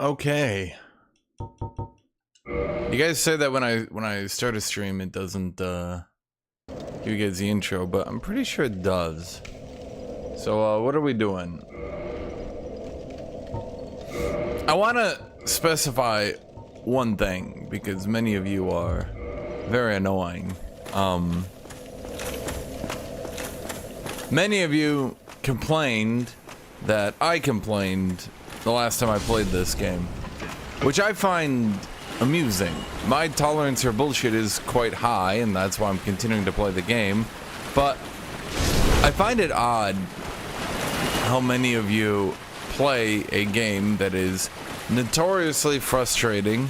Okay. You guys say that when I start a stream it doesn't give you guys the intro, but I'm pretty sure it does. So what are we doing? I want to specify one thing because many of you are very annoying. Many of you complained that I complained the last time I played this game, which I find amusing. My tolerance for bullshit is quite high, and that's why I'm continuing to play the game, but I find it odd how many of you play a game that is notoriously frustrating,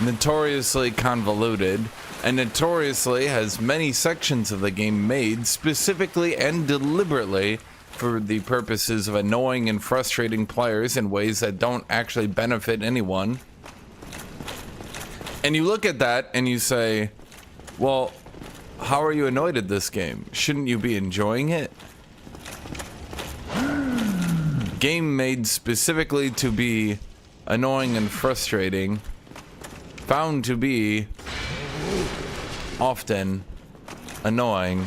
notoriously convoluted, and notoriously has many sections of the game made specifically and deliberately for the purposes of annoying and frustrating players in ways that don't actually benefit anyone. And you look at that and you say, well, how are you annoyed at this game? Shouldn't you be enjoying it? Game made specifically to be annoying and frustrating, found to be often annoying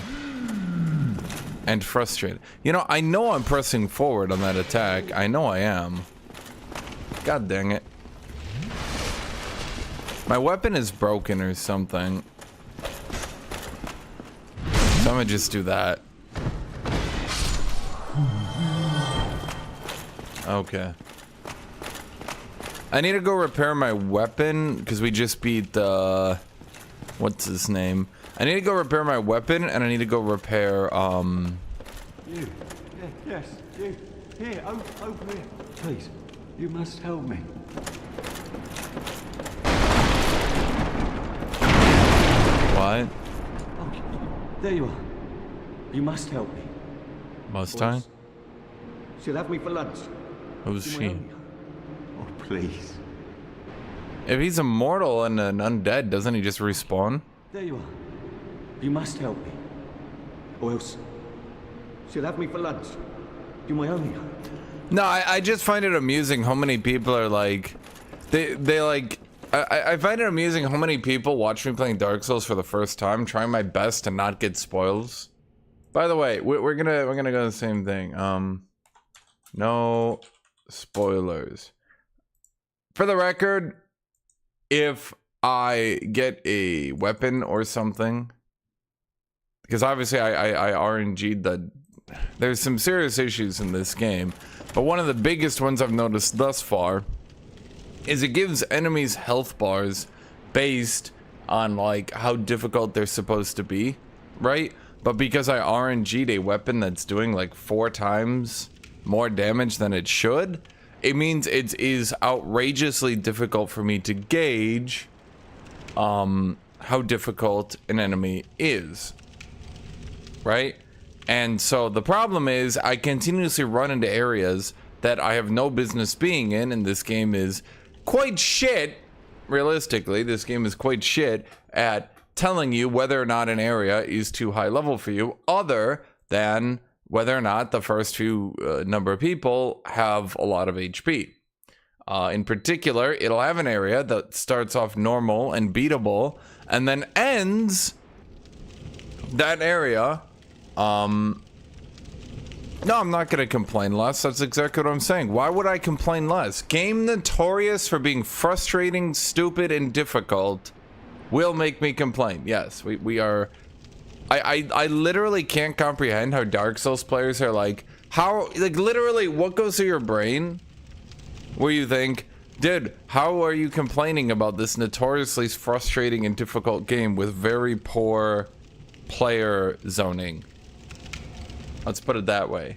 and frustrated. You know, I know I'm pressing forward on that attack. I know I am. God dang it. My weapon is broken or something. So I'm gonna just do that. Okay. I need to go repair my weapon because we just beat what's his name? I need to go repair my weapon and I need to go repair You. Yes, you. Here, over here. Please, you must help me. What? Okay, there you are. You must help me. Must I? She'll have me for lunch. Who's she? Oh, please. If he's immortal and an undead, doesn't he just respawn? There you are. You must help me. Or else she'll have me for lunch. You're my only hope. No, I just find it amusing how many people are like, they like, I find it amusing how many people watch me playing Dark Souls for the first time, trying my best to not get spoils. By the way, we're gonna go the same thing. No spoilers. For the record, if I get a weapon or something, because obviously I RNG'd the, there's some serious issues in this game, but one of the biggest ones I've noticed thus far is it gives enemies health bars based on like how difficult they're supposed to be, right? But because I RNG'd a weapon that's doing like 4 times more damage than it should, it means it is outrageously difficult for me to gauge how difficult an enemy is, right? And so the problem is I continuously run into areas that I have no business being in, and this game is quite shit. Realistically, this game is quite shit at telling you whether or not an area is too high level for you, other than whether or not the first few number of people have a lot of HP. In particular, it'll have an area that starts off normal and beatable, and then ends that area. No, I'm not gonna complain less. That's exactly what I'm saying. Why would I complain less? Game notorious for being frustrating, stupid, and difficult will make me complain. Yes, we are. I literally can't comprehend how Dark Souls players are like, how, like, literally what goes through your brain where you think, dude, how are you complaining about this notoriously frustrating and difficult game with very poor player zoning? Let's put it that way.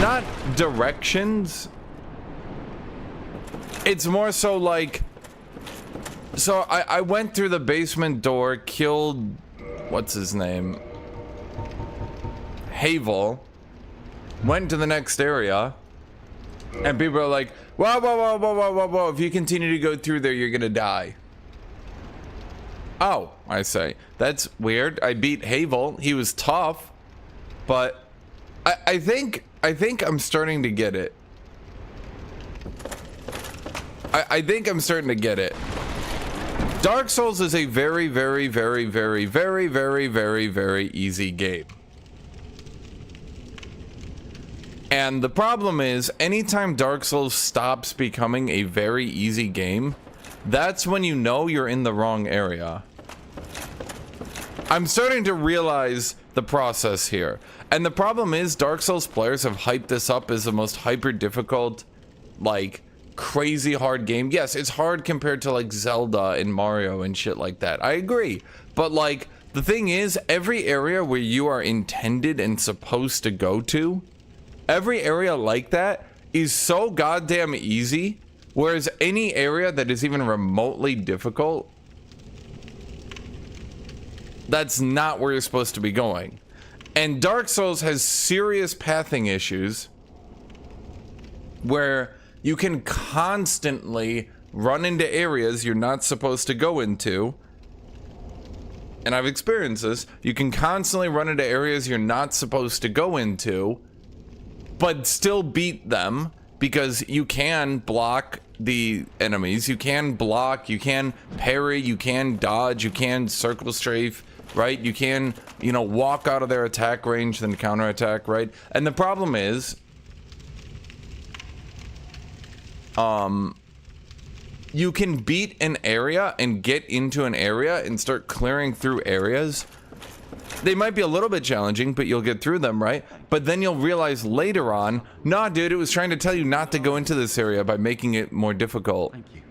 Not directions. It's more so like, so I went through the basement door, killed, what's his name? Havel. Went to the next area. And people are like, whoa, whoa, whoa, whoa, whoa, whoa, whoa. If you continue to go through there, you're gonna die. Oh, I say. That's weird. I beat Havel. He was tough. But I think I'm starting to get it. I think I'm starting to get it. Dark Souls is a very, very, very, very, very, very, very, very easy game. And the problem is, anytime Dark Souls stops becoming a very easy game, that's when you know you're in the wrong area. I'm starting to realize the process here. And the problem is, Dark Souls players have hyped this up as the most hyper difficult, like, crazy hard game. Yes, it's hard compared to like Zelda and Mario and shit like that. I agree. But like, the thing is, every area where you are intended and supposed to go to, every area like that is so goddamn easy, whereas any area that is even remotely difficult, that's not where you're supposed to be going. And Dark Souls has serious pathing issues where you can constantly run into areas you're not supposed to go into. And I've experienced this. You can constantly run into areas you're not supposed to go into, but still beat them because you can block the enemies. You can block, you can parry, you can dodge, you can circle strafe, right? You can, you know, walk out of their attack range, then counterattack, right? And the problem is, you can beat an area and get into an area and start clearing through areas. They might be a little bit challenging, but you'll get through them, right? But then you'll realize later on, nah, dude, it was trying to tell you not to go into this area by making it more difficult. Thank you.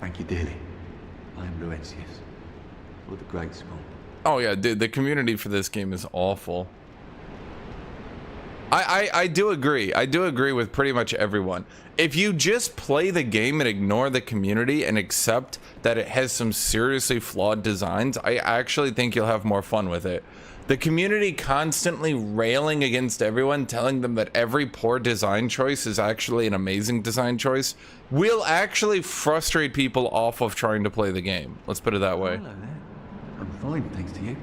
Thank you dearly. I am Laurentius, for the great school. Oh yeah, dude, the community for this game is awful. I do agree. I do agree with pretty much everyone. If you just play the game and ignore the community and accept that it has some seriously flawed designs, I actually think you'll have more fun with it. The community constantly railing against everyone, telling them that every poor design choice is actually an amazing design choice, will actually frustrate people off of trying to play the game. Let's put it that way. Hello there. I'm fine, thanks to you.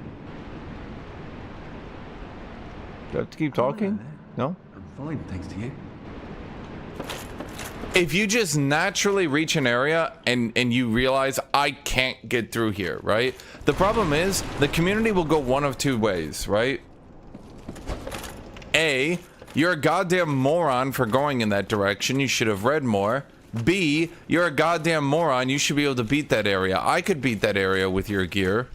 Do I have to keep talking? No? I'm fine, thanks to you. If you just naturally reach an area and you realize I can't get through here, right? The problem is the community will go one of two ways, right? A, you're a goddamn moron for going in that direction. You should have read more. B, you're a goddamn moron. You should be able to beat that area. I could beat that area with your gear.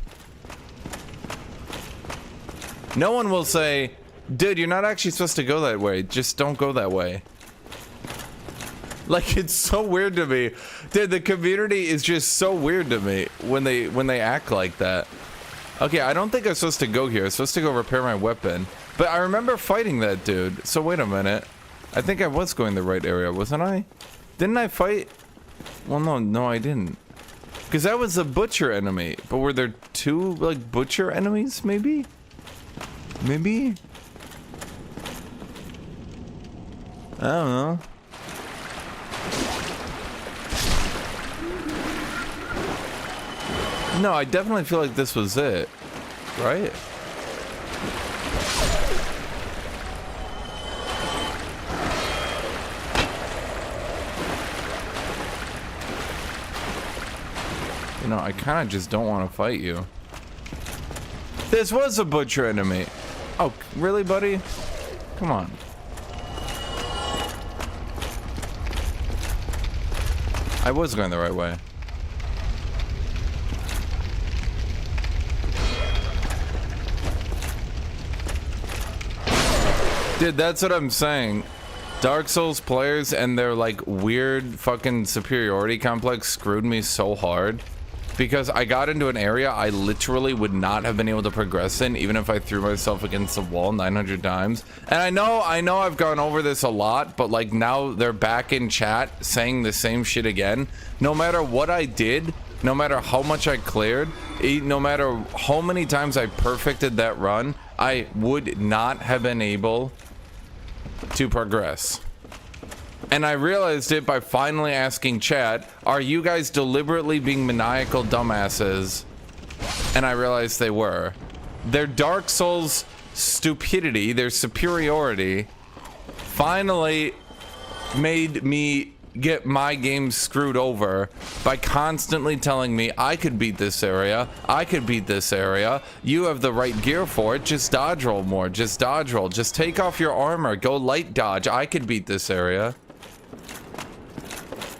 No one will say, dude, you're not actually supposed to go that way. Just don't go that way. Like, it's so weird to me. Dude, the community is just so weird to me when they act like that. Okay, I don't think I'm supposed to go here. I'm supposed to go repair my weapon. But I remember fighting that dude. So wait a minute. I think I was going the right area, wasn't I? Didn't I fight? Well, no, I didn't. Because that was a butcher enemy. But were there two, like, butcher enemies, maybe? Maybe? I don't know. No, I definitely feel like this was it, right? You know, I kind of just don't want to fight you. This was a butcher enemy. Oh, really, buddy? Come on. I was going the right way. Dude, that's what I'm saying. Dark Souls players and their like weird fucking superiority complex screwed me so hard because I got into an area I literally would not have been able to progress in even if I threw myself against the wall 900 times. And I know I've gone over this a lot, but like now they're back in chat saying the same shit again. No matter what I did, no matter how much I cleared, no matter how many times I perfected that run, I would not have been able to progress. And I realized it by finally asking chat, are you guys deliberately being maniacal dumbasses? And I realized they were. Their Dark Souls stupidity, their superiority, finally made me get my game screwed over by constantly telling me I could beat this area, I could beat this area, you have the right gear for it, just dodge roll more, just dodge roll, just take off your armor, go light dodge, I could beat this area.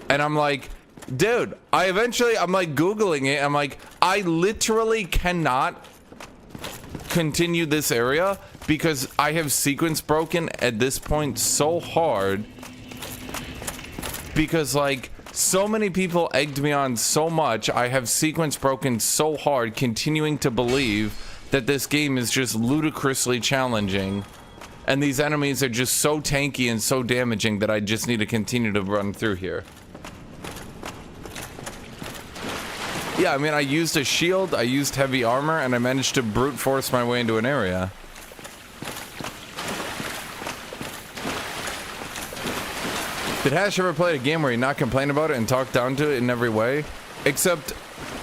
And I'm like, dude, I'm like Googling it, I'm like, I literally cannot continue this area because I have sequence broken at this point so hard because like so many people egged me on so much. I have sequence broken so hard, continuing to believe that this game is just ludicrously challenging and these enemies are just so tanky and so damaging that I just need to continue to run through here. Yeah, I mean, I used a shield, I used heavy armor, and I managed to brute force my way into an area. Did Hash ever play a game where you not complain about it and talk down to it in every way? Except,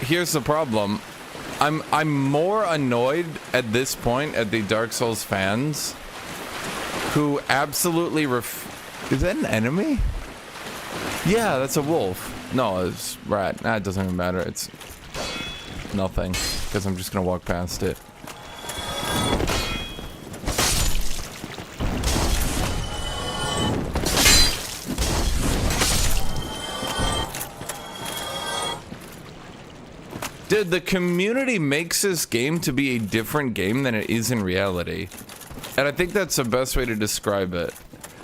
here's the problem. I'm more annoyed at this point at the Dark Souls fans who absolutely Is that an enemy? Yeah, that's a wolf. No, it's rat. Nah, it doesn't even matter. It's nothing, because I'm just gonna walk past it. Dude, the community makes this game to be a different game than it is in reality. And I think that's the best way to describe it.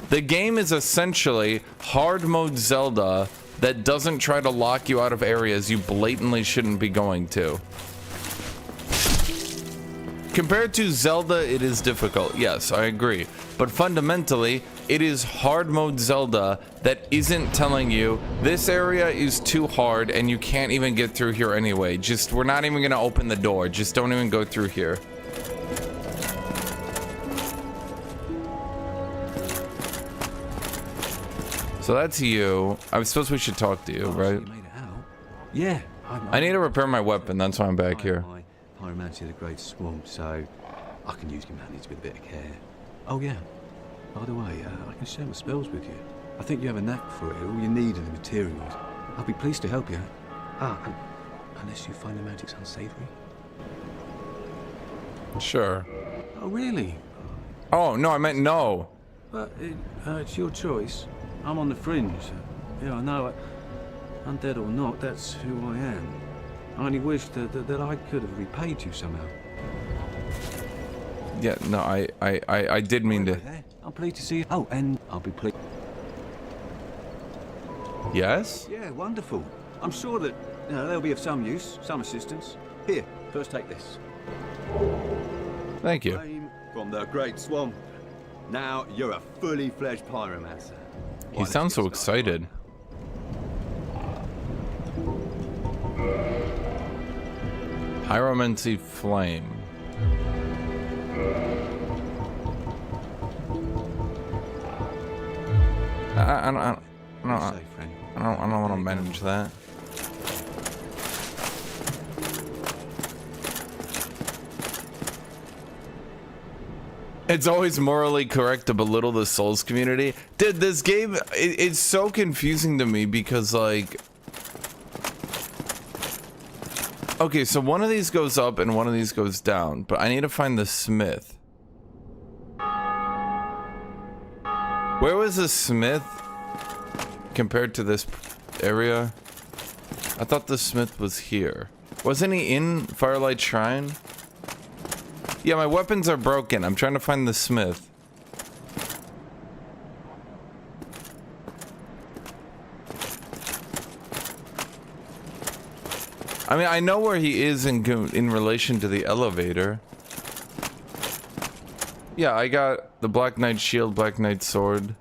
The game is essentially hard mode Zelda that doesn't try to lock you out of areas you blatantly shouldn't be going to. Compared to Zelda, it is difficult. Yes, I agree. But fundamentally, it is hard mode Zelda that isn't telling you this area is too hard and you can't even get through here anyway. Just, we're not even gonna open the door. Just don't even go through here. So that's you. I suppose we should talk to you, right? Yeah. I need to repair my weapon. That's why I'm back here. Pyromancy of the Great Swamp, so I can use your manage with a bit of care. Oh yeah. By the way, I can share my spells with you. I think you have a knack for it. All you need are the materials. I'll be pleased to help you. Unless you find the magic's unsavory. Sure. Oh really? Oh no, I meant no. But it's your choice. I'm on the fringe. Yeah, I know. Undead or not, that's who I am. I only wish that I could have repaid you somehow. Yeah, no, I did mean to. I'm pleased to see you. Oh, and I'll be pleased. Yes? Yeah, wonderful. I'm sure that they'll be of some use, some assistance. Here, first take this. Thank you. From the Great Swamp. Now you're a fully fledged pyromancer. He sounds so excited. Pyromancy flame. I don't want to manage that. It's always morally correct to belittle the Souls community. Dude, this game, it's so confusing to me because, like... Okay, so one of these goes up and one of these goes down, but I need to find the smith. Where was the smith compared to this area? I thought the smith was here. Wasn't he in Firelight Shrine? Yeah, my weapons are broken. I'm trying to find the smith. I mean, I know where he is in relation to the elevator. Yeah, I got the Black Knight shield, Black Knight sword.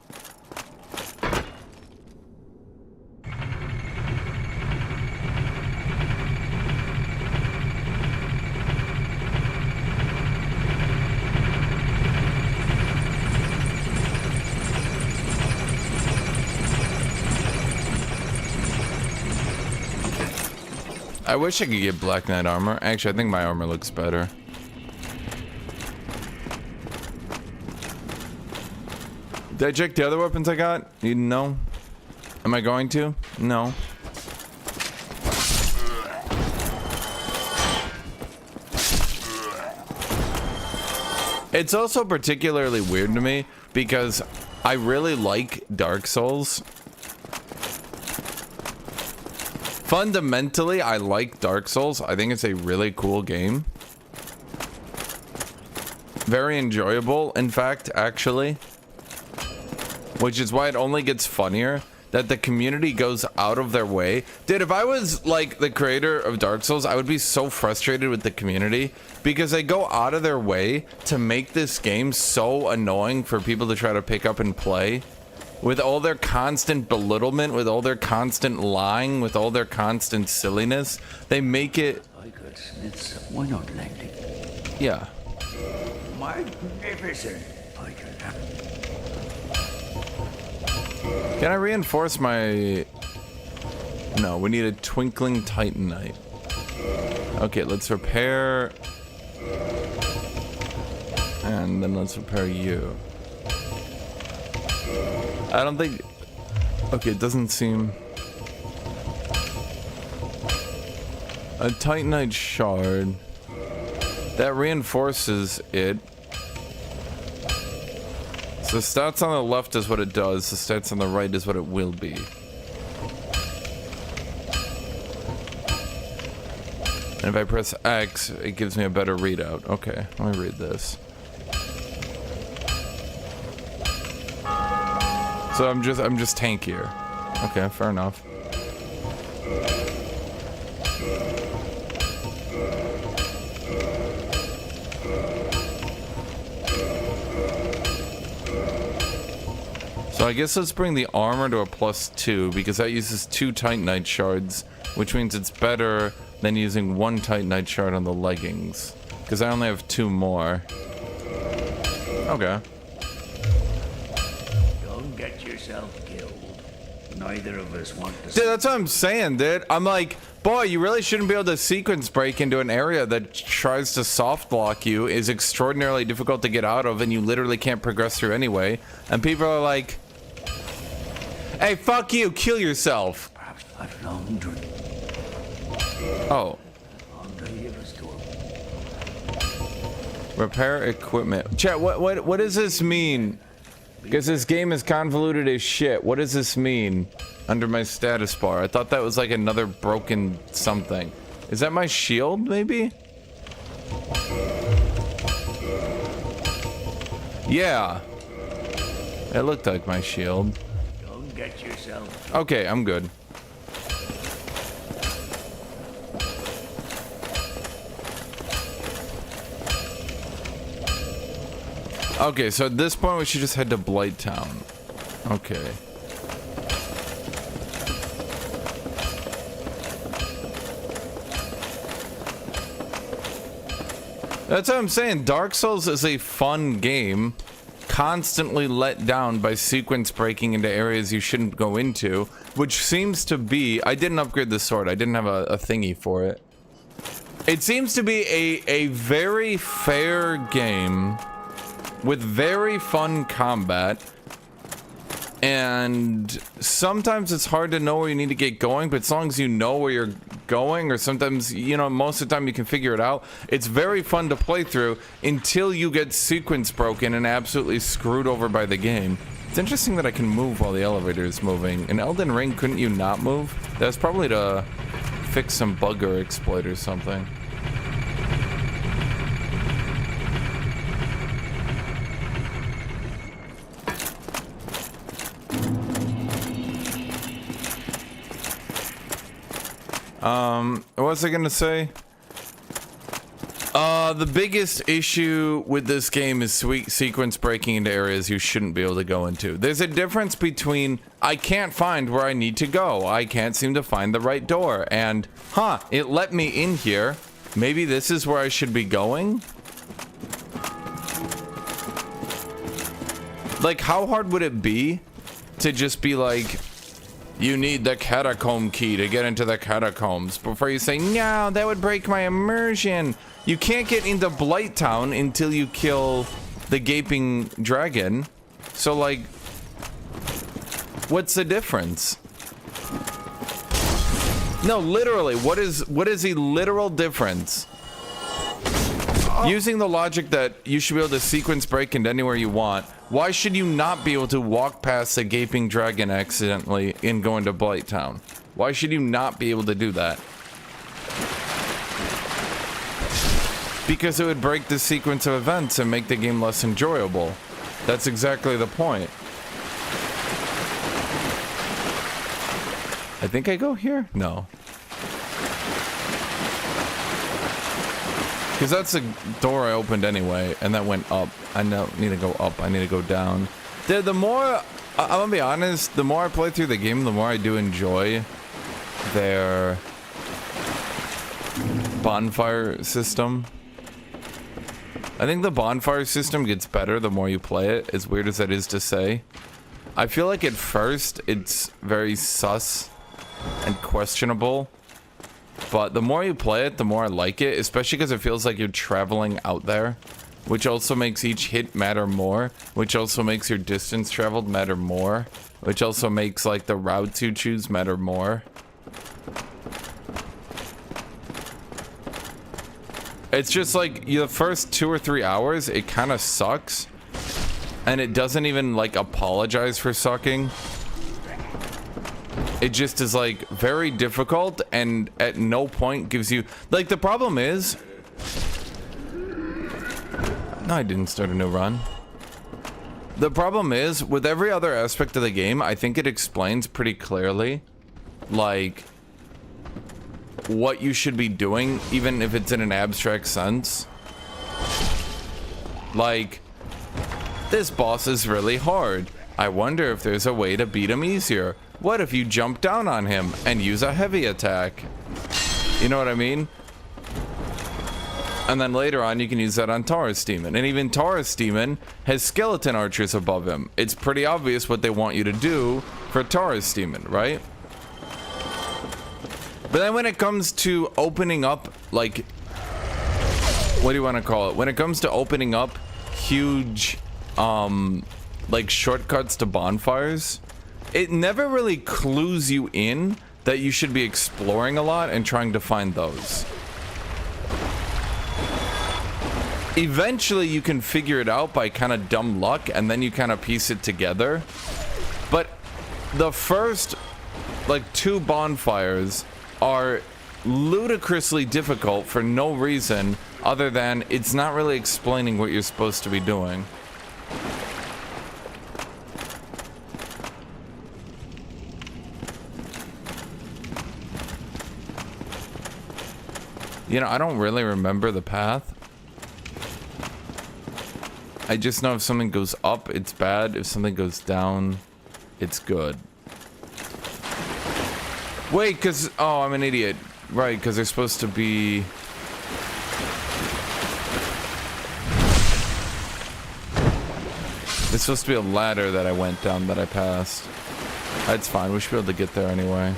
I wish I could get Black Knight armor. Actually, I think my armor looks better. Did I check the other weapons I got? No. Am I going to? No. It's also particularly weird to me because I really like Dark Souls. Fundamentally, I like Dark Souls. I think it's a really cool game. Very enjoyable, in fact, actually. Which is why it only gets funnier that the community goes out of their way. Dude, if I was like the creator of Dark Souls, I would be so frustrated with the community because they go out of their way to make this game so annoying for people to try to pick up and play. With all their constant belittlement, with all their constant lying, with all their constant silliness, they make it... Why not landing? Yeah. Magnificent. Can I reinforce my... No, we need a Twinkling Titanite. Okay, let's repair... And then let's repair you. I don't think... Okay, it doesn't seem... A Titanite shard. That reinforces it. So the stats on the left is what it does. The stats on the right is what it will be. And if I press X, it gives me a better readout. Okay, let me read this. So I'm just tankier. Okay, fair enough. So I guess let's bring the armor to a +2 because that uses 2 Titanite shards, which means it's better than using 1 Titanite shard on the leggings. Because I only have 2 more. Okay. Don't get yourself killed. Neither of us want to... Dude, that's what I'm saying, dude. I'm like, boy, you really shouldn't be able to sequence break into an area that tries to soft lock you, is extraordinarily difficult to get out of, and you literally can't progress through anyway. And people are like, hey, fuck you, kill yourself. Perhaps 500. Oh. Until you restore. Repair equipment. Chat, what does this mean? Because this game is convoluted as shit. What does this mean under my status bar? I thought that was like another broken something. Is that my shield, maybe? Yeah. It looked like my shield. Don't get yourself... Okay, I'm good. Okay, so at this point we should just head to Blighttown. Okay. That's what I'm saying. Dark Souls is a fun game, constantly let down by sequence breaking into areas you shouldn't go into, which seems to be... I didn't upgrade the sword. I didn't have a thingy for it. It seems to be a very fair game with very fun combat, and sometimes it's hard to know where you need to get going, but as long as you know where you're going, or sometimes, you know, most of the time you can figure it out, it's very fun to play through until you get sequence broken and absolutely screwed over by the game. It's interesting that I can move while the elevator is moving. In Elden Ring, couldn't you not move? That's probably to fix some bug or exploit or something. What was I gonna say? The biggest issue with this game is sequence breaking into areas you shouldn't be able to go into. There's a difference between, I can't find where I need to go, I can't seem to find the right door, and, it let me in here. Maybe this is where I should be going? Like, how hard would it be to just be like, you need the catacomb key to get into the catacombs, before you say, no, that would break my immersion. You can't get into Blighttown until you kill the gaping dragon. So, like, What's the difference? No, literally, what is the literal difference? Using the logic that you should be able to sequence break into anywhere you want, why should you not be able to walk past a gaping dragon accidentally in going to Blighttown? Why should you not be able to do that? Because it would break the sequence of events and make the game less enjoyable. That's exactly the point. I think I go here? No. Because that's the door I opened anyway, and that went up. I don't need to go up, I need to go down. The more, I'm gonna be honest, the more I play through the game, the more I do enjoy their bonfire system. I think the bonfire system gets better the more you play it, as weird as that is to say. I feel like at first, it's very sus and questionable. But the more you play it, the more I like it, especially because it feels like you're traveling out there, which also makes each hit matter more, which also makes your distance traveled matter more, which also makes like the routes you choose matter more. It's just like the first 2 or 3 hours, it kind of sucks, and it doesn't even like apologize for sucking. It just is like very difficult and at no point gives you like the problem is no, I didn't start a new run. The problem is with every other aspect of the game, I think it explains pretty clearly like what you should be doing, even if it's in an abstract sense. Like, this boss is really hard. I wonder if there's a way to beat him easier. What if you jump down on him and use a heavy attack? You know what I mean? And then later on you can use that on Taurus Demon. And even Taurus Demon has skeleton archers above him. It's pretty obvious what they want you to do for Taurus Demon, right? But then when it comes to opening up, like, what do you want to call it? When it comes to opening up huge, like shortcuts to bonfires, it never really clues you in that you should be exploring a lot and trying to find those. Eventually you can figure it out by kind of dumb luck, and then you kind of piece it together. But the first like 2 bonfires are ludicrously difficult for no reason other than it's not really explaining what you're supposed to be doing. You know, I don't really remember the path. I just know if something goes up, it's bad. If something goes down, it's good. Wait, because... Oh, I'm an idiot. Right, because they're supposed to be... It's supposed to be a ladder that I went down that I passed. That's fine. We should be able to get there anyway.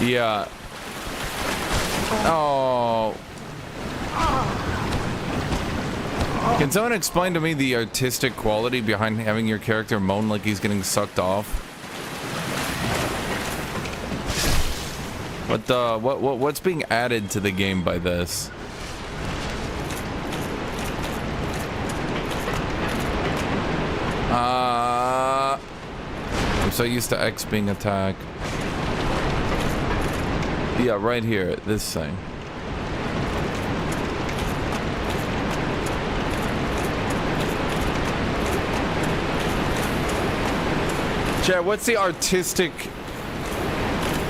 Yeah. Oh. Can someone explain to me the artistic quality behind having your character moan like he's getting sucked off? What's being added to the game by this? I'm so used to X being attacked. Yeah, right here, this thing. Chad, what's the artistic...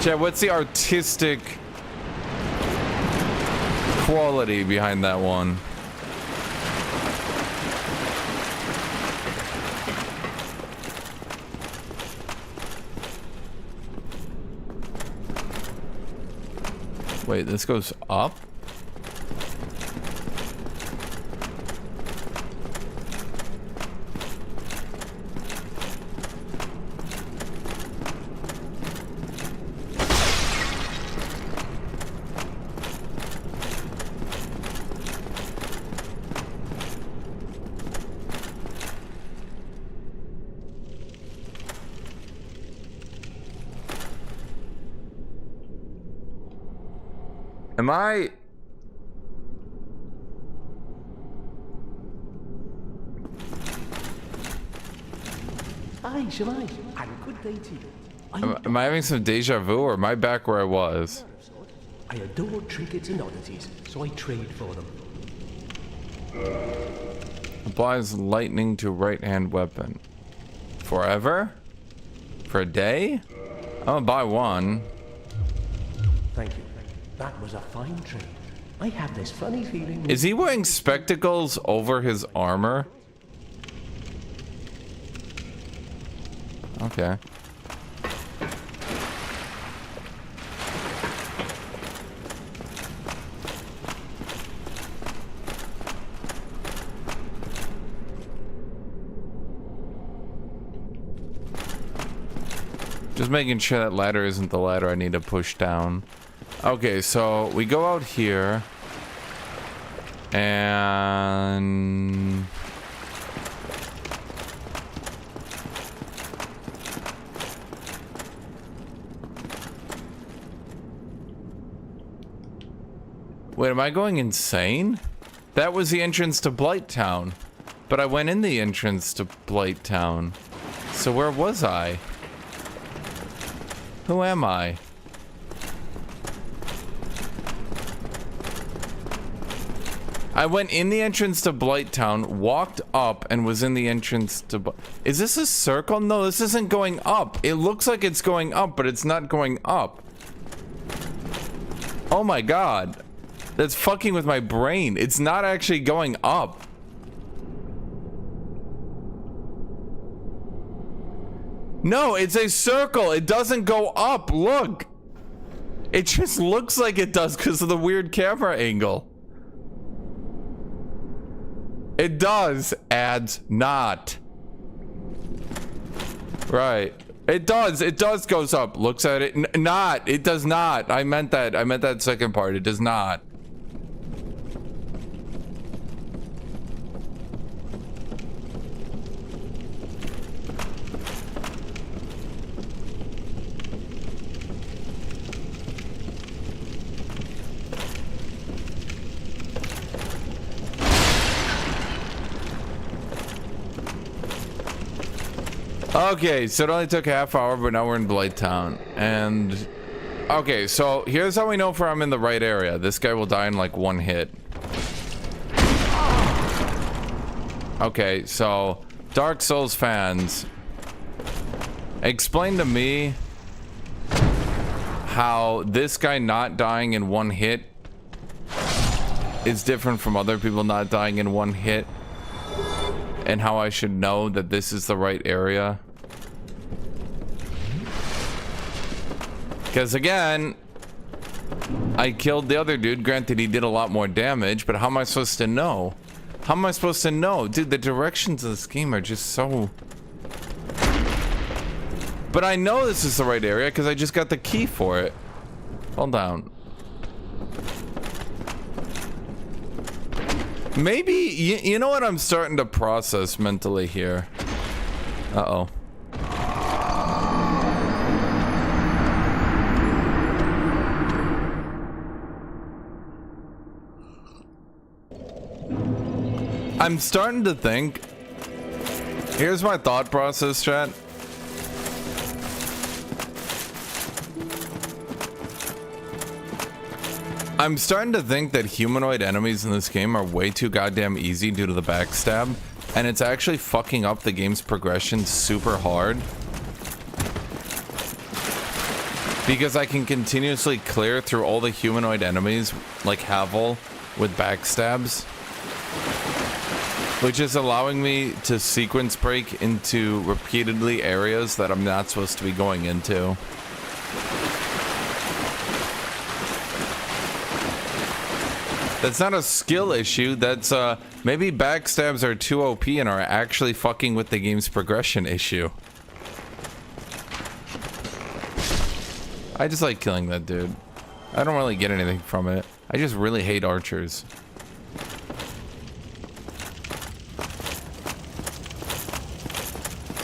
Chad, what's the artistic quality behind that one? Wait, this goes up? Am I... Aye, Shemai, and good day to you. Am I having some deja vu, or am I back where I was? I adore trinkets and oddities, so I trade for them. Applies lightning to right-hand weapon. Forever? For a day? I'm gonna buy one. Thank you. That was a fine trade. I have this funny feeling... Is he wearing spectacles over his armor? Okay. Just making sure that ladder isn't the ladder I need to push down. Okay, so we go out here. And... wait, am I going insane? That was the entrance to Blighttown. But I went in the entrance to Blighttown. So where was I? Who am I? I went in the entrance to Blighttown, walked up, and was in the entrance to... Is this a circle? No, this isn't going up. It looks like it's going up, but it's not going up. Oh my god. That's fucking with my brain. It's not actually going up. No, it's a circle. It doesn't go up. Look. It just looks like it does because of the weird camera angle. It does. Adds not. Right. It does. It does goes up. Looks at it. Not. It does not. I meant that. I meant that second part. It does not. Okay, so it only took a half hour, but now we're in Blighttown. And okay, so here's how we know if I'm in the right area. This guy will die in like one hit. Okay, so Dark Souls fans, explain to me how this guy not dying in one hit is different from other people not dying in one hit, and how I should know that this is the right area. Because again, I killed the other dude. Granted, he did a lot more damage, but how am I supposed to know? How am I supposed to know? Dude, the directions of this game are just so... But I know this is the right area because I just got the key for it. Hold down. Maybe, you know what I'm starting to process mentally here? Uh-oh. I'm starting to think, here's my thought process, chat. I'm starting to think that humanoid enemies in this game are way too goddamn easy due to the backstab, and it's actually fucking up the game's progression super hard. Because I can continuously clear through all the humanoid enemies, like Havel, with backstabs. Which is allowing me to sequence break into repeatedly areas that I'm not supposed to be going into. That's not a skill issue, that's maybe backstabs are too OP and are actually fucking with the game's progression issue. I just like killing that dude. I don't really get anything from it. I just really hate archers.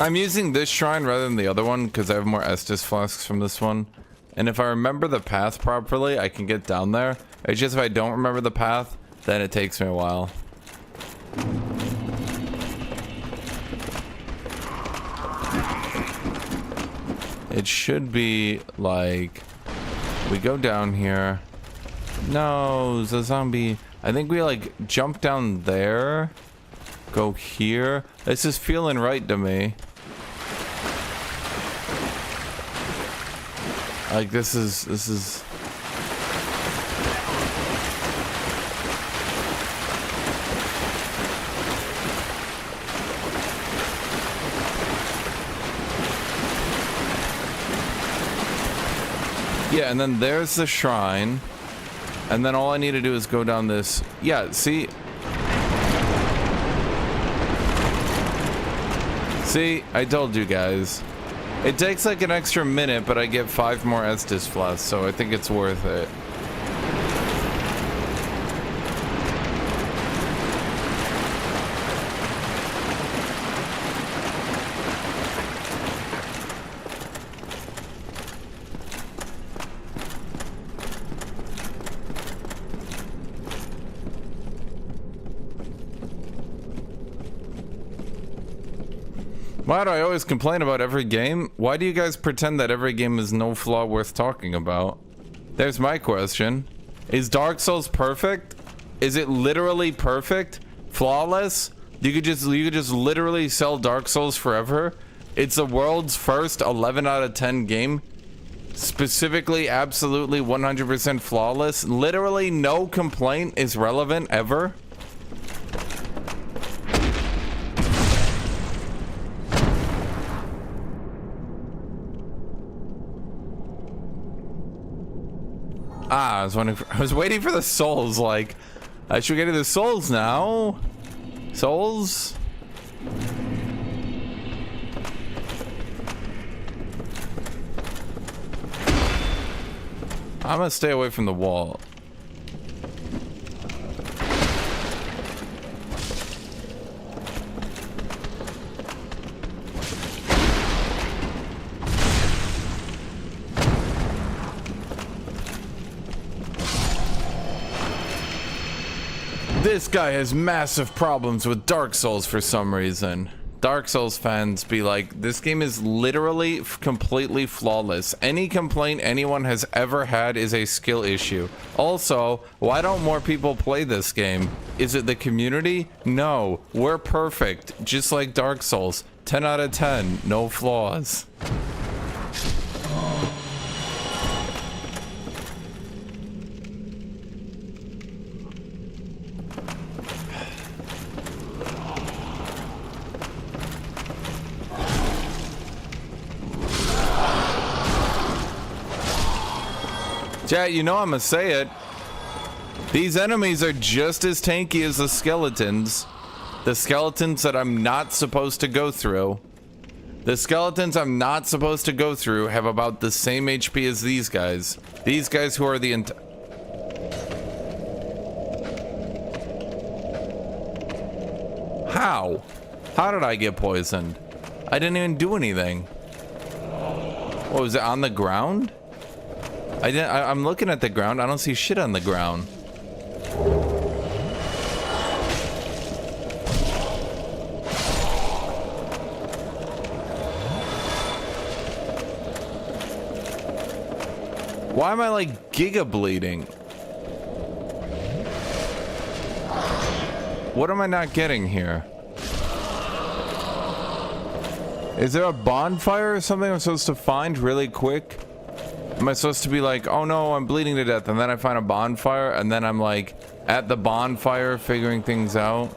I'm using this shrine rather than the other one because I have more Estus flasks from this one. And if I remember the path properly, I can get down there. It's just if I don't remember the path, then it takes me a while. It should be like we go down here. No, the zombie. I think we like jump down there, go here. This is feeling right to me. Like this is yeah, and then there's the shrine. And then all I need to do is go down this. Yeah, see? See? I told you guys. It takes like an extra minute, but I get 5 more Estus flasks, so I think it's worth it. Why do I always complain about every game? Why do you guys pretend that every game is no flaw worth talking about? There's my question. Is Dark Souls perfect? Is it literally perfect? Flawless? You could just literally sell Dark Souls forever? It's the world's first 11 out of 10 game. Specifically, absolutely 100% flawless. Literally no complaint is relevant ever. I was waiting for the souls, like, I should get to the souls now. Souls? I'm gonna stay away from the wall. This guy has massive problems with Dark Souls for some reason. Dark Souls fans be like, this game is literally completely flawless. Any complaint anyone has ever had is a skill issue. Also, why don't more people play this game? Is it the community? No, we're perfect, just like Dark Souls. 10 out of 10, no flaws. Chat, you know I'm gonna say it. These enemies are just as tanky as the skeletons. The skeletons that I'm not supposed to go through. The skeletons I'm not supposed to go through have about the same HP as these guys. These guys who are the How? How did I get poisoned? I didn't even do anything. What was it, on the ground? I'm looking at the ground. I don't see shit on the ground. Why am I like giga bleeding? What am I not getting here? Is there a bonfire or something I'm supposed to find really quick? Am I supposed to be like, oh no, I'm bleeding to death, and then I find a bonfire, and then I'm like at the bonfire figuring things out?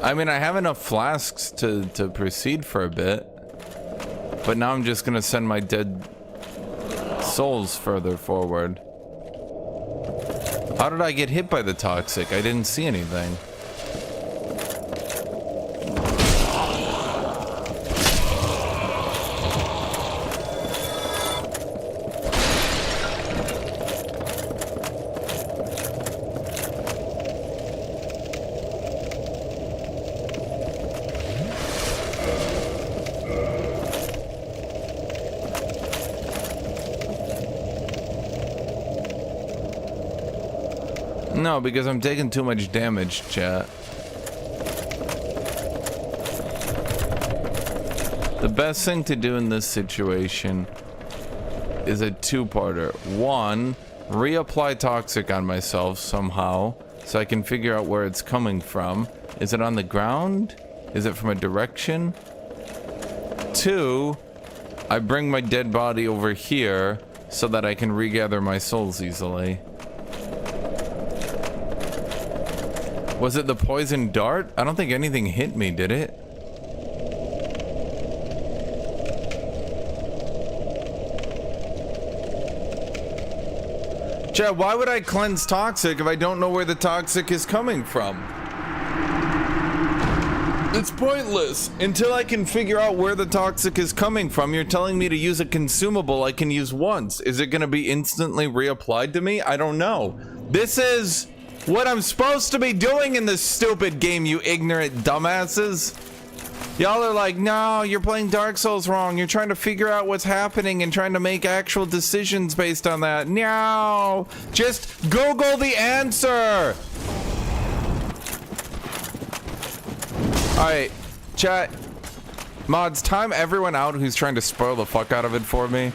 I mean, I have enough flasks to proceed for a bit, but now I'm just gonna send my dead souls further forward. How did I get hit by the toxic? I didn't see anything. No, because I'm taking too much damage, chat. The best thing to do in this situation is a two-parter. One, reapply toxic on myself somehow so I can figure out where it's coming from. Is it on the ground? Is it from a direction? Two, I bring my dead body over here so that I can regather my souls easily. Was it the poison dart? I don't think anything hit me, did it? Chat, why would I cleanse toxic if I don't know where the toxic is coming from? It's pointless. Until I can figure out where the toxic is coming from, you're telling me to use a consumable I can use once. Is it going to be instantly reapplied to me? I don't know. This is what I'm supposed to be doing in this stupid game, you ignorant dumbasses. Y'all are like, no, you're playing Dark Souls wrong. You're trying to figure out what's happening and trying to make actual decisions based on that. No, just Google the answer. All right, chat. Mods, time everyone out who's trying to spoil the fuck out of it for me.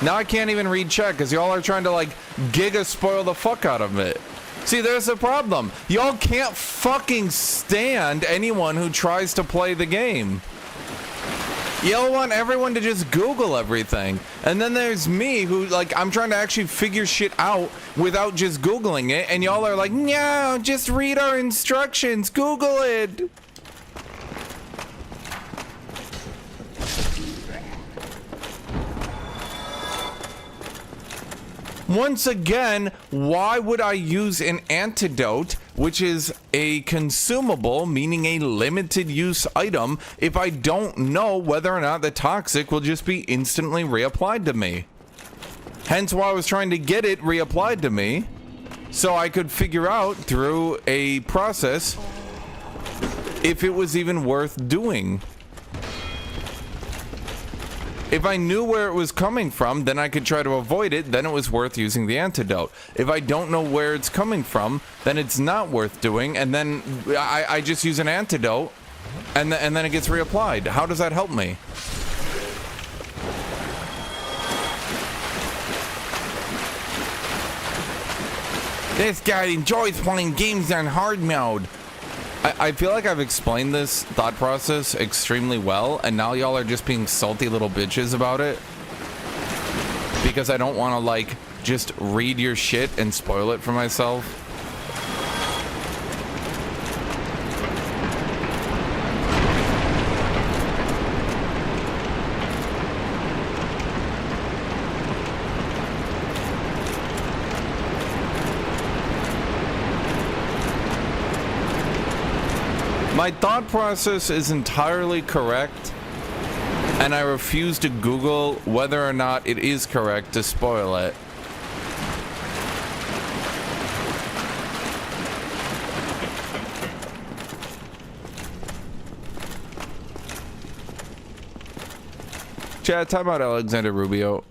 Now I can't even read chat because y'all are trying to like giga spoil the fuck out of it. See, there's a problem. Y'all can't fucking stand anyone who tries to play the game. Y'all want everyone to just Google everything. And then there's me who, like, I'm trying to actually figure shit out without just Googling it. And y'all are like, no, just read our instructions. Google it. Once again, why would I use an antidote, which is a consumable, meaning a limited use item, if I don't know whether or not the toxic will just be instantly reapplied to me? Hence why I was trying to get it reapplied to me, so I could figure out through a process if it was even worth doing. If I knew where it was coming from, then I could try to avoid it, then it was worth using the antidote. If I don't know where it's coming from, then it's not worth doing, and then I just use an antidote, and then it gets reapplied. How does that help me? This guy enjoys playing games on hard mode. I feel like I've explained this thought process extremely well, and now y'all are just being salty little bitches about it. Because I don't want to, like, just read your shit and spoil it for myself. My thought process is entirely correct, and I refuse to Google whether or not it is correct to spoil it. Chat, talk about Alexander Rubio.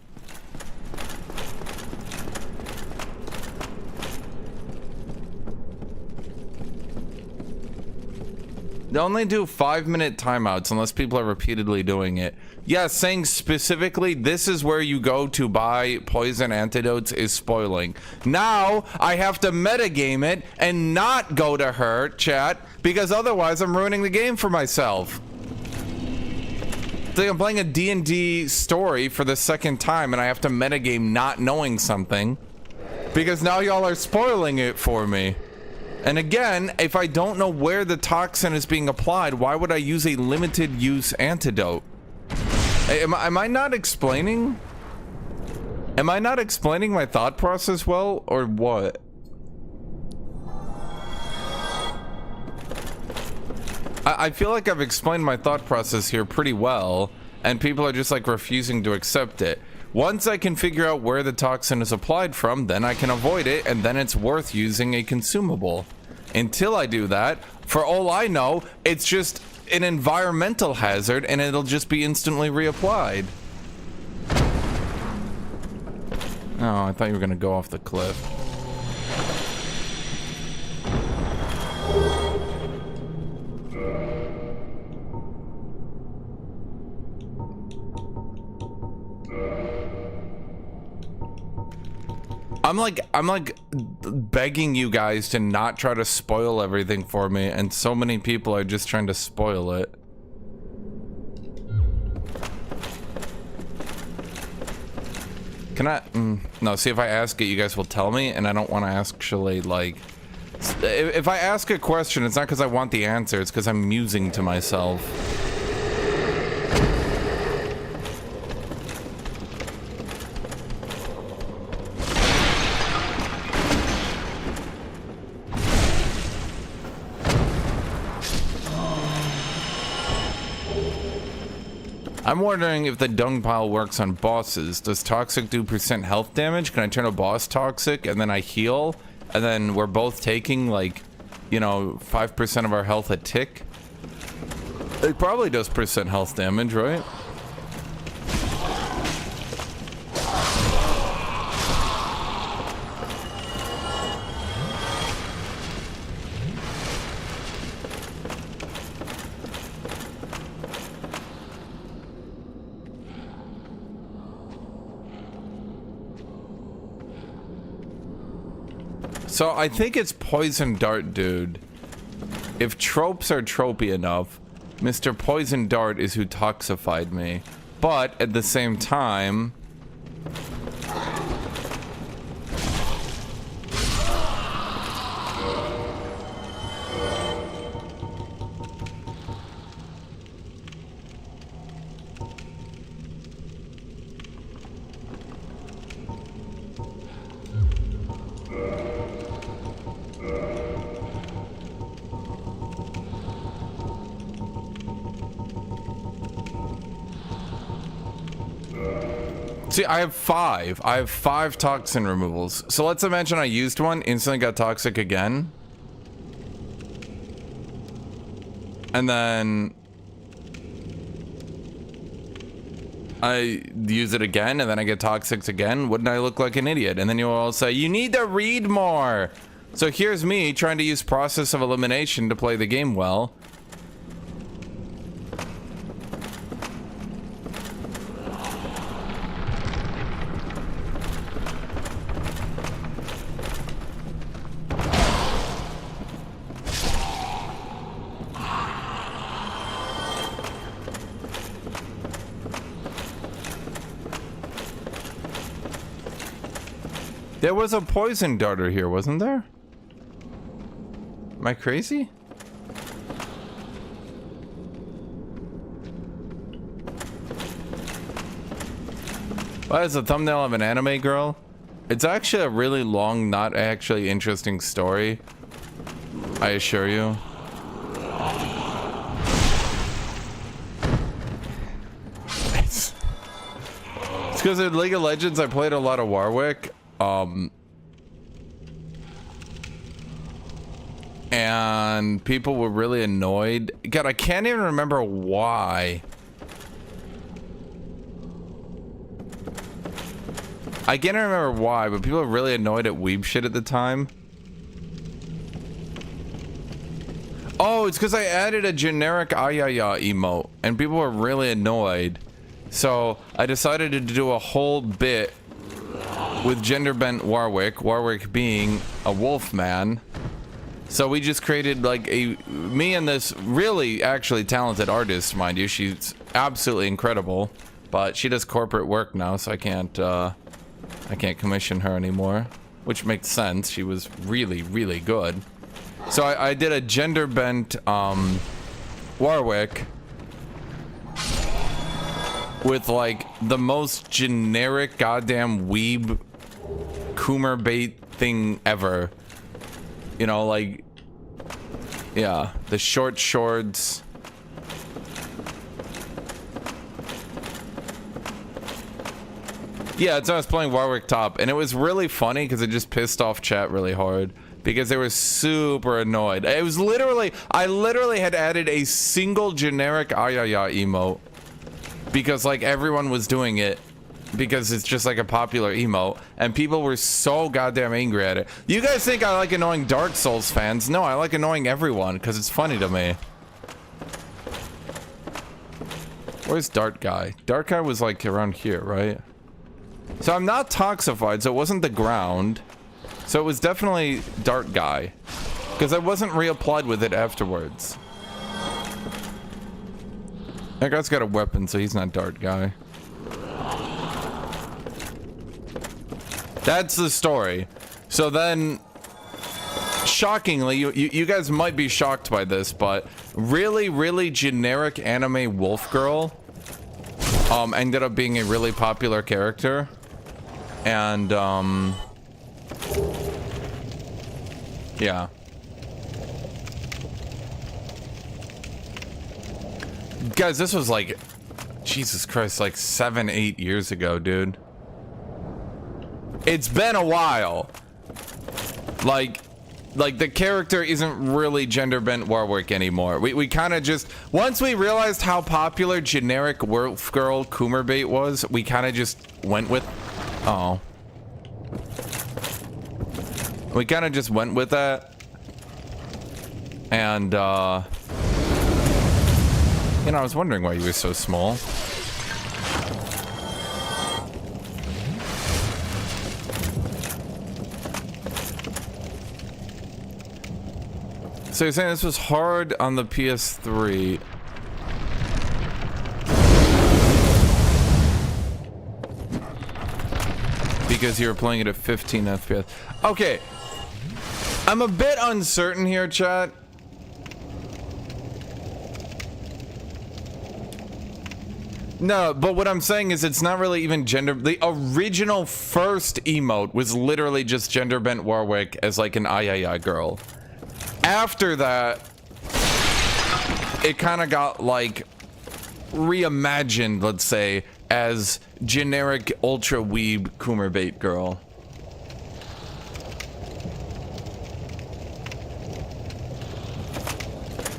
They only do 5-minute timeouts unless people are repeatedly doing it. Yeah, saying specifically this is where you go to buy poison antidotes is spoiling. Now I have to metagame it and not go to her, chat, because otherwise I'm ruining the game for myself. It's like I'm playing a D&D story for the second time and I have to metagame not knowing something because now y'all are spoiling it for me. And again, if I don't know where the toxin is being applied, why would I use a limited use antidote? Am I not explaining? Am I not explaining my thought process well, or what? I feel like I've explained my thought process here pretty well, and people are just like refusing to accept it. Once I can figure out where the toxin is applied from, then I can avoid it, and then it's worth using a consumable. Until I do that, for all I know, it's just an environmental hazard, and it'll just be instantly reapplied. Oh, I thought you were gonna go off the cliff. I'm like begging you guys to not try to spoil everything for me, and so many people are just trying to spoil it. Can I? No, see, if I ask it, you guys will tell me, and I don't want to actually, like... If I ask a question, it's not because I want the answer, it's because I'm musing to myself. I'm wondering if the dung pile works on bosses. Does toxic do % health damage? Can I turn a boss toxic and then I heal? And then we're both taking, like, you know, 5% of our health a tick? It probably does % health damage, right? So I think it's Poison Dart, dude. If tropes are tropey enough, Mr. Poison Dart is who toxified me. But at the same time... See, I have 5. I have 5 toxin removals. So let's imagine I used one, instantly got toxic again. And then I use it again, and then I get toxic again. Wouldn't I look like an idiot? And then you'll all say, you need to read more. So here's me trying to use process of elimination to play the game well. There was a poison darter here, wasn't there? Am I crazy? Well, it's a thumbnail of an anime girl. It's actually a really long, not actually interesting story. I assure you. It's because in League of Legends I played a lot of Warwick. And people were really annoyed. God, I can't even remember why. I can't remember why, but people were really annoyed at weeb shit at the time. Oh, it's because I added a generic ayaya emote, and people were really annoyed. So I decided to do a whole bit with gender bent Warwick, Warwick being a wolf man. So we just created like me and this really actually talented artist, mind you. She's absolutely incredible, but she does corporate work now, so I can't commission her anymore, which makes sense. She was really, really good. So I did a gender bent Warwick with like the most generic goddamn weeb Coomer bait thing ever. You know, like, yeah, the short shorts. Yeah, so I was playing Warwick top, and it was really funny because it just pissed off chat really hard because they were super annoyed. It was literally, I literally had added a single generic ayaya emote because like everyone was doing it because it's just like a popular emote, and people were so goddamn angry at it. You guys think I like annoying Dark Souls fans? No, I like annoying everyone because it's funny to me. Where's Dart Guy? Dart Guy was like around here, right? So I'm not toxified, so it wasn't the ground. So it was definitely Dart Guy. Because I wasn't reapplied with it afterwards. That guy's got a weapon, so he's not Dart Guy. That's the story. So then, shockingly, you guys might be shocked by this, but really generic anime wolf girl ended up being a really popular character. And, yeah. Guys, this was like, Jesus Christ, like 7-8 years ago, dude. It's been a while. Like the character isn't really gender bent Warwick anymore. We kind of just, once we realized how popular generic wolf girl Coomerbait was, we kind of just went with, we kind of just went with that. And, you know, I was wondering why you were so small. So you're saying this was hard on the PS3. Because you were playing it at 15 FPS. Okay. I'm a bit uncertain here, chat. No, but what I'm saying is it's not really even gender. The original first emote was literally just gender bent Warwick as like an ay girl. After that, it kind of got like reimagined, let's say, as generic ultra weeb Coomerbait girl.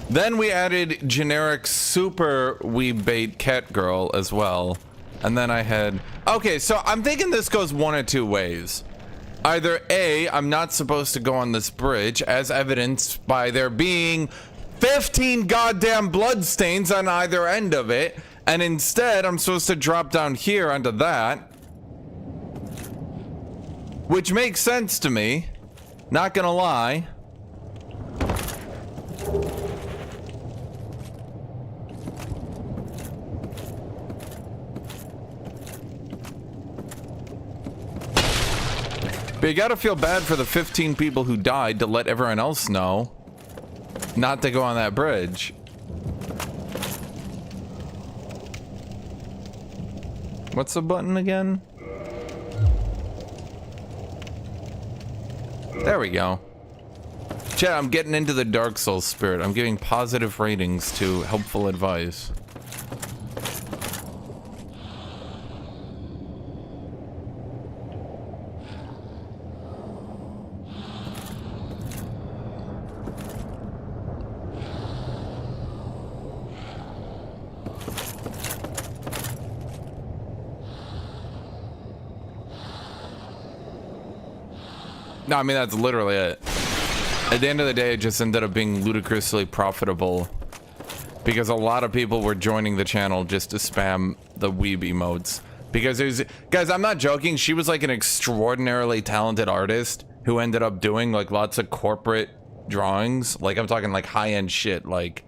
Then we added generic super weebbait cat girl as well. And then I had... Okay, so I'm thinking this goes one of two ways. Either A, I'm not supposed to go on this bridge, as evidenced by there being 15 goddamn bloodstains on either end of it. And instead, I'm supposed to drop down here onto that. Which makes sense to me. Not gonna lie. But you gotta feel bad for the 15 people who died to let everyone else know not to go on that bridge. What's the button again? There we go. Chat, I'm getting into the Dark Souls spirit. I'm giving positive ratings to helpful advice. No, I mean, that's literally it. At the end of the day, it just ended up being ludicrously profitable because a lot of people were joining the channel just to spam the weeb emotes. Because there's, guys, I'm not joking. She was like an extraordinarily talented artist who ended up doing like lots of corporate drawings. Like I'm talking like high-end shit. Like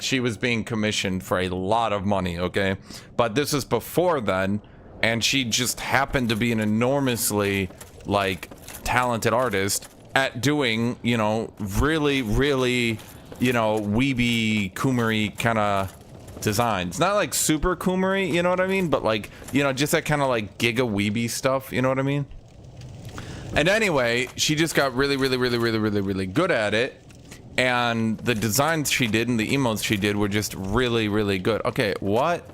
she was being commissioned for a lot of money, okay? But this was before then, and she just happened to be an enormously like talented artist at doing, you know, really, you know, weeby, coomery kind of designs. Not like super coomery, you know what I mean? But like, you know, just that kind of like giga weeby stuff, you know what I mean? And anyway, she just got really good at it. And the designs she did and the emotes she did were just really good. Okay, what?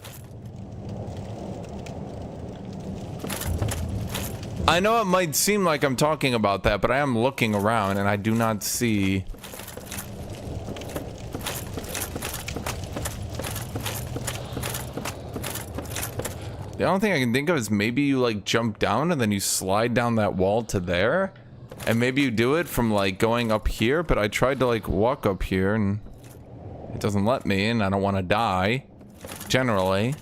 I know it might seem like I'm talking about that, but I am looking around and I do not see... The only thing I can think of is maybe you like jump down and then you slide down that wall to there. And maybe you do it from like going up here, but I tried to like walk up here and it doesn't let me, and I don't want to die, generally.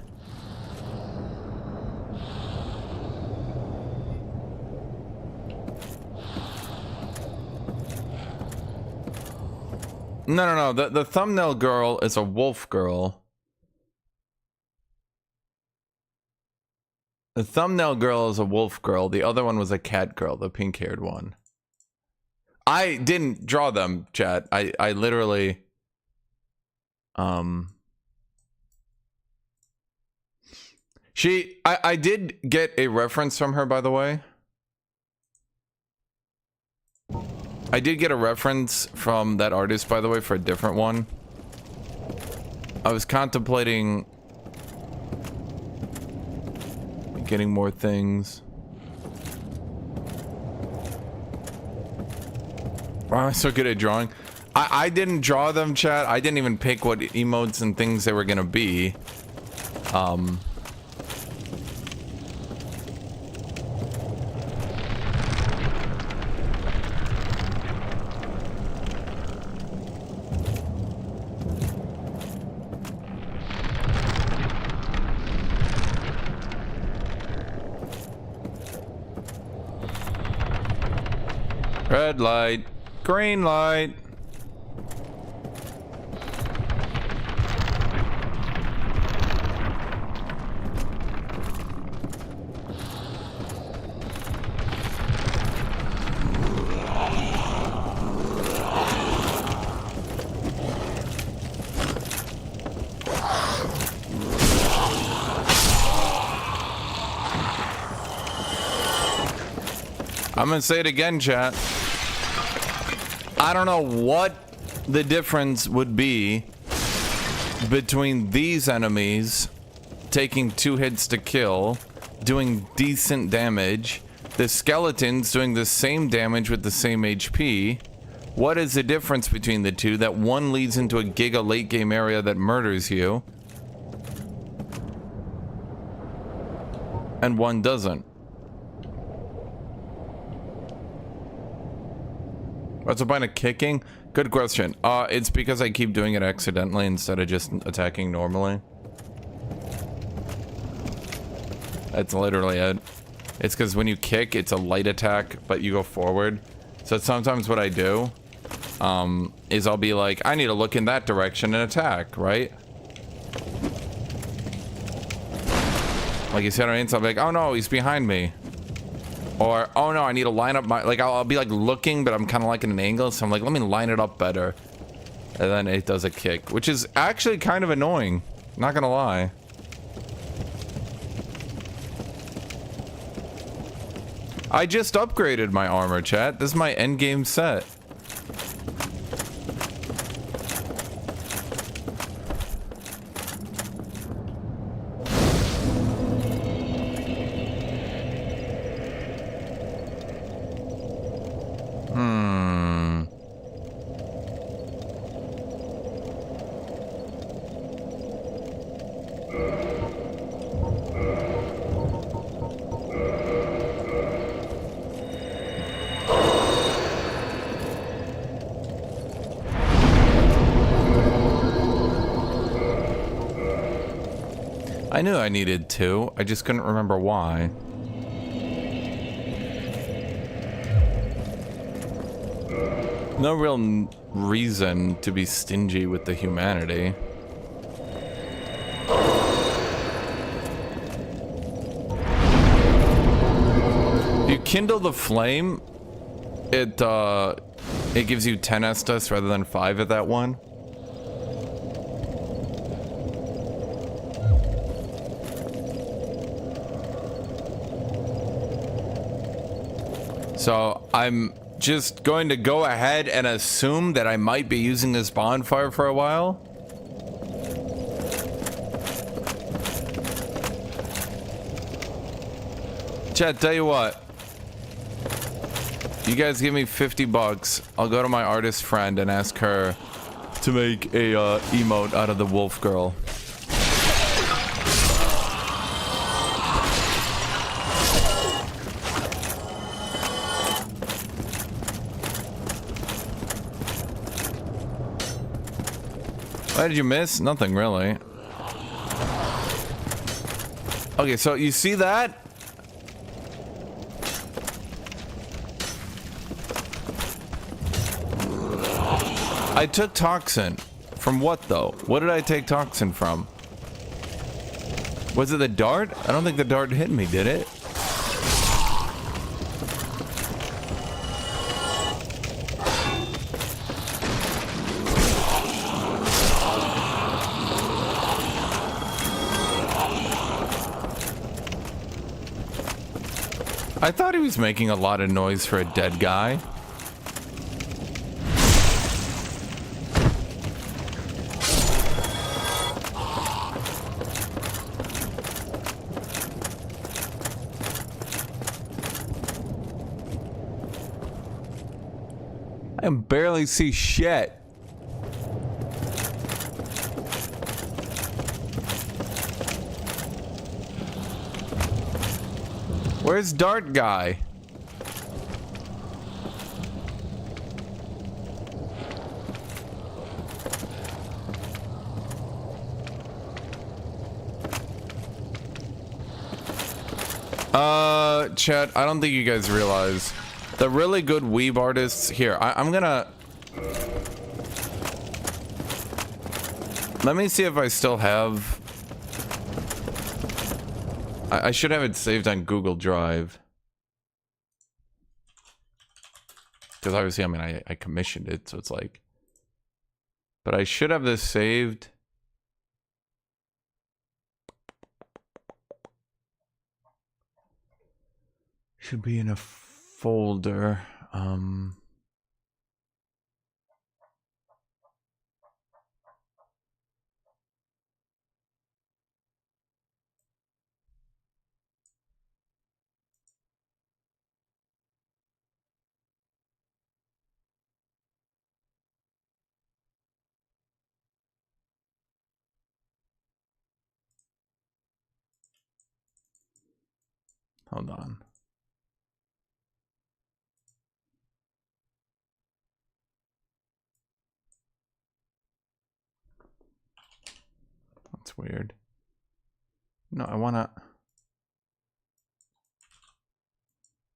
No. The thumbnail girl is a wolf girl. The thumbnail girl is a wolf girl. The other one was a cat girl, the pink-haired one. I didn't draw them, chat. I literally... I did get a reference from her, by the way. I did get a reference from that artist, by the way, for a different one. I was contemplating getting more things. Why am I so good at drawing? I didn't draw them, chat. I didn't even pick what emotes and things they were gonna be. Red light, green light. I'm gonna say it again, chat. I don't know what the difference would be between these enemies taking 2 hits to kill, doing decent damage, the skeletons doing the same damage with the same HP. What is the difference between the two? That one leads into a giga late game area that murders you, and one doesn't. What's the point of kicking? Good question. It's because I keep doing it accidentally instead of just attacking normally. That's literally it. It's because when you kick, it's a light attack, but you go forward. So sometimes what I do, is I'll be like, I need to look in that direction and attack, right? Like you see what I mean? So I'm like, oh no, he's behind me. Or, oh no, I need to line up my, like, I'll be like looking, but I'm kind of like in an angle, so I'm like, let me line it up better. And then it does a kick, which is actually kind of annoying. Not gonna lie. I just upgraded my armor, chat. This is my endgame set. I knew I needed 2. I just couldn't remember why. No real reason to be stingy with the humanity. You kindle the flame, it gives you 10 Estus rather than 5 at that one. So I'm just going to go ahead and assume that I might be using this bonfire for a while. Chat, tell you what. You guys give me 50 bucks. I'll go to my artist friend and ask her to make a emote out of the wolf girl. Why did you miss? Nothing really. Okay, so you see that? I took toxin. From what, though? What did I take toxin from? Was it the dart? I don't think the dart hit me, did it? I thought he was making a lot of noise for a dead guy. I can barely see shit. Where's Dart Guy? Chat, I don't think you guys realize the really good weeb artists here. I'm gonna... Let me see if I still have... I should have it saved on Google Drive. Because obviously, I mean, I commissioned it, so it's like... But I should have this saved. Should be in a folder. Hold on. That's weird. No, I wanna...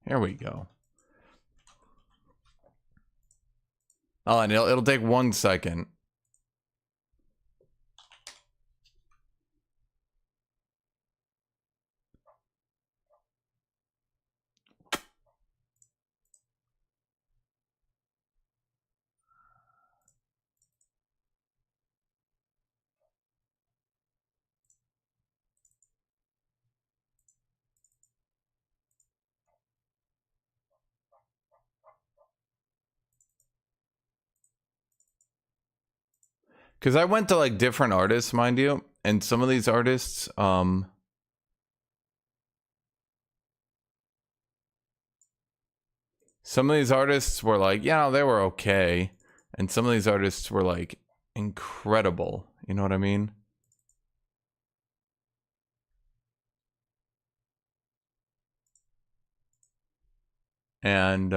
Here we go. Oh, and it'll take 1 second. Because I went to like different artists, mind you, and some of these artists, some of these artists were like, yeah, they were okay, and some of these artists were like incredible. You know what I mean? And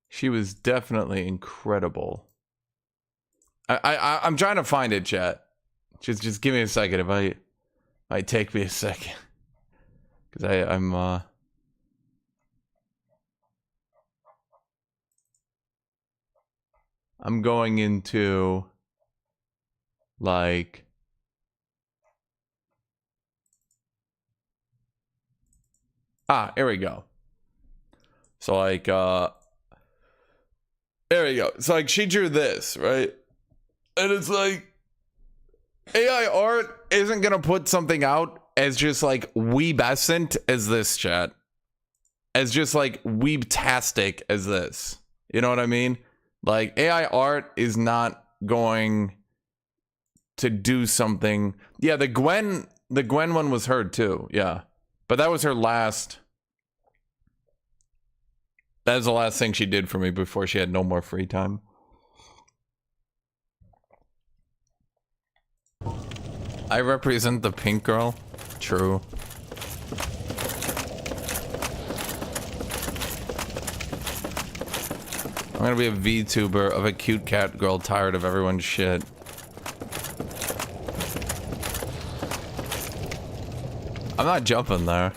she was definitely incredible. I'm trying to find it, chat. Just give me a second. If might take me a second, because I'm going into like here we go. So like there we go. It's like she drew this, right? And it's like AI art isn't gonna put something out as just like weebescent as this, chat. As just like weebtastic as this. You know what I mean? Like AI art is not going to do something. Yeah, the Gwen one was her too. Yeah. But that was her last. That was the last thing she did for me before she had no more free time. I represent the pink girl. True. I'm gonna be a VTuber of a cute cat girl tired of everyone's shit. I'm not jumping there.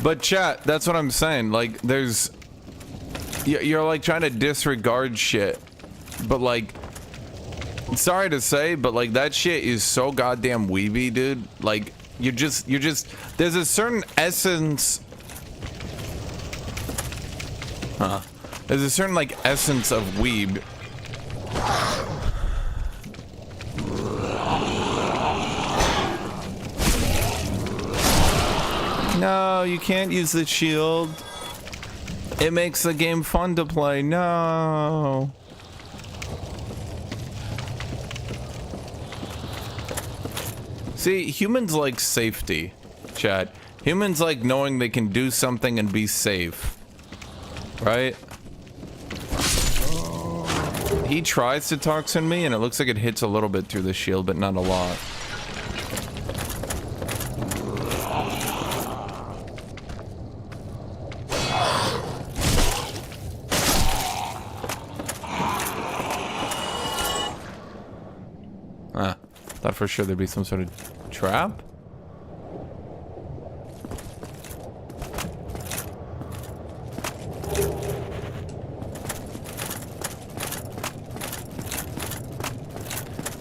But chat, that's what I'm saying. Like, there's... You're like trying to disregard shit. But like... Sorry to say, but like that shit is so goddamn weeby, dude. Like, you're just... There's a certain essence... Huh. There's a certain like essence of weeb. No, you can't use the shield. It makes the game fun to play. No. See, humans like safety, chat. Humans like knowing they can do something and be safe. Right? He tries to toxin me and it looks like it hits a little bit through the shield, but not a lot. Thought for sure there'd be some sort of trap.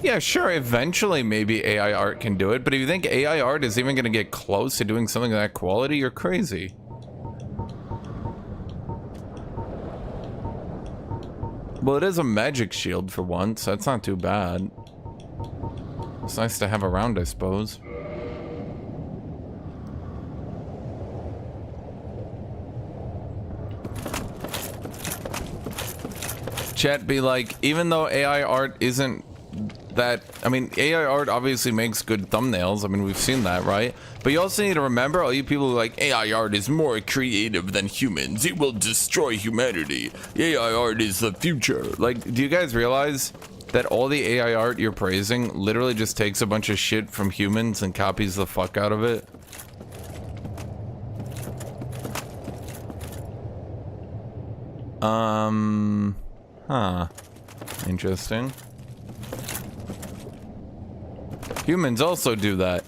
Yeah, sure, eventually maybe AI art can do it, but if you think AI art is even gonna get close to doing something of that quality, you're crazy. Well, it is a magic shield for once, that's not too bad. It's nice to have around, I suppose. Chat be like, even though AI art isn't that... I mean, AI art obviously makes good thumbnails. I mean, we've seen that, right? But you also need to remember, all you people who are like, AI art is more creative than humans. It will destroy humanity. AI art is the future. Like, do you guys realize that all the AI art you're praising literally just takes a bunch of shit from humans and copies the fuck out of it? Huh. Interesting. Humans also do that.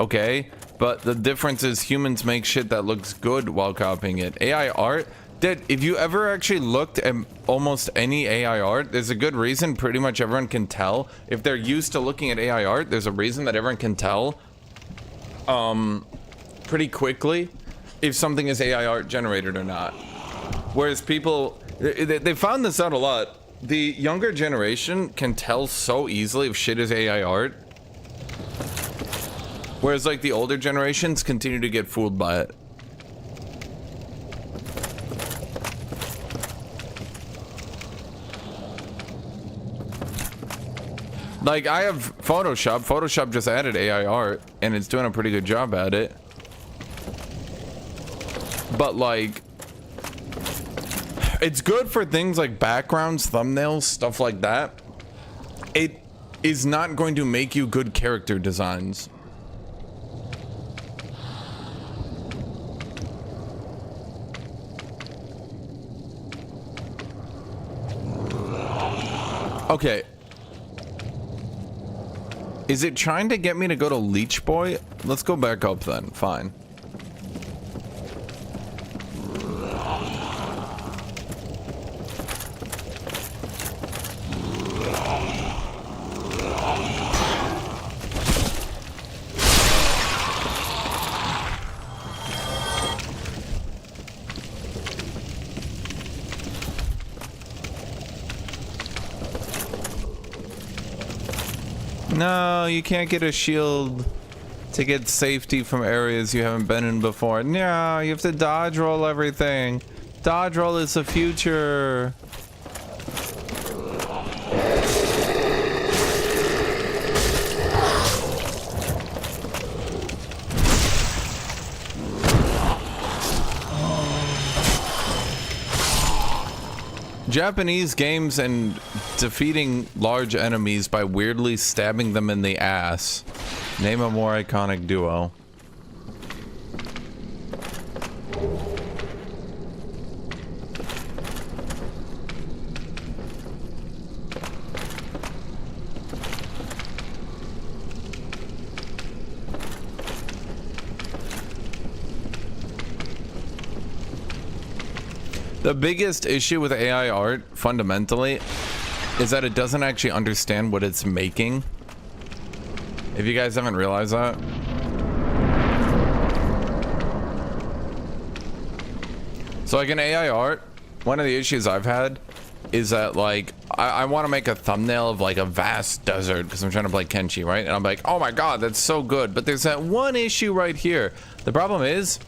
Okay, but the difference is humans make shit that looks good while copying it. AI art... Dude, if you ever actually looked at almost any AI art, there's a good reason pretty much everyone can tell. If they're used to looking at AI art, there's a reason that everyone can tell pretty quickly if something is AI art generated or not. Whereas people, they found this out a lot. The younger generation can tell so easily if shit is AI art. Whereas like the older generations continue to get fooled by it. Like, I have Photoshop. Photoshop just added AI art, and it's doing a pretty good job at it. But, like, it's good for things like backgrounds, thumbnails, stuff like that. It is not going to make you good character designs. Okay. Is it trying to get me to go to Leech Boy? Let's go back up then. Fine. No, you can't get a shield to get safety from areas you haven't been in before. No, you have to dodge roll everything. Dodge roll is the future. Japanese games and defeating large enemies by weirdly stabbing them in the ass. Name a more iconic duo. The biggest issue with AI art, fundamentally, is that it doesn't actually understand what it's making. If you guys haven't realized that. So like in AI art, one of the issues I've had is that like I want to make a thumbnail of like a vast desert because I'm trying to play Kenshi, right? And I'm like, oh my god, that's so good. But there's that one issue right here. The problem is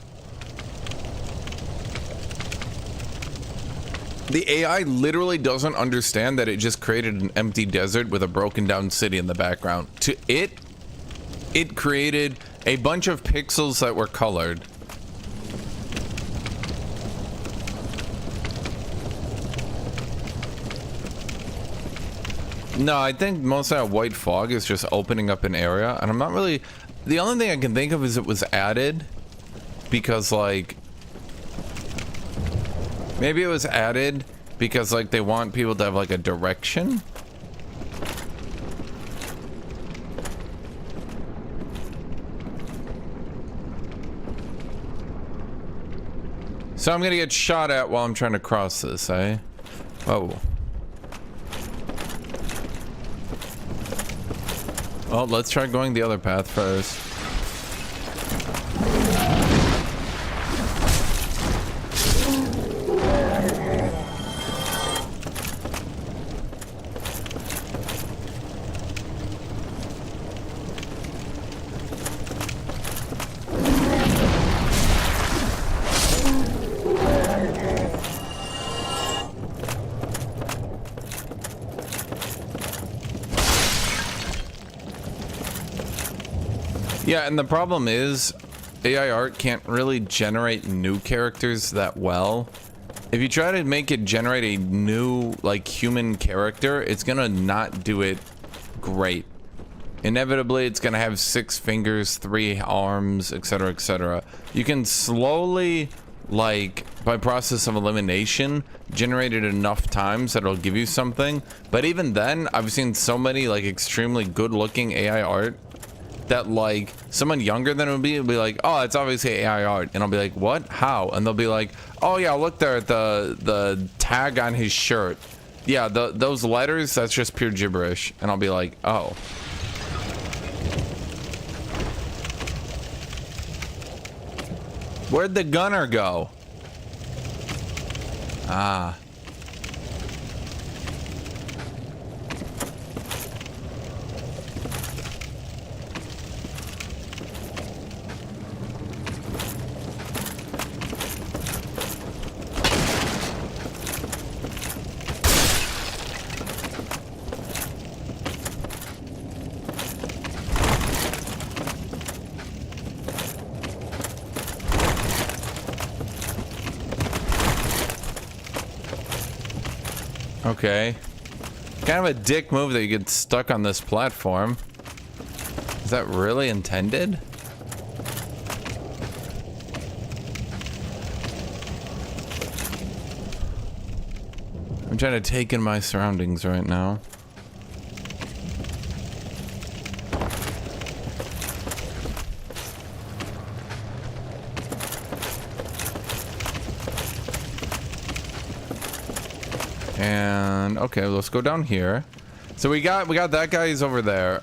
the AI literally doesn't understand that it just created an empty desert with a broken down city in the background. To it created a bunch of pixels that were colored. No, I think most of that white fog is just opening up an area, and I'm not really... The only thing I can think of is it was added because, like... Maybe it was added because, like, they want people to have, like, a direction? So I'm gonna get shot at while I'm trying to cross this, eh? Whoa. Oh, let's try going the other path first. Yeah, and the problem is AI art can't really generate new characters that well. If you try to make it generate a new, like, human character, it's gonna not do it great. Inevitably, it's gonna have 6 fingers, 3 arms, etc., etc. You can slowly, like, by process of elimination, generate it enough times that it'll give you something. But even then, I've seen so many, like, extremely good-looking AI art that like someone younger than me will be like, oh, it's obviously AI art, and I'll be like, what? How? And they'll be like, oh yeah, look there at the tag on his shirt. Yeah, those letters, that's just pure gibberish. And I'll be like, oh. Where'd the gunner go? Ah. Okay. Kind of a dick move that you get stuck on this platform. Is that really intended? I'm trying to take in my surroundings right now. And okay, let's go down here. So we got that guy, he's over there.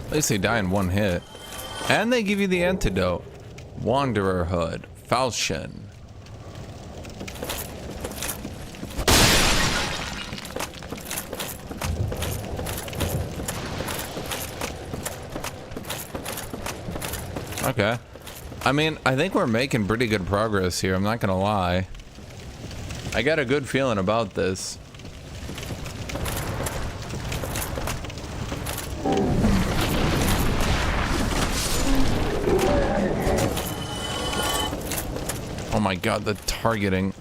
At least they die in one hit. And they give you the antidote. Wanderer Hood. Falchion. Okay. I mean, I think we're making pretty good progress here, I'm not gonna lie. I got a good feeling about this. Oh my god, the targeting.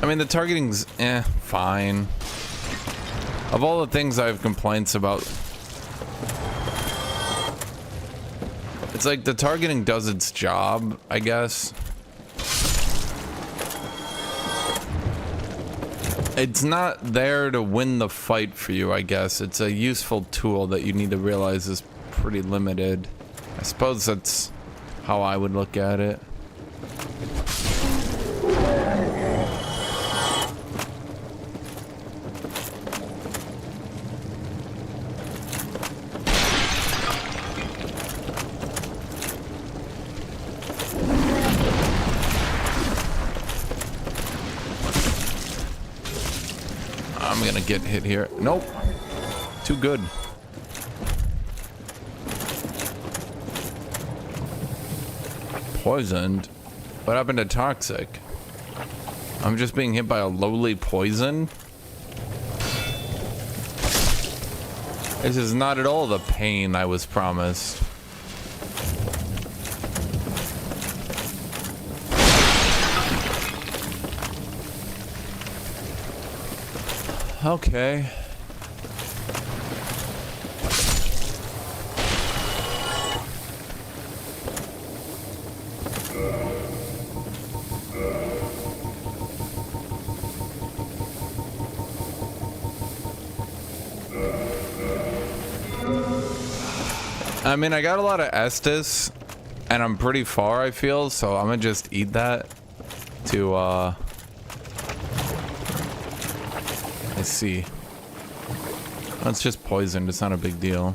I mean, the targeting's fine. Of all the things I have complaints about, it's like the targeting does its job, I guess. It's not there to win the fight for you, I guess. It's a useful tool that you need to realize is pretty limited. I suppose that's how I would look at it. I'm gonna get hit here. Nope. Too good. Poisoned? What happened to toxic? I'm just being hit by a lowly poison? This is not at all the pain I was promised. Okay. I mean, I got a lot of Estus, and I'm pretty far, I feel, so I'm gonna just eat that to, Let's see. That's just poisoned. It's not a big deal.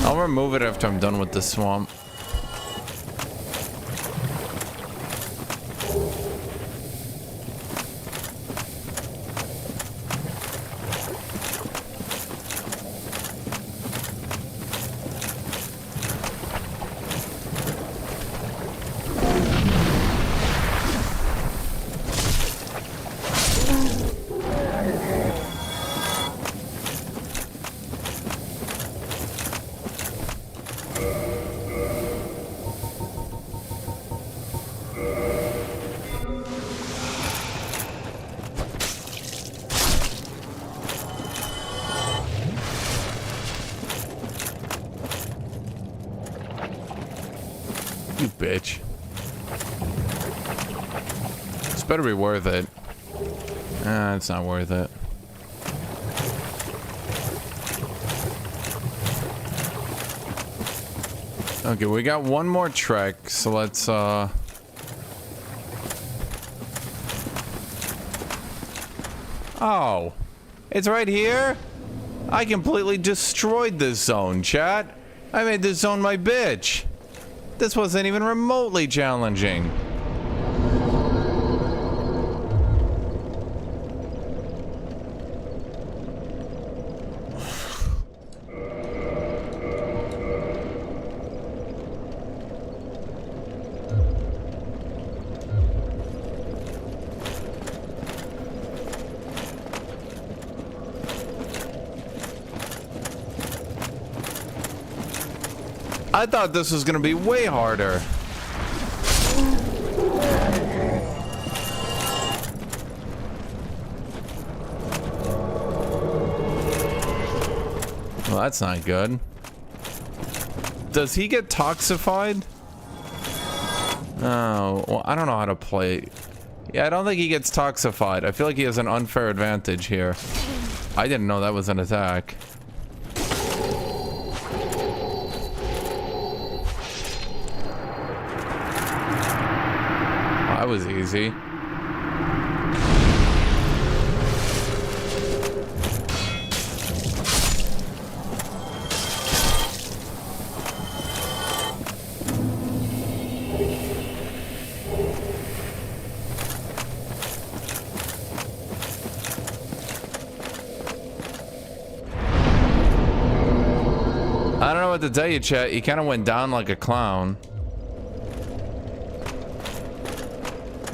I'll remove it after I'm done with the swamp. You bitch. This better be worth it. It's not worth it. Okay, we got one more trek, so let's Oh, it's right here? I completely destroyed this zone, chat. I made this zone my bitch. This wasn't even remotely challenging. I thought this was gonna be way harder. Well, that's not good. Does he get toxified? Oh, well, I don't know how to play. Yeah, I don't think he gets toxified. I feel like he has an unfair advantage here. I didn't know that was an attack. That was easy. I don't know what to tell you, chat. He kind of went down like a clown.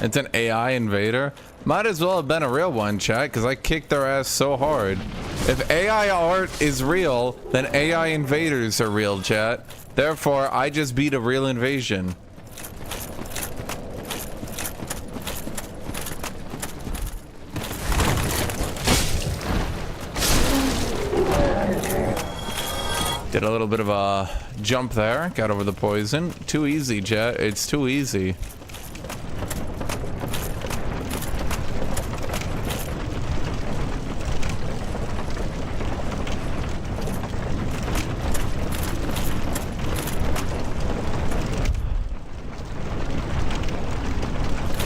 It's an AI invader. Might as well have been a real one, chat, because I kicked their ass so hard. If AI art is real, then AI invaders are real, chat. Therefore, I just beat a real invasion. Did a little bit of a jump there. Got over the poison. Too easy, Jet. It's too easy.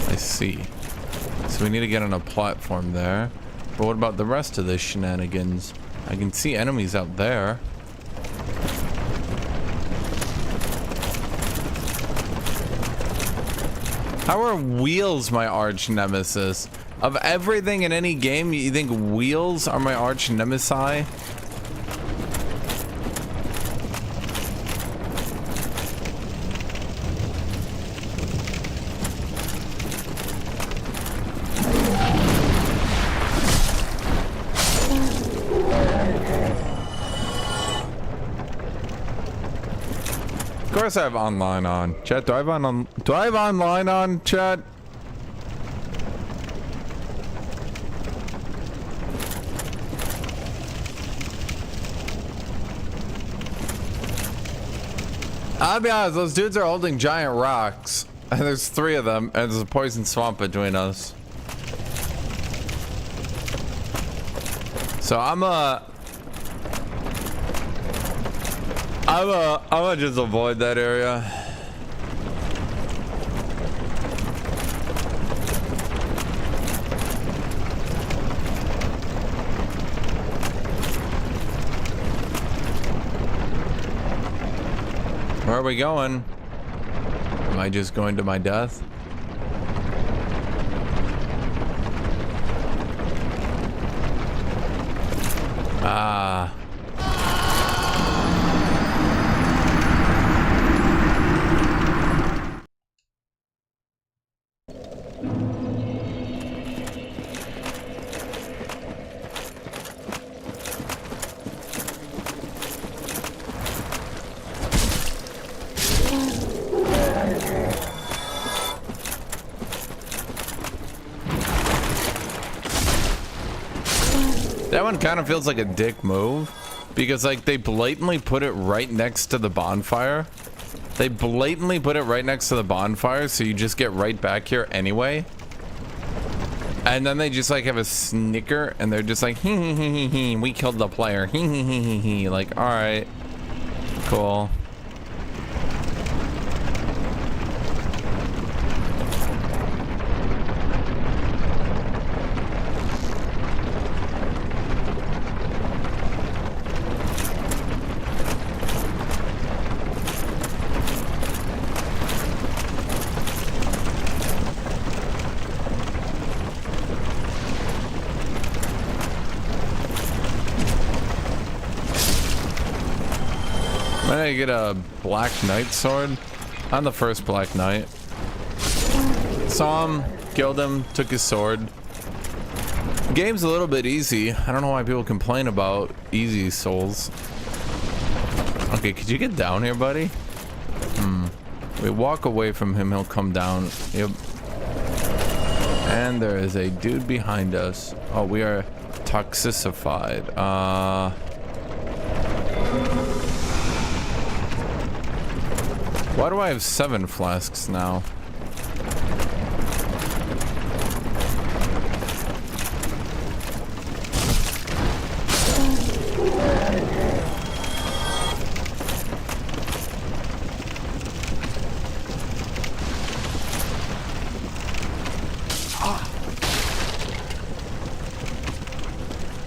I see. So we need to get on a platform there. But what about the rest of the shenanigans? I can see enemies out there. How are wheels my arch nemesis? Of everything in any game, you think wheels are my arch nemesis? Of course I have online on. Chat, do I have online on, chat? I'll be honest, those dudes are holding giant rocks. And there's 3 of them, and there's a poison swamp between us. So I'm gonna just avoid that area. Where are we going? Am I just going to my death? Ah. That one kind of feels like a dick move because like they blatantly put it right next to the bonfire. They blatantly put it right next to the bonfire, so you just get right back here anyway. And then they just like have a snicker and they're just like, hee, we killed the player. Hee. Like, all right, cool. I get a Black Knight sword. I'm the first Black Knight. Saw him, killed him, took his sword. The game's a little bit easy. I don't know why people complain about easy souls. Okay, could you get down here, buddy? We walk away from him, he'll come down. Yep. And there is a dude behind us. Oh, we are toxicified. Why do I have 7 flasks now?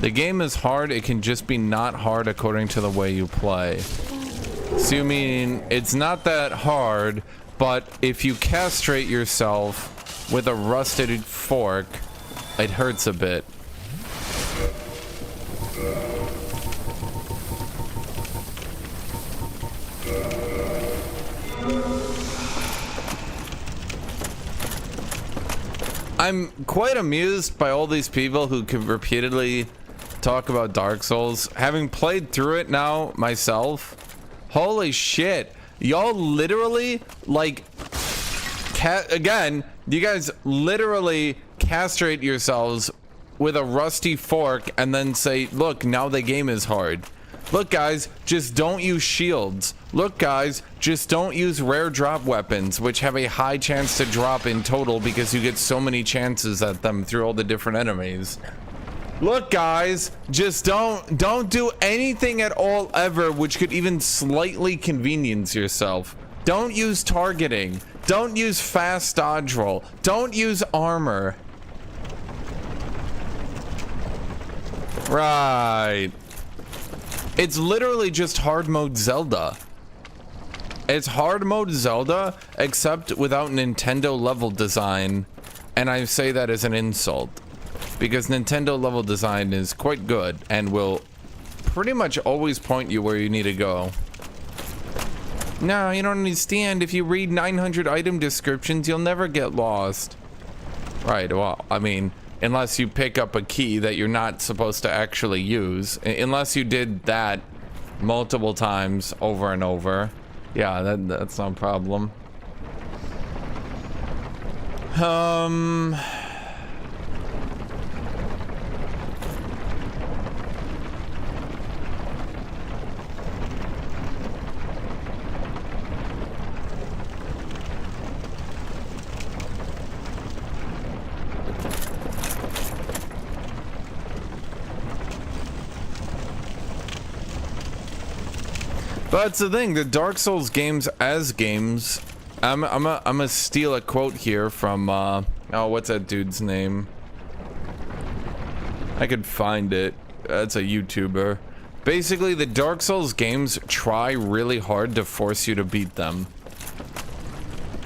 The game is hard, it can just be not hard according to the way you play. So you mean it's not that hard, but if you castrate yourself with a rusted fork, it hurts a bit. I'm quite amused by all these people who can repeatedly talk about Dark Souls. Having played through it now myself, Holy shit. Y'all literally, like, again, you guys literally castrate yourselves with a rusty fork and then say, look, now the game is hard. Look, guys, just don't use shields. Look, guys, just don't use rare drop weapons, which have a high chance to drop in total because you get so many chances at them through all the different enemies. Look, guys, just don't do anything at all ever which could even slightly convenience yourself. Don't use targeting. Don't use fast dodge roll. Don't use armor. Right. It's literally just hard mode Zelda. It's hard mode Zelda, except without Nintendo level design. And I say that as an insult, because Nintendo level design is quite good and will pretty much always point you where you need to go. No, you don't understand. If you read 900 item descriptions, you'll never get lost. Right, well, I mean, unless you pick up a key that you're not supposed to actually use. Unless you did that multiple times over and over. Yeah, that's no problem. But that's the thing, the Dark Souls games as games, I'm gonna steal a quote here from, oh, what's that dude's name? I could find it. That's a YouTuber. Basically, the Dark Souls games try really hard to force you to beat them.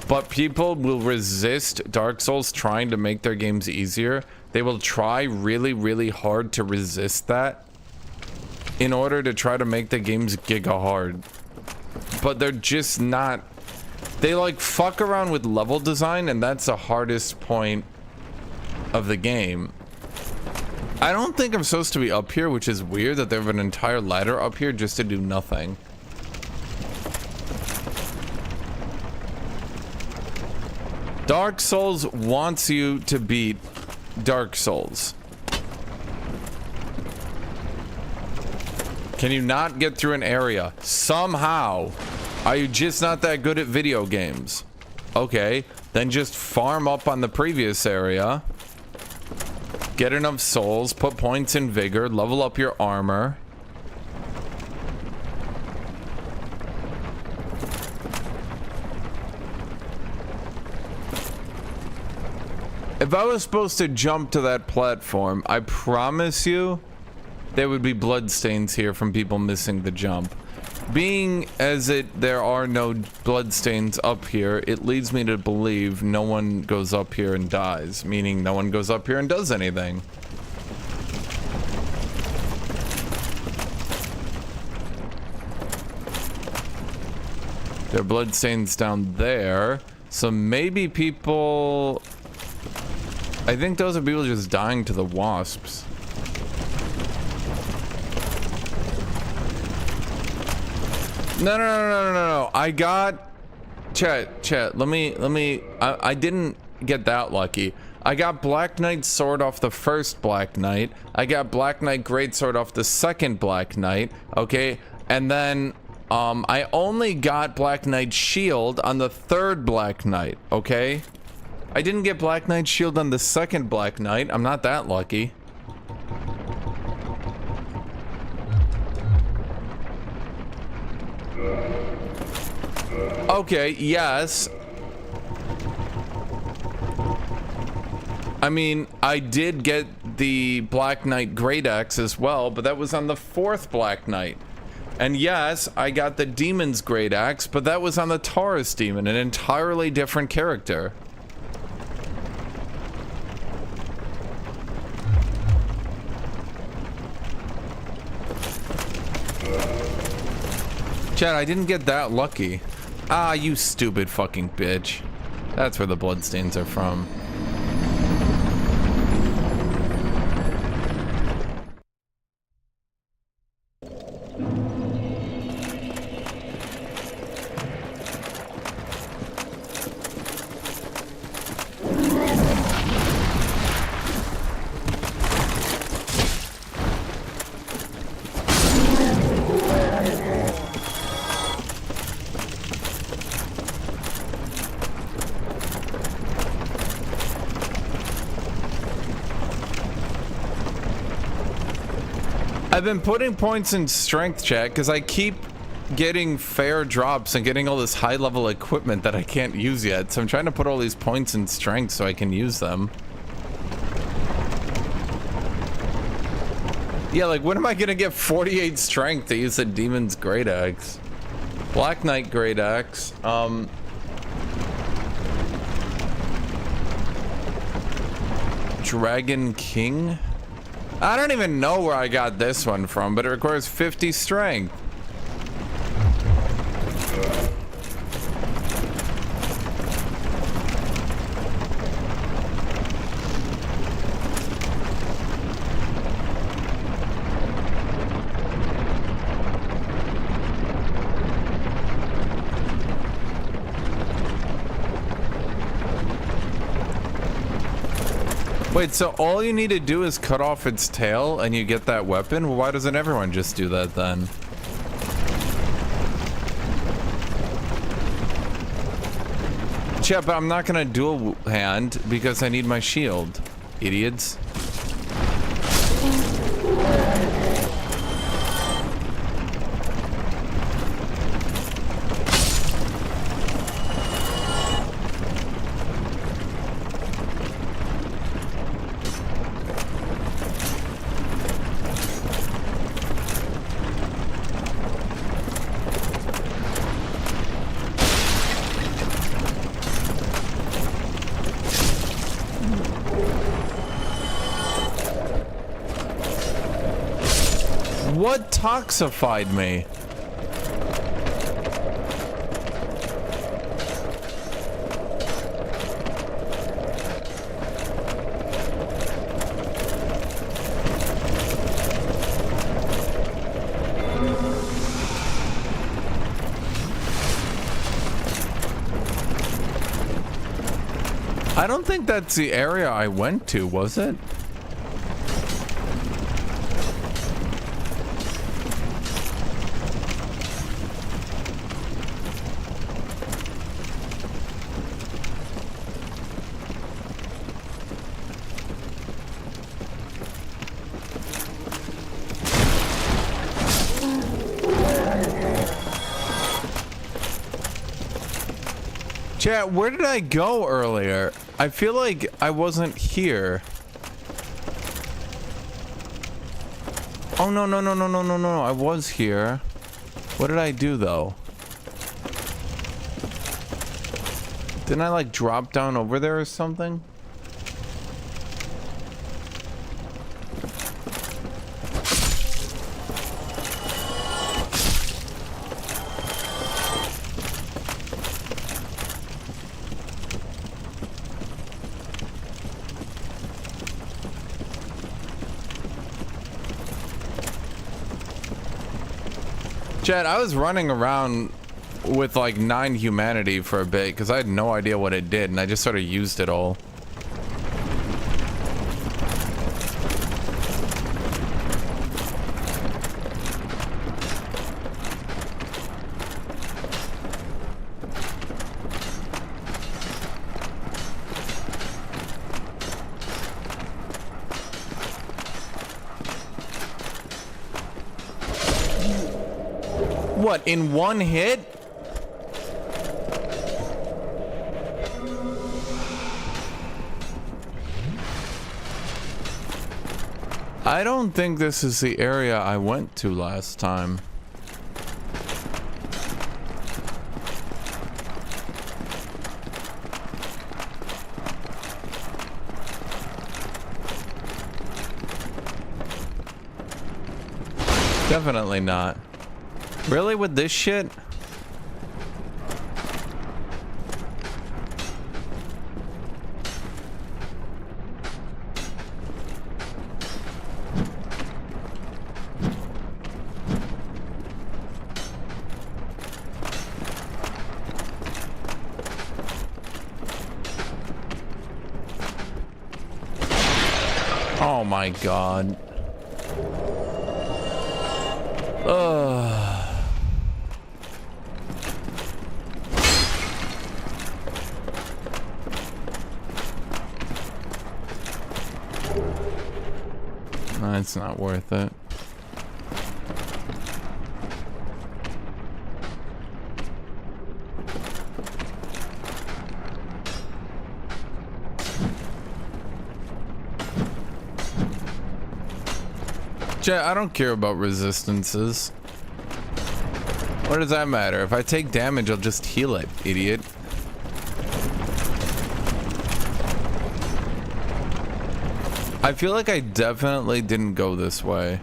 But people will resist Dark Souls trying to make their games easier. They will try really, really hard to resist that in order to try to make the games giga hard. But they're just not. They like fuck around with level design, and that's the hardest point of the game. I don't think I'm supposed to be up here, which is weird that they have an entire ladder up here just to do nothing. Dark Souls wants you to beat Dark Souls. Can you not get through an area? Somehow. Are you just not that good at video games? Okay, then just farm up on the previous area. Get enough souls, put points in vigor, level up your armor. If I was supposed to jump to that platform, I promise you, there would be bloodstains here from people missing the jump. Being as there are no bloodstains up here, it leads me to believe no one goes up here and dies, meaning no one goes up here and does anything. There are bloodstains down there, so maybe people... I think those are people just dying to the wasps. No. I got... Chat, let me... I didn't get that lucky. I got Black Knight's sword off the first Black Knight. I got Black Knight Greatsword off the second Black Knight. Okay, and then... I only got Black Knight's shield on the third Black Knight, okay? I didn't get Black Knight's shield on the second Black Knight. I'm not that lucky. Okay, yes. I mean, I did get the Black Knight Great Axe as well, but that was on the fourth Black Knight. And yes, I got the Demon's Great Axe, but that was on the Taurus Demon, an entirely different character. Chad, I didn't get that lucky. Ah, you stupid fucking bitch. That's where the bloodstains are from. I've been putting points in strength, chat, because I keep getting fair drops and getting all this high level equipment that I can't use yet. So I'm trying to put all these points in strength so I can use them. Yeah, like when am I gonna get 48 strength to use a demon's great axe? Black Knight great axe. Dragon King? I don't even know where I got this one from, but it requires 50 strength. Wait, so all you need to do is cut off its tail and you get that weapon? Well, why doesn't everyone just do that then? Yeah, but I'm not gonna dual hand because I need my shield. Idiots. What toxified me? I don't think that's the area I went to, was it? Chat, where did I go earlier? I feel like I wasn't here. Oh, no, no, no, no, no, no, no. I was here. What did I do, though? Didn't I, like, drop down over there or something? Chad, I was running around with like 9 humanity for a bit because I had no idea what it did and I just sort of used it all. What, in one hit? I don't think this is the area I went to last time. Definitely not. Really, with this shit? Oh my god. Ugh. It's not worth it. I don't care about resistances. What does that matter? If I take damage, I'll just heal it, idiot. I feel like I definitely didn't go this way.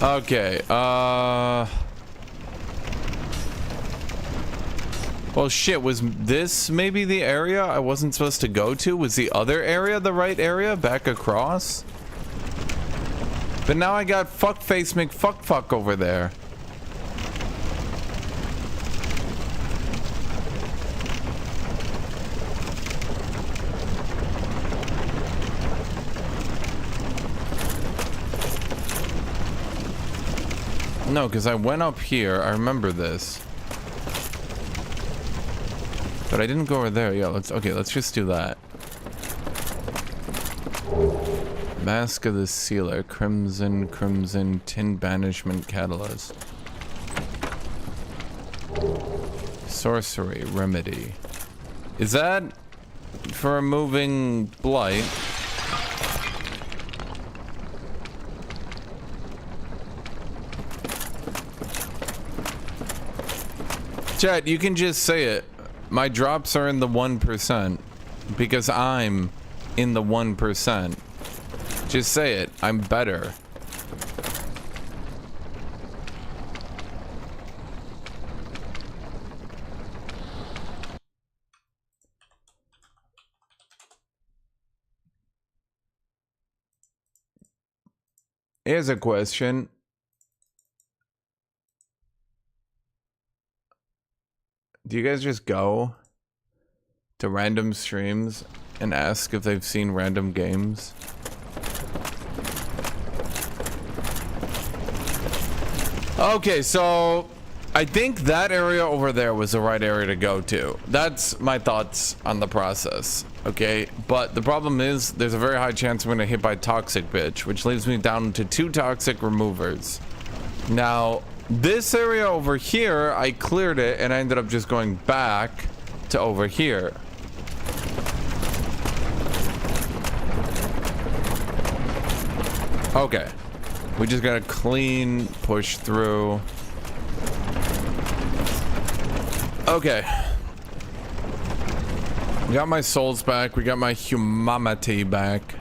Okay, well, shit, was this maybe the area I wasn't supposed to go to? Was the other area the right area? Back across? But now I got fuckface McFuckfuck over there. No, because I went up here. I remember this. But I didn't go over there. Yeah, let's just do that. Mask of the Sealer. Crimson, Tin Banishment Catalyst. Sorcery Remedy. Is that for removing Blight? Chat, you can just say it. My drops are in the 1% because I'm in the 1%. Just say it. I'm better. Here's a question. Do you guys just go to random streams and ask if they've seen random games? Okay, so I think that area over there was the right area to go to. That's my thoughts on the process, okay? But the problem is there's a very high chance I'm gonna hit by Toxic Bitch, which leaves me down to 2 Toxic Removers. Now, this area over here, I cleared it and I ended up just going back to over here. Okay. We just gotta clean, push through. Okay. We got my souls back. We got my humanity back.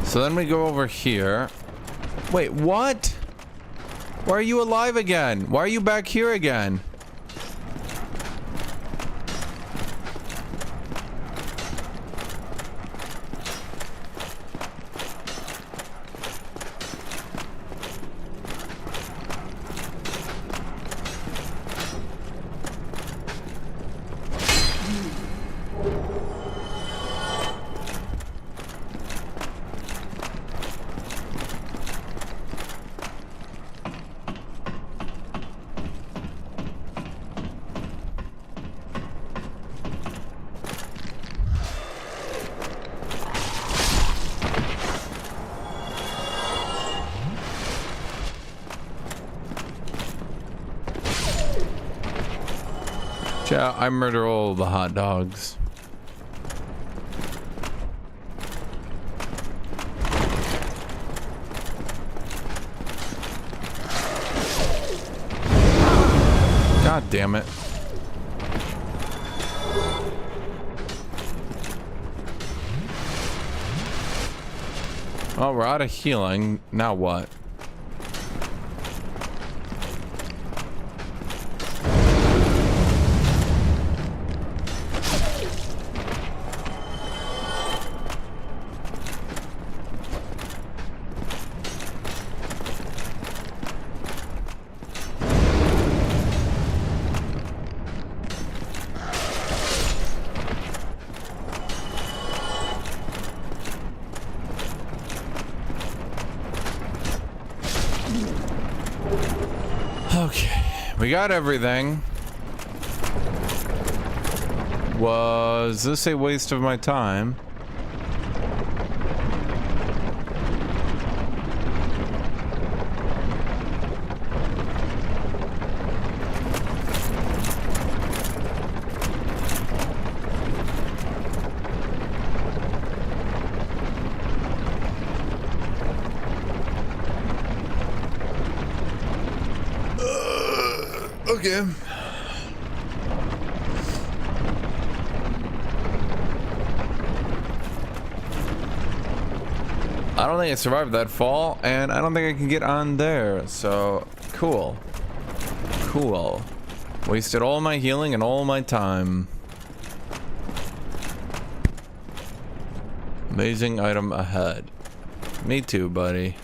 So then we go over here. Wait, what? Why are you alive again? Why are you back here again? Yeah, I murder all the hot dogs. God damn it. Oh, we're out of healing. Now what? We got everything. Was this a waste of my time? Okay. I don't think I survived that fall, and I don't think I can get on there, so cool. Cool. Wasted all my healing and all my time. Amazing item ahead. Me too, buddy.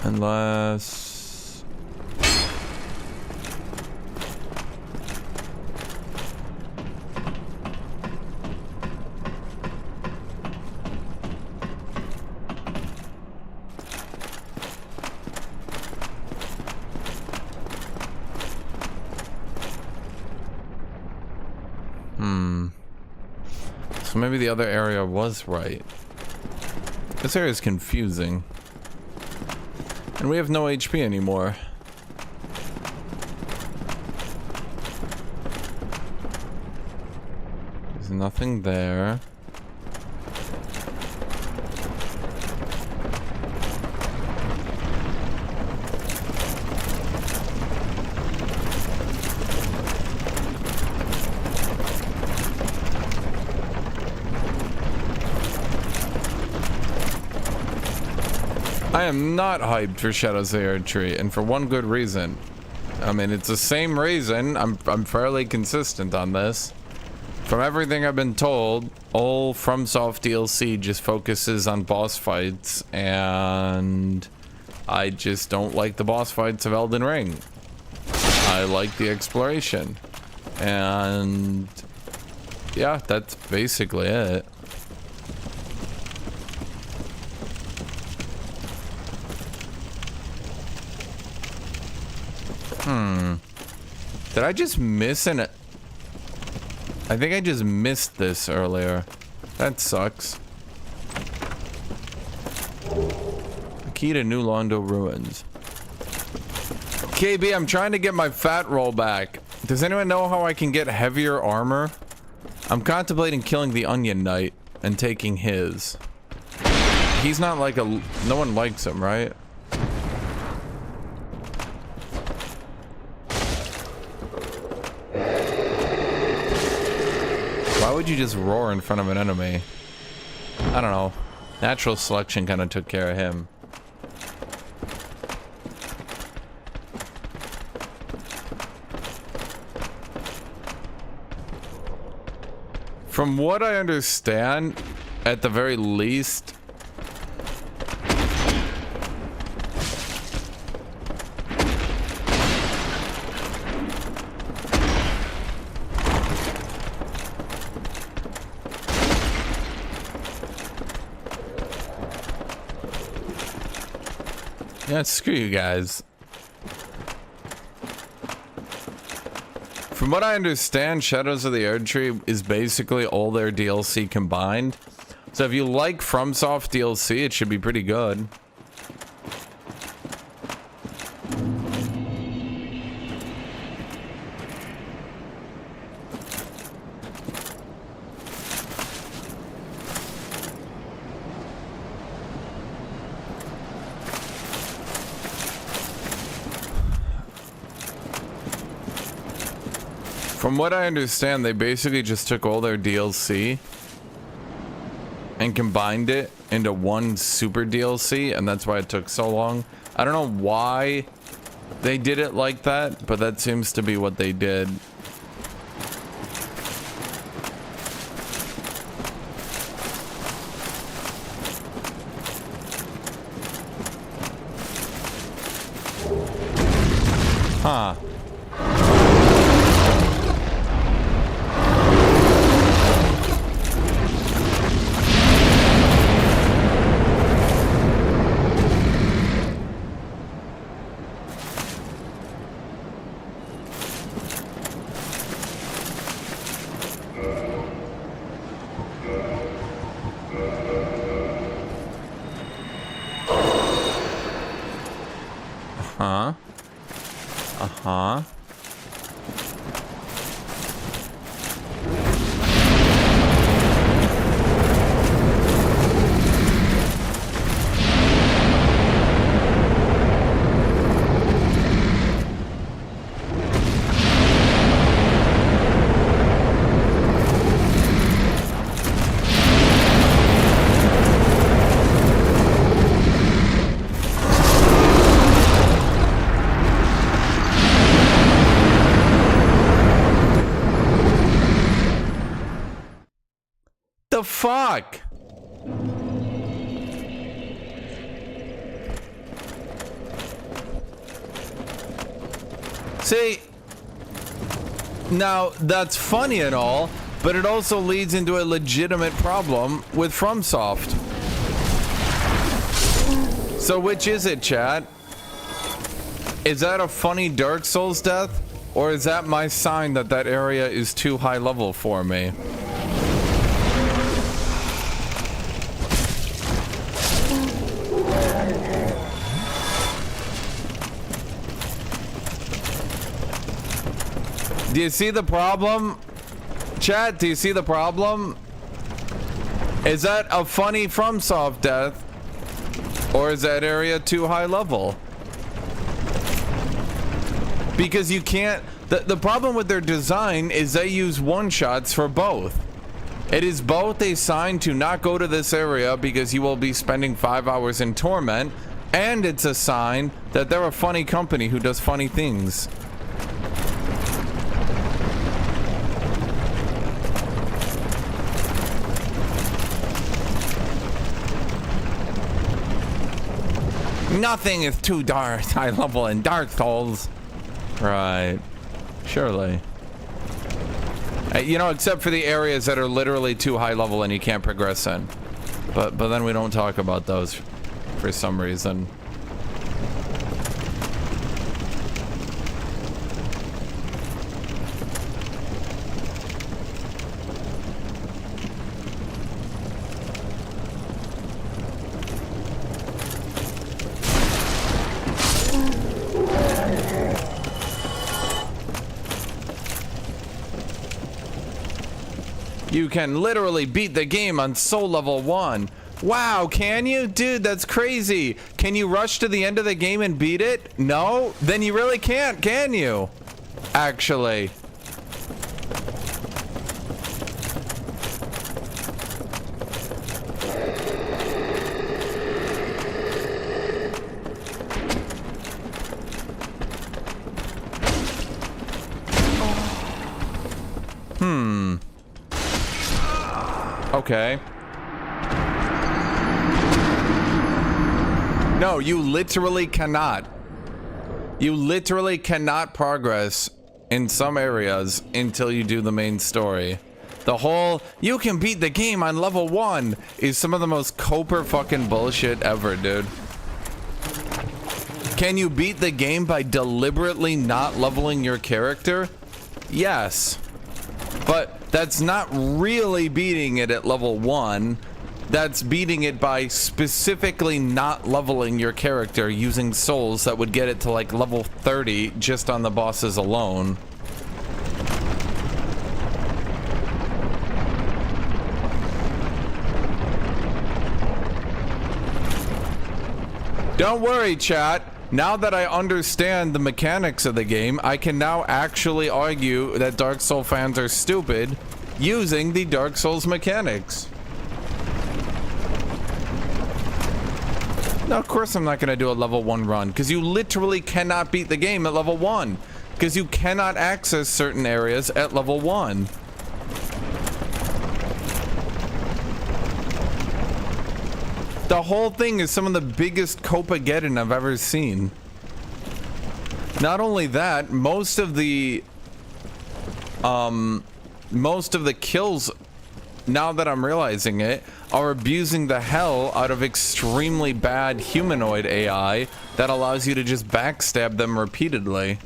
Unless... So maybe the other area was right. This area is confusing. And we have no HP anymore. There's nothing there. I am not hyped for Shadows of the Erdtree, and for one good reason. I mean, it's the same reason. I'm fairly consistent on this. From everything I've been told, all FromSoft DLC just focuses on boss fights, and I just don't like the boss fights of Elden Ring. I like the exploration. And yeah, that's basically it. Did I just miss an... I think I just missed this earlier. That sucks. The key to New Londo Ruins. KB, I'm trying to get my fat roll back. Does anyone know how I can get heavier armor? I'm contemplating killing the Onion Knight and taking his. He's not like a... No one likes him, right? Why would you just roar in front of an enemy? I don't know. Natural selection kind of took care of him. From what I understand, at the very least... Yeah, screw you guys. From what I understand, Shadows of the Erdtree is basically all their DLC combined. So if you like FromSoft DLC, it should be pretty good. From what I understand, they basically just took all their DLC and combined it into one super DLC, and that's why it took so long. I don't know why they did it like that, but that seems to be what they did. Huh. The fuck? See, now that's funny and all, but it also leads into a legitimate problem with FromSoft. So which is it, chat? Is that a funny Dark Souls death? Or is that my sign that that area is too high level for me? Do you see the problem? Chat, do you see the problem? Is that a funny FromSoft death? Or is that area too high level? Because you can't... The problem with their design is they use one-shots for both. It is both a sign to not go to this area because you will be spending 5 hours in torment, and it's a sign that they're a funny company who does funny things. Nothing is too high level in Dark Souls. Right. Surely. You know, except for the areas that are literally too high level and you can't progress in. But then we don't talk about those for some reason. You can literally beat the game on soul level 1. Wow, can you? Dude, that's crazy. Can you rush to the end of the game and beat it? No? Then you really can't, can you? Actually. Okay. No, you literally cannot. You literally cannot progress in some areas until you do the main story. The whole, you can beat the game on level 1 is some of the most Coper fucking bullshit ever, dude. Can you beat the game by deliberately not leveling your character? Yes. But that's not really beating it at level 1. That's beating it by specifically not leveling your character using souls that would get it to like level 30 just on the bosses alone. Don't worry, chat. Now that I understand the mechanics of the game, I can now actually argue that Dark Souls fans are stupid using the Dark Souls mechanics. Now, of course I'm not going to do a level 1 run, because you literally cannot beat the game at level 1, because you cannot access certain areas at level 1. The whole thing is some of the biggest Copageddon I've ever seen. Not only that, most of the kills, now that I'm realizing it, are abusing the hell out of extremely bad humanoid AI that allows you to just backstab them repeatedly.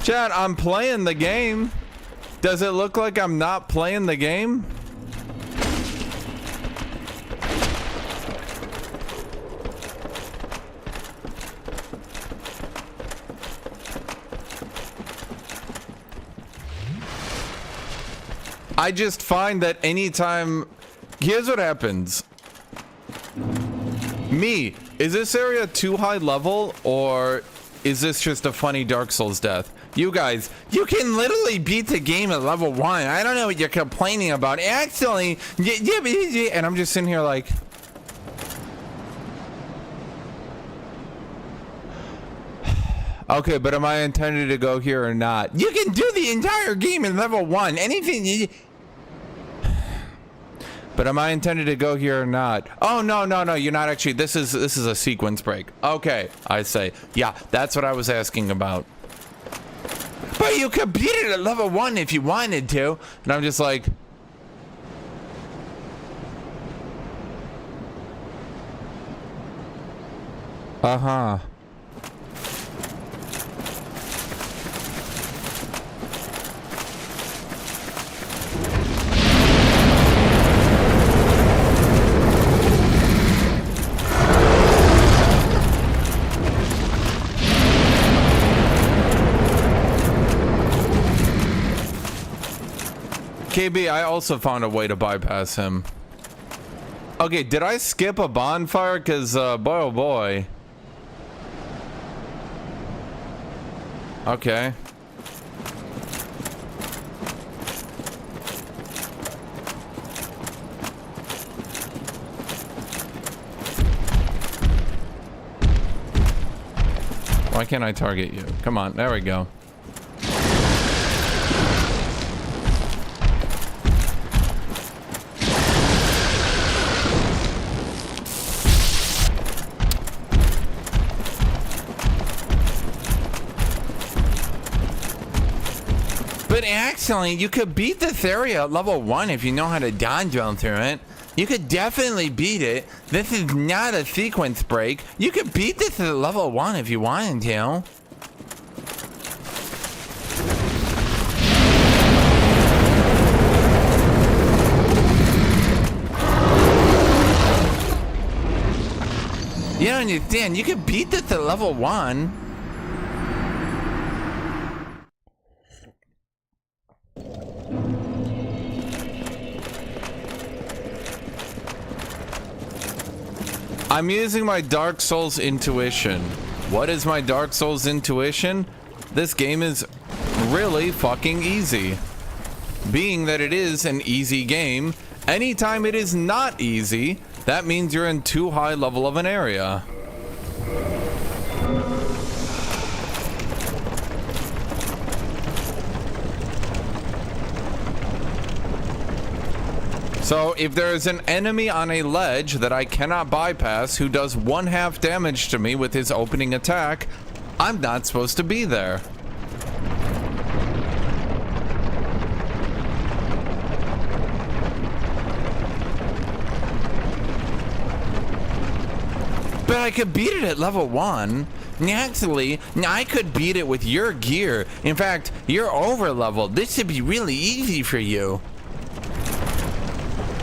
Chat, I'm playing the game. Does it look like I'm not playing the game? I just find that anytime... Here's what happens. Me, is this area too high level, or is this just a funny Dark Souls death? You guys, you can literally beat the game at level 1. I don't know what you're complaining about. Actually, and I'm just sitting here like, okay, but am I intended to go here or not? You can do the entire game in level 1. Anything. But am I intended to go here or not? Oh, no, you're not actually. This is a sequence break. Okay, I say. Yeah, that's what I was asking about. But you could beat it at level 1 if you wanted to. And I'm just like, uh-huh. KB, I also found a way to bypass him. Okay, did I skip a bonfire? Because, boy, oh boy. Okay. Why can't I target you? Come on, there we go. But actually, you could beat this area at level 1 if you know how to dodge run through it. You could definitely beat it. This is not a sequence break. You could beat this at level 1 if you wanted to. You don't understand. You could beat this at level 1. I'm using my Dark Souls intuition. What is my Dark Souls intuition? This game is really fucking easy. Being that it is an easy game, anytime it is not easy, that means you're in too high level of an area. So if there is an enemy on a ledge that I cannot bypass who does 1/2 damage to me with his opening attack, I'm not supposed to be there. But I could beat it at level 1. Naturally, I could beat it with your gear. In fact, you're over leveled. This should be really easy for you.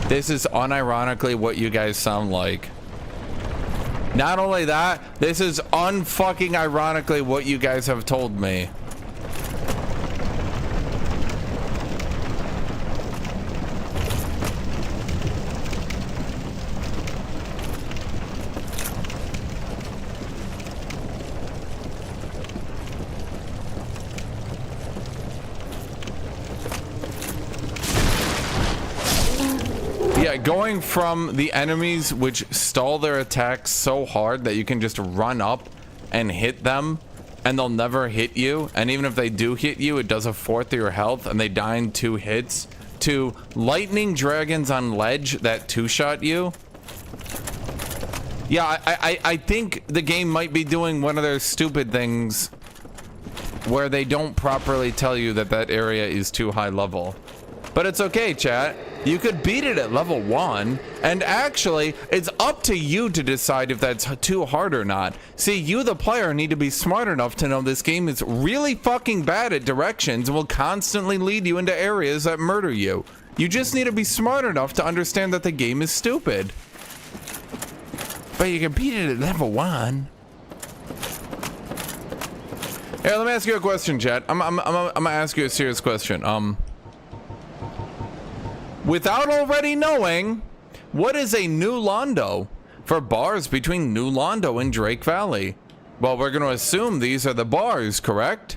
This is unironically what you guys sound like. Not only that, this is unfucking ironically what you guys have told me. Yeah, going from the enemies which stall their attacks so hard that you can just run up and hit them and they'll never hit you, and even if they do hit you, it does 1/4 of your health and they die in 2 hits, to lightning dragons on ledge that 2-shot you. Yeah, I think the game might be doing one of their stupid things where they don't properly tell you that that area is too high level. But it's okay, chat. You could beat it at level 1, and actually, it's up to you to decide if that's too hard or not. See, you, the player, need to be smart enough to know this game is really fucking bad at directions and will constantly lead you into areas that murder you. You just need to be smart enough to understand that the game is stupid. But you can beat it at level 1. Here, let me ask you a question, chat. I'm gonna ask you a serious question. Without already knowing, what is a New Londo for bars between New Londo and Drake Valley? Well, we're going to assume these are the bars, correct?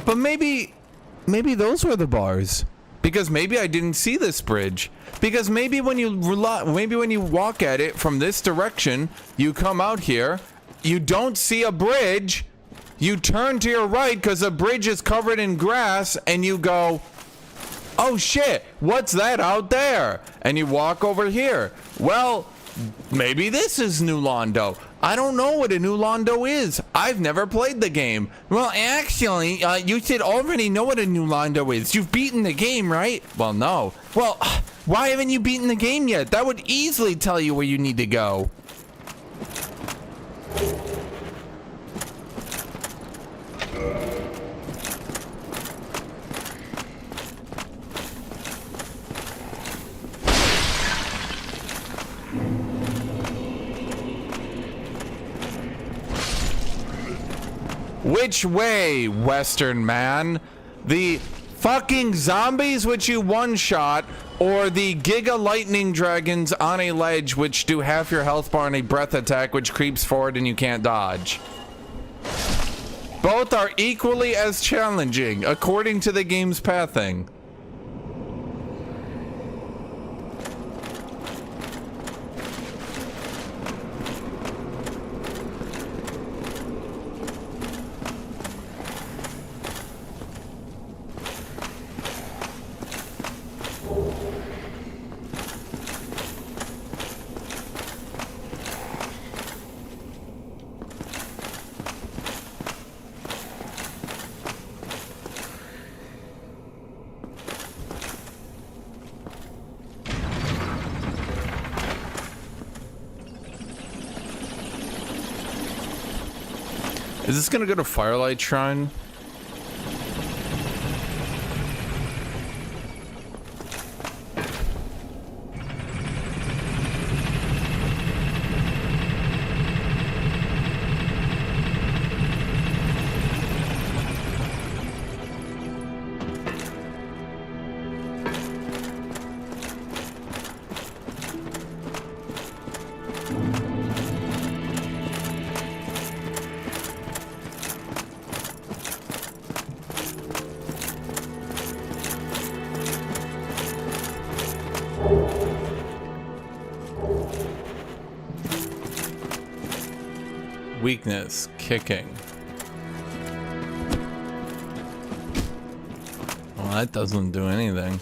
But maybe those were the bars. Because maybe I didn't see this bridge. Because maybe when you walk at it from this direction, you come out here, you don't see a bridge, you turn to your right because the bridge is covered in grass, and you go, oh shit, what's that out there? And you walk over here. Well, maybe this is New Londo. I don't know what a New Londo is. I've never played the game. Well, actually, you should already know what a New Londo is. You've beaten the game, right? Well, no. Well, why haven't you beaten the game yet? That would easily tell you where you need to go. Which way, Western man? The fucking zombies which you one-shot, or the Giga Lightning Dragons on a ledge which do half your health bar and a breath attack which creeps forward and you can't dodge? Both are equally as challenging, according to the game's pathing. Is this gonna go to Firelight Shrine? Weakness, kicking. Well, that doesn't do anything.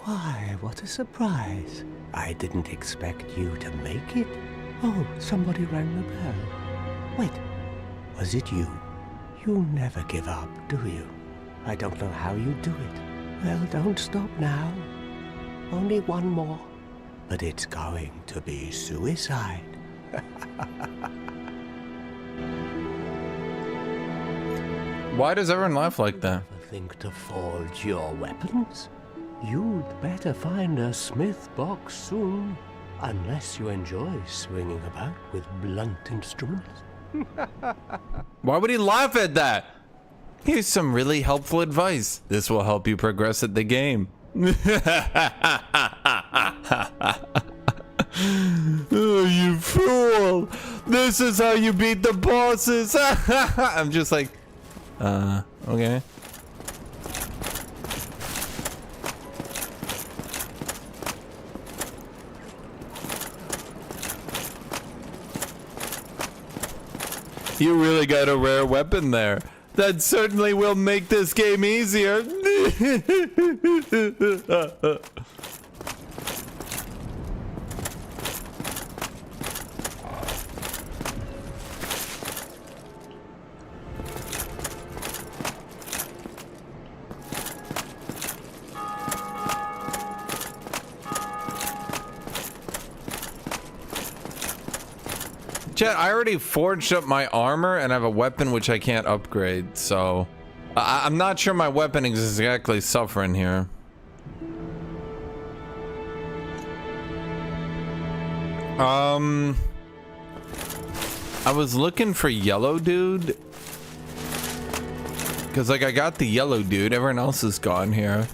Why, what a surprise. I didn't expect you to make it. Oh, somebody rang the bell. Wait, was it you? You never give up, do you? I don't know how you do it. Well, don't stop now. Only one more. But it's going to be suicide. Why does everyone laugh like that? Ever think to forge your weapons? You'd better find a smith box soon. Unless you enjoy swinging about with blunt instruments. Why would he laugh at that? Here's some really helpful advice. This will help you progress at the game. Oh, you fool! This is how you beat the bosses! I'm just like, okay. You really got a rare weapon there. That certainly will make this game easier. Chat, I already forged up my armor and I have a weapon which I can't upgrade, so I'm not sure my weapon is exactly suffering here. I was looking for yellow dude because like I got the yellow dude, everyone else is gone here.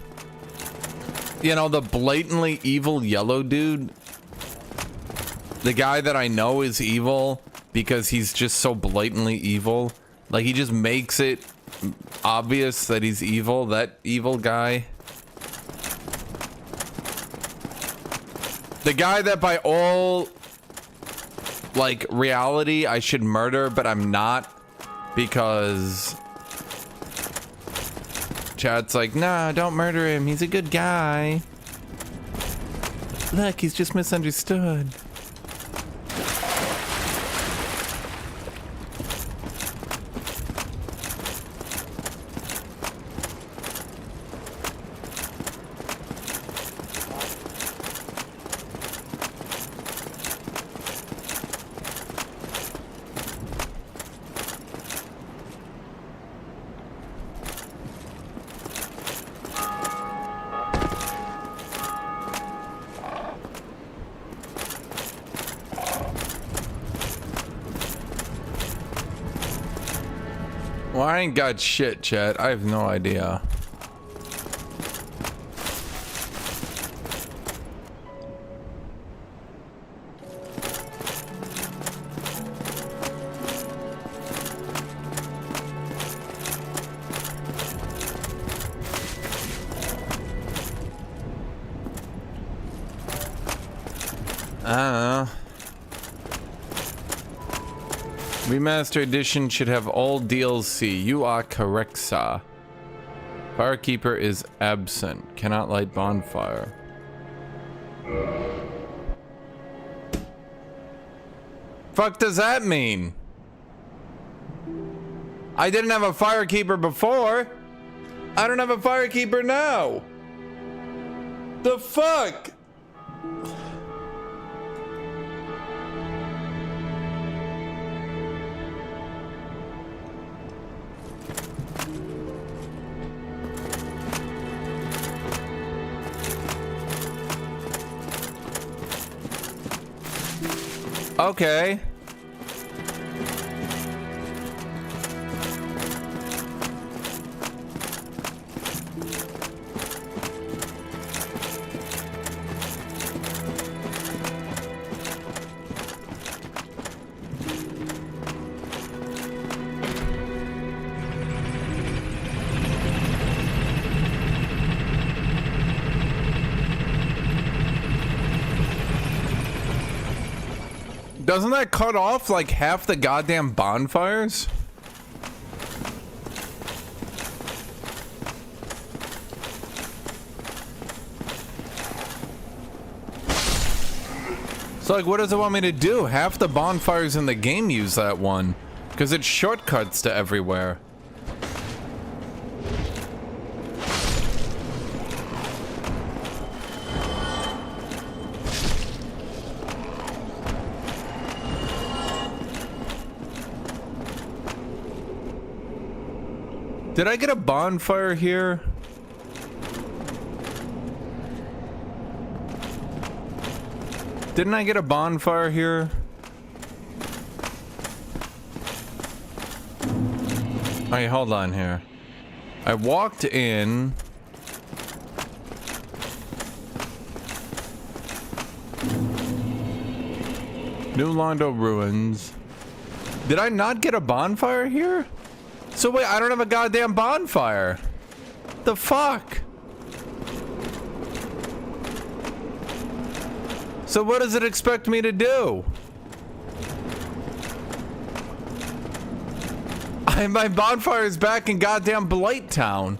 You know, the blatantly evil yellow dude. The guy that I know is evil, because he's just so blatantly evil. Like, he just makes it obvious that he's evil, that evil guy. The guy that by all, like, reality I should murder, but I'm not, because chat's like, nah, don't murder him, he's a good guy. Look, he's just misunderstood. Well, I ain't got shit, chat. I have no idea. I don't know. Remaster Edition should have all DLC. You are correct, sir. Firekeeper is absent. Cannot light bonfire. Fuck does that mean? I didn't have a firekeeper before. I don't have a firekeeper now. The fuck? Okay. Doesn't that cut off like half the goddamn bonfires? So like, what does it want me to do? Half the bonfires in the game use that one, because it shortcuts to everywhere. Did I get a bonfire here? Didn't I get a bonfire here? Okay, hold on here. I walked in. New Londo Ruins. Did I not get a bonfire here? So wait, I don't have a goddamn bonfire. The fuck? So what does it expect me to do? My bonfire is back in goddamn Blighttown.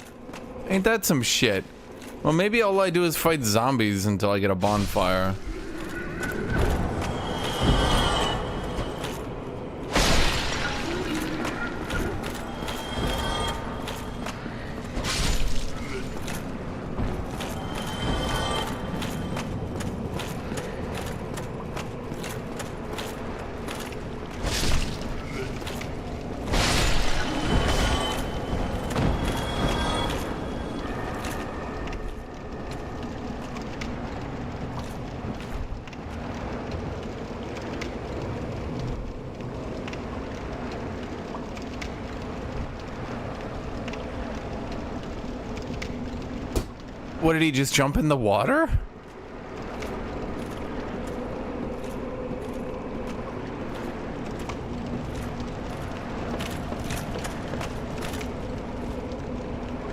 Ain't that some shit? Well, maybe all I do is fight zombies until I get a bonfire. What, did he just jump in the water?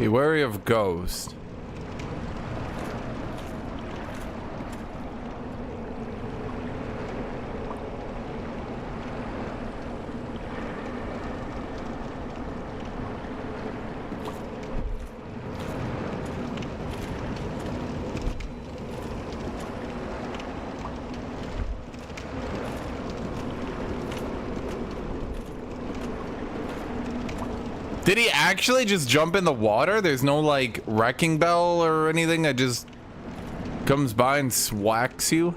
Be wary of ghost. Did he actually just jump in the water? There's no like wrecking bell or anything that just comes by and swacks you?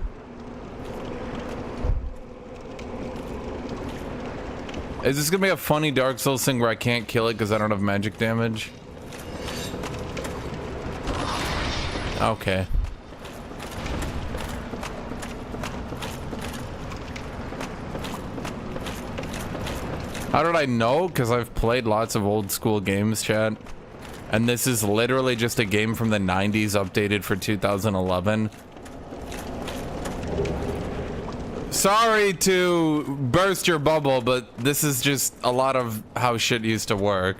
Is this gonna be a funny Dark Souls thing where I can't kill it because I don't have magic damage? Okay. How did I know? Because I've played lots of old school games, chat. And this is literally just a game from the 90s updated for 2011. Sorry to burst your bubble, but this is just a lot of how shit used to work.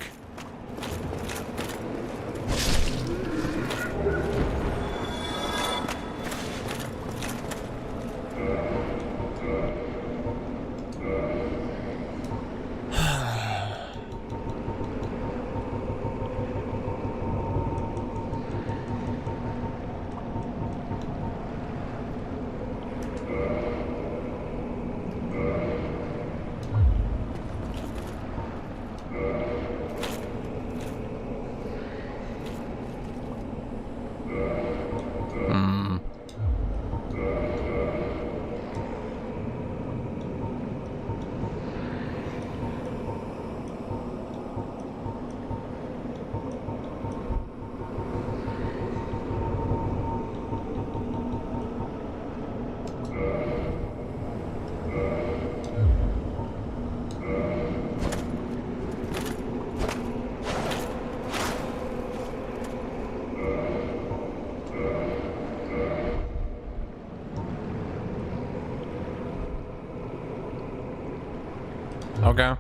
Okay.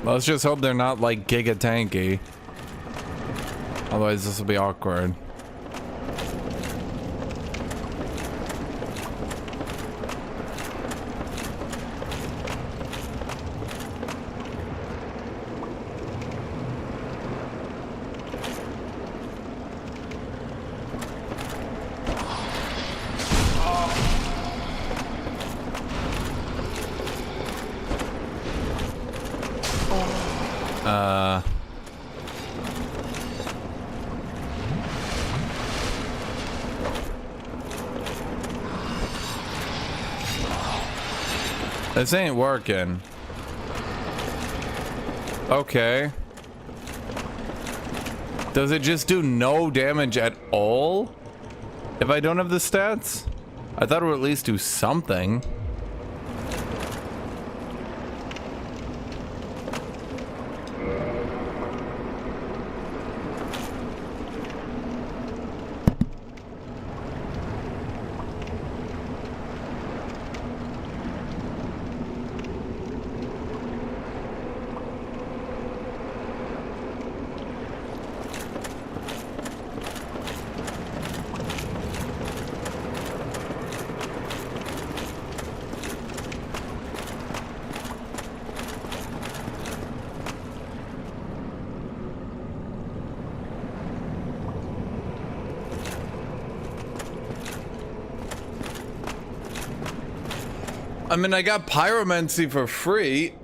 Let's just hope they're not like giga tanky. Otherwise this will be awkward. This ain't working. Okay. Does it just do no damage at all if I don't have the stats? I thought it would at least do something. I mean, I got pyromancy for free.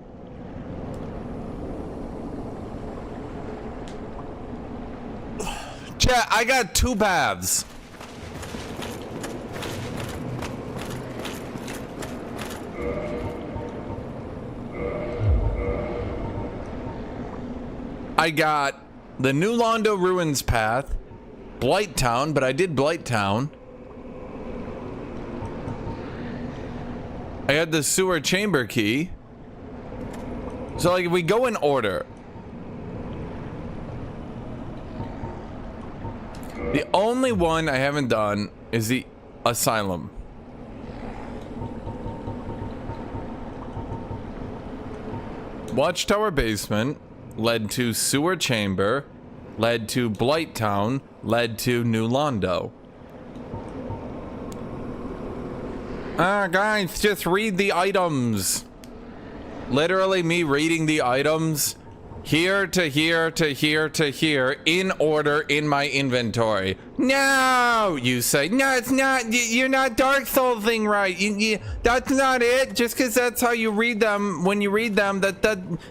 Chat, I got 2 paths. I got the New Londo Ruins path, Blighttown, but I did Blighttown. I had the sewer chamber key. So like if we go in order. The only one I haven't done is the Asylum. Watchtower basement led to sewer chamber, led to Blighttown, led to New Londo. Guys, just read the items. Literally me reading the items. Here to here to here to here in order in my inventory. No, you say. No, it's not. You're not Dark Soul thing right. That's not it. Just because that's how you read them. When you read them,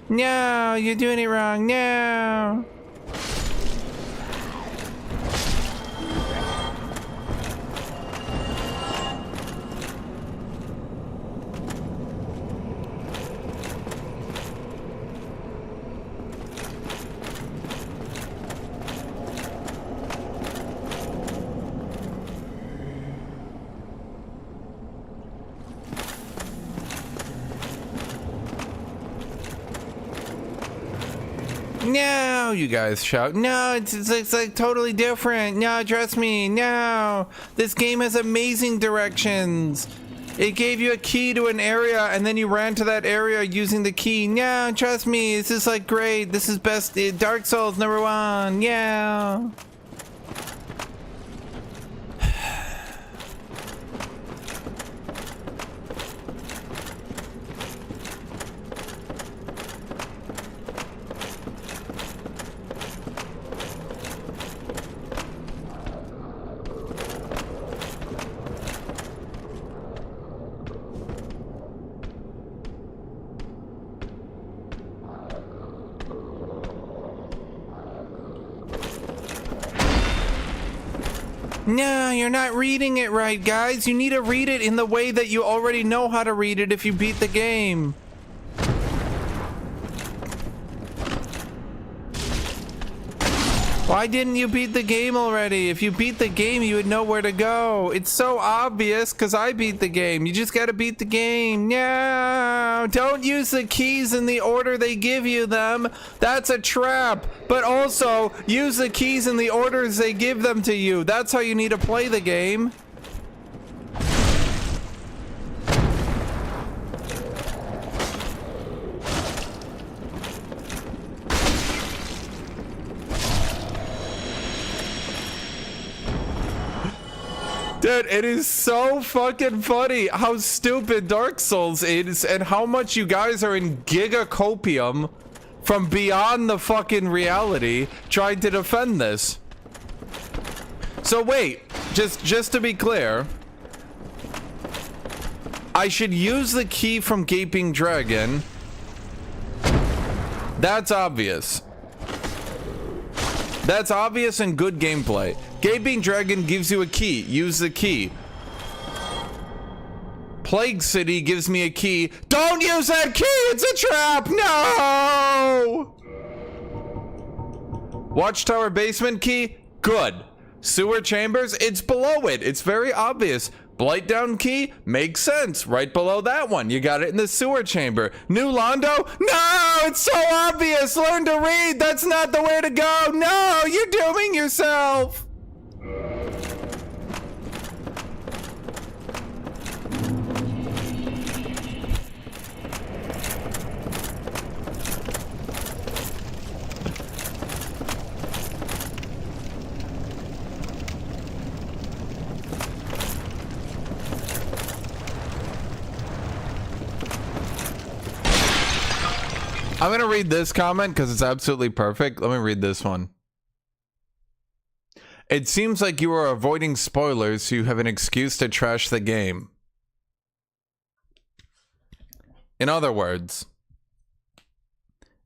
no, you're doing it wrong. No. No, you guys shout. No, it's like totally different. No, trust me. No, this game has amazing directions. It gave you a key to an area and then you ran to that area using the key. No, trust me. This is like great. This is best. Dark Souls #1. Yeah. No, you're not reading it right, guys. You need to read it in the way that you already know how to read it if you beat the game. Why didn't you beat the game already? If you beat the game, you would know where to go. It's so obvious because I beat the game. You just gotta beat the game. No, don't use the keys in the order they give you them. That's a trap. But also, use the keys in the orders they give them to you. That's how you need to play the game. Dude, it is so fucking funny how stupid Dark Souls is and how much you guys are in gigacopium from beyond the fucking reality trying to defend this. So wait, just to be clear, I should use the key from Gaping Dragon. That's obvious. That's obvious and good gameplay. Gaping Dragon gives you a key. Use the key. Plague City gives me a key. Don't use that key! It's a trap! No! Watchtower basement key? Good. Sewer chambers? It's below it. It's very obvious. Blighttown key? Makes sense. Right below that one. You got it in the sewer chamber. New Londo? No! It's so obvious! Learn to read! That's not the way to go! No! You're dooming yourself! I'm gonna read this comment because it's absolutely perfect. Let me read this one. It seems like you are avoiding spoilers so you have an excuse to trash the game. In other words,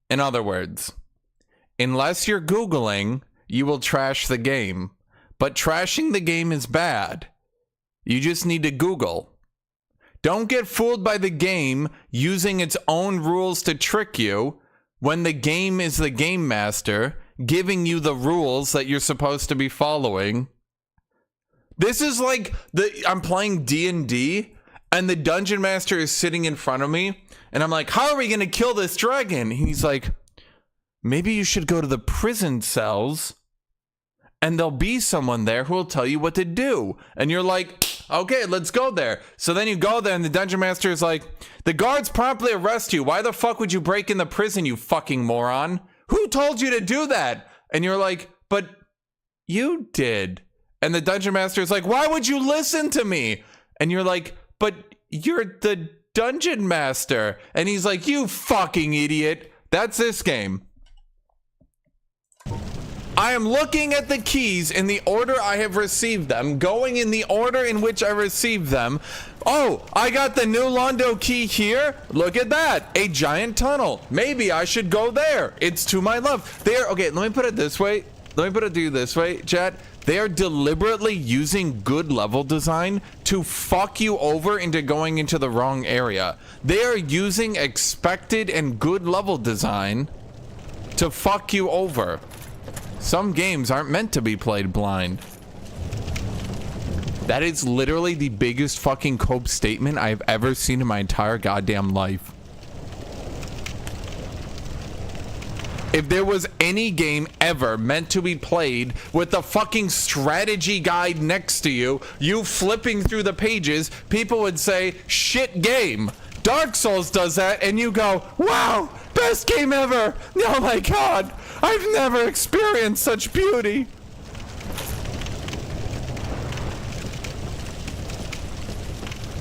unless you're Googling, you will trash the game. But trashing the game is bad. You just need to Google. Don't get fooled by the game using its own rules to trick you when the game is the game master giving you the rules that you're supposed to be following. This is like I'm playing D&D and the dungeon master is sitting in front of me and I'm like, how are we going to kill this dragon? He's like, maybe you should go to the prison cells and there'll be someone there who will tell you what to do. And you're like, Okay, let's go there. So then you go there and the dungeon master is like, the guards promptly arrest you. Why the fuck would you break in the prison, you fucking moron? Who told you to do that? And you're like, but you did. And the dungeon master is like, why would you listen to me? And you're like, but you're the dungeon master. And he's like, you fucking idiot. That's this game. I am looking at the keys in the order I have received them, going in the order in which I received them. Oh, I got the new Londo key here. Look at that. A giant tunnel. Maybe I should go there. It's to my left. There. Okay, let me put it this way. Let me put it to you this way, chat. They are deliberately using good level design to fuck you over into going into the wrong area. They are using expected and good level design to fuck you over. Some games aren't meant to be played blind. That is literally the biggest fucking cope statement I've ever seen in my entire goddamn life. If there was any game ever meant to be played with the fucking strategy guide next to you, you flipping through the pages, people would say, shit game. Dark Souls does that, and you go, wow, best game ever. Oh my god, I've never experienced such beauty.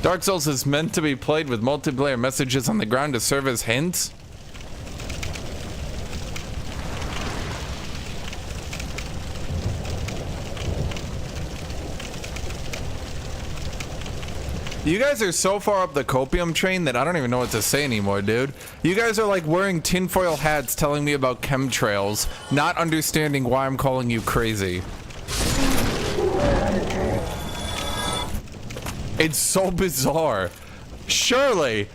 Dark Souls is meant to be played with multiplayer messages on the ground to serve as hints. You guys are so far up the copium train that I don't even know what to say anymore, dude. You guys are like wearing tinfoil hats telling me about chemtrails, not understanding why I'm calling you crazy. It's so bizarre. Surely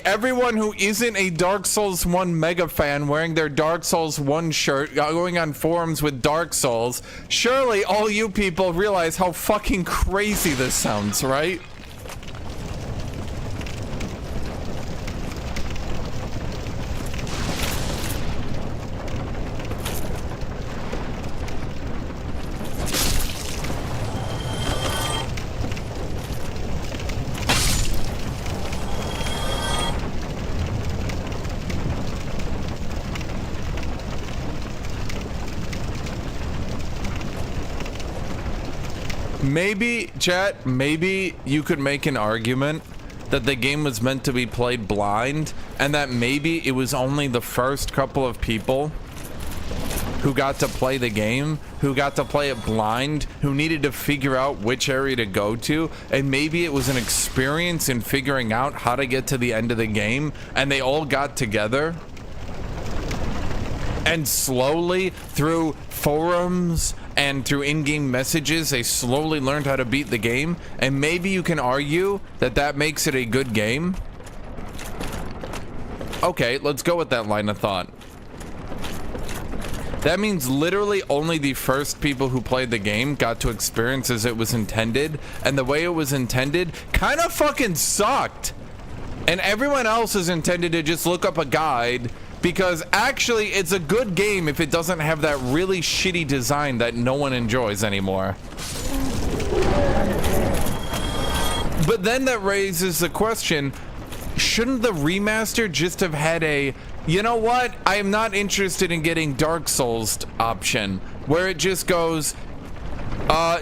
everyone who isn't a Dark Souls 1 mega fan wearing their Dark Souls 1 shirt, going on forums with Dark Souls, surely all you people realize how fucking crazy this sounds, right? Maybe, chat, maybe you could make an argument that the game was meant to be played blind, and that maybe it was only the first couple of people who got to play the game, who got to play it blind, who needed to figure out which area to go to, and maybe it was an experience in figuring out how to get to the end of the game, and they all got together and slowly through forums and through in-game messages they slowly learned how to beat the game. And maybe you can argue that that makes it a good game. Okay, let's go with that line of thought. That means literally only the first people who played the game got to experience as it was intended, and the way it was intended kind of fucking sucked, and everyone else is intended to just look up a guide, because actually it's a good game if it doesn't have that really shitty design that no one enjoys anymore. But then that raises the question, shouldn't the remaster just have had a, you know what, I am not interested in getting Dark Souls option, where it just goes,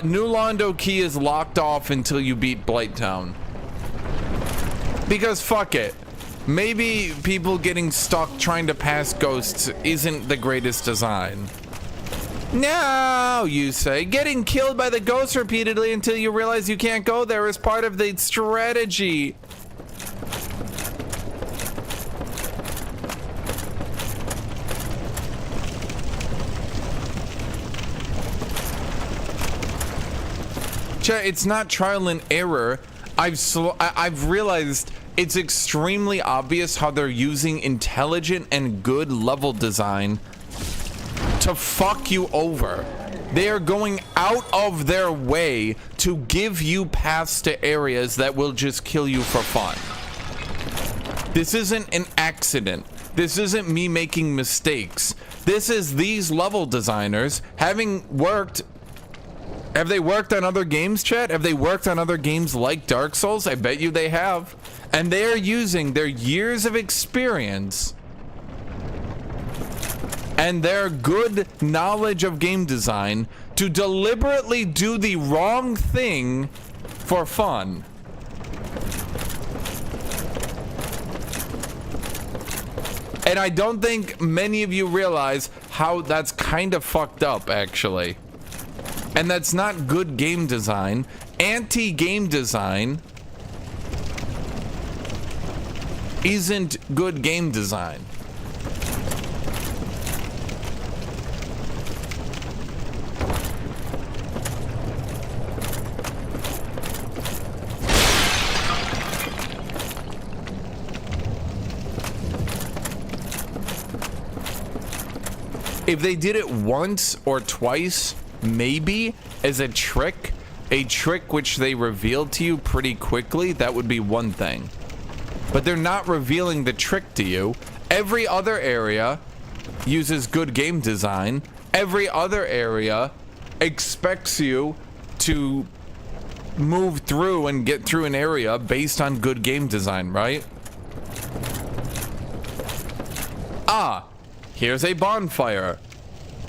new Londo key is locked off until you beat Blighttown. Because fuck it. Maybe people getting stuck trying to pass ghosts isn't the greatest design. No, you say, getting killed by the ghosts repeatedly until you realize you can't go there is part of the strategy. Chat, it's not trial and error. I've realized it's extremely obvious how they're using intelligent and good level design to fuck you over. They are going out of their way to give you paths to areas that will just kill you for fun. This isn't an accident. This isn't me making mistakes. This is these level designers having worked Have they worked on other games, chat? Have they worked on other games like Dark Souls? I bet you they have. And they are using their years of experience and their good knowledge of game design to deliberately do the wrong thing for fun. And I don't think many of you realize how that's kind of fucked up, actually. And that's not good game design. Anti-game design isn't good game design. If they did it once or twice, maybe as a trick which they revealed to you pretty quickly, that would be one thing. But they're not revealing the trick to you. Every other area uses good game design. Every other area expects you to move through and get through an area based on good game design, right? Ah, here's a bonfire.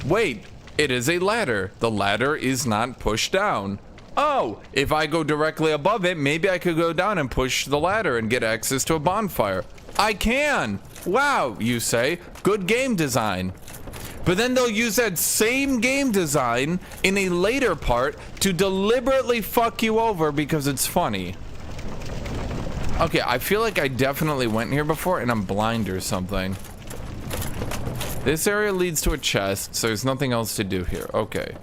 Wait, it is a ladder. The ladder is not pushed down. Oh, if I go directly above it, maybe I could go down and push the ladder and get access to a bonfire. I can. Wow, you say. Good game design. But then they'll use that same game design in a later part to deliberately fuck you over because it's funny. Okay, I feel like I definitely went here before and I'm blind or something. This area leads to a chest, so there's nothing else to do here. Okay.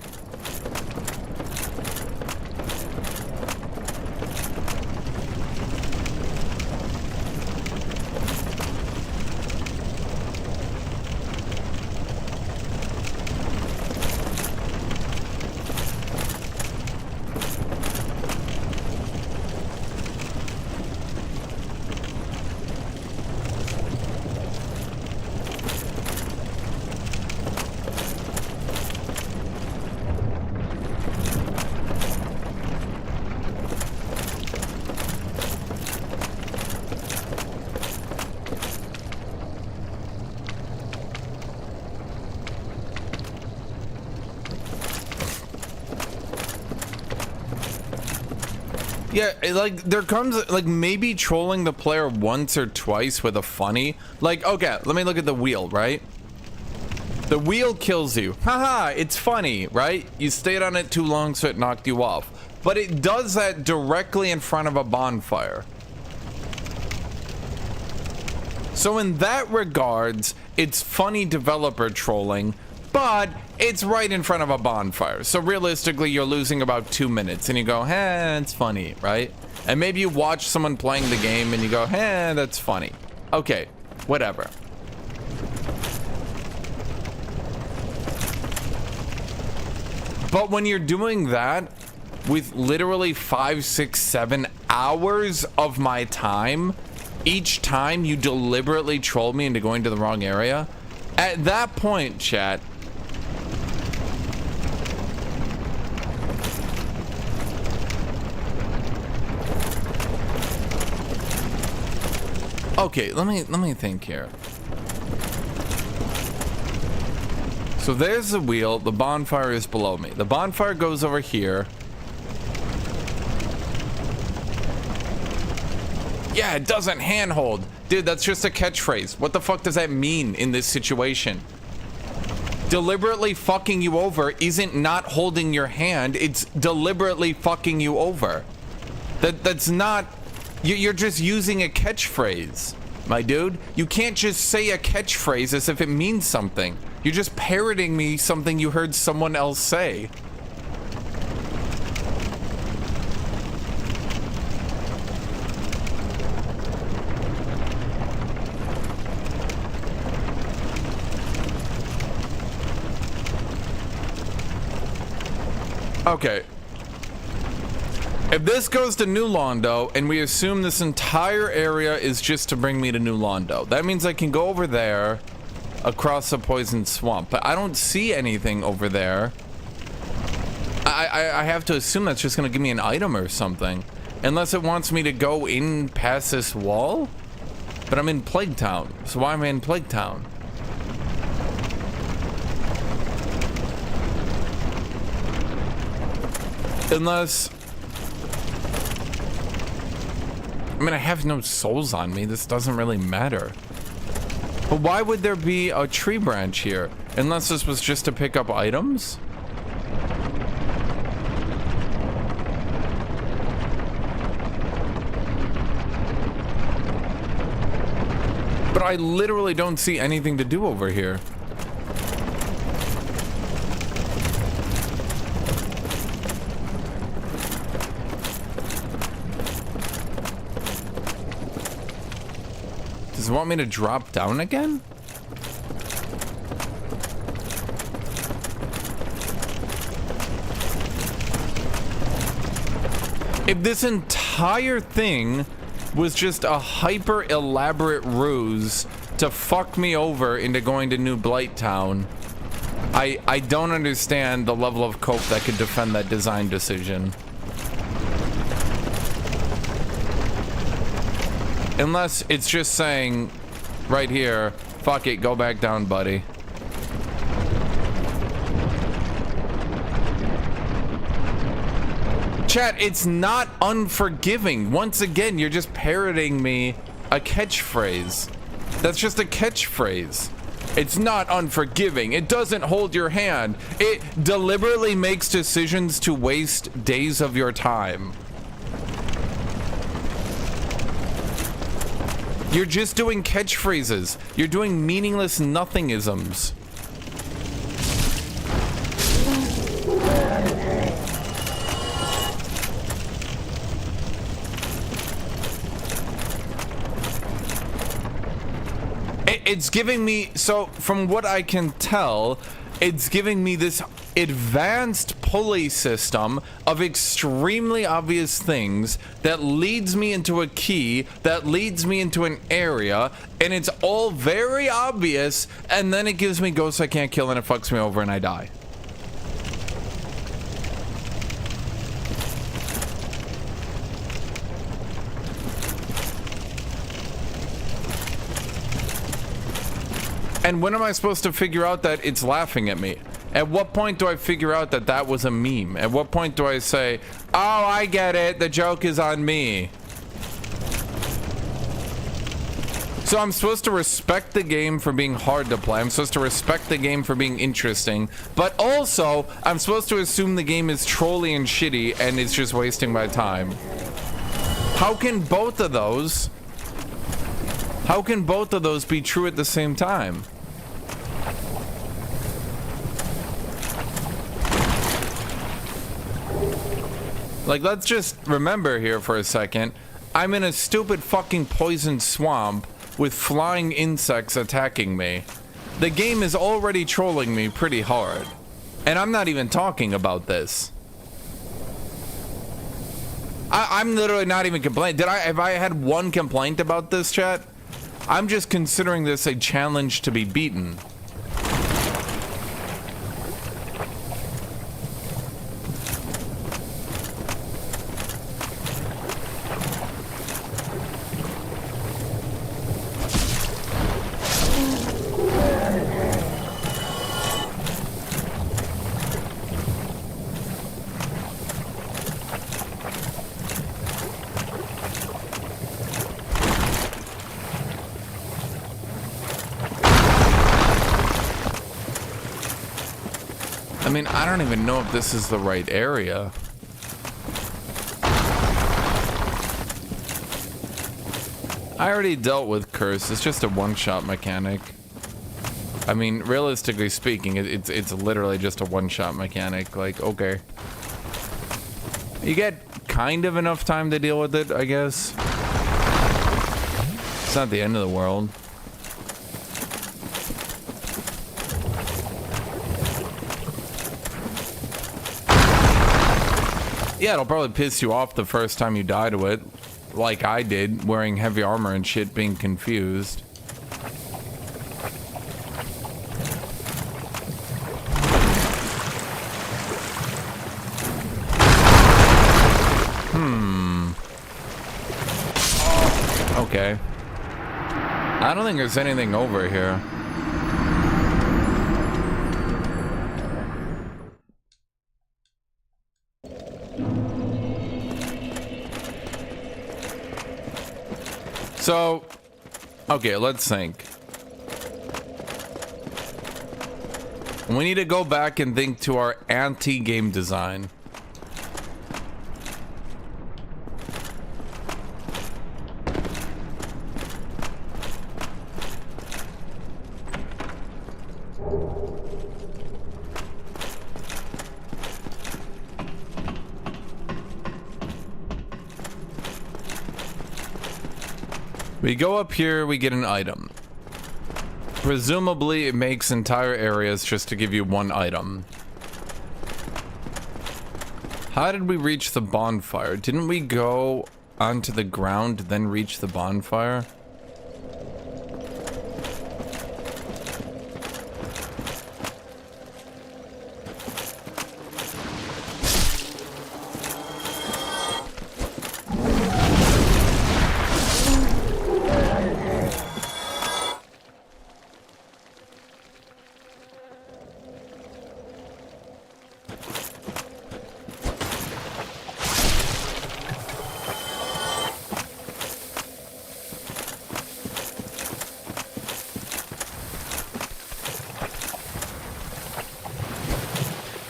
Yeah, like, there comes, like, maybe trolling the player once or twice with a funny. Like, okay, let me look at the wheel, right? The wheel kills you. Haha, it's funny, right? You stayed on it too long, so it knocked you off. But it does that directly in front of a bonfire. So in that regards, it's funny developer trolling, but it's right in front of a bonfire. So realistically, you're losing about 2 minutes and you go, it's funny, right? And maybe you watch someone playing the game and you go, that's funny. Okay, whatever. But when you're doing that with literally 5, 6, 7 hours of my time, each time you deliberately troll me into going to the wrong area, at that point, chat, okay, let me think here. So there's the wheel. The bonfire is below me. The bonfire goes over here. Yeah, it doesn't handhold. Dude, that's just a catchphrase. What the fuck does that mean in this situation? Deliberately fucking you over isn't not holding your hand. It's deliberately fucking you over. That's not... You're just using a catchphrase, my dude. You can't just say a catchphrase as if it means something. You're just parroting me something you heard someone else say. Okay. If this goes to New Londo, and we assume this entire area is just to bring me to New Londo, that means I can go over there across the poison swamp, but I don't see anything over there. I have to assume that's just gonna give me an item or something. Unless it wants me to go in past this wall? But I'm in Blighttown, so why am I in Blighttown? Unless... I mean, I have no souls on me. This doesn't really matter. But why would there be a tree branch here? Unless this was just to pick up items? But I literally don't see anything to do over here. Does it want me to drop down again? If this entire thing was just a hyper elaborate ruse to fuck me over into going to New Blighttown, I don't understand the level of cope that could defend that design decision. Unless it's just saying right here, fuck it, go back down, buddy. Chat, it's not unforgiving. Once again, you're just parroting me a catchphrase. That's just a catchphrase. It's not unforgiving. It doesn't hold your hand. It deliberately makes decisions to waste days of your time. You're just doing catchphrases. You're doing meaningless nothingisms. It's giving me, so from what I can tell, it's giving me this advanced pulley system of extremely obvious things that leads me into a key, that leads me into an area, and it's all very obvious, and then it gives me ghosts I can't kill and it fucks me over and I die. And when am I supposed to figure out that it's laughing at me? At what point do I figure out that that was a meme? At what point do I say, oh, I get it, the joke is on me? So I'm supposed to respect the game for being hard to play. I'm supposed to respect the game for being interesting. But also, I'm supposed to assume the game is trolly and shitty and it's just wasting my time. How can both of those be true at the same time? Like, let's just remember here for a second. I'm in a stupid fucking poisoned swamp with flying insects attacking me. The game is already trolling me pretty hard. And I'm not even talking about this. I'm literally not even complaining. Have I had one complaint about this, chat? I'm just considering this a challenge to be beaten. I mean, I don't even know if this is the right area. I already dealt with Curse. It's just a one-shot mechanic. I mean, realistically speaking, it's literally just a one-shot mechanic. Like, okay. You get kind of enough time to deal with it, I guess. It's not the end of the world. Yeah, it'll probably piss you off the first time you die to it, like I did, wearing heavy armor and shit, being confused. Okay. I don't think there's anything over here. So, okay, let's think. We need to go back and think to our anti-game design. We go up here, we get an item. Presumably, it makes entire areas just to give you one item. How did we reach the bonfire? Didn't we go onto the ground, then reach the bonfire?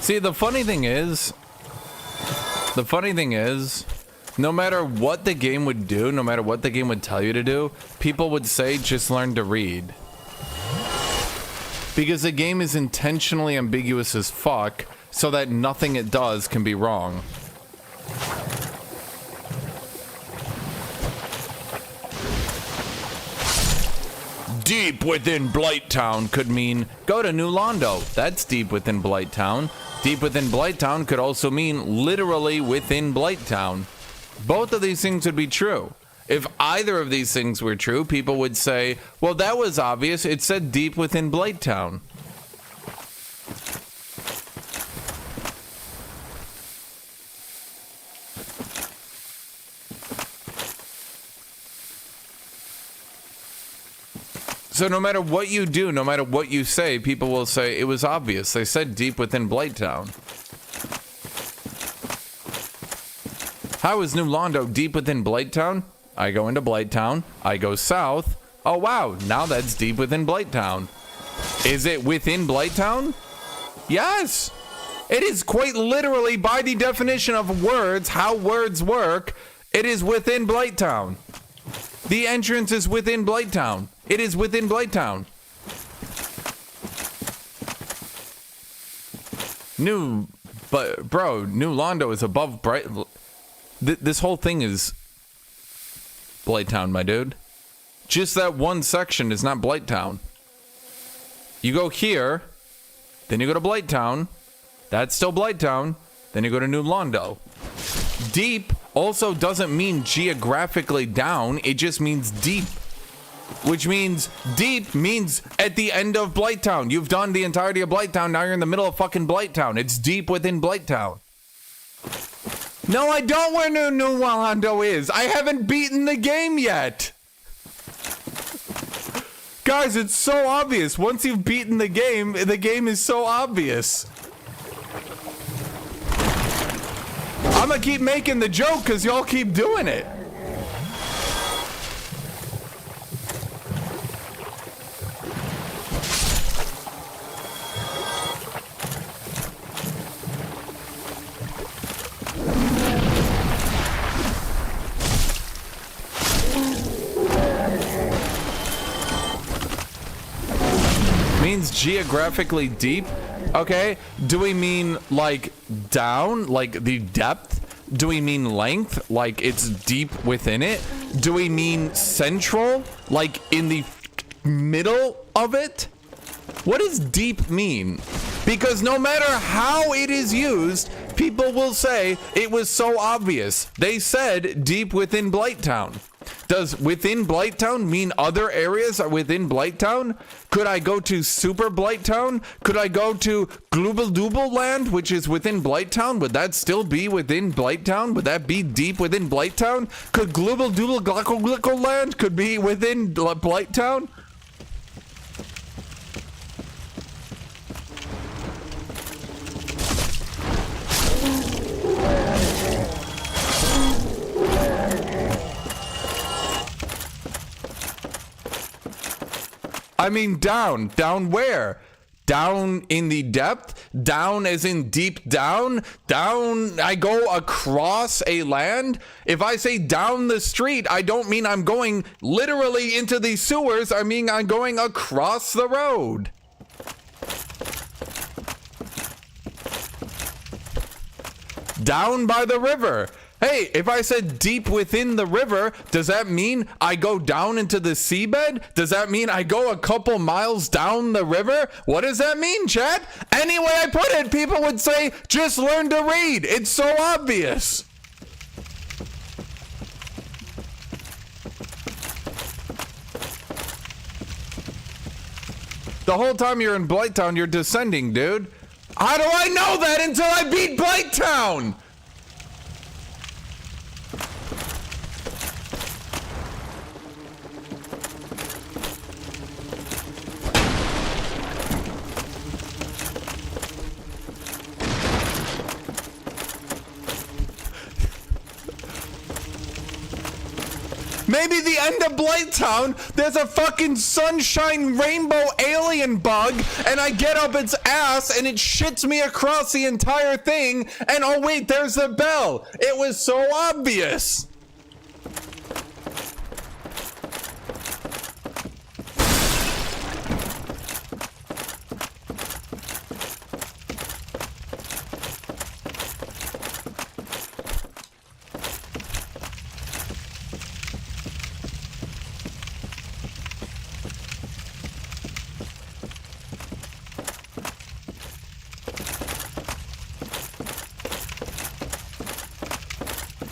See, the funny thing is, no matter what the game would do, no matter what the game would tell you to do, people would say, just learn to read. Because the game is intentionally ambiguous as fuck, so that nothing it does can be wrong. Deep within Blighttown could mean go to New Londo. That's deep within Blighttown. Deep within Blighttown could also mean literally within Blighttown. Both of these things would be true. If either of these things were true, people would say, well, that was obvious. It said deep within Blighttown. So no matter what you do, no matter what you say, people will say it was obvious. They said deep within Blighttown. How is New Londo deep within Blighttown? I go into Blighttown. I go south. Oh wow, now that's deep within Blighttown. Is it within Blighttown? Yes. It is quite literally, by the definition of words, how words work, it is within Blighttown. The entrance is within Blighttown. It is within Blighttown. New Londo is above Bright. This whole thing is Blighttown, my dude. Just that one section is not Blighttown. You go here, then you go to Blighttown. That's still Blighttown. Then you go to New Londo. Deep also doesn't mean geographically down. It just means deep. Which means deep means at the end of Blighttown. You've done the entirety of Blighttown. Now you're in the middle of fucking Blighttown. It's deep within Blighttown. No, I don't know where New Londo is. I haven't beaten the game yet. Guys, it's so obvious. Once you've beaten the game is so obvious. I'm gonna keep making the joke because y'all keep doing it. Means geographically deep. Okay, do we mean like down, like the depth? Do we mean length, like it's deep within it? Do we mean central, like in the middle of it? What does deep mean? Because no matter how it is used, people will say it was so obvious. They said deep within Blighttown. Does within Blighttown mean other areas are within Blighttown? Could I go to Super Blighttown? Could I go to Glooble Dooble Land, which is within Blighttown? Would that still be within Blighttown? Would that be deep within Blighttown? Could Glooble Dooble Glickle Glickle Land could be within Blighttown? I mean, down where? Down in the depth? Down as in deep down? Down, I go across a land? If I say down the street, I don't mean I'm going literally into the sewers. I mean I'm going across the road. Down by the river. Hey, if I said deep within the river, does that mean I go down into the seabed? Does that mean I go a couple miles down the river? What does that mean, chat? Any way I put it, people would say, just learn to read. It's so obvious. The whole time you're in Blighttown, you're descending, dude. How do I know that until I beat Blighttown? Maybe the end of Blighttown, there's a fucking sunshine rainbow alien bug, and I get up its ass and it shits me across the entire thing, and oh wait, there's the bell. It was so obvious.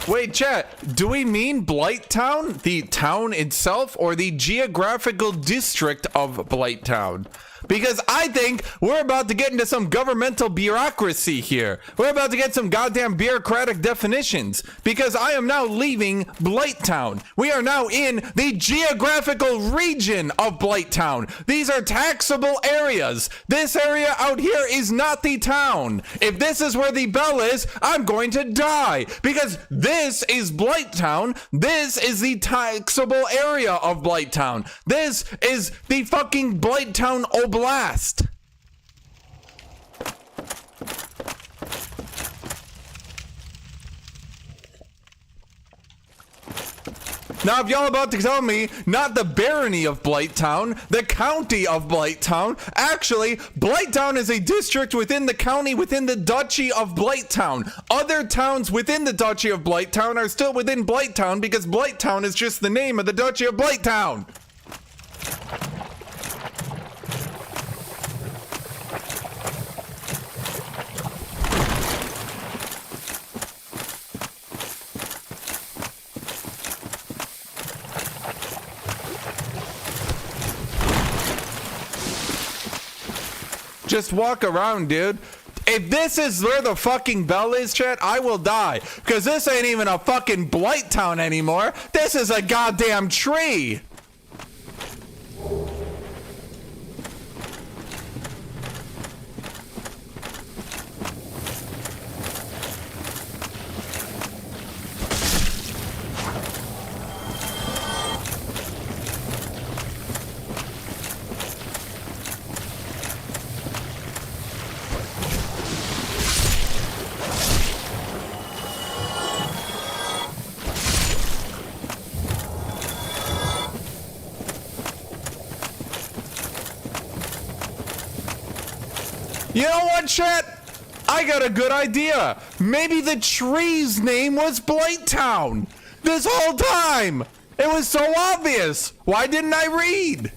Wait, chat, do we mean Blighttown, the town itself, or the geographical district of Blighttown? Because I think we're about to get into some governmental bureaucracy here. We're about to get some goddamn bureaucratic definitions. Because I am now leaving Blighttown. We are now in the geographical region of Blighttown. These are taxable areas. This area out here is not the town. If this is where the bell is, I'm going to die. Because this is Blighttown. This is the taxable area of Blighttown. This is the fucking Blighttown Oblast. Now, if y'all about to tell me, not the barony of Blighttown, the county of Blighttown, actually, Blighttown is a district within the county within the duchy of Blighttown. Other towns within the duchy of Blighttown are still within Blighttown because Blighttown is just the name of the duchy of Blighttown. Just walk around, dude. If this is where the fucking bell is, chat, I will die. Because this ain't even a fucking Blighttown anymore. This is a goddamn tree. You know what, chat? I got a good idea. Maybe the tree's name was Blighttown. This whole time. It was so obvious. Why didn't I read?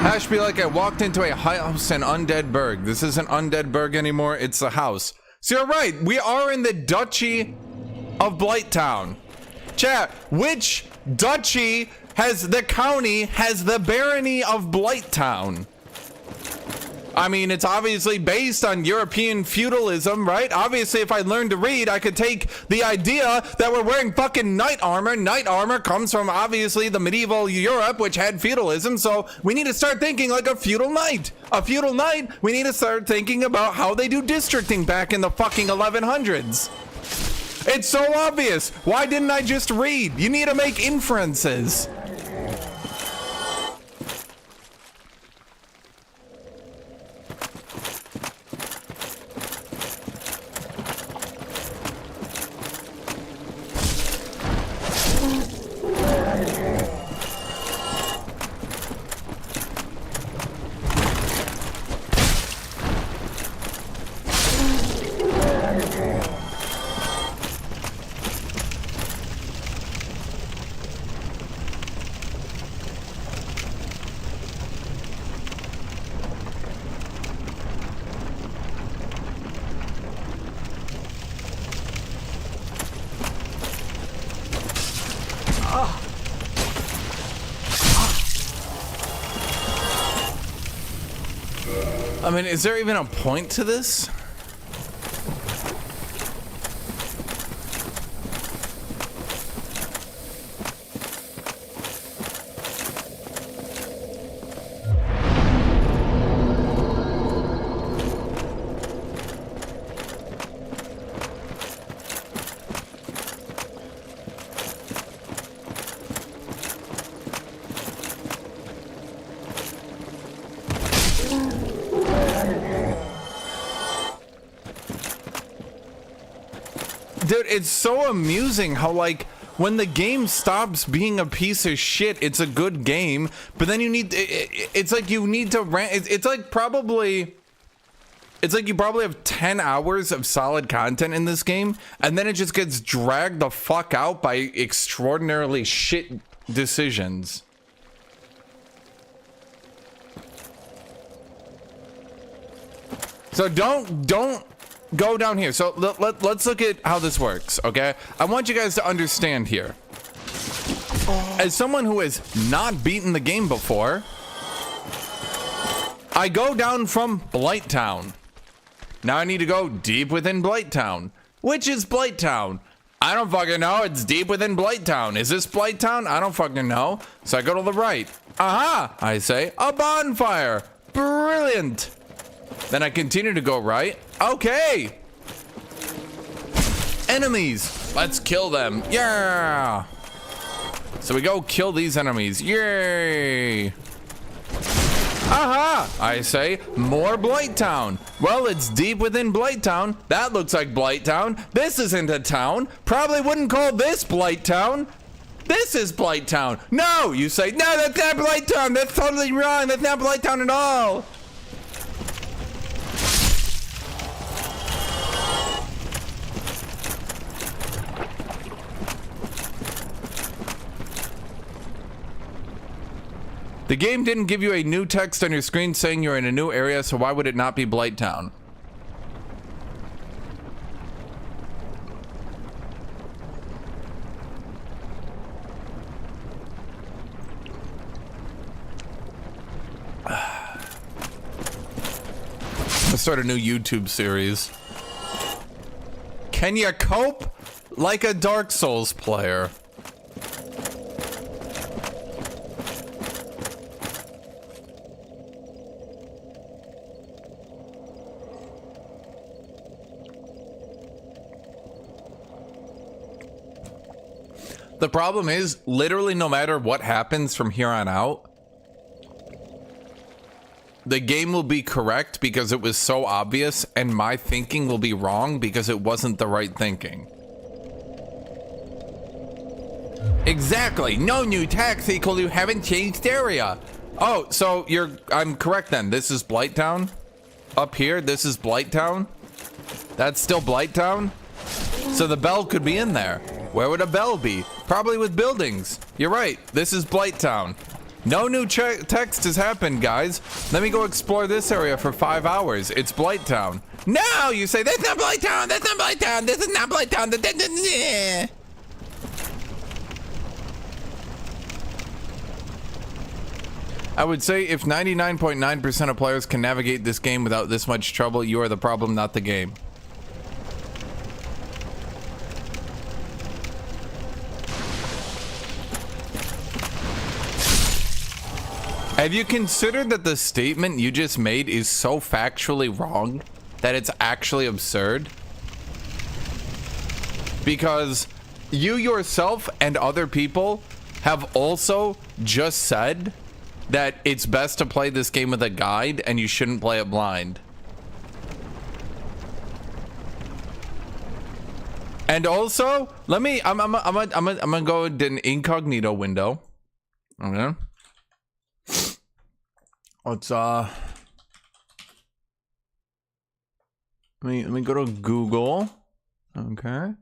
Hash be like, I walked into a house in Undead Burg. This isn't Undead Burg anymore, it's a house. So you're right, we are in the Duchy of Blighttown. Chat, which duchy has the county, has the barony of Blighttown? I mean, it's obviously based on European feudalism, right? Obviously, if I learned to read, I could take the idea that we're wearing fucking knight armor. Knight armor comes from, obviously, the medieval Europe, which had feudalism, so we need to start thinking like a feudal knight. A feudal knight, we need to start thinking about how they do districting back in the fucking 1100s. It's so obvious. Why didn't I just read? You need to make inferences. I mean, is there even a point to this? Dude, it's so amusing how, like, when the game stops being a piece of shit, it's a good game, but then you need, it's like you need to it's like you probably have 10 hours of solid content in this game, and then it just gets dragged the fuck out by extraordinarily shit decisions. So don't go down here. So let's look at how this works, okay? I want you guys to understand here. As someone who has not beaten the game before, I go down from Blighttown. Now I need to go deep within Blighttown. Which is Blighttown? I don't fucking know. It's deep within Blighttown. Is this Blighttown? I don't fucking know. So I go to the right. Aha! I say, a bonfire. Brilliant. Then I continue to go right. Okay. Enemies. Let's kill them. Yeah. So we go kill these enemies. Yay. Aha! I say, more Blighttown. Well, it's deep within Blighttown. That looks like Blighttown. This isn't a town. Probably wouldn't call this Blighttown. This is Blighttown. No, you say, no, that's not Blighttown. That's totally wrong. That's not Blighttown at all. The game didn't give you a new text on your screen saying you're in a new area, so why would it not be Blighttown? Let's start a new YouTube series. Can you cope like a Dark Souls player? The problem is, literally no matter what happens from here on out, the game will be correct because it was so obvious, and my thinking will be wrong because it wasn't the right thinking. Exactly. No new tax equal you haven't changed area. Oh, so I'm correct then. This is Blighttown. Up here, this is Blighttown. That's still Blighttown. So the bell could be in there. Where would a bell be? Probably with buildings. You're right. This is Blighttown. No new text has happened, guys. Let me go explore this area for 5 hours. It's Blighttown. No, you say, that's not Blighttown, that's not Blighttown, this is not Blighttown. I would say if 99.9% of players can navigate this game without this much trouble, you are the problem, not the game. Have you considered that the statement you just made is so factually wrong that it's actually absurd? Because you yourself and other people have also just said that it's best to play this game with a guide and you shouldn't play it blind. And also, I'm gonna go into an incognito window. Okay. Let's let me go to Google. Okay.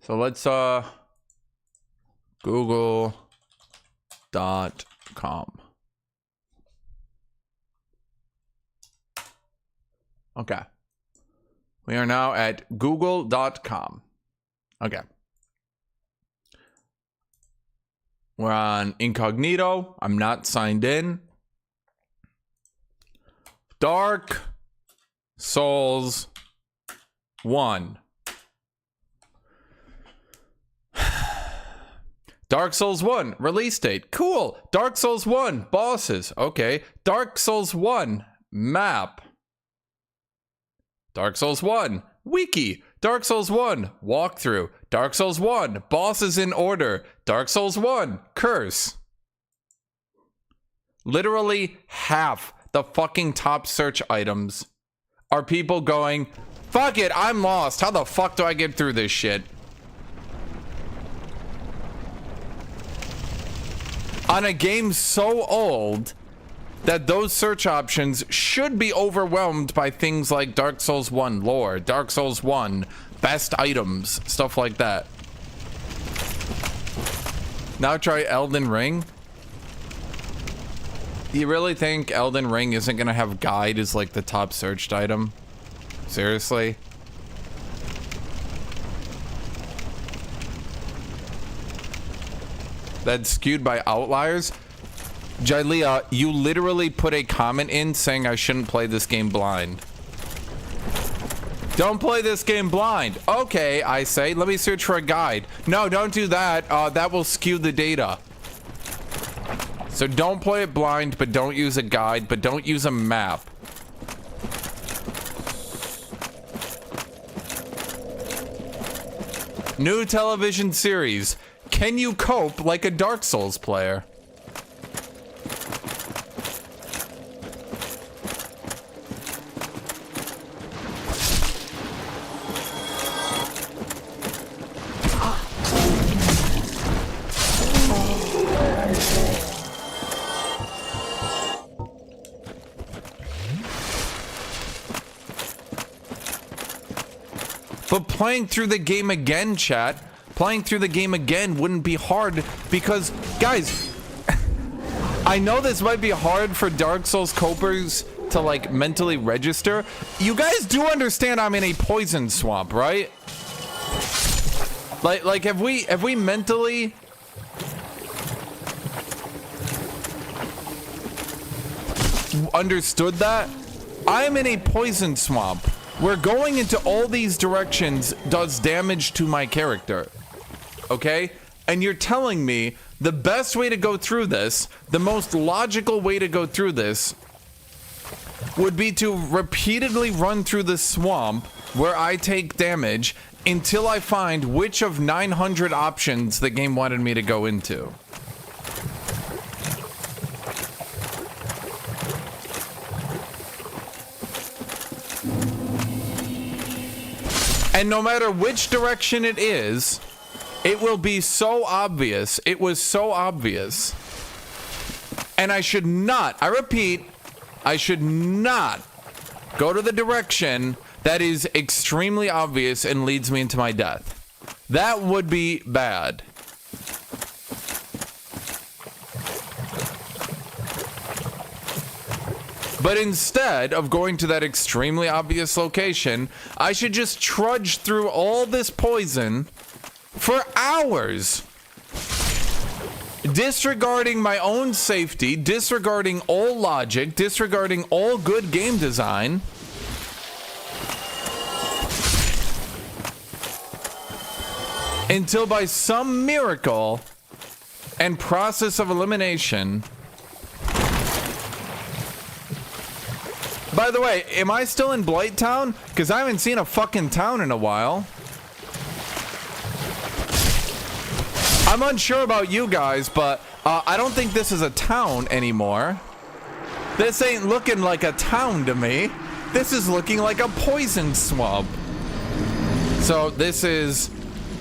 So let's google.com. Okay. We are now at google.com. Okay. We're on incognito. I'm not signed in. Dark Souls 1. Dark Souls 1 release date. Cool. Dark Souls 1 bosses. Okay. Dark Souls 1 map. Dark Souls 1 wiki. Dark Souls 1 walkthrough. Dark Souls 1 bosses in order. Dark Souls 1 curse. Literally half the fucking top search items are people going, fuck it, I'm lost. How the fuck do I get through this shit? On a game so old that those search options should be overwhelmed by things like Dark Souls 1 lore, Dark Souls 1 best items, stuff like that. Now try Elden Ring. You really think Elden Ring isn't gonna have guide as like the top searched item? Seriously? That's skewed by outliers. Jylea, you literally put a comment in saying I shouldn't play this game blind. Don't play this game blind. Okay, I say, let me search for a guide. No, don't do that. That will skew the data. So don't play it blind, but don't use a guide, but don't use a map. New television series. Can you cope like a Dark Souls player? But playing through the game again, chat, playing through the game again wouldn't be hard because, guys, I know this might be hard for Dark Souls copers to like mentally register. You guys do understand I'm in a poison swamp, right? Like have we mentally understood that? I'm in a poison swamp. We're going into all these directions does damage to my character. Okay? And you're telling me the best way to go through this, the most logical way to go through this, would be to repeatedly run through the swamp where I take damage until I find which of 900 options the game wanted me to go into. And no matter which direction it is, it will be so obvious. It was so obvious. And I should not, I repeat, I should not go to the direction that is extremely obvious and leads me into my death. That would be bad. But instead of going to that extremely obvious location, I should just trudge through all this poison for hours, disregarding my own safety, disregarding all logic, disregarding all good game design, until by some miracle and process of elimination. By the way, am I still in Blighttown? Because I haven't seen a fucking town in a while. I'm unsure about you guys, but I don't think this is a town anymore. This ain't looking like a town to me. This is looking like a poison swamp. So this is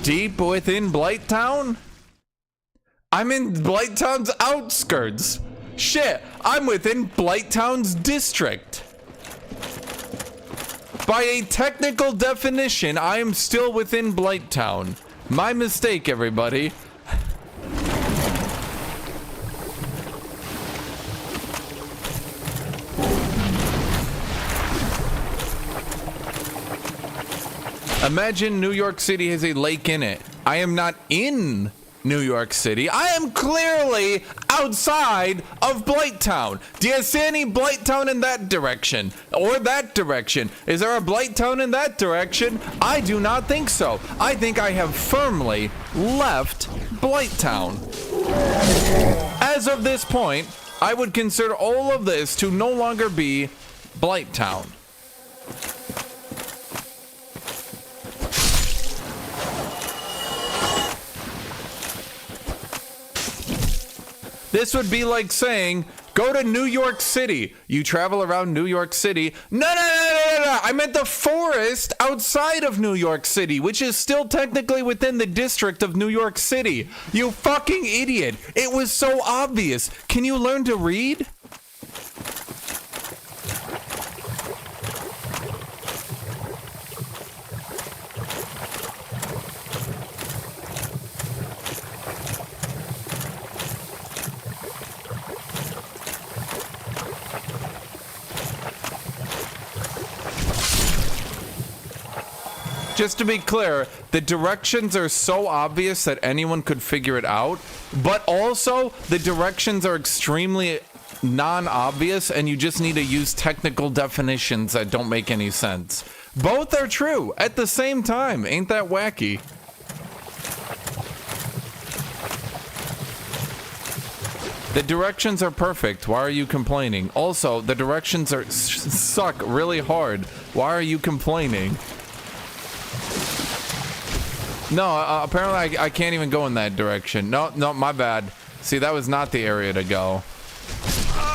deep within Blighttown? I'm in Blighttown's outskirts. Shit, I'm within Blighttown's district. By a technical definition, I am still within Blighttown. My mistake, everybody. Imagine New York City has a lake in it. I am not in New York City. I am clearly outside of Blighttown. Do you see any Blighttown in that direction? Or that direction? Is there a Blighttown in that direction? I do not think so. I think I have firmly left Blighttown. As of this point, I would consider all of this to no longer be Blighttown. This would be like saying, go to New York City. You travel around New York City. No. I meant the forest outside of New York City, which is still technically within the district of New York City. You fucking idiot. It was so obvious. Can you learn to read? Just to be clear, the directions are so obvious that anyone could figure it out, but also the directions are extremely non-obvious and you just need to use technical definitions that don't make any sense. Both are true at the same time. Ain't that wacky? The directions are perfect. Why are you complaining? Also, the directions suck really hard. Why are you complaining? No, apparently I can't even go in that direction. No, my bad. See, that was not the area to go.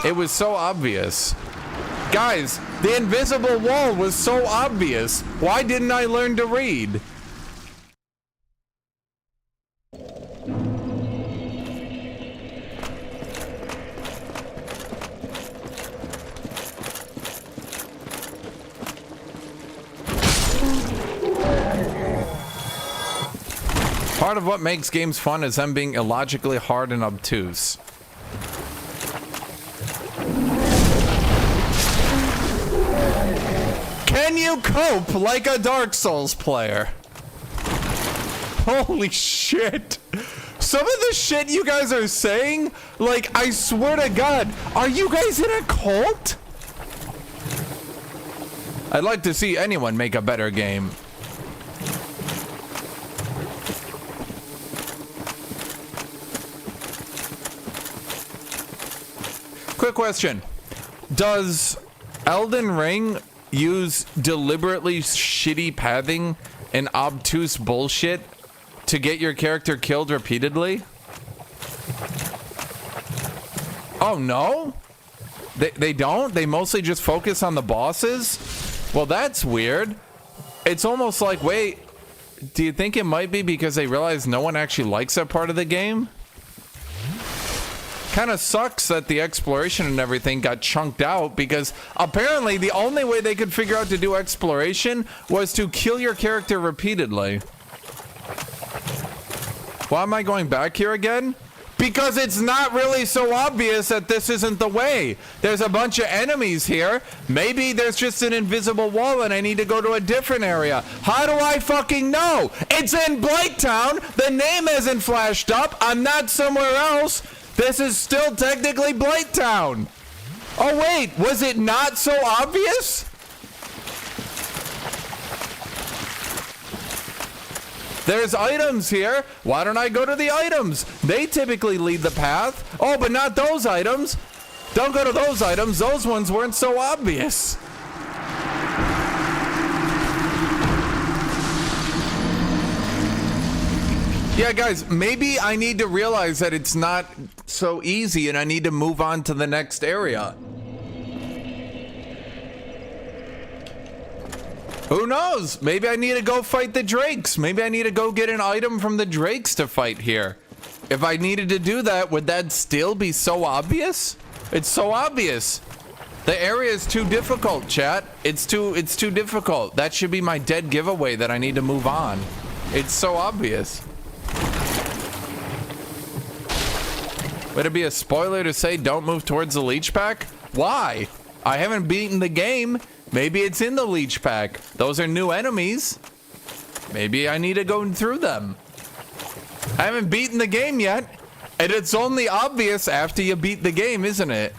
It was so obvious. Guys, the invisible wall was so obvious. Why didn't I learn to read? Part of what makes games fun is them being illogically hard and obtuse. Can you cope like a Dark Souls player? Holy shit. Some of the shit you guys are saying, like, I swear to God, are you guys in a cult? I'd like to see anyone make a better game. Quick question. Does Elden Ring use deliberately shitty pathing and obtuse bullshit to get your character killed repeatedly? Oh no? They don't? They mostly just focus on the bosses? Well, that's weird. It's almost like, wait, do you think it might be because they realize no one actually likes that part of the game? kind of sucks that the exploration and everything got chunked out, because apparently the only way they could figure out to do exploration was to kill your character repeatedly. Why am I going back here again? Because it's not really so obvious that this isn't the way. There's a bunch of enemies here. Maybe there's just an invisible wall and I need to go to a different area. How do I fucking know? It's in Blighttown. The name hasn't flashed up. I'm not somewhere else. This is still technically Blighttown. Oh wait, was it not so obvious? There's items here. Why don't I go to the items? They typically lead the path. Oh, but not those items. Don't go to those items. Those ones weren't so obvious. Yeah, guys, maybe I need to realize that it's not so easy and I need to move on to the next area. Who knows? Maybe I need to go fight the Drakes. Maybe I need to go get an item from the Drakes to fight here. If I needed to do that, would that still be so obvious? It's so obvious. The area is too difficult, chat. It's too difficult. That should be my dead giveaway that I need to move on. It's so obvious. Would it be a spoiler to say don't move towards the leech pack? Why? I haven't beaten the game. Maybe it's in the leech pack. Those are new enemies. Maybe I need to go through them. I haven't beaten the game yet. And it's only obvious after you beat the game, isn't it?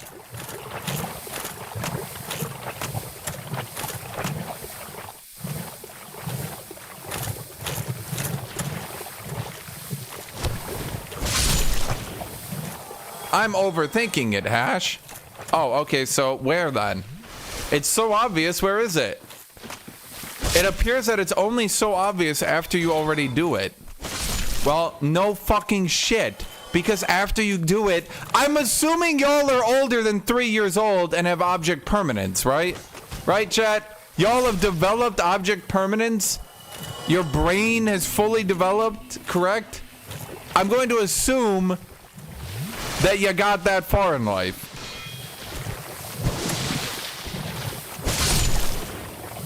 I'm overthinking it, Hash. Oh, okay, so where then? It's so obvious, where is it? It appears that it's only so obvious after you already do it. Well, no fucking shit. Because after you do it, I'm assuming y'all are older than 3 years old and have object permanence, right? Right, chat? Y'all have developed object permanence? Your brain has fully developed, correct? I'm going to assume that you got that far in life.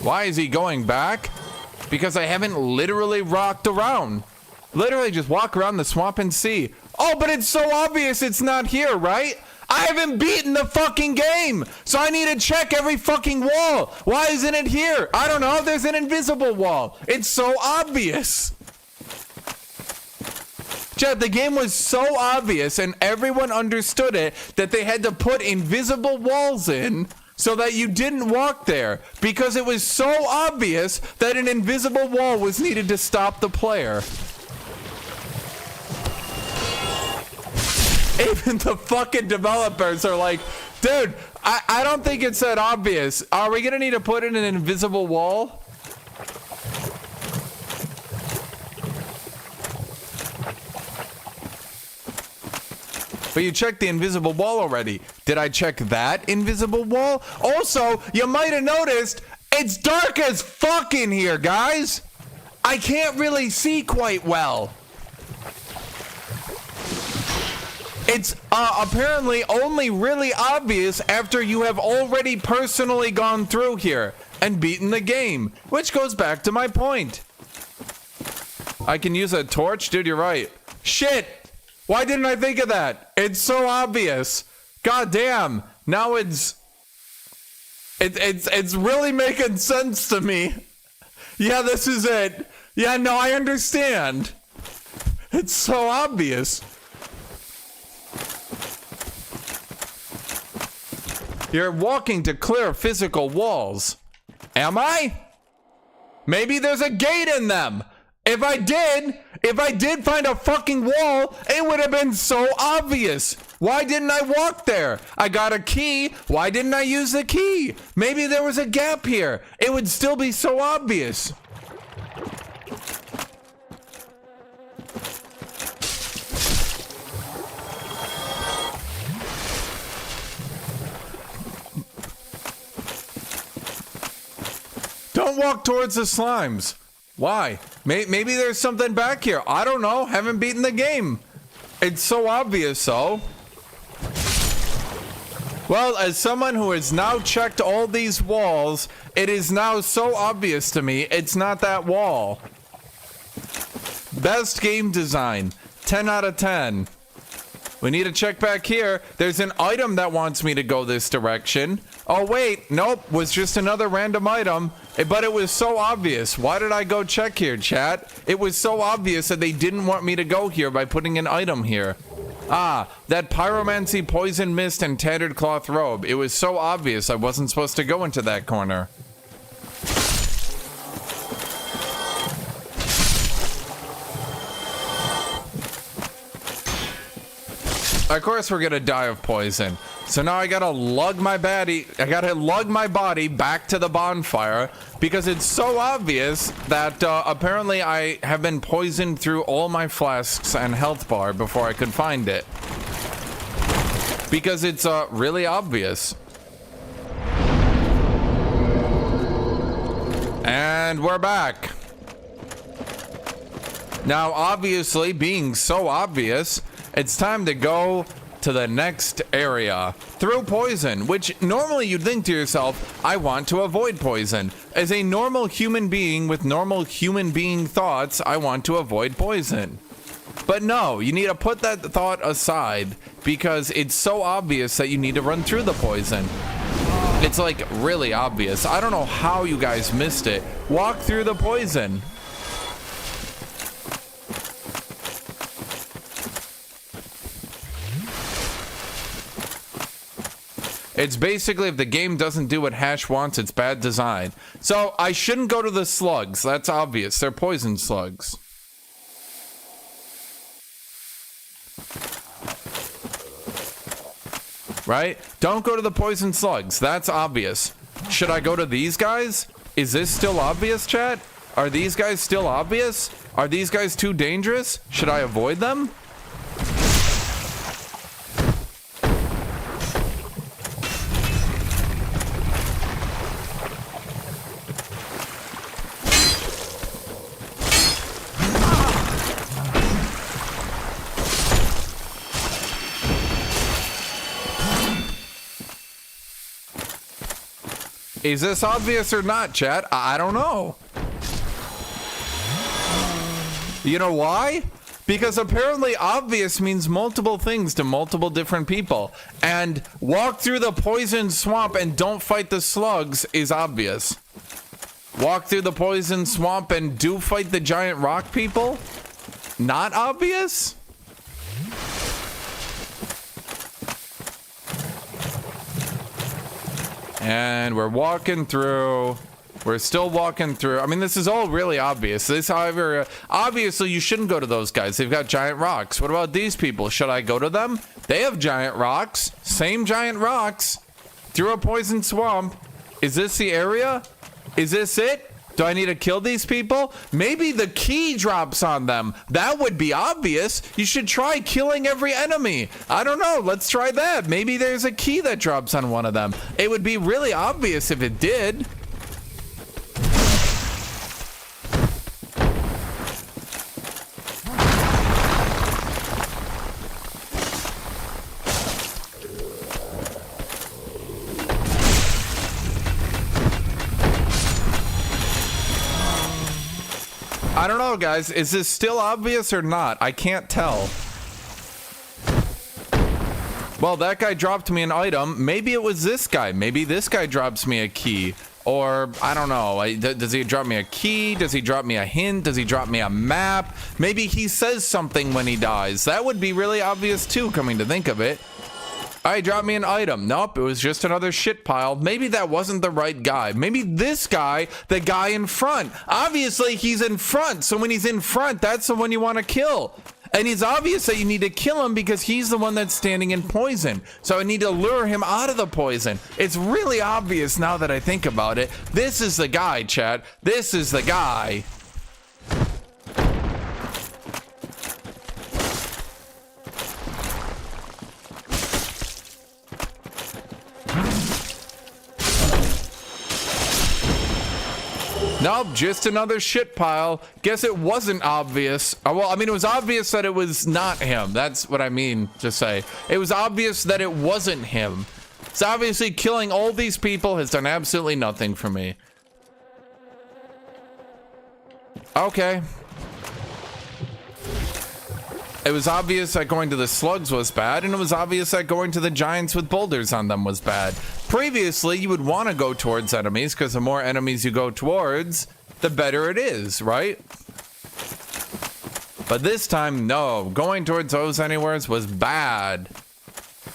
Why is he going back? Because I haven't literally rocked around. Literally just walk around the swamp and see. Oh, but it's so obvious it's not here, right? I haven't beaten the fucking game, so I need to check every fucking wall. Why isn't it here? I don't know. There's an invisible wall. It's so obvious. Chad, the game was so obvious and everyone understood it that they had to put invisible walls in so that you didn't walk there, because it was so obvious that an invisible wall was needed to stop the player. Even the fucking developers are like, dude, I don't think it's that obvious. Are we gonna need to put in an invisible wall? But you checked the invisible wall already. Did I check that invisible wall? Also, you might have noticed it's dark as fuck in here, guys. I can't really see quite well. It's apparently only really obvious after you have already personally gone through here and beaten the game, which goes back to my point. I can use a torch? Dude, you're right. Shit! Why didn't I think of that? It's so obvious. God damn. Now it's really making sense to me. Yeah, this is it. Yeah, no, I understand. It's so obvious. You're walking to clear physical walls. Am I? Maybe there's a gate in them. If I did find a fucking wall, it would have been so obvious. Why didn't I walk there? I got a key. Why didn't I use the key? Maybe there was a gap here. It would still be so obvious. Don't walk towards the slimes. Why? Maybe there's something back here. I don't know. Haven't beaten the game. It's so obvious, though. Well, as someone who has now checked all these walls, it is now so obvious to me it's not that wall. Best game design, 10 out of 10. We need to check back here. There's an item that wants me to go this direction. Oh wait, nope, was just another random item. But it was so obvious. Why did I go check here, chat? It was so obvious that they didn't want me to go here by putting an item here. Ah, that pyromancy, poison mist, and tattered cloth robe. It was so obvious I wasn't supposed to go into that corner. Of course we're gonna die of poison. So now I gotta lug my body back to the bonfire because it's so obvious that apparently I have been poisoned through all my flasks and health bar before I could find it. Because it's really obvious. And we're back. Now, obviously, being so obvious, it's time to go to the next area through poison, which normally you'd think to yourself, I want to avoid poison. As a normal human being with normal human being thoughts, I want to avoid poison. But no, you need to put that thought aside because it's so obvious that you need to run through the poison. It's like really obvious. I don't know how you guys missed it. Walk through the poison. It's basically if the game doesn't do what Hash wants, it's bad design. So I shouldn't go to the slugs. That's obvious. They're poison slugs. Right? Don't go to the poison slugs. That's obvious. Should I go to these guys? Is this still obvious, chat? Are these guys still obvious? Are these guys too dangerous? Should I avoid them? Is this obvious or not, chat? I don't know. You know why? Because apparently obvious means multiple things to multiple different people. And walk through the poison swamp and don't fight the slugs is obvious. Walk through the poison swamp and do fight the giant rock people? Not obvious? And we're walking through. We're still walking through. I mean, this is all really obvious. This, however, obviously you shouldn't go to those guys. They've got giant rocks. What about these people? Should I go to them? They have giant rocks. Same giant rocks. Through a poison swamp. Is this the area? Is this it? Do I need to kill these people? Maybe the key drops on them. That would be obvious. You should try killing every enemy. I don't know. Let's try that. Maybe there's a key that drops on one of them. It would be really obvious if it did. I don't know, guys. Is this still obvious or not? I can't tell. Well, that guy dropped me an item. Maybe it was this guy. Maybe this guy drops me a key. Or, I don't know. Does he drop me a key? Does he drop me a hint? Does he drop me a map? Maybe he says something when he dies. That would be really obvious too, coming to think of it. Alright, drop me an item. Nope, it was just another shit pile. Maybe that wasn't the right guy. Maybe this guy, the guy in front. Obviously, he's in front. So when he's in front, that's the one you want to kill. And it's obvious that you need to kill him because he's the one that's standing in poison. So I need to lure him out of the poison. It's really obvious now that I think about it. This is the guy, chat. This is the guy. Nope, just another shit pile. Guess it wasn't obvious. Well, I mean, it was obvious that it was not him. That's what I mean to say. It was obvious that it wasn't him. So obviously killing all these people has done absolutely nothing for me. Okay. It was obvious that going to the slugs was bad, and it was obvious that going to the giants with boulders on them was bad. Previously, you would want to go towards enemies, because the more enemies you go towards, the better it is, right? But this time, no. Going towards those anywheres was bad.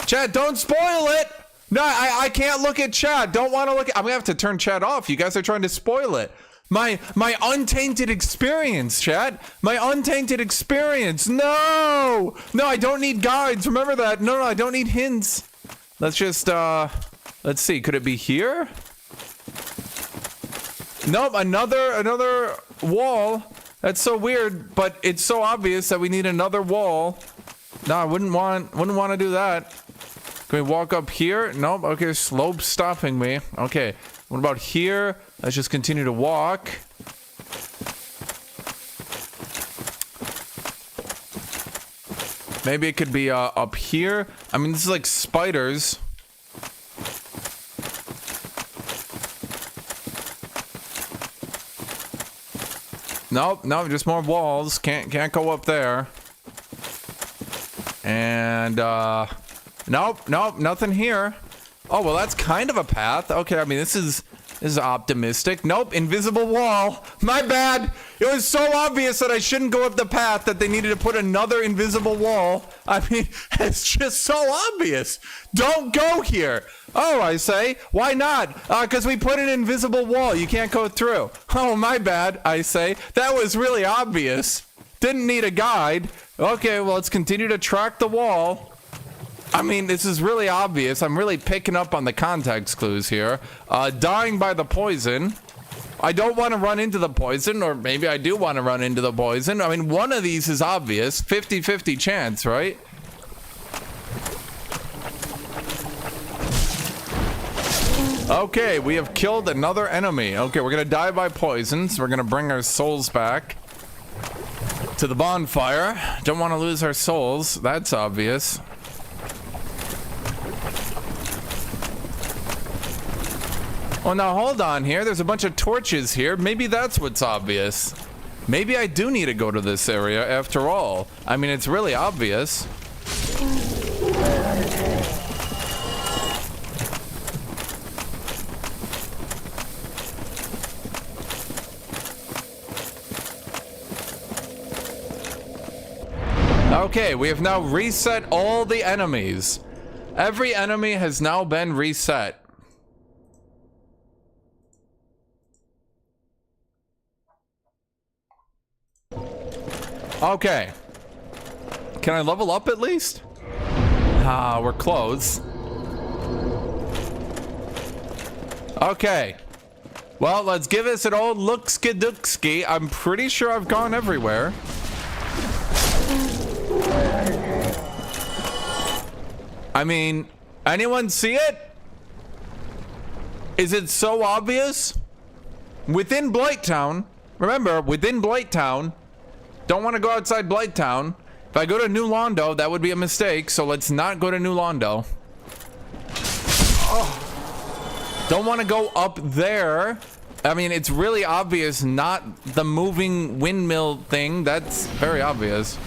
Chat, don't spoil it! No, I can't look at chat. Don't want to look at... I'm going to have to turn chat off. You guys are trying to spoil it. My untainted experience, chat. My untainted experience. No! No, I don't need guides. Remember that. No, I don't need hints. Let's just, let's see. Could it be here? Nope, another wall. That's so weird, but it's so obvious that we need another wall. No, I wouldn't want to do that. Can we walk up here? Nope. Okay, slope stopping me. Okay. What about here? Let's just continue to walk. Maybe it could be up here. I mean, this is like spiders. Nope, just more walls. Can't go up there. And nope, nothing here. Oh, well, that's kind of a path. Okay, I mean, this is optimistic. Nope, invisible wall. My bad. It was so obvious that I shouldn't go up the path that they needed to put another invisible wall. I mean, it's just so obvious. Don't go here. Oh, I say. Why not? Because we put an invisible wall. You can't go through. Oh, my bad, I say. That was really obvious. Didn't need a guide. Okay, well, let's continue to track the wall. I mean, this is really obvious. I'm really picking up on the context clues here. Dying by the poison. I don't want to run into the poison, or maybe I do want to run into the poison. I mean, one of these is obvious. 50-50 chance, right? Okay, we have killed another enemy. Okay, we're going to die by poisons. We're going to bring our souls back to the bonfire. Don't want to lose our souls. That's obvious. Well, now hold on here. There's a bunch of torches here. Maybe that's what's obvious. Maybe I do need to go to this area after all. I mean, it's really obvious. Okay, we have now reset all the enemies. Every enemy has now been reset. Okay. Can I level up at least? Ah, we're close. Okay. Well, let's give this an old look-ski-dook-ski. I'm pretty sure I've gone everywhere. I mean, anyone see it? Is it so obvious? Within Blighttown, remember, within Blighttown, don't want to go outside Blighttown. If I go to New Londo, that would be a mistake, so let's not go to New Londo. Oh. Don't want to go up there. I mean, it's really obvious, not the moving windmill thing. That's very obvious.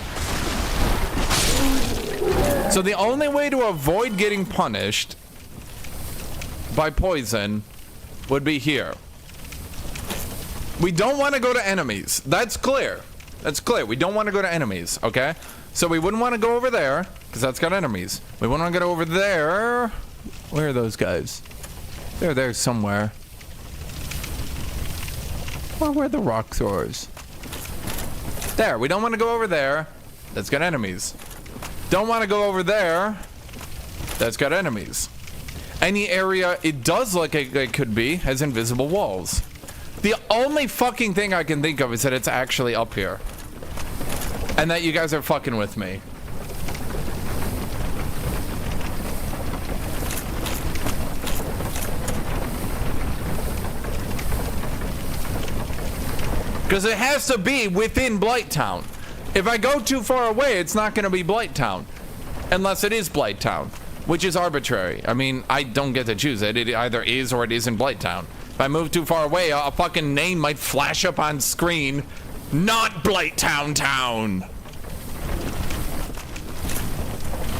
So the only way to avoid getting punished by poison would be here. We don't want to go to enemies. That's clear. That's clear. We don't want to go to enemies, okay? So we wouldn't want to go over there, because that's got enemies. We wouldn't want to go over there. Where are those guys? They're there somewhere. Well, where are the rock throwers? There. We don't want to go over there. That's got enemies. Don't want to go over there. That's got enemies. Any area it does look like it could be has invisible walls. The only fucking thing I can think of is that it's actually up here. And that you guys are fucking with me. Because it has to be within Blighttown. If I go too far away, it's not going to be Blighttown. Unless it is Blighttown. which is arbitrary. I mean, I don't get to choose it. It either is or it isn't Blighttown. If I move too far away, a fucking name might flash up on screen. Not Blighttown Town.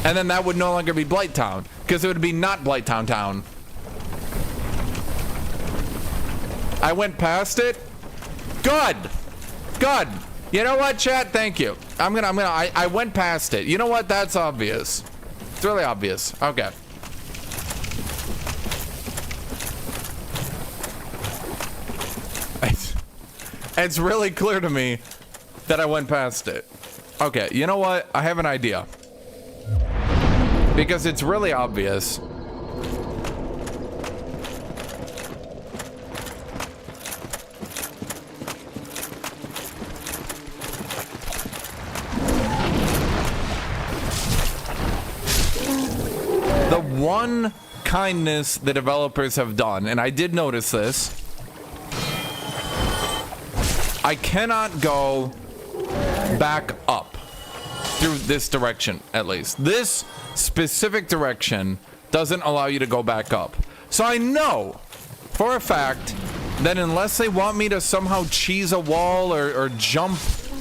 And then that would no longer be Blighttown, because it would be not Blighttown Town. I went past it. Good. Good. You know what, chat? Thank you. I went past it. You know what? That's obvious. It's really obvious. Okay. It's really clear to me that I went past it. Okay, you know what? I have an idea. Because it's really obvious. The one kindness the developers have done, and I did notice this, I cannot go back up through this direction, at least. This specific direction doesn't allow you to go back up. So I know for a fact that unless they want me to somehow cheese a wall or jump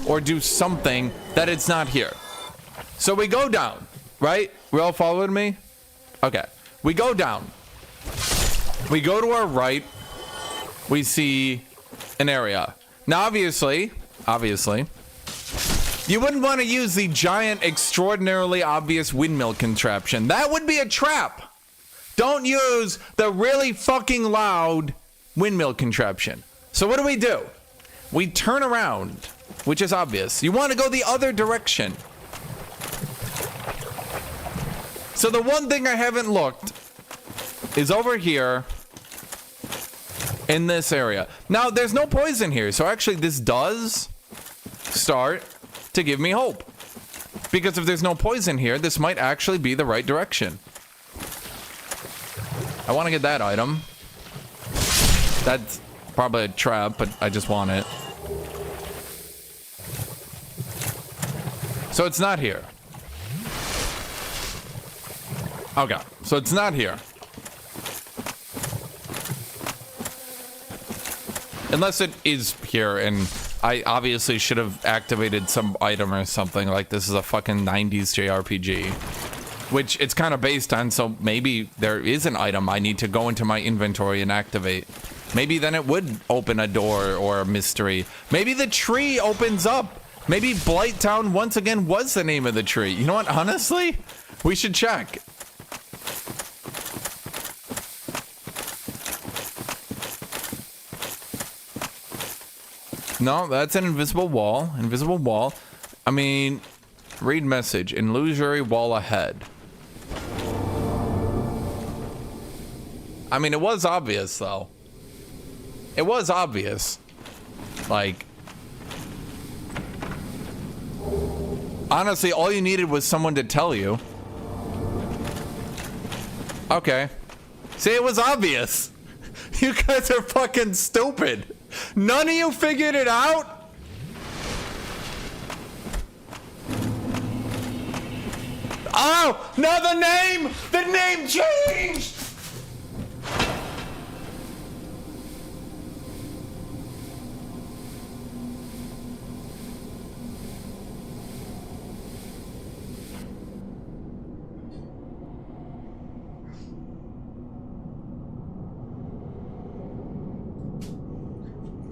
or do something, that it's not here. So we go down, right? We all followed me? Okay. We go down. We go to our right. We see an area. Now, obviously, you wouldn't want to use the giant, extraordinarily obvious windmill contraption. That would be a trap. Don't use the really fucking loud windmill contraption. So what do? We turn around, which is obvious. You want to go the other direction. So the one thing I haven't looked is over here in this area. Now, there's no poison here, so actually this does start to give me hope. Because if there's no poison here, this might actually be the right direction. I want to get that item. That's probably a trap, but I just want it. So it's not here. Okay, so it's not here. Unless it is here, and I obviously should have activated some item or something, like this is a fucking 90s JRPG. Which it's kind of based on, so maybe there is an item I need to go into my inventory and activate. Maybe then it would open a door or a mystery. Maybe the tree opens up. Maybe Blighttown once again was the name of the tree. You know what, honestly? We should check. No, that's an invisible wall. Invisible wall. I mean, read message. Illusory wall ahead. I mean, it was obvious, though. It was obvious. Like, honestly, all you needed was someone to tell you. Okay. See, it was obvious. You guys are fucking stupid. None of you figured it out? Oh, no, the name changed.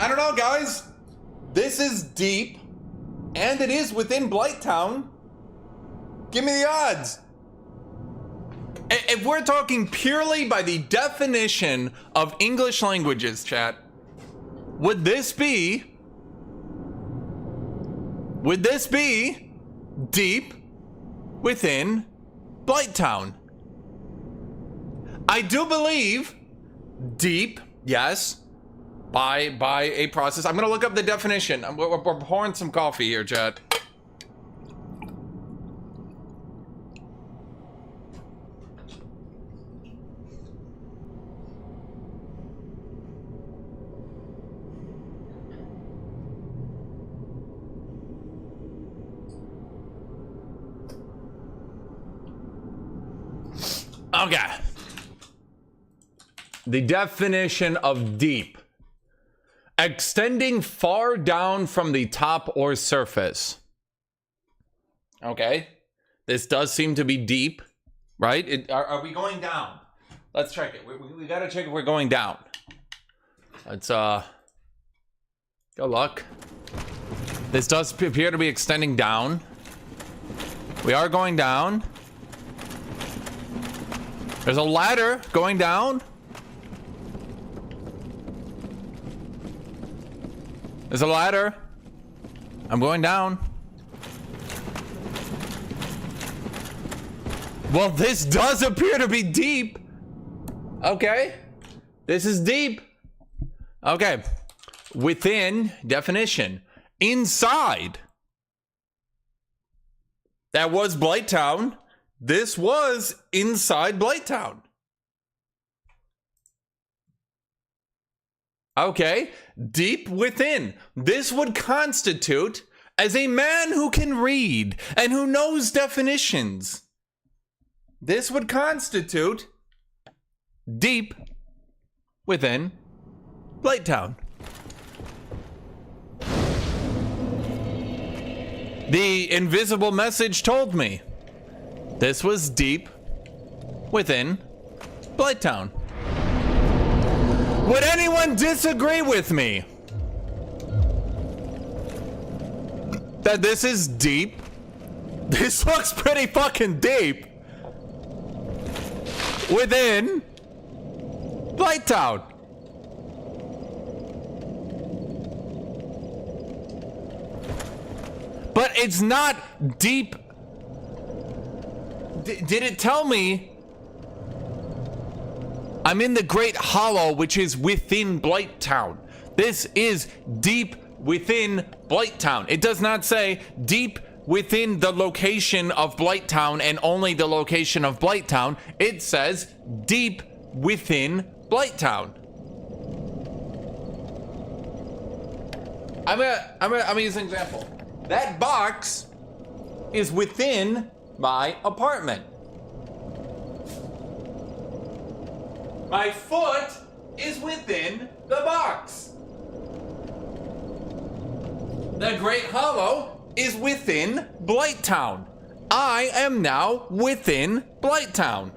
I don't know, guys. This is deep, and it is within Blighttown. Give me the odds. If we're talking purely by the definition of English languages, chat, would this be deep within Blighttown? I do believe deep, yes. By a process. I'm gonna look up the definition. We're pouring some coffee here, chat. Okay. The definition of deep. Extending far down from the top or surface. Okay. This does seem to be deep, right? Are we going down? Let's check it. We gotta check if we're going down. Let's, good luck. This does appear to be extending down. We are going down. There's a ladder going down. There's a ladder. I'm going down. Well, this does appear to be deep. Okay. This is deep. Okay. Within, definition. Inside. That was Blighttown. This was inside Blighttown. Okay. Deep within. This would constitute as a man who can read and who knows definitions. This would constitute deep within Blighttown. The invisible message told me this was deep within Blighttown. Would anyone disagree with me that this is deep? This looks pretty fucking deep within Blighttown. But it's not deep. Did it tell me I'm in the Great Hollow, which is within Blighttown? This is deep within Blighttown. It does not say deep within the location of Blighttown and only the location of Blighttown. It says deep within Blighttown. I'm gonna use an example. That box is within my apartment. My foot is within the box. The Great Hollow is within Blighttown. I am now within Blighttown.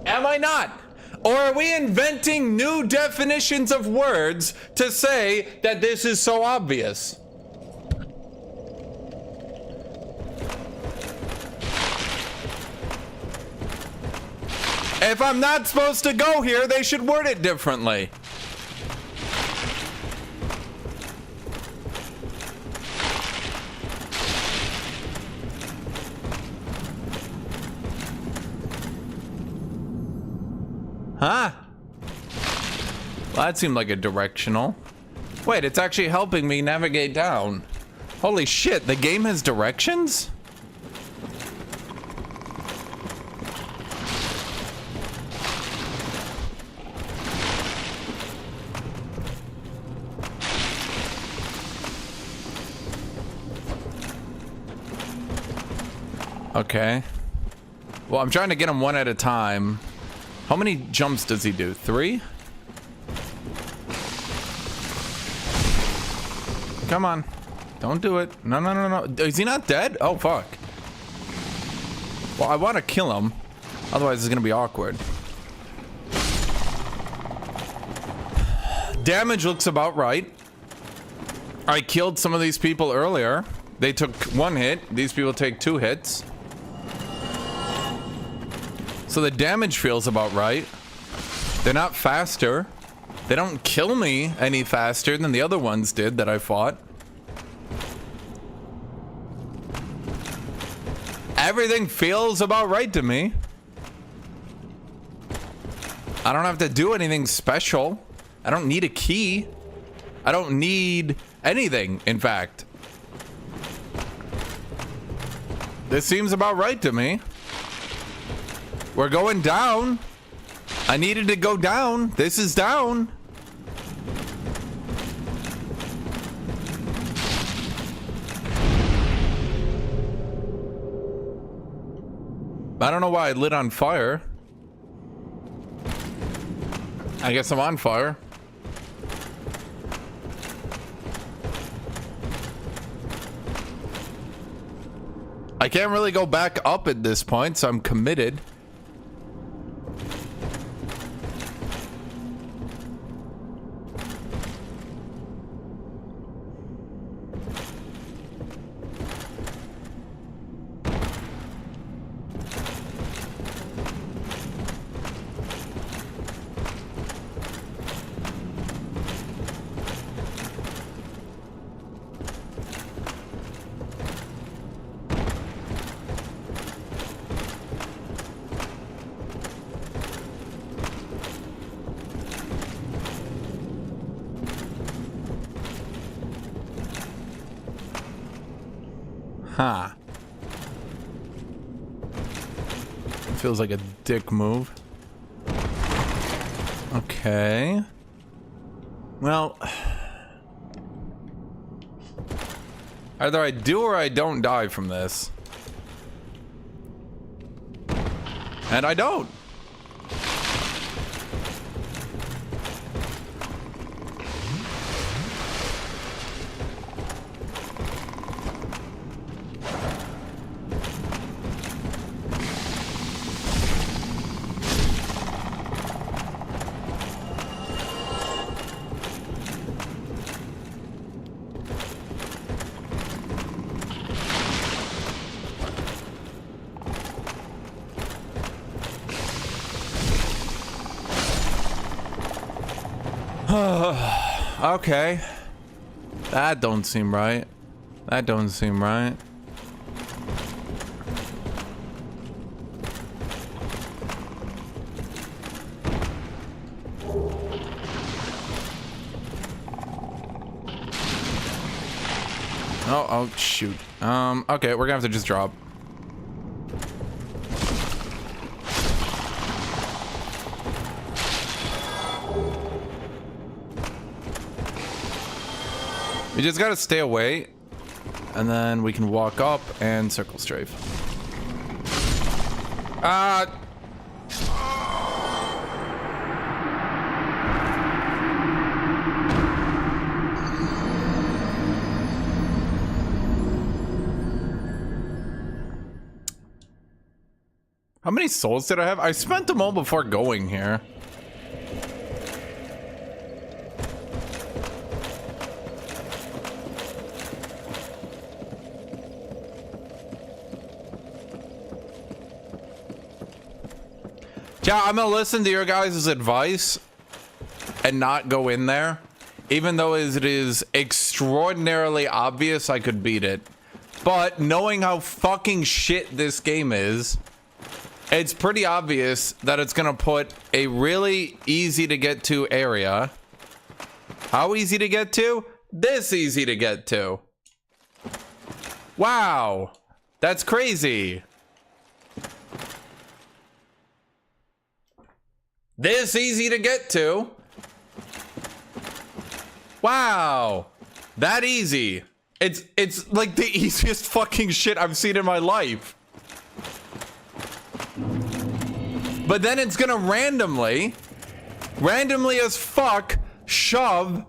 Am I not? Or are we inventing new definitions of words to say that this is so obvious? If I'm not supposed to go here, they should word it differently. Huh? Well, that seemed like a directional. Wait, it's actually helping me navigate down. Holy shit, the game has directions? Okay. Well, I'm trying to get him one at a time. How many jumps does he do? 3? Come on. Don't do it. No, no, no, no. Is he not dead? Oh, fuck. Well, I want to kill him. Otherwise, it's going to be awkward. Damage looks about right. I killed some of these people earlier. They took 1 hit. These people take 2 hits. So the damage feels about right. They're not faster. They don't kill me any faster than the other ones did that I fought. Everything feels about right to me. I don't have to do anything special. I don't need a key. I don't need anything, in fact. This seems about right to me. We're going down. I needed to go down. This is down. I don't know why I lit on fire. I guess I'm on fire. I can't really go back up at this point, so I'm committed. Huh. Feels like a dick move. Okay. Well, either I do or I don't die from this. And I don't. Okay. That don't seem right. That don't seem right. Oh, shoot. Okay, we're gonna have to just drop. We just gotta stay away, and then we can walk up and circle strafe. How many souls did I have? I spent them all before going here. Yeah, I'm gonna listen to your guys' advice and not go in there, even though it is extraordinarily obvious I could beat it. But knowing how fucking shit this game is, it's pretty obvious that it's gonna put a really easy to get to area. How easy to get to? This easy to get to. Wow, that's crazy. This easy to get to. Wow. That easy. It's like the easiest fucking shit I've seen in my life. But then it's gonna randomly as fuck, shove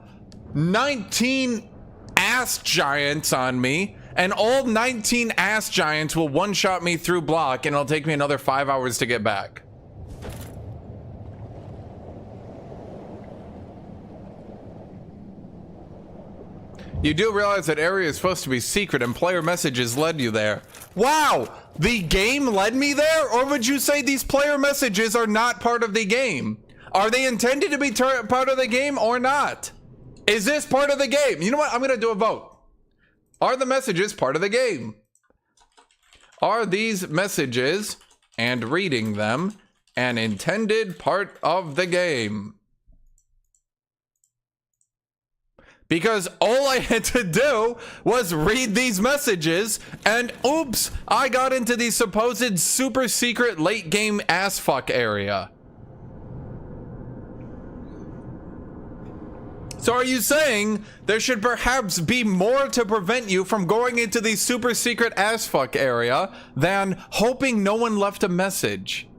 19 ass giants on me, and all 19 ass giants will one-shot me through block, and it'll take me another 5 hours to get back. You do realize that area is supposed to be secret and player messages led you there. Wow! The game led me there? Or would you say these player messages are not part of the game? Are they intended to be part of the game or not? Is this part of the game? You know what? I'm gonna do a vote. Are the messages part of the game? Are these messages and reading them an intended part of the game? Because all I had to do was read these messages, and oops, I got into the supposed super secret late game ass fuck area. So are you saying there should perhaps be more to prevent you from going into the super secret ass fuck area than hoping no one left a message?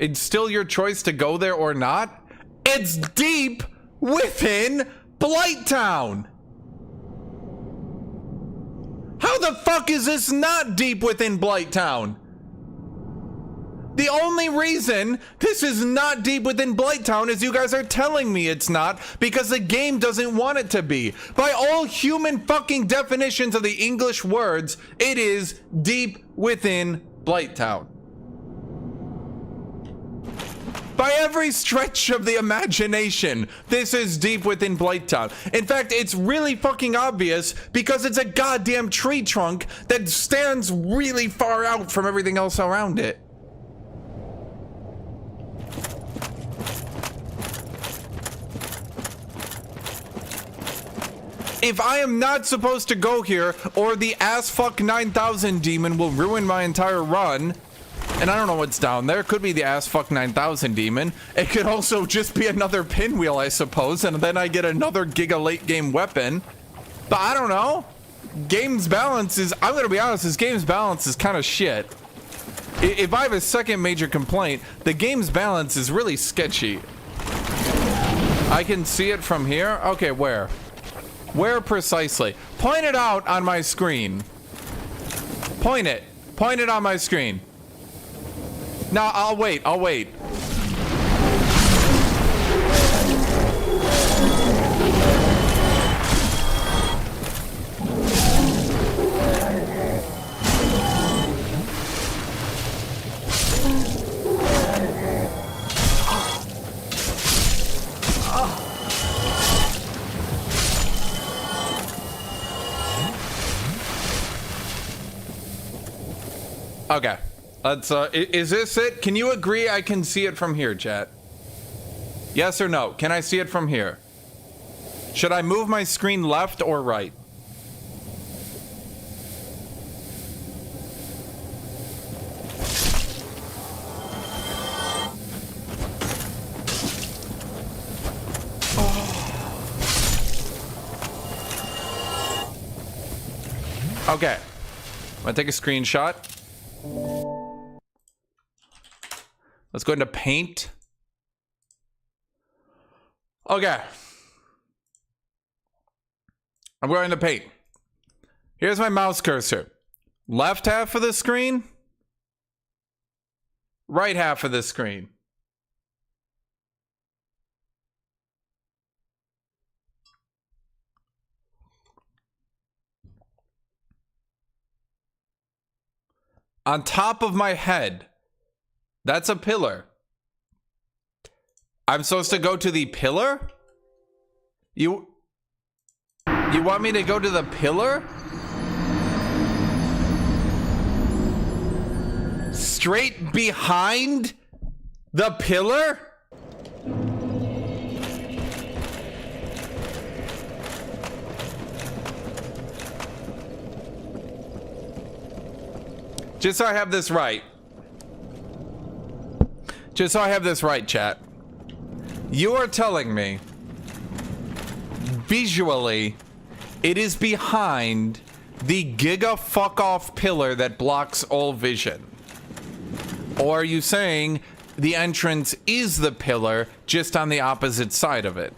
It's still your choice to go there or not. It's deep within Blighttown. How the fuck is this not deep within Blighttown? The only reason this is not deep within Blighttown is you guys are telling me it's not because the game doesn't want it to be. By all human fucking definitions of the English words, it is deep within Blighttown. By every stretch of the imagination, this is deep within Blighttown. In fact, it's really fucking obvious because it's a goddamn tree trunk that stands really far out from everything else around it. If I am not supposed to go here, or the assfuck 9000 demon will ruin my entire run, and I don't know what's down there. It could be the assfuck 9000 demon. It could also just be another pinwheel, I suppose, and then I get another giga late game weapon. But I don't know. Game's balance is, I'm gonna be honest, this game's balance is kind of shit. If I have a second major complaint, the game's balance is really sketchy. I can see it from here? Okay, where? Where precisely? Point it out on my screen. Point it. Point it on my screen. No, I'll wait. I'll wait. Okay. Let's, is this it? Can you agree I can see it from here, chat? Yes or no? Can I see it from here? Should I move my screen left or right? Okay. I'm gonna take a screenshot. Let's go into paint. Okay. I'm going to paint. Here's my mouse cursor. Left half of the screen. Right half of the screen. On top of my head. That's a pillar. I'm supposed to go to the pillar? You want me to go to the pillar? Straight behind the pillar? Just so I have this right. Just so I have this right, chat. You are telling me, visually, it is behind the giga fuck off pillar that blocks all vision. Or are you saying the entrance is the pillar, just on the opposite side of it?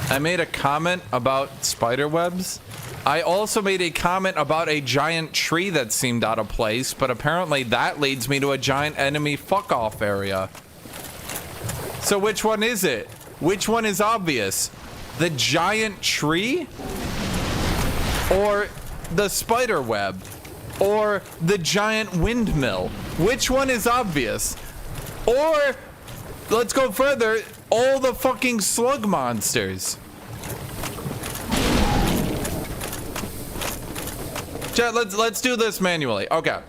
I made a comment about spider webs. I also made a comment about a giant tree that seemed out of place, but apparently that leads me to a giant enemy fuck-off area. So which one is it? Which one is obvious? The giant tree? Or the spider web? Or the giant windmill? Which one is obvious? Or, let's go further, all the fucking slug monsters. Chat, let's do this manually. Okay.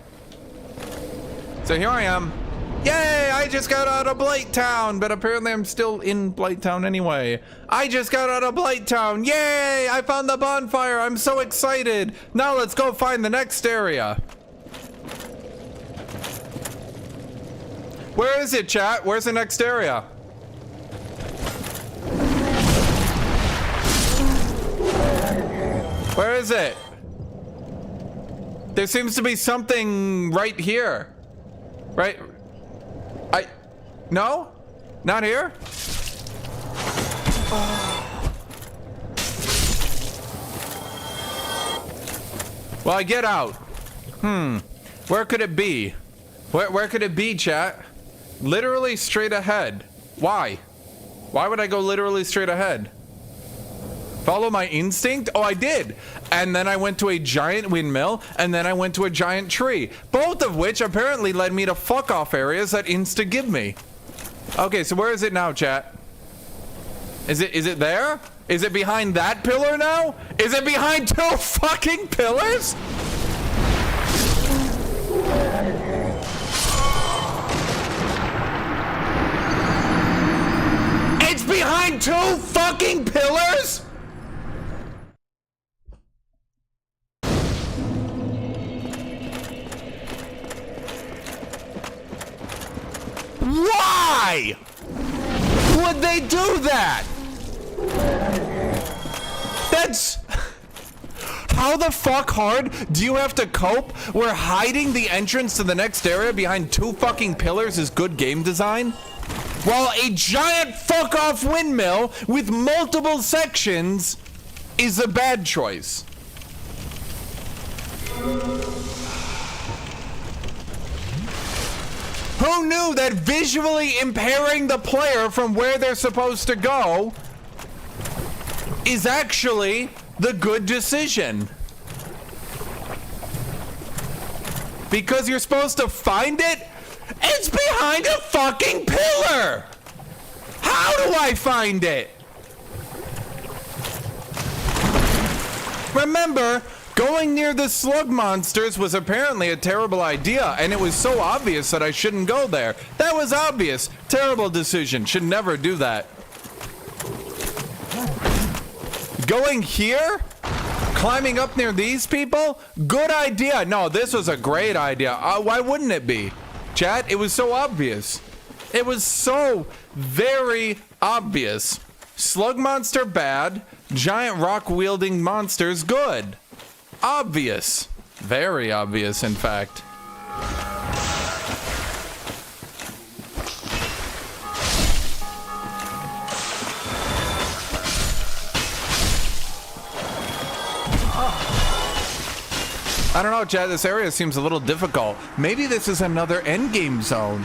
So here I am. Yay, I just got out of Blighttown, but apparently I'm still in Blighttown anyway. I just got out of Blighttown. Yay, I found the bonfire. I'm so excited. Now let's go find the next area. Where is it, chat? Where's the next area? Where is it? There seems to be something right here. Right? No? Not here? Well, I get out. Where could it be? Where could it be, chat? Literally straight ahead. Why? Why would I go literally straight ahead? Follow my instinct? Oh, I did. And then I went to a giant windmill, and then I went to a giant tree. Both of which apparently led me to fuck off areas that Insta give me. Okay, so where is it now, chat? Is it there? Is it behind that pillar now? Is it behind 2 fucking pillars? It's behind 2 fucking pillars? Why would they do that? That's... How the fuck hard do you have to cope where hiding the entrance to the next area behind 2 fucking pillars is good game design? While a giant fuck off windmill with multiple sections is a bad choice. Who knew that visually impairing the player from where they're supposed to go is actually the good decision? Because you're supposed to find it? It's behind a fucking pillar! How do I find it? Remember, going near the slug monsters was apparently a terrible idea, and it was so obvious that I shouldn't go there. That was obvious. Terrible decision. Should never do that. Going here? Climbing up near these people? Good idea. No, this was a great idea. Why wouldn't it be? Chat, it was so obvious. It was so very obvious. Slug monster bad. Giant rock wielding monsters good. Obvious. Very obvious, in fact. I don't know, Chad, this area seems a little difficult. Maybe this is another endgame zone.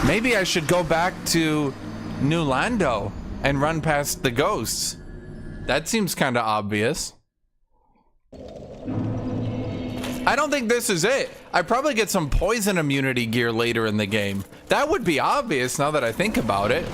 Maybe I should go back to New Lando and run past the ghosts. That seems kind of obvious. I don't think this is it. I probably get some poison immunity gear later in the game. That would be obvious now that I think about it.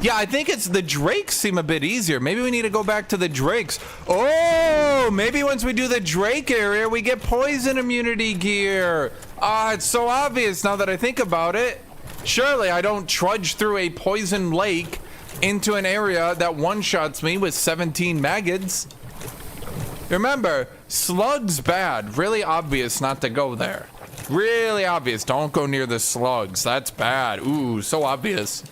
Yeah, I think it's the drakes seem a bit easier. Maybe we need to go back to the drakes. Oh, maybe once we do the drake area, we get poison immunity gear. Ah, it's so obvious now that I think about it. Surely I don't trudge through a poison lake into an area that one-shots me with 17 maggots. Remember, slugs bad. Really obvious not to go there. Really obvious. Don't go near the slugs. That's bad. Ooh, so obvious.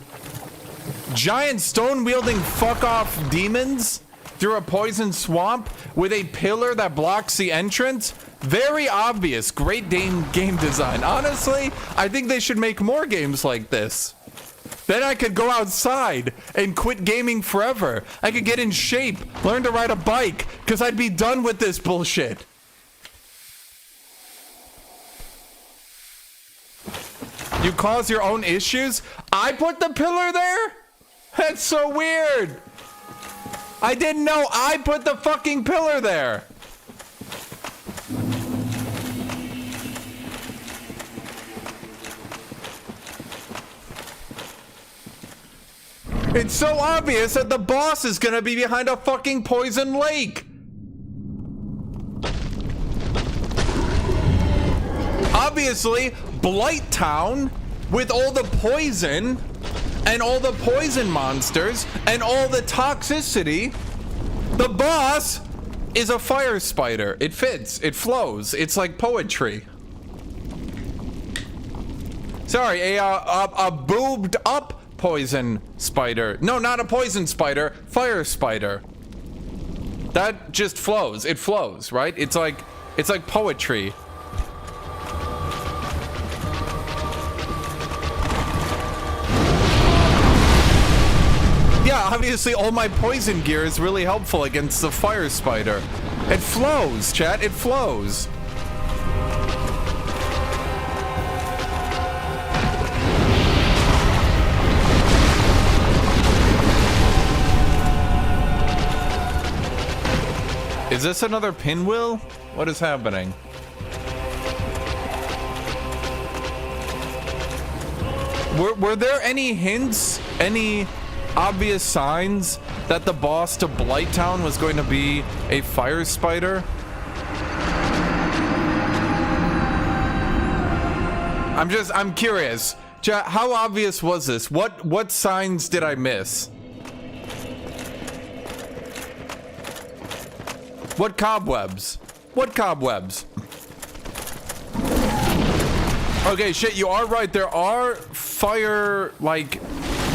Giant stone-wielding fuck-off demons through a poison swamp with a pillar that blocks the entrance. Very obvious. Great game design. Honestly, I think they should make more games like this. Then I could go outside and quit gaming forever. I could get in shape, learn to ride a bike, because I'd be done with this bullshit. You cause your own issues? I put the pillar there? That's so weird. I didn't know I put the fucking pillar there. It's so obvious that the boss is gonna be behind a fucking poison lake. obviously, Blighttown, with all the poison and all the poison monsters and all the toxicity, the boss is a fire spider. It fits. It flows. It's like poetry. Sorry, a boobed up poison spider. No, not a poison spider. Fire spider. That just flows. It flows, right? It's like poetry. Yeah, obviously all my poison gear is really helpful against the fire spider. It flows, chat. It flows. Is this another pinwheel? What is happening? Were there any hints, any obvious signs that the boss to Blighttown was going to be a fire spider? I'm curious. How obvious was this? What signs did I miss? What cobwebs? What cobwebs? Okay, shit, you are right. There are fire, like,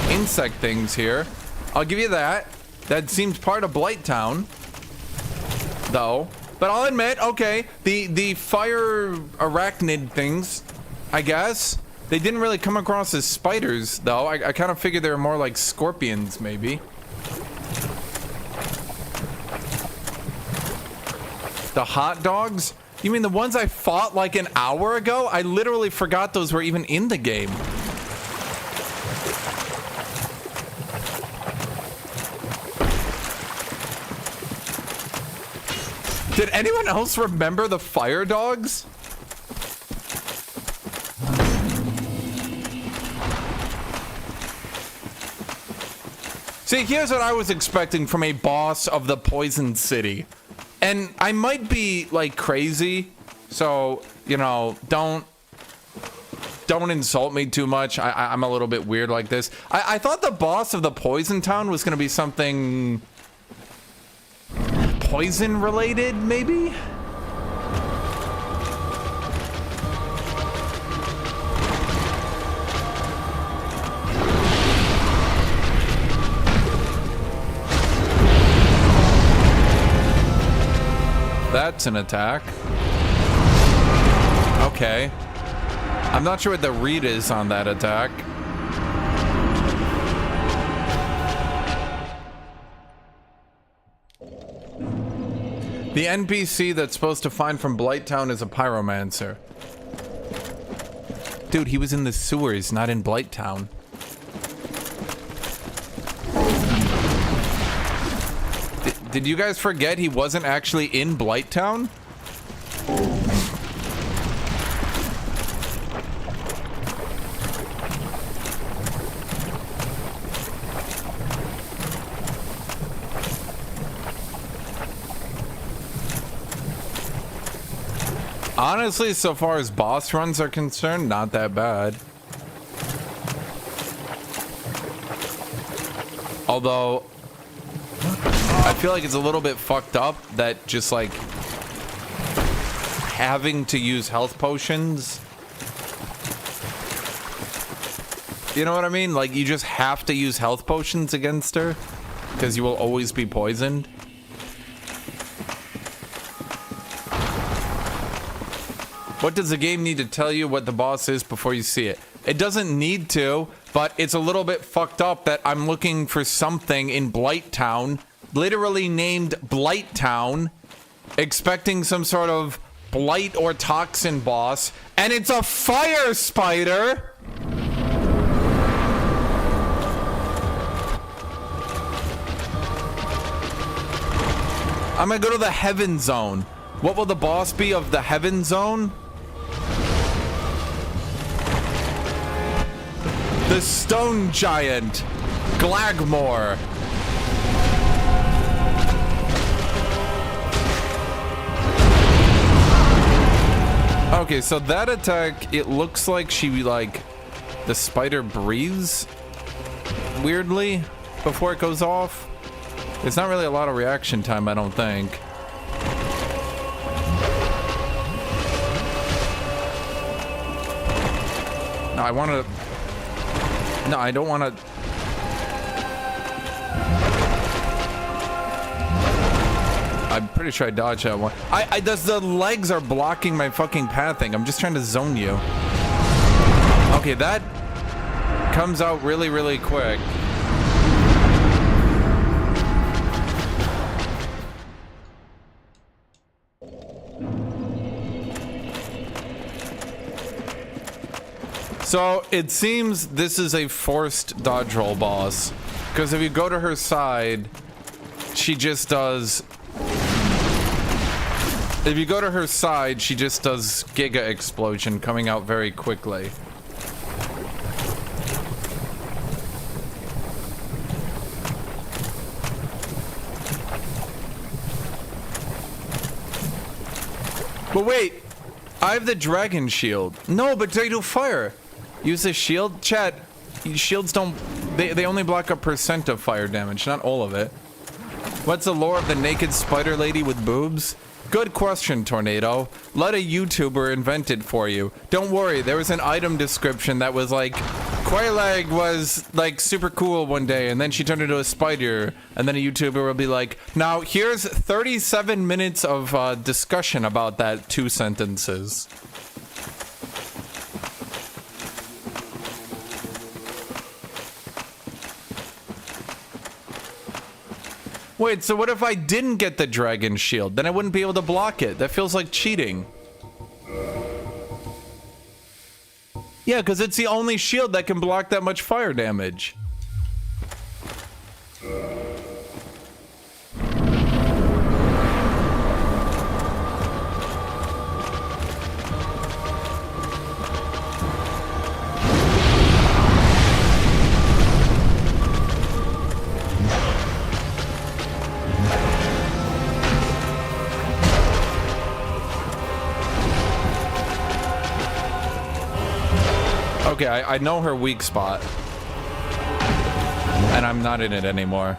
insect things here. I'll give you that. That seems part of Blighttown, though. But I'll admit, okay, the fire arachnid things, I guess, they didn't really come across as spiders, though. I kind of figured they were more like scorpions, maybe. The hot dogs? You mean the ones I fought like an hour ago? I literally forgot those were even in the game. Did anyone else remember the fire dogs? See, here's what I was expecting from a boss of the Poison City. And I might be like crazy, so, you know, don't insult me too much. I'm a little bit weird like this. I thought the boss of the Poison Town was gonna be something poison related, maybe? That's an attack. Okay. I'm not sure what the read is on that attack. The NPC that's supposed to find from Blighttown is a pyromancer. Dude, he was in the sewers, not in Blighttown. Did you guys forget he wasn't actually in Blighttown? Honestly, so far as boss runs are concerned, not that bad. Although I feel like it's a little bit fucked up that just like having to use health potions. You know what I mean? Like you just have to use health potions against her because you will always be poisoned. What does the game need to tell you what the boss is before you see it? It doesn't need to, but it's a little bit fucked up that I'm looking for something in Blighttown, literally named Blighttown, expecting some sort of blight or toxin boss, and it's a fire spider! I'm gonna go to the Heaven Zone. What will the boss be of the Heaven Zone? The Stone Giant, Glagmore. Okay, so that attack, it looks like she, like, the spider breathes weirdly before it goes off. It's not really a lot of reaction time, I don't think. No, I want to... No, I don't want to... I'm pretty sure I dodged that one. The legs are blocking my fucking pathing. I'm just trying to zone you. Okay, that comes out really, really quick. So it seems this is a forced dodge roll boss, because if you go to her side, she just does... If you go to her side, she just does Giga Explosion coming out very quickly. But wait, I have the dragon shield. No, but they do fire. Use the shield. Chat, shields don't... They only block a % of fire damage, not all of it. What's the lore of the naked spider lady with boobs? Good question, Tornado. Let a YouTuber invent it for you. Don't worry, there was an item description that was like, Quailag was like super cool one day and then she turned into a spider, and then a YouTuber will be like, now here's 37 minutes of discussion about that 2 sentences. Wait, so what if I didn't get the dragon shield? Then I wouldn't be able to block it. That feels like cheating. Yeah, because it's the only shield that can block that much fire damage. Okay, I know her weak spot. And I'm not in it anymore.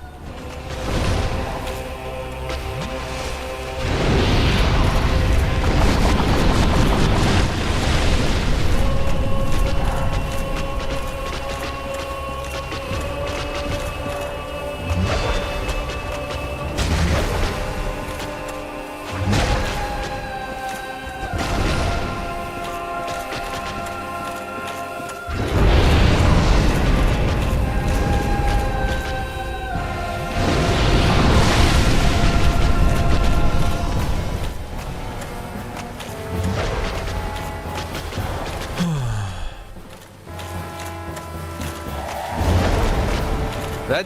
That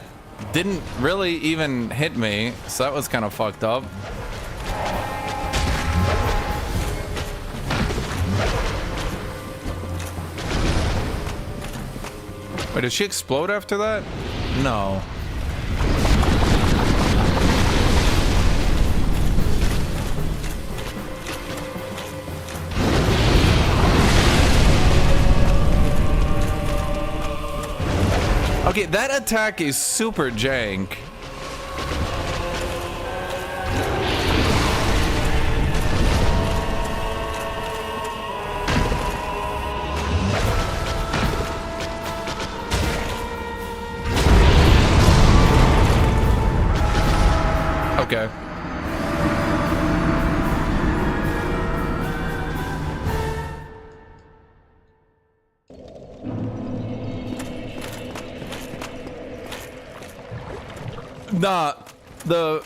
didn't really even hit me, so that was kind of fucked up. Wait, did she explode after that? No. Okay, that attack is super jank. Okay. Nah, the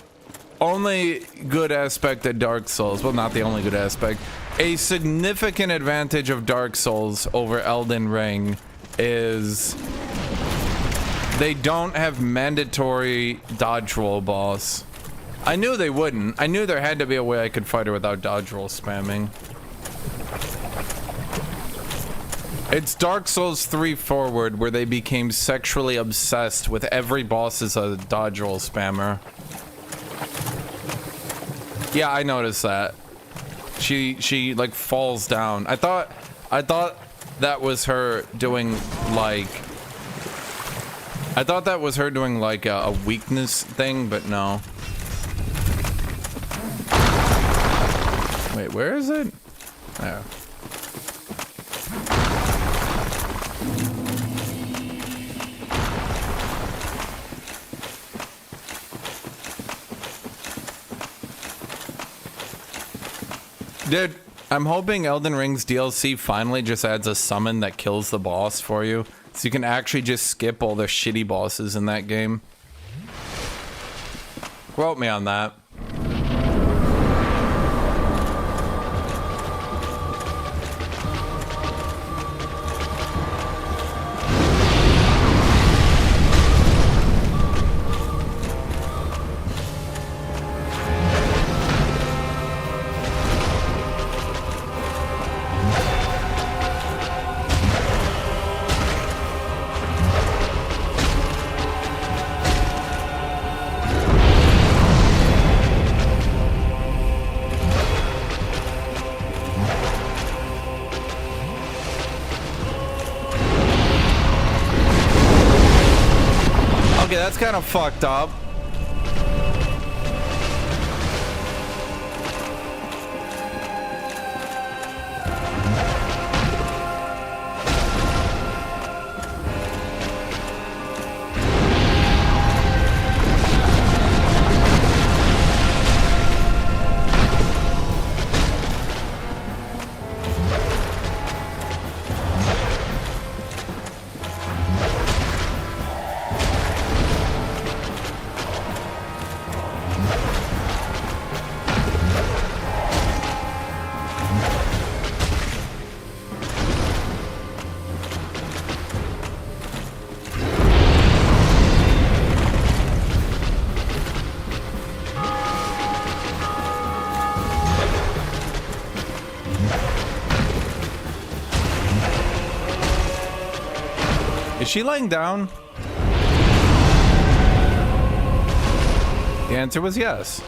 only good aspect of Dark Souls, well, not the only good aspect, a significant advantage of Dark Souls over Elden Ring is they don't have mandatory dodge roll boss. I knew they wouldn't. I knew there had to be a way I could fight her without dodge roll spamming. It's Dark Souls 3 forward where they became sexually obsessed with every boss as a dodge roll spammer. Yeah, I noticed that. she like falls down. I thought that was her doing like a weakness thing, but no. Wait, where is it? There. Dude, I'm hoping Elden Ring's DLC finally just adds a summon that kills the boss for you, so you can actually just skip all the shitty bosses in that game. Quote me on that. That's kind of fucked up. Is she laying down? The answer was yes.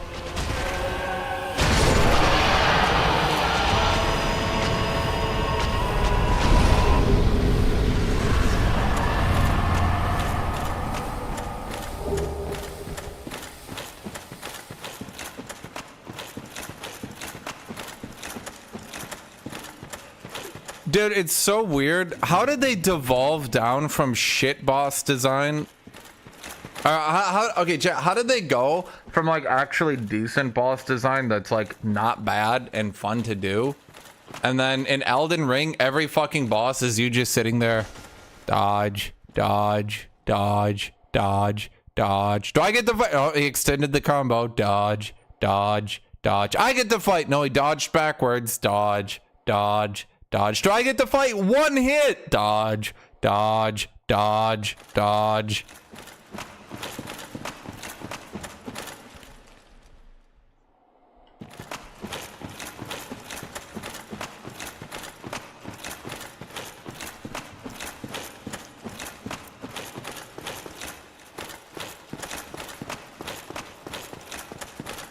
Dude, it's so weird. How did they devolve down from shit boss design? Okay, chat, how did they go from like actually decent boss design that's like not bad and fun to do, and then in Elden Ring, every fucking boss is you just sitting there, dodge, dodge, dodge, dodge, dodge. Do I get the fight? Oh, he extended the combo. Dodge, dodge, dodge. I get the fight. No, he dodged backwards. Dodge, dodge. Dodge. Do I get to fight? One hit! Dodge. Dodge. Dodge. Dodge.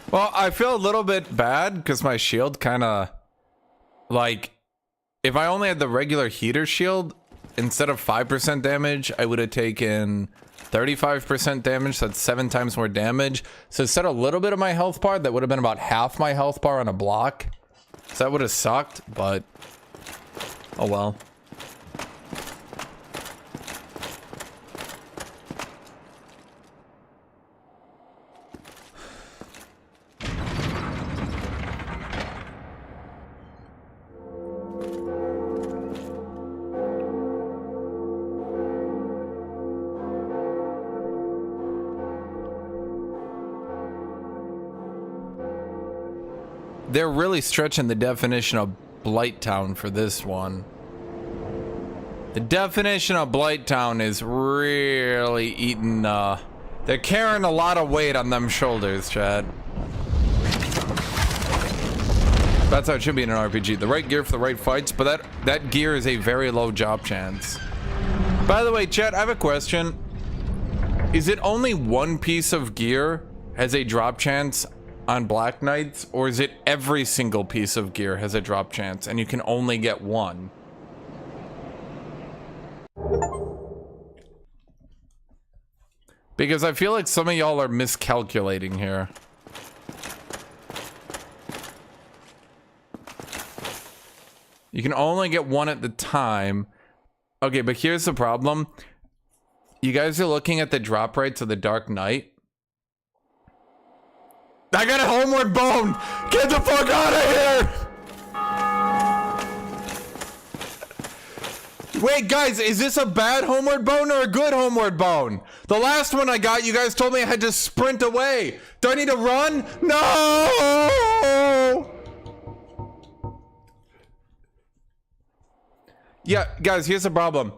Well, I feel a little bit bad because my shield kind of like... If I only had the regular heater shield, instead of 5% damage, I would have taken 35% damage. So that's 7 times more damage. So instead of a little bit of my health bar, that would have been about half my health bar on a block. So that would have sucked, but oh well. They're really stretching the definition of Blighttown for this one. The definition of Blighttown is really eating, they're carrying a lot of weight on them shoulders, Chad. That's how it should be in an RPG. The right gear for the right fights, but that gear is a very low drop chance. By the way, Chad, I have a question. Is it only one piece of gear has a drop chance on Black Knights, or is it every single piece of gear has a drop chance and you can only get one? Because I feel like some of y'all are miscalculating here. You can only get one at the time. Okay, but here's the problem. You guys are looking at the drop rates of the Dark Knight. I got a homeward bone! Get the fuck out of here! Wait, guys, is this a bad homeward bone or a good homeward bone? The last one I got, you guys told me I had to sprint away. Do I need to run? No! Yeah, guys, here's the problem.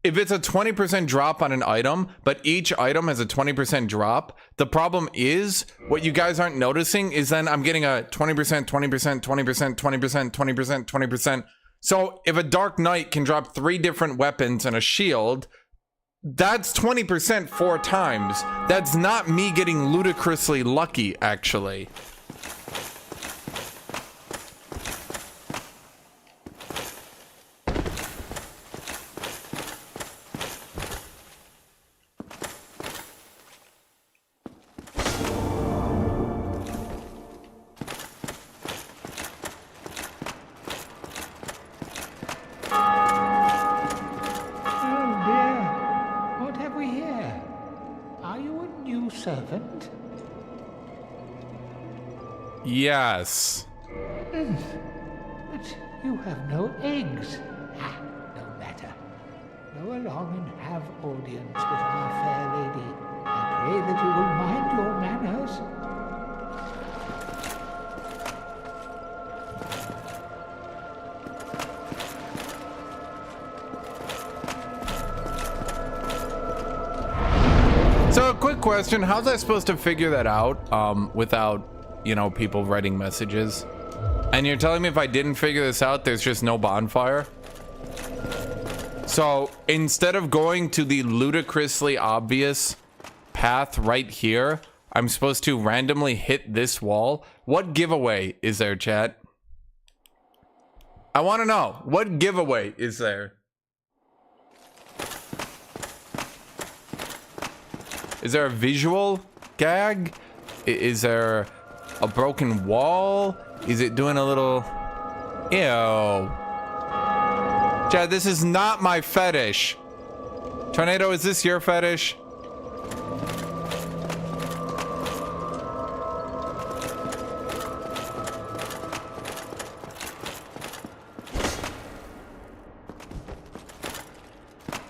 If it's a 20% drop on an item, but each item has a 20% drop, the problem is, what you guys aren't noticing is then I'm getting a 20%, 20%, 20%, 20%, 20%, 20%. So if a Dark Knight can drop 3 different weapons and a shield, that's 20% 4 times. That's not me getting ludicrously lucky, actually. Servant? Yes. But you have no eggs. Ah, no matter. Go along and have audience with our fair lady. I pray that you will mind your manners. So a quick question, how was I supposed to figure that out without, you know, people writing messages? And you're telling me if I didn't figure this out, there's just no bonfire? So instead of going to the ludicrously obvious path right here, I'm supposed to randomly hit this wall? What giveaway is there, chat? I want to know, what giveaway is there? Is there a visual gag? Is there a broken wall? Is it doing a little... Ew. Chad, this is not my fetish. Tornado, is this your fetish?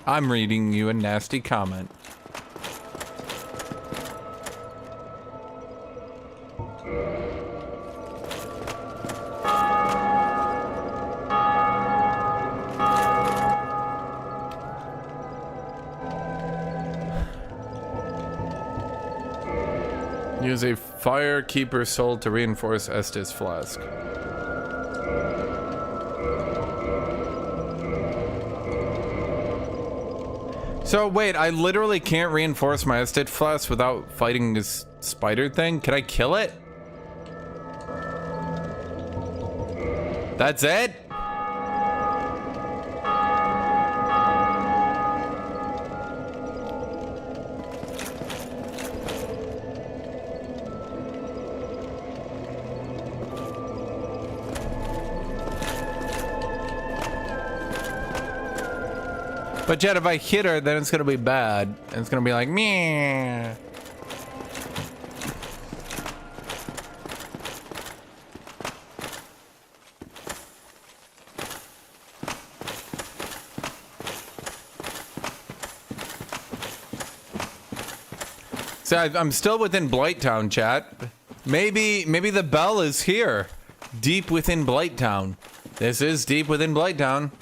I'm reading you a nasty comment. Use a firekeeper soul to reinforce Estes flask. So wait, I literally can't reinforce my Estes flask without fighting this spider thing? Can I kill it? That's it? But yet, if I hit her, then it's gonna be bad. And it's gonna be like, meh. So I'm still within Blighttown, chat. Maybe the bell is here. Deep within Blighttown. This is deep within Blighttown.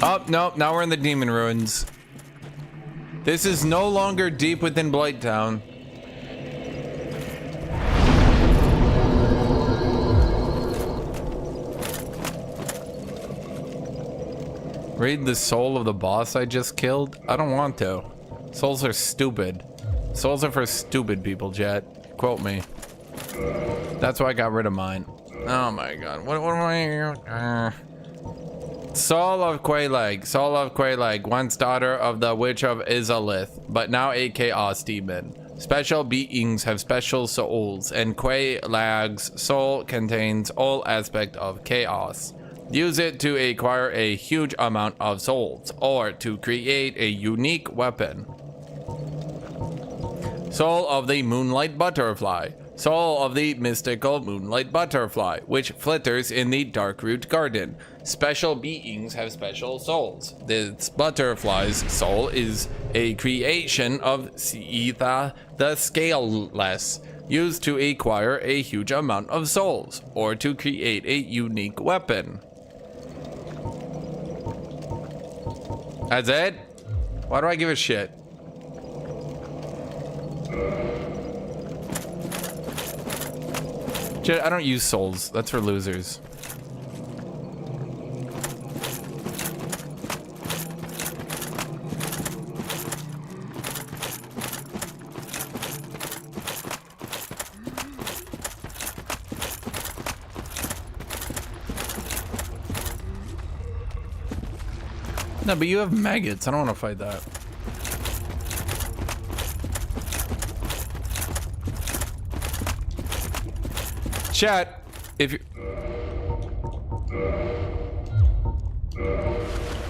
Oh, no, now we're in the Demon Ruins. This is no longer deep within Blighttown. Read the soul of the boss I just killed? I don't want to. Souls are stupid. Souls are for stupid people, chat. Quote me. That's why I got rid of mine. Oh my god. What am I? Soul of Quelaag. Soul of Quelaag. Once daughter of the Witch of Izalith, but now a chaos demon. Special beings have special souls, and Quelaag's soul contains all aspect of chaos. Use it to acquire a huge amount of souls, or to create a unique weapon. Soul of the Moonlight Butterfly. Soul of the mystical Moonlight Butterfly, which flitters in the Darkroot Garden. Special beings have special souls. This butterfly's soul is a creation of Seetha the Scaleless, used to acquire a huge amount of souls, or to create a unique weapon. That's it? Why do I give a shit? I don't use souls. That's for losers. No, but you have maggots. I don't want to fight that. Chat, if you...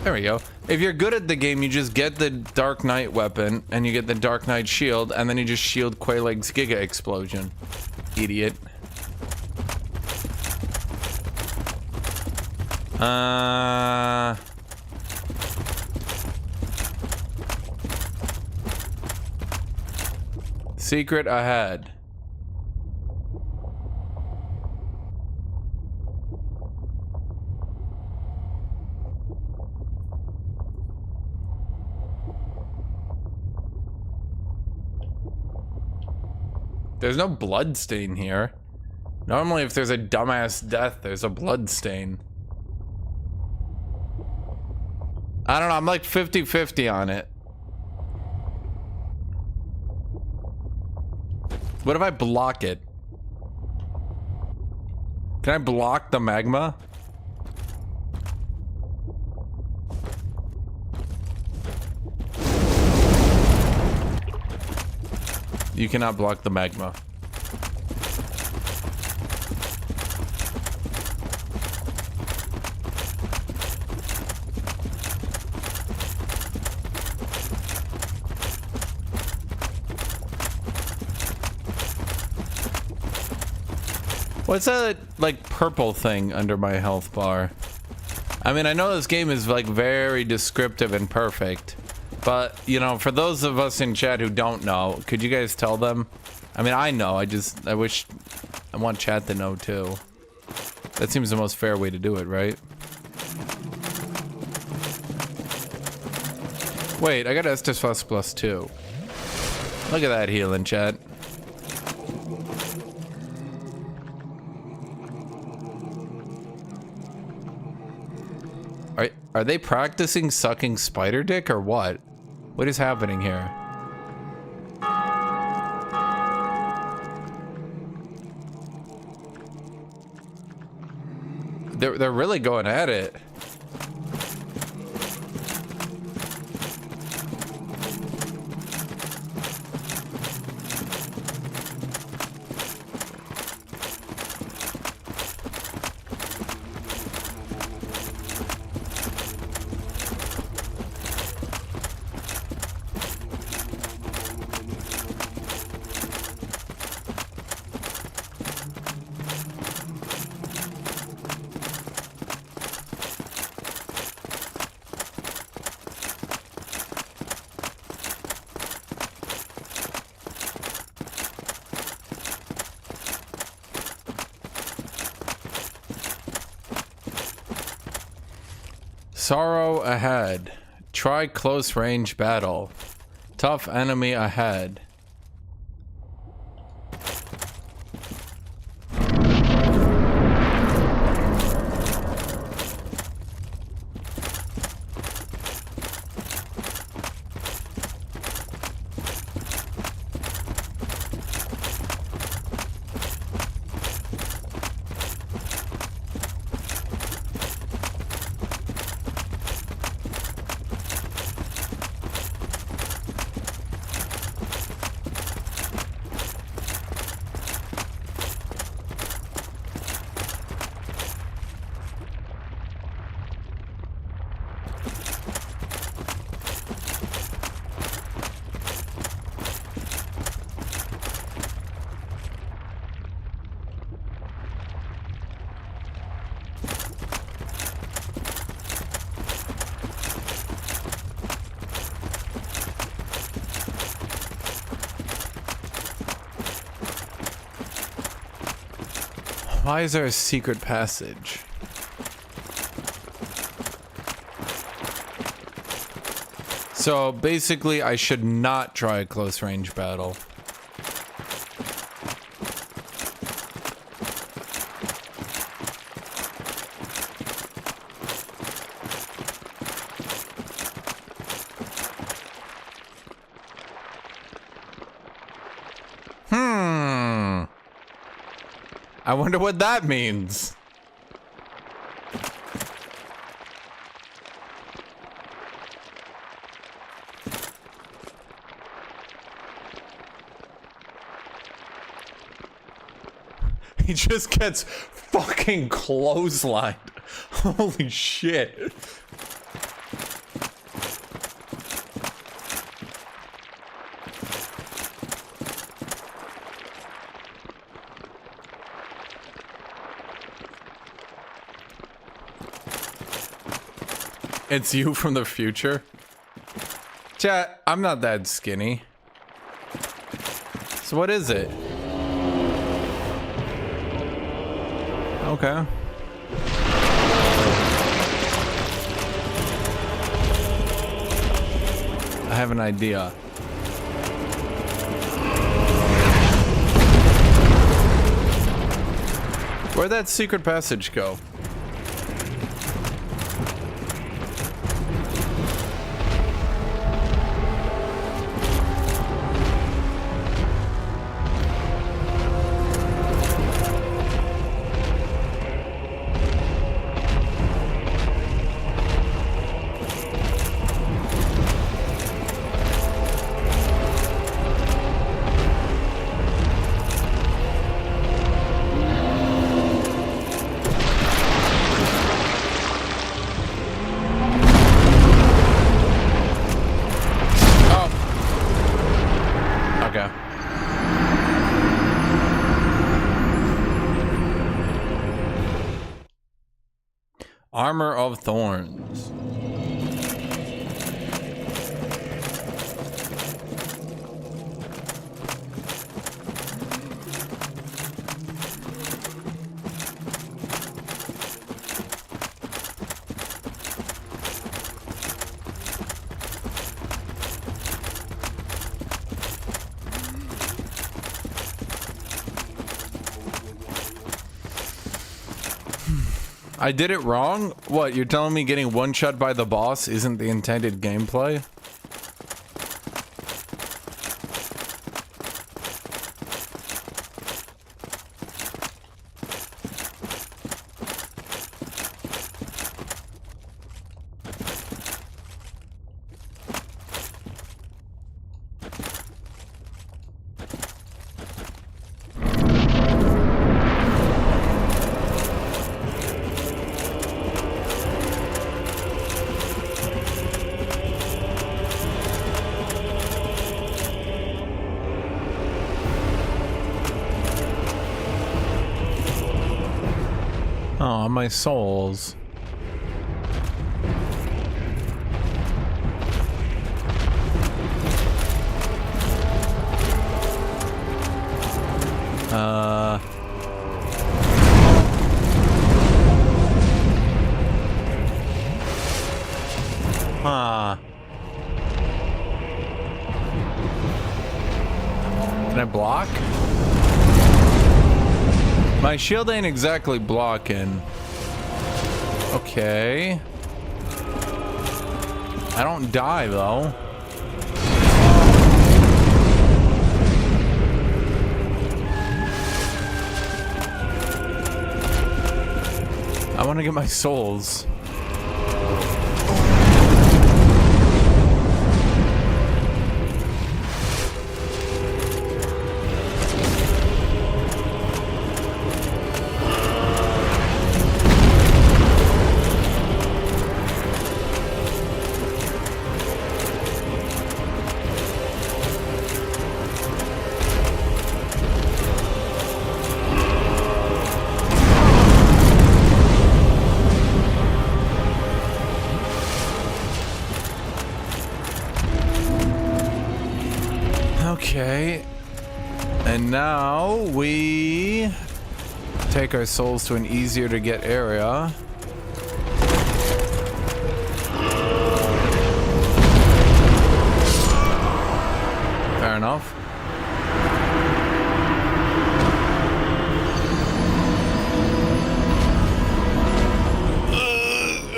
There we go. If you're good at the game, you just get the Dark Knight weapon, and you get the Dark Knight shield, and then you just shield Quelaag's Giga Explosion. Idiot. Secret ahead. There's no blood stain here. Normally if there's a dumbass death, there's a blood stain. I don't know, I'm like 50-50 on it. What if I block it? Can I block the magma? You cannot block the magma. What's that, like, purple thing under my health bar? I mean, I know this game is, like, very descriptive and perfect. But, you know, for those of us in chat who don't know, could you guys tell them? I mean, I know, I want chat to know too. That seems the most fair way to do it, right? Wait, I got Estus Fuss plus 2. Look at that healing, chat. Are they practicing sucking spider dick or what? What is happening here? They're really going at it. Sorrow ahead. Try close range battle. Tough enemy ahead. Why is there a secret passage? So basically, I should not try a close range battle. I wonder what that means. He just gets fucking clotheslined. Holy shit. It's you from the future? Chat, I'm not that skinny. So what is it? Okay. I have an idea. Where'd that secret passage go? Armor of Thorns. I did it wrong? What, you're telling me getting one shot by the boss isn't the intended gameplay? Oh, my souls. Can I block? My shield ain't exactly blocking. Okay. I don't die though. I want to get my souls. Okay, and now we take our souls to an easier to get area. Fair enough.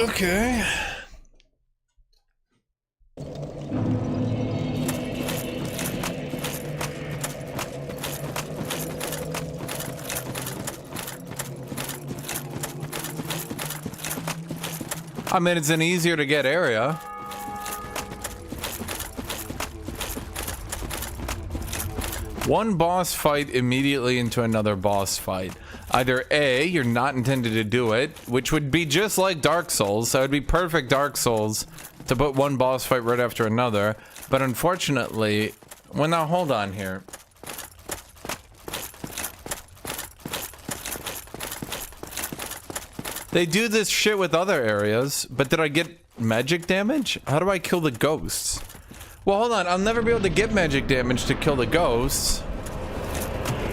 Okay. I mean, it's an easier to get area. One boss fight immediately into another boss fight. Either A, you're not intended to do it, which would be just like Dark Souls. That would be perfect Dark Souls to put one boss fight right after another. But unfortunately, well, now hold on here. They do this shit with other areas, but did I get magic damage? How do I kill the ghosts? Well, hold on. I'll never be able to get magic damage to kill the ghosts.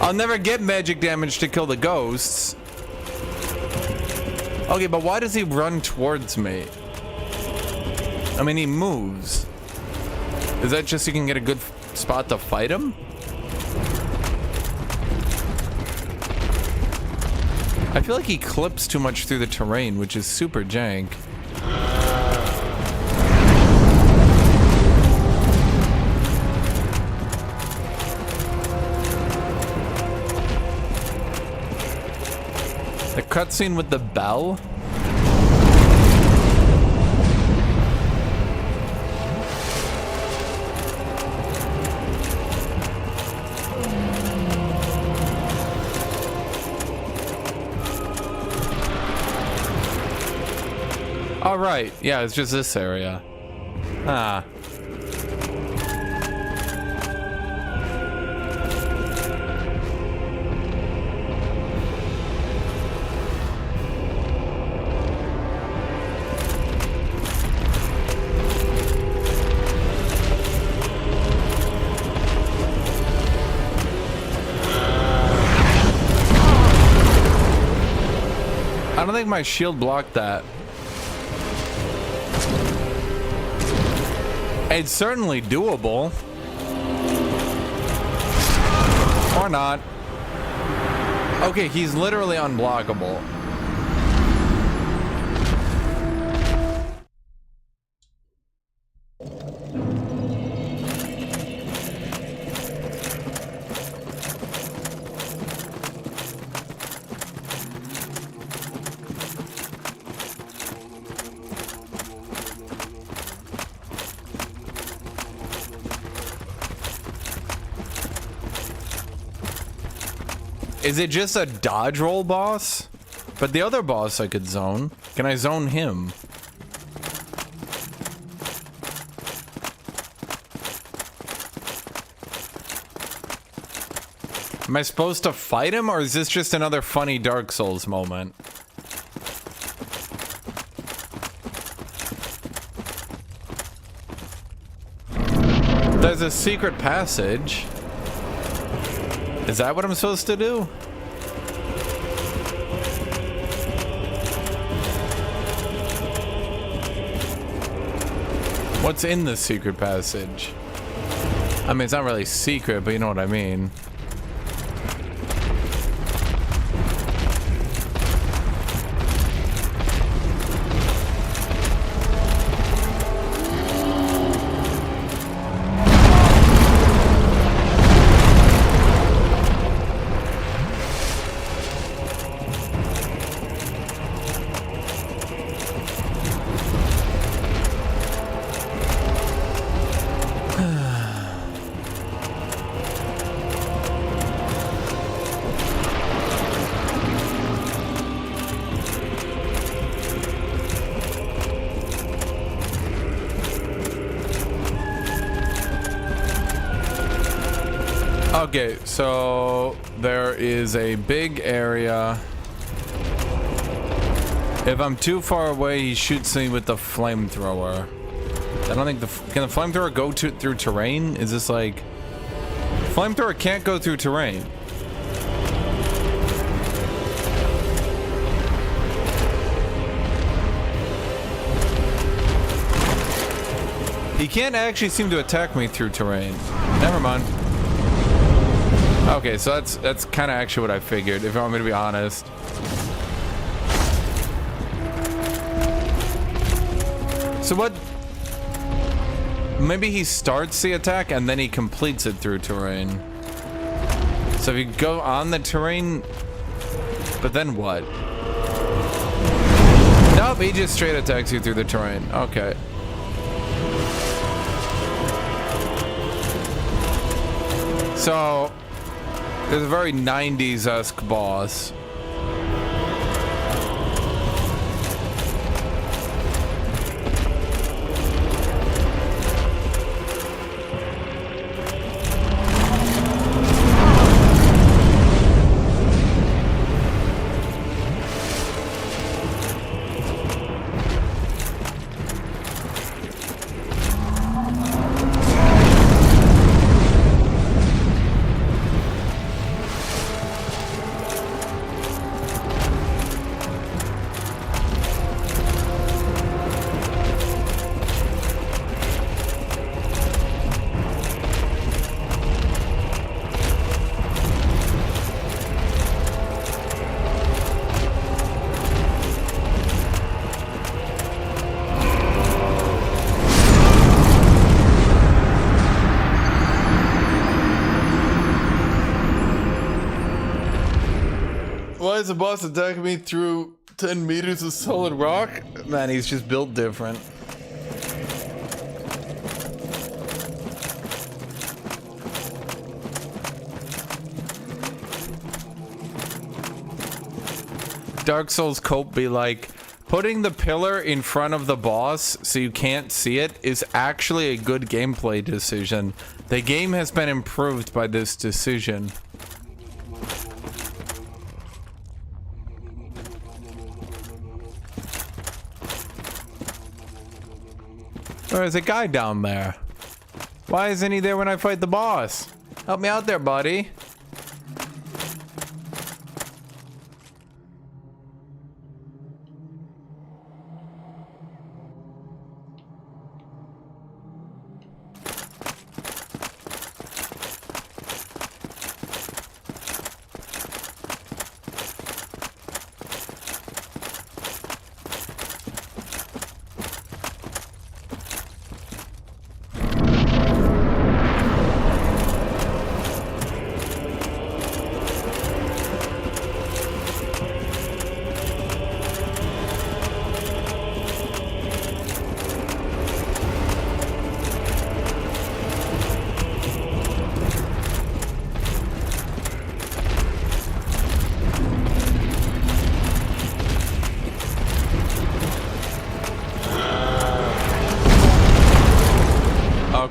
I'll never get magic damage to kill the ghosts. Okay, but why does he run towards me? I mean, he moves. Is that just so you can get a good spot to fight him? I feel like he clips too much through the terrain, which is super jank. The cutscene with the bell? All right, yeah, it's just this area. Ah. I don't think my shield blocked that. It's certainly doable. Or not. Okay, he's literally unblockable. Is it just a dodge roll boss? But the other boss I could zone. Can I zone him? Am I supposed to fight him, or is this just another funny Dark Souls moment? There's a secret passage. Is that what I'm supposed to do? What's in the secret passage? I mean, it's not really secret, but you know what I mean. Okay, so there is a big area. If I'm too far away, he shoots me with the flamethrower. I don't think can the flamethrower go through terrain? Is this like... Flamethrower can't go through terrain. can't actually seem to attack me through terrain. Never mind. Okay, so that's kind of actually what I figured, if you want me to be honest. So what? Maybe he starts the attack and then he completes it through terrain. So if you go on the terrain, but then what? Nope, he just straight attacks you through the terrain. Okay. So there's a very 90s-esque boss. Why is the boss attacking me through 10 meters of solid rock? Man, he's just built different. Dark Souls cope be like, putting the pillar in front of the boss so you can't see it is actually a good gameplay decision. The game has been improved by this decision. There's a guy down there. Why isn't he there when I fight the boss? Help me out there, buddy.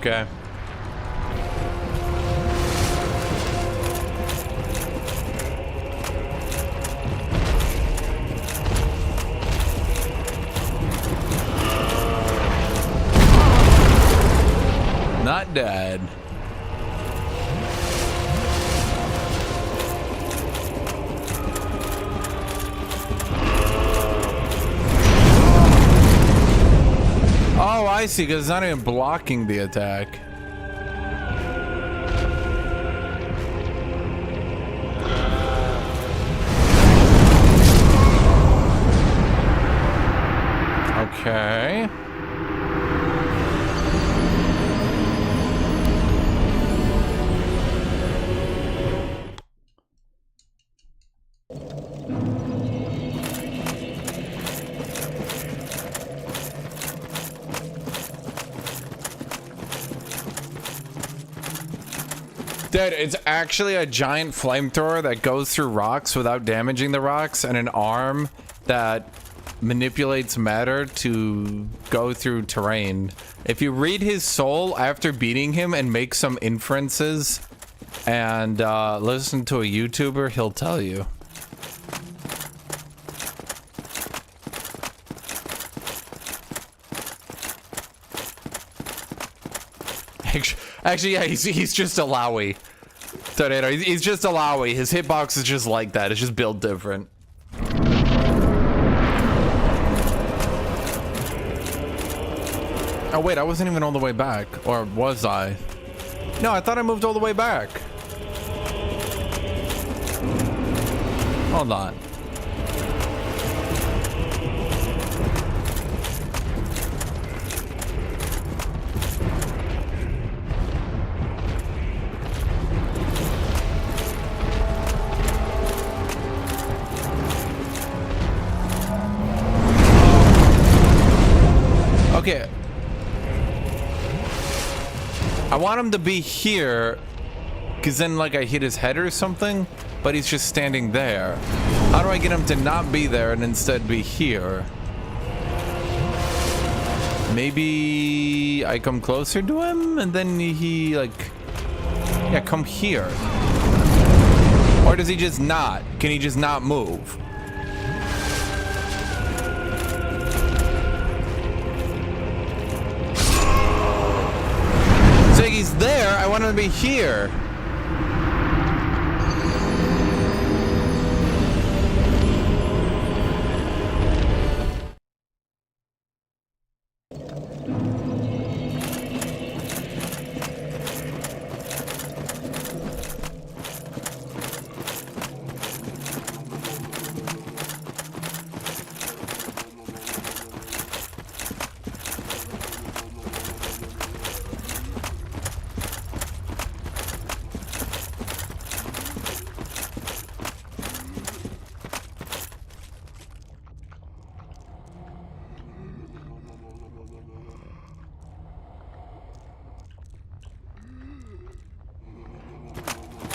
Okay. Not dead. Oh, I see, because it's not even blocking the attack. Okay. Dude, it's actually a giant flamethrower that goes through rocks without damaging the rocks, and an arm that manipulates matter to go through terrain. If you read his soul after beating him and make some inferences and listen to a YouTuber, he'll tell you. Actually, yeah, he's just a Lowy. Tornado, he's just a Lowy. His hitbox is just like that. It's just built different. Oh wait, I wasn't even all the way back. Or was I? No, I thought I moved all the way back. Hold on. Okay. I want him to be here, because then, like, I hit his head or something, but he's just standing there. How do I get him to not be there and instead be here? Maybe I come closer to him, and then he, like... Yeah, come here. Or does he just not? Can he just not move? He's there. I want him to be here.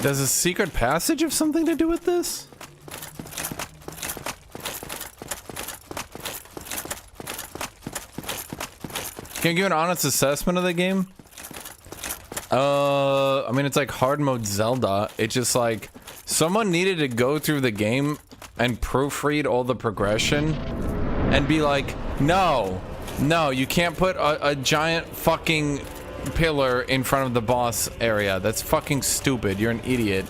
Does a secret passage have something to do with this? Can you give an honest assessment of the game? I mean, it's like hard mode Zelda. It's just like someone needed to go through the game and proofread all the progression and be like, no, you can't put a giant fucking pillar in front of the boss area. That's fucking stupid. You're an idiot.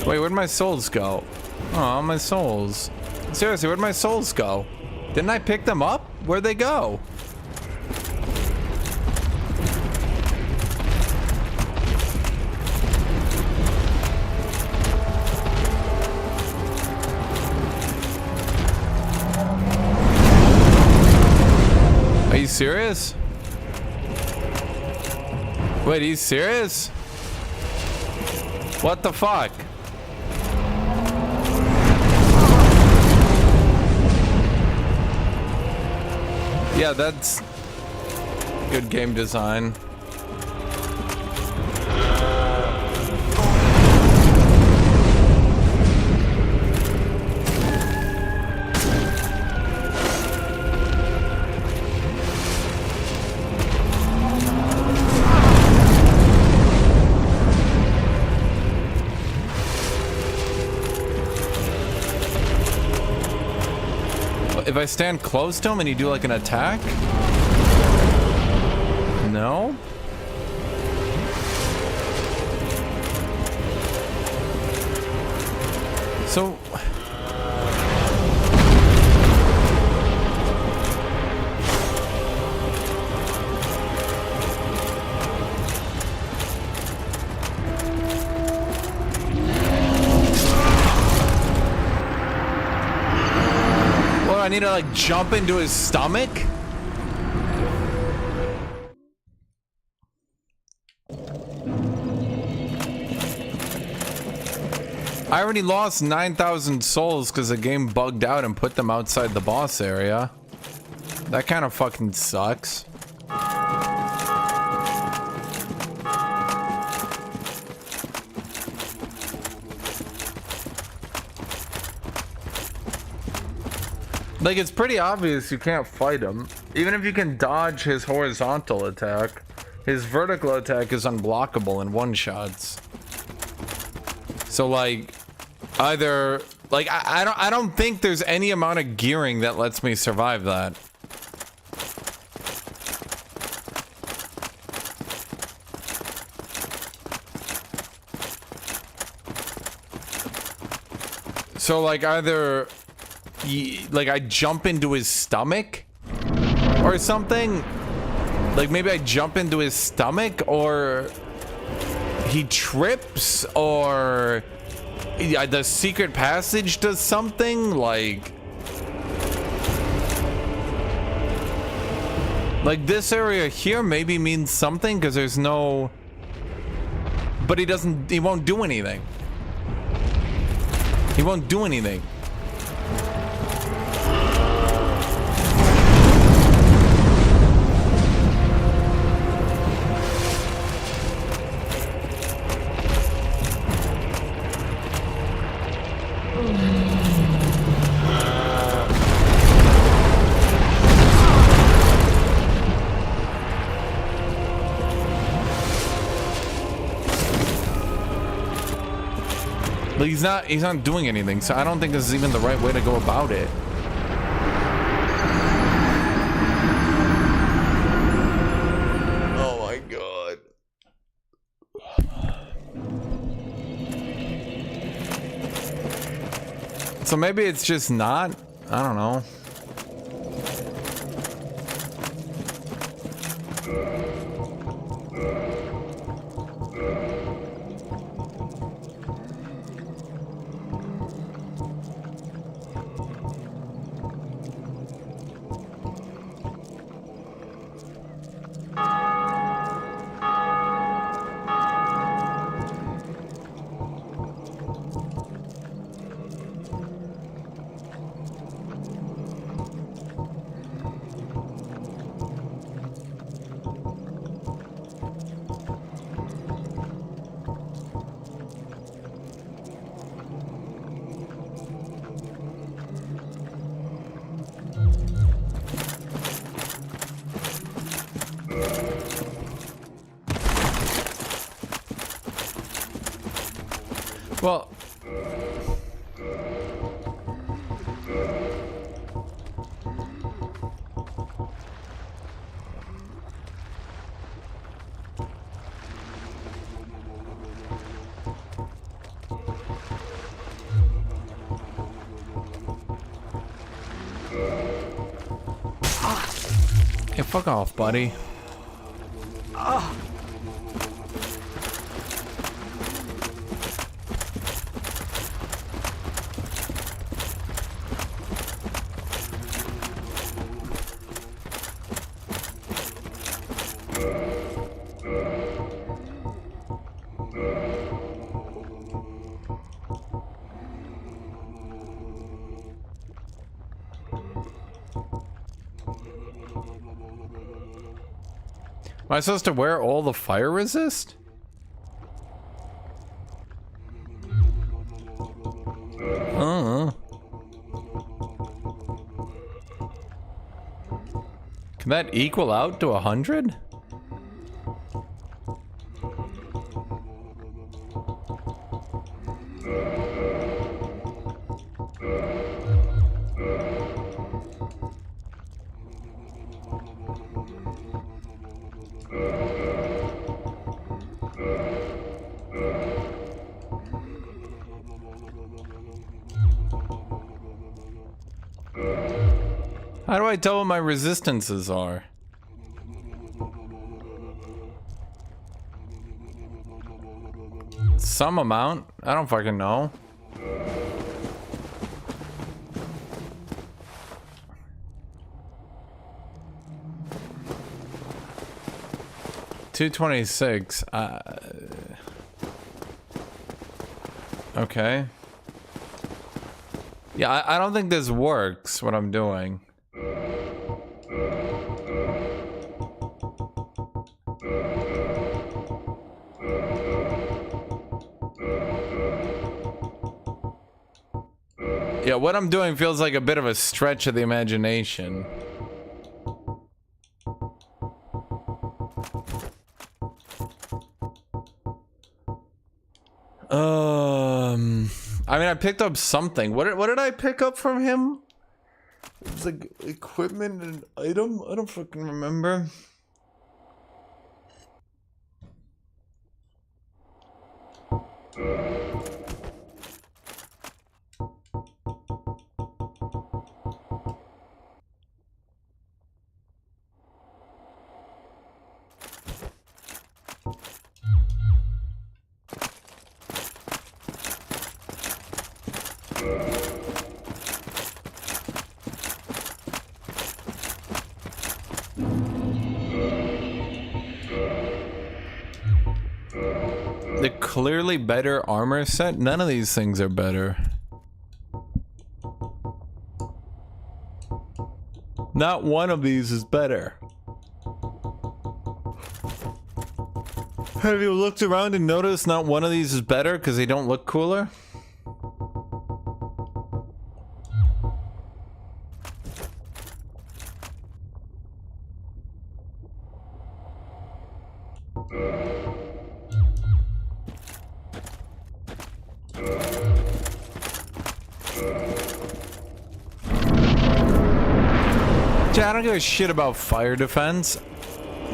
Wait, where'd my souls go? Oh, my souls. Seriously, where'd my souls go? Didn't I pick them up? Where'd they go? Are you serious? Wait, he's serious? What the fuck? Yeah, that's good game design. If I stand close to him and you do like an attack? No? So... I need to like jump into his stomach? I already lost 9,000 souls because the game bugged out and put them outside the boss area. That kind of fucking sucks. Like, it's pretty obvious you can't fight him. Even if you can dodge his horizontal attack, his vertical attack is unblockable in one-shots. So, like, either... Like, I don't think there's any amount of gearing that lets me survive that. So, like, either... like I jump into his stomach, or something. Like maybe I jump into his stomach, or he trips, or the secret passage does something. Like this area here maybe means something because there's no, but he won't do anything. He won't do anything. He's not doing anything, so I don't think this is even the right way to go about it. Oh my god. So maybe it's just not, I don't know. Well, hey, fuck off, buddy. Am I supposed to wear all the fire resist? Can that equal out to 100? How do I tell what my resistances are? Some amount? I don't fucking know. $226. Okay. Yeah, I don't think this works, what I'm doing. Yeah, what I'm doing feels like a bit of a stretch of the imagination. I mean, I picked up something. What did I pick up from him? It's like equipment and item. I don't fucking remember. clearly better armor set? None of these things are better. Not one of these is better. Have you looked around and noticed not one of these is better because they don't look cooler? I don't give a shit about fire defense.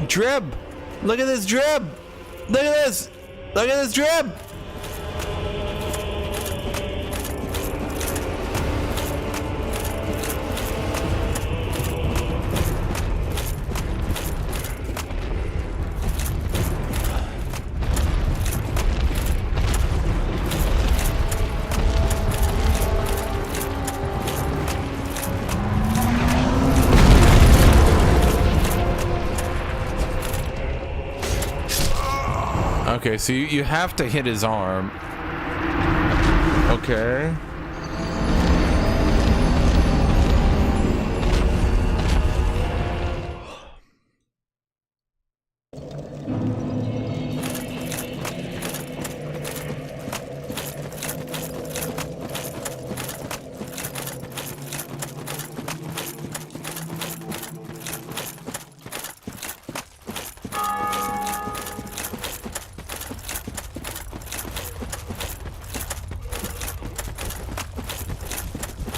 Drib! Look at this drib! Look at this! Look at this drib! Okay, so you have to hit his arm. Okay.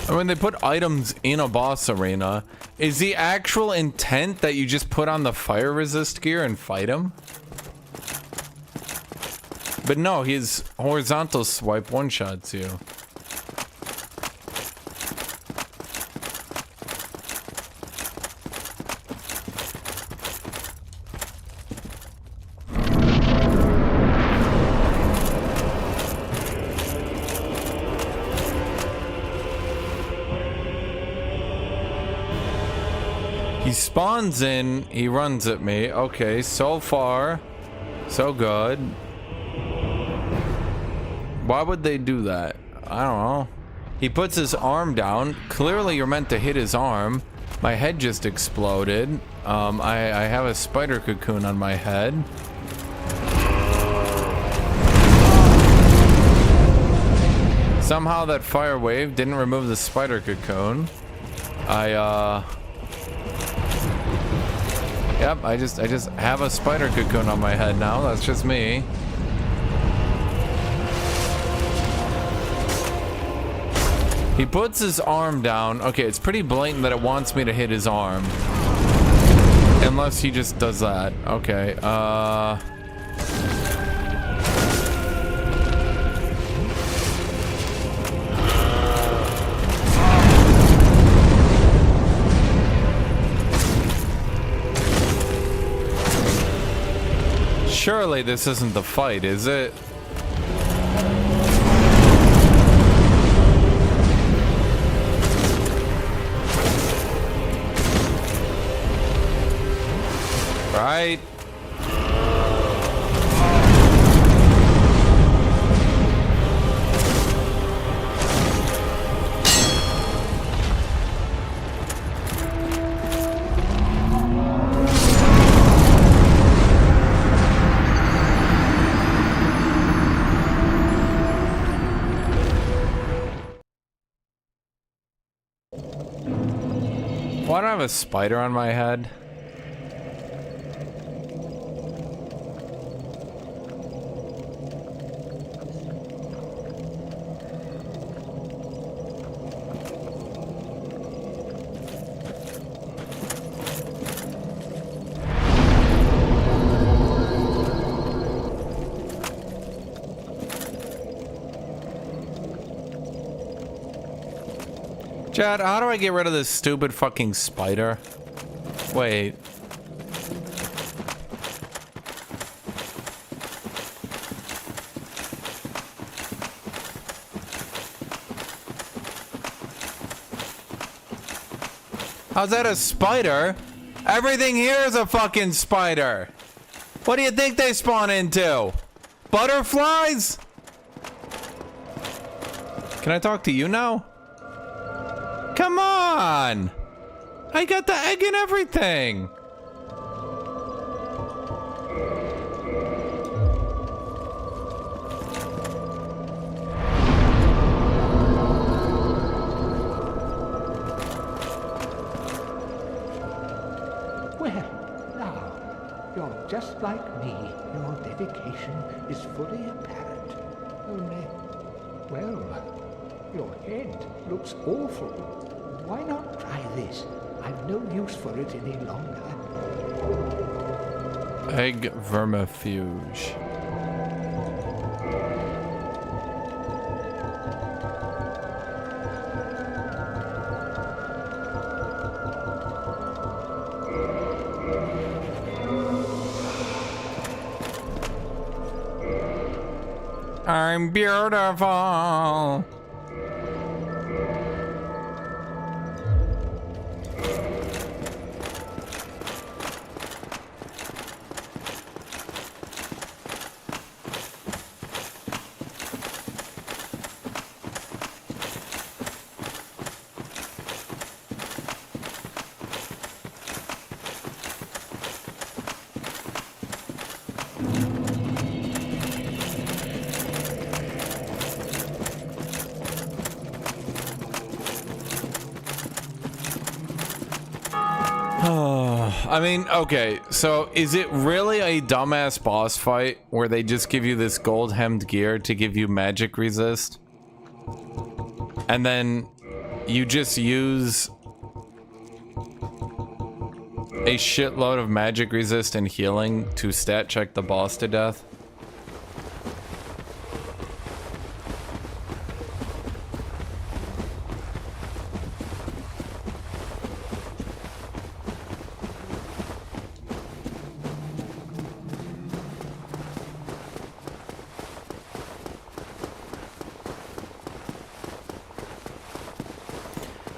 When they put items in a boss arena, is the actual intent that you just put on the fire resist gear and fight him? But no, his horizontal swipe one-shots you. Spawns in, he runs at me. Okay, so far, so good. Why would they do that? I don't know. He puts his arm down. Clearly you're meant to hit his arm. My head just exploded. I have a spider cocoon on my head. Somehow that fire wave didn't remove the spider cocoon. Yep, I just have a spider cocoon on my head now. That's just me. He puts his arm down. Okay, it's pretty blatant that it wants me to hit his arm. Unless he just does that. Okay, surely this isn't the fight, is it? Right? Why do I have a spider on my head? Chad, how do I get rid of this stupid fucking spider? Wait. How's that a spider? Everything here is a fucking spider. What do you think they spawn into? butterflies? Can I talk to you now? Come on! I got the egg and everything! Just like me, your dedication is fully apparent. Only, well, your head looks awful. Why not try this? I've no use for it any longer. Egg vermifuge. I'm beautiful. I mean, okay, so is it really a dumbass boss fight where they just give you this gold hemmed gear to give you magic resist? And then you just use a shitload of magic resist and healing to stat check the boss to death?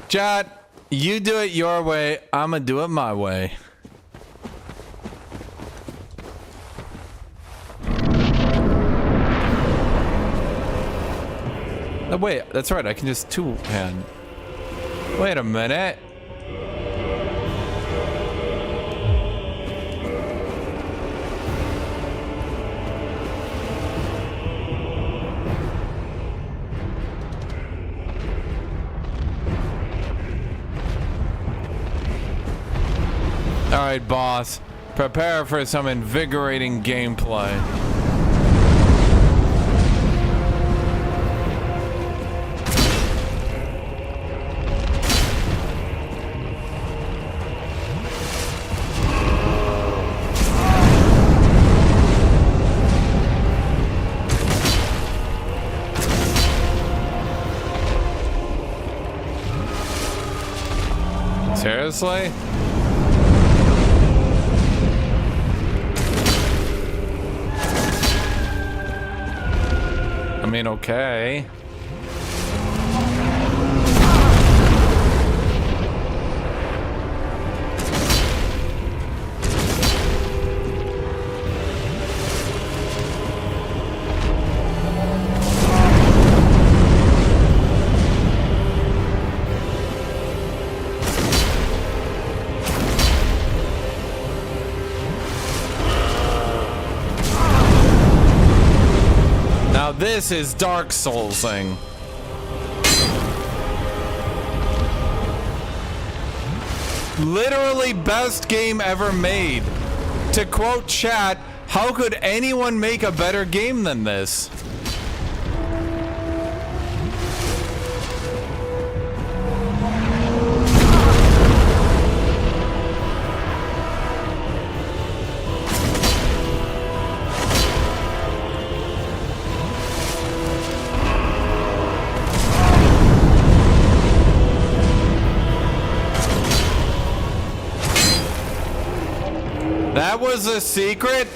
Chat, you do it your way, I'ma do it my way. Oh, wait, that's right, I can just two-hand. Wait a minute. Alright, boss. Prepare for some invigorating gameplay. Seriously? I mean, okay. Now this is Dark Soulsing. Literally best game ever made. To quote chat, how could anyone make a better game than this? That was a secret?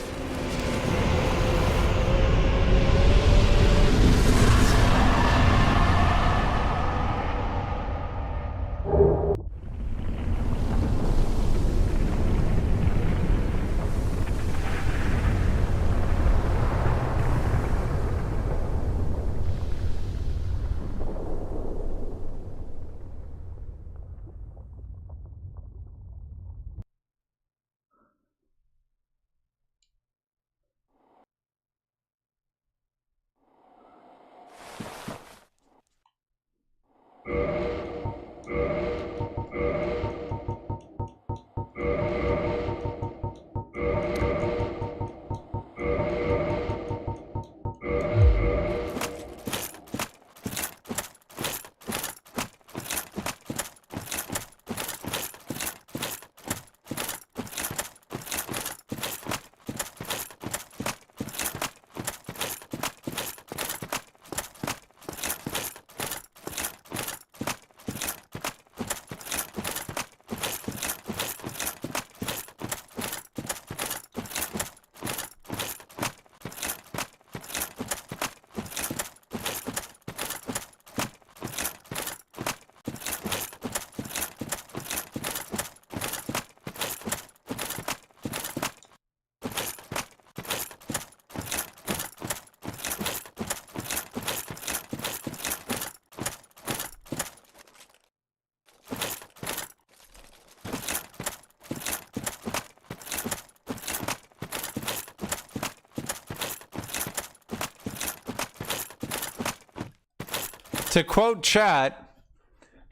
To quote chat,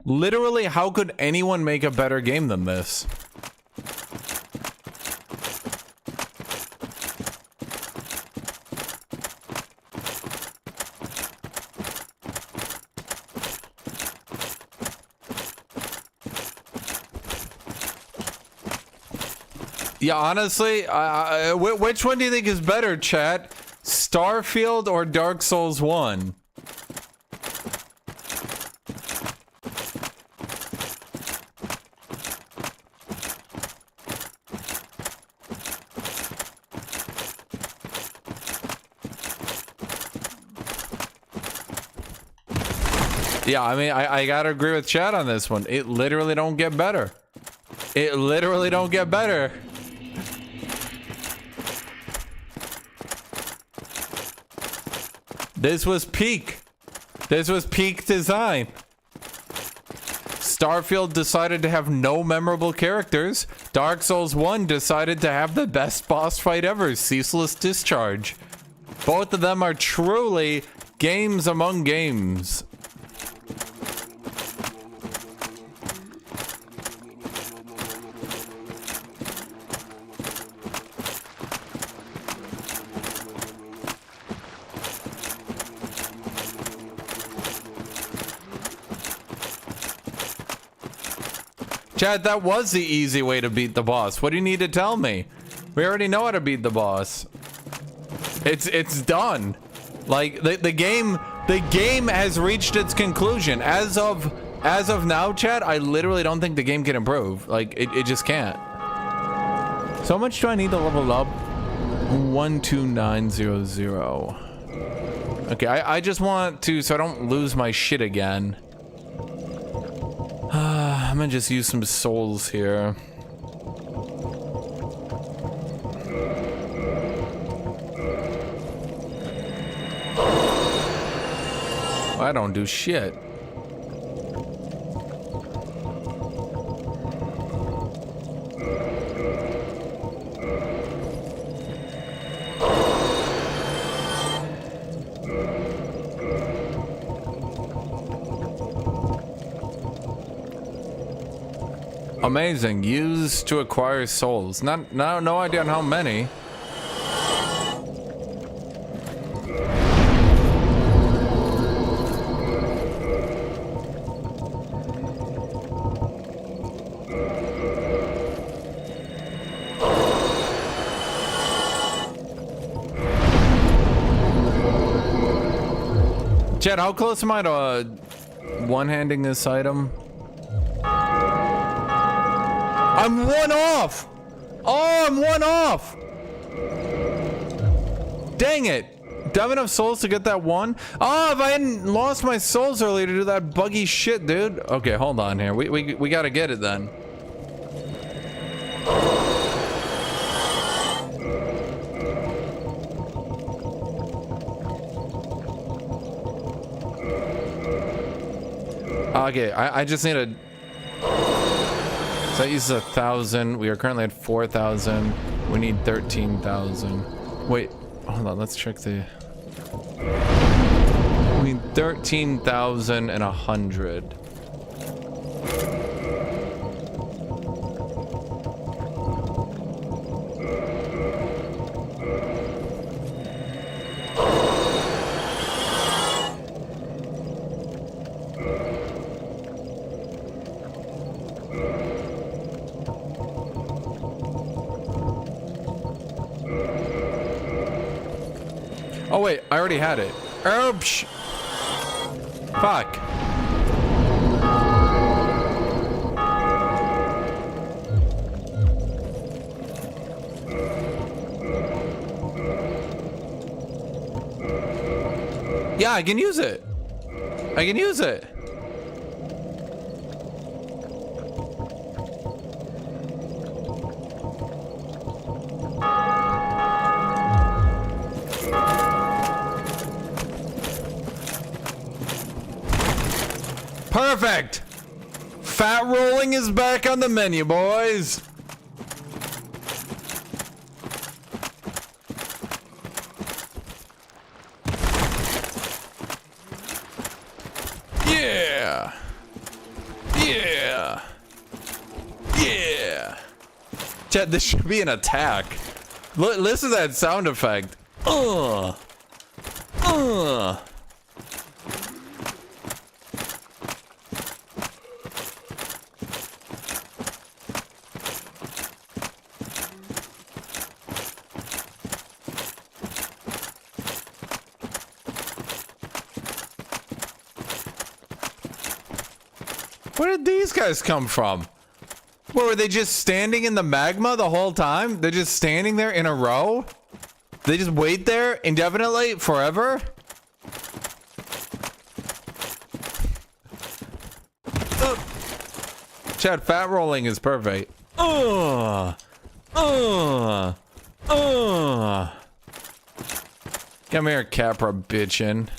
literally, how could anyone make a better game than this? Yeah, honestly, which one do you think is better, chat? Starfield or Dark Souls 1? Yeah, I mean, I gotta agree with Chad on this one. It literally don't get better. It literally don't get better. This was peak. This was peak design. Starfield decided to have no memorable characters. Dark Souls 1 decided to have the best boss fight ever, Ceaseless Discharge. Both of them are truly games among games. Chad, that was the easy way to beat the boss. What do you need to tell me? We already know how to beat the boss. It's done. Like the game has reached its conclusion. As of now, Chad, I literally don't think the game can improve. Like it just can't. So how much do I need to level up? 12900. Okay, I just want to, so I don't lose my shit again. I'm gonna just use some souls here. I don't do shit. Amazing. Used to acquire souls. No idea on how many. Chad, how close am I to one-handing this item? I'm one off! Oh, I'm one off! Dang it! Do I have enough souls to get that one? Oh, if I hadn't lost my souls earlier to do that buggy shit, dude. Okay, hold on here. We gotta get it then. Okay, I just need a... So that uses 1,000. We are currently at 4,000. We need 13,000. Wait, hold on. Let's check the... We need 13,100. Oh wait, I already had it. Oops. Fuck. Yeah, I can use it. I can use it. Perfect. Fat rolling is back on the menu, boys. Yeah. Yeah. Yeah. Chat, this should be an attack. Listen to that sound effect. Ugh. Ugh. Where did these guys come from? What, were they just standing in the magma the whole time? They're just standing there in a row? They just wait there indefinitely? Forever? Chad, fat rolling is perfect. Come here, Capra bitchin'.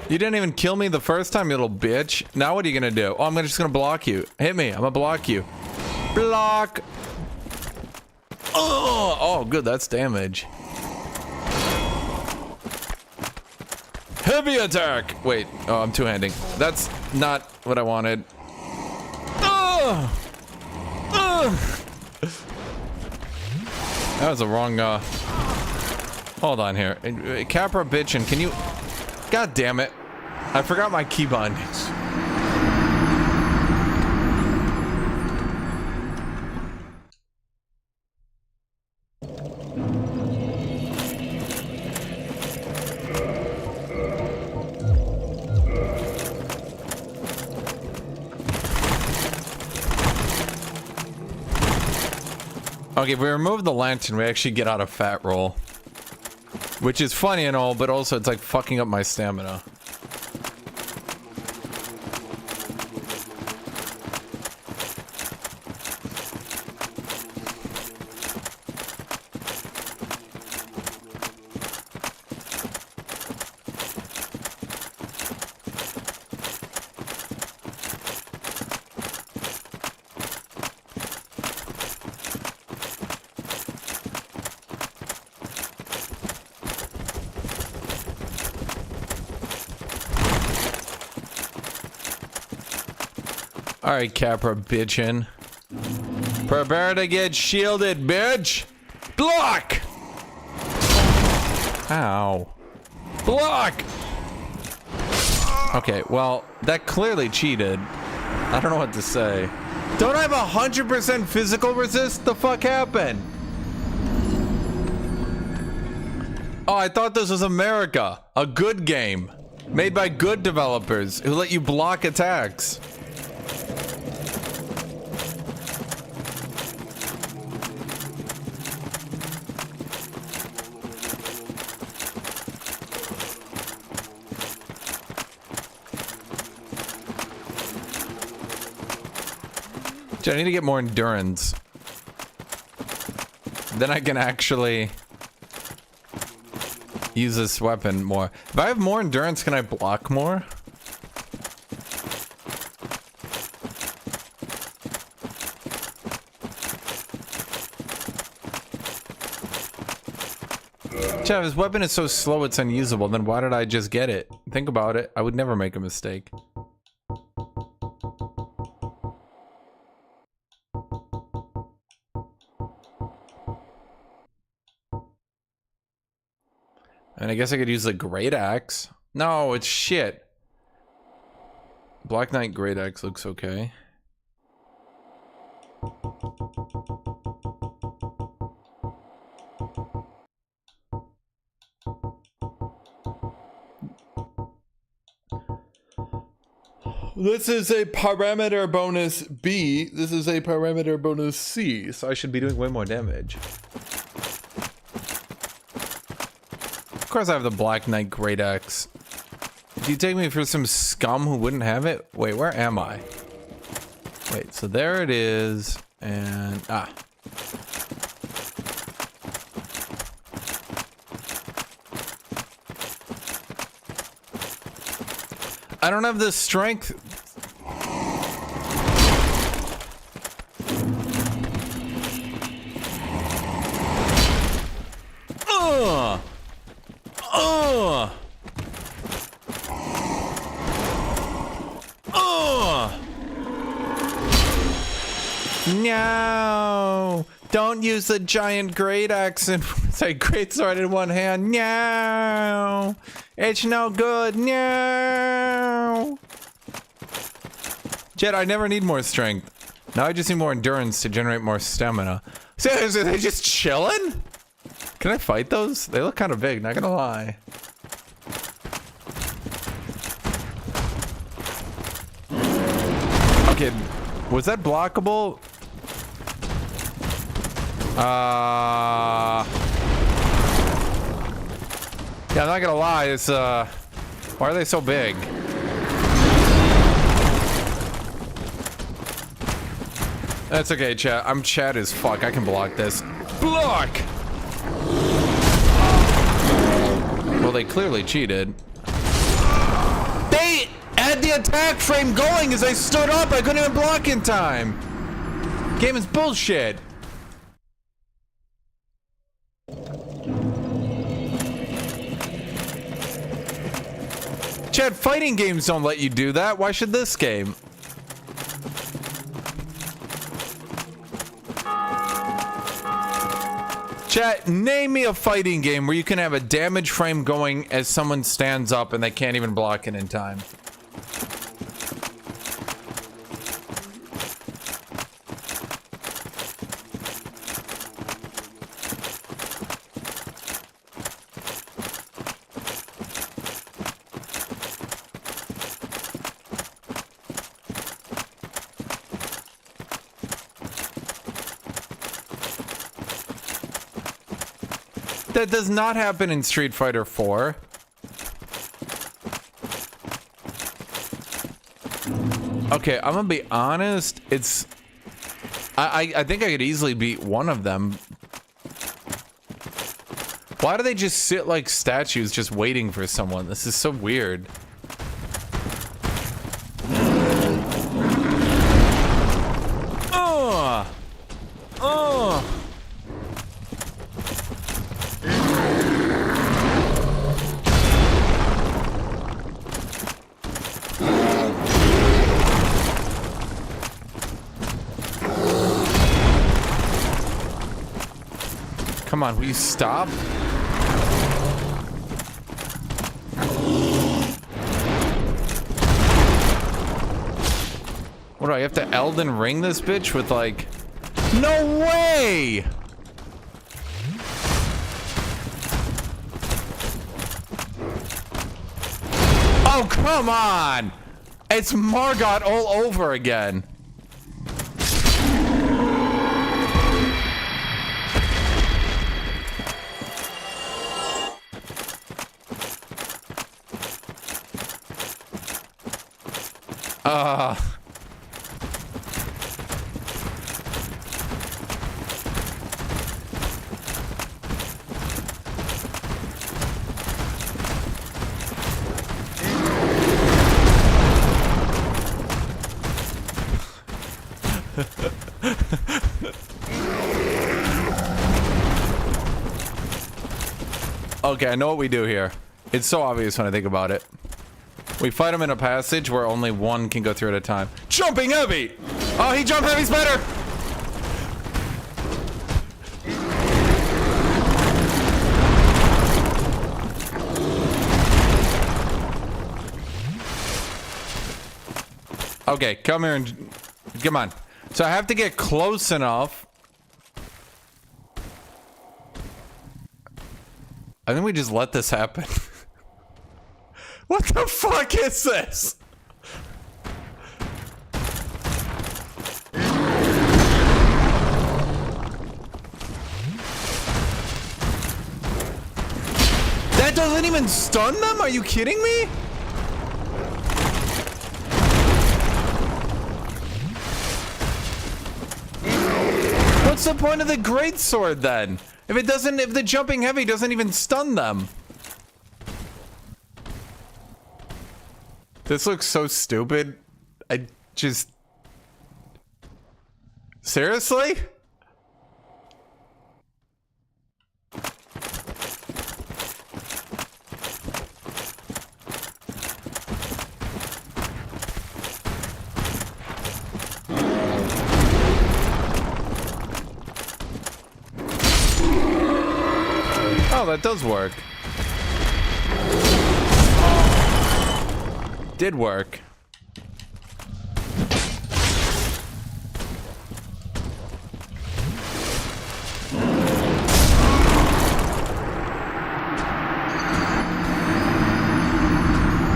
You didn't even kill me the first time, you little bitch. Now what are you gonna do? Oh, I'm just gonna block you. Hit me. I'm gonna block you. Block. Oh, good. That's damage. Heavy attack. Wait. Oh, I'm two-handing. That's not what I wanted. That was the wrong. Hold on here. Capra bitchin', can you? God damn it. I forgot my key bindings. Okay, if we remove the lantern, we actually get out of fat roll. Which is funny and all, but also it's like fucking up my stamina. Alright, Capra bitchin'. Prepare to get shielded, bitch! Block! Ow. Block! Okay, well, that clearly cheated. I don't know what to say. Don't I have 100% physical resist? The fuck happened? Oh, I thought this was America. A good game. Made by good developers who let you block attacks. I need to get more endurance. Then I can actually use this weapon more. If I have more endurance, can I block more? Chad, his weapon is so slow it's unusable. Then why did I just get it? Think about it. I would never make a mistake. And I guess I could use the Great Axe. No, it's shit. Black Knight Great Axe looks okay. This is a parameter bonus B. This is a parameter bonus C. So I should be doing way more damage. Of course I have the Black Knight Great Axe. Do you take me for some scum who wouldn't have it? Wait, where am I? Wait, so there it is. And, I don't have the strength. No! Don't use the giant great axe and say great sword in one hand. No! It's no good. No! Jet, I never need more strength. Now I just need more endurance to generate more stamina. Seriously, are they just chilling? Can I fight those? They look kind of big, not gonna lie. Okay, was that blockable? Yeah, I'm not gonna lie, it's, why are they so big? That's okay, chat. I'm chat as fuck. I can block this. Block! Well, they clearly cheated. They had the attack frame going as I stood up. I couldn't even block in time. Game is bullshit. Chat, fighting games don't let you do that. Why should this game? Chat, name me a fighting game where you can have a damage frame going as someone stands up and they can't even block it in time. That does not happen in Street Fighter 4. Okay, I'm gonna be honest. It's... I think I could easily beat one of them. Why do they just sit like statues just waiting for someone? This is so weird. Come on, will you stop? What do I have to Elden Ring this bitch with like... No way! Oh, come on! It's Margot all over again. Okay, I know what we do here. It's so obvious when I think about it. We fight him in a passage where only one can go through at a time. Jumping heavy! Oh, he jump heavy's better! Okay, come here and... Come on. So I have to get close enough. I think we just let this happen. What the fuck is this? doesn't even stun them? Are you kidding me? What's the point of the greatsword then? If the jumping heavy doesn't even stun them. This looks so stupid. I just... Seriously? Oh, that does work. Did work.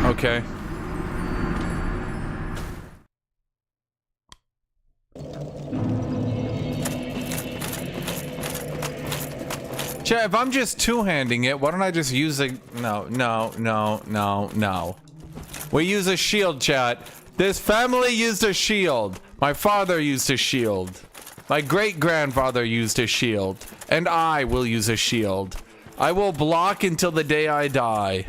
Okay. Chat, if I'm just two-handing it, why don't I just use a... No. We use a shield, chat. This family used a shield. My father used a shield. My great-grandfather used a shield. And I will use a shield. I will block until the day I die.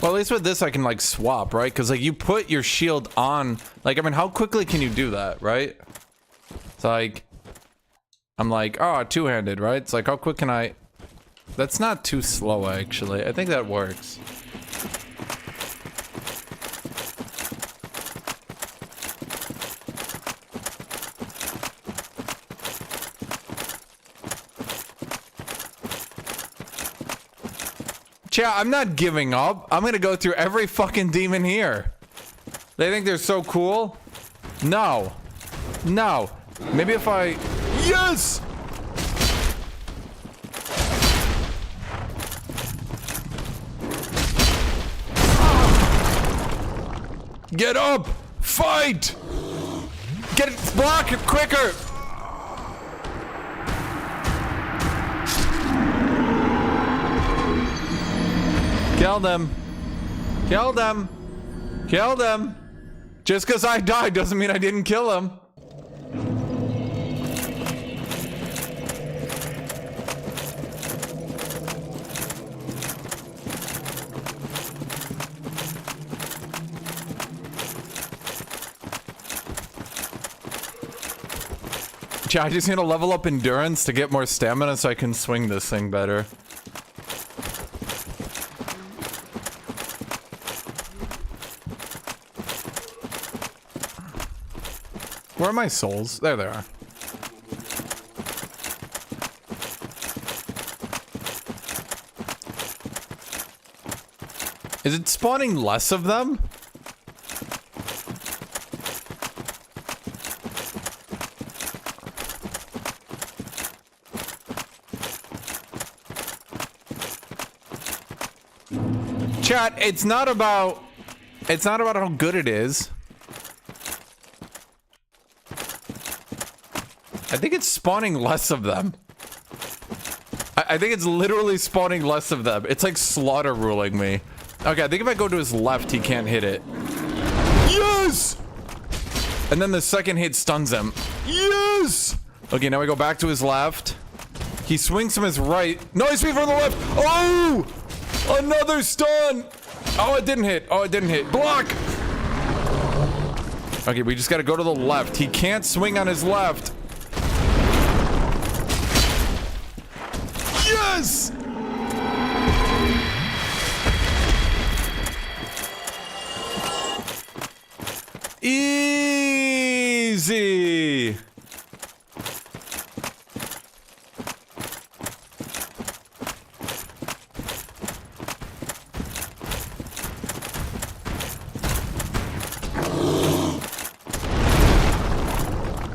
Well, at least with this I can, like, swap, right? Because, like, you put your shield on... Like, I mean, how quickly can you do that, right? It's like... I'm like, oh, two-handed, right? It's like, how quick can I... That's not too slow, actually. I think that works. Chat, I'm not giving up. I'm gonna go through every fucking demon here. They think they're so cool? No. No. Maybe if I... Yes! Get up! Fight! Get it! Block it quicker! Kill them. Kill them. Kill them. Just because I died doesn't mean I didn't kill him. I just need to level up endurance to get more stamina so I can swing this thing better. Where are my souls? There they are. Is it spawning less of them? Chat, it's not about how good it is. I think it's spawning less of them. I think it's literally spawning less of them. It's like slaughter ruling me. Okay, I think if I go to his left, he can't hit it. Yes! And then the second hit stuns him. Yes! Okay, now we go back to his left. He swings from his right. No, he swings from the left. Oh! Another stun! Oh, it didn't hit. Oh, it didn't hit. Block! Okay, we just gotta go to the left. He can't swing on his left. Yes! Easy!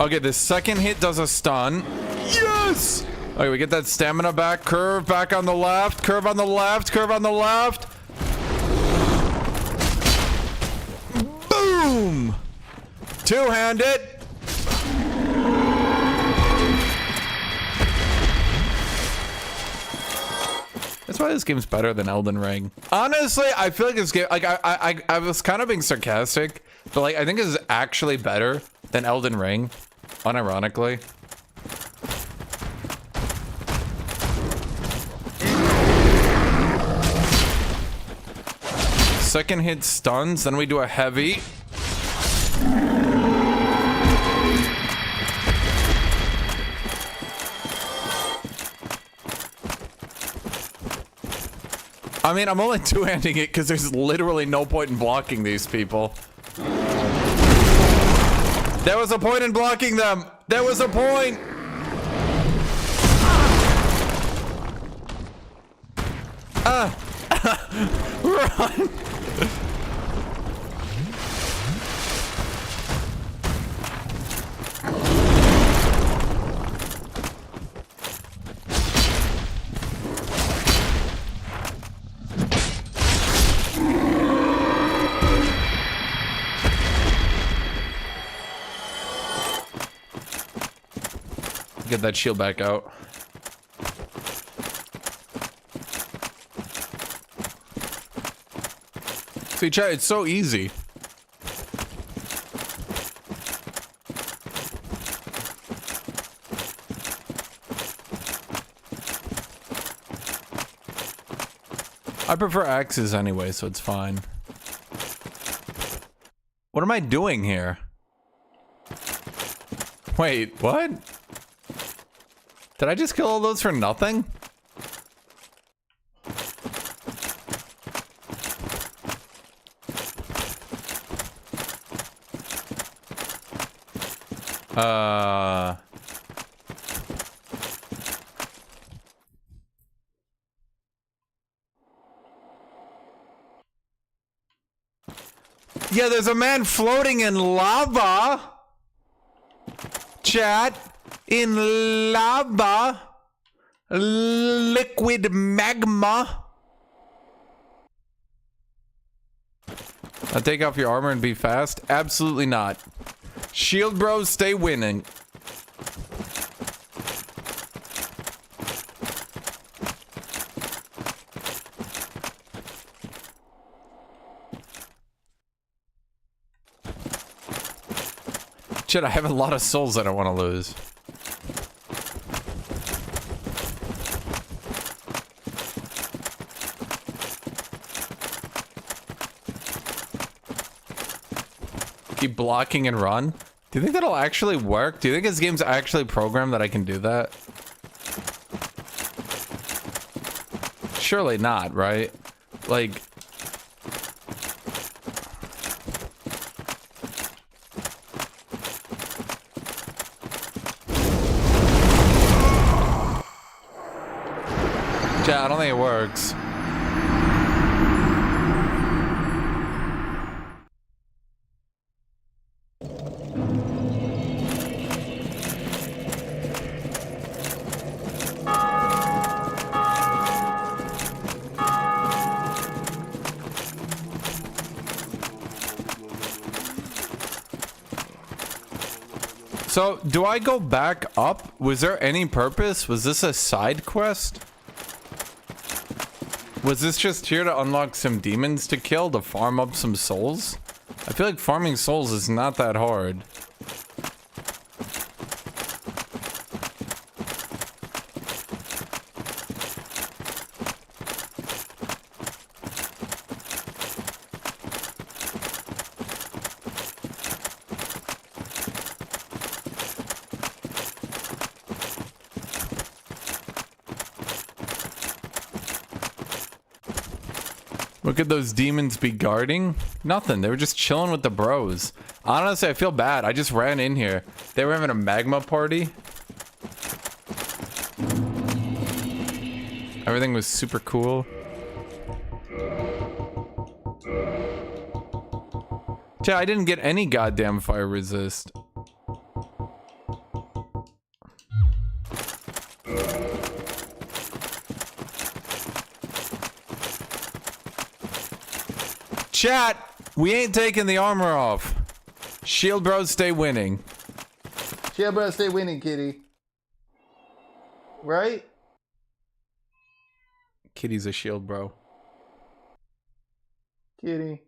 Okay, the second hit does a stun. Yes! Okay, we get that stamina back. Curve back on the left. Curve on the left. Curve on the left. Boom! Two-handed. That's why this game's better than Elden Ring. Honestly, I feel like this game, like I was kind of being sarcastic, but like I think this is actually better than Elden Ring, unironically. Second hit stuns, then we do a heavy. I mean, I'm only two-handing it because there's literally no point in blocking these people. There was a point in blocking them. There was a point. Run. Get that shield back out. See, chat, it's so easy. I prefer axes anyway, so it's fine. What am I doing here? Wait, what? Did I just kill all those for nothing? Yeah, there's a man floating in lava. Chat. In lava. Liquid magma. I'll take off your armor and be fast? Absolutely not. Shield bros, stay winning. Shit, I have a lot of souls that I want to lose. Keep blocking and run? Do you think that'll actually work? Do you think this game's actually programmed that I can do that? Surely not, right? Like... Yeah, I don't think it works. So, do I go back up? Was there any purpose? Was this a side quest? Was this just here to unlock some demons to kill, to farm up some souls? I feel like farming souls is not that hard. What could those demons be guarding? Nothing. They were just chilling with the bros. Honestly, I feel bad. I just ran in here. They were having a magma party. Everything was super cool. Chat, I didn't get any goddamn fire resist. Chat, we ain't taking the armor off. Shield bros stay winning. Shield bros stay winning, kitty. Right? Kitty's a shield, bro. Kitty.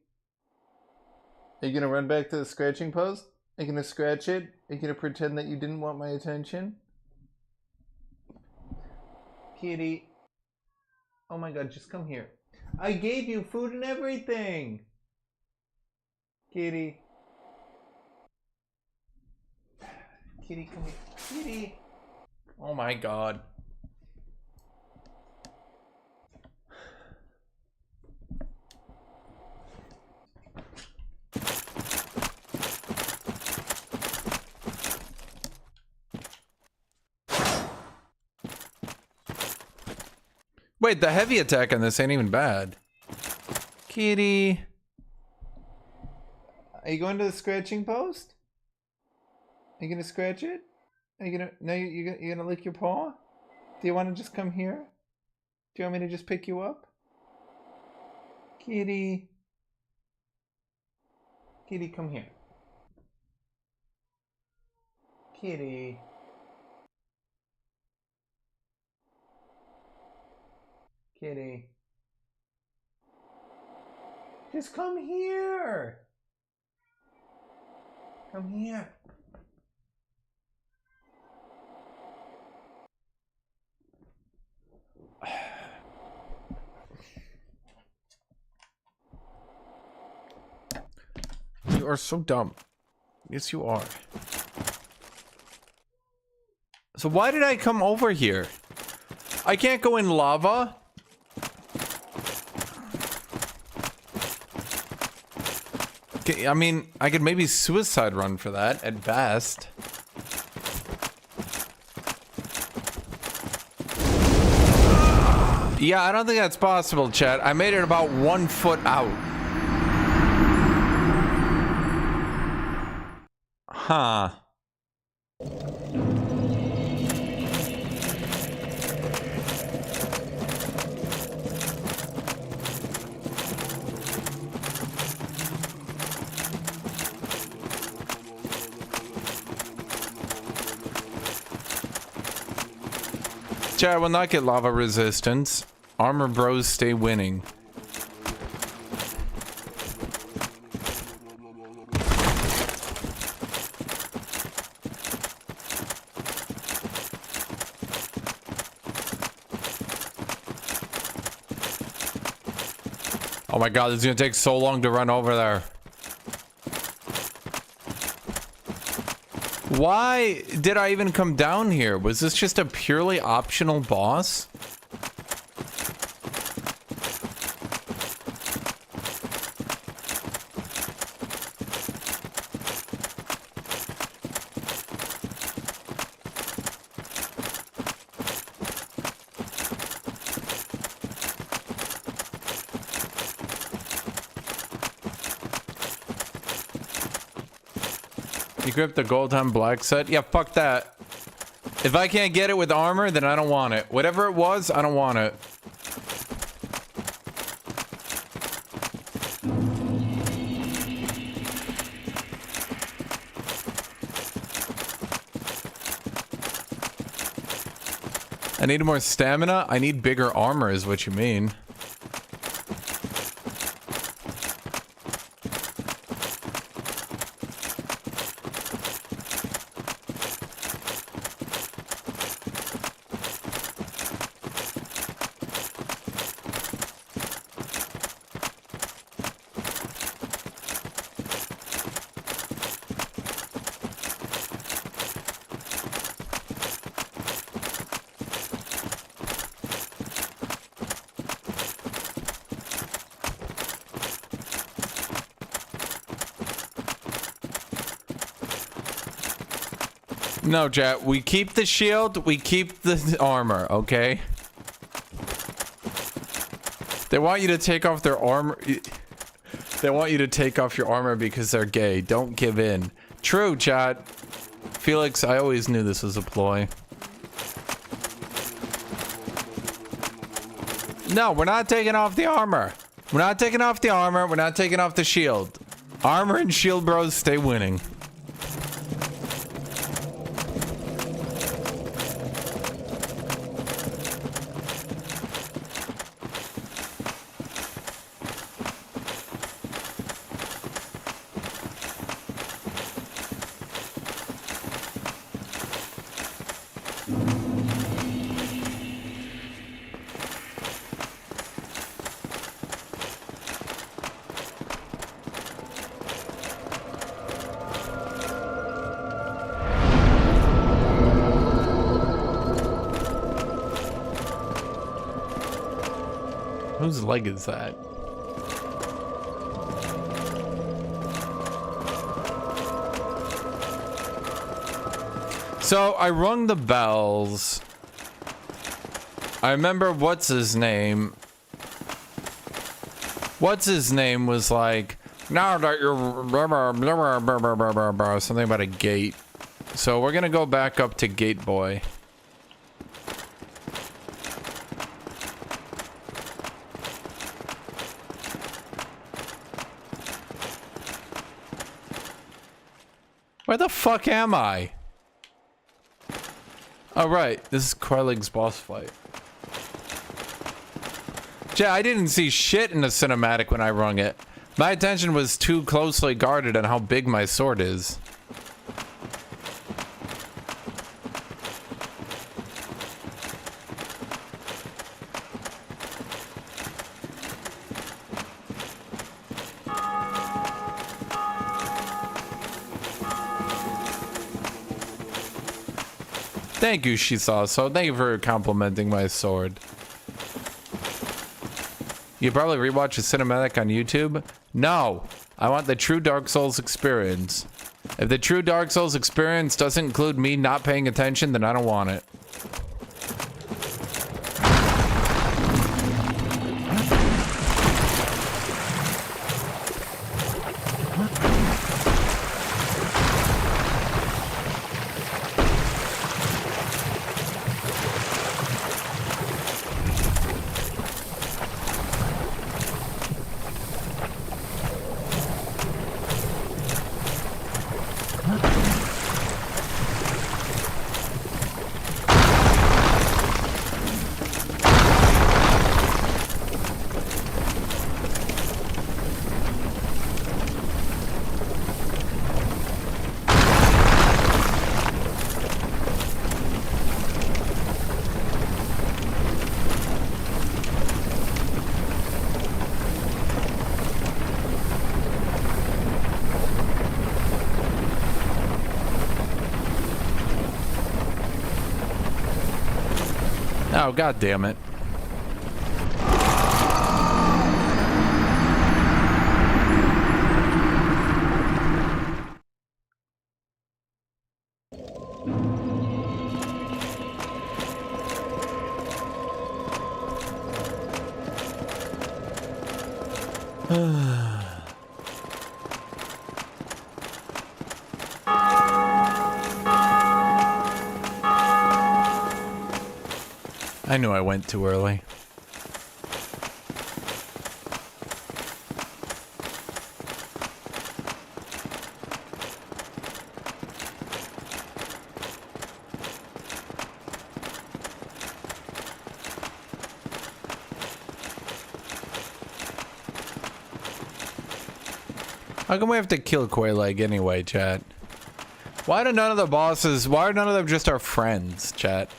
Are you gonna run back to the scratching post? Are you gonna scratch it? Are you gonna pretend that you didn't want my attention? Kitty. Oh my god, just come here. I gave you food and everything! Kitty. Kitty, come here. Kitty! Oh my god. Wait, the heavy attack on this ain't even bad. Kitty. Are you going to the scratching post? Are you gonna scratch it? Are you gonna... No, you're gonna lick your paw? Do you want to just come here? Do you want me to just pick you up? Kitty. Kitty, come here. Kitty. Kitty. Just come here. Come here. You are so dumb. Yes, you are. So why did I come over here? I can't go in lava? Okay, I mean, I could maybe suicide run for that at best. Yeah, I don't think that's possible, chat. I made it about 1 foot out. Huh. Chat will not get lava resistance. Armor bros stay winning. Oh my god, this is gonna take so long to run over there. Why did I even come down here? Was this just a purely optional boss? Equip the gold time black set. Yeah, fuck that. If I can't get it with armor, then I don't want it. Whatever it was, I don't want it. I need more stamina. I need bigger armor is what you mean. No, chat. We keep the shield. We keep the armor, okay? They want you to take off their armor. They want you to take off your armor because they're gay. Don't give in. True, chat. Felix, I always knew this was a ploy. No, we're not taking off the armor. We're not taking off the armor. We're not taking off the shield. Armor and shield bros stay winning. Whose leg is that? So I rung the bells. I remember what's his name. What's his name was like, now that you're something about a gate. So we're gonna go back up to Gate Boy. Where the fuck am I? Oh, right. This is Quailig's boss fight. Yeah, I didn't see shit in the cinematic when I rung it. My attention was too closely guarded on how big my sword is. Thank you, Shisaso. Thank you for complimenting my sword. You probably rewatch a cinematic on YouTube? No. I want the true Dark Souls experience. If the true Dark Souls experience doesn't include me not paying attention, then I don't want it. Oh, god damn it. I knew I went too early. How come we have to kill Quailig anyway, chat? Why are none of them just our friends, chat?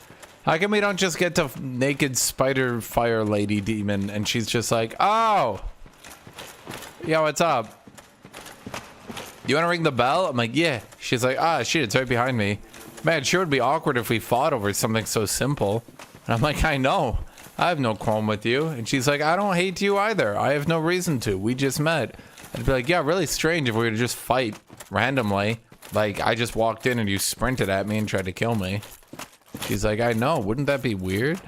How come we don't just get to naked spider fire lady demon and she's just like, oh, yeah, what's up? You want to ring the bell? I'm like, yeah. She's like, ah, shit, it's right behind me. Man, it sure would be awkward if we fought over something so simple. And I'm like, I know. I have no qualm with you. And she's like, I don't hate you either. I have no reason to. We just met. I'd be like, yeah, really strange if we were to just fight randomly. Like, I just walked in and you sprinted at me and tried to kill me. She's like, I know. Wouldn't that be weird?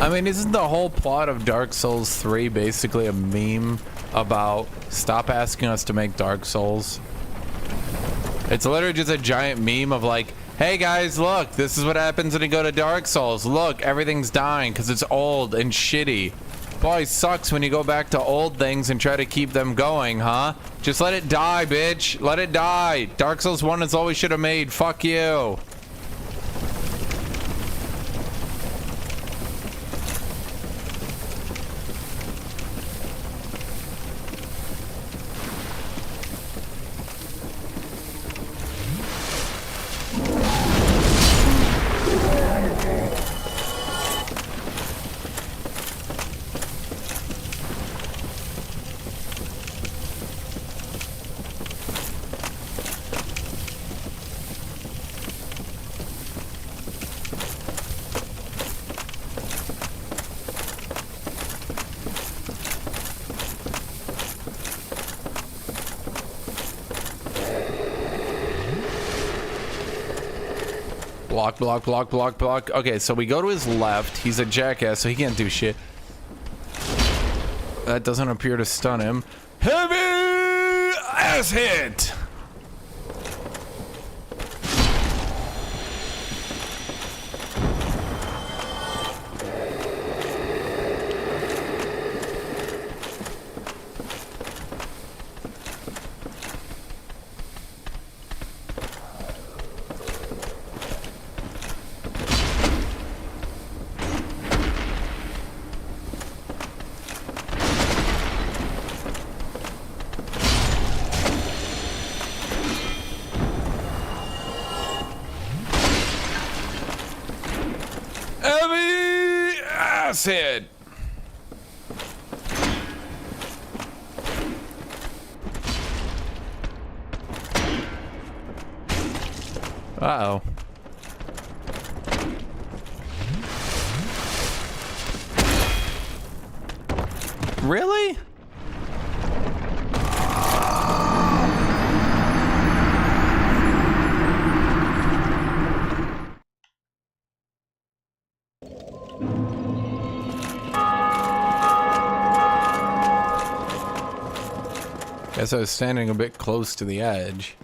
I mean, isn't the whole plot of Dark Souls 3 basically a meme about stop asking us to make Dark Souls. It's literally just a giant meme of like, hey guys, look, this is what happens when you go to Dark Souls. Look, everything's dying because it's old and shitty. Boy, sucks when you go back to old things and try to keep them going, huh? Just let it die, bitch. Let it die. Dark Souls 1 is all we should have made. Fuck you. Block, block, block, block, block. Okay, so we go to his left. He's a jackass, so he can't do shit. That doesn't appear to stun him. Heavy ass hit! Head. Uh-oh. Really? Guess I was standing a bit close to the edge.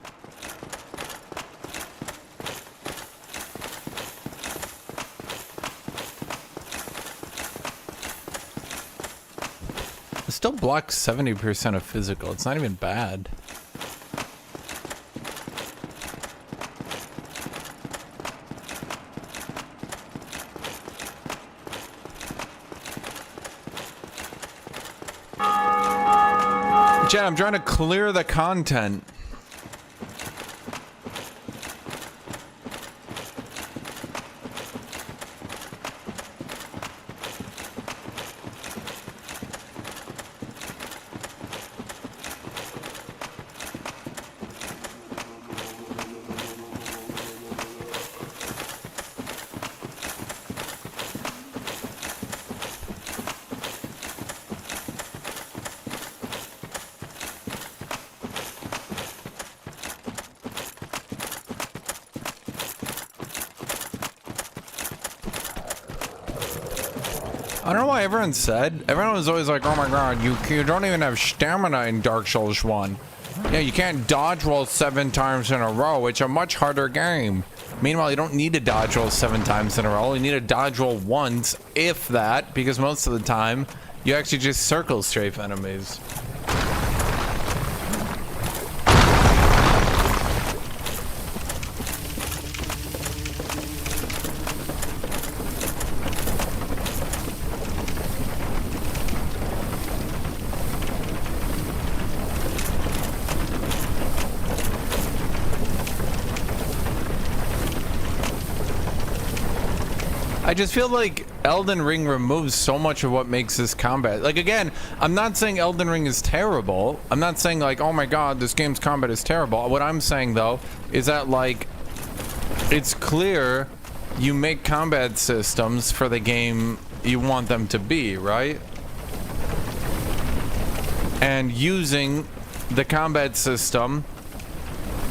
It still blocks 70% of physical. It's not even bad. Chat, I'm trying to clear the content. I don't know why everyone was always like, oh my god, you don't even have stamina in Dark Souls 1. Yeah, you can't dodge roll 7 times in a row. It's a much harder game. Meanwhile, you don't need to dodge roll 7 times in a row. You need to dodge roll once, if that, because most of the time, you actually just circle strafe enemies. I just feel like Elden Ring removes so much of what makes this combat. Like, again, I'm not saying Elden Ring is terrible. I'm not saying like, oh my god, this game's combat is terrible. What I'm saying though is that like, it's clear you make combat systems for the game you want them to be, right? And using the combat system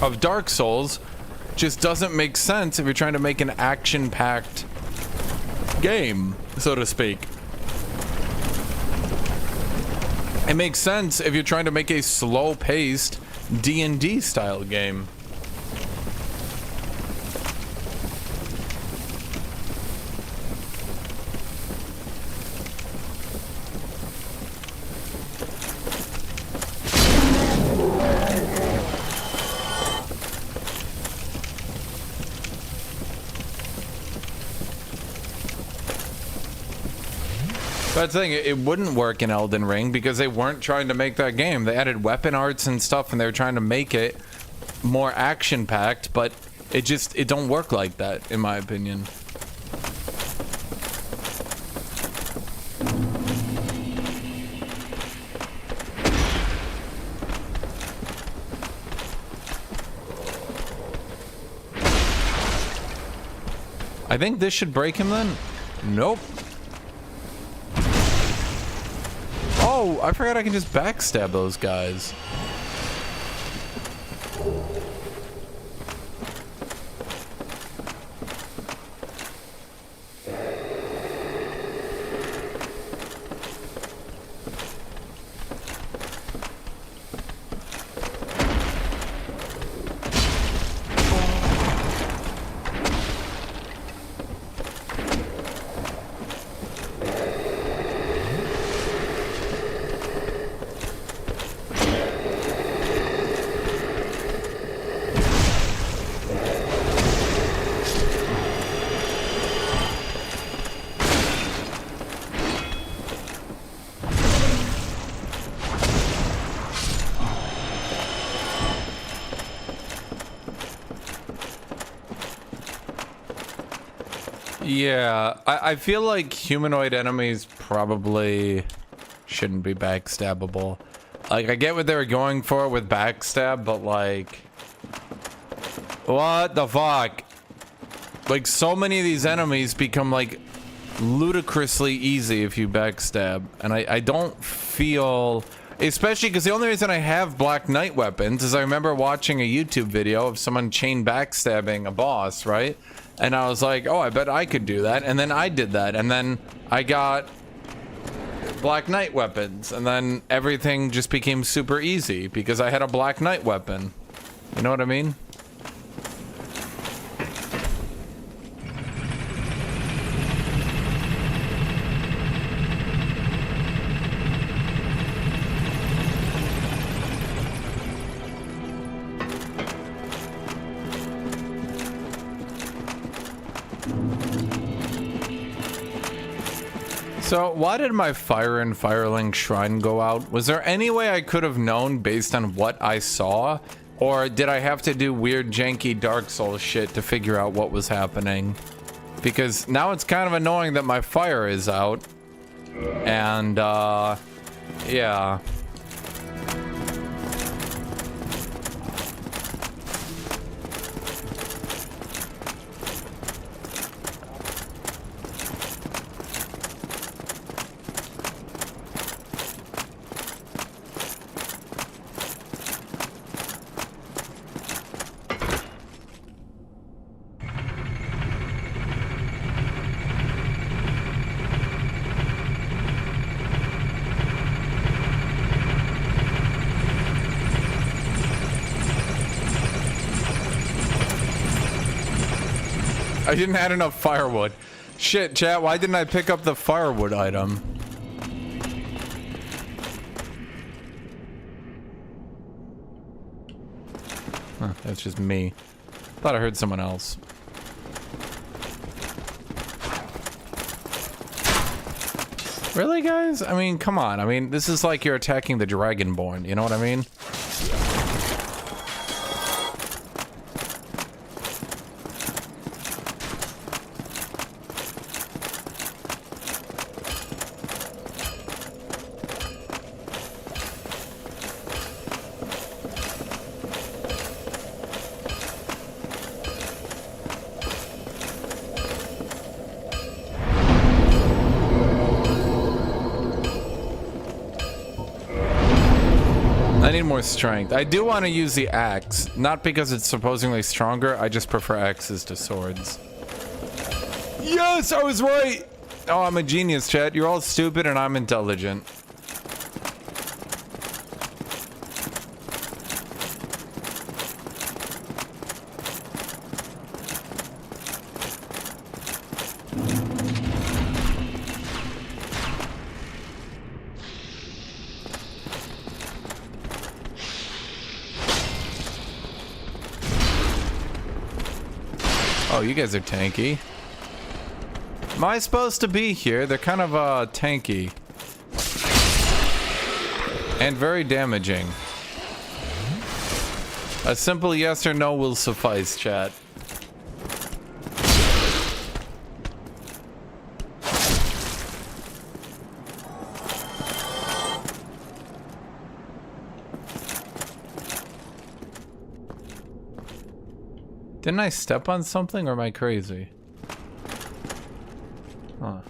of Dark Souls just doesn't make sense if you're trying to make an action-packed game, so to speak. It makes sense if you're trying to make a slow-paced D&D style game. That's the thing, it wouldn't work in Elden Ring because they weren't trying to make that game. They added weapon arts and stuff and they were trying to make it more action-packed, but it don't work like that, in my opinion. I think this should break him then? Nope. Oh, I forgot I can just backstab those guys. Yeah, I feel like humanoid enemies probably shouldn't be backstabbable. Like, I get what they were going for with backstab, but like... What the fuck? Like, so many of these enemies become like ludicrously easy if you backstab. And I don't feel... Especially because the only reason I have Black Knight weapons is I remember watching a YouTube video of someone chain backstabbing a boss, right? And I was like, oh, I bet I could do that. And then I did that. And then I got Black Knight weapons. And then everything just became super easy because I had a Black Knight weapon. You know what I mean? So, why did my Fire and Firelink shrine go out? Was there any way I could have known based on what I saw? Or did I have to do weird, janky Dark Souls shit to figure out what was happening? Because now it's kind of annoying that my fire is out. And, yeah. I didn't add enough firewood. Shit, chat, why didn't I pick up the firewood item? Huh, that's just me. Thought I heard someone else. Really, guys? I mean, come on. I mean, this is like you're attacking the Dragonborn, you know what I mean? More strength. I do want to use the axe, not because it's supposedly stronger. I just prefer axes to swords. Yes, I was right. Oh, I'm a genius, chat. You're all stupid and I'm intelligent. Oh, you guys are tanky. Am I supposed to be here? They're kind of tanky. And very damaging. A simple yes or no will suffice, chat. Didn't I step on something or am I crazy? Huh.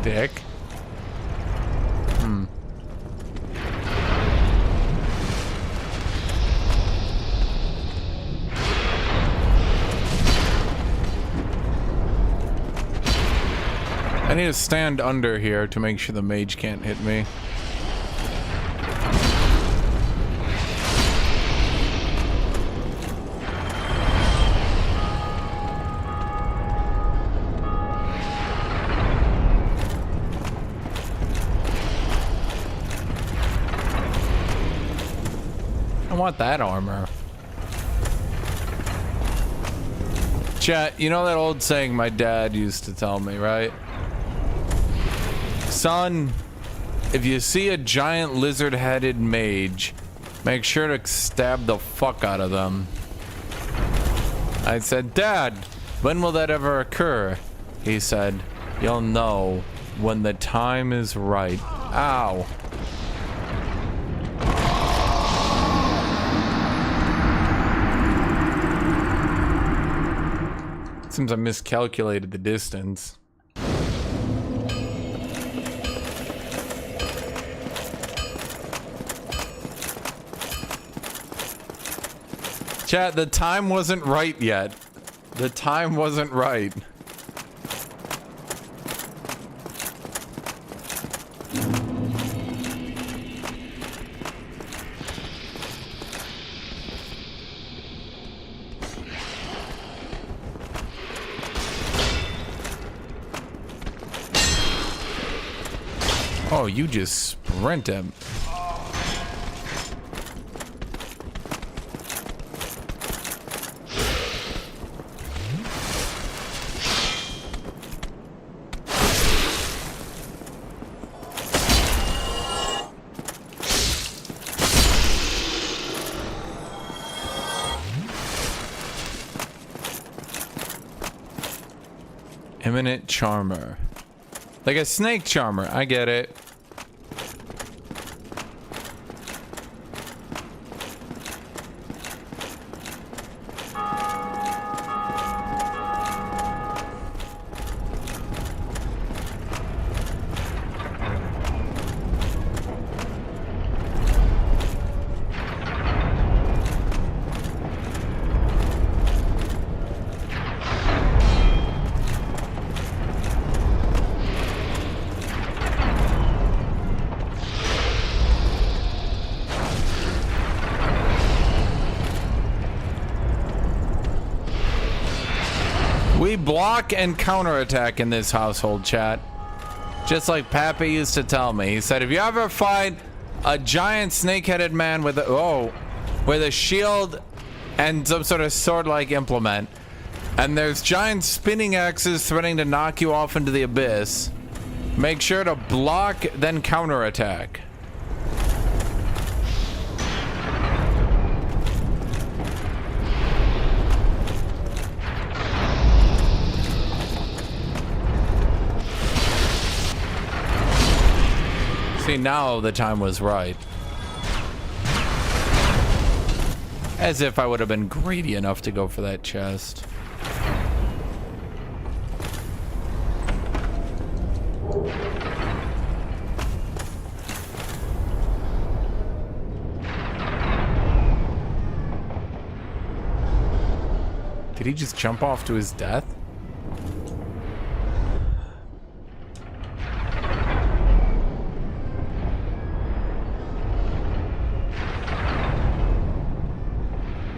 Dick. I need to stand under here to make sure the mage can't hit me. I want that armor. Chat, you know that old saying my dad used to tell me, right? Son, if you see a giant lizard-headed mage, make sure to stab the fuck out of them. I said, Dad, when will that ever occur? He said, you'll know when the time is right. Ow. Seems I miscalculated the distance. Chat, the time wasn't right yet. The time wasn't right. Oh, you just sprint him. Imminent charmer. Like a snake charmer, I get it. We block and counterattack in this household, chat. Just like Pappy used to tell me. He said, if you ever find a giant snake-headed man with a shield and some sort of sword-like implement, and there's giant spinning axes threatening to knock you off into the abyss, make sure to block, then counterattack. See, now the time was right. As if I would have been greedy enough to go for that chest. Did he just jump off to his death?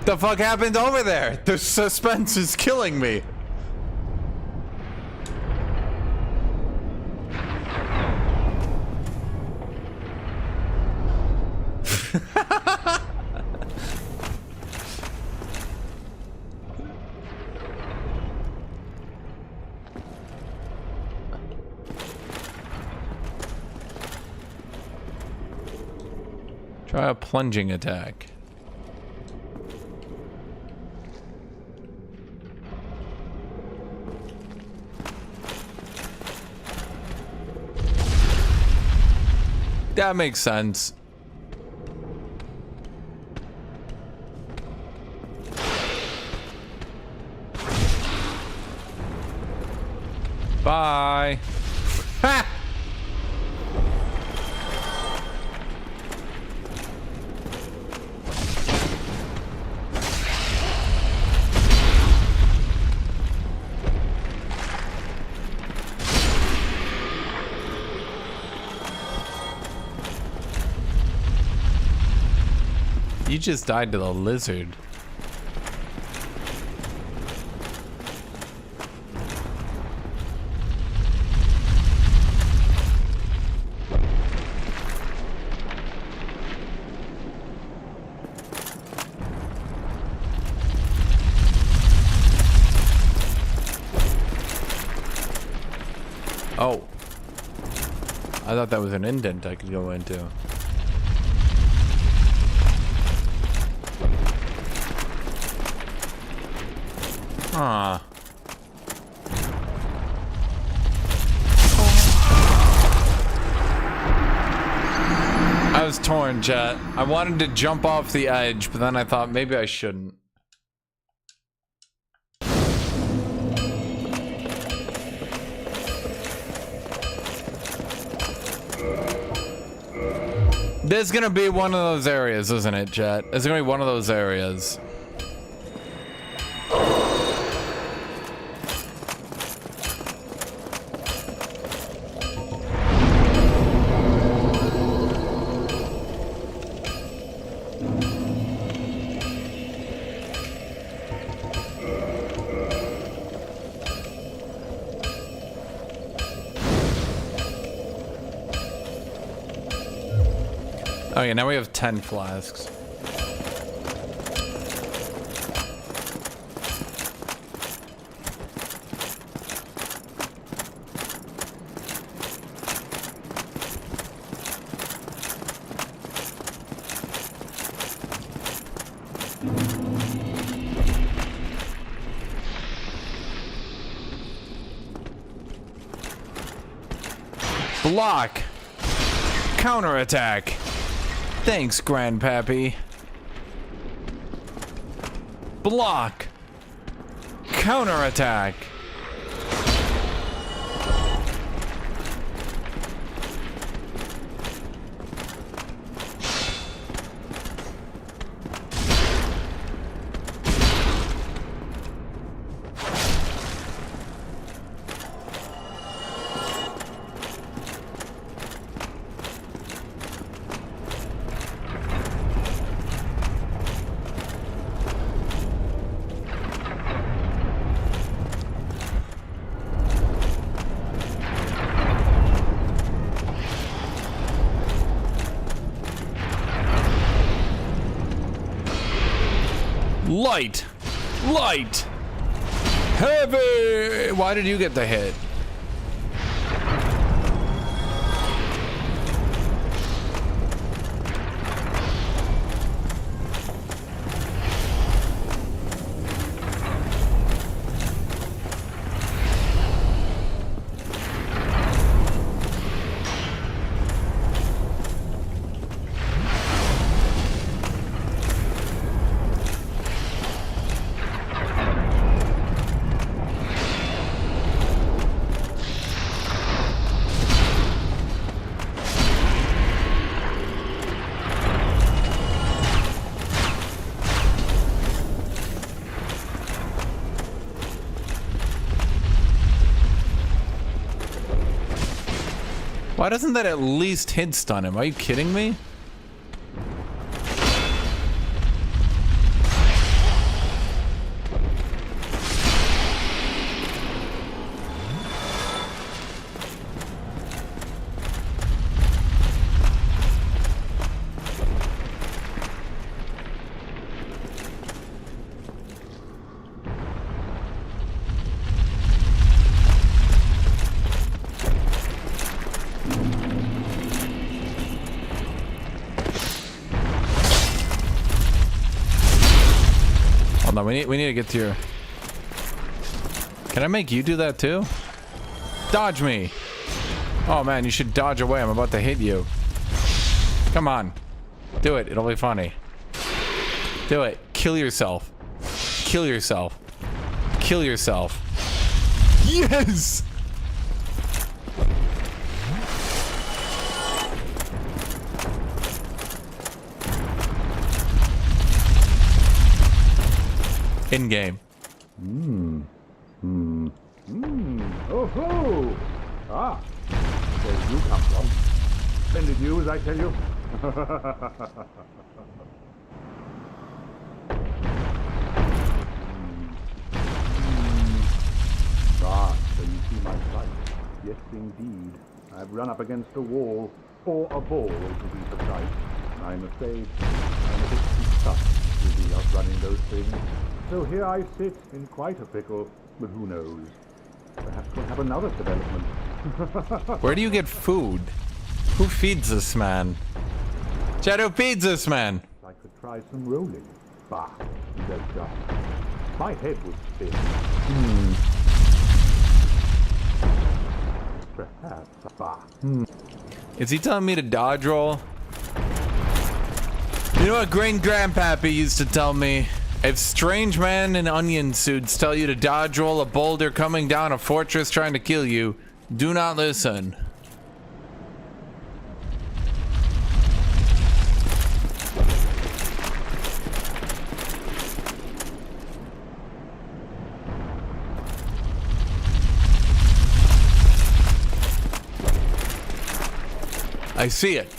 The fuck happened over there? The suspense is killing me. Try a plunging attack. That makes sense. Bye. Ha! You just died to the lizard. Oh. I thought that was an indent I could go into. Ah. I was torn, chat. I wanted to jump off the edge, but then I thought maybe I shouldn't. This is gonna be one of those areas, isn't it, chat? It's gonna be one of those areas. Oh yeah, now we have 10 flasks. Block! Counterattack! Thanks, Grandpappy. Block! Counterattack! Light! Light! Heavy! Why did you get the hit? Why doesn't that at least hit stun him? Are you kidding me? Hold on, we need to get to your... Can I make you do that too? Dodge me! Oh man, you should dodge away. I'm about to hit you. Come on. Do it. It'll be funny. Do it. Kill yourself. Kill yourself. Kill yourself. Yes! In game. Oh ho! Ah, where you come from? Splendid news, I tell you. Ah, so you see my plight. Yes, indeed. I've run up against a wall, or a ball, to be precise. I'm afraid I'm a bit too tough to be outrunning those things. So here I sit in quite a pickle, but who knows? Perhaps we'll have another development. Where do you get food? Who feeds this man? Chad, who feeds this man? I could try some rolling. Bah, no job. My head would spin. Perhaps, bah. Is he telling me to dodge roll? You know what Great Grandpappy used to tell me? If strange man in onion suits tell you to dodge roll a boulder coming down a fortress trying to kill you, do not listen. I see it.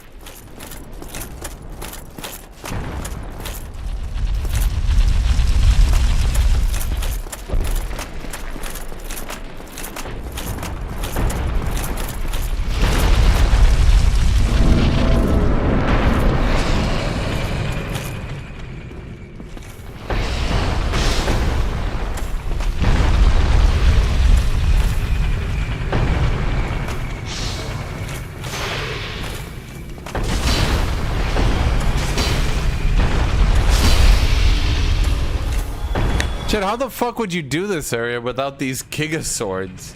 How the fuck would you do this area without these Giga swords?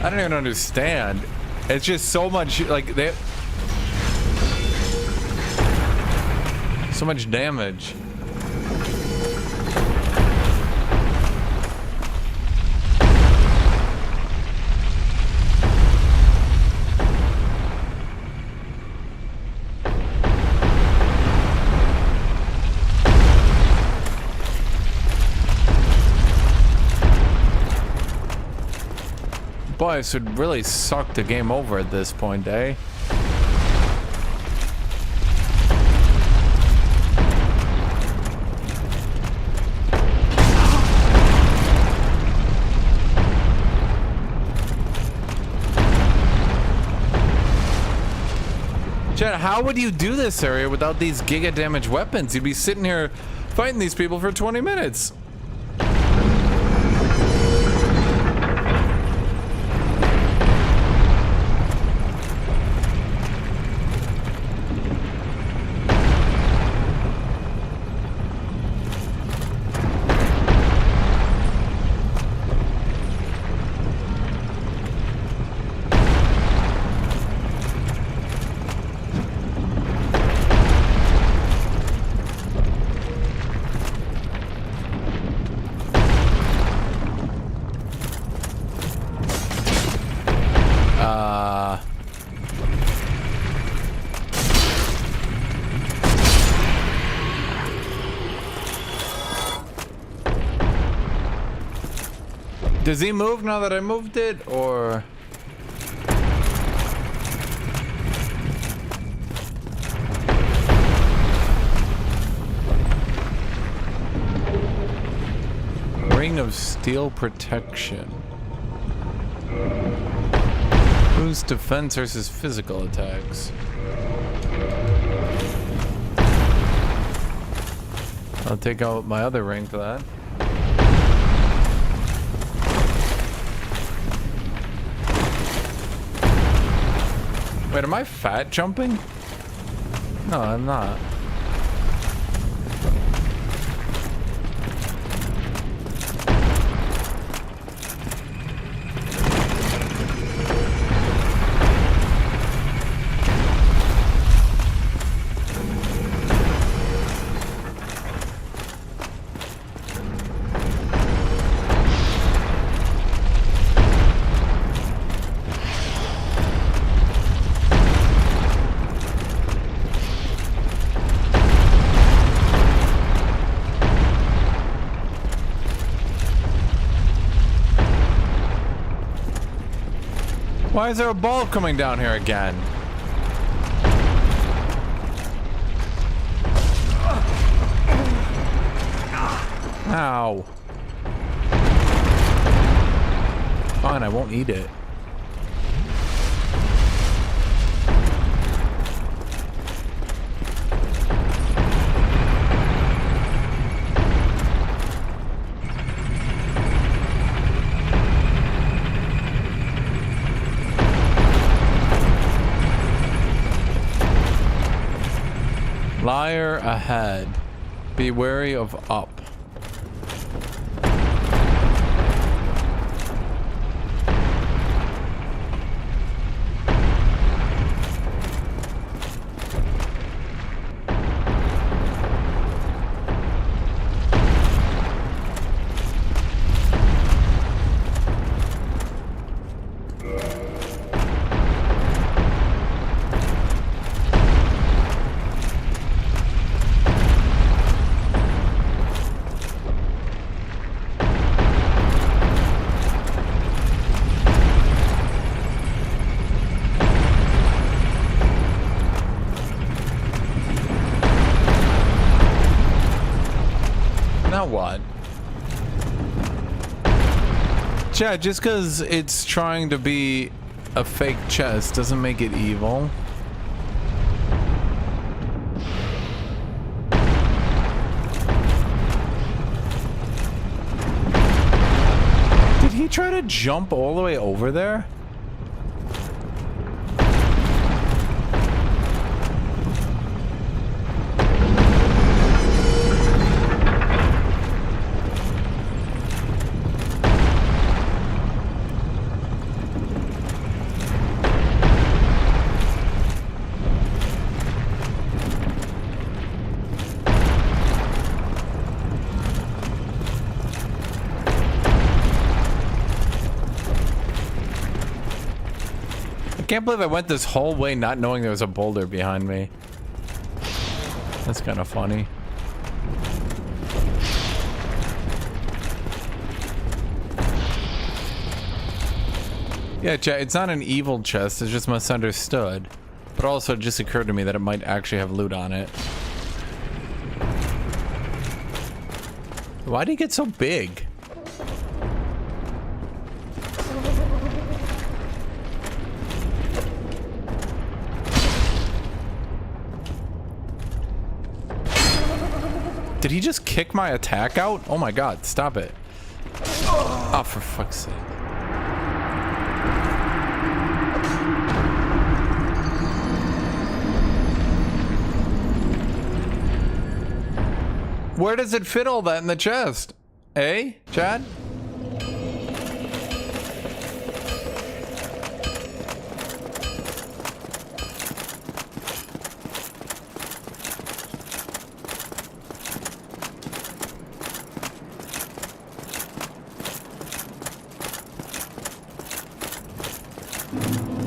I don't even understand. It's just so much, like, so much damage. Boy, this would really suck the game over at this point, eh? Chad, how would you do this area without these giga damage weapons? You'd be sitting here fighting these people for 20 minutes. Does he move now that I moved it, or? of steel protection. Boost defense versus physical attacks. I'll take out my other ring for that. Wait, am I fat jumping? No, I'm not. Why is there a ball coming down here again? Ow. Fine, I won't eat it. Liar ahead. Be wary of up. Now what? Yeah, just because it's trying to be a fake chest doesn't make it evil. Did he try to jump all the way over there? I can't believe I went this whole way not knowing there was a boulder behind me. That's kind of funny. Yeah, chat, it's not an evil chest, it's just misunderstood. But also it just occurred to me that it might actually have loot on it. Why did he get so big? Did he just kick my attack out? Oh my god, stop it. Oh, for fuck's sake. Where does it fit all that in the chest? Eh, Chad?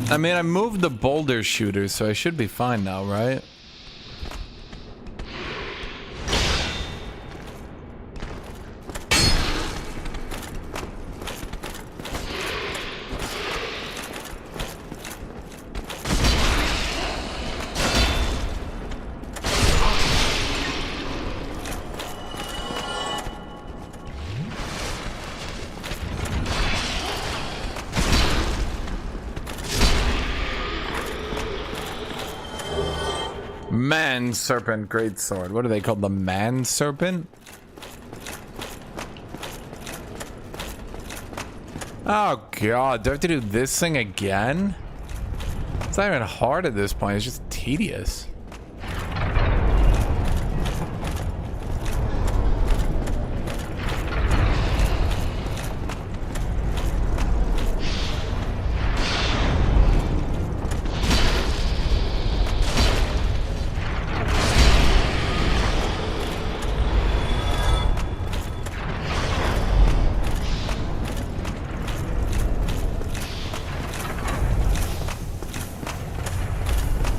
I mean, I moved the boulder shooter, so I should be fine now, right? Man serpent great sword. What are they called? The man serpent? Oh god, do I have to do this thing again? It's not even hard at this point, it's just tedious.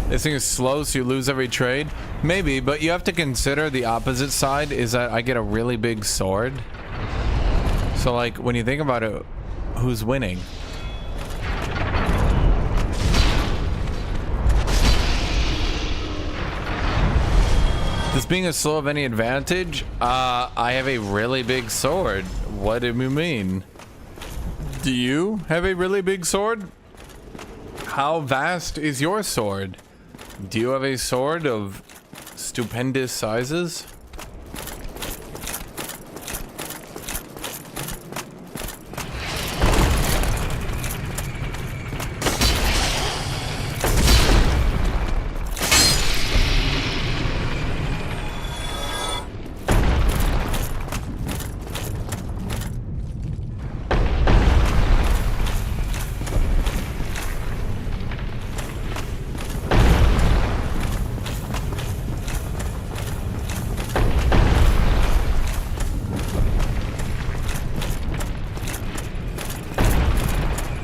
This thing is slow, so you lose every trade? Maybe, but you have to consider the opposite side is that I get a really big sword. So, like, when you think about it, who's winning? Does being a slow have any advantage? I have a really big sword. What do you mean? Do you have a really big sword? How vast is your sword? Do you have a sword of stupendous sizes?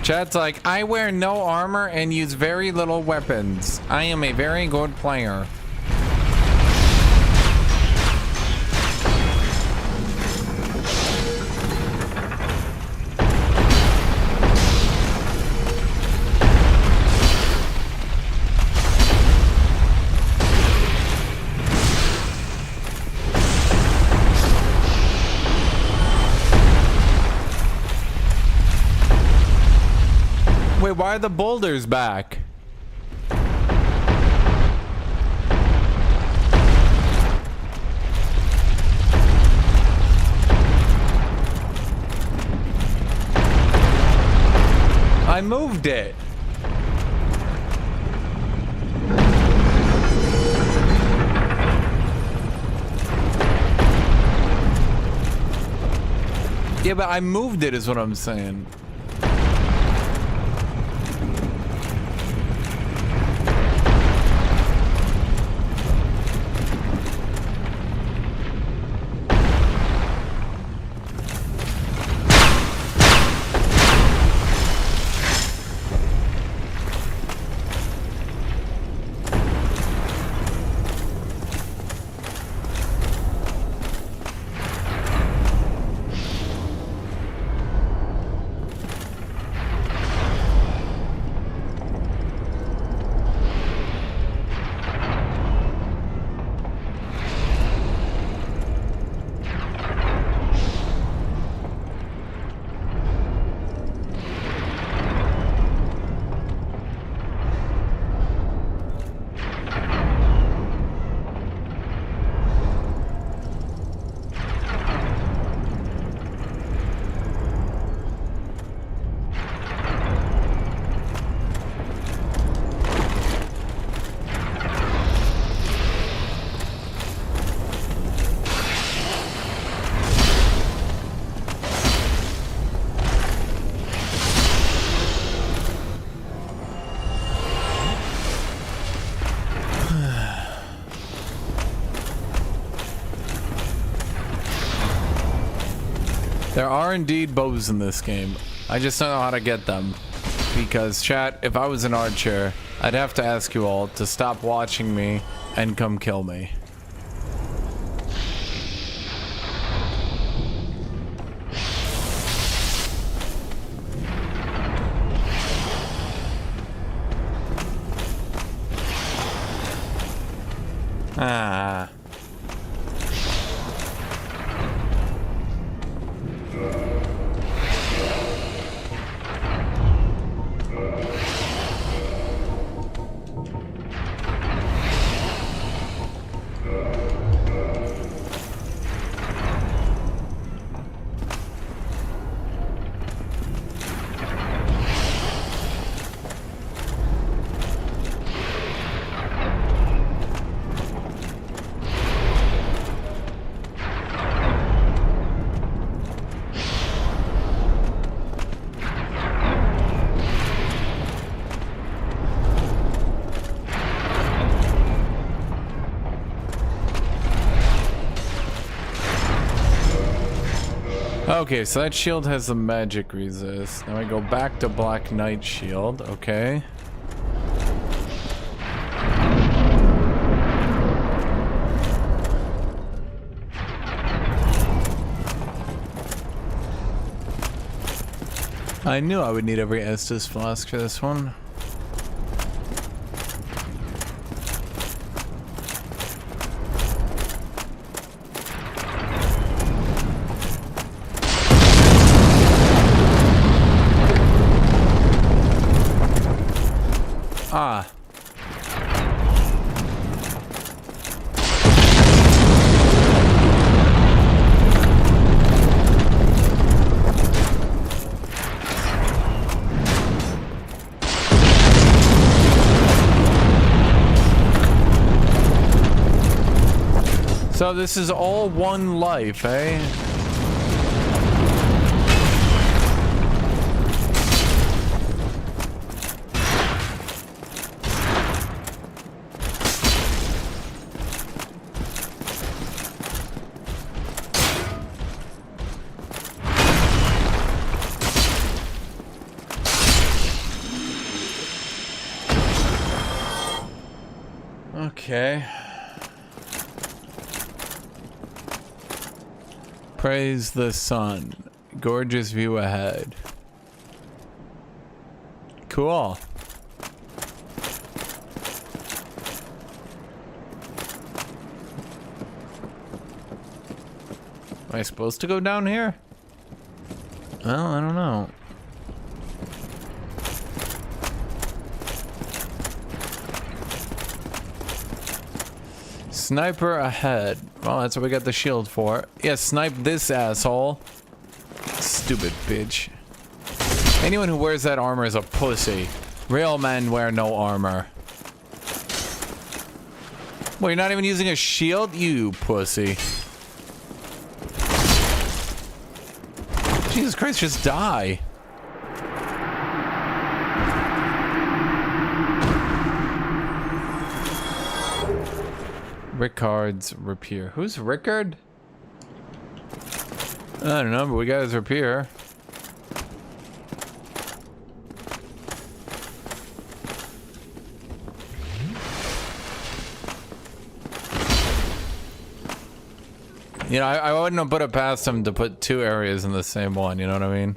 Chat's like, I wear no armor and use very little weapons. I am a very good player. Wait, why are the boulders back? I moved it. Yeah, but I moved it is what I'm saying. There are indeed bows in this game. I just don't know how to get them. Because, chat, if I was an archer, I'd have to ask you all to stop watching me and come kill me. Ah. Okay, so that shield has the magic resist. Now I go back to Black Knight shield. Okay. I knew I would need every Estus flask for this one. Ah. So this is all one life, eh? Okay. Praise the sun. Gorgeous view ahead. Cool. Am I supposed to go down here? Well, I don't know. Sniper ahead. Well, that's what we got the shield for. Yeah, snipe this asshole. Stupid bitch. Anyone who wears that armor is a pussy. Real men wear no armor. Well, you're not even using a shield? You pussy. Jesus Christ, just die. Rickard's rapier. Who's Rickard? I don't know, but we got his rapier. You know, I wouldn't have put it past him to put two areas in the same one, you know what I mean?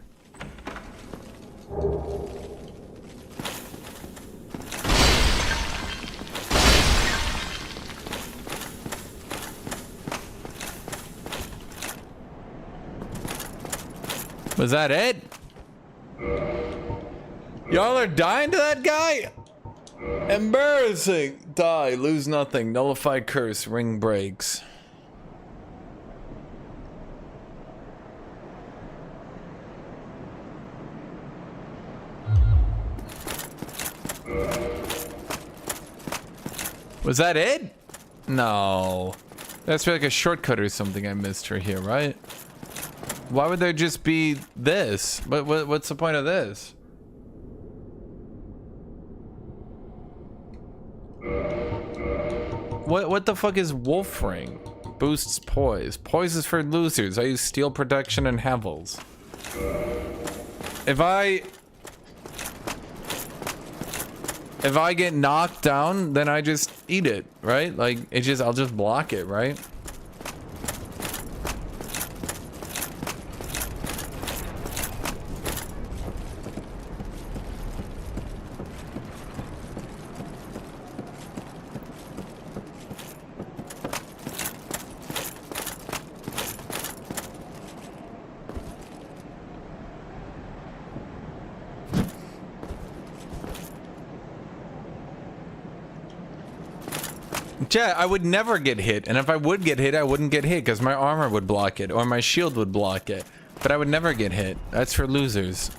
Was that it? Y'all are dying to that guy? Embarrassing. Die, lose nothing, nullify curse, ring breaks. Was that it? No. That's like a shortcut or something I missed right here, right? Why would there just be this? What's the point of this? What the fuck is Wolf Ring? Boosts poise. Poise is for losers. I use steel protection and Hevels. If I get knocked down, then I just eat it, right? Like I'll just block it, right? Yeah, I would never get hit, and if I would get hit, I wouldn't get hit because my armor would block it, or my shield would block it. But I would never get hit. That's for losers.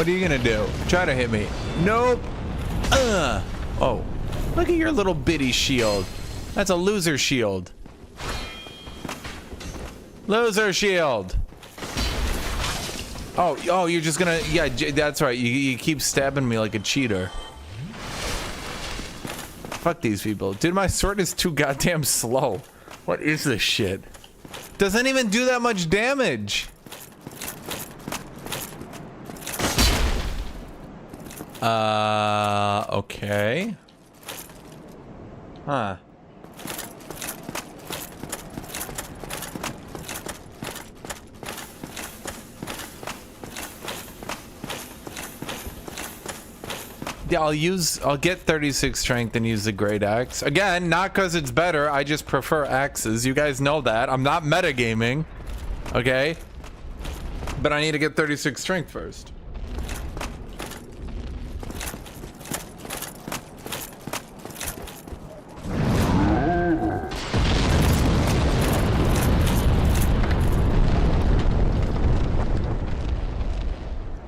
What are you gonna do? Try to hit me. Nope. Oh. Look at your little bitty shield. That's a loser shield. Loser shield. Oh, you're just gonna... Yeah, that's right. You keep stabbing me like a cheater. Fuck these people. Dude, my sword is too goddamn slow. What is this shit? Doesn't even do that much damage. Okay. Huh. Yeah, I'll get 36 strength and use the great axe. Again, not because it's better, I just prefer axes. You guys know that. I'm not metagaming. Okay? But I need to get 36 strength first.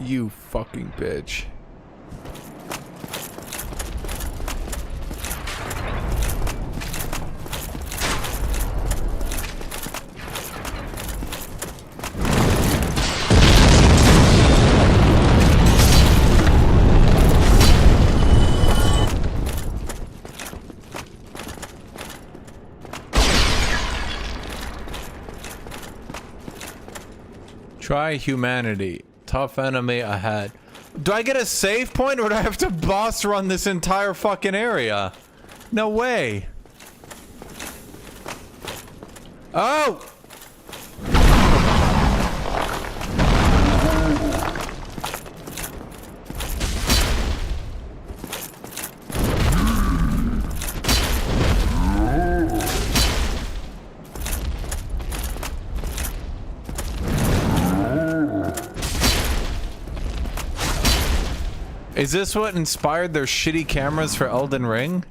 You fucking bitch. Try humanity. Tough enemy ahead. Do I get a save point or do I have to boss run this entire fucking area? No way. Oh! Is this what inspired their shitty cameras for Elden Ring?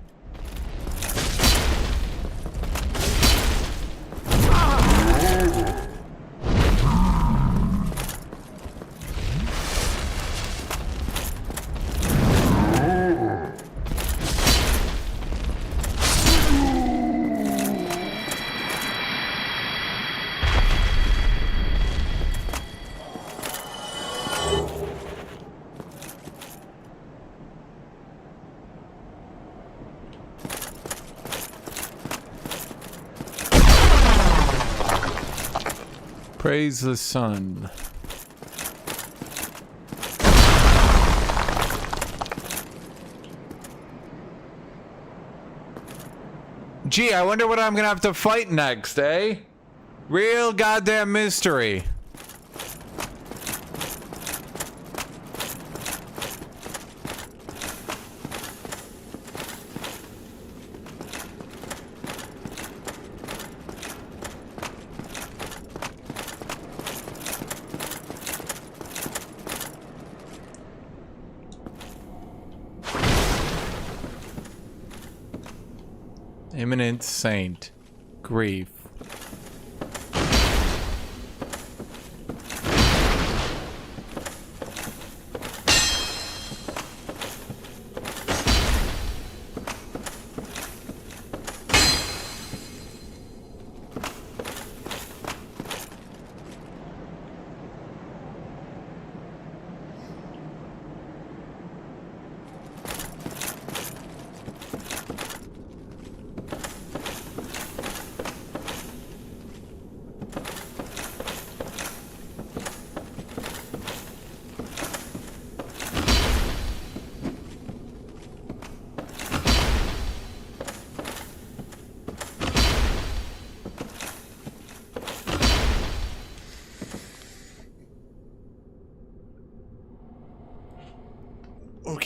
Praise the sun. Gee, I wonder what I'm gonna have to fight next, eh? Real goddamn mystery. Imminent saint. Grief.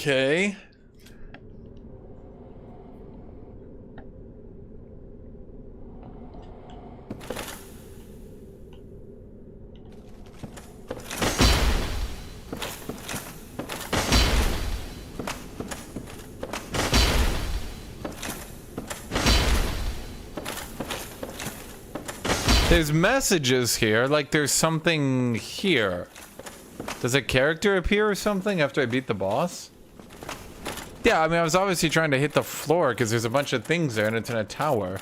Okay. There's messages here, like there's something here. Does a character appear or something after I beat the boss? Yeah, I mean, I was obviously trying to hit the floor because there's a bunch of things there and it's in a tower.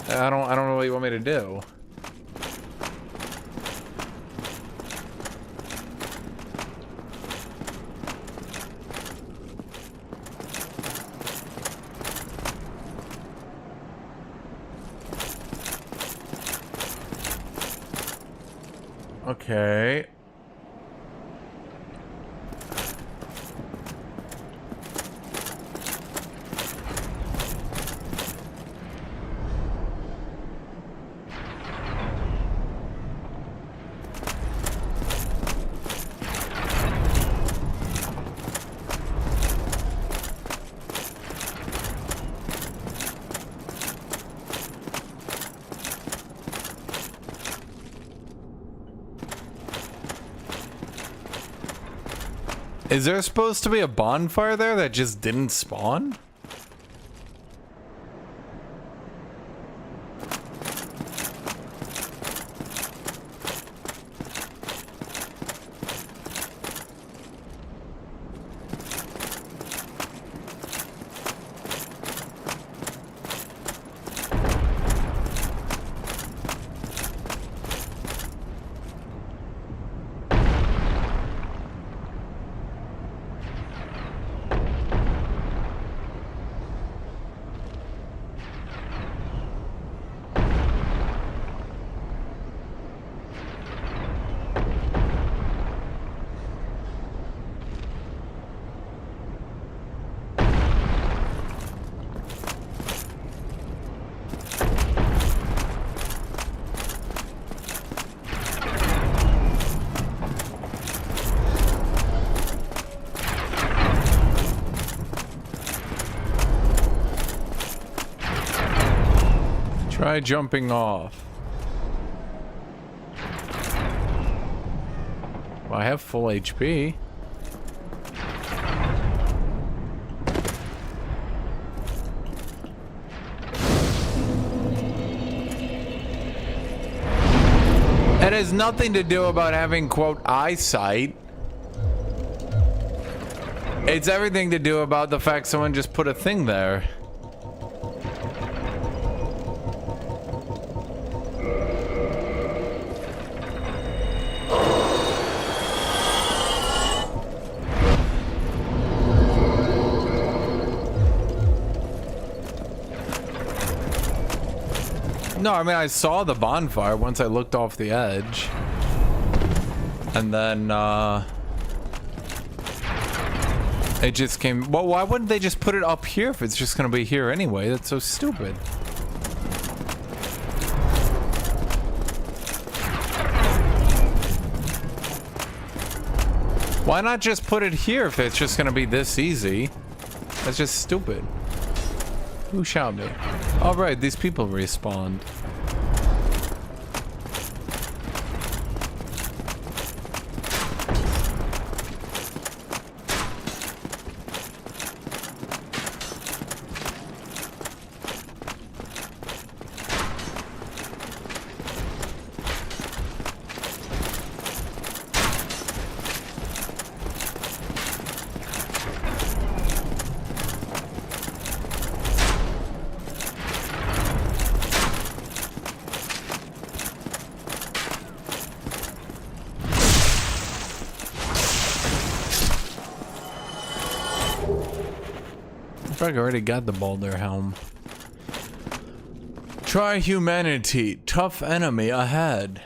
I don't know what you want me to do. Okay. Is there supposed to be a bonfire there that just didn't spawn? Try jumping off. Well, I have full HP. It has nothing to do about having, quote, eyesight. It's everything to do about the fact someone just put a thing there. No, I mean, I saw the bonfire once I looked off the edge. And then, it just came... Well, why wouldn't they just put it up here if it's just gonna be here anyway? That's so stupid. Why not just put it here if it's just gonna be this easy? That's just stupid. Who shot me? All right, these people respawned. I already got the Baldur helm. Try humanity. Tough enemy ahead.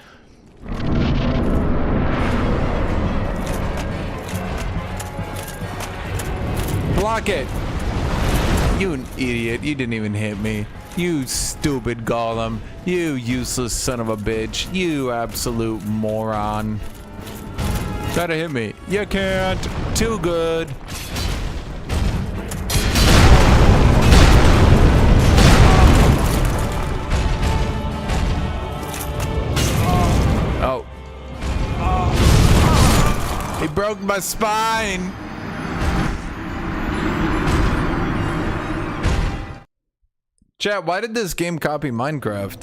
Block it! You an idiot. You didn't even hit me. You stupid golem. You useless son of a bitch. You absolute moron. Try to hit me. You can't. Too good. He broke my spine. Chat, why did this game copy Minecraft?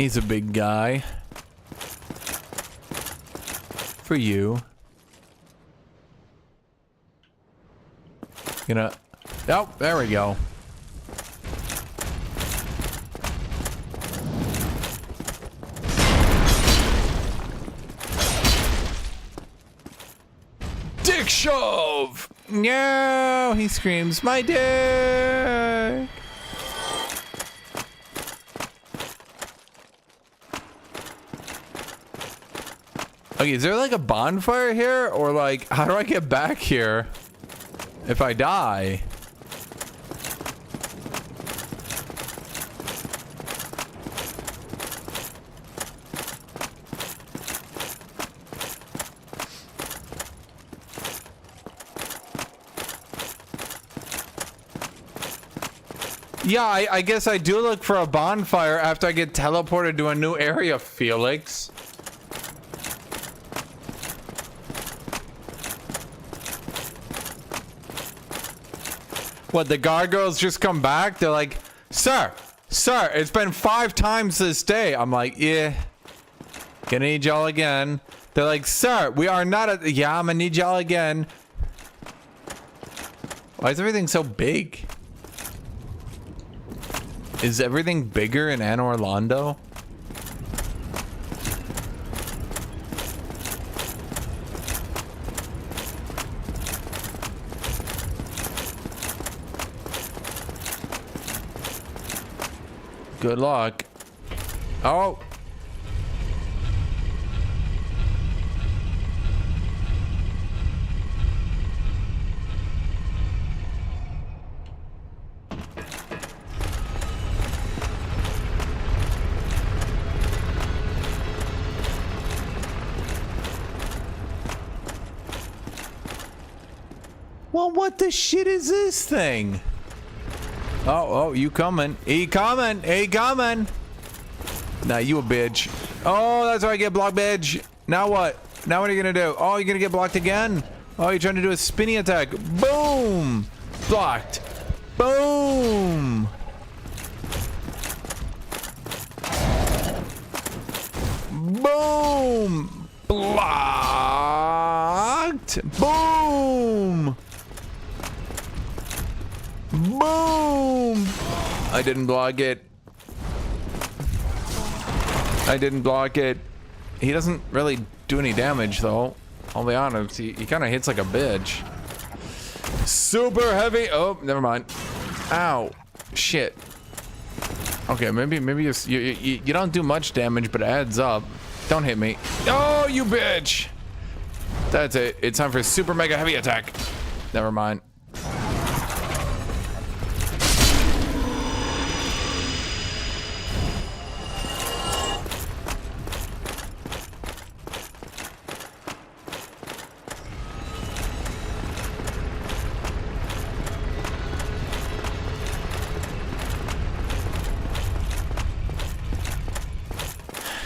He's a big guy. For you. Gonna... Oh, there we go. Dick shove! No, he screams, my dick! Okay, is there like a bonfire here? Or like, how do I get back here if I die? Yeah, I guess I do look for a bonfire after I get teleported to a new area, Felix. What, the gargoyles just come back? They're like, sir, it's been 5 times this day. I'm like, yeah, gonna need y'all again. They're like, sir, we are not yeah, I'm gonna need y'all again. Why is everything so big? Is everything bigger in Anne Orlando? Good luck. Oh. Well, what the shit is this thing? Oh, you coming. He coming. Nah, you a bitch. Oh, that's how I get blocked, bitch. Now what? Now what are you gonna do? Oh, you're gonna get blocked again? Oh, you're trying to do a spinny attack. Boom! Blocked. Boom! Boom! Blocked. Boom! Boom! I didn't block it. He doesn't really do any damage, though. I'll be honest. He kind of hits like a bitch. Super heavy. Oh, never mind. Ow. Shit. Okay, maybe you don't do much damage, but it adds up. Don't hit me. Oh, you bitch! That's it. It's time for super mega heavy attack. Never mind.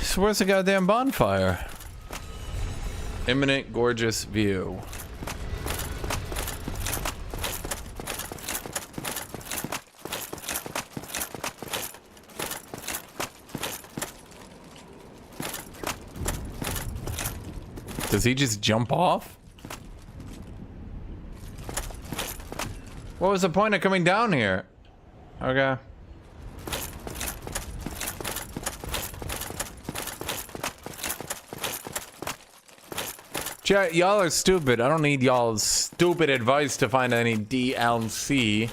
So where's the goddamn bonfire? Imminent gorgeous view. Does he just jump off? What was the point of coming down here? Okay. Chat, y'all are stupid. I don't need y'all's stupid advice to find any DLC.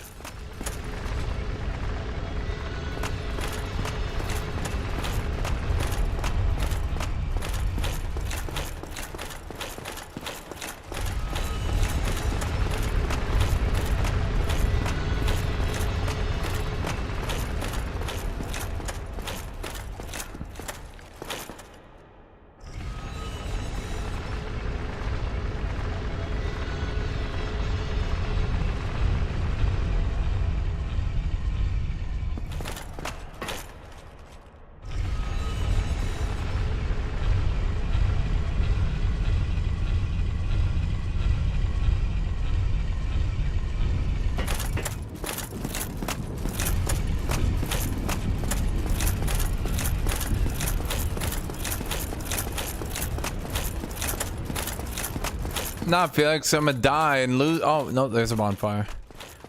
Not Felix, I'm gonna die and lose. Oh, no, there's a bonfire.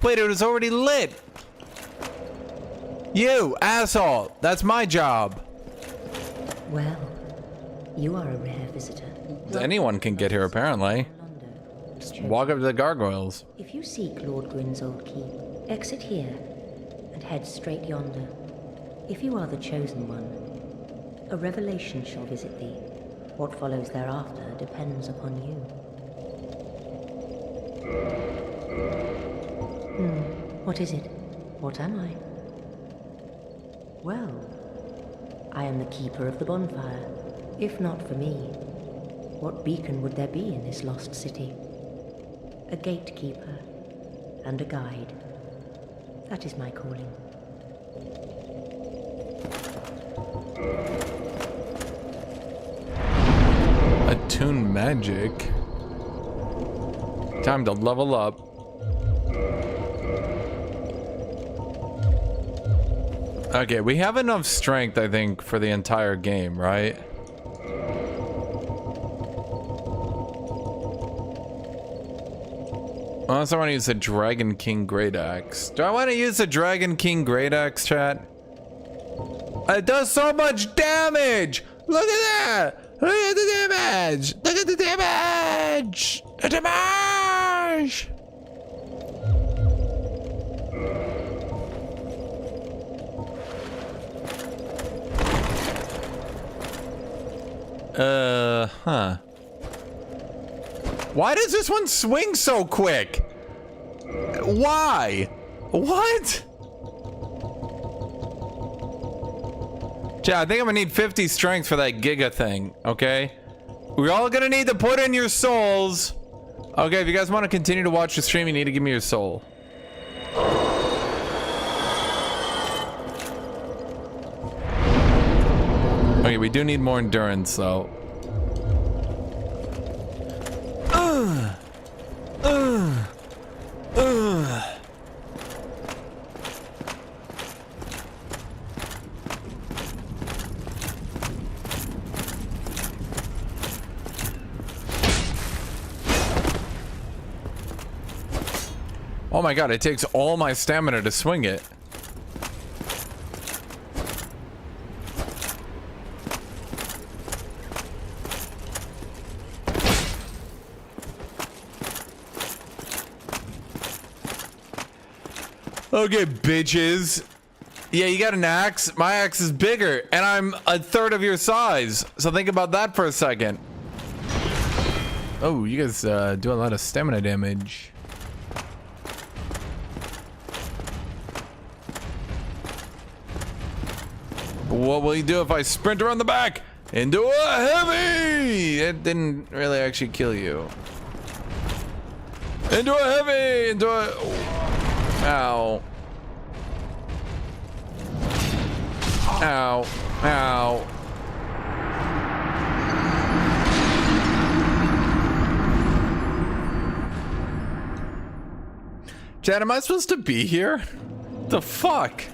Wait, it was already lit. You, asshole. That's my job. Well, you are a rare visitor. Anyone can get here, apparently. Just walk up to the gargoyles. If you seek Lord Gwyn's old keep, exit here and head straight yonder. If you are the chosen one, a revelation shall visit thee. What follows thereafter depends upon you. What is it? What am I? Well, I am the keeper of the bonfire. If not for me, what beacon would there be in this lost city? A gatekeeper and a guide. That is my calling. Attune magic. Time to level up. Okay, we have enough strength, I think, for the entire game, right? Unless I want to use the Dragon King Great Axe. Do I want to use the Dragon King Great Axe, chat? It does so much damage! Look at that! Look at the damage! Look at the damage! The damage! Huh. Why does this one swing so quick? Why? What? Chat, I think I'm gonna need 50 strength for that Giga thing, okay? We're all gonna need to put in your souls. Okay, if you guys want to continue to watch the stream, you need to give me your soul. Okay, we do need more endurance, though. Oh my god, it takes all my stamina to swing it. Okay, bitches. Yeah, you got an axe. My axe is bigger, and I'm a third of your size. So think about that for a second. Oh, you guys do a lot of stamina damage. What will you do if I sprint around the back into a heavy? It didn't really actually kill you. Into a heavy, into a... Ow. Ow. Ow. Chad, am I supposed to be here? The fuck?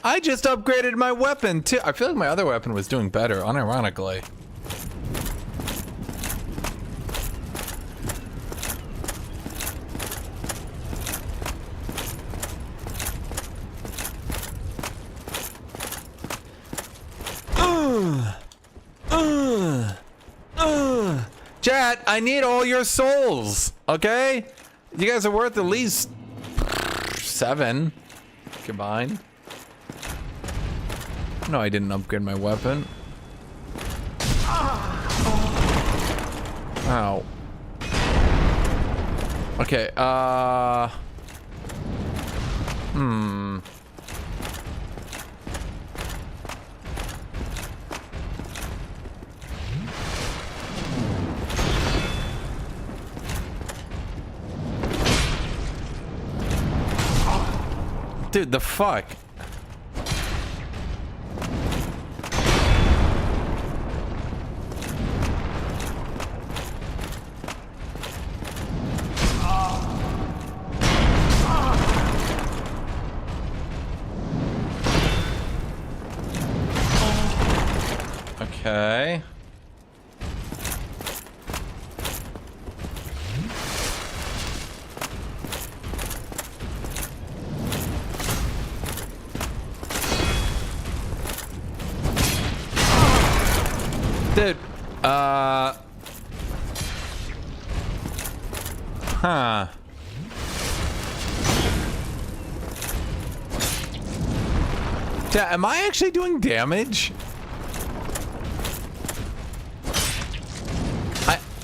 I just upgraded my weapon too. I feel like my other weapon was doing better, unironically. Chat, I need all your souls, okay? You guys are worth at least 7 combined. No, I didn't upgrade my weapon. Ow. Okay, Dude, the fuck? Okay. Dude, huh. Am I actually doing damage?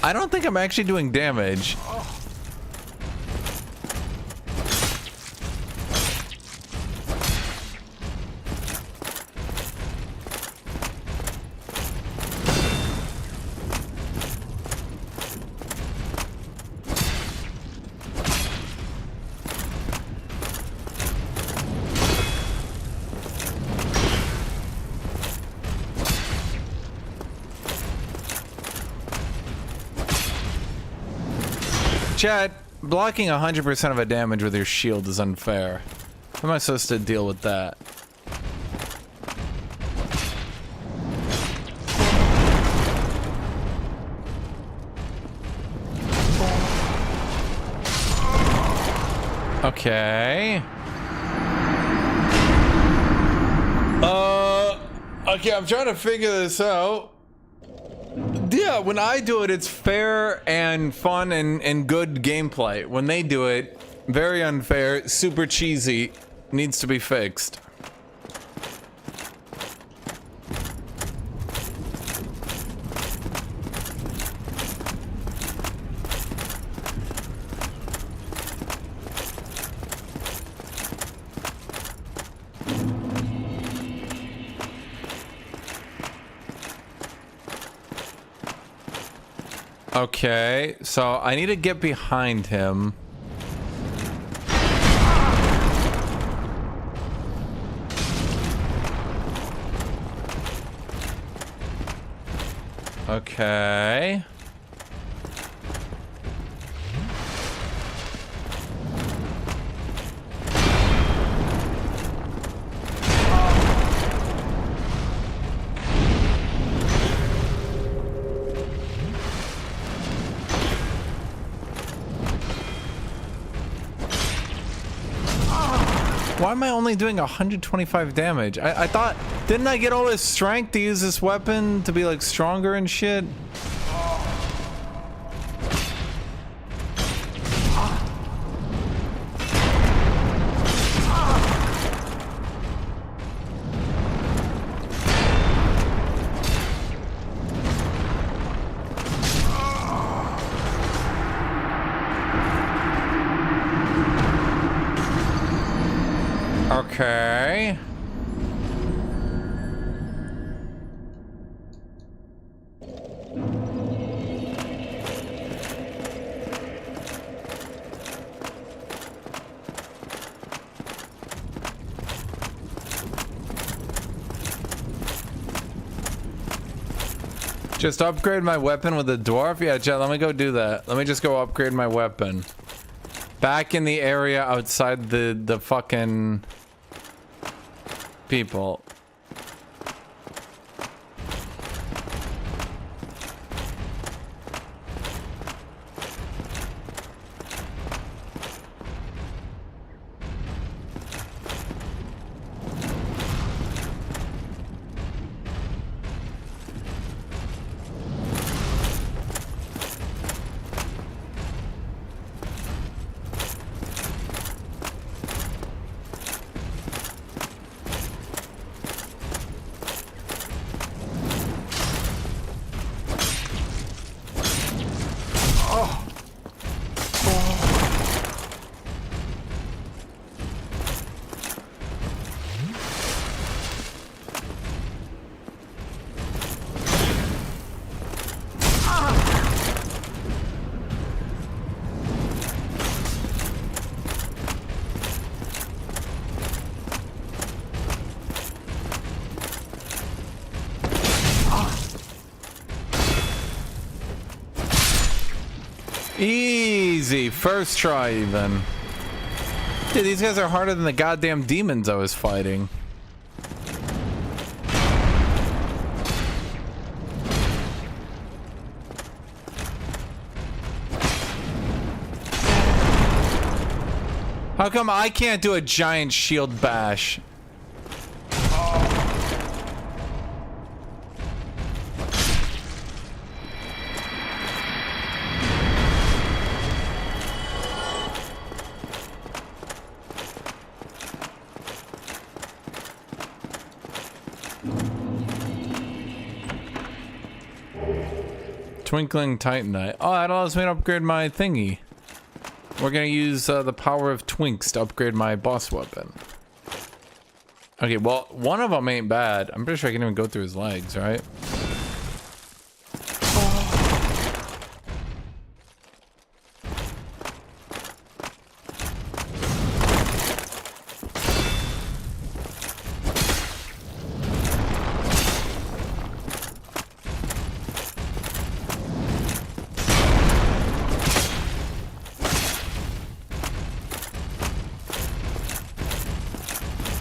I don't think I'm actually doing damage. Chat, blocking 100% of a damage with your shield is unfair. How am I supposed to deal with that? Okay. Okay, I'm trying to figure this out. Yeah, when I do it, it's fair and fun and good gameplay. When they do it, very unfair, super cheesy, needs to be fixed. Okay, so I need to get behind him. Okay. Why am I only doing 125 damage? I thought, didn't I get all this strength to use this weapon to be like stronger and shit? Okay. Just upgrade my weapon with a dwarf? Yeah, chat, let me go do that. Let me just go upgrade my weapon. Back in the area outside the fucking people. Easy, first try even. Dude, these guys are harder than the goddamn demons I was fighting. How come I can't do a giant shield bash? Twinkling Titanite. Oh, that allows me to upgrade my thingy. We're gonna use the power of Twinks to upgrade my boss weapon. Okay, well, one of them ain't bad. I'm pretty sure I can even go through his legs, right?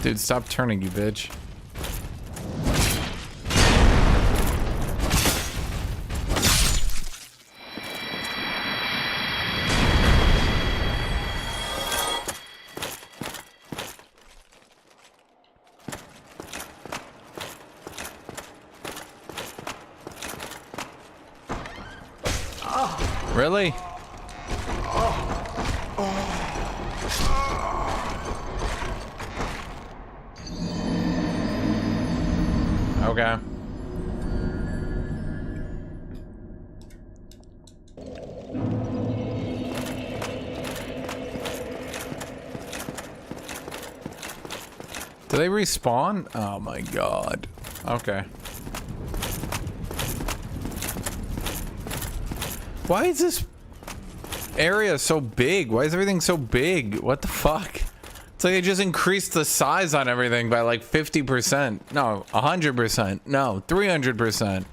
Dude, stop turning, you bitch. Really? Okay. Do they respawn? Oh my god. Okay. Why is this area so big? Why is everything so big? What the fuck? It's like they just increased the size on everything by like 50%. No, 100%. No, 300%.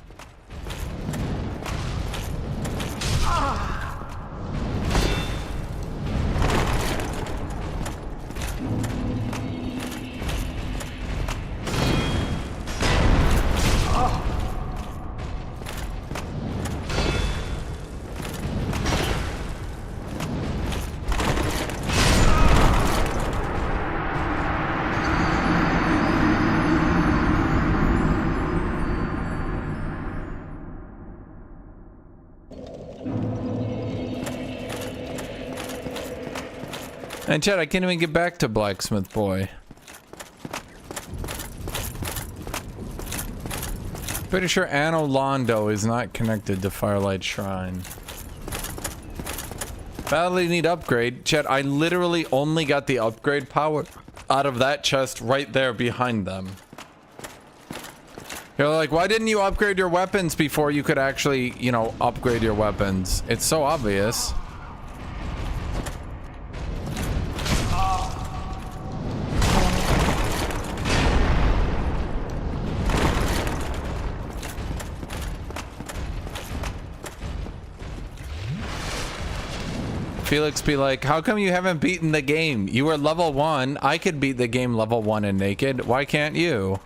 And Chad, I can't even get back to Blacksmith Boy. Pretty sure Anno Londo is not connected to Firelight Shrine. Badly need upgrade. Chad, I literally only got the upgrade power out of that chest right there behind them. You're like, why didn't you upgrade your weapons before you could actually, you know, upgrade your weapons? It's so obvious. Felix be like, how come you haven't beaten the game? You were level 1. I could beat the game level 1 and naked. Why can't you?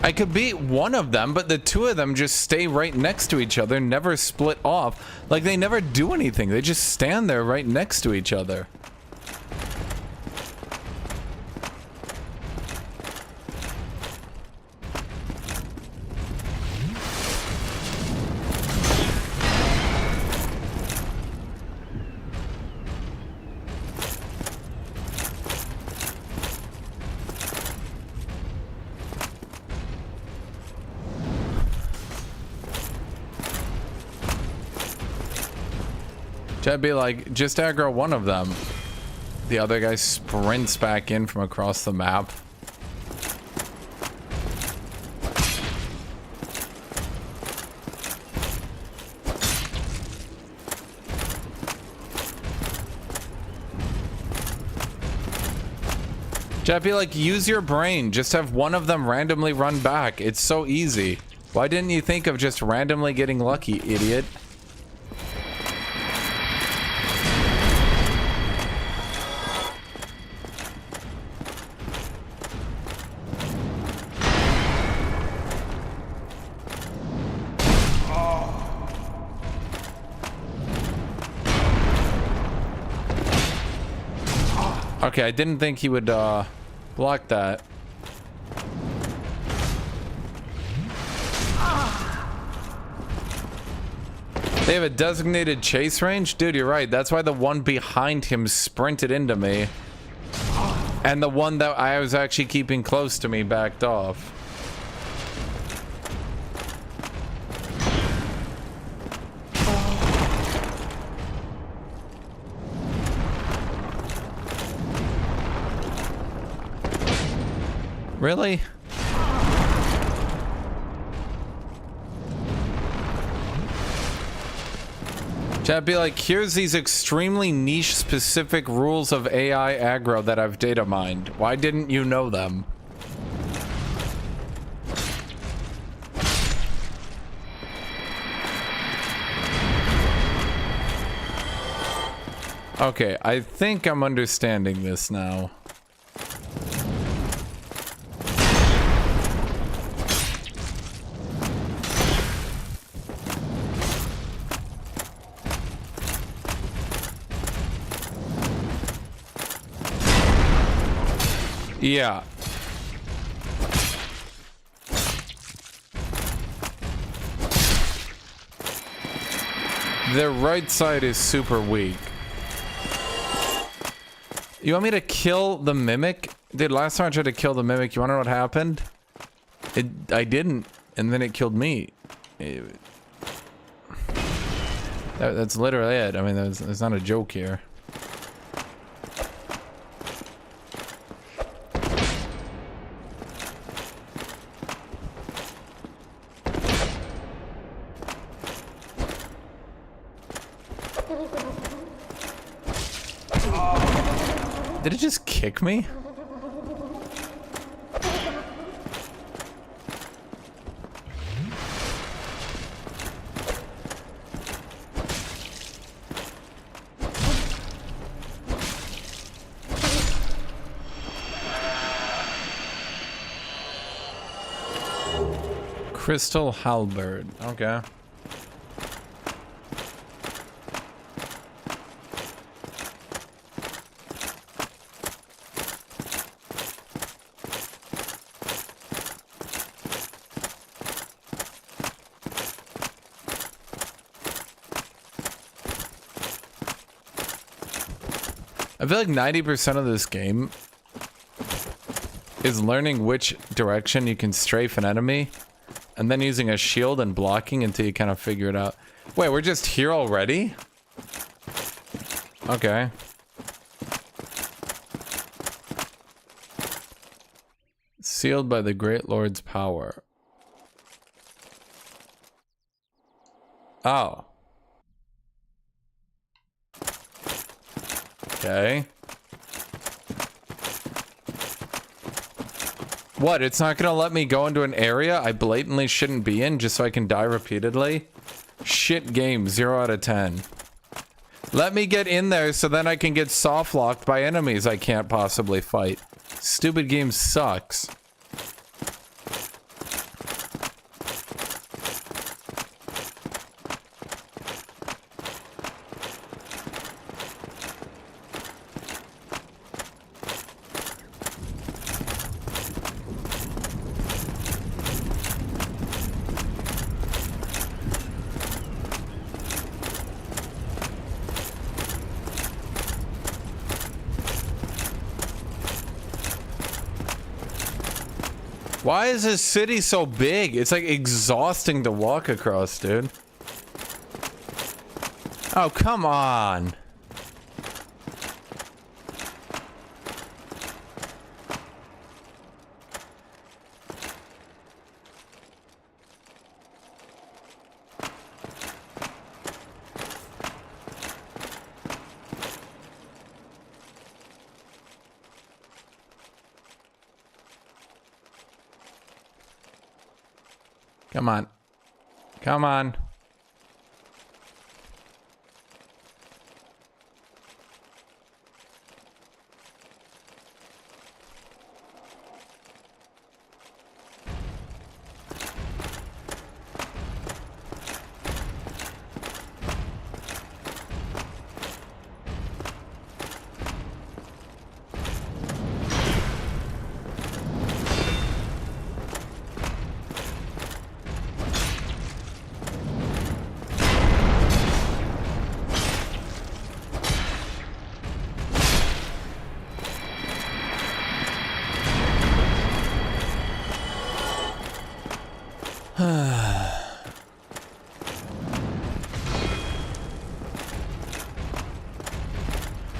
I could beat one of them, but the two of them just stay right next to each other, never split off. Like, they never do anything. They just stand there right next to each other. I'd be like, just aggro one of them. The other guy sprints back in from across the map. I'd be like, use your brain. Just have one of them randomly run back. It's so easy. Why didn't you think of just randomly getting lucky, idiot? Okay, I didn't think he would block that. They have a designated chase range? Dude, you're right. That's why the one behind him sprinted into me. And the one that I was actually keeping close to me backed off. Really? Chat be like, here's these extremely niche specific rules of AI aggro that I've data mined. Why didn't you know them? Okay, I think I'm understanding this now. Yeah. The right side is super weak. You want me to kill the mimic? Dude, last time I tried to kill the mimic, you wanna know what happened? I didn't, and then it killed me. That's literally it. I mean, there's not a joke here. Did it just kick me? Crystal halberd. Okay. I feel like 90% of this game is learning which direction you can strafe an enemy and then using a shield and blocking until you kind of figure it out. Wait, we're just here already? Okay. Sealed by the Great Lord's power. Oh. Okay. What? It's not gonna let me go into an area I blatantly shouldn't be in just so I can die repeatedly? Shit game, 0 out of 10. Let me get in there so then I can get soft locked by enemies I can't possibly fight. Stupid game sucks. Why is this city so big? It's like exhausting to walk across, dude. Oh, come on. Come on. Come on.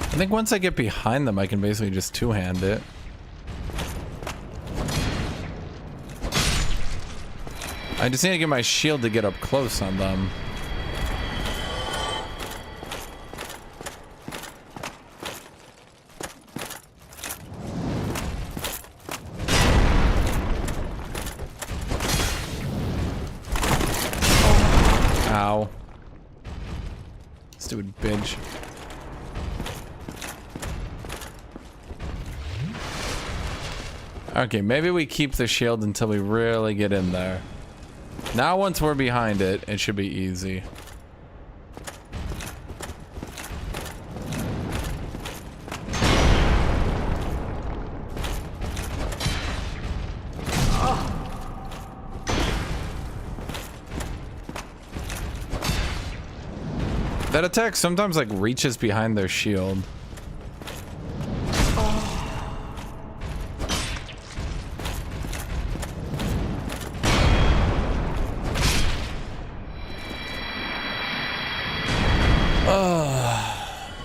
I think once I get behind them, I can basically just two-hand it. I just need to get my shield to get up close on them. Ow. Stupid bitch. Okay, maybe we keep the shield until we really get in there. Now once we're behind it, it should be easy. That attack sometimes like reaches behind their shield.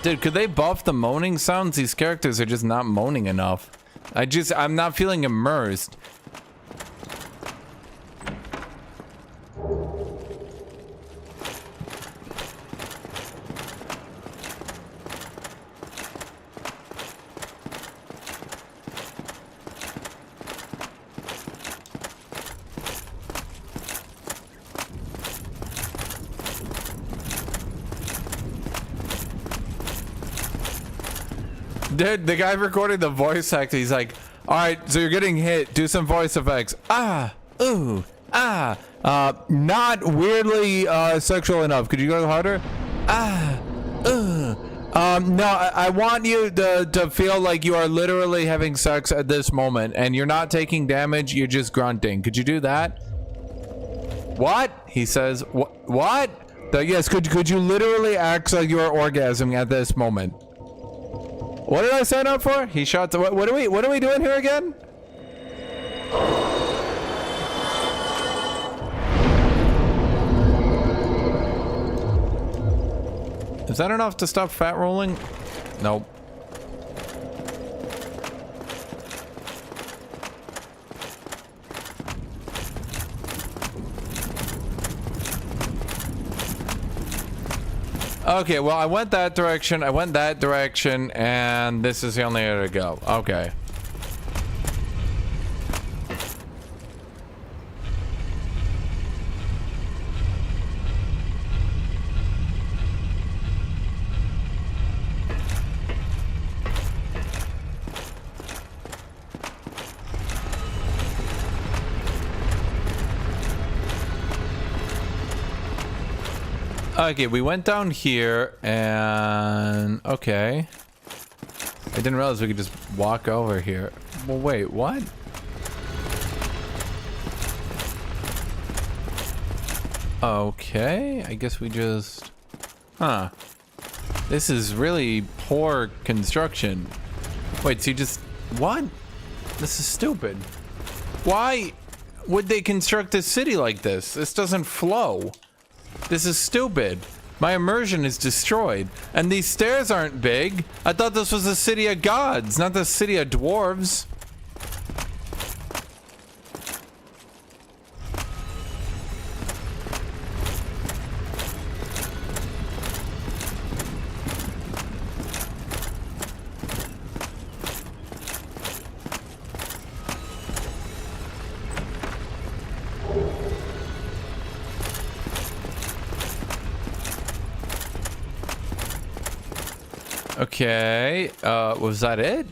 Dude, could they buff the moaning sounds? These characters are just not moaning enough. I'm not feeling immersed. Dude, the guy recording the voice actor, he's like, all right, so you're getting hit, do some voice effects. Ah, ooh, ah, not weirdly sexual enough. Could you go harder? Ah, no, I want you to feel like you are literally having sex at this moment and you're not taking damage, you're just grunting. Could you do that? What? He says, what? Yes, could you literally act like you are orgasming at this moment? What did I sign up for? He shot the, what are we doing here again? Is that enough to stop fat rolling? Nope. Okay, well, I went that direction, and this is the only way to go. Okay. Okay, we went down here, and okay. I didn't realize we could just walk over here. Well, wait, what? Okay, I guess we just... Huh. This is really poor construction. Wait, so you just... What? This is stupid. Why would they construct a city like this? This doesn't flow. This is stupid. My immersion is destroyed. And these stairs aren't big. I thought this was a city of gods, not the city of dwarves. Okay, was that it?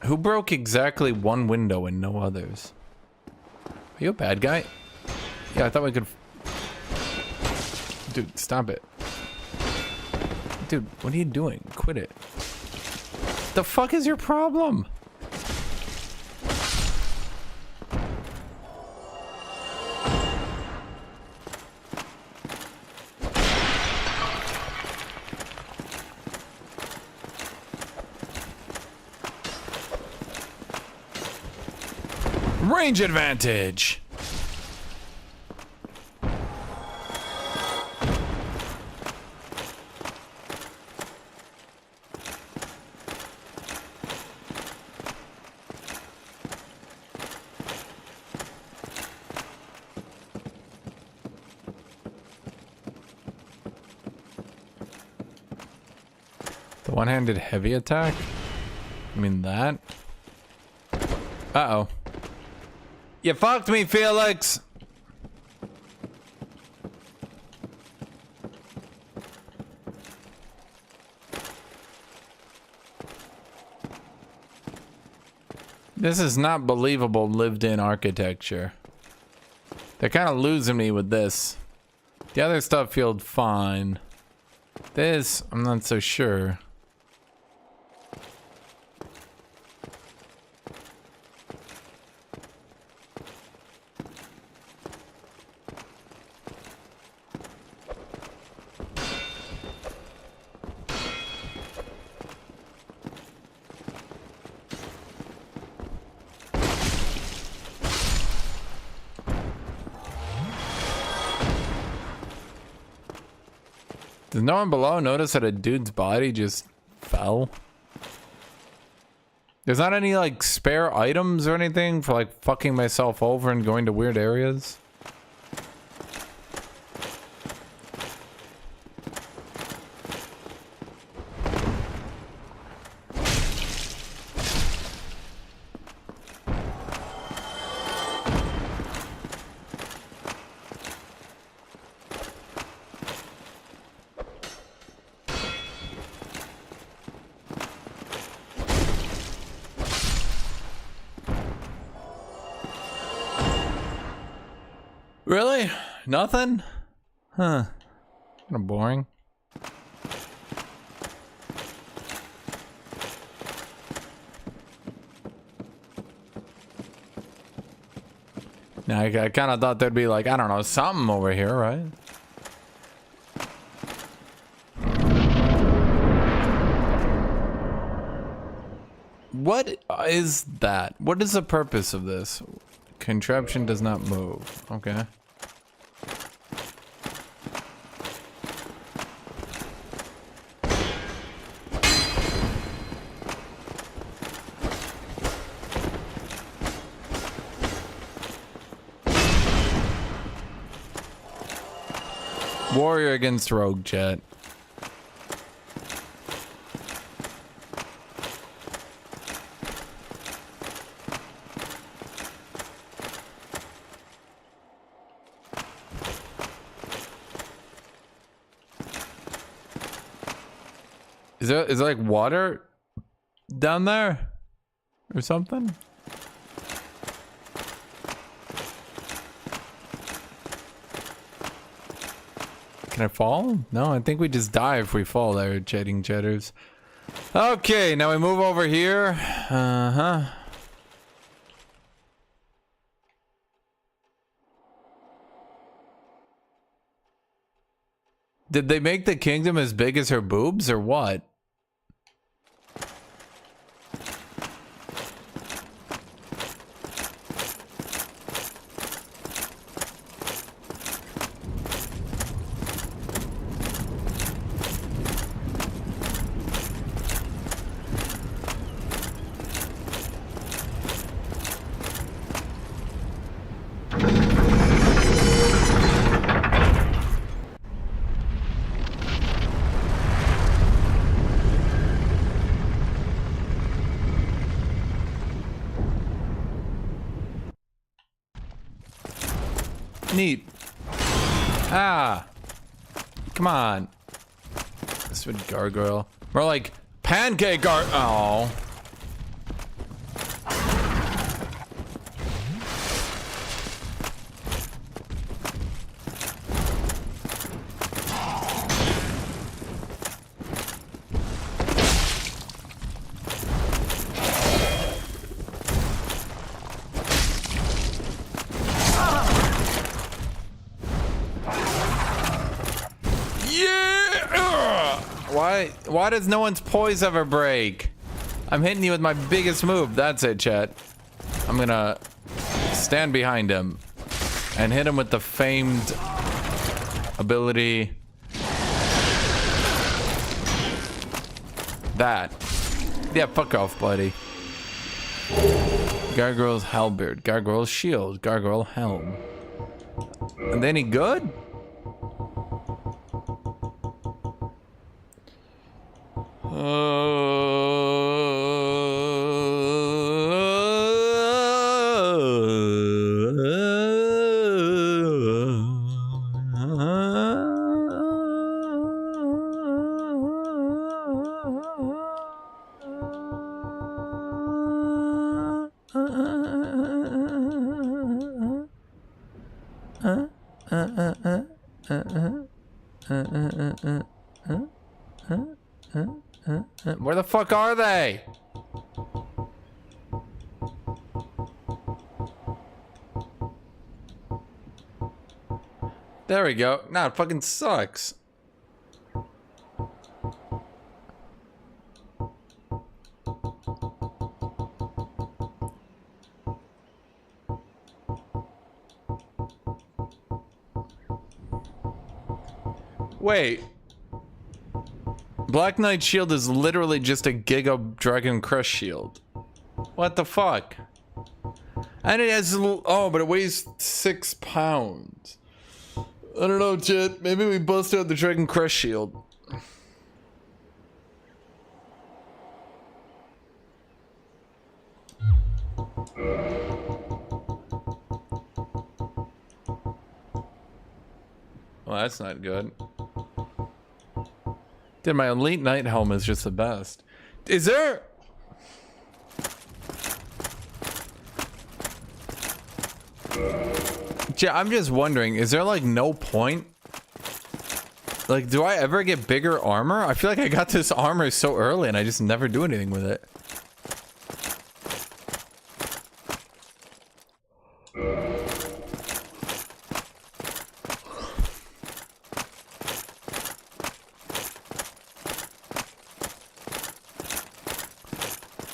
Who broke exactly one window and no others? Are you a bad guy? Yeah, I thought we could... Dude, stop it. Dude, what are you doing? Quit it. The fuck is your problem? Range advantage. The one-handed heavy attack? I mean that? Uh-oh. You fucked me, Felix! This is not believable lived-in architecture. They're kind of losing me with this. The other stuff feels fine. This, I'm not so sure. Does no one below notice that a dude's body just fell? There's not any like spare items or anything for like fucking myself over and going to weird areas? Really? Nothing? Huh. Kind of boring. Now, I kind of thought there'd be like, I don't know, something over here, right? What is that? What is the purpose of this? Contraption does not move. Okay. Warrior against rogue, chat. Is there like water down there or something? Can I fall? No, I think we just die if we fall there, jetting jetters. Okay, now we move over here. Uh-huh. Did they make the kingdom as big as her boobs or what? Neat. Ah. Come on. This would gargoyle. More like pancake oh. Why does no one's poise ever break? I'm hitting you with my biggest move. That's it, chat. I'm gonna stand behind him and hit him with the famed ability. That. Yeah, fuck off, buddy. Gargoyle's halberd, gargoyle's shield, gargoyle helm. Are they any good? Where the fuck are they? There we go. Nah, it fucking sucks. Wait. Black Knight's shield is literally just a Giga Dragon Crush shield. What the fuck? And it has a little, oh, but it weighs 6 pounds. I don't know, chat. Maybe we bust out the Dragon Crush shield. Well, that's not good. Dude, my Elite Knight helm is just the best. Is there... Yeah, I'm just wondering, is there like no point? Like, do I ever get bigger armor? I feel like I got this armor so early and I just never do anything with it.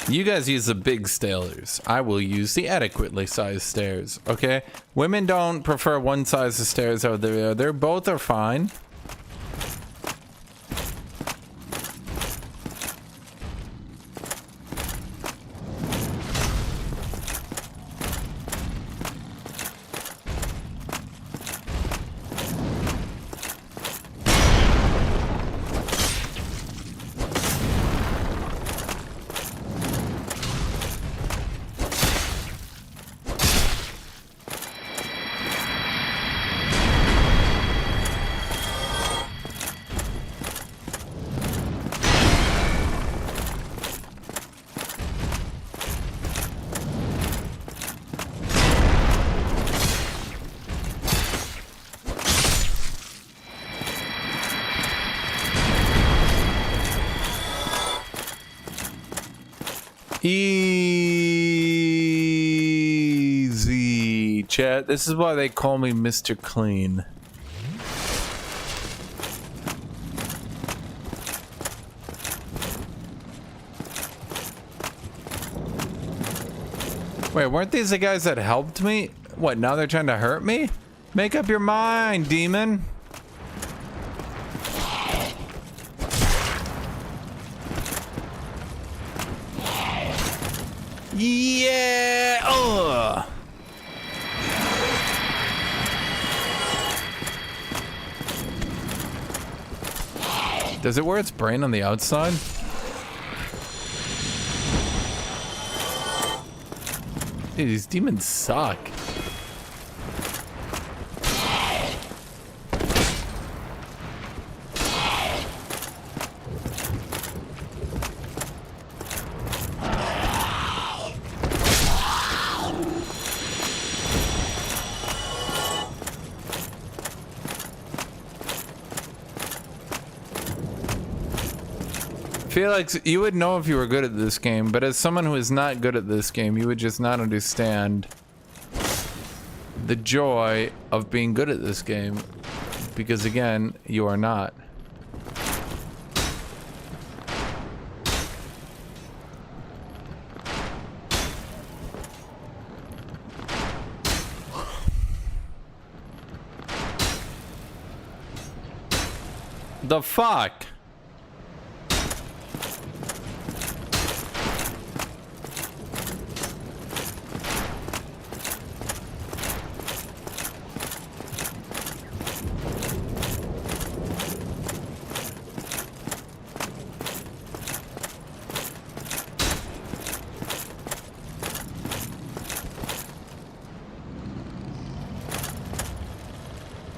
You guys use the big stairs. I will use the adequately sized stairs, okay? Women don't prefer one size of stairs over the other. Both are fine. Easy, chat. This is why they call me Mr. Clean. Wait, weren't these the guys that helped me? What, now they're trying to hurt me? Make up your mind, demon. Yeah! Ugh! Does it wear its brain on the outside? Dude, these demons suck. I feel like you would know if you were good at this game, but as someone who is not good at this game, you would just not understand the joy of being good at this game. Because again, you are not. The fuck?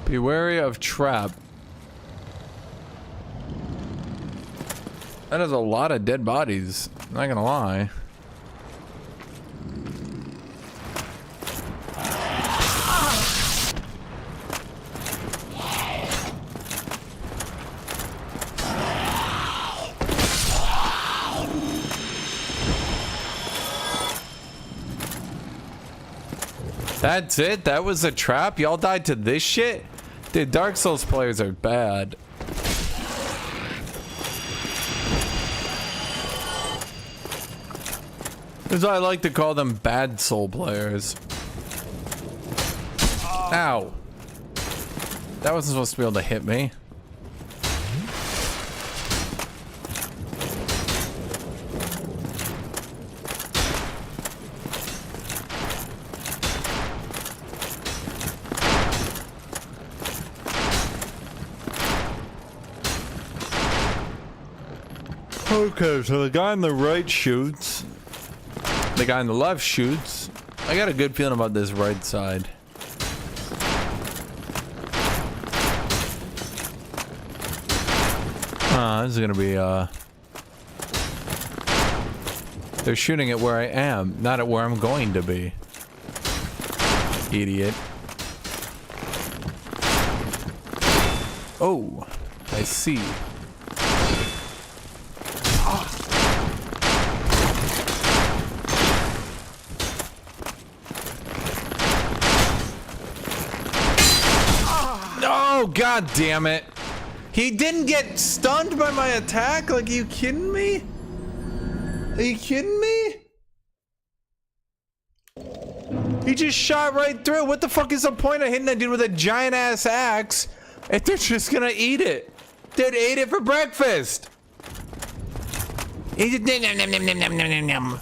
Be wary of trap. That is a lot of dead bodies, not gonna lie. That's it? That was a trap? Y'all died to this shit? Dude, Dark Souls players are bad. This is why I like to call them bad soul players. Ow. That wasn't supposed to be able to hit me. Okay, so the guy on the right shoots. The guy on the left shoots. I got a good feeling about this right side. This is gonna be, they're shooting at where I am, not at where I'm going to be. Idiot. Oh, I see. Oh, god damn it. He didn't get stunned by my attack? Like, are you kidding me? Are you kidding me? He just shot right through. What the fuck is the point of hitting that dude with a giant ass axe if they're just gonna eat it? Dude ate it for breakfast. He just nom nom nom nom nom nom nom nom.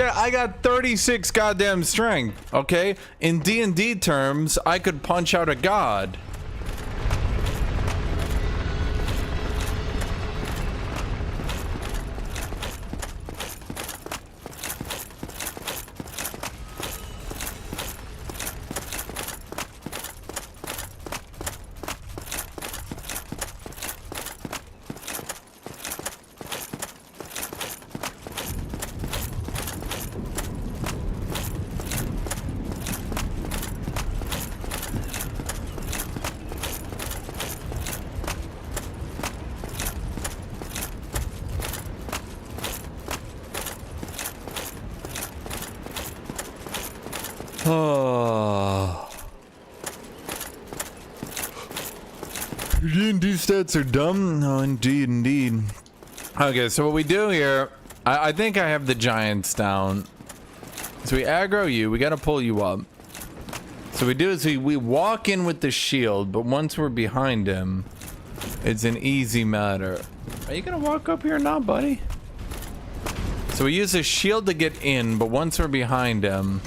I got 36 goddamn strength, okay? In D&D terms, I could punch out a god. Oh. D&D stats are dumb. No, indeed, indeed. Okay, so what we do here, I think I have the giants down. So we aggro you, we gotta pull you up. So we do is we walk in with the shield, but once we're behind him, it's an easy matter. Are you gonna walk up here now, buddy? So we use a shield to get in, but once we're behind him,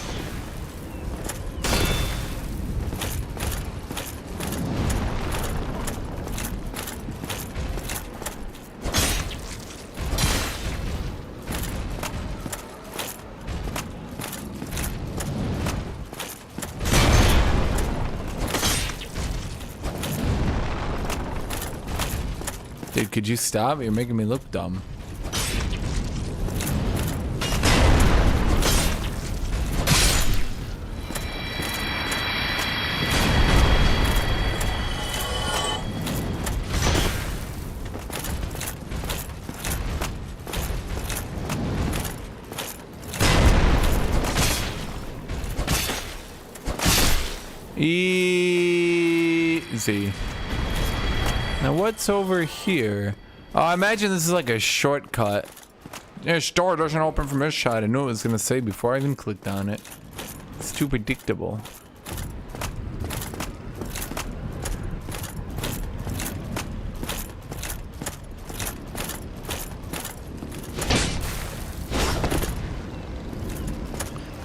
dude, could you stop? You're making me look dumb. Easy. Now what's over here? Oh, I imagine this is like a shortcut. This door doesn't open from this side. I knew it was gonna say before I even clicked on it. It's too predictable.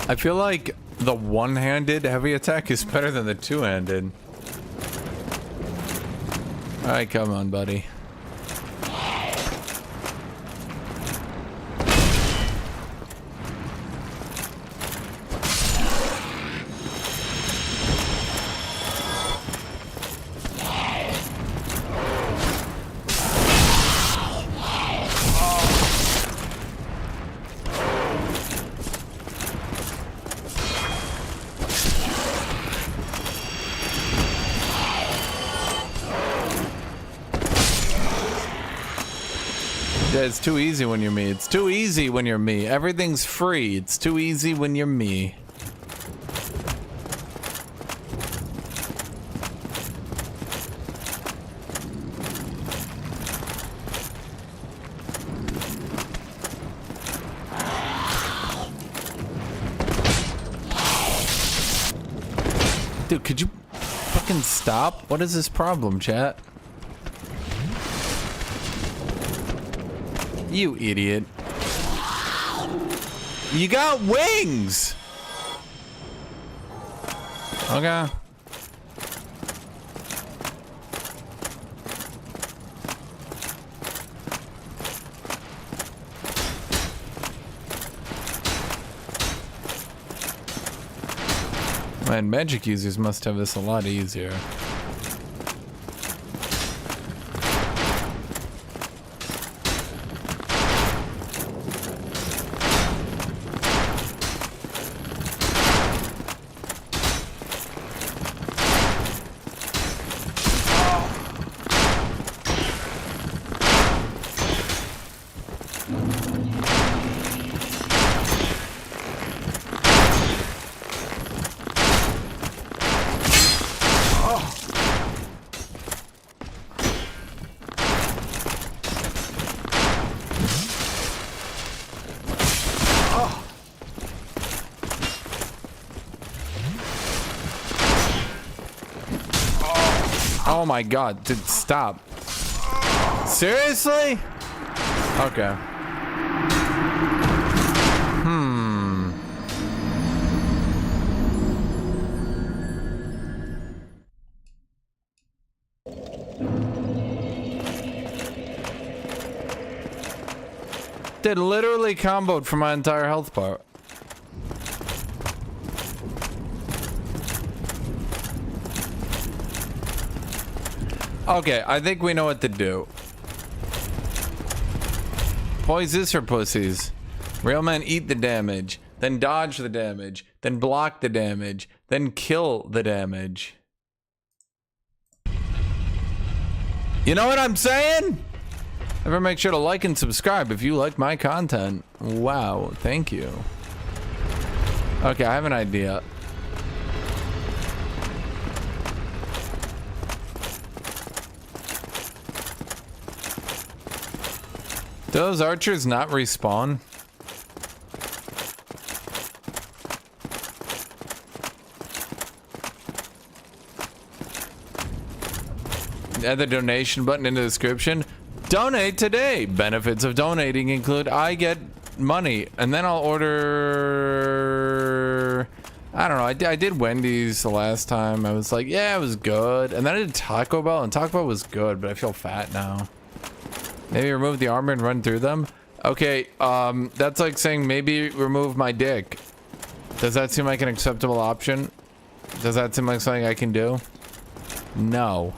I feel like the one-handed heavy attack is better than the two-handed. Alright, come on, buddy. It's too easy when you're me. It's too easy when you're me. Everything's free. It's too easy when you're me. Dude, could you fucking stop? What is this problem, chat? You idiot. You got wings! Okay. Man, magic users must have this a lot easier. Oh my god, dude, stop. Seriously? Okay. Did literally comboed for my entire health bar. Okay, I think we know what to do. Boys, this for pussies. Real men eat the damage, then dodge the damage, then block the damage, then kill the damage. You know what I'm saying? Ever make sure to like and subscribe if you like my content. Wow, thank you. Okay, I have an idea. Do those archers not respawn? Add the donation button in the description. Donate today. Benefits of donating include I get money, and then I'll order. I don't know. I did Wendy's the last time. I was like, yeah, it was good. And then I did Taco Bell, and Taco Bell was good, but I feel fat now. Maybe remove the armor and run through them. Okay, that's like saying maybe remove my dick. Does that seem like an acceptable option? Does that seem like something I can do? No.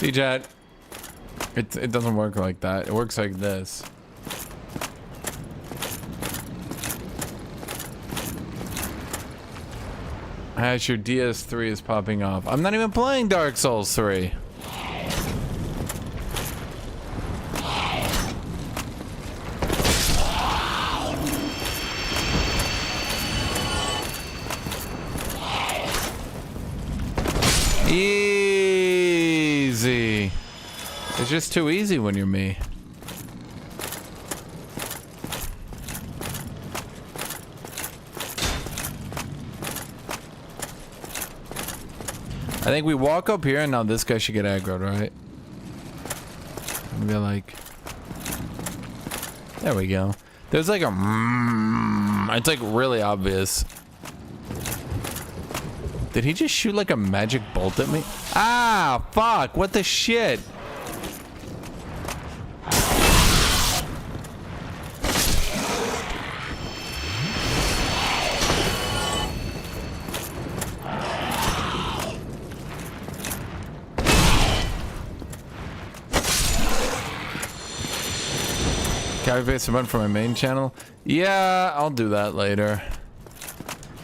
See, chat, it doesn't work like that. It works like this. As your DS3 is popping off. I'm not even playing Dark Souls 3. Easy. It's just too easy when you're me. I think we walk up here and now this guy should get aggroed, right? And be like, there we go. There's like a it's like really obvious. Did he just shoot like a magic bolt at me? Ah, fuck, what the shit? Copy paste a button for my main channel? Yeah, I'll do that later.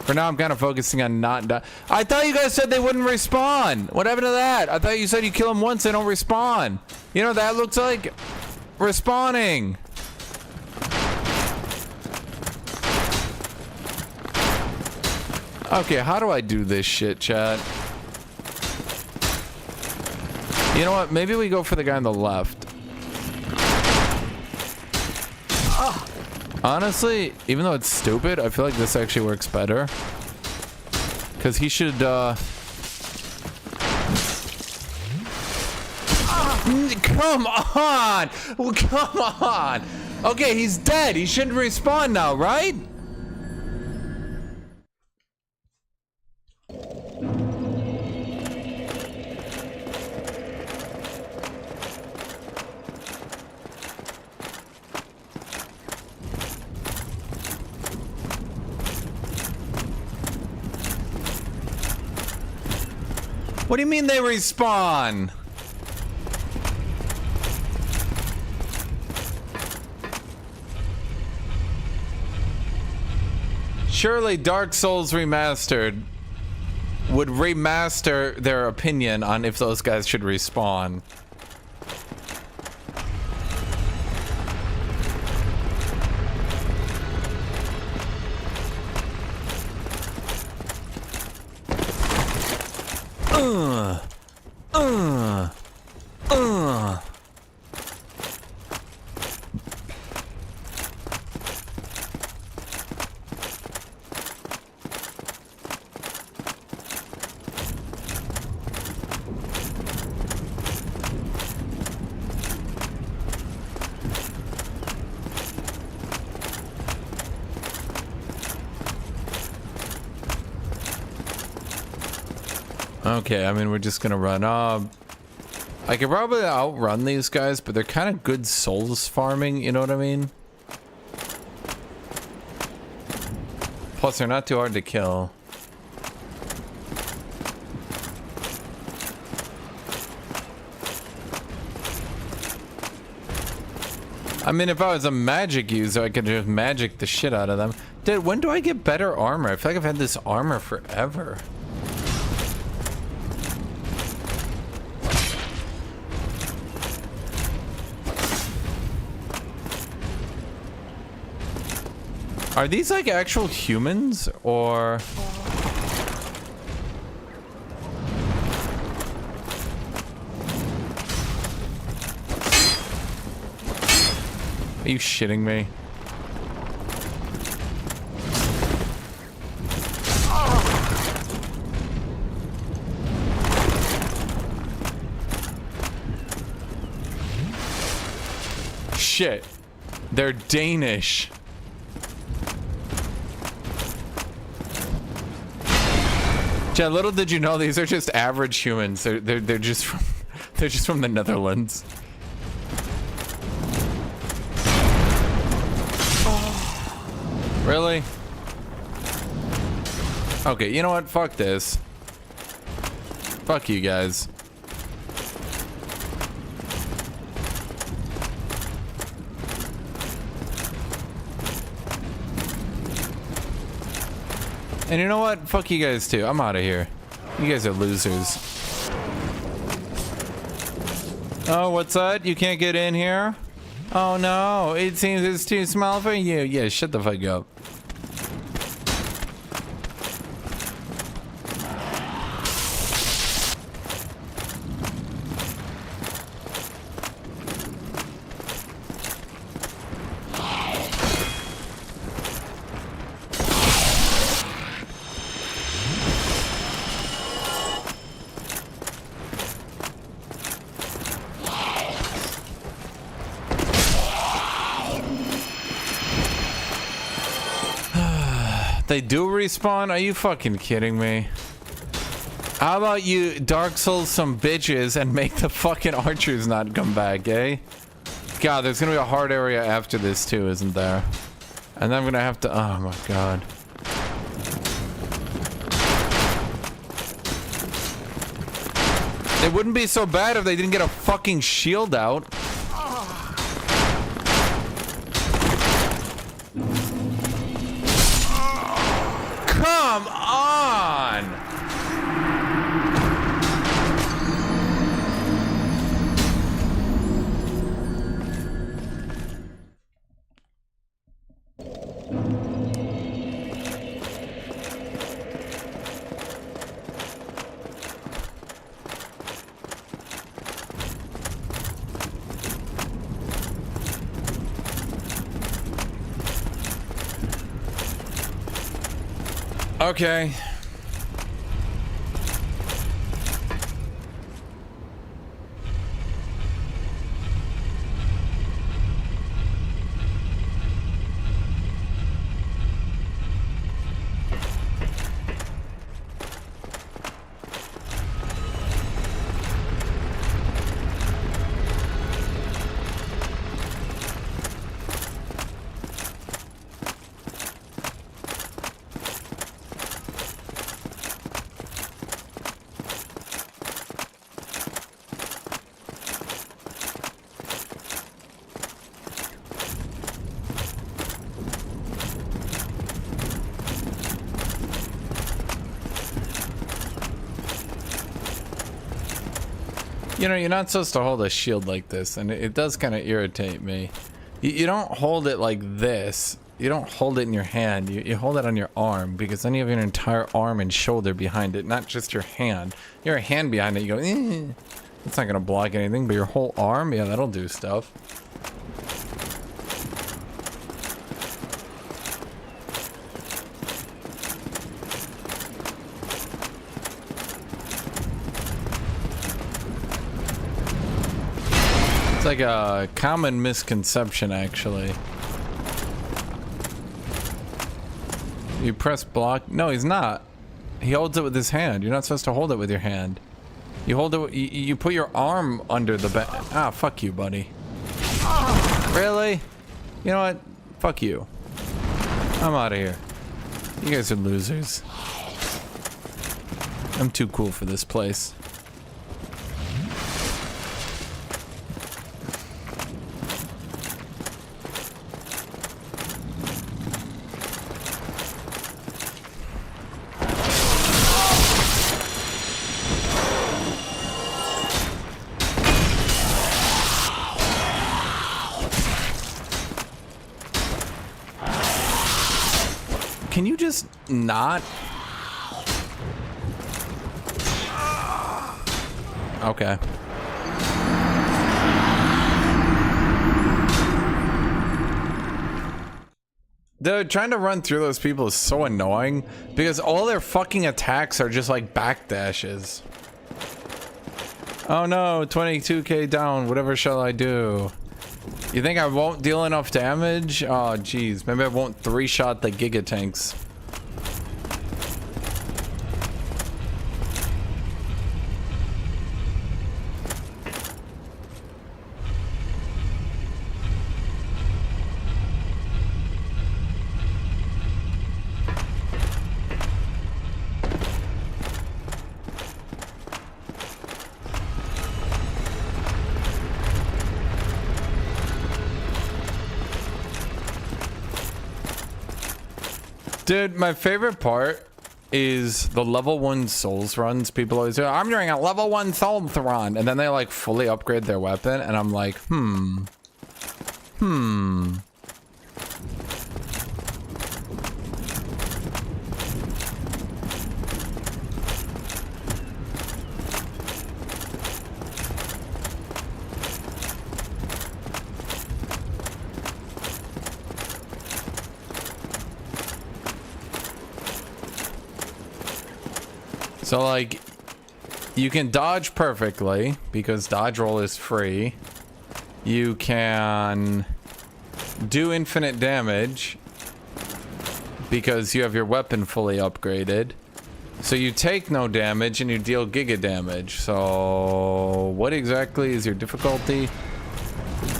For now, I'm kind of focusing on not die. I thought you guys said they wouldn't respawn. What happened to that? I thought you said you kill them once, they don't respawn. You know, that looks like respawning. Okay, how do I do this shit, chat? You know what? Maybe we go for the guy on the left. Honestly, even though it's stupid, I feel like this actually works better. Because he should, come on! Well, come on! Okay, he's dead. He shouldn't respawn now, right? What do you mean they respawn? Surely Dark Souls Remastered would remaster their opinion on if those guys should respawn. Okay, I mean, we're just gonna run. I could probably outrun these guys, but they're kind of good souls farming, you know what I mean? Plus, they're not too hard to kill. I mean, if I was a magic user, I could just magic the shit out of them. Dude, when do I get better armor? I feel like I've had this armor forever. Are these like actual humans or? Are you shitting me? Shit. They're Danish. Yeah, little did you know these are just average humans. They're just from the Netherlands. Really? Okay, you know what? Fuck this. Fuck you guys. And you know what? Fuck you guys too. I'm out of here. You guys are losers. Oh, what's that? You can't get in here? Oh no, it seems it's too small for you. Yeah, shut the fuck up. They do respawn? Are you fucking kidding me? How about you Dark Souls some bitches and make the fucking archers not come back, eh? God, there's gonna be a hard area after this too, isn't there? And then I'm gonna have to, oh my god. It wouldn't be so bad if they didn't get a fucking shield out. Come on! Okay. You know, you're not supposed to hold a shield like this, and it does kind of irritate me. You don't hold it like this. You don't hold it in your hand. You hold it on your arm, because then you have your entire arm and shoulder behind it, not just your hand. Your hand behind it, you go, eh. It's not going to block anything, but your whole arm, yeah, that'll do stuff. It's like a common misconception, actually. You press block. No, he's not. He holds it with his hand. You're not supposed to hold it with your hand. You hold it. You put your arm under the bed. Ah, fuck you, buddy. Really? You know what? Fuck you. I'm out of here. You guys are losers. I'm too cool for this place. Can you just not? Okay. Dude, trying to run through those people is so annoying because all their fucking attacks are just like backdashes. Oh no, 22k down. Whatever shall I do? You think I won't deal enough damage? Oh, geez. Maybe I won't three-shot the Giga Tanks. Dude, my favorite part is the level 1 Souls runs. People always do, I'm doing a level 1 Souls run. And then they like fully upgrade their weapon. And I'm like, So like, you can dodge perfectly because dodge roll is free. You can do infinite damage because you have your weapon fully upgraded. So you take no damage and you deal giga damage. So what exactly is your difficulty?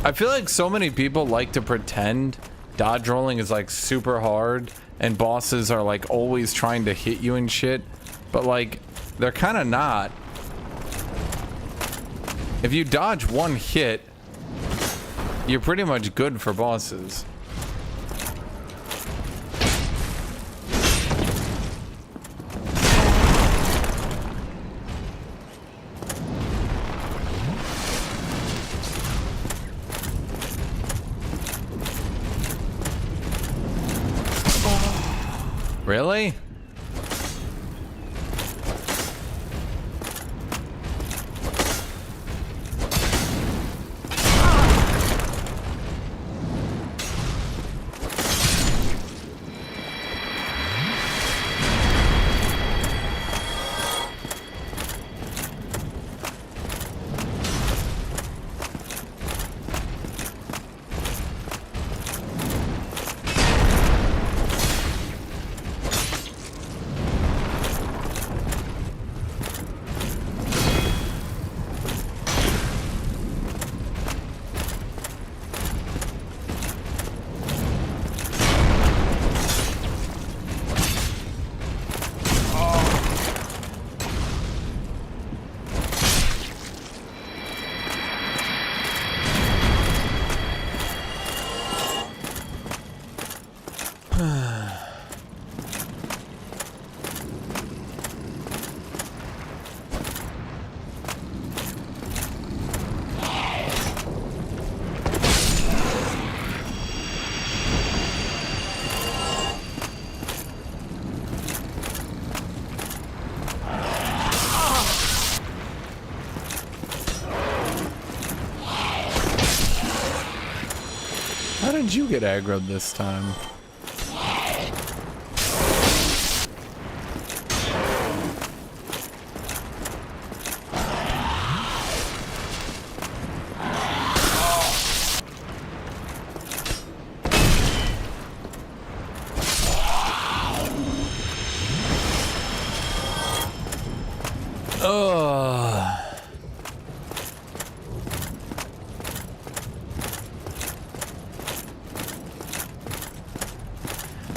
I feel like so many people like to pretend dodge rolling is like super hard and bosses are like always trying to hit you and shit. But like, they're kind of not. If you dodge one hit, you're pretty much good for bosses. Really? How did you get aggroed this time?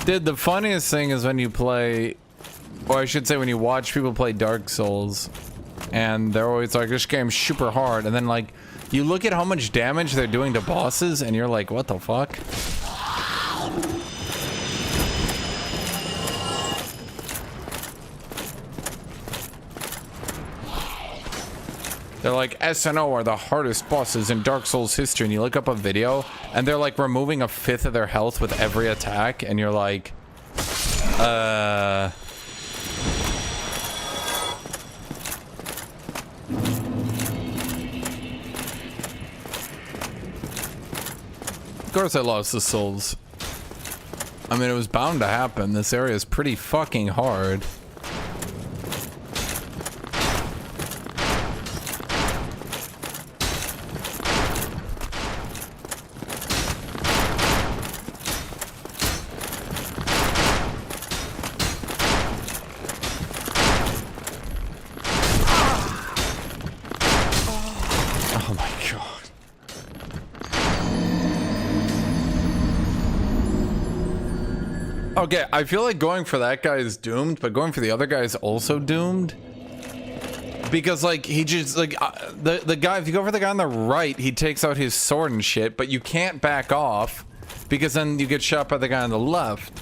Dude, the funniest thing is when you play, or I should say when you watch people play Dark Souls, and they're always like, this game's super hard, and then like, you look at how much damage they're doing to bosses, and you're like, what the fuck? They're like, SNO are the hardest bosses in Dark Souls history, and you look up a video, and they're like removing 1/5 of their health with every attack, and you're like, Of course I lost the souls. I mean, it was bound to happen. This area is pretty fucking hard. Okay, I feel like going for that guy is doomed, but going for the other guy is also doomed. Because, like, he just, like, the guy, if you go for the guy on the right, he takes out his sword and shit, but you can't back off, because then you get shot by the guy on the left.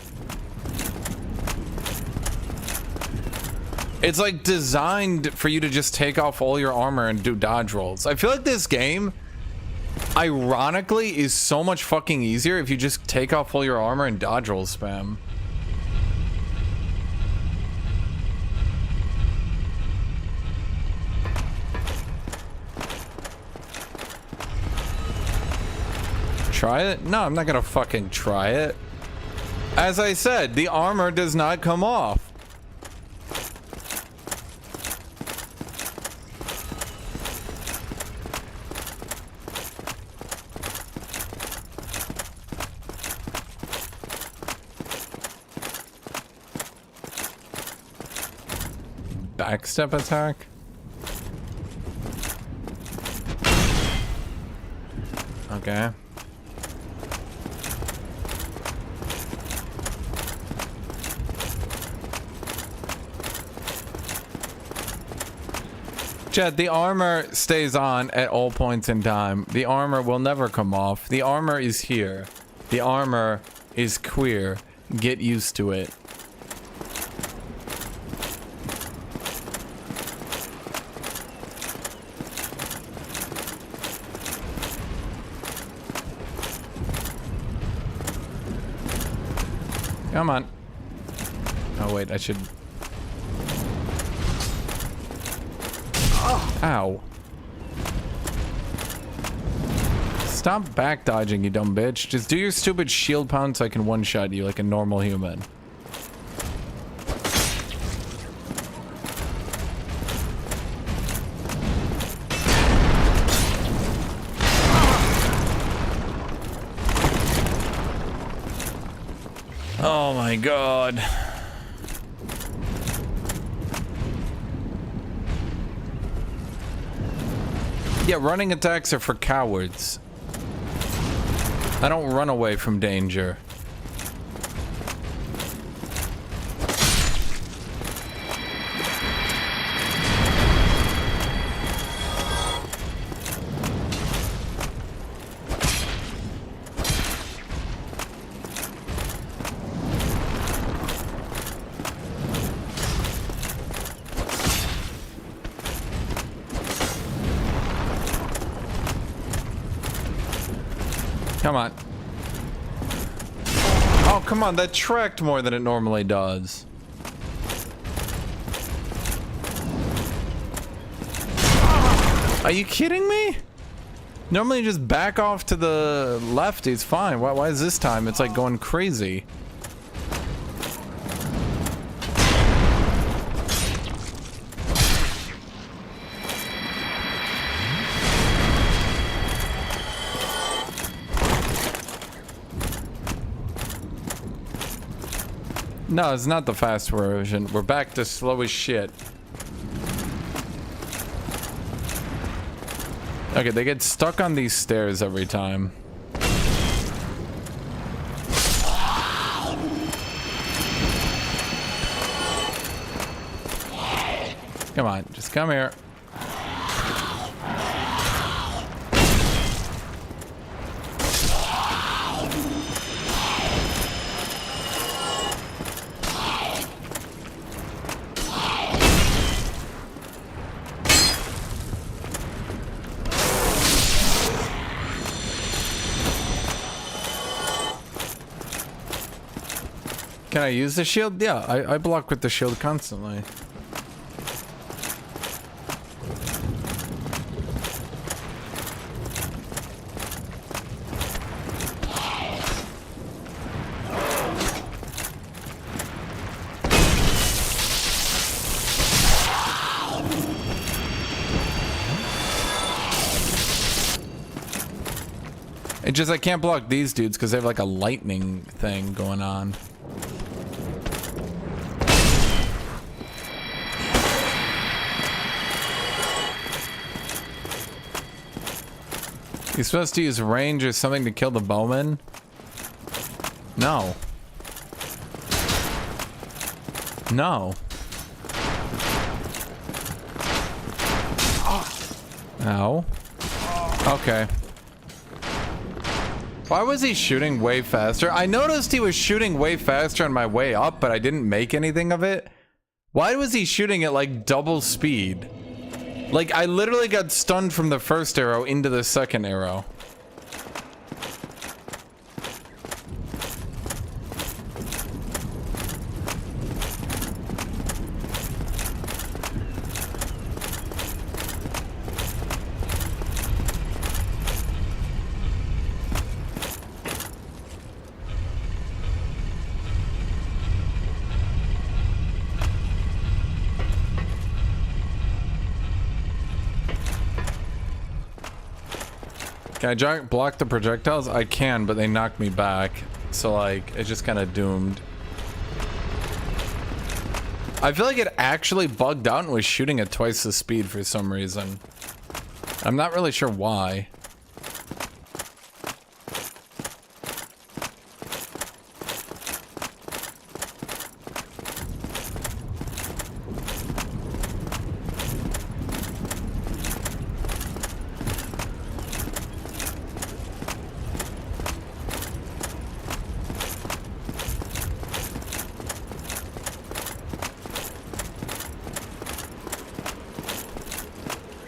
It's, like, designed for you to just take off all your armor and do dodge rolls. I feel like this game, ironically, is so much fucking easier if you just take off all your armor and dodge roll spam. Try it? No, I'm not gonna fucking try it. As I said, the armor does not come off. Backstep attack? Okay. Chat, the armor stays on at all points in time. The armor will never come off. The armor is here. The armor is queer. Get used to it. Come on. Oh wait, I should... Ow. Stop back dodging, you dumb bitch. Just do your stupid shield pound so I can one-shot you like a normal human. Oh my god. Yeah, running attacks are for cowards. I don't run away from danger. Come on. Oh, come on. That tracked more than it normally does. Are you kidding me? Normally you just back off to the left. It's fine. Why is this time it's like going crazy? No, it's not the fast version. We're back to slow as shit. Okay, they get stuck on these stairs every time. Come on, just come here. Can I use the shield? Yeah, I block with the shield constantly. It's just I can't block these dudes because they have like a lightning thing going on. You're supposed to use range or something to kill the bowman? No. No. Ow. Okay. Why was he shooting way faster? I noticed he was shooting way faster on my way up, but I didn't make anything of it. Why was he shooting at like double speed? Like, I literally got stunned from the first arrow into the second arrow. Can I block the projectiles? I can, but they knock me back. So, like, it's just kind of doomed. I feel like it actually bugged out and was shooting at twice the speed for some reason. I'm not really sure why.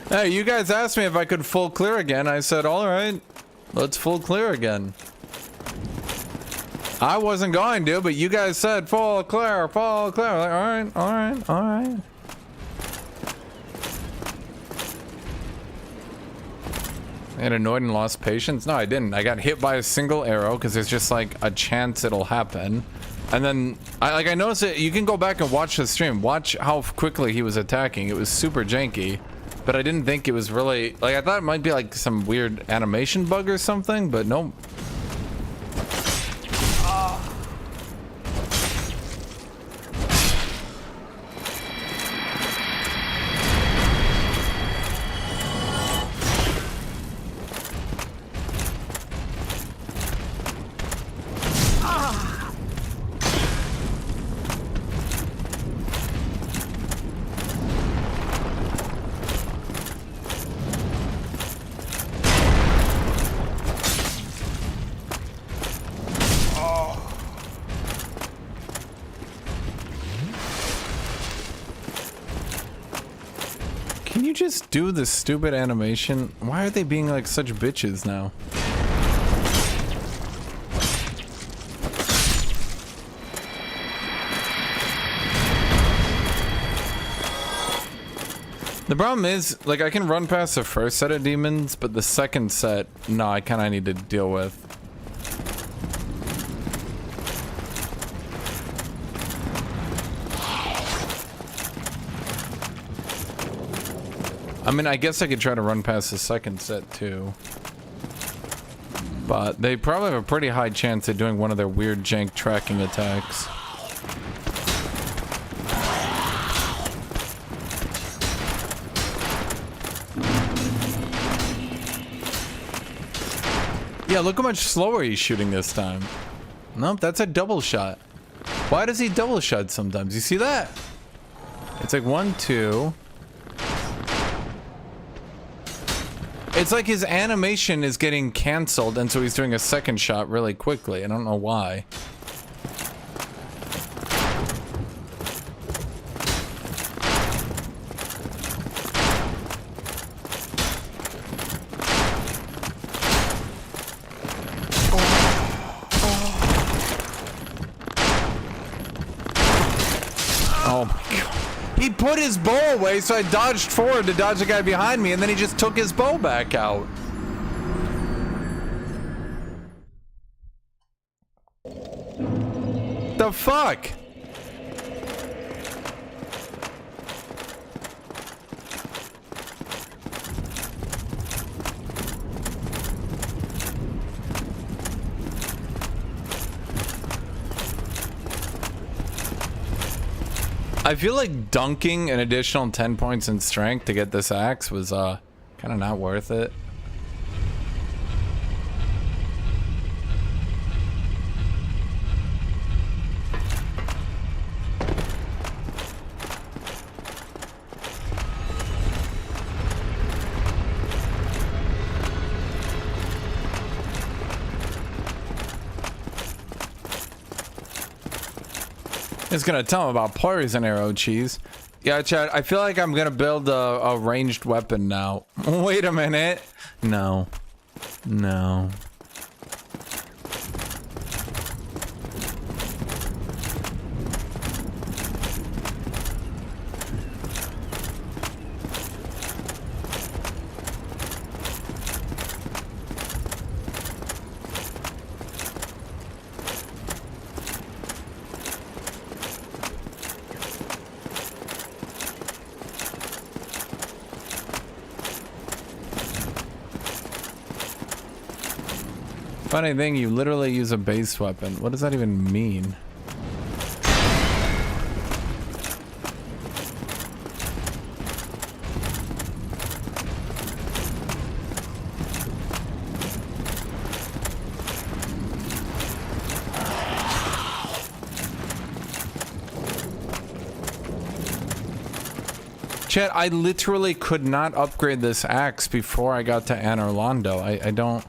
Hey, you guys asked me if I could full clear again. I said, all right, let's full clear again. I wasn't going to, but you guys said full clear, full clear. Like, all right, all right, all right. I got annoyed and lost patience. No, I didn't. I got hit by a single arrow because there's just like a chance it'll happen. And then I noticed it. You can go back and watch the stream. Watch how quickly he was attacking. It was super janky. But I didn't think it was really, like, I thought it might be like some weird animation bug or something, but no. Just do this stupid animation. Why are they being like such bitches now? The problem is, like, I can run past the first set of demons, but the second set, no, I kind of need to deal with. I mean, I guess I could try to run past the second set too. But they probably have a pretty high chance of doing one of their weird jank tracking attacks. Yeah, look how much slower he's shooting this time. Nope, that's a double shot. Why does he double shot sometimes? You see that? It's like 1, 2. It's like his animation is getting canceled, and so he's doing a second shot really quickly. I don't know why. Oh my god. He put his bow away, so I dodged forward to dodge the guy behind me, and then he just took his bow back out. The fuck? I feel like dunking an additional 10 points in strength to get this axe was kind of not worth it. It's gonna tell him about poison arrow cheese. Yeah, Chad, I feel like I'm gonna build a ranged weapon now. Wait a minute. No. No. Funny thing, you literally use a base weapon. What does that even mean? Chat, I literally could not upgrade this axe before I got to Anor Londo. I don't...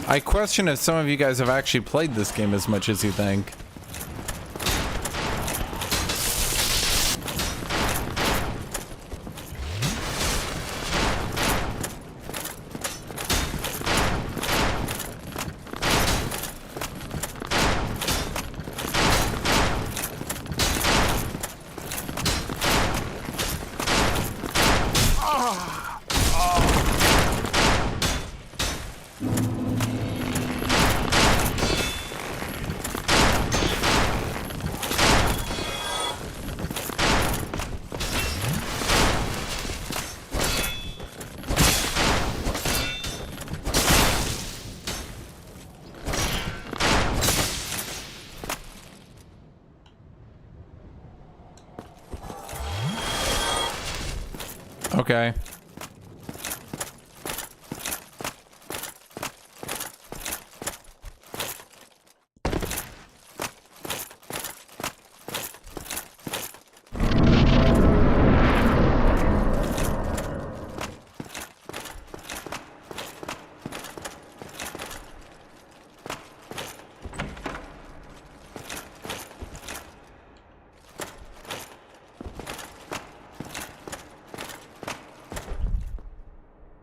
I question if some of you guys have actually played this game as much as you think. Okay.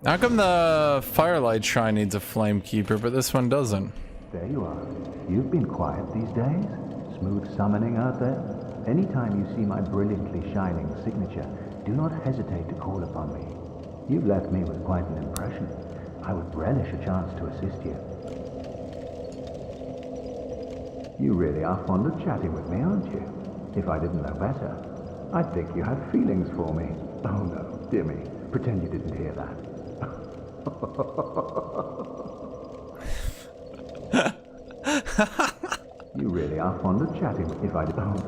How come the Firelight Shrine needs a Flame Keeper, but this one doesn't? There you are. You've been quiet these days. Smooth summoning out there. Anytime you see my brilliantly shining signature, do not hesitate to call upon me. You've left me with quite an impression. I would relish a chance to assist you. You really are fond of chatting with me, aren't you? If I didn't know better, I'd think you had feelings for me. Oh no, dear me. Pretend you didn't hear that. You really are fond of chatting if I don't.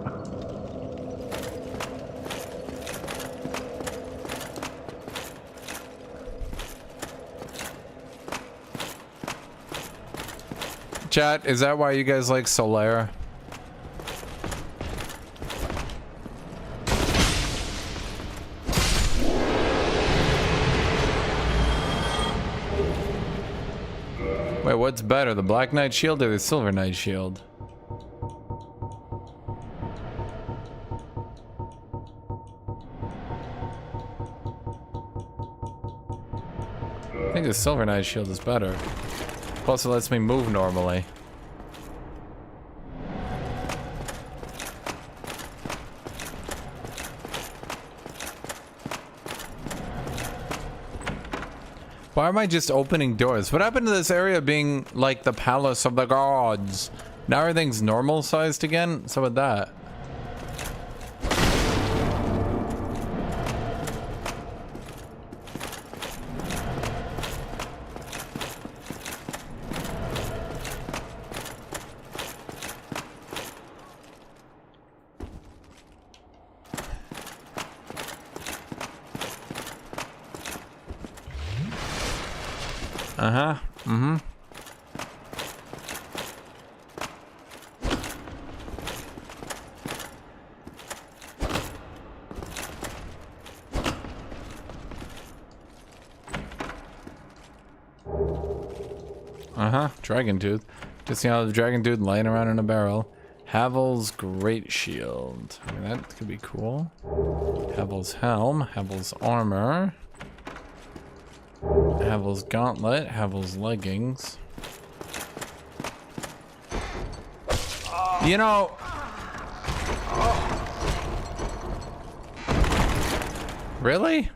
Chat, is that why you guys like Solera? Wait, what's better, the Black Knight shield or the Silver Knight shield? I think the Silver Knight shield is better. Plus it lets me move normally. Why am I just opening doors? What happened to this area being like the palace of the gods? Now everything's normal sized again? So with that. Uh-huh. Mm-hmm. Uh-huh. Dragon Tooth. Just see how the Dragon Tooth laying around in a barrel. Havel's Great Shield. I mean, that could be cool. Havel's Helm. Havel's Armor. Havel's Gauntlet, Havel's Leggings. You know... Really?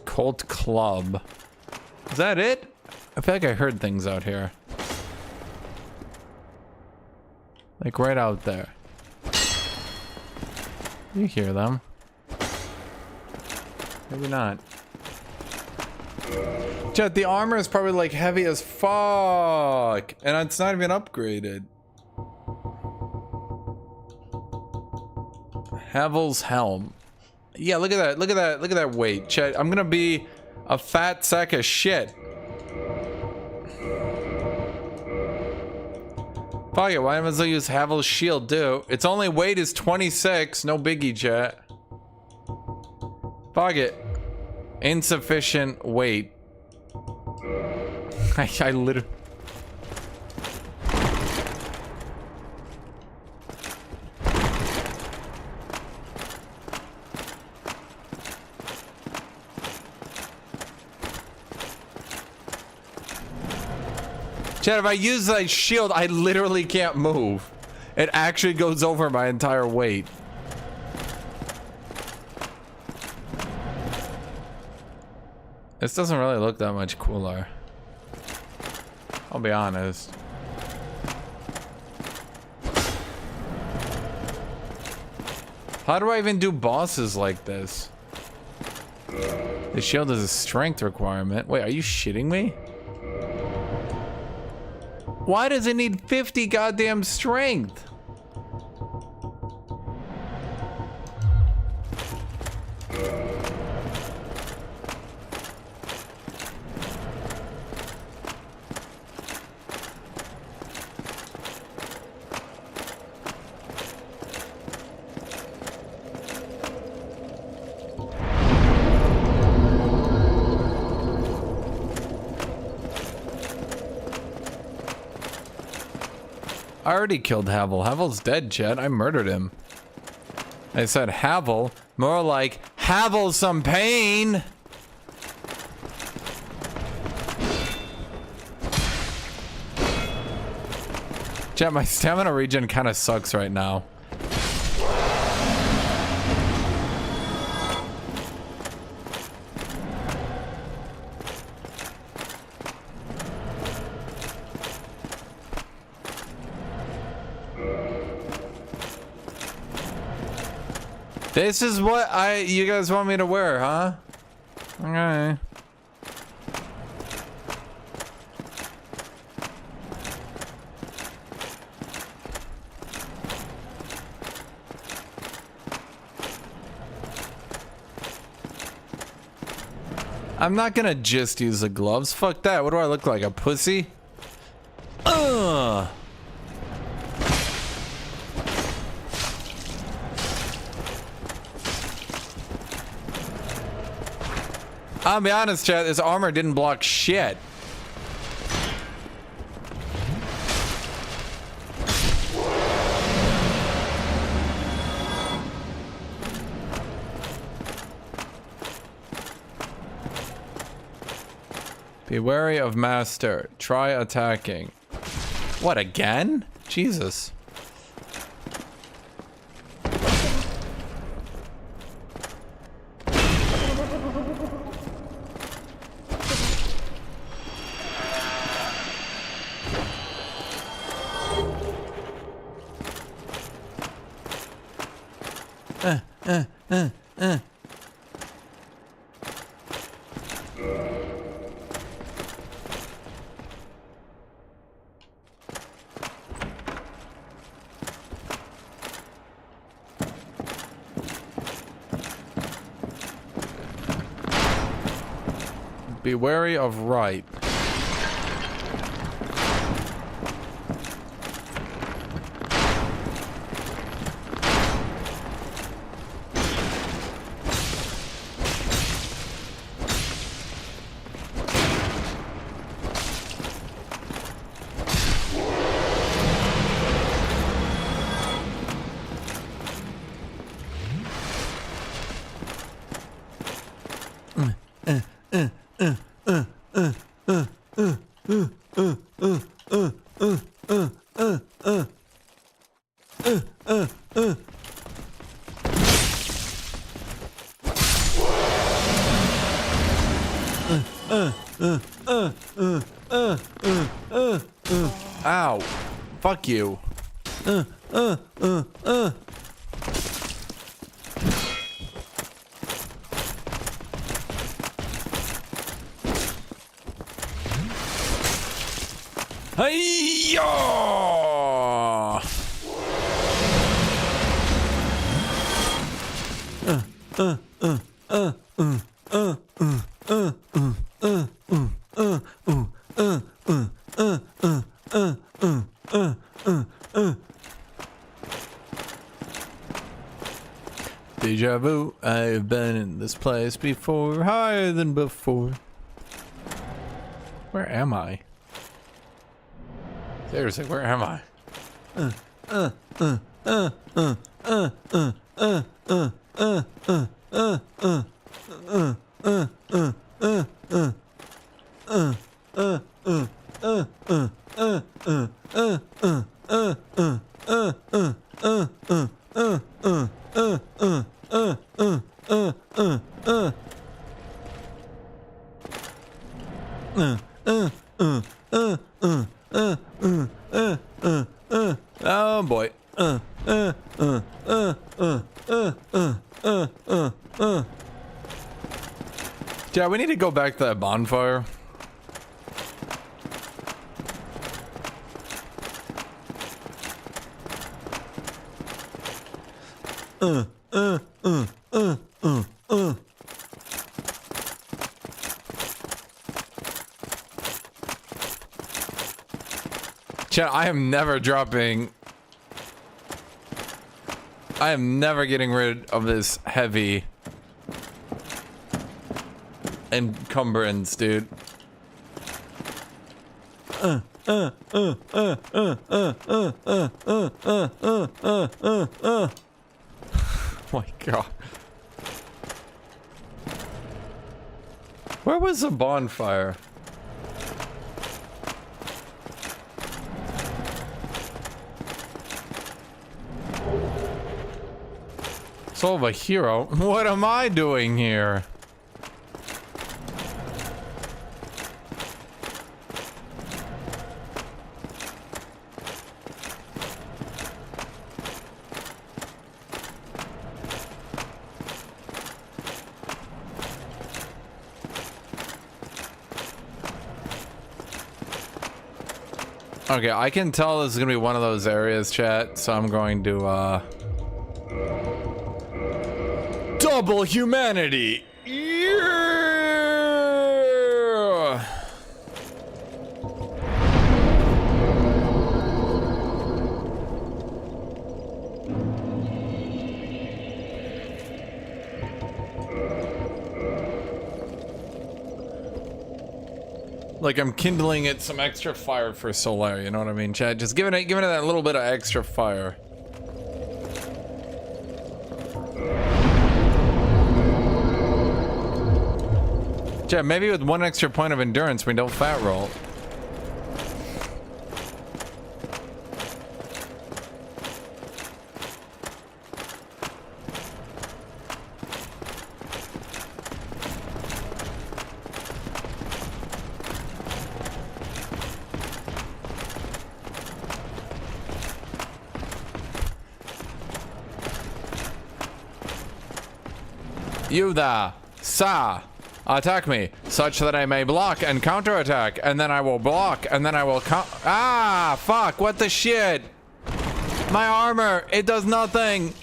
Colt Club. Is that it? I feel like I heard things out here. Like right out there. You hear them. Maybe not. Chat, the armor is probably like heavy as fuck. And it's not even upgraded. Havel's Helm. Yeah, look at that. Look at that. Look at that weight. Chat, I'm gonna be a fat sack of shit. Fuck it, why am I still use Havel's shield, dude? Its only weight is 26. No biggie, chat. Fuck it. Insufficient weight. I literally... Chad, if I use that shield, I literally can't move. It actually goes over my entire weight. This doesn't really look that much cooler. I'll be honest. How do I even do bosses like this? The shield is a strength requirement. Wait, are you shitting me? Why does it need 50 goddamn strength? I already killed Havel. Havel's dead, Chet. I murdered him. I said Havel. More like Havel some pain. Chet, my stamina regen kind of sucks right now. This is what you guys want me to wear, huh? Okay. I'm not gonna just use the gloves. Fuck that. What do I look like? A pussy? I'll be honest, chat, this armor didn't block shit. Be wary of master. Try attacking. What, again? Jesus. Be wary of right. Ow. Fuck you. Hey-ya! Deja vu, I've been in this place before, higher than before. Where am I? Seriously, where am I? Oh boy. Yeah, we need to go back to that bonfire. Chat, I am never dropping. I am never getting rid of this heavy encumbrance, dude. My God. Where was the bonfire? Soul of a hero? What am I doing here? Okay, I can tell this is gonna be one of those areas, chat, so I'm going to, double humanity! Yeah! Like I'm kindling it some extra fire for Solaire, you know what I mean, Chad? Just giving it that little bit of extra fire. Chad, maybe with one extra point of endurance we don't fat roll. You there, sir, attack me, such that I may block and counterattack, and then I will block, and then I will ah, fuck, what the shit? My armor, it does nothing.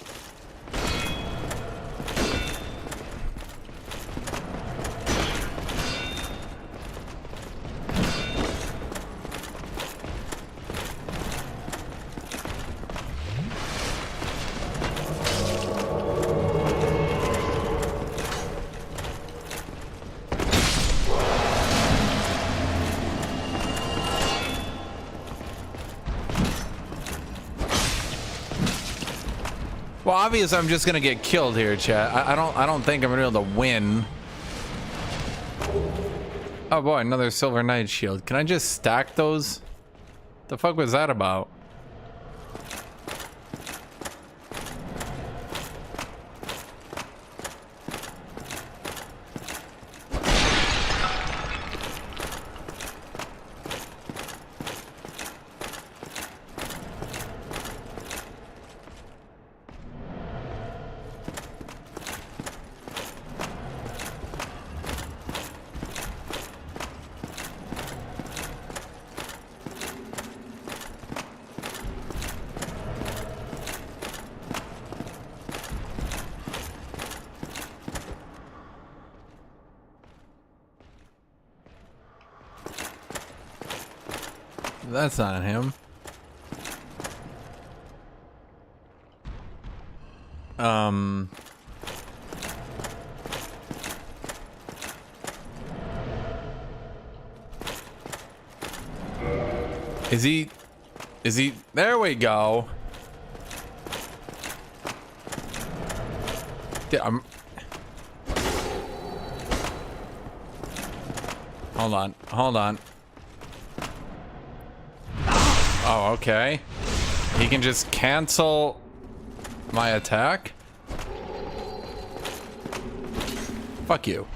Well, obviously, I'm just gonna get killed here, chat. I don't think I'm gonna be able to win. Oh boy, another Silver Knight shield. Can I just stack those? The fuck was that about? That's not him. Is he, there we go. Yeah, hold on. Oh, okay. He can just cancel my attack? Fuck you.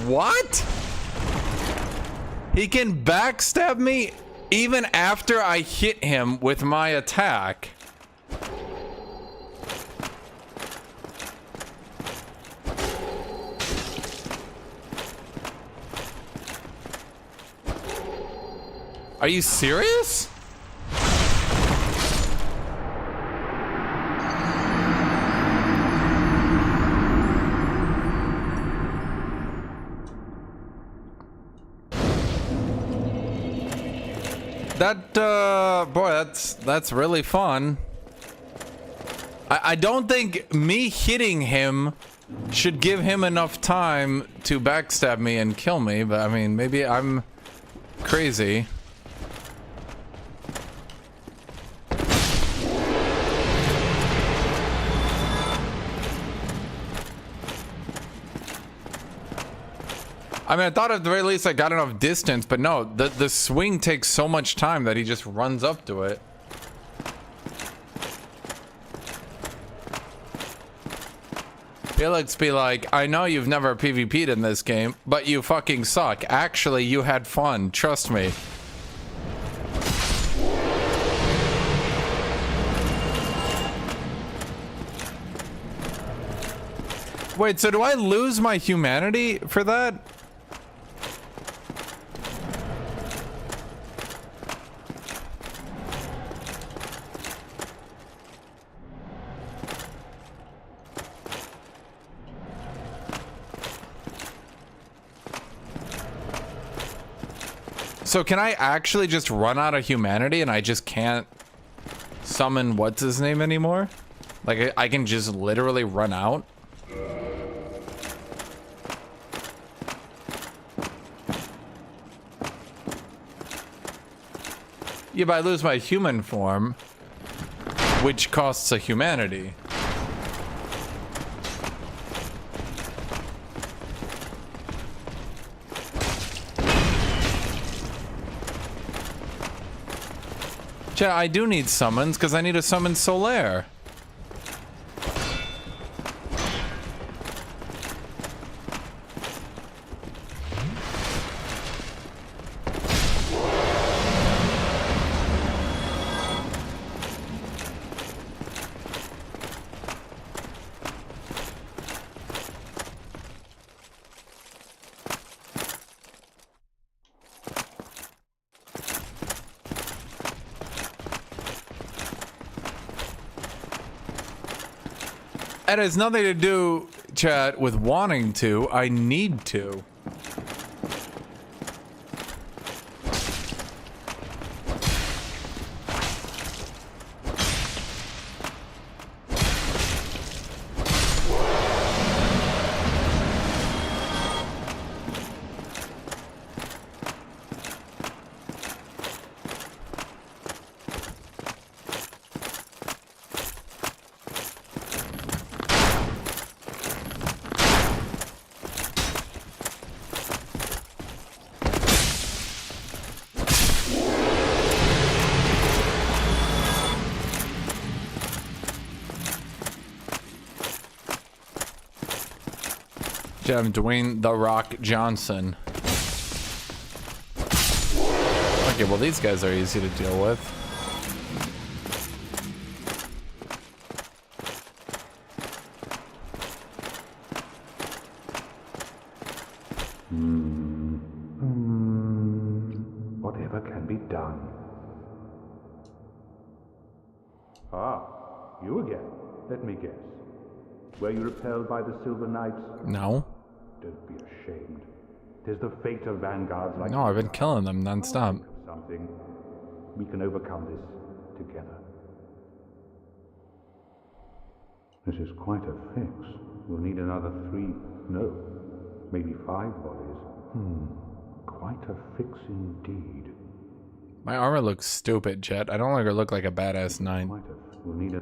What? He can backstab me even after I hit him with my attack. Are you serious? Boy, that's really fun. I don't think me hitting him should give him enough time to backstab me and kill me, but I mean, maybe I'm crazy. I mean, I thought at the very least I got enough distance, but no, the swing takes so much time that he just runs up to it. Felix be like, I know you've never PvP'd in this game, but you fucking suck. Actually, you had fun. Trust me. Wait, so do I lose my humanity for that? So can I actually just run out of humanity and I just can't summon what's his name anymore. Like I can just literally run out. Yeah, but I lose my human form, which costs a humanity. Yeah, I do need summons because I need to summon Solaire. That has nothing to do, chat, with wanting to. I need to. I'm Dwayne "The Rock" Johnson. Okay, well these guys are easy to deal with. Whatever can be done. Ah, you again. Let me guess. Were you repelled by the Silver Knights? No. Don't be ashamed. 'Tis the fate of vanguards like No, I've been killing them nonstop. something. We can overcome this together. This is quite a fix. We'll need another 3, no, maybe 5 bodies. Quite a fix indeed. My armor looks stupid, Jet. I don't longer look like a badass knight. We'll need a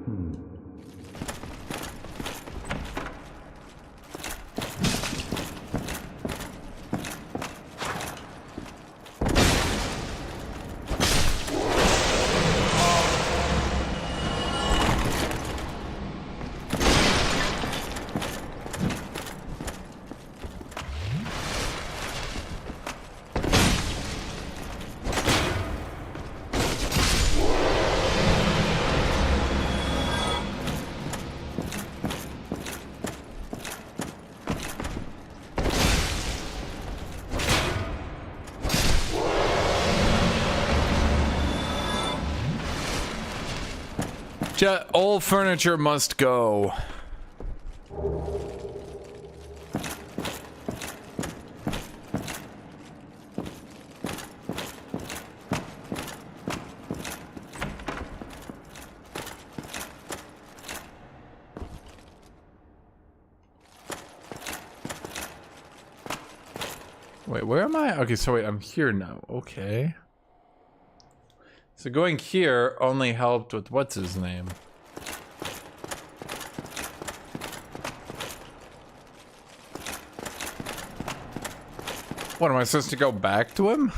All furniture must go. Wait, where am I? Okay, so wait, I'm here now. Okay. So going here only helped with what's his name? What, am I supposed to go back to him?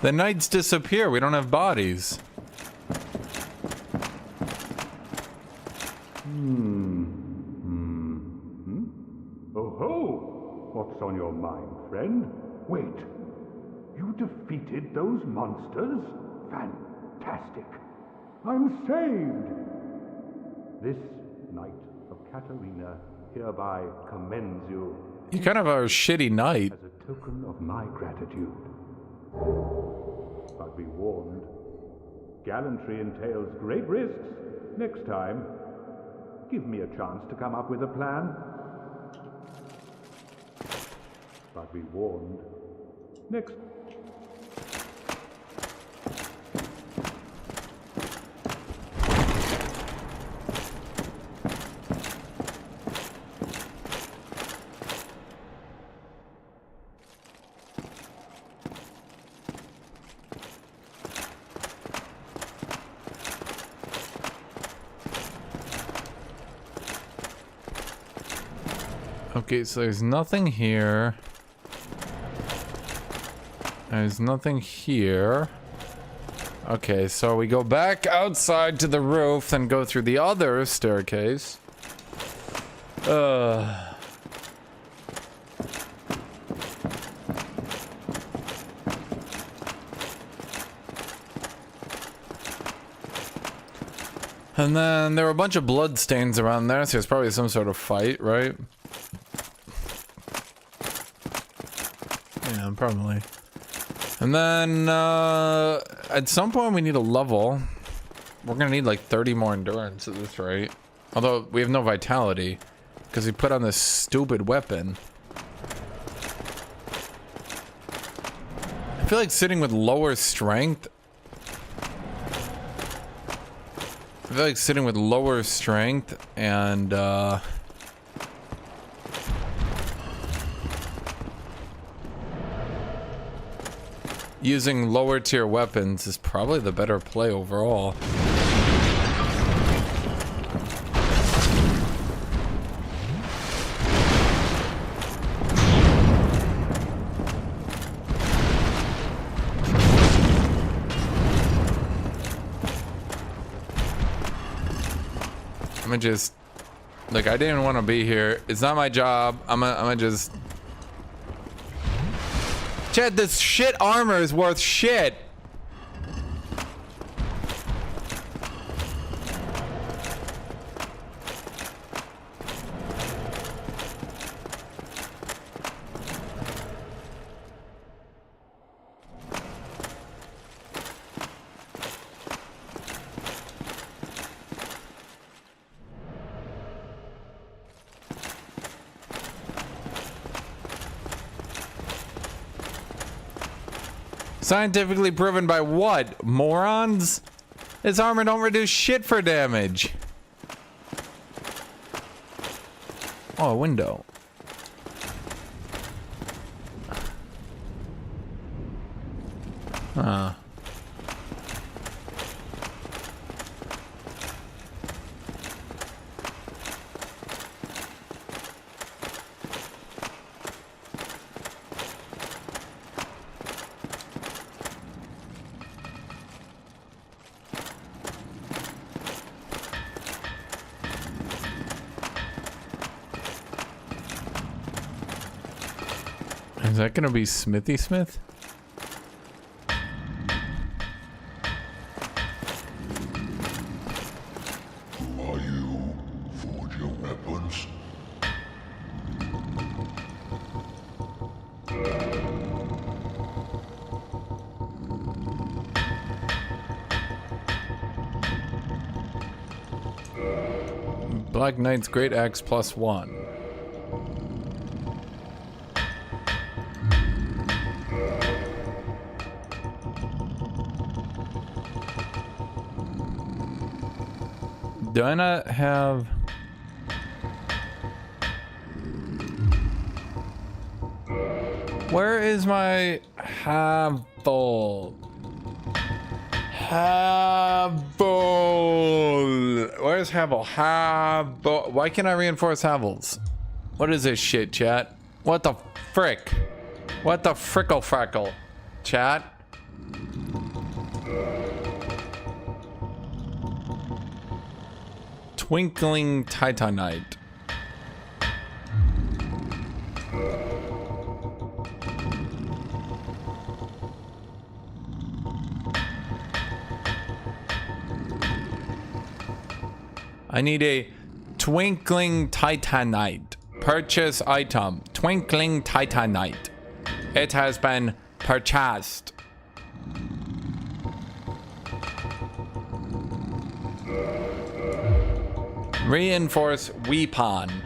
The knights disappear. We don't have bodies. Oh ho! What's on your mind, friend? Wait. You defeated those monsters? Fantastic. I'm saved. This Knight of Katarina hereby commends you. You kind of are a shitty knight. As a token of my gratitude. But be warned, gallantry entails great risks. Next time, give me a chance to come up with a plan. But be warned, next... Okay, so there's nothing here. There's nothing here. Okay, so we go back outside to the roof and go through the other staircase. And then there were a bunch of blood stains around there, so it's probably some sort of fight, right? Yeah, probably. And then, at some point we need a level. We're gonna need like 30 more endurance at this rate. Although, we have no vitality. Because we put on this stupid weapon. I feel like sitting with lower strength... I feel like sitting with lower strength and, using lower tier weapons is probably the better play overall. I'm gonna just, like, I didn't want to be here. It's not my job. I'm gonna just. Chad, this shit armor is worth shit. Scientifically proven by what? Morons? This armor don't reduce shit for damage. Oh, a window. Huh. Is that gonna be Smithy Smith? Who are you? Forge your weapons. Black Knight's Great Axe +1. Do I not have... Where is my Havel? Havel! Where's Havel? Havel. Why can't I reinforce Havels? What is this shit, chat? What the frick? What the frickle frackle? Chat? Twinkling Titanite. I need a Twinkling Titanite. Purchase item. Twinkling Titanite. It has been purchased. Reinforce weapon.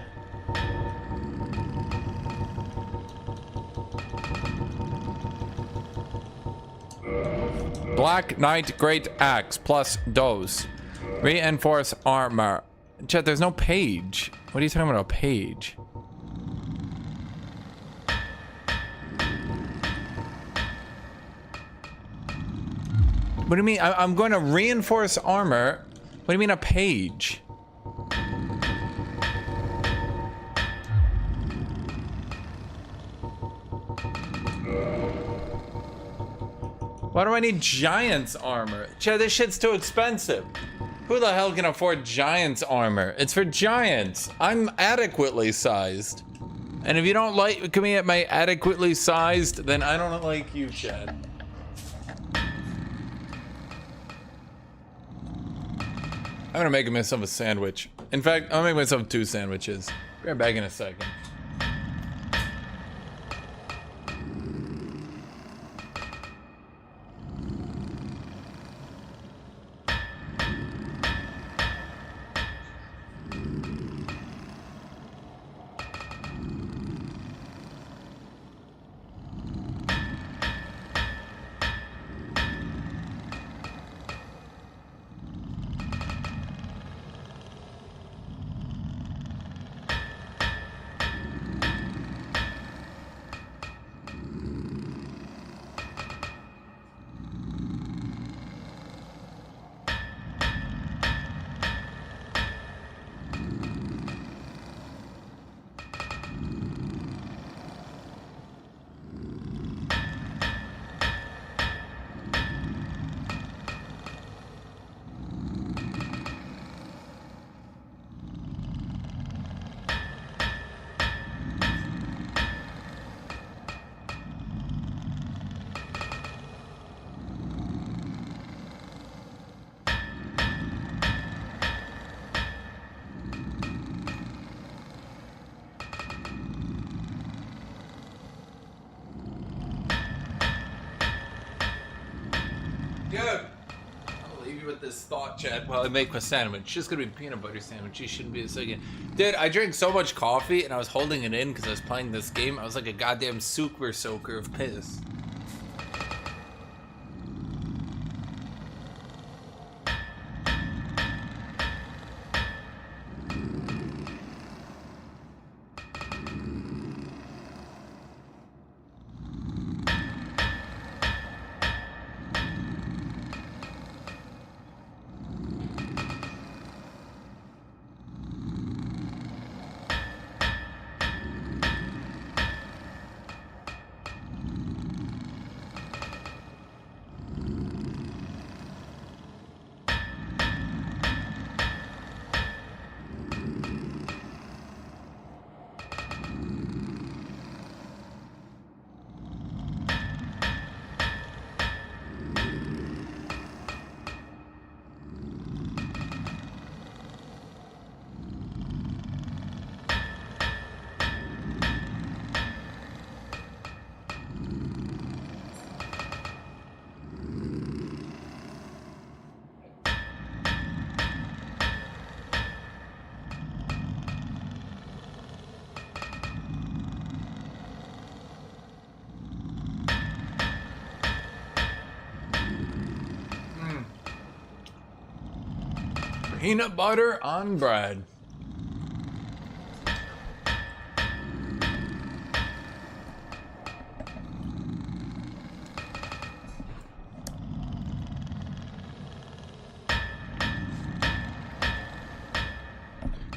Black Knight Great Axe plus dose. Reinforce armor. Chat, there's no page. What are you talking about, a page? What do you mean? I'm going to reinforce armor. What do you mean a page? Why do I need Giant's armor? Chad, this shit's too expensive. Who the hell can afford Giant's armor? It's for Giants. I'm adequately sized. And if you don't like me at my adequately sized, then I don't like you, Chad. I'm gonna make myself a sandwich. In fact, I'll make myself 2 sandwiches. Be right back in a second. Dude, I'll leave you with this thought, Chad, while I make my sandwich. It's just gonna be a peanut butter sandwich. You shouldn't be a second. Dude, I drank so much coffee and I was holding it in because I was playing this game. I was like a goddamn super soaker of piss. Peanut butter on bread.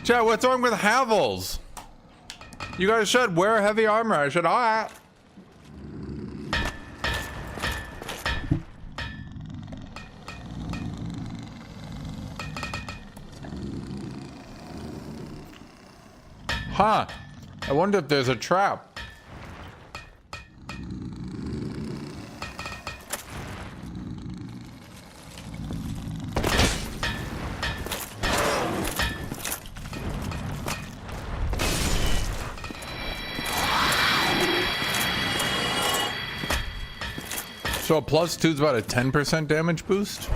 Chat, what's wrong with Havels? You guys should wear heavy armor. I should. Alright. Huh. I wonder if there's a trap. So a +2 is about a 10% damage boost?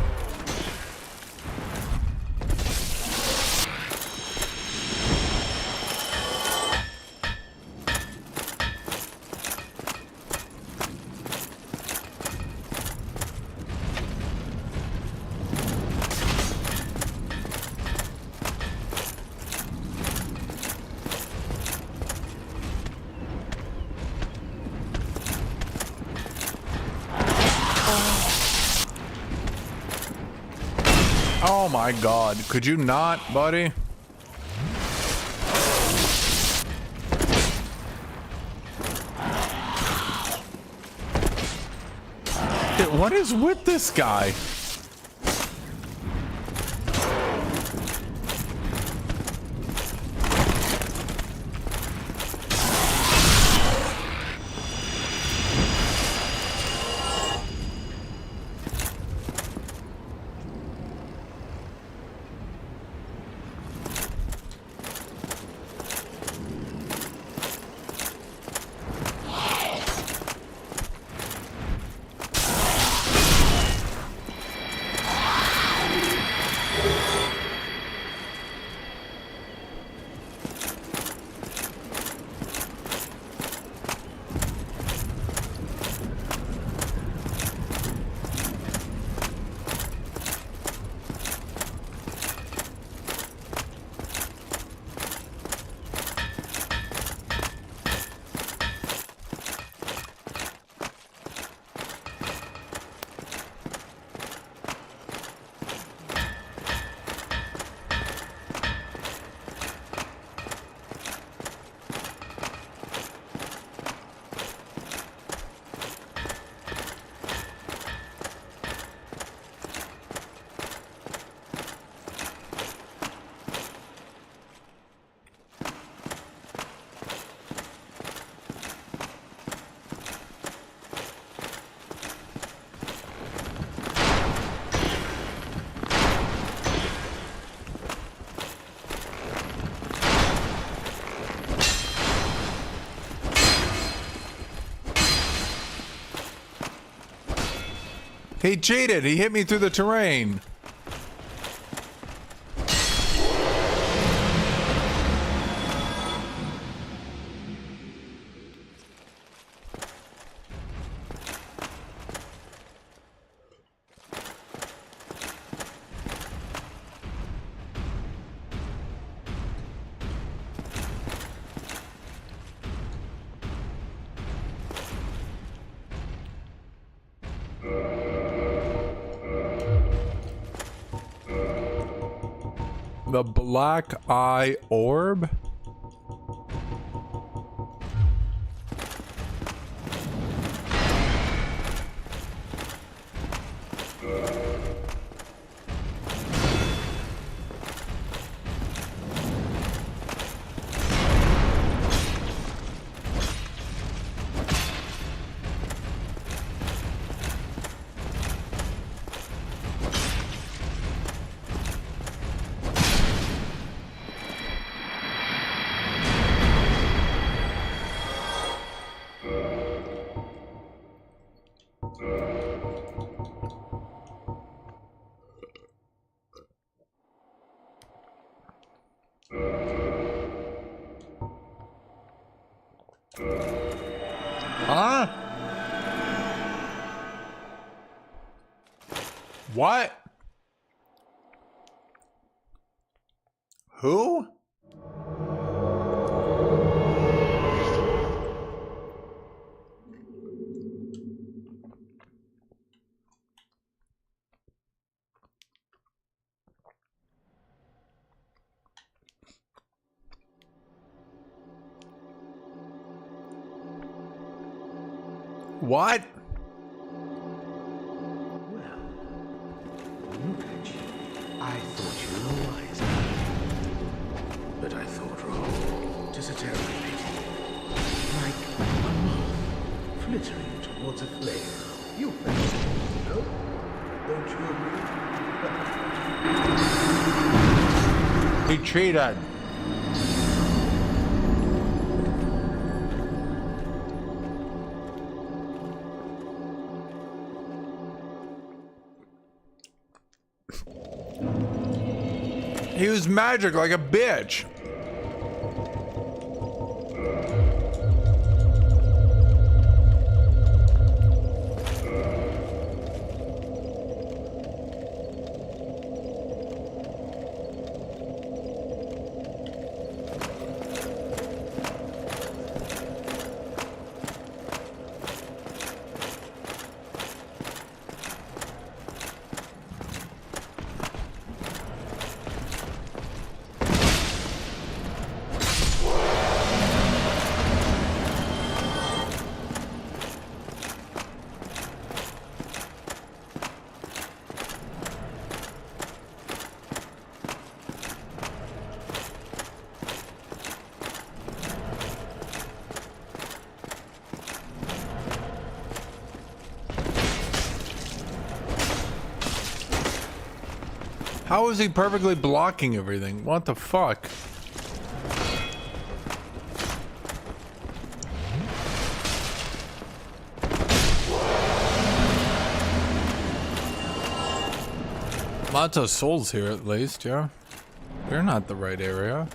Oh my god, could you not, buddy? Dude, What is with this guy? He cheated. He hit me through the terrain. The black eye orb? Huh? What? Who? What? Well, look at you. I thought you were wise. But I thought wrong. 'Tis a terrible pity. Like a moth flittering towards a flame. You felt it, no? Don't you agree? He cheated. He used magic like a bitch. How is he perfectly blocking everything? What the fuck? Lots of souls here at least, yeah. They're not the right area.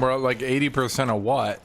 We're at like 80% of what?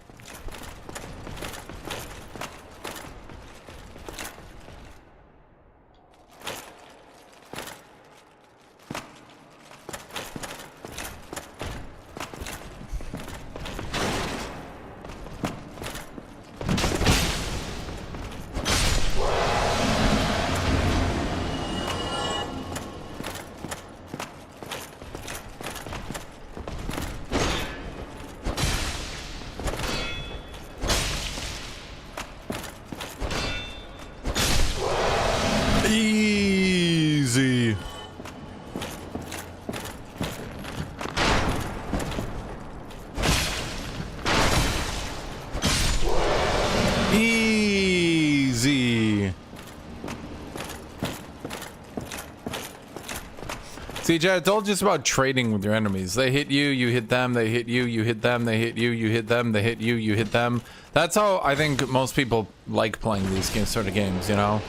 Easy. Easy. See, Chad, I told you it's about trading with your enemies. They hit you, you hit them, they hit you, you hit them, they hit you, you hit them, they hit you, you hit them. That's how I think most people like playing these sort of games, you know?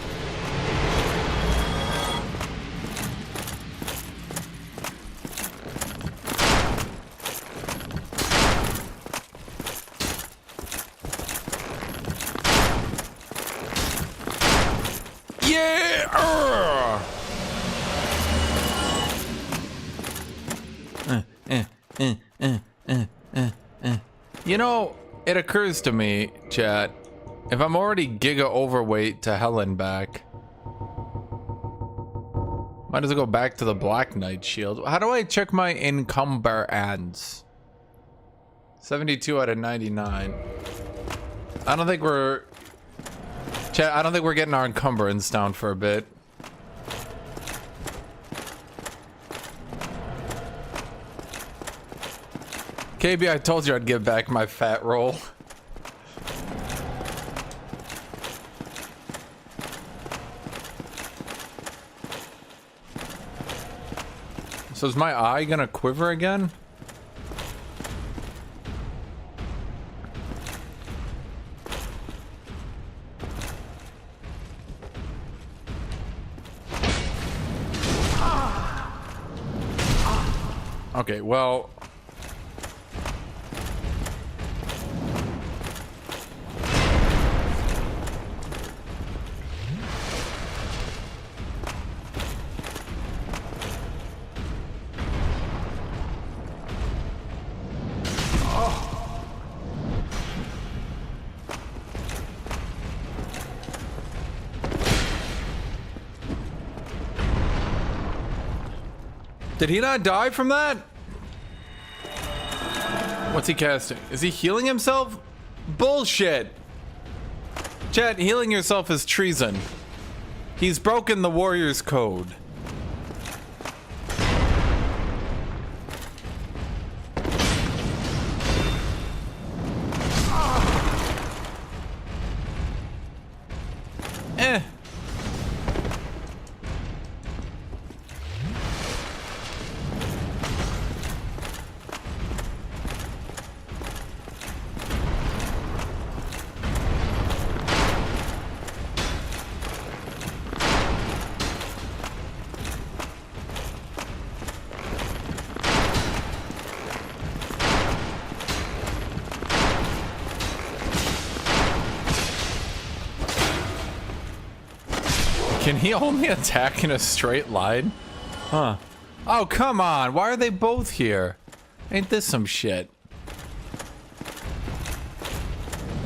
You know, it occurs to me, chat, if I'm already giga overweight to hell and back, might as well go back to the Black Knight shield. How do I check my encumbrance? 72 out of 99. I don't think we're... Chat, I don't think we're getting our encumbrance down for a bit. KB, I told you I'd give back my fat roll. So is my eye gonna quiver again? Okay, well... Did he not die from that? What's he casting? Is he healing himself? Bullshit! Chat, healing yourself is treason. He's broken the warrior's code. Can he only attack in a straight line? Huh. Oh, come on. Why are they both here? Ain't this some shit?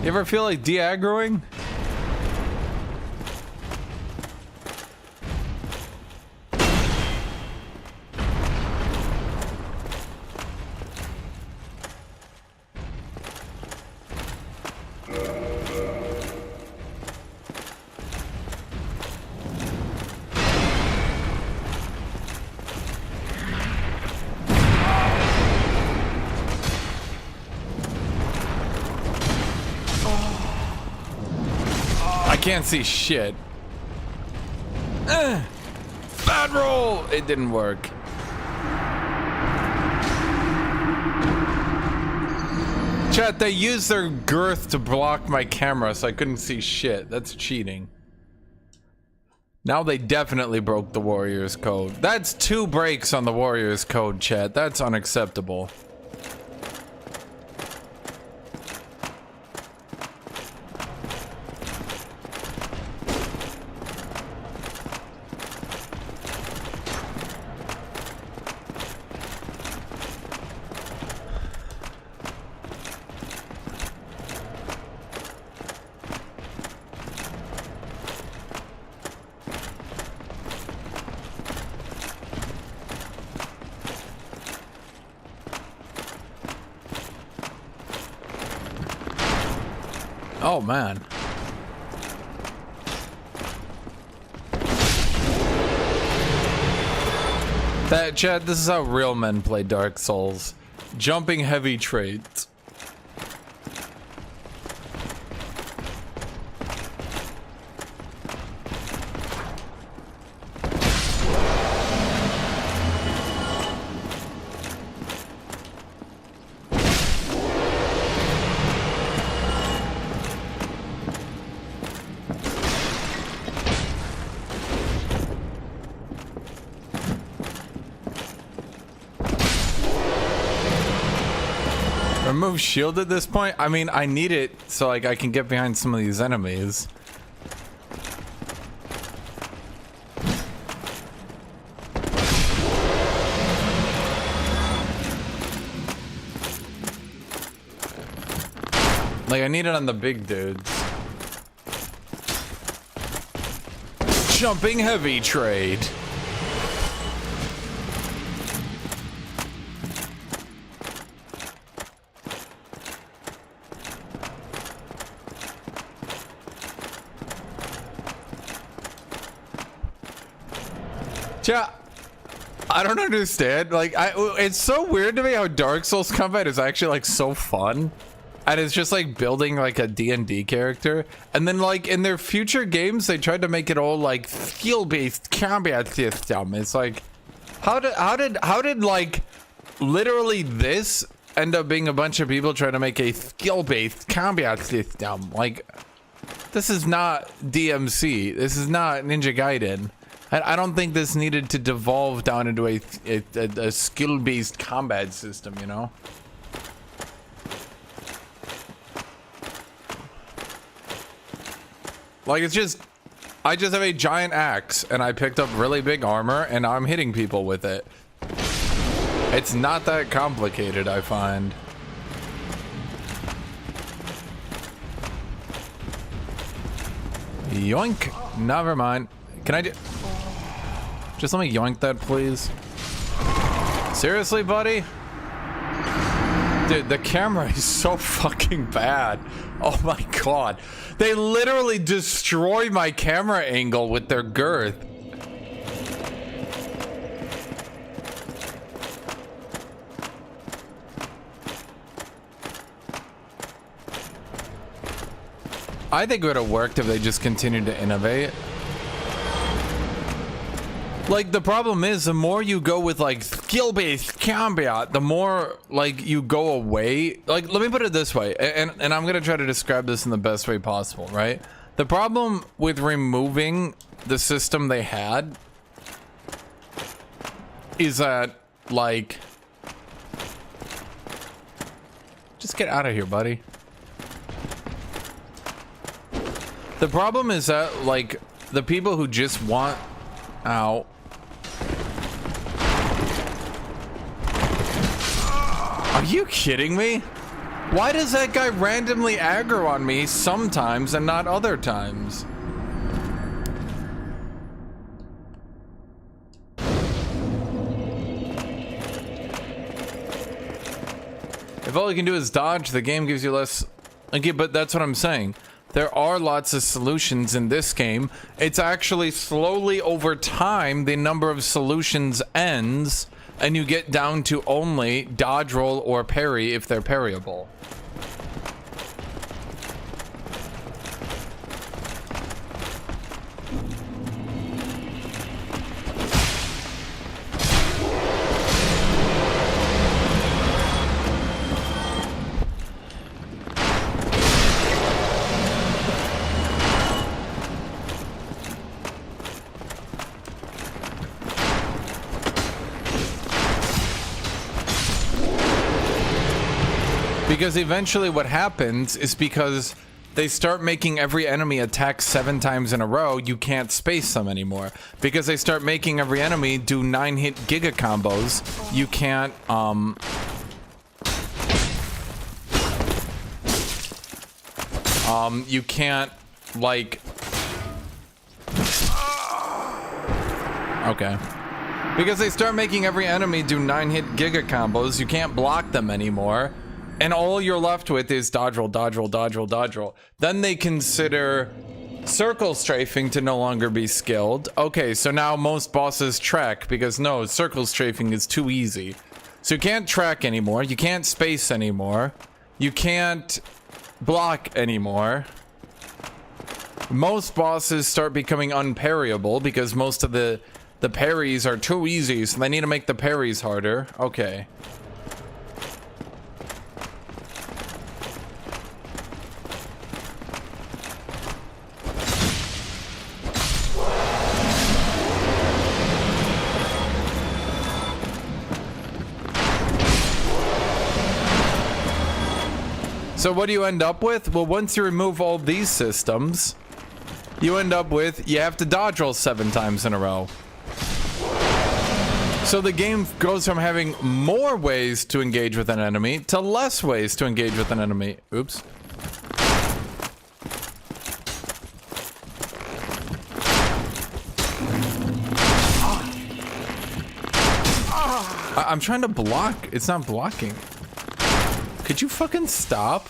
You ever feel like de-aggroing? can't see shit. Bad roll! It didn't work. Chat, they used their girth to block my camera so I couldn't see shit. That's cheating. Now they definitely broke the Warriors Code. That's 2 breaks on the Warriors Code, chat. That's unacceptable. Oh man. That chat, this is how real men play Dark Souls. Jumping heavy trades. Remove shield at this point? I mean, I need it so like I can get behind some of these enemies. Like I need it on the big dudes. Jumping heavy trade. Yeah, I don't understand. Like, it's so weird to me how Dark Souls combat is actually like so fun, and it's just like building like a D&D character. And then like in their future games, they tried to make it all like skill-based combat system. It's like, how did like literally this end up being a bunch of people trying to make a skill-based combat system? Like, this is not DMC. This is not Ninja Gaiden. I don't think this needed to devolve down into a skill-based combat system, you know? Like, it's just... I just have a giant axe, and I picked up really big armor, and I'm hitting people with it. It's not that complicated, I find. Yoink! Never mind. Can I just let me yoink that, please? Seriously, buddy? Dude, the camera is so fucking bad. Oh my god. They literally destroy my camera angle with their girth. I think it would have worked if they just continued to innovate. Like, the problem is, the more you go with, like, skill-based combat, the more, like, you go away. Like, let me put it this way, and I'm gonna try to describe this in the best way possible, right? The problem with removing the system they had is that, like... Just get out of here, buddy. The problem is that, like, the people who just want... Ow. Are you kidding me? Why does that guy randomly aggro on me sometimes and not other times? If all you can do is dodge, the game gives you less... Okay, but that's what I'm saying. There are lots of solutions in this game. It's actually slowly over time, the number of solutions ends, and you get down to only dodge, roll, or parry if they're parryable. Because eventually what happens is because they start making every enemy attack 7 times in a row, you can't space them anymore. Because they start making every enemy do 9-hit Giga combos, you can't, you can't, like... Okay. Because they start making every enemy do 9-hit Giga combos, you can't block them anymore. And all you're left with is dodge roll, dodge roll, dodge roll, dodge roll. Then they consider circle strafing to no longer be skilled. Okay, so now most bosses track because no, circle strafing is too easy. So you can't track anymore, you can't space anymore, you can't block anymore. Most bosses start becoming unparryable because most of the parries are too easy, so they need to make the parries harder. Okay. So what do you end up with? Well, once you remove all these systems, you end up with, you have to dodge roll 7 times in a row. So the game goes from having more ways to engage with an enemy to less ways to engage with an enemy. Oops. I'm trying to block. It's not blocking. Could you fucking stop?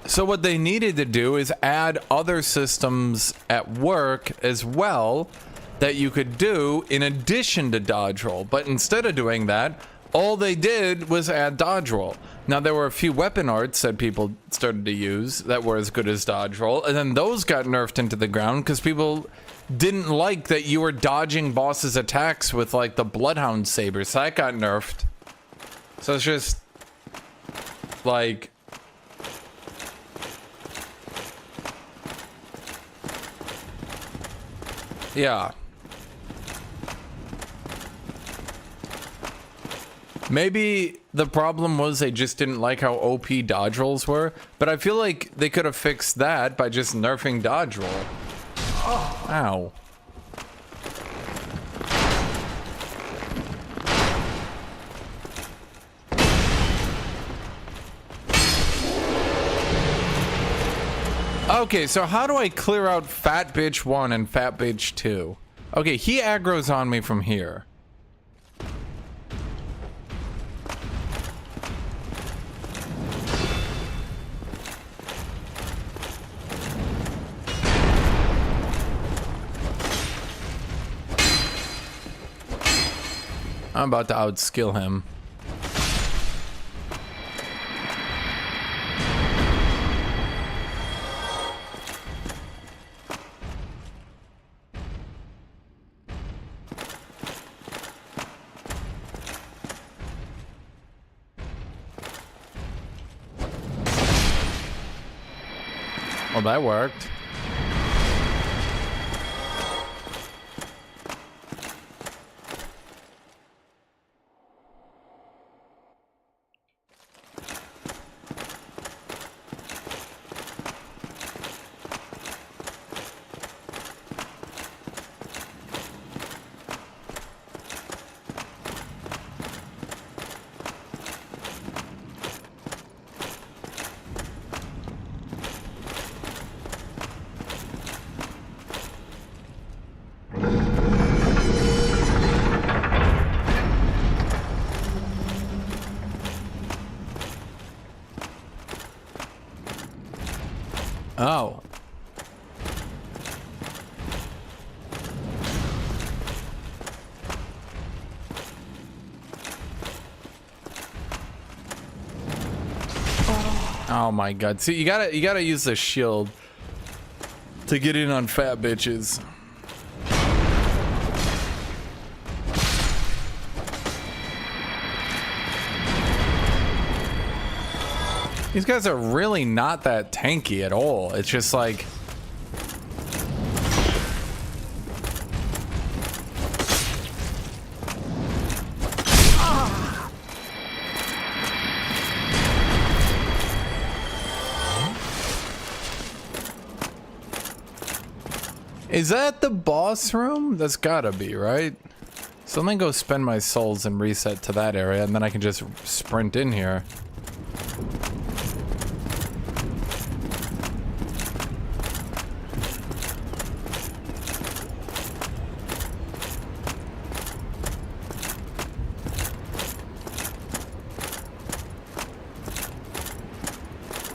So what they needed to do is add other systems at work as well that you could do in addition to dodge roll. But instead of doing that, all they did was add dodge roll. Now, there were a few weapon arts that people started to use that were as good as dodge roll, and then those got nerfed into the ground because people didn't like that you were dodging bosses' attacks with, like, the Bloodhound saber, so that got nerfed. So it's just, like... Yeah. Maybe the problem was they just didn't like how OP dodge rolls were, but I feel like they could have fixed that by just nerfing dodge roll. Oh. Ow. Okay, so how do I clear out Fat Bitch 1 and Fat Bitch 2? Okay, he aggroes on me from here. I'm about to outskill him. Well, that worked. Oh. Oh my god. See, you gotta use the shield to get in on fat bitches. These guys are really not that tanky at all. It's just like... Is that the boss room? That's gotta be, right? So let me go spend my souls and reset to that area, and then I can just sprint in here.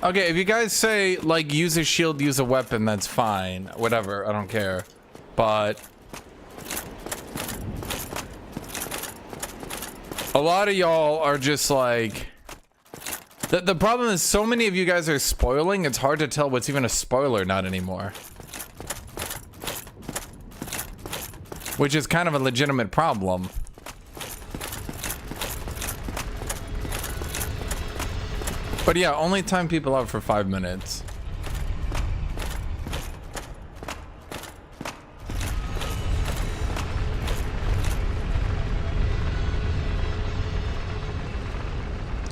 Okay, if you guys say, like, use a shield, use a weapon, that's fine. Whatever, I don't care. But... a lot of y'all are just like... The problem is so many of you guys are spoiling, it's hard to tell what's even a spoiler not anymore. Which is kind of a legitimate problem. But yeah, only time people out for 5 minutes.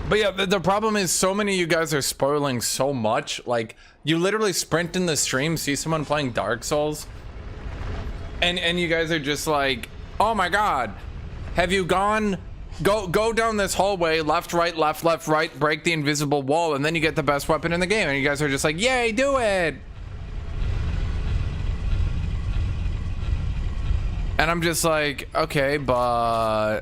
But yeah, the problem is so many of you guys are spoiling so much. Like, you literally sprint in the stream, see someone playing Dark Souls, and you guys are just like, oh my god, have you gone... Go down this hallway, left, right, break the invisible wall, and then you get the best weapon in the game. And you guys are just like, yay, do it! And I'm just like, okay, but...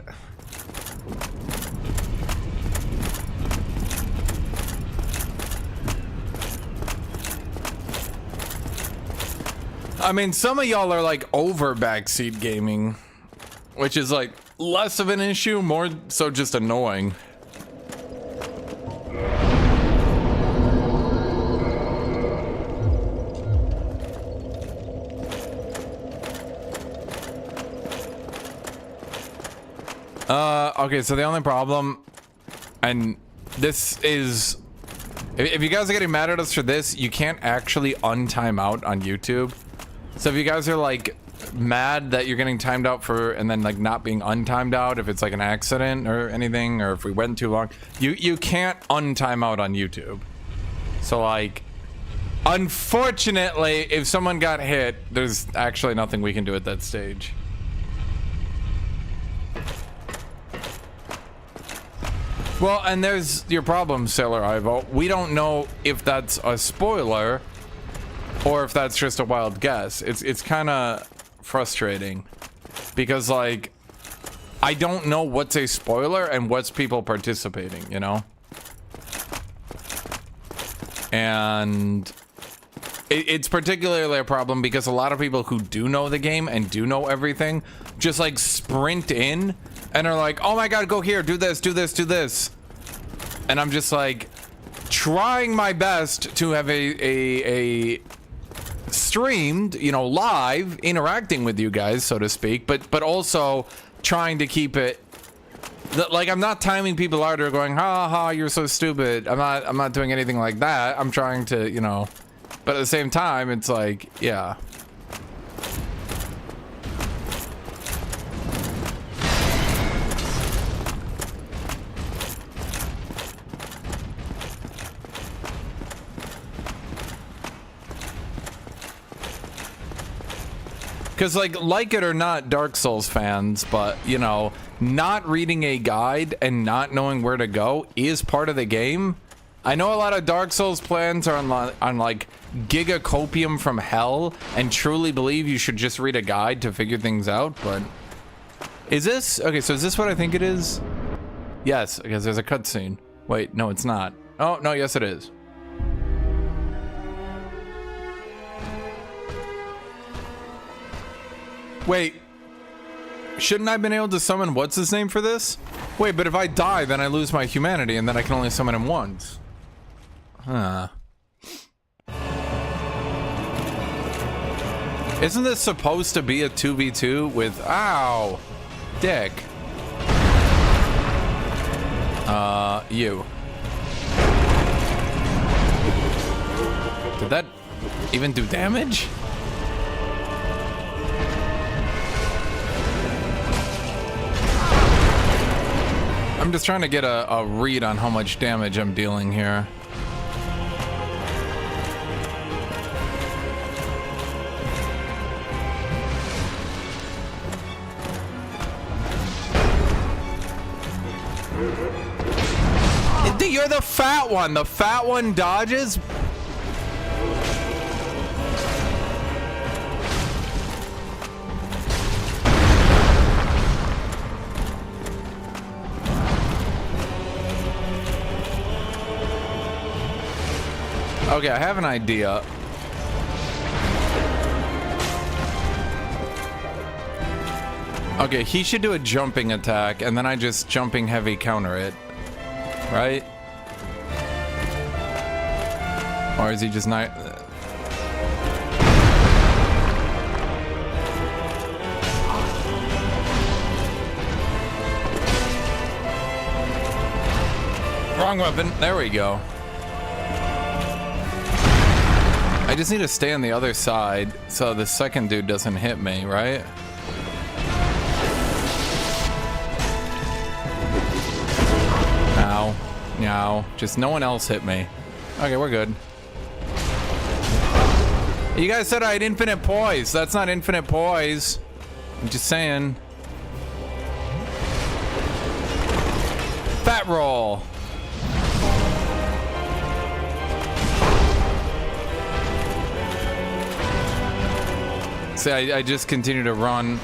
I mean, some of y'all are like over backseat gaming, which is like less of an issue, more so just annoying. Okay, so the only problem, and this is, if you guys are getting mad at us for this, you can't actually untime out on YouTube. So if you guys are like mad that you're getting timed out for and then like not being untimed out, if it's like an accident or anything, or if we went too long, you can't untime out on YouTube. So like, unfortunately, if someone got hit, there's actually nothing we can do at that stage. Well, and there's your problem, Sailor Ivo. We don't know if that's a spoiler or if that's just a wild guess. It's kind of frustrating because, like, I don't know what's a spoiler and what's people participating, you know? And it's particularly a problem because a lot of people who do know the game and do know everything just like sprint in and are like, oh my god, go here, do this, do this, do this. And I'm just like trying my best to have a streamed, you know, live, interacting with you guys, so to speak, but also trying to keep it like I'm not timing people out or going, ha ha, you're so stupid. I'm not doing anything like that. I'm trying to, you know, but at the same time, it's like, yeah. Because, like it or not, Dark Souls fans, but, you know, not reading a guide and not knowing where to go is part of the game. I know a lot of Dark Souls plans are on like, gigacopium from hell and truly believe you should just read a guide to figure things out, but... Is this... Okay, so is this what I think it is? Yes, because there's a cutscene. Wait, no, it's not. Oh, no, yes, it is. Wait, shouldn't I have been able to summon what's his name for this? Wait, but if I die, then I lose my humanity, and then I can only summon him once. Huh. Isn't this supposed to be a 2v2 with... Ow! Dick. You. Did that even do damage? I'm just trying to get a read on how much damage I'm dealing here. You're the fat one. The fat one dodges. Okay, I have an idea. Okay, he should do a jumping attack, and then I just jumping heavy counter it. Right? Or is he just not... Wrong weapon. There we go. I just need to stay on the other side so the second dude doesn't hit me, right? Ow. Ow. Just no one else hit me. Okay, we're good. You guys said I had infinite poise. That's not infinite poise. I'm just saying. Fat roll. See, I just continue to run.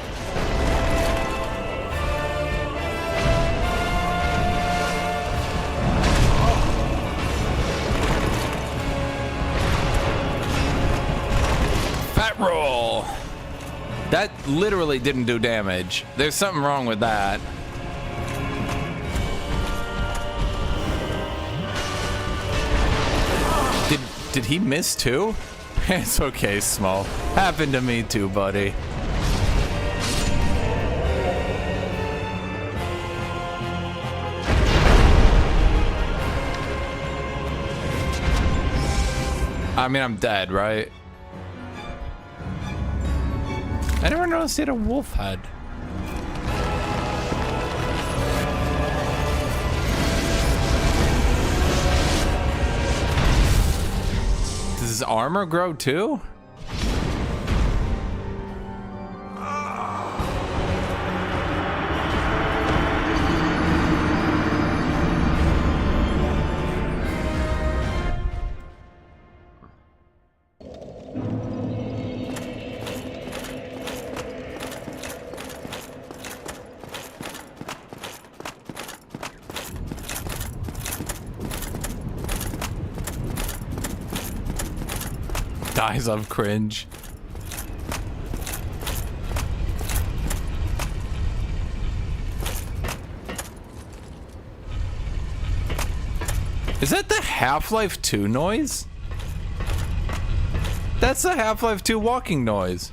Fat roll. That literally didn't do damage. There's something wrong with that. Did he miss too? It's okay, Small. Happened to me too, buddy. I mean, I'm dead, right? I never noticed he had a wolf head. Does his armor grow too? Dies of cringe. Is that the Half-Life 2 noise? That's the Half-Life 2 walking noise.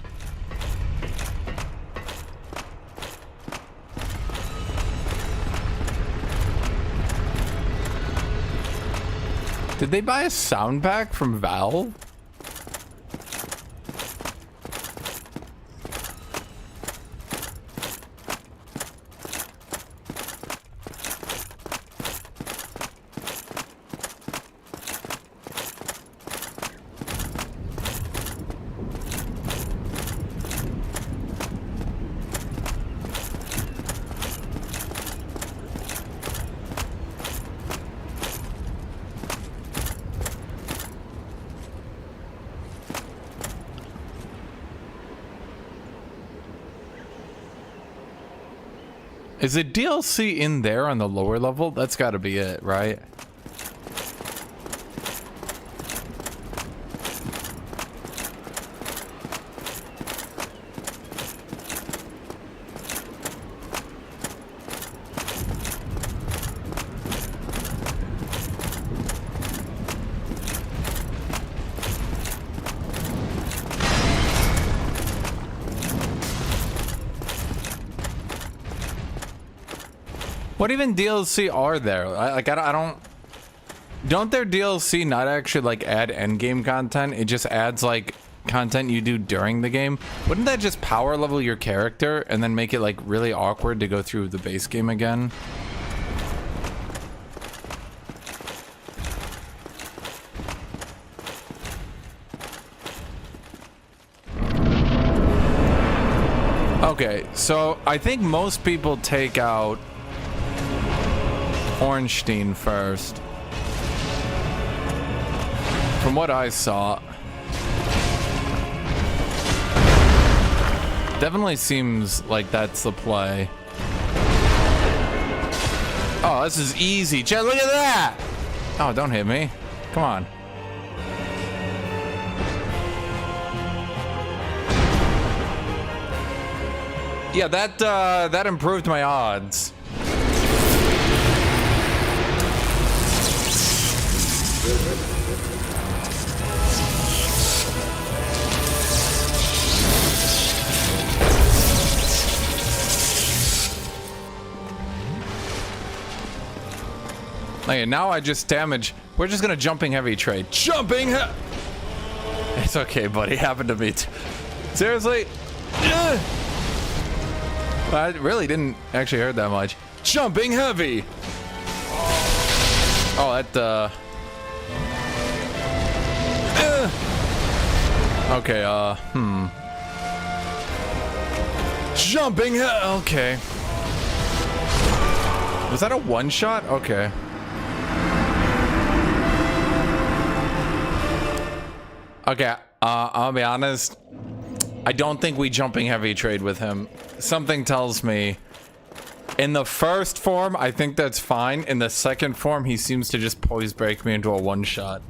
Did they buy a sound pack from Valve? Is it DLC in there on the lower level? That's got to be it, right? What even DLC are there? I don't. don't their DLC not actually like add endgame content? It just adds like content you do during the game. Wouldn't that just power level your character and then make it like really awkward to go through the base game again? Okay, so I think most people take out Ornstein first. From what I saw, definitely seems like that's the play. Oh, this is easy. Chat, look at that! Oh, don't hit me. Come on. Yeah, that improved my odds. Okay, now I just damage. We're just gonna jumping heavy trade. It's okay, buddy. Happened to me too. Seriously? I really didn't actually hurt that much. Jumping heavy. Oh, that okay, Jumping okay. Was that a one shot? Okay. Okay, I'll be honest. I don't think we jumping heavy trade with him. Something tells me in the first form, I think that's fine. In the second form, he seems to just poise break me into a one shot.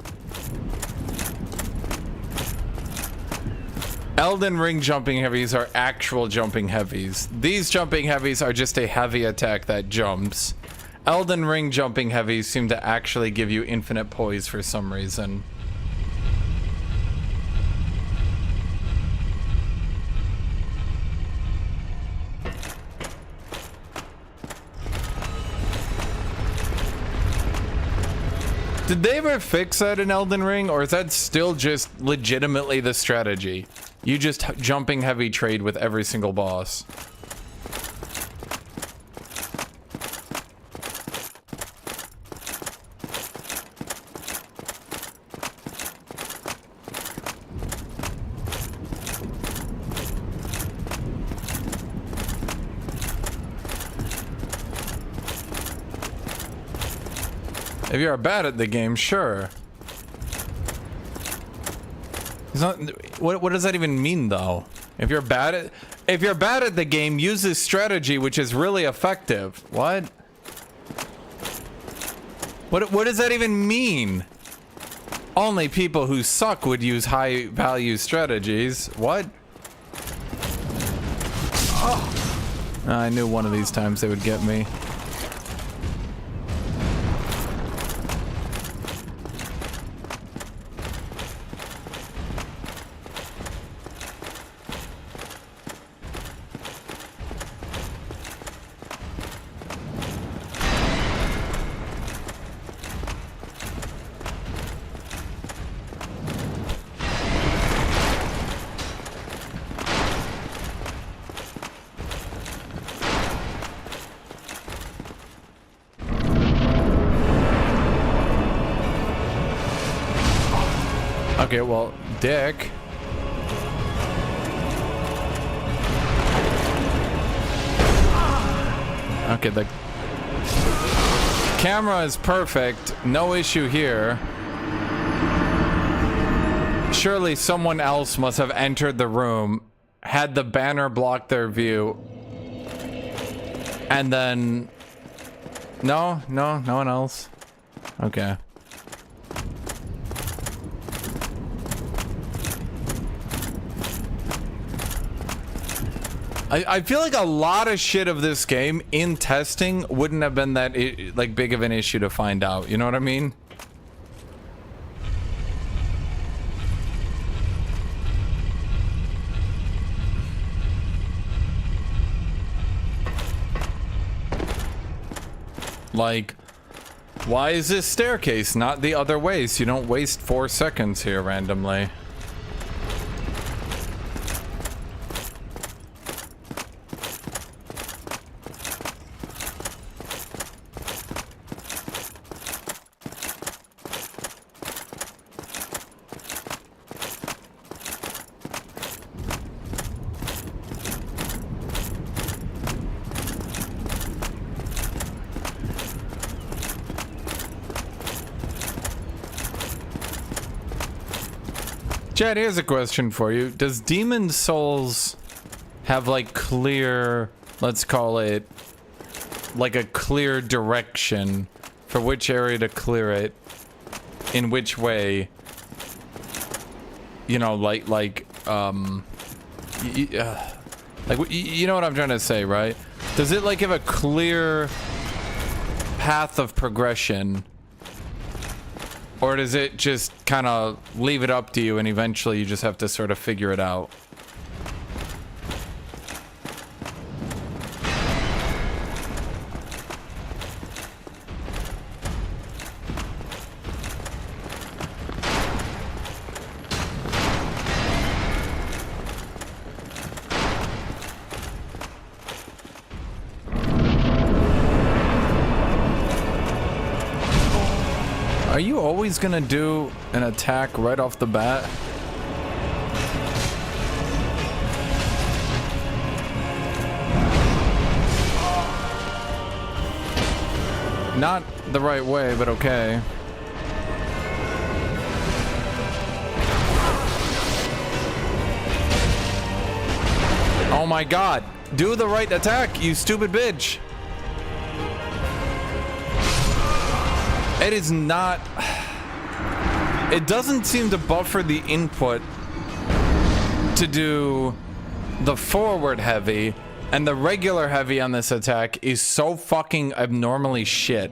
Elden Ring jumping heavies are actual jumping heavies. These jumping heavies are just a heavy attack that jumps. Elden Ring jumping heavies seem to actually give you infinite poise for some reason. Did they ever fix that in Elden Ring, or is that still just legitimately the strategy? You just jumping heavy trade with every single boss. If you're bad at the game, sure. It's not, what does that even mean, though? If you're bad at the game, use this strategy, which is really effective. What? What does that even mean? Only people who suck would use high value strategies. What? Oh. I knew one of these times they would get me. Okay, well, dick. Okay, the camera is perfect. No issue here. Surely someone else must have entered the room, had the banner block their view, and then... No one else. Okay. I feel like a lot of shit of this game in testing wouldn't have been that like big of an issue to find out. You know what I mean? Like, Why is this staircase not the other way so you don't waste 4 seconds here randomly? Chad, here's a question for you. Does Demon Souls have like clear, let's call it, like a clear direction for which area to clear it, in which way? You know, like you know what I'm trying to say, right? Does it like have a clear path of progression? Or does it just kind of leave it up to you and eventually you just have to sort of figure it out? Are you always gonna do an attack right off the bat? Not the right way, but okay. Oh my god. Do the right attack, you stupid bitch. It is not... It doesn't seem to buffer the input to do the forward heavy, and the regular heavy on this attack is so fucking abnormally shit.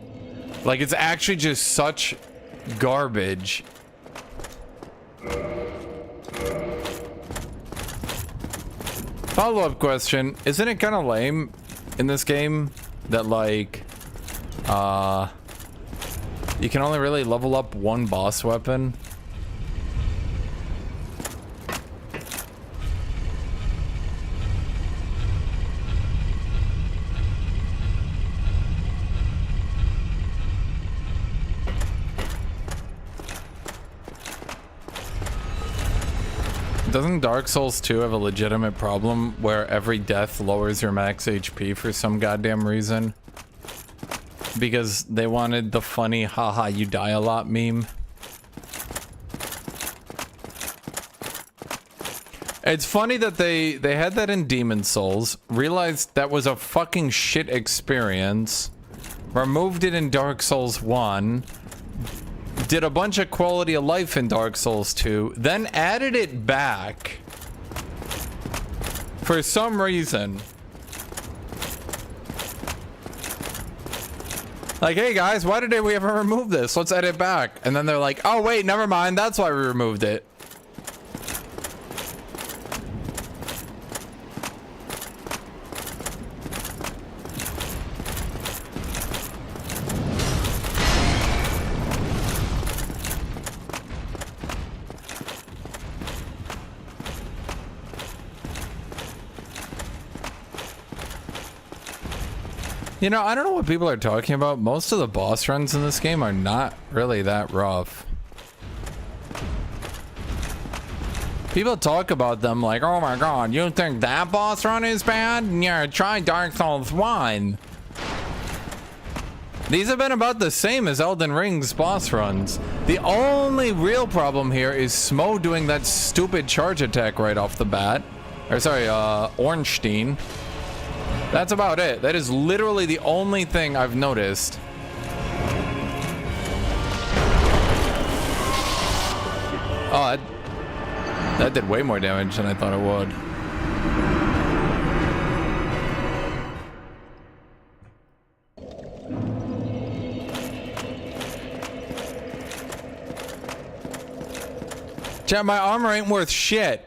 Like, it's actually just such garbage. Follow-up question. Isn't it kind of lame in this game that, like, you can only really level up one boss weapon? Doesn't Dark Souls 2 have a legitimate problem where every death lowers your max HP for some goddamn reason? Because they wanted the funny haha you die a lot meme. It's funny that they had that in Demon Souls, realized that was a fucking shit experience, removed it in Dark Souls 1, did a bunch of quality of life in Dark Souls 2, then added it back for some reason. Like, hey guys, why did we ever remove this? Let's edit back. And then they're like, oh wait, never mind, that's why we removed it. You know, I don't know what people are talking about. Most of the boss runs in this game are not really that rough. People talk about them like, oh my god, you think that boss run is bad? Yeah, try Dark Souls 1. These have been about the same as Elden Ring's boss runs. The only real problem here is Smo doing that stupid charge attack right off the bat. Or sorry, Ornstein. That's about it. That is literally the only thing I've noticed. Oh, that did way more damage than I thought it would. Chat, my armor ain't worth shit.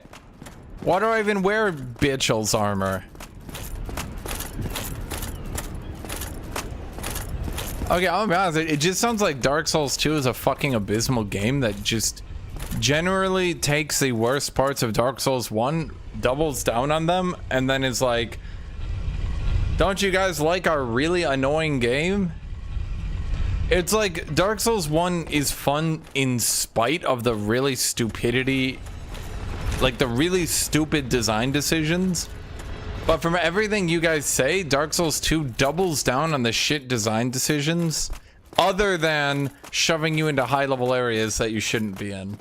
Why do I even wear Bitchel's armor? Okay, I'll be honest, it just sounds like Dark Souls 2 is a fucking abysmal game that just generally takes the worst parts of Dark Souls 1, doubles down on them, and then is like, don't you guys like our really annoying game? It's like Dark Souls 1 is fun in spite of the really stupidity, like the really stupid design decisions. But from everything you guys say, Dark Souls 2 doubles down on the shit design decisions, other than shoving you into high-level areas that you shouldn't be in.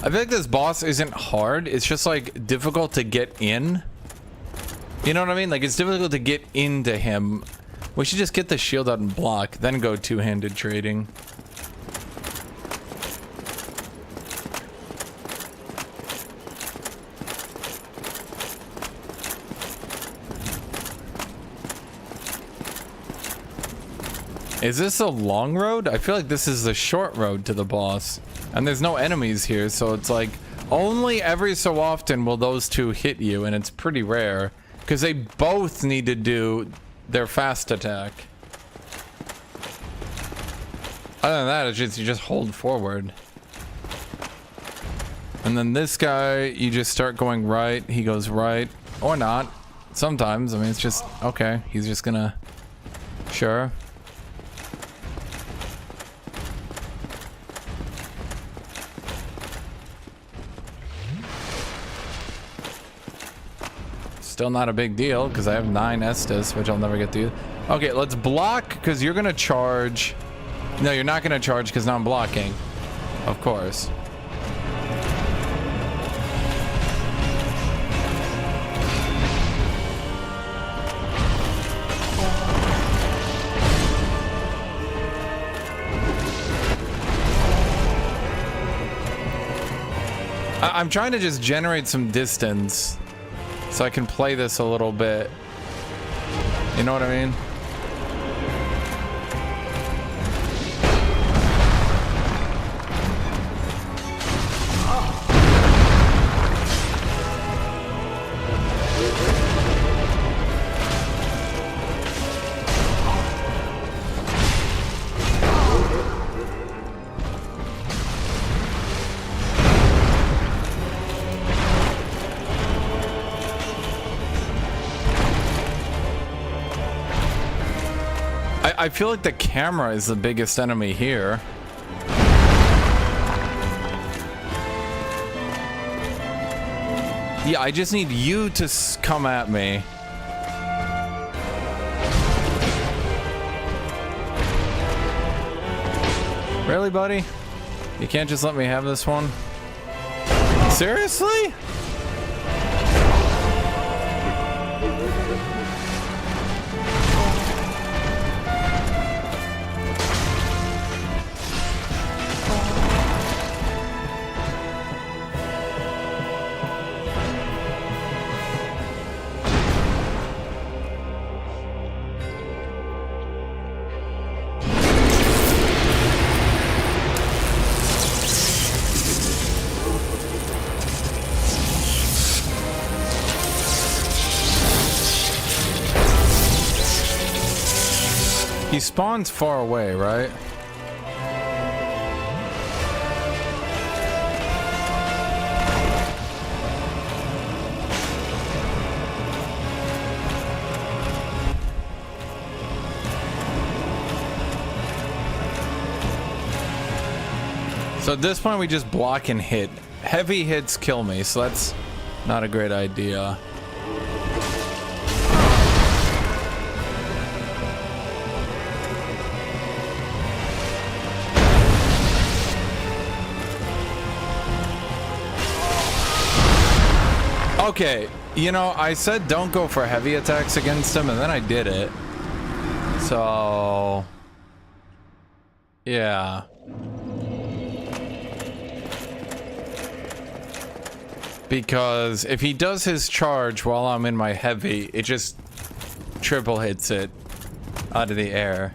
I feel like this boss isn't hard, it's just like difficult to get in. You know what I mean? Like it's difficult to get into him. We should just get the shield out and block, then go two-handed trading. Is this a long road? I feel like this is the short road to the boss. And there's no enemies here, so it's like only every so often will those two hit you, and it's pretty rare. Because they both need to do their fast attack. Other than that, it's just you just hold forward. And then this guy, you just start going right, he goes right. Or not. Sometimes, I mean, it's just, okay, he's just gonna... Sure. Still not a big deal, because I have 9 Estus, which I'll never get to. Okay, let's block, because you're gonna charge. No, you're not gonna charge, because now I'm blocking. Of course. I'm trying to just generate some distance so I can play this a little bit. You know what I mean? I feel like the camera is the biggest enemy here. Yeah, I just need you to come at me. Really, buddy? You can't just let me have this one? Seriously? He spawns far away, right? So at this point we just block and hit. Heavy hits kill me, so that's not a great idea. Okay, you know, I said don't go for heavy attacks against him, and then I did it. So... yeah. Because if he does his charge while I'm in my heavy, it just triple hits it out of the air.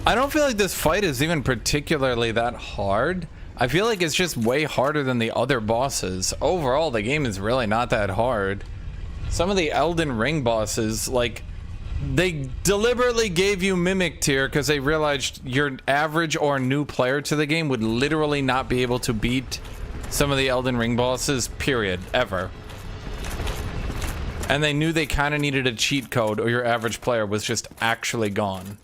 I don't feel like this fight is even particularly that hard. I feel like it's just way harder than the other bosses. Overall, the game is really not that hard. Some of the Elden Ring bosses, like, they deliberately gave you Mimic tier because they realized your average or new player to the game would literally not be able to beat some of the Elden Ring bosses, period, ever. And they knew they kind of needed a cheat code or your average player was just actually gone.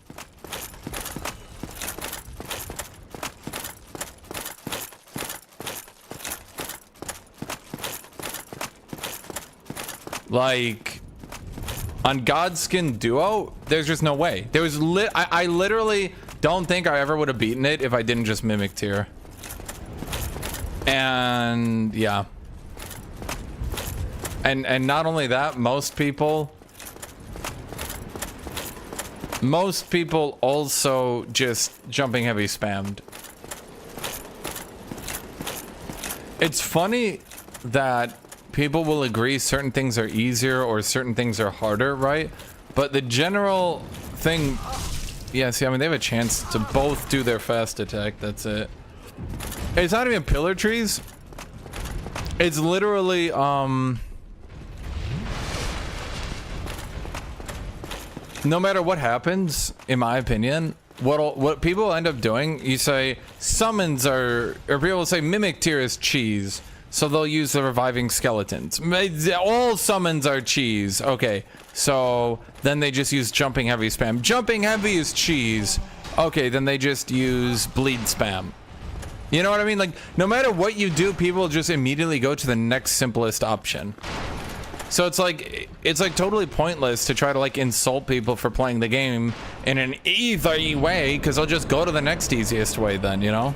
Like, on Godskin Duo, there's just no way. There was I literally don't think I ever would have beaten it if I didn't just Mimic tier. And yeah. And not only that, most people also just jumping heavy spammed. It's funny that people will agree certain things are easier or certain things are harder, right? But the general thing, yeah, see, I mean, they have a chance to both do their fast attack. That's it. It's not even pillar trees. It's literally, no matter what happens, in my opinion, what people end up doing, you say summons are, or people will say Mimic tier is cheese, so they'll use the reviving skeletons. All summons are cheese. Okay, so then they just use jumping heavy spam. Jumping heavy is cheese. Okay, then they just use bleed spam. You know what I mean? Like, no matter what you do, people just immediately go to the next simplest option. So it's like totally pointless to try to like insult people for playing the game in an easy way, because they'll just go to the next easiest way then, you know?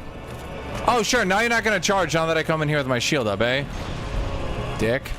Oh sure, now you're not gonna charge now that I come in here with my shield up, eh? Dick.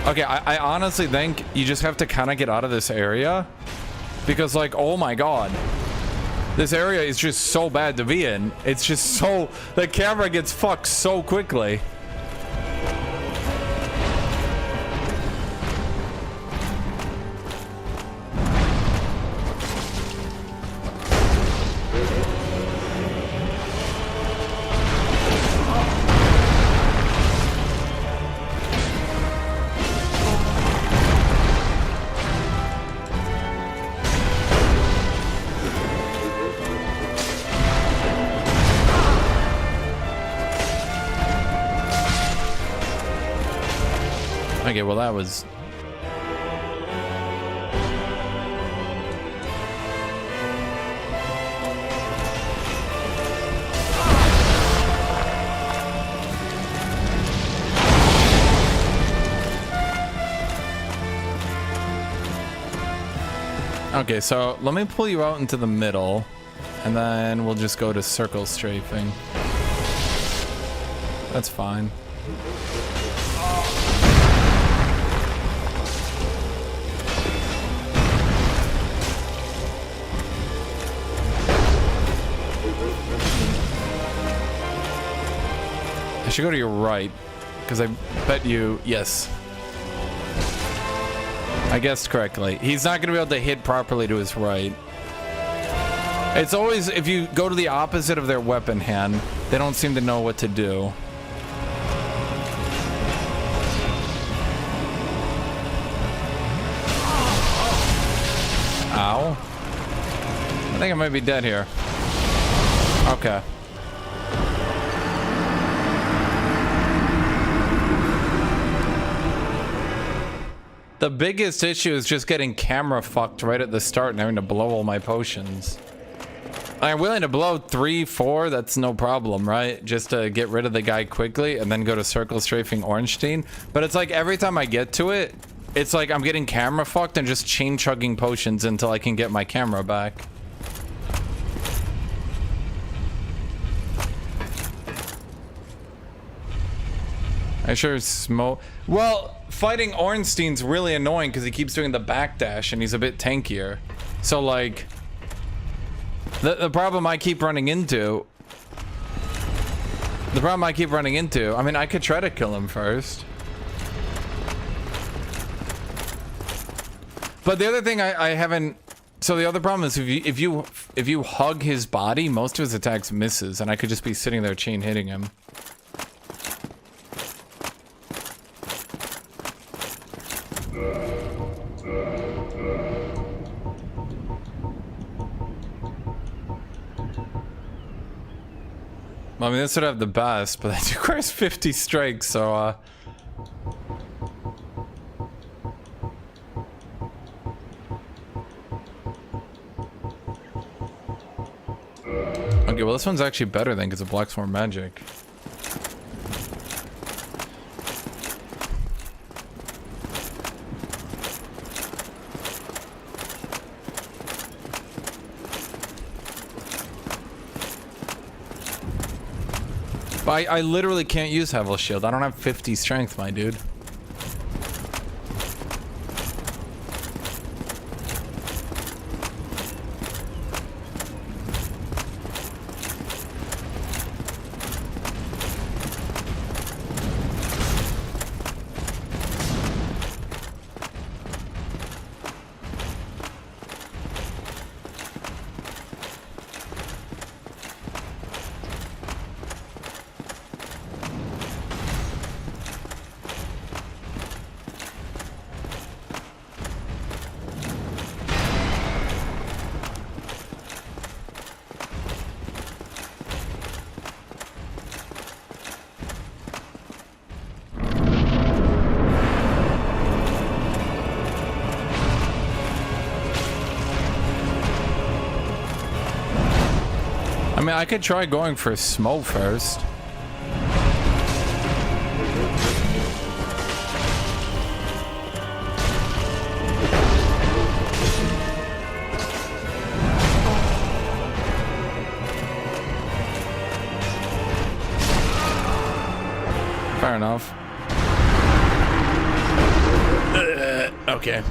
Okay, I honestly think you just have to kind of get out of this area, because like, oh my god, this area is just so bad to be in. It's just so, the camera gets fucked so quickly. Okay, well that was... Okay, so let me pull you out into the middle, and then we'll just go to circle strafing. That's fine. I should go to your right, because I bet you, yes. I guessed correctly. He's not going to be able to hit properly to his right. It's always, if you go to the opposite of their weapon hand, they don't seem to know what to do. Ow. I think I might be dead here. Okay. The biggest issue is just getting camera fucked right at the start and having to blow all my potions. I'm willing to blow 3, 4, that's no problem, right? Just to get rid of the guy quickly and then go to circle strafing Ornstein. But it's like every time I get to it, it's like I'm getting camera fucked and just chain chugging potions until I can get my camera back. I sure smoke. Well, fighting Ornstein's really annoying because he keeps doing the backdash and he's a bit tankier. So like, the problem I keep running into. I mean, I could try to kill him first. But the other thing I haven't. So the other problem is if you hug his body, most of his attacks misses, and I could just be sitting there chain hitting him. I mean, this would have the best, but that requires 50 strikes, so okay, well this one's actually better then because it blocks more magic. I literally can't use Hevel Shield. I don't have 50 strength, my dude. I mean, I could try going for smoke first. Fair enough. Okay.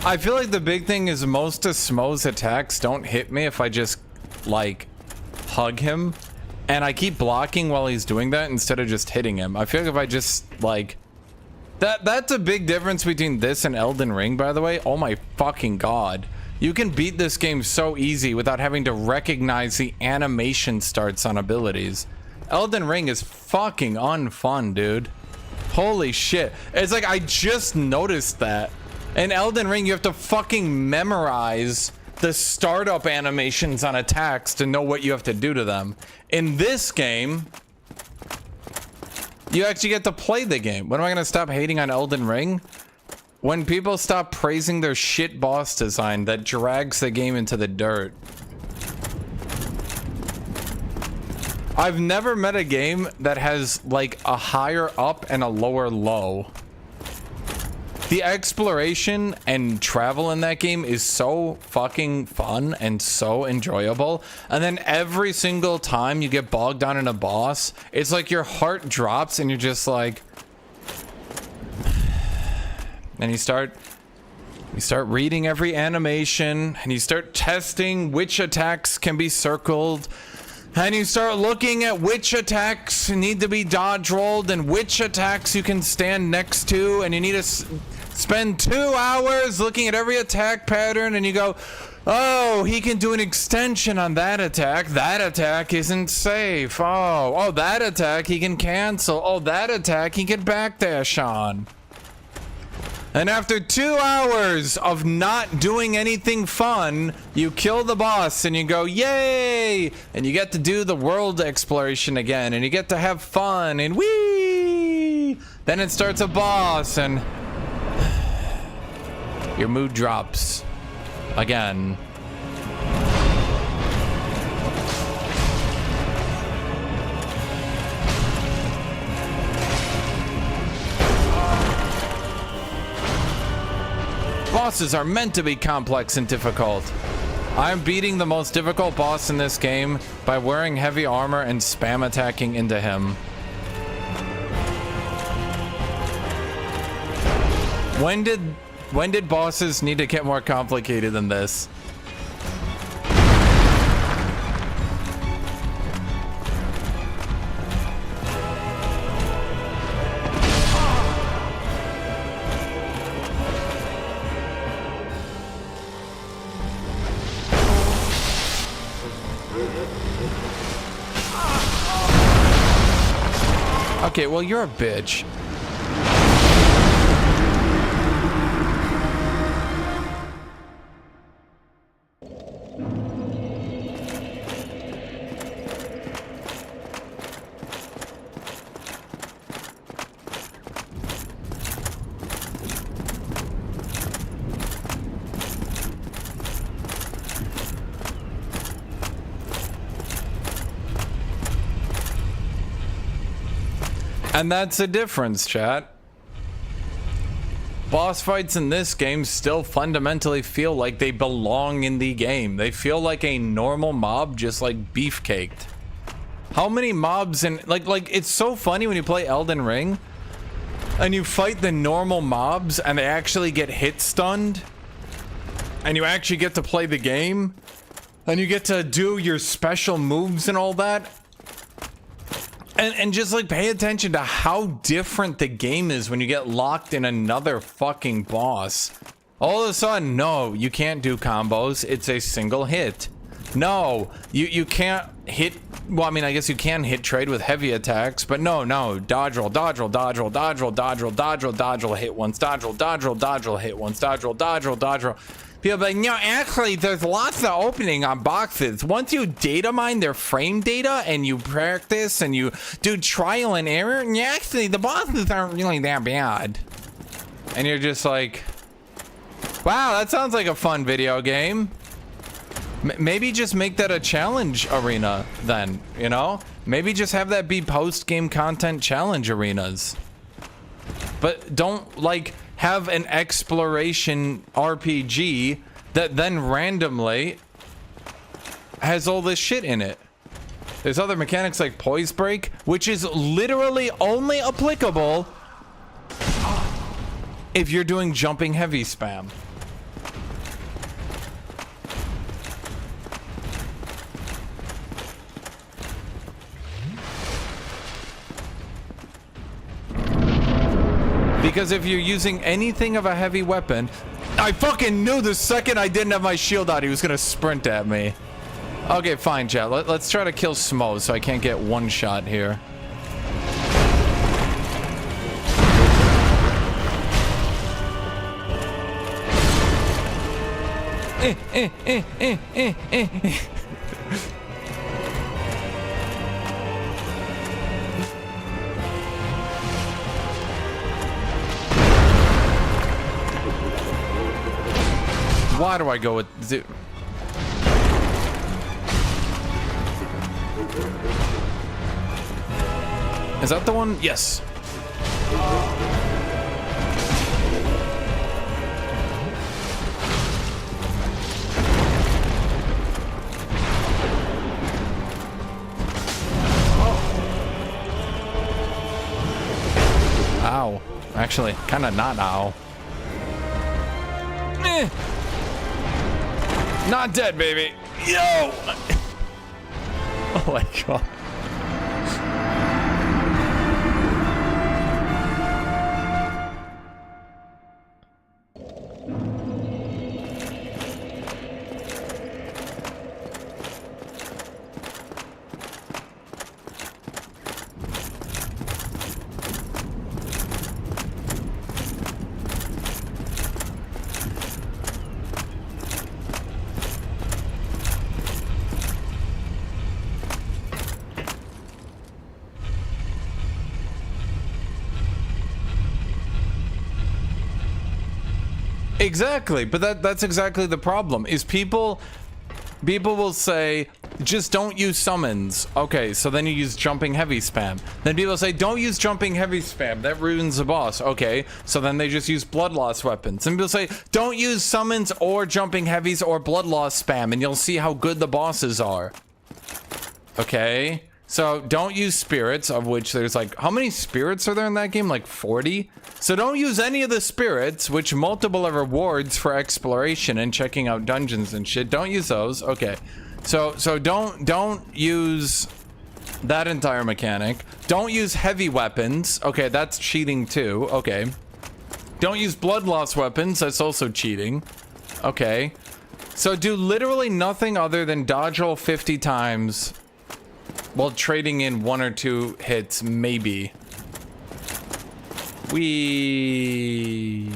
I feel like the big thing is most of Smo's attacks don't hit me if I just, like, hug him. And I keep blocking while he's doing that instead of just hitting him. I feel like if I just, like... That's a big difference between this and Elden Ring, by the way. Oh my fucking god. You can beat this game so easy without having to recognize the animation starts on abilities. Elden Ring is fucking unfun, dude. Holy shit. It's like I just noticed that. In Elden Ring, you have to fucking memorize the startup animations on attacks to know what you have to do to them. In this game, you actually get to play the game. When am I gonna stop hating on Elden Ring? When people stop praising their shit boss design that drags the game into the dirt. I've never met a game that has like a higher up and a lower low. The exploration and travel in that game is so fucking fun and so enjoyable. And then every single time you get bogged down in a boss, it's like your heart drops and you're just like... And you start reading every animation and you start testing which attacks can be circled. And you start looking at which attacks need to be dodge rolled and which attacks you can stand next to, and you need to spend 2 hours looking at every attack pattern, and you go, oh, he can do an extension on that attack isn't safe. Oh, that attack he can cancel. Oh, that attack he can backdash on. And after 2 hours of not doing anything fun, you kill the boss and you go, yay! And you get to do the world exploration again, and you get to have fun, and whee! Then it starts a boss, and your mood drops again. Bosses are meant to be complex and difficult. I'm beating the most difficult boss in this game by wearing heavy armor and spam attacking into him. When did bosses need to get more complicated than this? Okay, well, you're a bitch. And that's the difference, chat. Boss fights in this game still fundamentally feel like they belong in the game. They feel like a normal mob, just like beefcaked. How many mobs in like it's so funny when you play Elden Ring and you fight the normal mobs and they actually get hit stunned and you actually get to play the game and you get to do your special moves and all that. And just like pay attention to how different the game is when you get locked in another fucking boss. All of a sudden, no, you can't do combos. It's a single hit. No, you can't hit. Well, I mean, I guess you can hit trade with heavy attacks, but no, dodge roll, dodge roll, dodge roll, dodge roll, dodge roll, dodge roll, dodge roll, hit once, dodge roll, dodge roll, dodge roll, hit once, dodge roll, dodge roll, dodge roll. People be like, no, actually, there's lots of opening on boxes. Once you data mine their frame data and you practice and you do trial and error, and actually, the bosses aren't really that bad. And you're just like, wow, that sounds like a fun video game. Maybe just make that a challenge arena then, you know? Maybe just have that be post-game content challenge arenas. But don't, like, have an exploration RPG that then randomly has all this shit in it. There's other mechanics like poise break, which is literally only applicable if you're doing jumping heavy spam. Because if you're using anything of a heavy weapon, I fucking knew the second I didn't have my shield out, he was gonna sprint at me. Okay, fine, chat. Let's try to kill Smo so I can't get one shot here. Why do I go with Is that the one? Yes. Ow. Actually, kind of not ow. Not dead, baby. Yo! Oh my god. Exactly, but that's exactly the problem. Is people will say, just don't use summons. Okay, so then you use jumping heavy spam. Then people say, don't use jumping heavy spam. That ruins the boss. Okay, so then they just use blood loss weapons. And people say, don't use summons or jumping heavies or blood loss spam, and you'll see how good the bosses are. Okay, so don't use spirits, of which there's like, how many spirits are there in that game? Like 40? So don't use any of the spirits, which multiple rewards for exploration and checking out dungeons and shit. Don't use those. Okay. So don't use that entire mechanic. Don't use heavy weapons. Okay, that's cheating too. Okay. Don't use blood loss weapons. That's also cheating. Okay. So do literally nothing other than dodge roll 50 times while trading in 1 or 2 hits, maybe. Wee.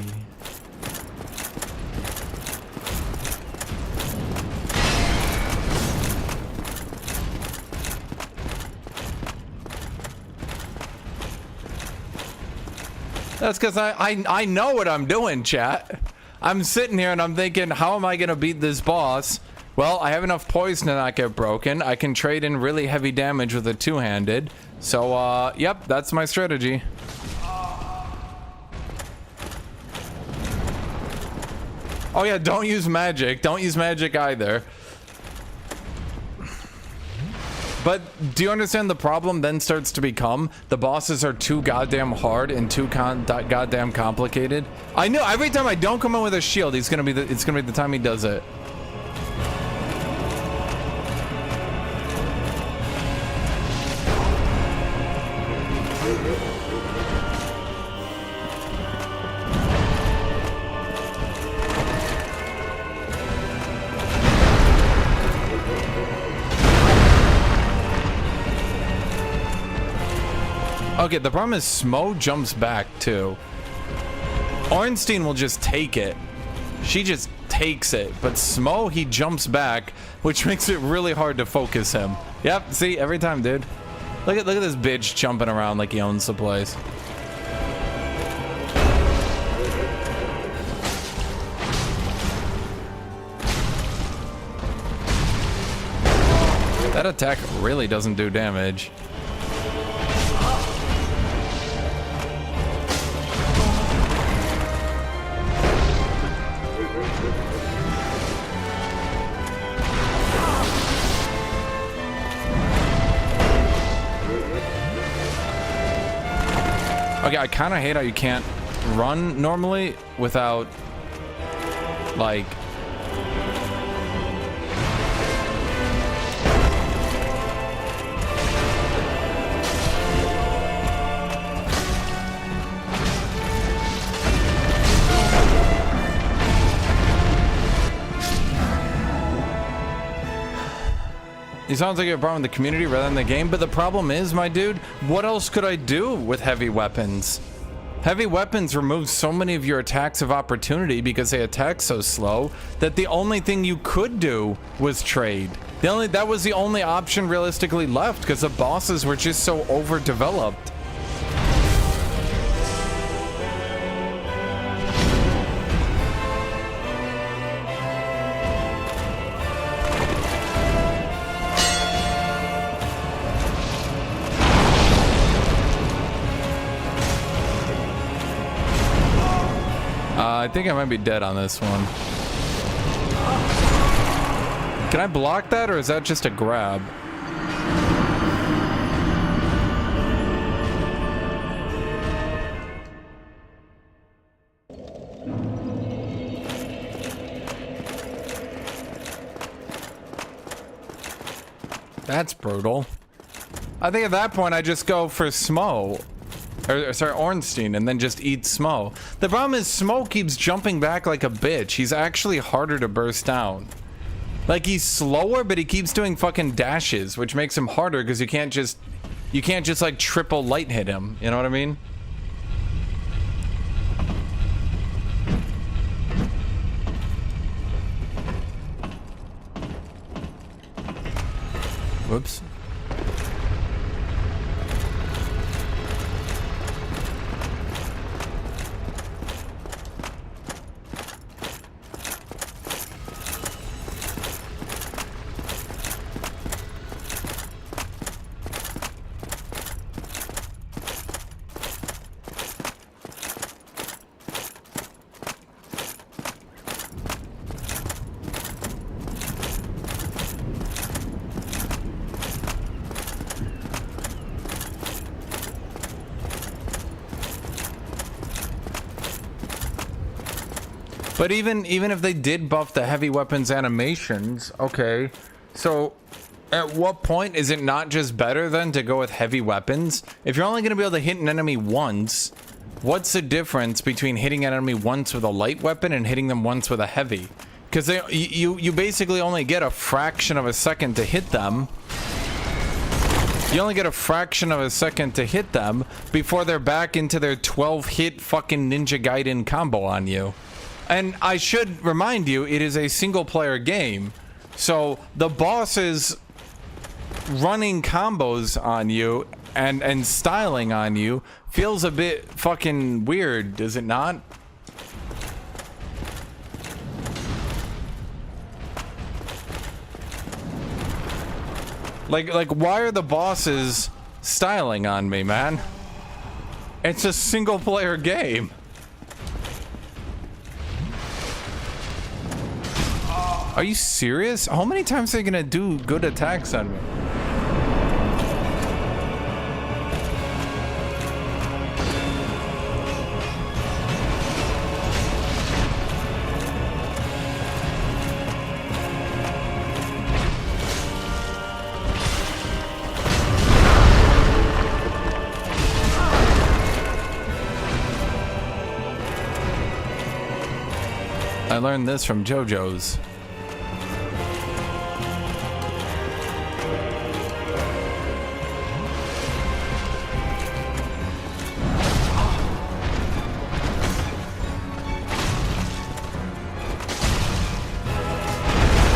That's because I know what I'm doing, chat. I'm sitting here and I'm thinking, how am I gonna beat this boss? Well, I have enough poison to not get broken. I can trade in really heavy damage with a two-handed. So, yep, that's my strategy. Oh yeah, don't use magic. Don't use magic either. But do you understand the problem then starts to become? The bosses are too goddamn hard and too goddamn complicated. I know every time I don't come in with a shield, it's gonna be the time he does it. Okay, the problem is Smo jumps back too. Ornstein will just take it. She just takes it. But Smo, he jumps back, which makes it really hard to focus him. Yep, see, every time, dude. Look at this bitch jumping around like he owns the place. That attack really doesn't do damage. Okay, I kind of hate how you can't run normally without, like... It sounds like you have a problem with the community rather than the game, but the problem is, my dude, what else could I do with heavy weapons? Heavy weapons remove so many of your attacks of opportunity because they attack so slow that the only thing you could do was trade. That was the only option realistically left because the bosses were just so overdeveloped. I think I might be dead on this one. Can I block that, or is that just a grab? That's brutal. I think at that point I just go for Smo. Or sorry, Ornstein, and then just eat Smo. The problem is Smo keeps jumping back like a bitch. He's actually harder to burst down. Like, he's slower, but he keeps doing fucking dashes, which makes him harder because you can't just like triple light hit him. You know what I mean? Whoops. But even if they did buff the heavy weapons animations, okay, so at what point is it not just better then to go with heavy weapons? If you're only going to be able to hit an enemy once, what's the difference between hitting an enemy once with a light weapon and hitting them once with a heavy? Because you basically only get a fraction of a second to hit them. You only get a fraction of a second to hit them before they're back into their 12-hit fucking Ninja Gaiden combo on you. And I should remind you, it is a single-player game. So the bosses running combos on you and styling on you feels a bit fucking weird, does it not? Like why are the bosses styling on me, man? It's a single player game. Are you serious? How many times are you gonna do good attacks on me? I learned this from JoJo's.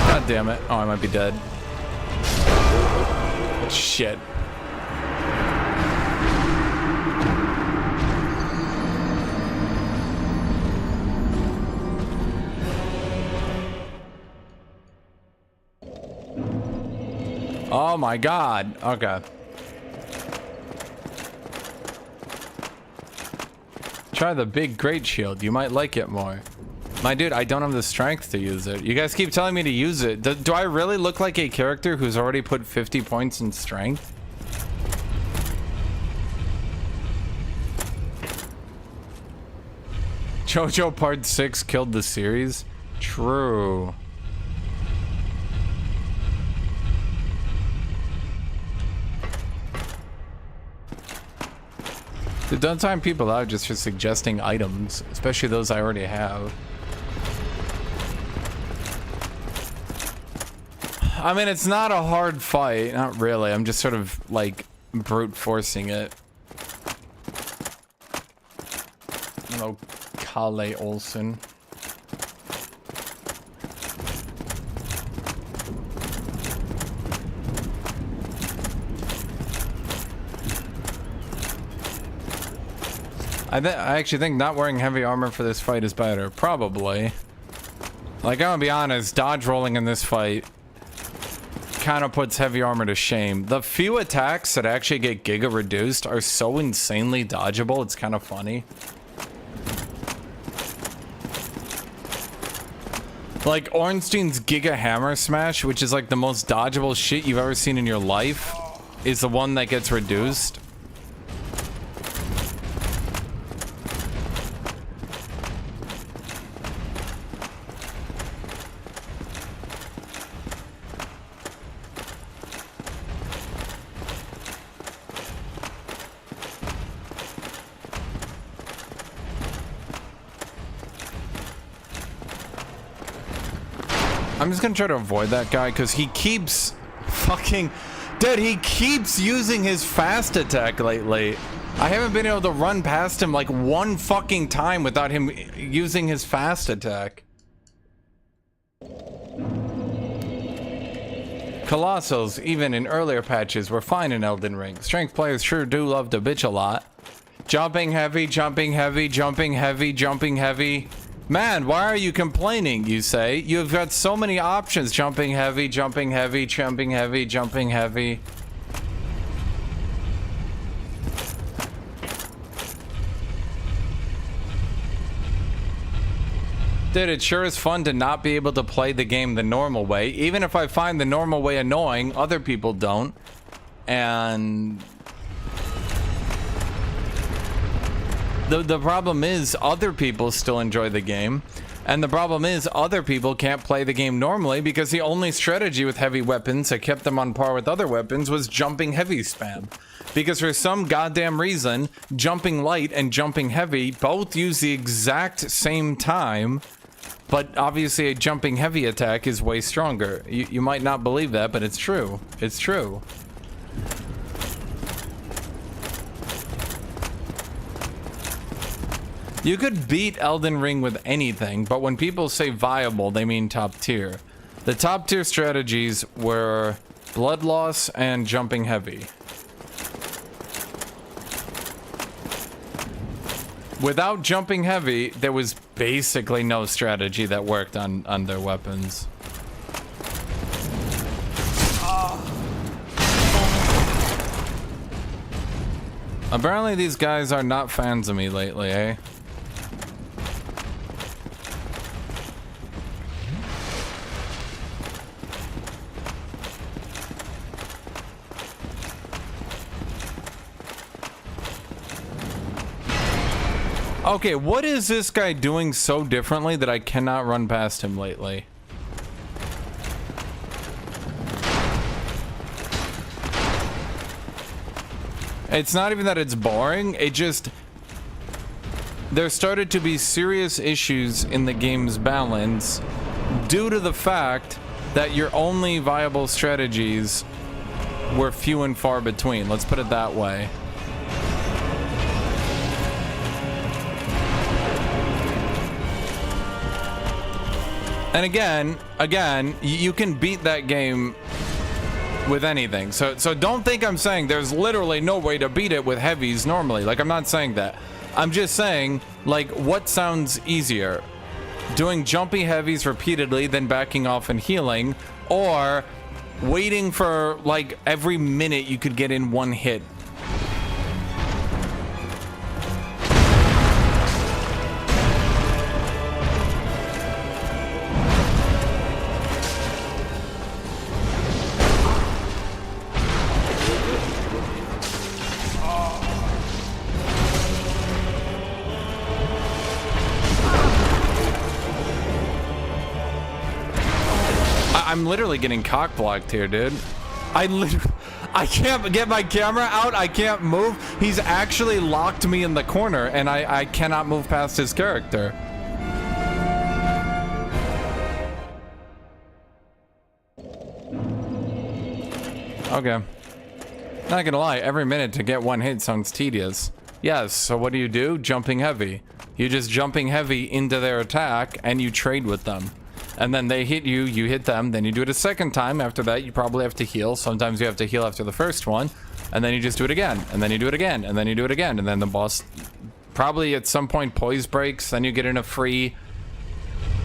God damn it. Oh, I might be dead. Shit. Oh my god. Okay. Try the big great shield. You might like it more. My dude, I don't have the strength to use it. You guys keep telling me to use it. Do I really look like a character who's already put 50 points in strength? JoJo Part 6 killed the series? True. Dude, don't time people out just for suggesting items, especially those I already have. I mean, it's not a hard fight. Not really. I'm just sort of, like, brute forcing it. Hello, Kale Olsen. I actually think not wearing heavy armor for this fight is better. Probably. Like, I'm gonna be honest, dodge rolling in this fight kind of puts heavy armor to shame. The few attacks that actually get Giga reduced are so insanely dodgeable, it's kind of funny. Like, Ornstein's Giga Hammer Smash, which is like the most dodgeable shit you've ever seen in your life, is the one that gets reduced. I'm just gonna try to avoid that guy because he keeps fucking... Dude, he keeps using his fast attack lately. I haven't been able to run past him like one fucking time without him using his fast attack. Colossals, even in earlier patches, were fine in Elden Ring. Strength players sure do love to bitch a lot. Jumping heavy, jumping heavy, jumping heavy, jumping heavy. Man, why are you complaining, you say? You've got so many options. Jumping heavy, jumping heavy, jumping heavy, jumping heavy. Dude, it sure is fun to not be able to play the game the normal way. Even if I find the normal way annoying, other people don't. And... The problem is, other people still enjoy the game. And the problem is other people can't play the game normally because the only strategy with heavy weapons that kept them on par with other weapons was jumping heavy spam. Because for some goddamn reason, jumping light and jumping heavy both use the exact same time, but obviously a jumping heavy attack is way stronger. You might not believe that, but it's true. It's true. You could beat Elden Ring with anything, but when people say viable, they mean top tier. The top tier strategies were blood loss and jumping heavy. Without jumping heavy, there was basically no strategy that worked on their weapons. Apparently these guys are not fans of me lately, eh? Okay, what is this guy doing so differently that I cannot run past him lately? It's not even that it's boring, it just... There started to be serious issues in the game's balance due to the fact that your only viable strategies were few and far between. Let's put it that way. And again, you can beat that game with anything. So don't think I'm saying there's literally no way to beat it with heavies normally. Like, I'm not saying that. I'm just saying, like, what sounds easier? Doing jumpy heavies repeatedly, then backing off and healing, or waiting for, like, every minute you could get in one hit. I'm literally getting cock blocked here, dude. I can't get my camera out. I can't move. He's actually locked me in the corner, and I cannot move past his character. Okay. Not gonna lie, every minute to get one hit sounds tedious. Yes, so what do? Jumping heavy. You just jumping heavy into their attack, and you trade with them. And then they hit you, you hit them, then you do it a second time. After that, you probably have to heal. Sometimes you have to heal after the first one. And then you just do it again. And then you do it again. And then you do it again. And then the boss probably at some point poise breaks. Then you get in a free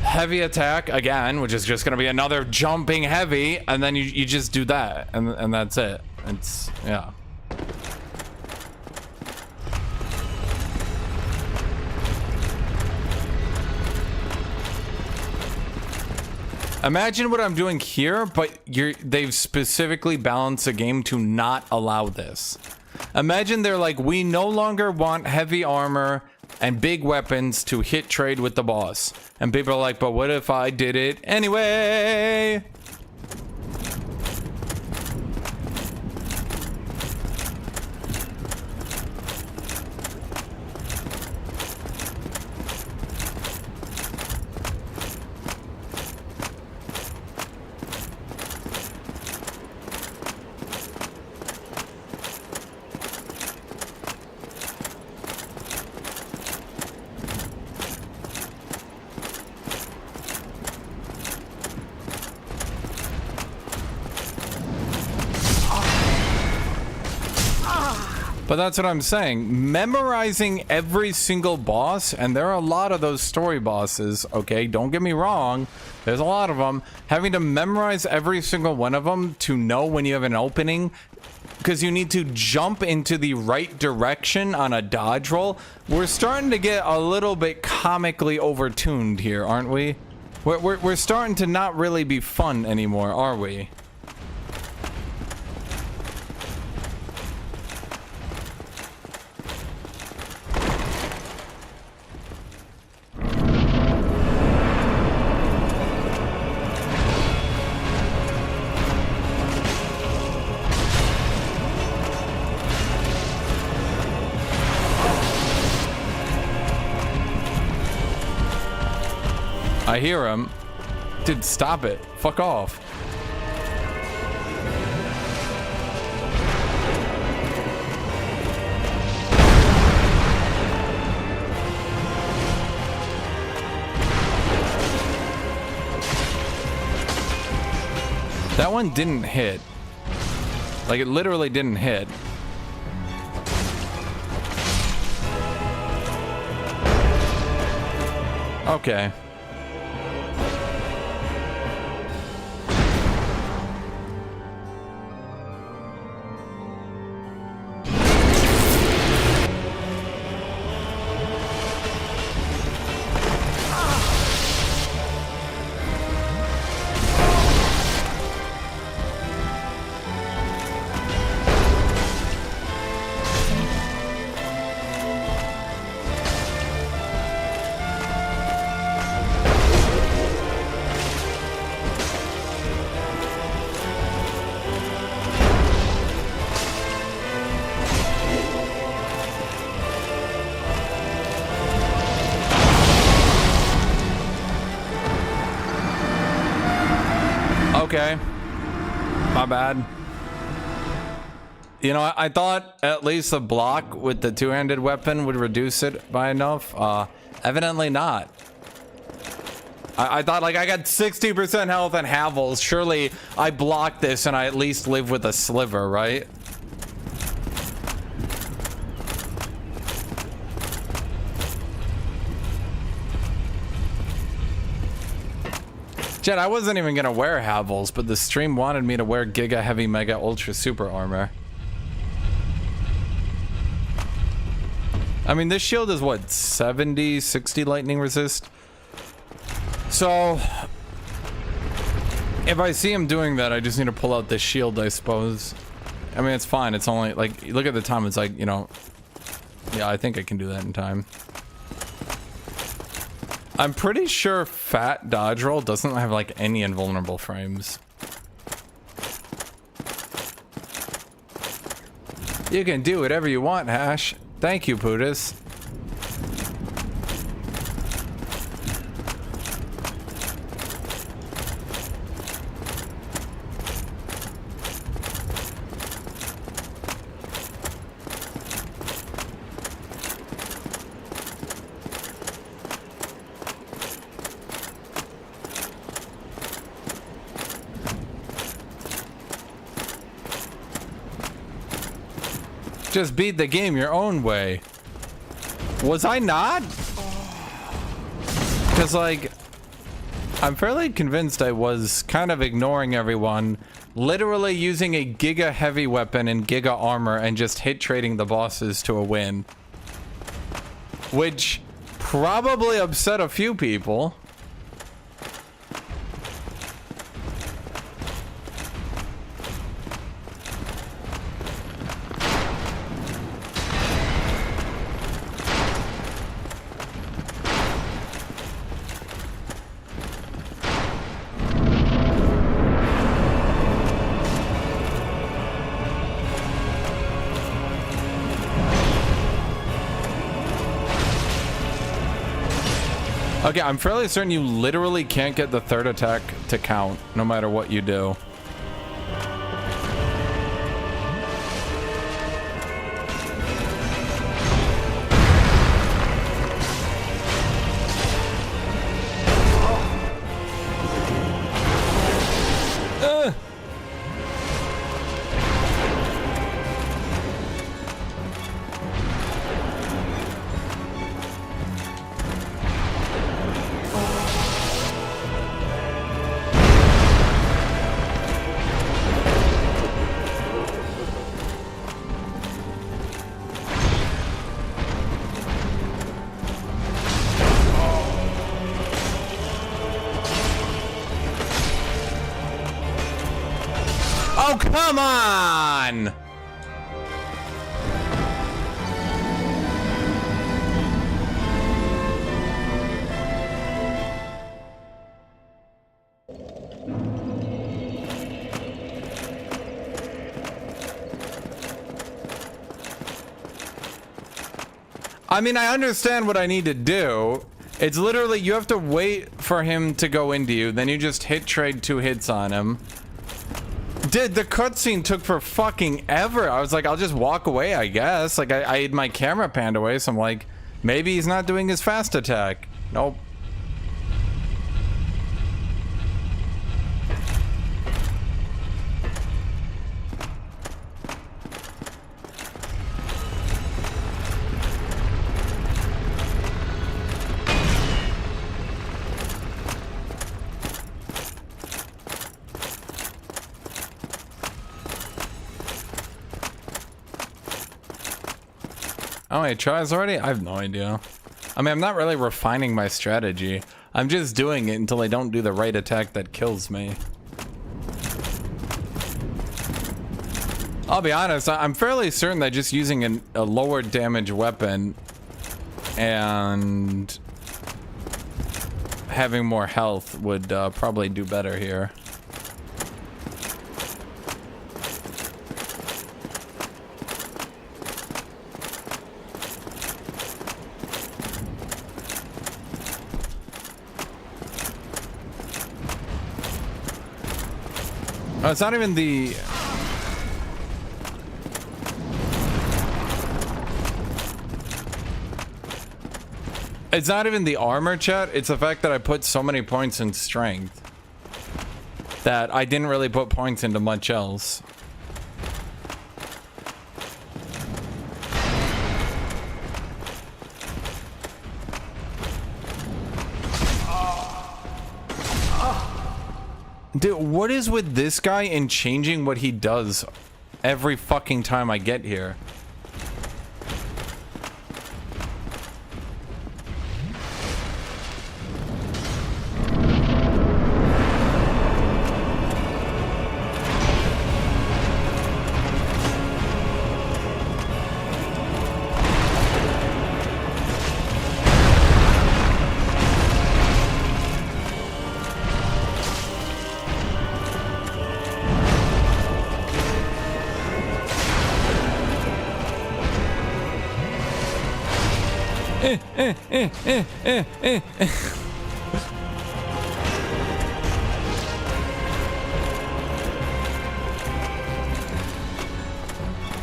heavy attack again, which is just going to be another jumping heavy. And then you just do that. And that's it. It's, yeah. Imagine what I'm doing here, but they've specifically balanced the game to not allow this. Imagine they're like, we no longer want heavy armor and big weapons to hit trade with the boss. And people are like, but what if I did it anyway? But that's what I'm saying. Memorizing every single boss, and there are a lot of those story bosses, okay? Don't get me wrong. There's a lot of them. Having to memorize every single one of them to know when you have an opening, because you need to jump into the right direction on a dodge roll. We're starting to get a little bit comically overtuned here, aren't we? We're starting to not really be fun anymore, are we? I hear him. Dude, stop it. Fuck off. That one didn't hit. Like, it literally didn't hit. Okay. Okay. My bad. You know, I thought at least a block with the two-handed weapon would reduce it by enough. Evidently not. I thought, like, I got 60% health and Havels. Surely I block this and I at least live with a sliver, right? Jet, I wasn't even gonna wear Havels, but the stream wanted me to wear Giga Heavy Mega Ultra Super Armor. I mean, this shield is what, 70, 60 lightning resist? So, if I see him doing that, I just need to pull out this shield, I suppose. I mean, it's fine. It's only, like, look at the time. It's like, you know, yeah, I think I can do that in time. I'm pretty sure Fat Dodge Roll doesn't have, like, any invulnerable frames. You can do whatever you want, Hash. Thank you, Putis. Just beat the game your own way. Was I not? Because, like, I'm fairly convinced I was kind of ignoring everyone, literally using a Giga Heavy weapon and Giga Armor and just hit trading the bosses to a win. Which probably upset a few people. Okay, I'm fairly certain you literally can't get the third attack to count, no matter what you do. Oh, come on! I mean, I understand what I need to do. It's literally, you have to wait for him to go into you, then you just hit trade 2 hits on him. Dude, the cutscene took for fucking ever. I was like, I'll just walk away, I guess. Like, I had my camera panned away, so I'm like, maybe he's not doing his fast attack. Nope. Oh, he tries already? I have no idea. I mean, I'm not really refining my strategy. I'm just doing it until I don't do the right attack that kills me. I'll be honest, I'm fairly certain that just using a lower damage weapon and having more health would probably do better here. Oh, it's not even the... It's not even the armor, chat. It's the fact that I put so many points in strength that I didn't really put points into much else. Dude, what is with this guy and changing what he does every fucking time I get here?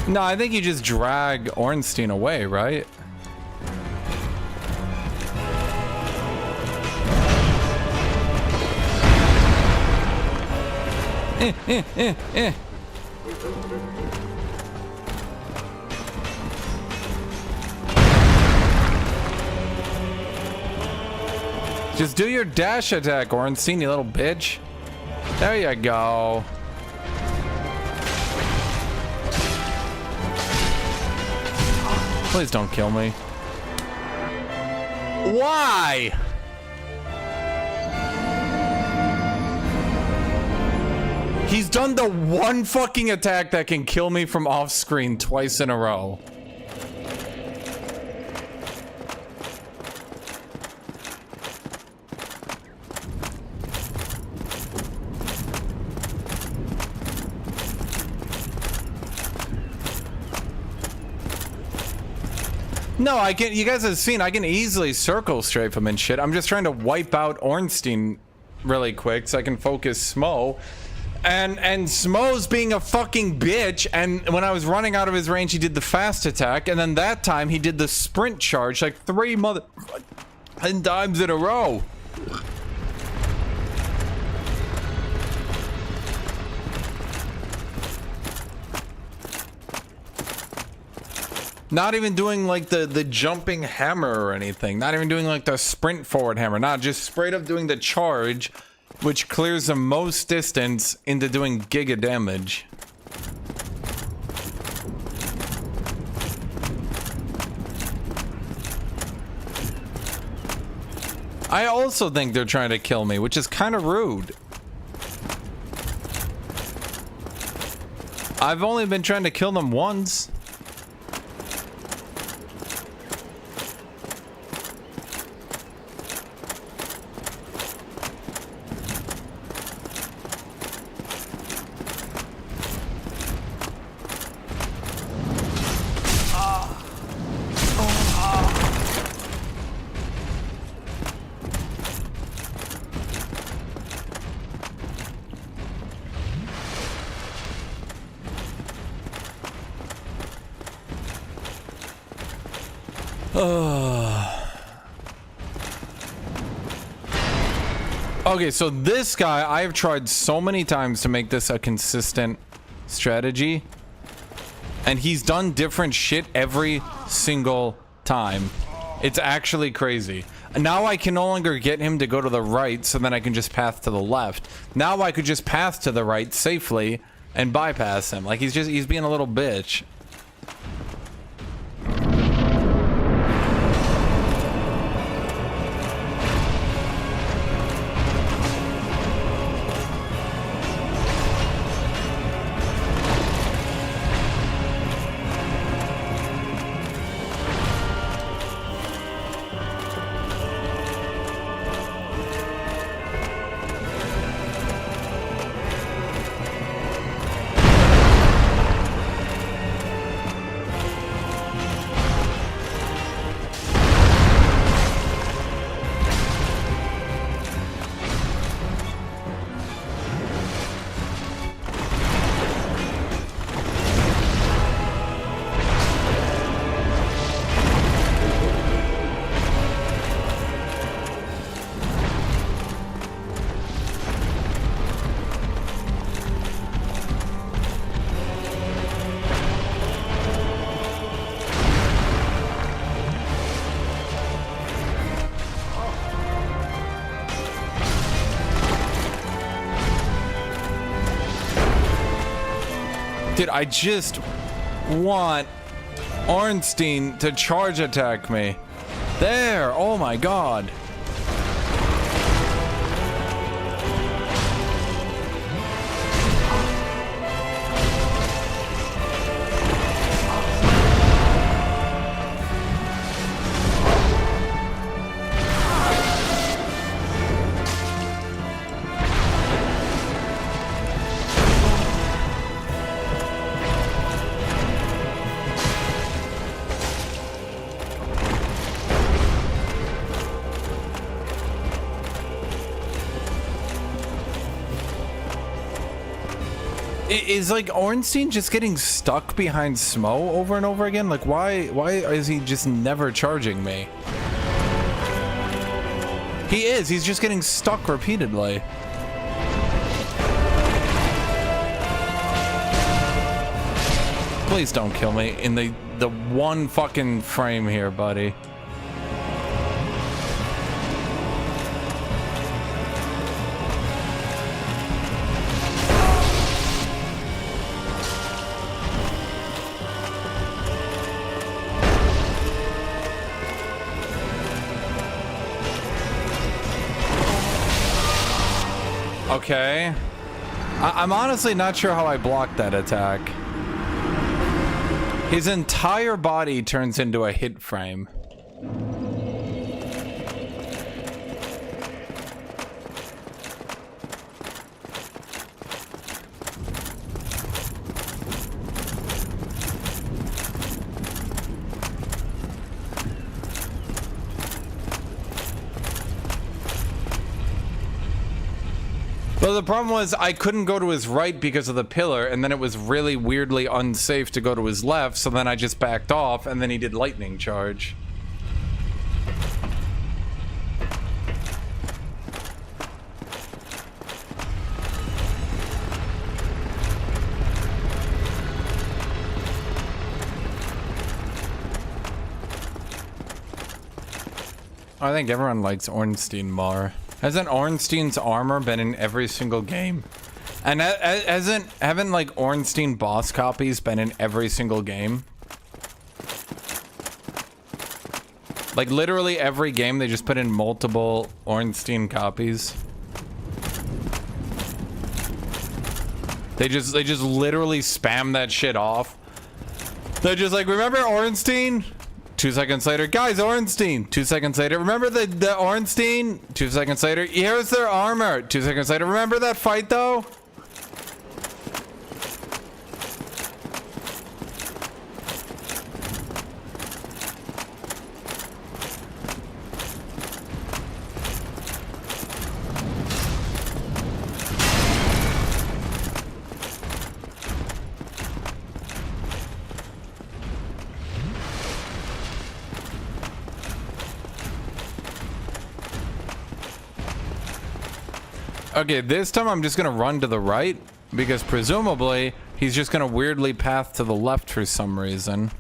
No, I think you just drag Ornstein away, right? Just do your dash attack, Ornstein, you little bitch. There you go. Please don't kill me. Why? He's done the one fucking attack that can kill me from off screen twice in a row. No, I can. You guys have seen. I can easily circle strafe him and shit. I'm just trying to wipe out Ornstein really quick so I can focus Smo. And Smo's being a fucking bitch. And when I was running out of his range, he did the fast attack. And then that time he did the sprint charge like 3 times in a row. Not even doing like the jumping hammer or anything. Not even doing like the sprint forward hammer. Not just straight up doing the charge, which clears the most distance into doing giga damage. I also think they're trying to kill me, which is kind of rude. I've only been trying to kill them once. Okay, so this guy, I've tried so many times to make this a consistent strategy. And he's done different shit every single time. It's actually crazy. Now I can no longer get him to go to the right, so then I can just path to the left. Now I could just path to the right safely and bypass him. Like, he's being a little bitch. Dude, I just want Ornstein to charge attack me. There! Oh my god. Is like Ornstein just getting stuck behind Smo over and over again? Like why is he just never charging me? He's just getting stuck repeatedly. Please don't kill me in the one fucking frame here, buddy. Okay. I'm honestly not sure how I blocked that attack. His entire body turns into a hit frame. Well, the problem was I couldn't go to his right because of the pillar, and then it was really weirdly unsafe to go to his left, so then I just backed off, and then he did lightning charge. I think everyone likes Ornstein more. Hasn't Ornstein's armor been in every single game? And haven't like Ornstein boss copies been in every single game? Like literally every game they just put in multiple Ornstein copies. They just literally spam that shit off. They're just like, remember Ornstein? 2 seconds later, guys, Ornstein. 2 seconds later, remember the Ornstein? 2 seconds later, here's their armor. 2 seconds later, remember that fight though? Okay, this time I'm just gonna run to the right because presumably he's just gonna weirdly path to the left for some reason.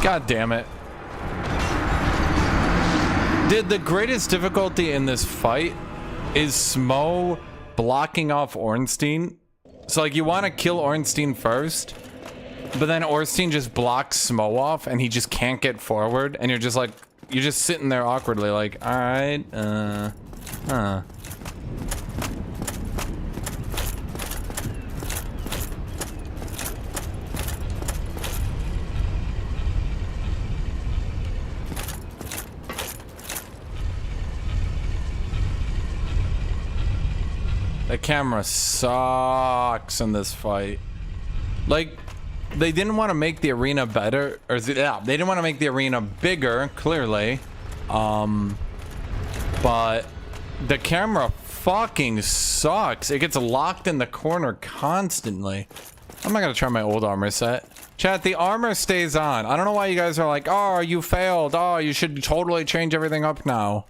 God damn it. Dude, the greatest difficulty in this fight is Smo blocking off Ornstein. So, like, you want to kill Ornstein first, but then Ornstein just blocks Smo off and he just can't get forward. And you're just like, you're just sitting there awkwardly like, alright, huh. The camera sucks in this fight. Like, they didn't want to make the arena better, or yeah, they didn't want to make the arena bigger, clearly. But the camera fucking sucks. It gets locked in the corner constantly. I'm not gonna try my old armor set. Chat, the armor stays on. I don't know why you guys are like, oh, you failed. Oh, you should totally change everything up now.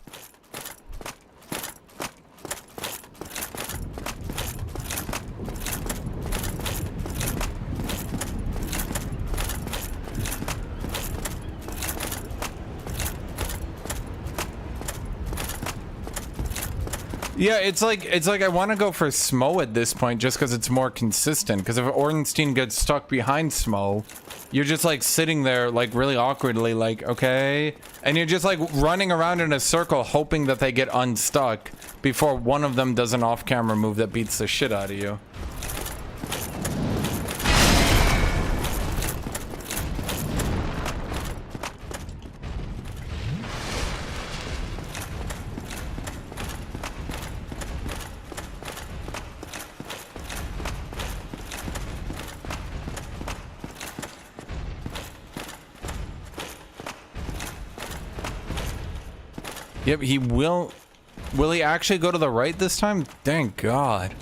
Yeah, it's like I want to go for Smo at this point just because it's more consistent. Because if Ornstein gets stuck behind Smo, you're just like sitting there like really awkwardly like, okay. And you're just like running around in a circle hoping that they get unstuck before one of them does an off-camera move that beats the shit out of you. Yep, he will. Will he actually go to the right this time? Thank God.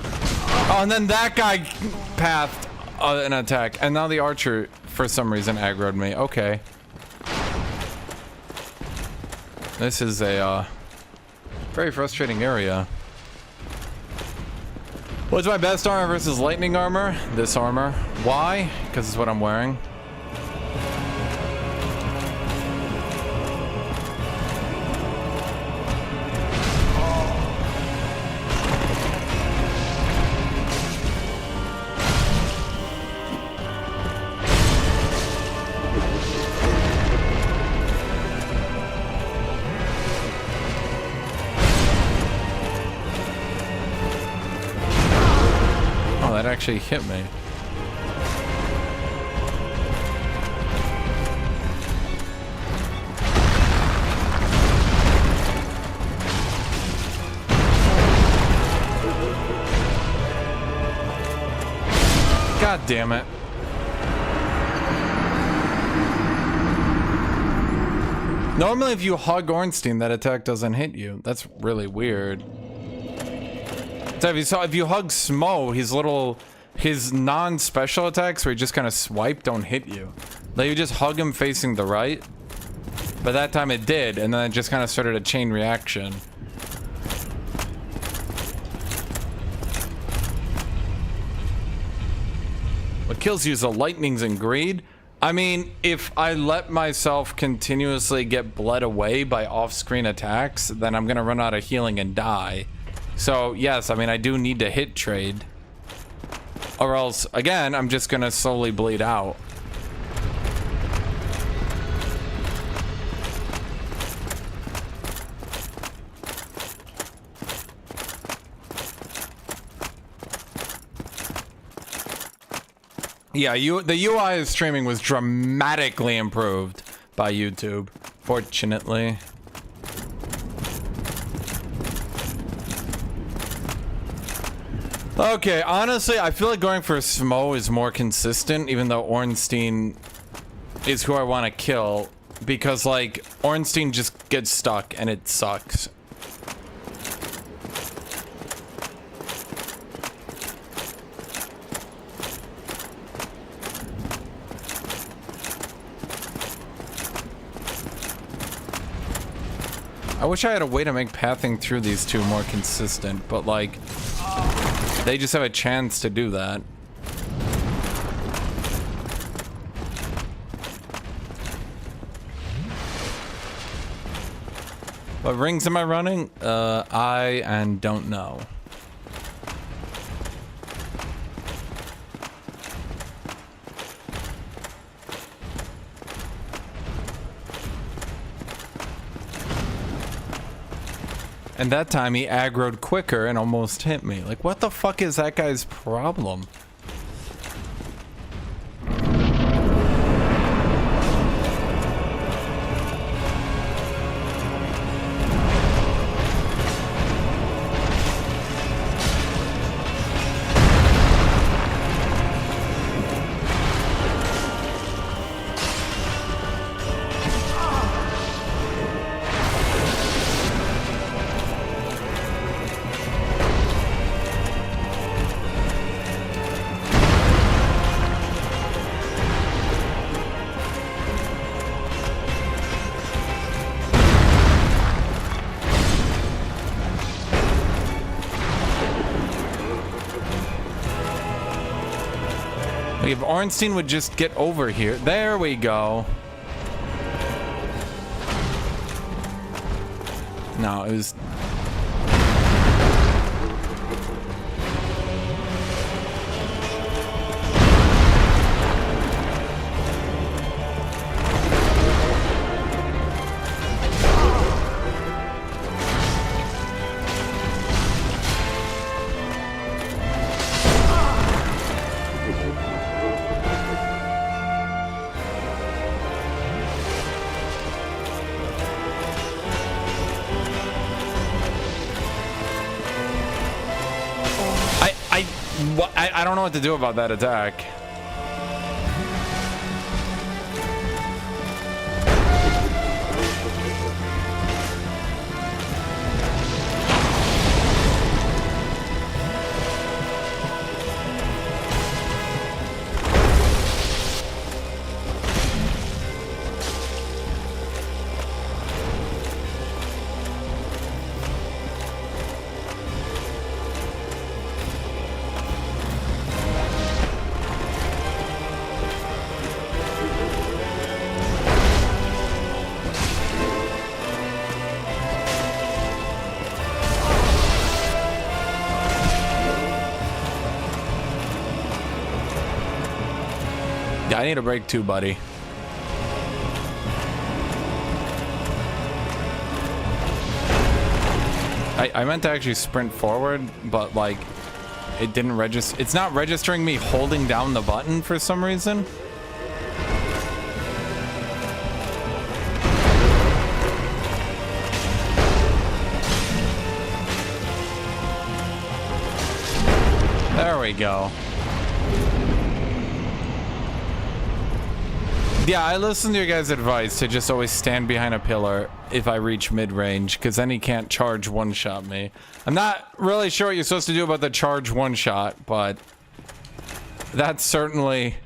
Oh, and then that guy pathed an attack. And now the archer, for some reason, aggroed me. Okay. This is a very frustrating area. What's my best armor versus lightning armor? This armor. Why? Because it's what I'm wearing. Actually hit me. God damn it. Normally if you hug Ornstein, that attack doesn't hit you. That's really weird. So if you hug Smo, his non-special attacks where he just kind of swipe don't hit you. Like you just hug him facing the right. But that time it did, and then it just kind of started a chain reaction. What kills you is the lightnings and greed. I mean, if I let myself continuously get bled away by off-screen attacks, then I'm gonna run out of healing and die. So, yes, I mean, I do need to hit trade. Or else, again, I'm just gonna slowly bleed out. Yeah, the UI of streaming was dramatically improved by YouTube, fortunately. Okay, honestly, I feel like going for Smo is more consistent, even though Ornstein is who I want to kill, because, like, Ornstein just gets stuck and it sucks. I wish I had a way to make pathing through these two more consistent, but, like, they just have a chance to do that. What rings am I running? I don't know. And that time he aggroed quicker and almost hit me. Like, what the fuck is that guy's problem? If Ornstein would just get over here. There we go. No, it was... I don't know what to do about that attack. I need a break too, buddy. I meant to actually sprint forward, but like it didn't register. It's not registering me holding down the button for some reason. There we go. Yeah, I listen to your guys' advice to just always stand behind a pillar if I reach mid-range, because then he can't charge one-shot me. I'm not really sure what you're supposed to do about the charge one-shot, but that certainly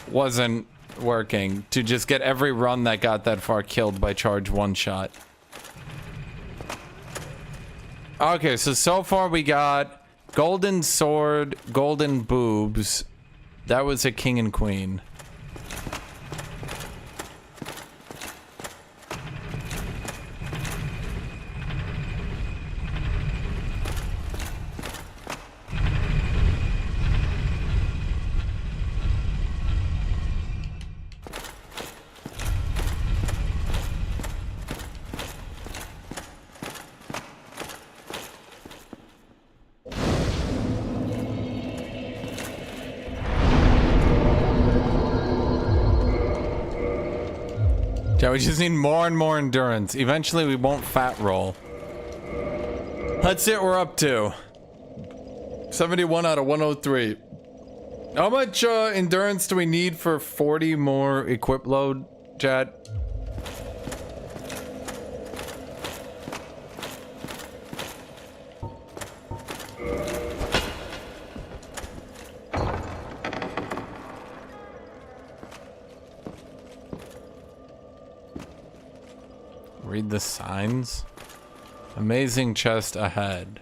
wasn't working, to just get every run that got that far killed by charge one-shot. Okay, so far we got golden sword, golden boobs. That was a king and queen. Yeah, we just need more and more endurance. Eventually, we won't fat roll. That's it, we're up to 71 out of 103. How much endurance do we need for 40 more equip load, chat? Read the signs. Amazing chest ahead.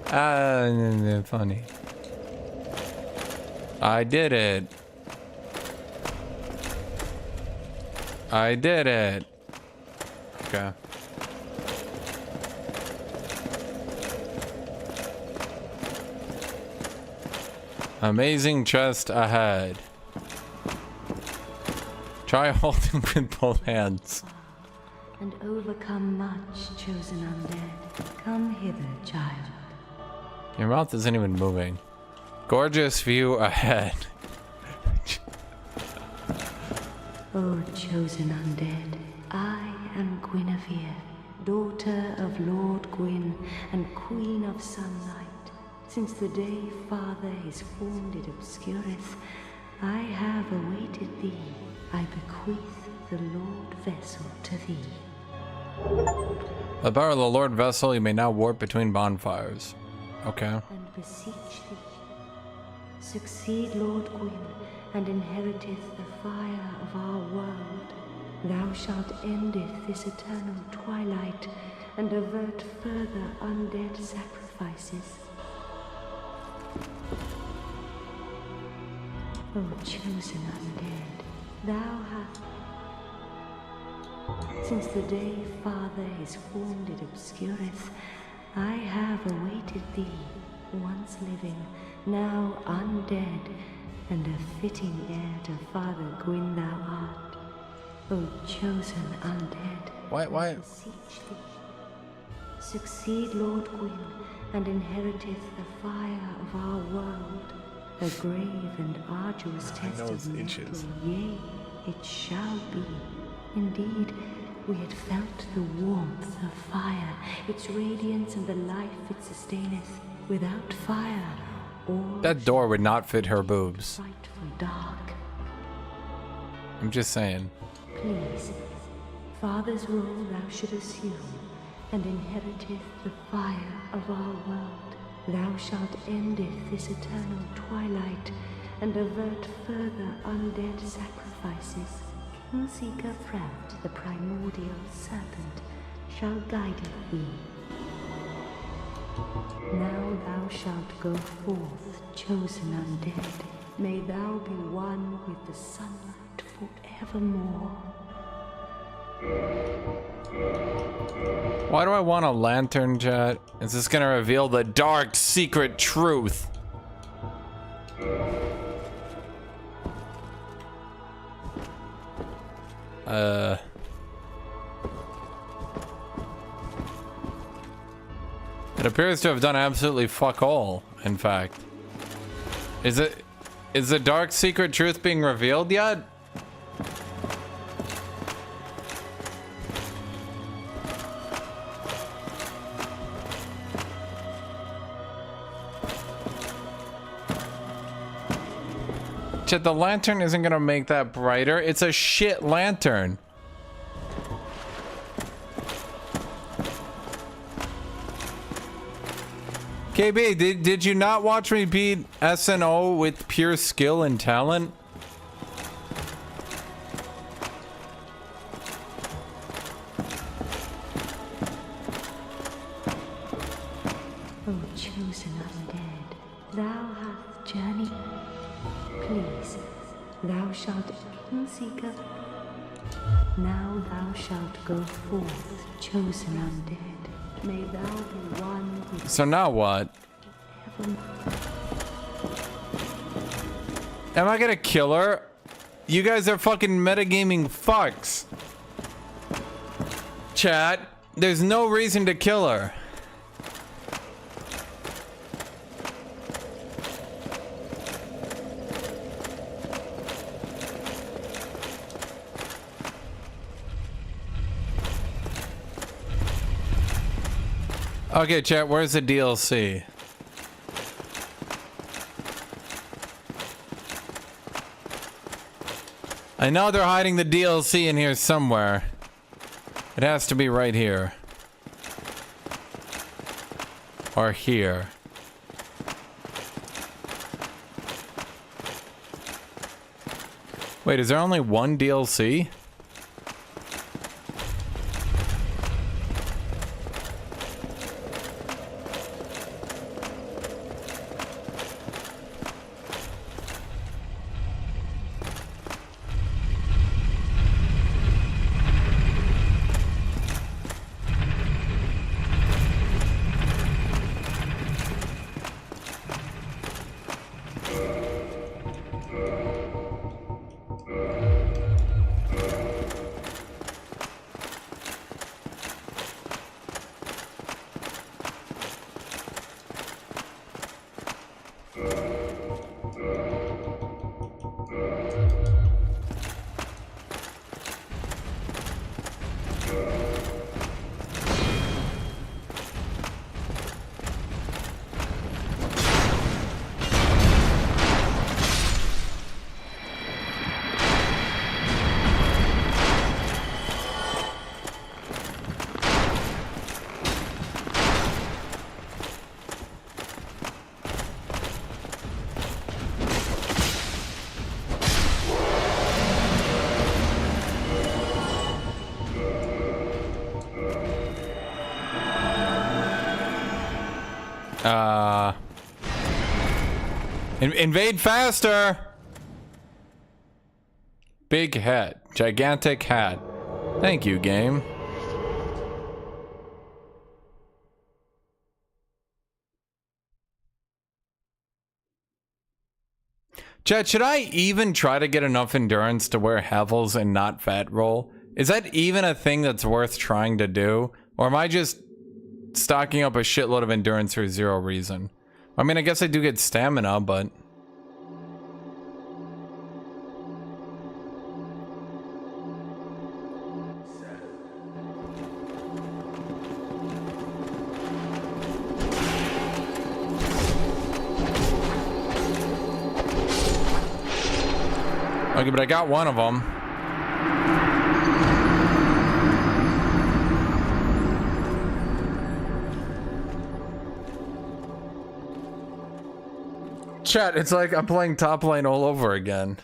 Funny. I did it. I did it. Okay. Amazing chest ahead. Try holding with both hands. And overcome much, chosen undead. Come hither, child. Your mouth isn't even moving. Gorgeous view ahead. O chosen undead, I am Guinevere, daughter of Lord Gwyn and Queen of Sunlight. Since the day Father his form did obscureth, I have awaited thee. I bequeath the Lord Vessel to thee. By the power of the Lord Vessel, you may now warp between bonfires. Okay. And beseech thee, succeed Lord Gwyn, and inheriteth the fire of our world. Thou shalt endeth this eternal twilight, and avert further undead sacrifices. O chosen undead, thou hast, since the day Father his form did obscureth, I have awaited thee, once living, now undead, and a fitting heir to Father Gwyn thou art. O chosen undead, Why? I beseech thee, succeed Lord Gwyn, and inheriteth the fire of our world. A grave and arduous test of metal, yea, it shall be. Indeed, we had felt the warmth of fire, its radiance and the life it sustaineth. Without fire, all That door would not fit her boobs. frightful dark. I'm just saying. Please, Father's role thou should assume, and inheriteth the fire of our world. Thou shalt endeth this eternal twilight, and avert further undead sacrifices. Kingseeker Proud, the primordial serpent, shall guide thee. Now thou shalt go forth, chosen undead. May thou be one with the sunlight forevermore. Why do I want a lantern, chat? Is this gonna reveal the dark, secret truth? It appears to have done absolutely fuck all, in fact. Is the dark, secret truth being revealed yet? Chat, the lantern isn't gonna make that brighter. It's a shit lantern. KB, did you not watch me beat SNO with pure skill and talent? O chosen undead, thou hast journeyed. Please, thou shalt seeker. Now thou shalt go forth, chosen undead. May thou be one with So now what? heaven. Am I gonna kill her? You guys are fucking metagaming fucks. Chat, there's no reason to kill her. Okay, chat, where's the DLC? I know they're hiding the DLC in here somewhere. It has to be right here. Or here. Wait, is there only one DLC? Invade faster! Big hat. Gigantic hat. Thank you, game. Chat, should I even try to get enough endurance to wear Hevels and not fat roll? Is that even a thing that's worth trying to do? Or am I just stocking up a shitload of endurance for zero reason? I mean, I guess I do get stamina, but... Okay, but I got one of them. Chat, it's like I'm playing top lane all over again.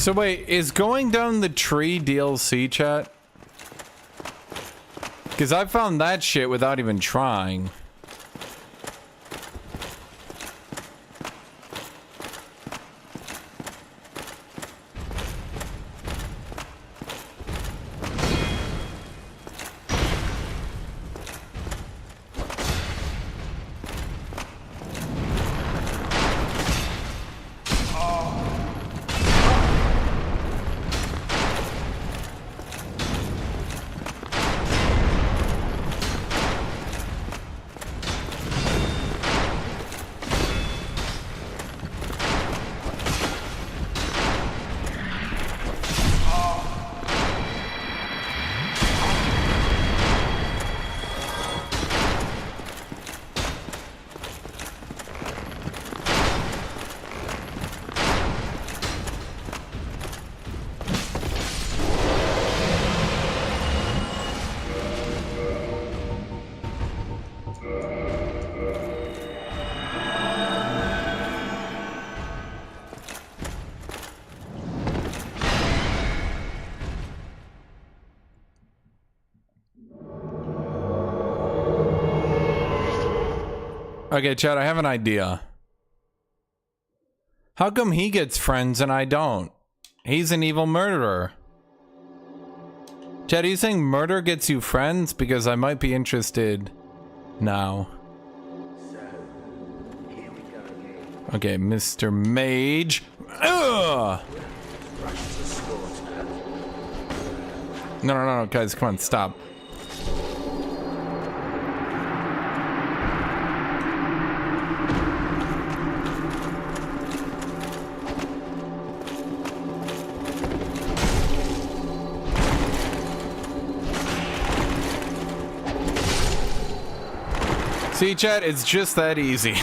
So wait, is going down the tree DLC, chat? Because I found that shit without even trying. Okay, Chad, I have an idea. How come he gets friends and I don't? He's an evil murderer. Chad, are you saying murder gets you friends? Because I might be interested now. Okay, Mr. Mage. Ugh! No, guys, come on, stop. See, chat, it's just that easy.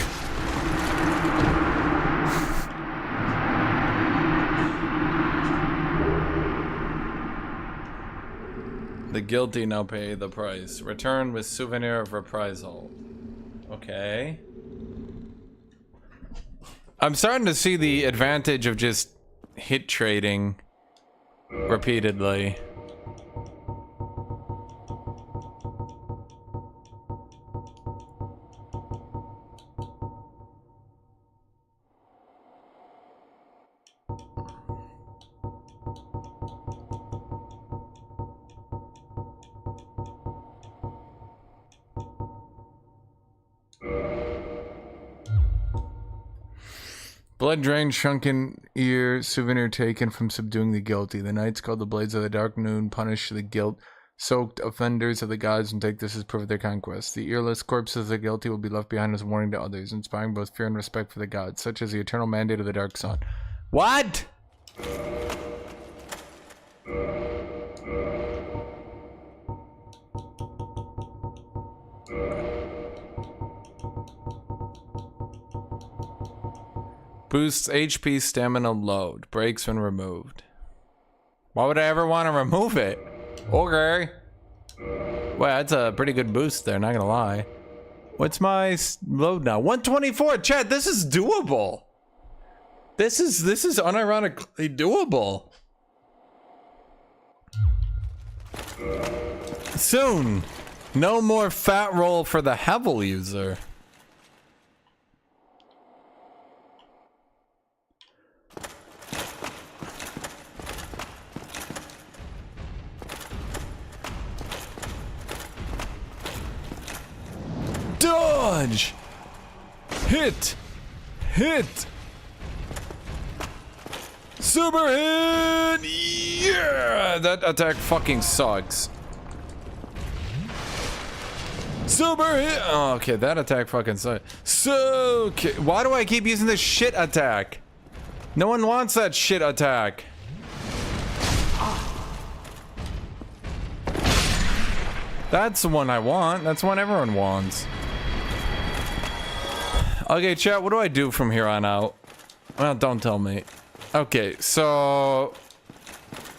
The guilty now pay the price. Return with souvenir of reprisal. Okay. I'm starting to see the advantage of just hit trading repeatedly. Blood drained, shrunken ear, souvenir taken from subduing the guilty. The knights called the Blades of the Dark Noon punish the guilt-soaked offenders of the gods and take this as proof of their conquest. The earless corpses of the guilty will be left behind as a warning to others, inspiring both fear and respect for the gods, such as the eternal mandate of the Dark Sun. What? Boosts HP stamina load. Breaks when removed. Why would I ever want to remove it? Okay. Well, that's a pretty good boost there, not gonna lie. What's my load now? 124. Chat, this is doable. This is unironically doable. Soon. No more fat roll for the Hevel user. Dodge! Hit! Hit! Super hit! Yeah! That attack fucking sucks. Super hit! Oh, okay, that attack fucking sucks. So, okay. Why do I keep using this shit attack? No one wants that shit attack. That's the one I want. That's one everyone wants. Okay, chat, what do I do from here on out? Well, don't tell me. Okay, so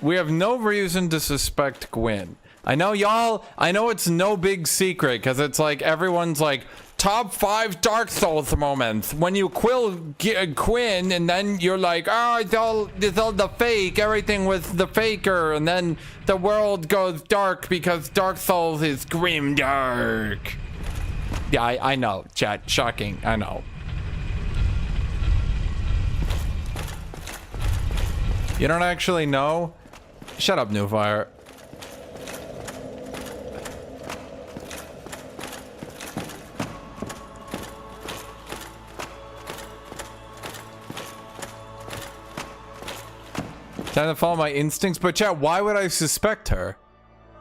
we have no reason to suspect Gwyn. I know y'all, I know it's no big secret because it's like everyone's like top 5 Dark Souls moments when you kill Gwyn and then you're like, oh, it's all the fake, everything was the faker, and then the world goes dark because Dark Souls is grim dark. Yeah, I know, chat. Shocking. I know. You don't actually know? Shut up, Newfire. Time to follow my instincts, but chat, why would I suspect her?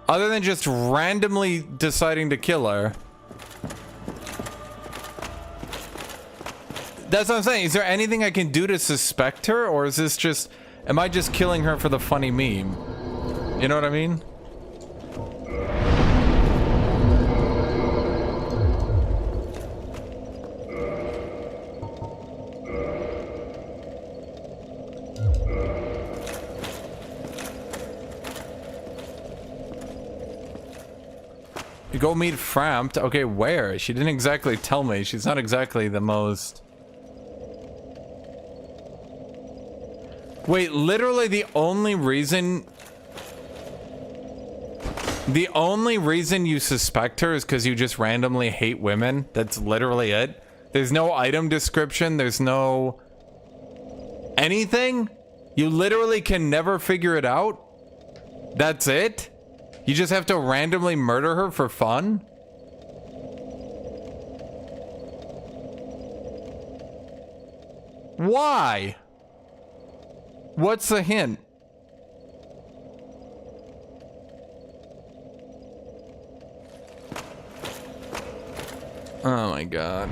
Other than just randomly deciding to kill her. That's what I'm saying. Is there anything I can do to suspect her? Or is this just... Am I just killing her for the funny meme? You know what I mean? You go meet Frampt. Okay, where? She didn't exactly tell me. She's not exactly the most... Wait, literally the only reason you suspect her is because you just randomly hate women? That's literally it? There's no item description, there's no anything? You literally can never figure it out? That's it? You just have to randomly murder her for fun? Why? What's the hint? Oh my god.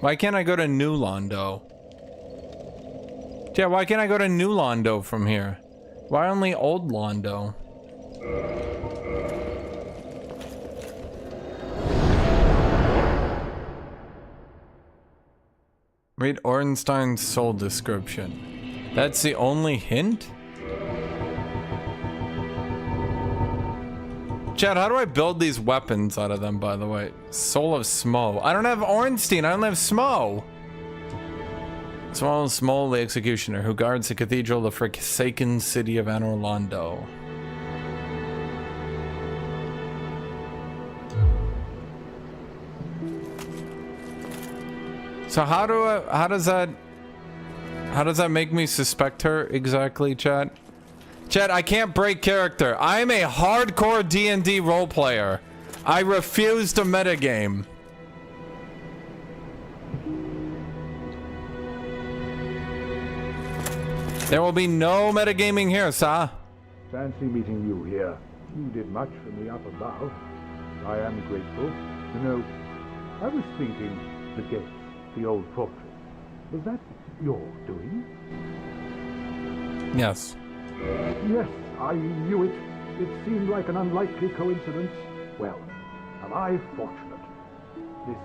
Why can't I go to New Londo? Yeah, why can't I go to New Londo from here? Why only Old Londo? Read Ornstein's soul description. That's the only hint? Chad, how do I build these weapons out of them, by the way? Soul of Smo. I don't have Ornstein, I only have Smo. Small Smol, the executioner, who guards the cathedral, the forsaken city of Anor Londo. So how does that make me suspect her exactly, Chad? Chad, I can't break character. I'm a hardcore D&D role player. I refuse to metagame. There will be no metagaming here, sir. Fancy meeting you here. You did much for me up above. I am grateful. You know, I was thinking the gates, the old fortress. Was that your doing? Yes. Yes, I knew it. It seemed like an unlikely coincidence. Well, am I fortunate? This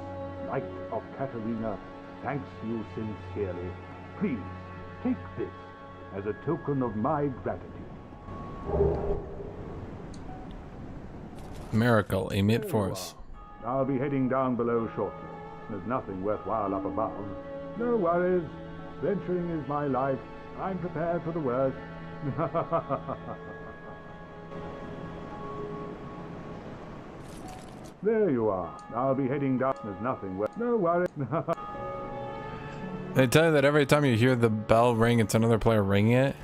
Knight of Katarina thanks you sincerely. Please, take this as a token of my gratitude. Miracle, emit force. I'll be heading down below shortly. There's nothing worthwhile up above. No worries. Venturing is my life. I'm prepared for the worst. There you are. I'll be heading down. There's nothing worth. No worries. They tell you that every time you hear the bell ring, it's another player ringing it.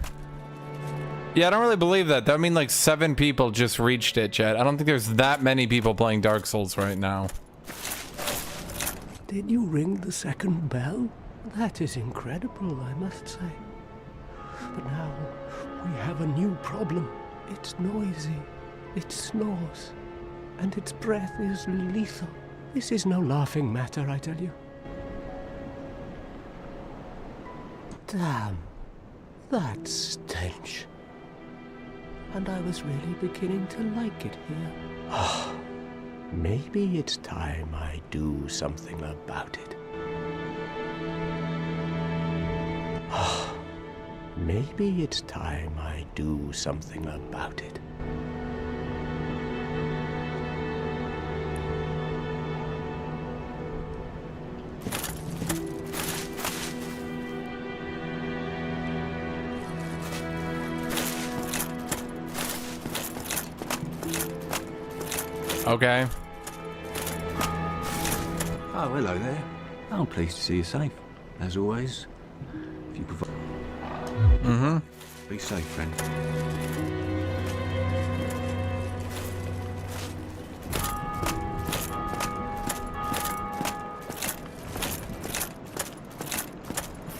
Yeah, I don't really believe that. That would mean like 7 people just reached it, Chad. I don't think there's that many people playing Dark Souls right now. Did you ring the second bell? That is incredible, I must say. But now we have a new problem. It's noisy, it snores, and its breath is lethal. This is no laughing matter, I tell you. Damn, that stench. And I was really beginning to like it here. Maybe it's time I do something about it. Maybe it's time I do something about it. Okay. Oh, hello there. I'm pleased to see you safe. As always, if you provide... Mm-hmm. Be safe, friend.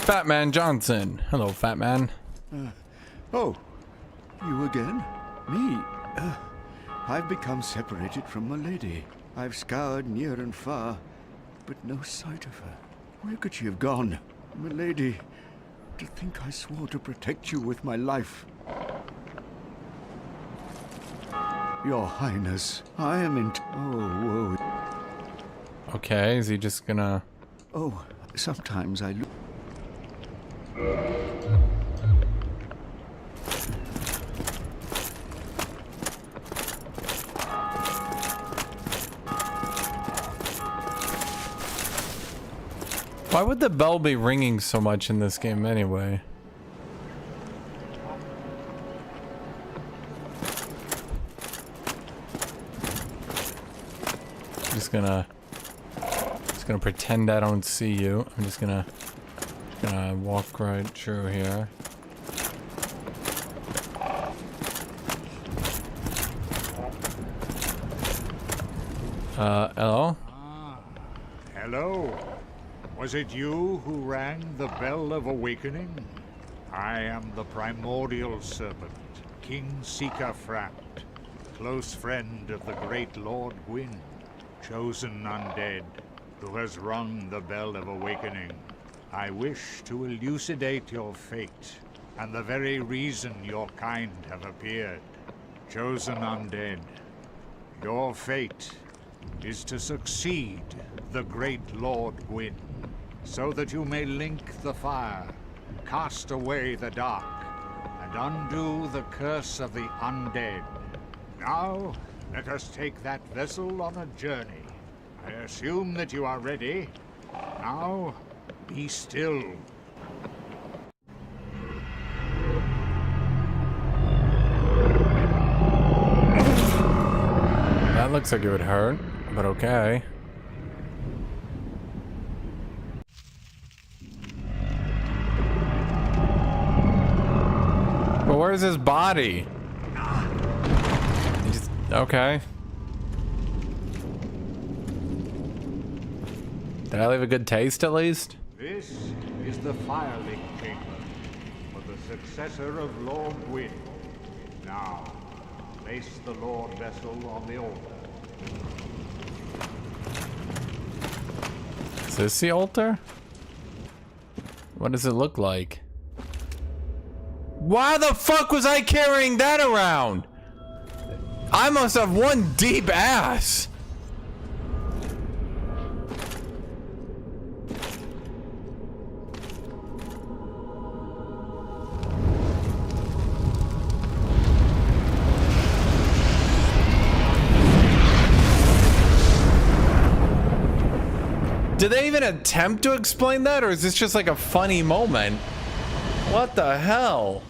Fat Man Johnson. Hello, Fat Man. Oh, you again? Me? I've become separated from my lady. I've scoured near and far, but no sight of her. Where could she have gone? My lady, to think I swore to protect you with my life. Your Highness, I am in... Oh, whoa. Okay, is he just gonna... Oh, sometimes I... Why would the bell be ringing so much in this game anyway? just gonna pretend I don't see you. I'm just gonna walk right through here. Hello? Hello. Was it you who rang the bell of awakening? I am the primordial serpent, King Seeker Framt, close friend of the great Lord Gwyn, chosen undead, who has rung the bell of awakening. I wish to elucidate your fate, and the very reason your kind have appeared. Chosen undead, your fate is to succeed the great Lord Gwyn, so that you may link the fire, cast away the dark, and undo the curse of the undead. Now, let us take that vessel on a journey. I assume that you are ready. Now, be still. That looks like it would hurt, but okay. But where's his body? He just, okay. Did I leave a good taste at least? This is the Firelink Chamber for the successor of Lord Gwyn. Now, place the Lord Vessel on the altar. Is this the altar? What does it look like? Why the fuck was I carrying that around? I must have one deep ass. Did they even attempt to explain that, or is this just like a funny moment? What the hell?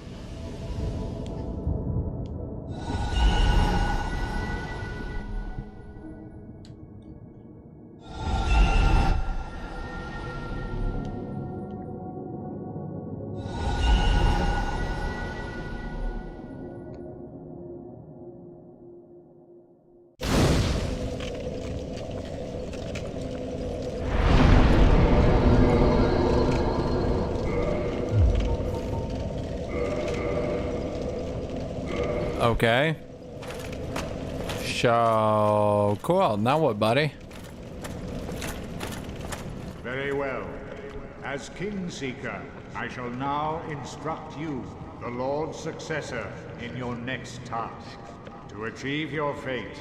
Okay. So cool. Now what, buddy? Very well. As King Seeker, I shall now instruct you, the Lord's successor, in your next task. To achieve your fate,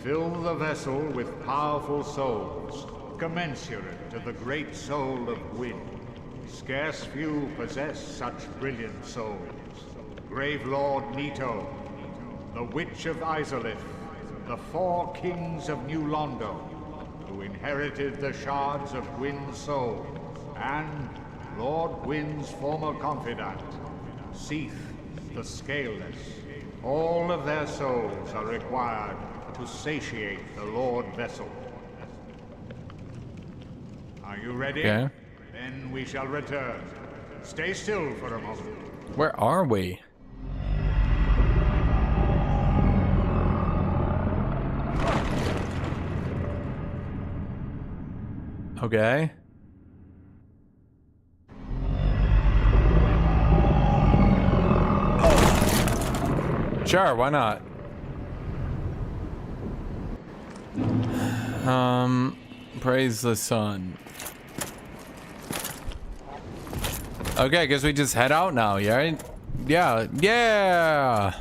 fill the vessel with powerful souls, commensurate to the great soul of Gwyn. Scarce few possess such brilliant souls. Grave Lord Nito, the Witch of Izalith, the 4 kings of New Londo, who inherited the shards of Gwyn's soul, and Lord Gwyn's former confidant, Seath the Scaleless. All of their souls are required to satiate the Lord Vessel. Are you ready? Okay. Then we shall return. Stay still for a moment. Where are we? Okay. Sure, why not? Praise the sun. Okay, I guess we just head out now, yeah? Yeah, yeah!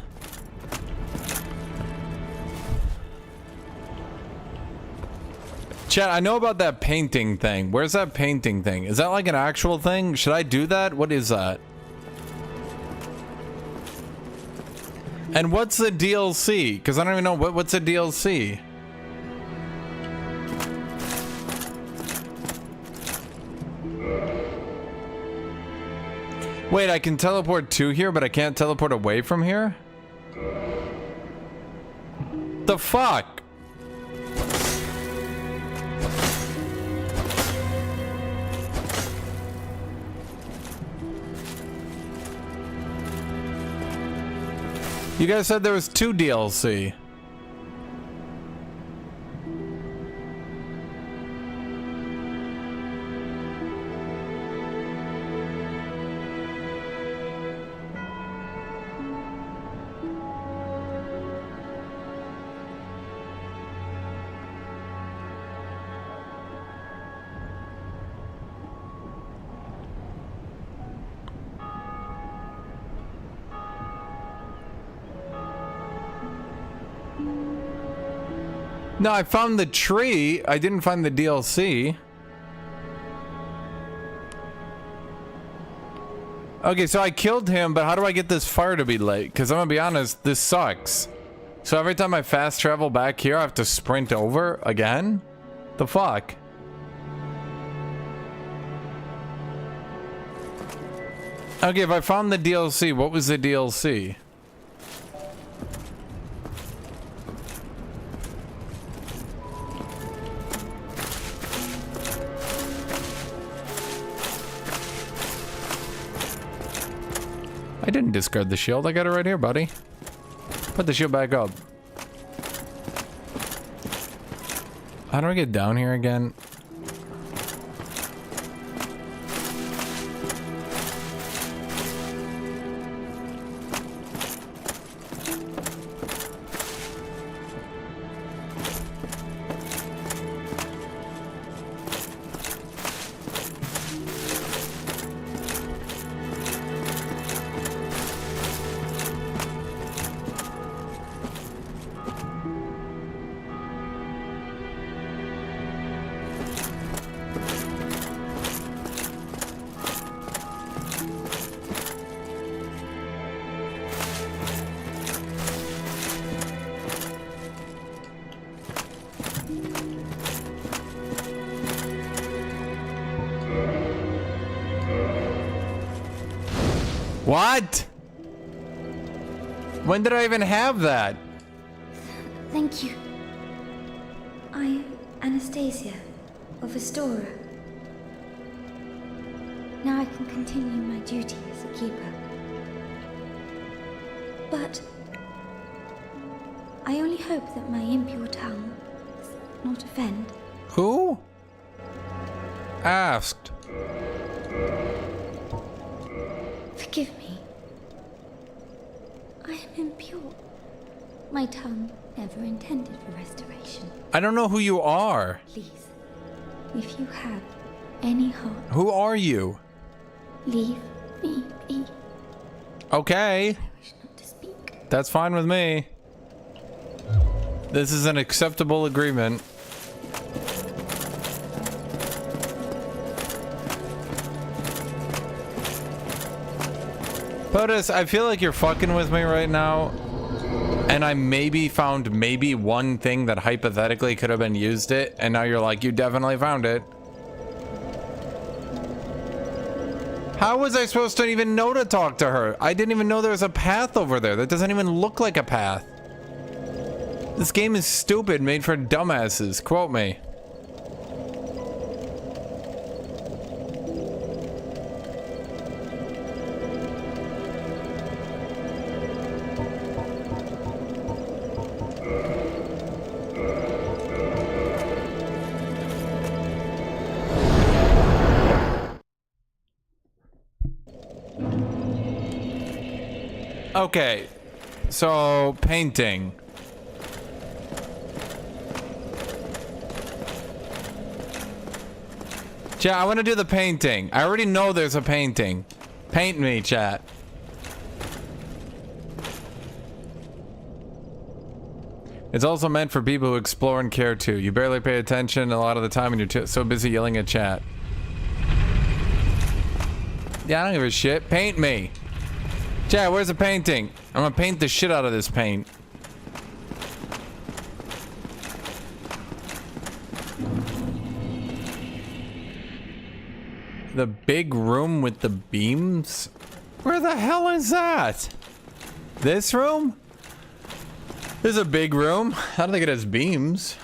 Chat, I know about that painting thing. Where's that painting thing? Is that like an actual thing? Should I do that? What is that? And what's the DLC? Because I don't even know what's the DLC. Wait, I can teleport to here, but I can't teleport away from here? The fuck? You guys said there was 2 DLC. No, I found the tree. I didn't find the DLC. Okay, so I killed him, but how do I get this fire to be lit? Because I'm gonna be honest, this sucks. So every time I fast travel back here, I have to sprint over again? The fuck? Okay, if I found the DLC, what was the DLC? I didn't discard the shield. I got it right here, buddy. Put the shield back up. How do I get down here again? What? When did I even have that? Thank you. I'm Anastasia of Astora. Now I can continue my duty as a keeper. But I only hope that my impure tongue does not offend. Who? Asked. Forgive me. I am impure. My tongue never intended for restoration. I don't know who you are. Please, if you have any heart, Who are you? leave me be. Okay. I wish not to speak. That's fine with me. This is an acceptable agreement. POTUS, I feel like you're fucking with me right now. And I maybe found one thing that hypothetically could have been used it. And now you're like, you definitely found it. How was I supposed to even know to talk to her? I didn't even know there was a path over there. That doesn't even look like a path. This game is stupid, made for dumbasses. Quote me. Okay, so painting. Chat, I want to do the painting. I already know there's a painting. Paint me, chat. It's also meant for people who explore and care too. You barely pay attention a lot of the time and you're so busy yelling at chat. Yeah, I don't give a shit. Paint me. Chat, where's the painting? I'm gonna paint the shit out of this paint. The big room with the beams? Where the hell is that? This room? This is a big room. I don't think it has beams.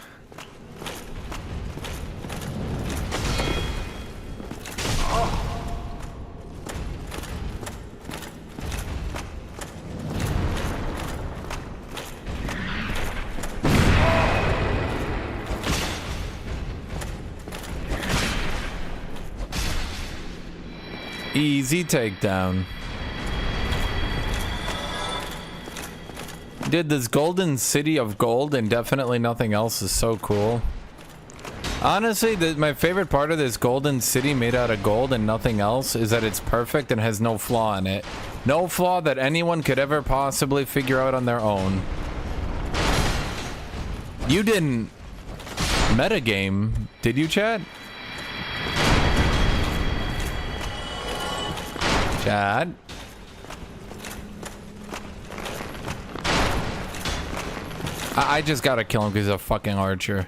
Easy takedown. Dude, this golden city of gold and definitely nothing else is so cool. Honestly, my favorite part of this golden city made out of gold and nothing else is that it's perfect and has no flaw in it. No flaw that anyone could ever possibly figure out on their own. You didn't metagame, did you, chat? Chat? I just gotta kill him because he's a fucking archer.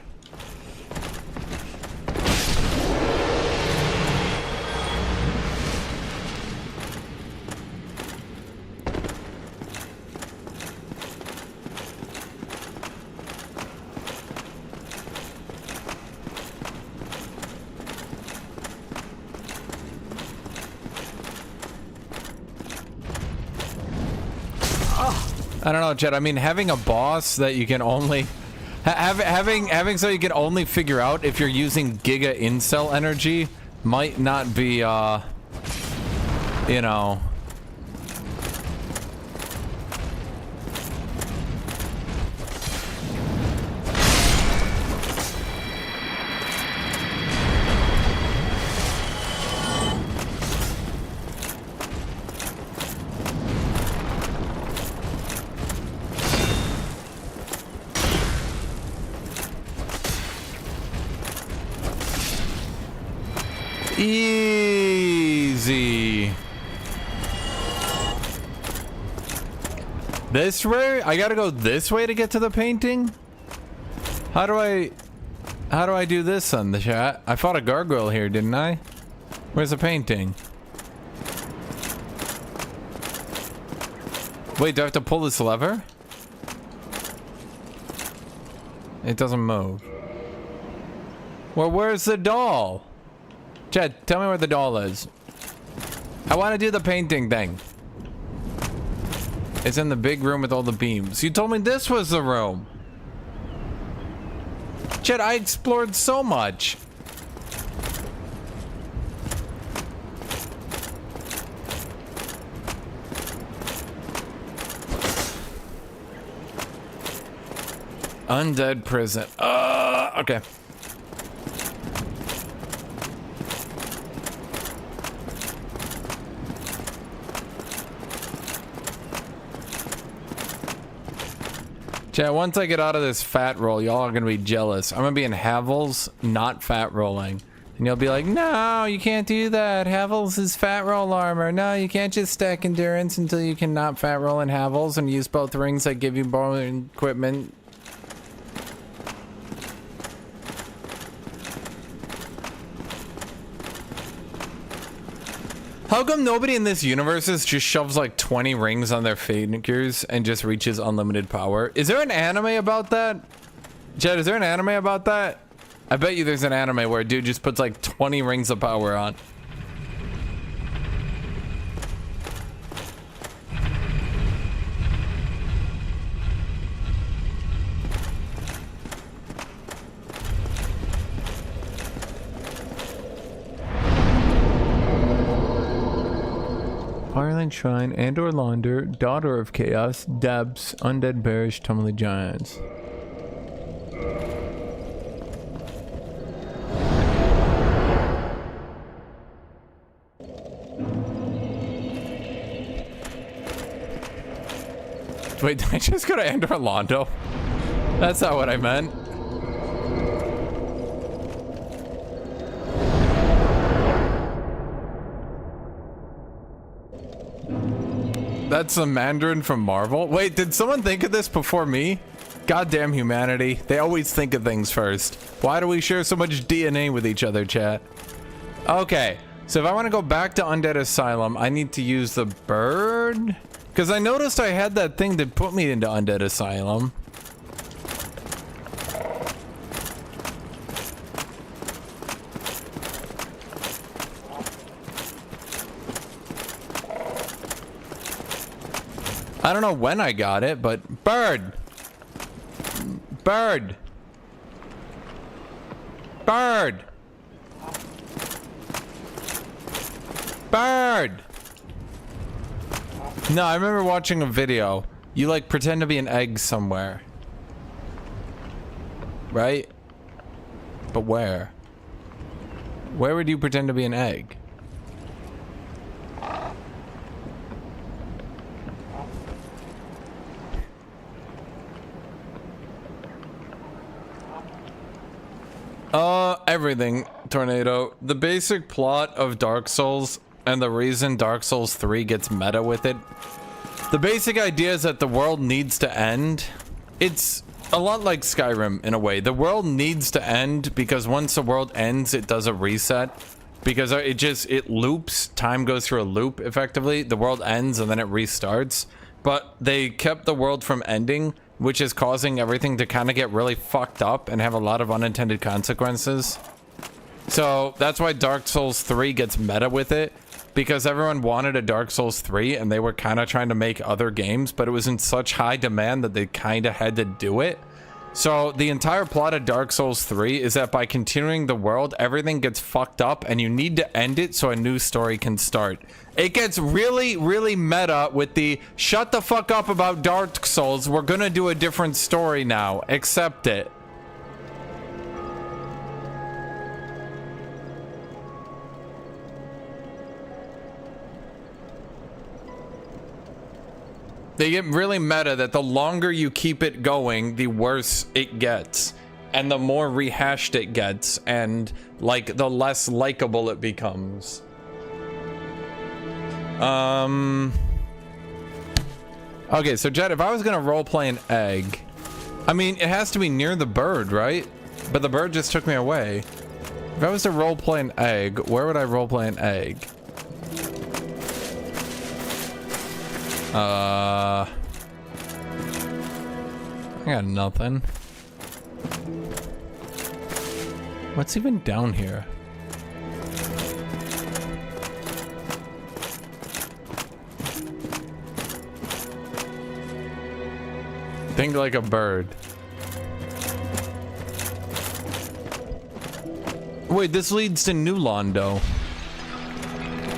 I don't know, Chet. I mean, having a boss that you can only having so you can only figure out if you're using Giga Incel energy might not be, you know. Easy. This way? I gotta go this way to get to the painting? How do I do this on the chat? I fought a gargoyle here, didn't I? Where's the painting? Wait, do I have to pull this lever? It doesn't move. Well, where's the doll? Chad, tell me where the doll is. I want to do the painting thing. It's in the big room with all the beams. You told me this was the room. Chad, I explored so much. Undead prison. Okay. Yeah, once I get out of this fat roll, y'all are gonna be jealous. I'm gonna be in Havels, not fat rolling. And you'll be like, no, you can't do that. Havels is fat roll armor. No, you can't just stack endurance until you can not fat roll in Havels and use both rings that give you more equipment. How come nobody in this universe just shoves like 20 rings on their fingers and just reaches unlimited power? Is there an anime about that? Chad, is there an anime about that? I bet you there's an anime where a dude just puts like 20 rings of power on. Firelight Shrine, Andor Launder, Daughter of Chaos, Debs, Undead Bearish, Tumbly Giants. Wait, did I just go to Andor Londo? That's not what I meant. That's the Mandarin from Marvel? Wait, did someone think of this before me? Goddamn humanity. They always think of things first. Why do we share so much DNA with each other, chat? Okay, so if I want to go back to Undead Asylum, I need to use the bird? Because I noticed I had that thing that put me into Undead Asylum. I don't know when I got it, but bird. Bird. Bird! No, I remember watching a video. You like pretend to be an egg somewhere. Right? But where? Where would you pretend to be an egg? Everything, Tornado. The basic plot of Dark Souls and the reason Dark Souls 3 gets meta with it. The basic idea is that the world needs to end. It's a lot like Skyrim in a way. The world needs to end because once the world ends, it does a reset. Because it loops. Time goes through a loop, effectively. The world ends and then it restarts. But they kept the world from ending, which is causing everything to kind of get really fucked up and have a lot of unintended consequences. So that's why Dark Souls 3 gets meta with it, because everyone wanted a Dark Souls 3 and they were kind of trying to make other games, but it was in such high demand that they kind of had to do it. So the entire plot of Dark Souls 3 is that by continuing the world, everything gets fucked up and you need to end it so a new story can start. It gets really, really meta with the shut the fuck up about Dark Souls. We're gonna do a different story now. Accept it. They get really meta that the longer you keep it going, the worse it gets. And the more rehashed it gets, and like the less likable it becomes. Okay, so Jed, if I was gonna roleplay an egg, I mean, it has to be near the bird, right? But the bird just took me away. If I was to roleplay an egg, where would I roleplay an egg? I got nothing. What's even down here? Think like a bird. Wait, this leads to New Londo.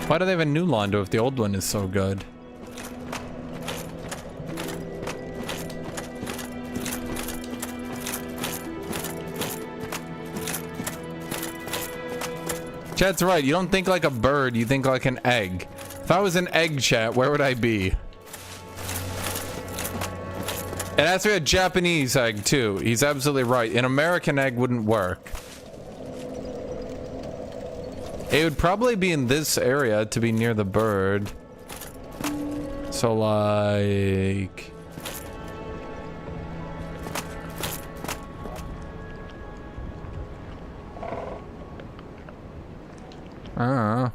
Why do they have a New Londo if the old one is so good? Chat's right, you don't think like a bird, you think like an egg. If I was an egg, chat, where would I be? It has to be a Japanese egg too. He's absolutely right. An American egg wouldn't work. It would probably be in this area to be near the bird. So like... I don't know.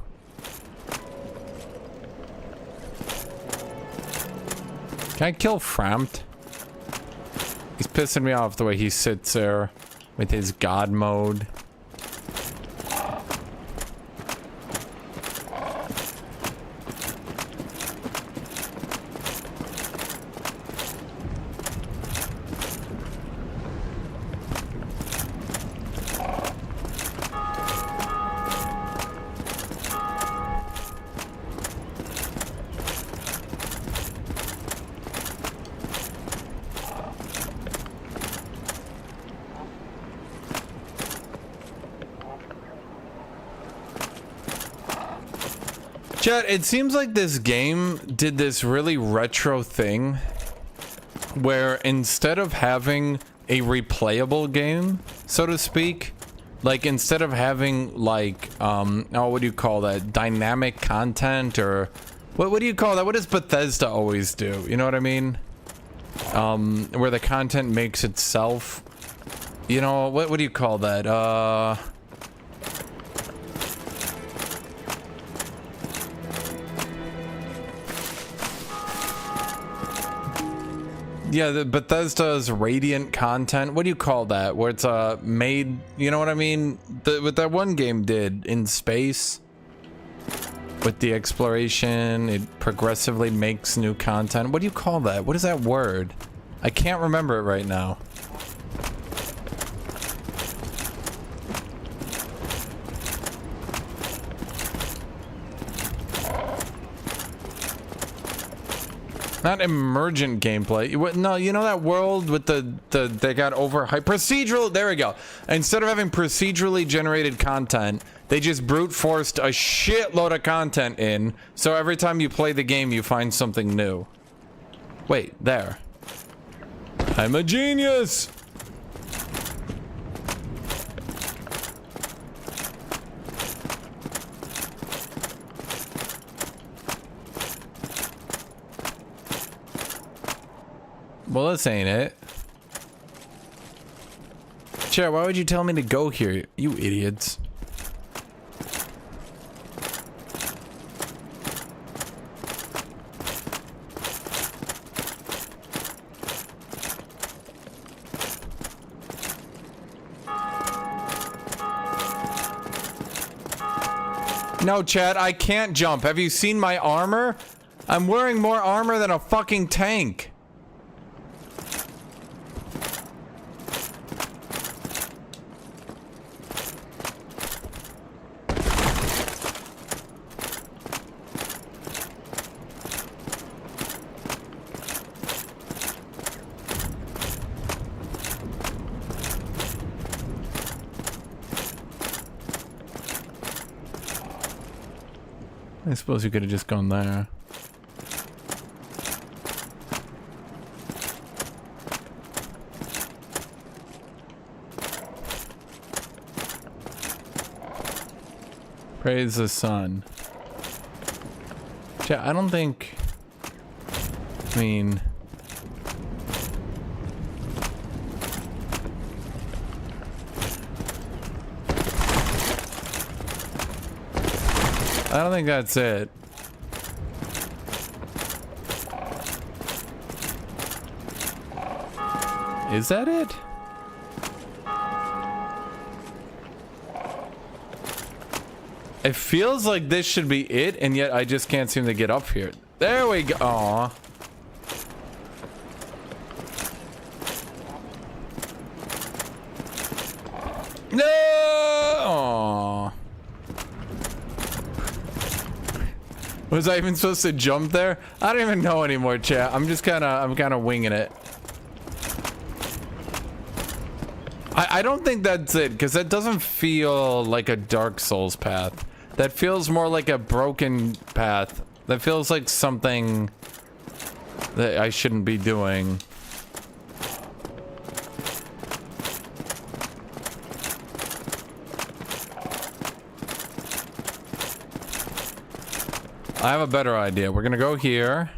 Can I kill Frampt? He's pissing me off the way he sits there with his god mode. Chat, it seems like this game did this really retro thing where instead of having a replayable game, so to speak, like instead of having like, oh, what do you call that? Dynamic content, or what do you call that? What does Bethesda always do? You know what I mean? Where the content makes itself, you know, what do you call that? Yeah, the Bethesda's Radiant content. What do you call that? Where it's made, you know what I mean? What that one game did in space with the exploration, it progressively makes new content. What do you call that? What is that word? I can't remember it right now. Not emergent gameplay. No, you know that world with they got overhyped procedural. There we go. Instead of having procedurally generated content, they just brute forced a shitload of content in. So every time you play the game, you find something new. Wait, there. I'm a genius. Well, this ain't it. Chair, why would you tell me to go here, you idiots? No, Chad, I can't jump. Have you seen my armor? I'm wearing more armor than a fucking tank. I suppose you could have just gone there. Praise the sun. Yeah, I don't think... I mean... I don't think that's it. Is that it? It feels like this should be it, and yet I just can't seem to get up here. There we go. Aww. No! Aww. Was I even supposed to jump there? I don't even know anymore, chat. I'm kind of winging it. I don't think that's it, because that doesn't feel like a Dark Souls path. That feels more like a broken path. That feels like something that I shouldn't be doing. I have a better idea. We're gonna go here.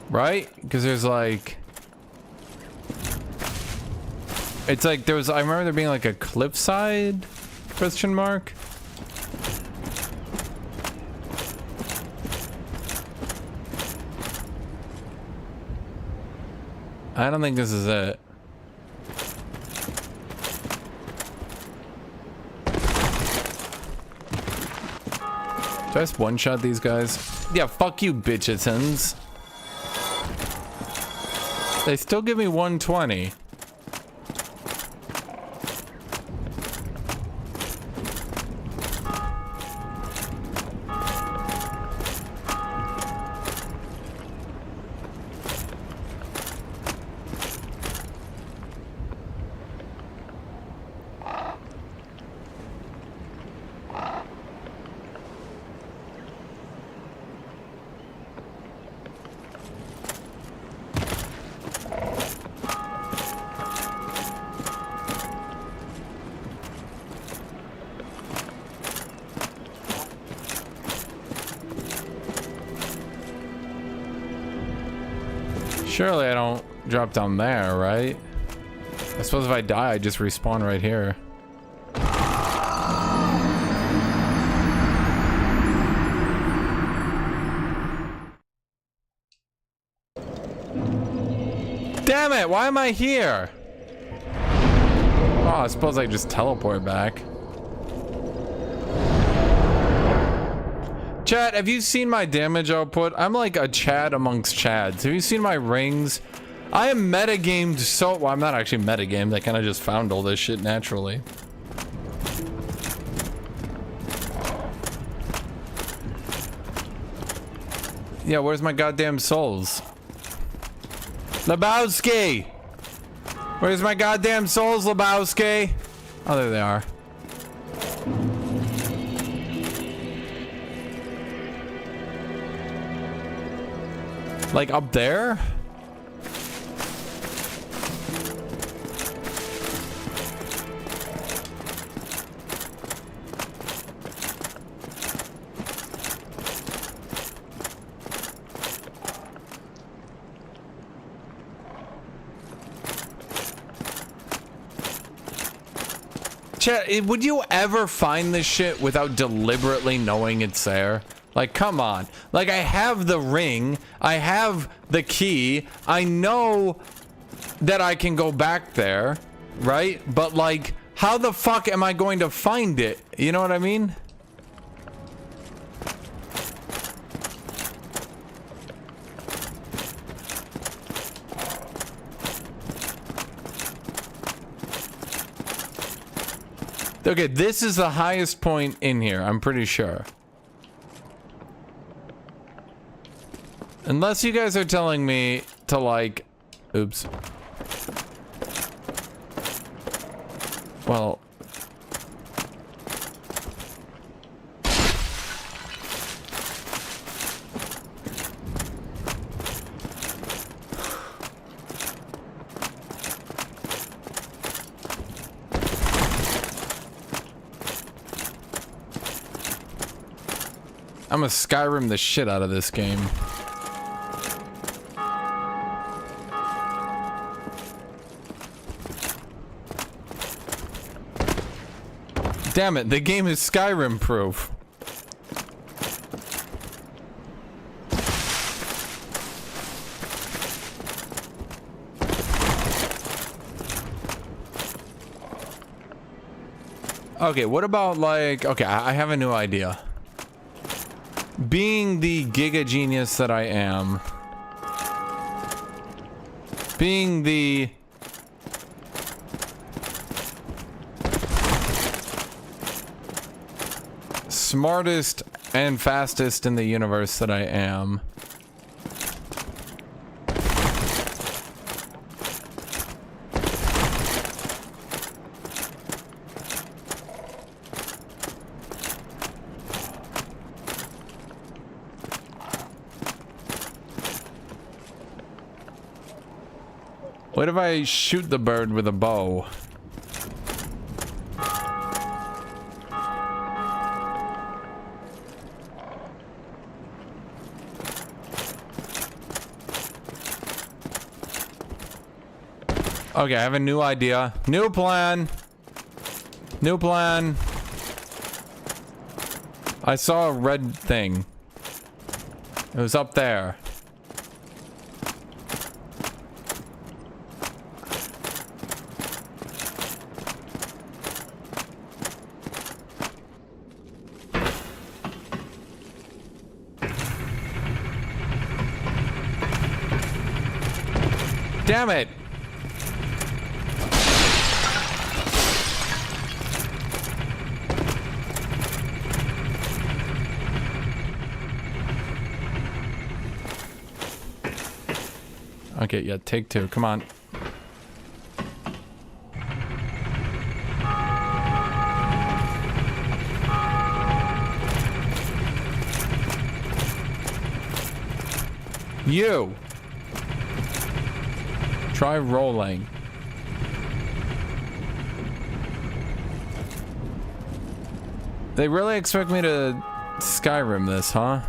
Right? Because there's like... It's like there was... I remember there being like a cliffside? Question mark? I don't think this is it. Do I just one-shot these guys? Yeah, fuck you, bitchetons. They still give me 120. Surely I don't drop down there, right? I suppose if I die, I just respawn right here. Damn it, why am I here? Oh, I suppose I just teleport back. Chat, have you seen my damage output? I'm like a Chad amongst Chads. Have you seen my rings? I am metagamed so... Well, I'm not actually metagamed. I kind of just found all this shit naturally. Yeah, where's my goddamn souls? Lebowski! Where's my goddamn souls, Lebowski? Oh, there they are. Like up there? Chat, would you ever find this shit without deliberately knowing it's there? Like, come on. Like, I have the ring. I have the key. I know that I can go back there, right? But, like, how the fuck am I going to find it? You know what I mean? Okay, this is the highest point in here, I'm pretty sure. Unless you guys are telling me to, like... Oops. Well... I'm gonna Skyrim the shit out of this game. Damn it, the game is Skyrim proof. Okay, what about like... Okay, I have a new idea. Being the giga genius that I am, being the smartest and fastest in the universe that I am, what if I shoot the bird with a bow? Okay, I have a new idea. New plan. New plan. I saw a red thing. It was up there. Damn it! Okay, yeah, take two. Come on. You! Try rolling. They really expect me to Skyrim this, huh?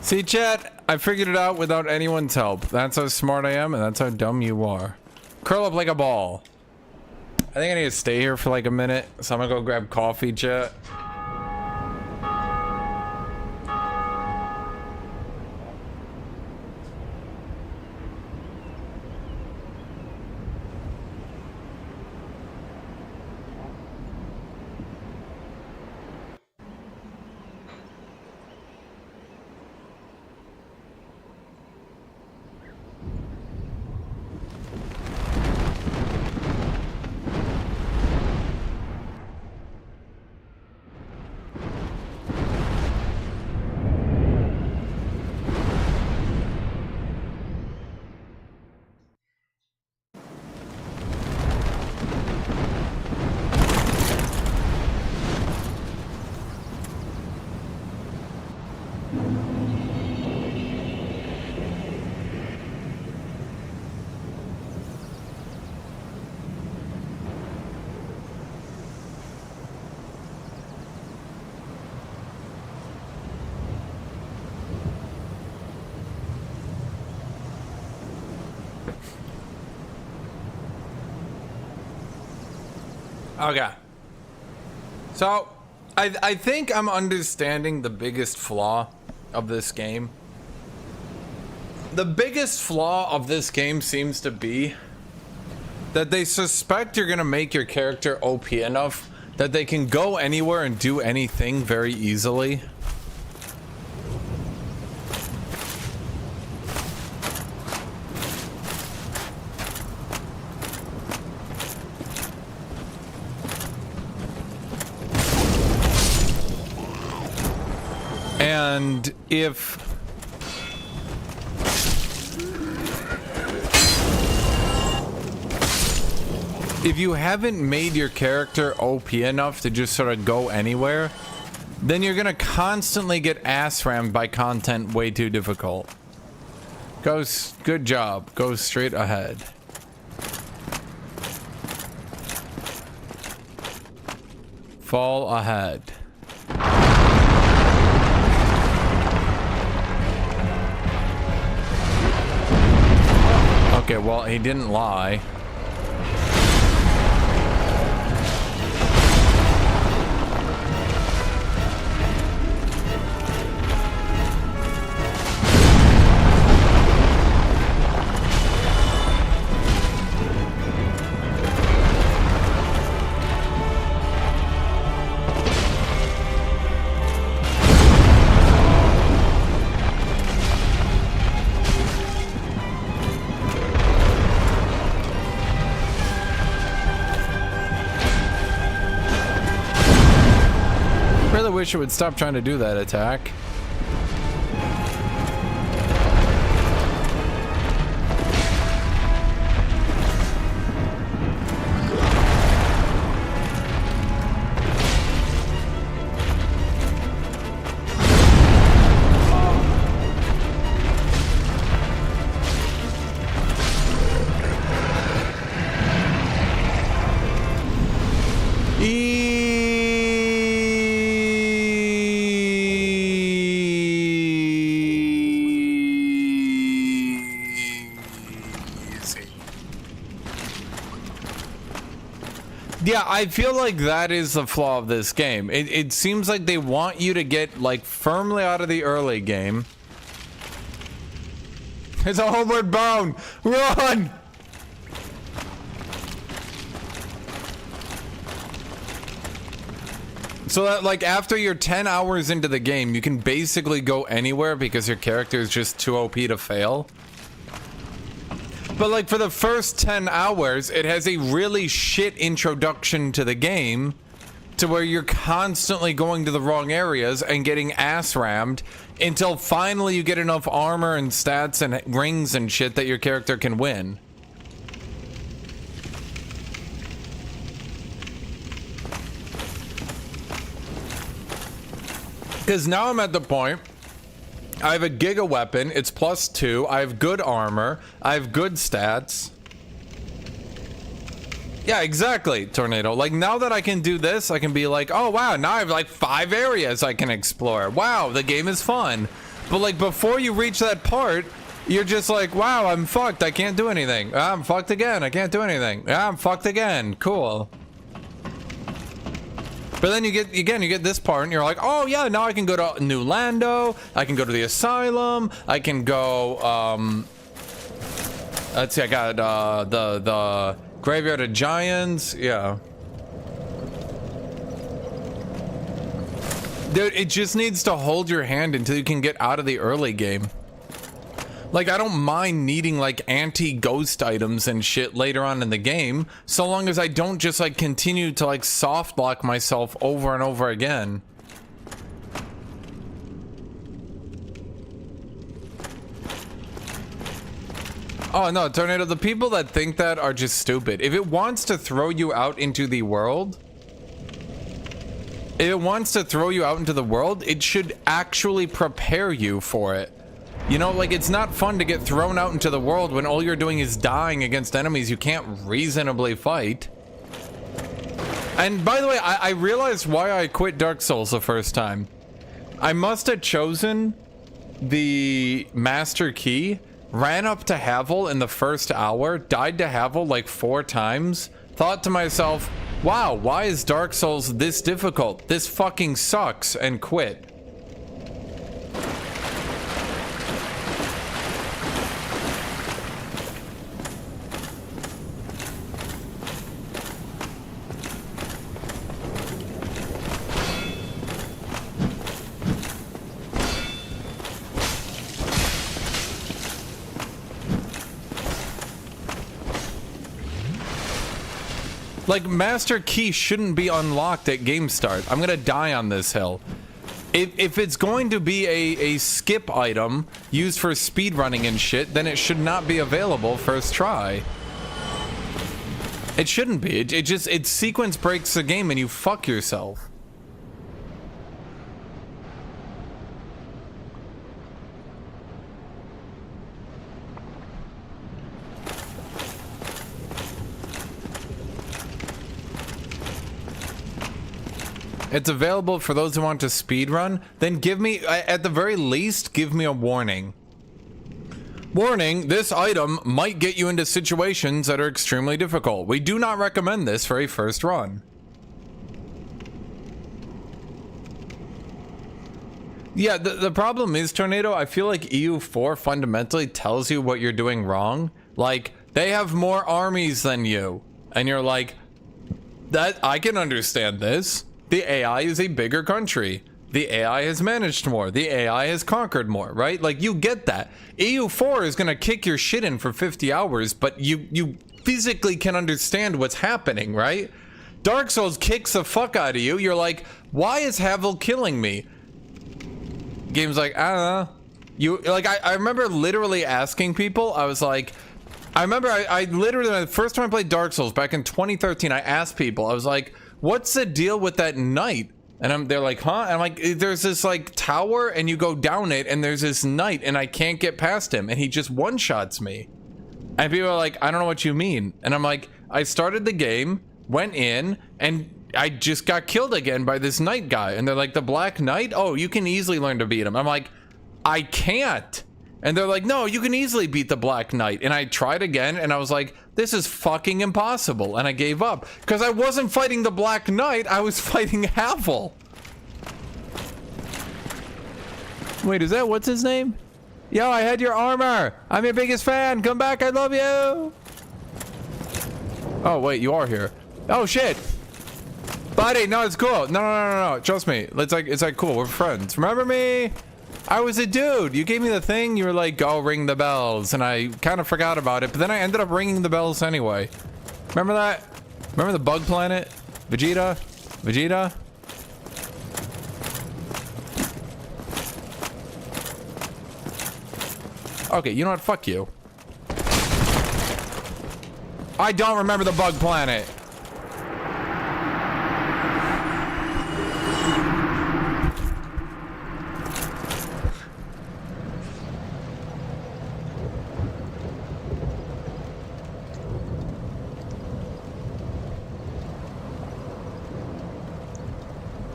See, chat, I figured it out without anyone's help. That's how smart I am, and that's how dumb you are. Curl up like a ball. I think I need to stay here for like a minute, so I'm gonna go grab coffee, chat. Okay. So, I think I'm understanding the biggest flaw of this game. The biggest flaw of this game seems to be that they suspect you're gonna make your character OP enough that they can go anywhere and do anything very easily. And if you haven't made your character OP enough to just sort of go anywhere, then you're gonna constantly get ass rammed by content way too difficult. Good job. Go straight ahead. Fall ahead. Okay, well, he didn't lie. Wish it would stop trying to do that attack. Yeah, I feel like that is the flaw of this game. It seems like they want you to get, like, firmly out of the early game. It's a homeward bound! Run! So that, like, after you're 10 hours into the game, you can basically go anywhere because your character is just too OP to fail. But like for the first 10 hours, it has a really shit introduction to the game to where you're constantly going to the wrong areas and getting ass rammed until finally you get enough armor and stats and rings and shit that your character can win. Because now I'm at the point, I have a giga weapon, it's +2, I have good armor, I have good stats. Yeah, exactly, Tornado. Like, now that I can do this, I can be like, oh wow, now I have like 5 areas I can explore. Wow, the game is fun. But like, before you reach that part, you're just like, wow, I'm fucked, I can't do anything. I'm fucked again, I can't do anything. I'm fucked again, cool. But then you get this part and you're like, oh yeah, now I can go to New Lando, I can go to the asylum, I can go, let's see, I got the Graveyard of Giants, yeah. Dude, it just needs to hold your hand until you can get out of the early game. Like, I don't mind needing, like, anti-ghost items and shit later on in the game, so long as I don't just, like, continue to, like, soft block myself over and over again. Oh, no, Tornado, the people that think that are just stupid. If it wants to throw you out into the world, it should actually prepare you for it. You know, like, it's not fun to get thrown out into the world when all you're doing is dying against enemies you can't reasonably fight. And by the way, I realized why I quit Dark Souls the first time. I must have chosen the Master Key, ran up to Havel in the first hour, died to Havel like 4 times, thought to myself, wow, why is Dark Souls this difficult? This fucking sucks, and quit. Like, Master Key shouldn't be unlocked at game start. I'm gonna die on this hill. If it's going to be a skip item used for speedrunning and shit, then it should not be available first try. It shouldn't be. It sequence breaks the game and you fuck yourself. It's available for those who want to speedrun. Then give me, at the very least, give me a warning. Warning, this item might get you into situations that are extremely difficult. We do not recommend this for a first run. Yeah, the problem is, Tornado, I feel like EU4 fundamentally tells you what you're doing wrong. Like, they have more armies than you. And you're like, that I can understand this. The AI is a bigger country. The AI has managed more. The AI has conquered more, right? Like, you get that. EU4 is gonna kick your shit in for 50 hours, but you physically can understand what's happening, right? Dark Souls kicks the fuck out of you. You're like, why is Havel killing me? Game's like, I don't know. You, like, I remember literally asking people, I was like, I remember I literally, the first time I played Dark Souls back in 2013, I asked people, I was like, what's the deal with that knight? And they're like, huh? And I'm like, there's this like tower and you go down it and there's this knight and I can't get past him and he just one-shots me. And people are like, I don't know what you mean. And I'm like, I started the game, went in, and I just got killed again by this knight guy. And they're like, the Black Knight? Oh, you can easily learn to beat him. I'm like, I can't. And they're like, no, you can easily beat the Black Knight. And I tried again and I was like, this is fucking impossible. And I gave up because I wasn't fighting the Black Knight. I was fighting Havel. Wait, is that, what's his name? Yo, I had your armor. I'm your biggest fan. Come back. I love you. Oh, wait, you are here. Oh, shit. Buddy, no, it's cool. No. Trust me. It's like cool. We're friends. Remember me? I was a dude. You gave me the thing. You were like, go ring the bells. And I kind of forgot about it. But then I ended up ringing the bells anyway. Remember that? Remember the bug planet? Vegeta? Okay, you know what? Fuck you. I don't remember the bug planet.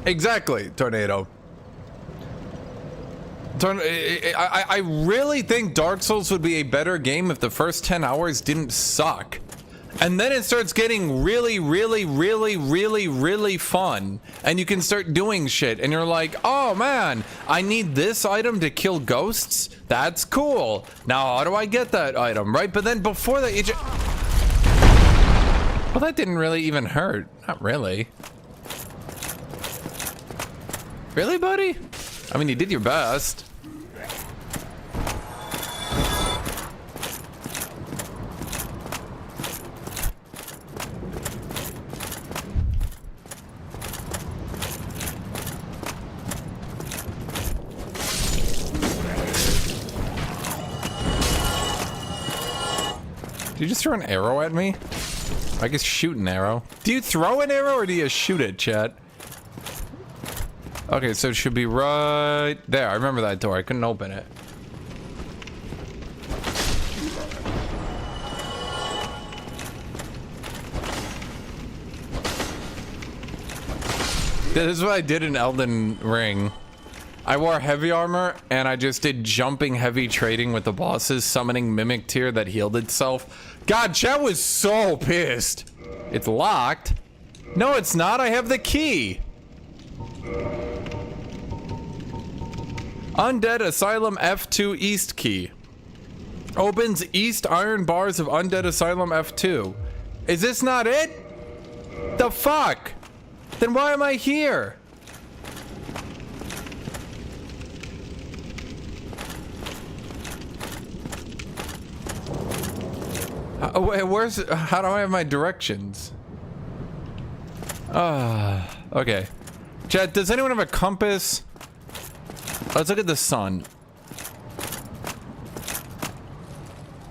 Exactly, Tornado. I really think Dark Souls would be a better game if the first 10 hours didn't suck. And then it starts getting really fun. And you can start doing shit. And you're like, oh man, I need this item to kill ghosts? That's cool. Now, how do I get that item, right? But then before that, well, that didn't really even hurt. Not really. Really, buddy? I mean, you did your best. Did you just throw an arrow at me? I guess shoot an arrow. Do you throw an arrow or do you shoot it, chat? Okay, so it should be right there. I remember that door. I couldn't open it. This is what I did in Elden Ring. I wore heavy armor and I just did jumping heavy trading with the bosses, summoning Mimic Tear that healed itself. God, chat was so pissed. It's locked. No, it's not. I have the key. Undead Asylum F2 East key. Opens East iron bars of Undead Asylum F2. Is this not it? The fuck? Then why am I here? How do I have my directions? Okay. Chat, does anyone have a compass? Let's look at the sun.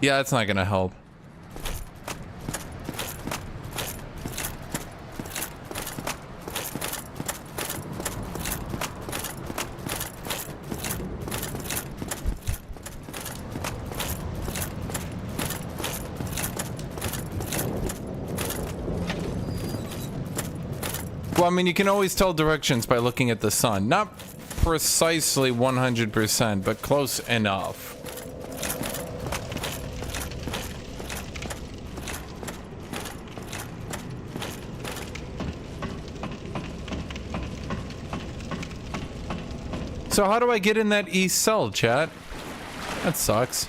Yeah, that's not gonna help. Well, I mean, you can always tell directions by looking at the sun. Not precisely 100%, but close enough. So how do I get in that east cell, chat? That sucks.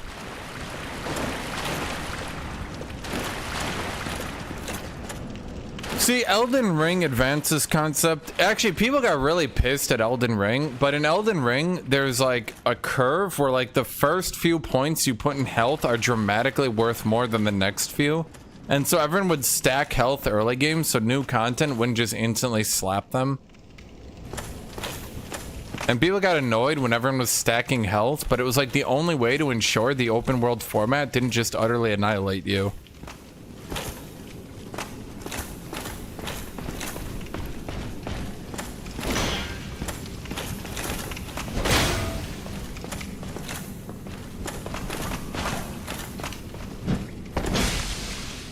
See, Elden Ring advances concept. Actually, people got really pissed at Elden Ring, but in Elden Ring, there's like a curve where like the first few points you put in health are dramatically worth more than the next few. And so everyone would stack health early game so new content wouldn't just instantly slap them. And people got annoyed when everyone was stacking health, but it was like the only way to ensure the open world format didn't just utterly annihilate you.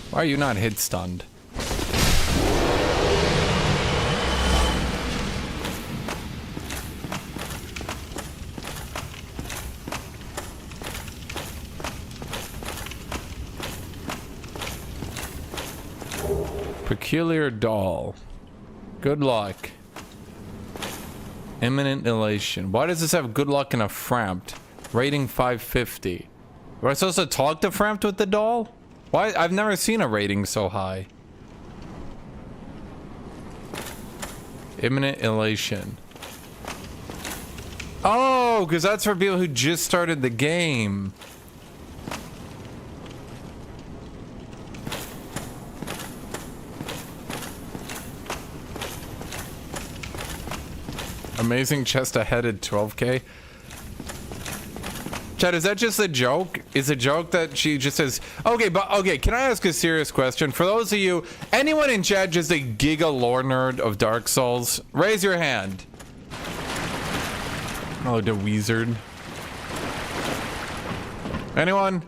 Why are you not hit stunned? Peculiar doll. Good luck. Imminent elation. Why does this have good luck and a Frampt? Rating 550. Am I supposed to talk to Frampt with the doll? Why? I've never seen a rating so high. Imminent elation. Oh, because that's for people who just started the game. Amazing chest ahead at 12K. Chad, is that just a joke? Is a joke that she just says, okay, but okay, can I ask a serious question? For those of you, anyone in chat just a giga lore nerd of Dark Souls? Raise your hand. Oh, the wizard. Anyone?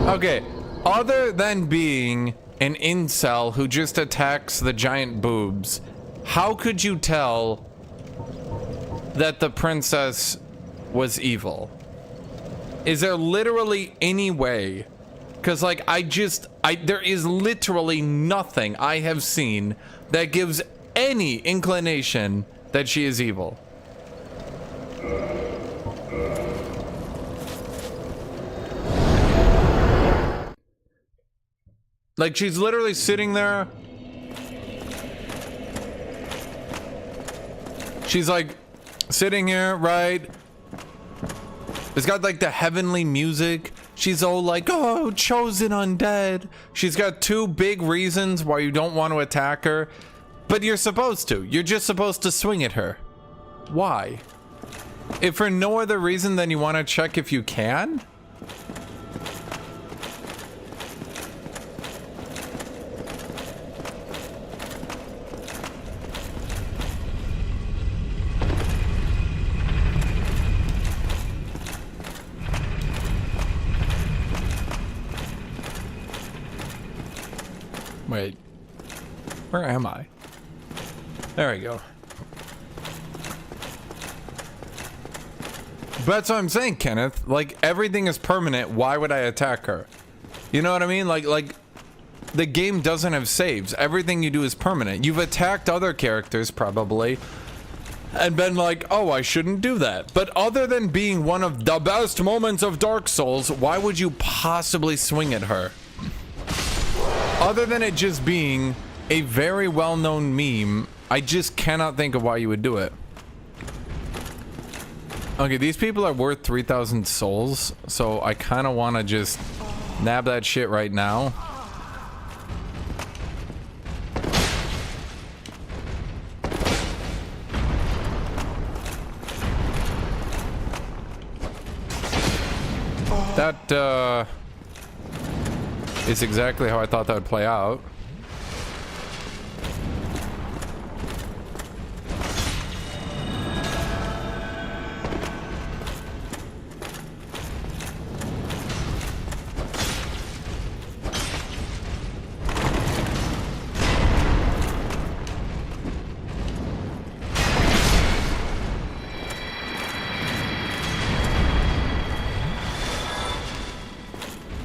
Okay. Other than being an incel who just attacks the giant boobs, how could you tell that the princess was evil? Is there literally any way? Because like there is literally nothing I have seen that gives any inclination that she is evil. Like, she's literally sitting there. She's like sitting here, right? It's got like the heavenly music. She's all like, oh, chosen undead. She's got two big reasons why you don't want to attack her. But you're supposed to. You're just supposed to swing at her. Why? If for no other reason than you want to check if you can? Wait, where am I? There we go. But that's what I'm saying, Kenneth. Like, everything is permanent. Why would I attack her? You know what I mean? Like the game doesn't have saves. Everything you do is permanent. You've attacked other characters, probably, and been like, oh, I shouldn't do that. But other than being one of the best moments of Dark Souls, why would you possibly swing at her? Other than it just being a very well-known meme, I just cannot think of why you would do it. Okay, these people are worth 3,000 souls, so I kind of want to just nab that shit right now. That, is exactly how I thought that would play out.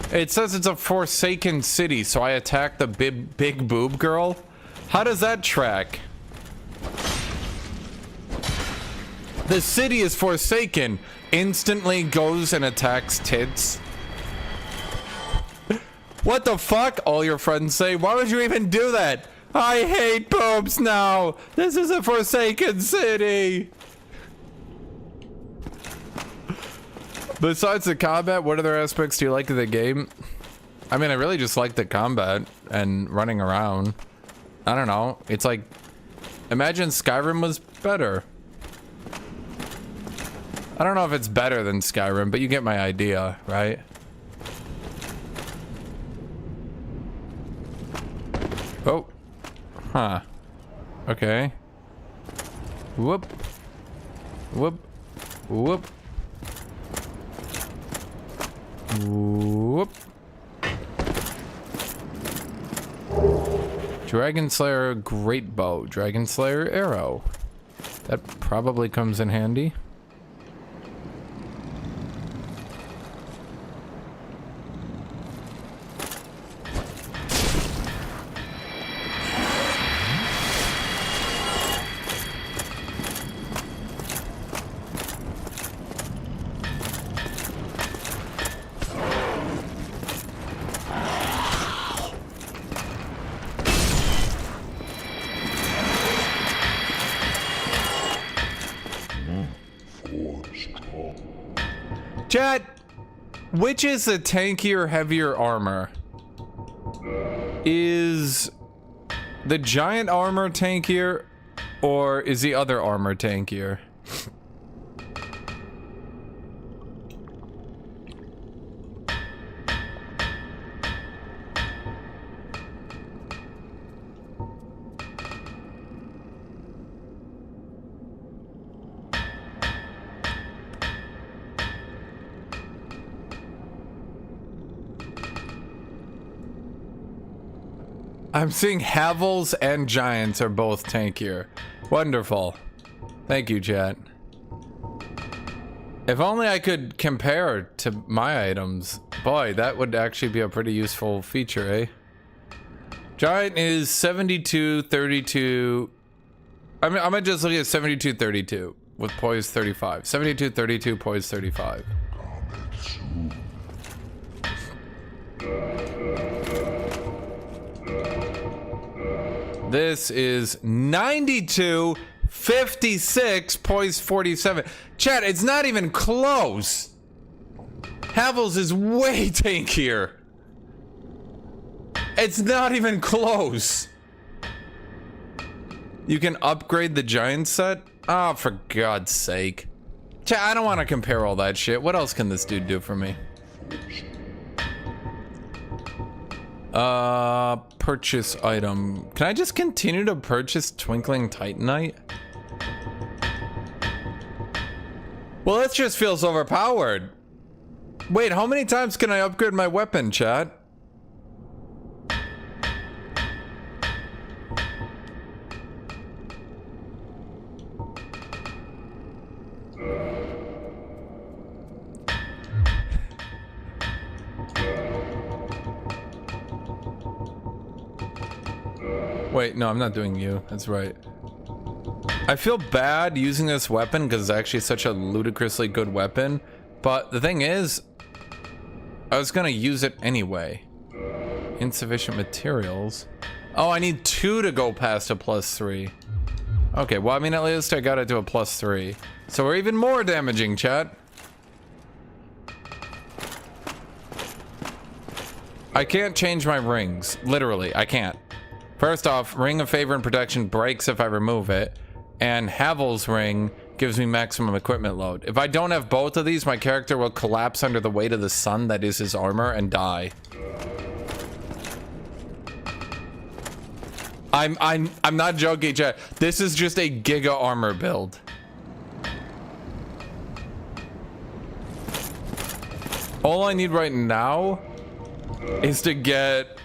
It says it's a forsaken city, so I attack the big boob girl? How does that track? The city is forsaken. Instantly goes and attacks tits. What the fuck? All your friends say, why would you even do that? I hate boobs now. This is a forsaken city. Besides the combat, what other aspects do you like of the game? I mean, I really just like the combat and running around. I don't know. It's like, imagine Skyrim was better. I don't know if it's better than Skyrim, but you get my idea, right? Oh. Huh. Okay. Whoop. Whoop. Whoop. Whoop. Dragon Slayer Great Bow. Dragon Slayer Arrow. That probably comes in handy. Chat, which is the tankier, heavier armor? Is the giant armor tankier, or is the other armor tankier? I'm seeing Havels and Giants are both tankier. Wonderful. Thank you, chat. If only I could compare to my items. Boy, that would actually be a pretty useful feature, eh? Giant is 72, 32. I'm gonna just look at 72, 32 with poise 35. 72, 32, poise 35. This is 92, 56, poise 47. Chat, it's not even close. Havels is way tankier. It's not even close. You can upgrade the giant set? Oh, for God's sake. Chat, I don't want to compare all that shit. What else can this dude do for me? Purchase item. Can I just continue to purchase Twinkling Titanite? Well, this just feels overpowered. Wait, how many times can I upgrade my weapon, chat? Wait, no, I'm not doing you. That's right. I feel bad using this weapon because it's actually such a ludicrously good weapon. But the thing is, I was gonna use it anyway. Insufficient materials. Oh, I need 2 to go past a +3. Okay, well, I mean, at least I got it to a +3. So we're even more damaging, chat. I can't change my rings. Literally, I can't. First off, Ring of Favor and Protection breaks if I remove it. And Havel's Ring gives me maximum equipment load. If I don't have both of these, my character will collapse under the weight of the sun that is his armor and die. I'm not joking, chat. This is just a giga armor build. All I need right now is to get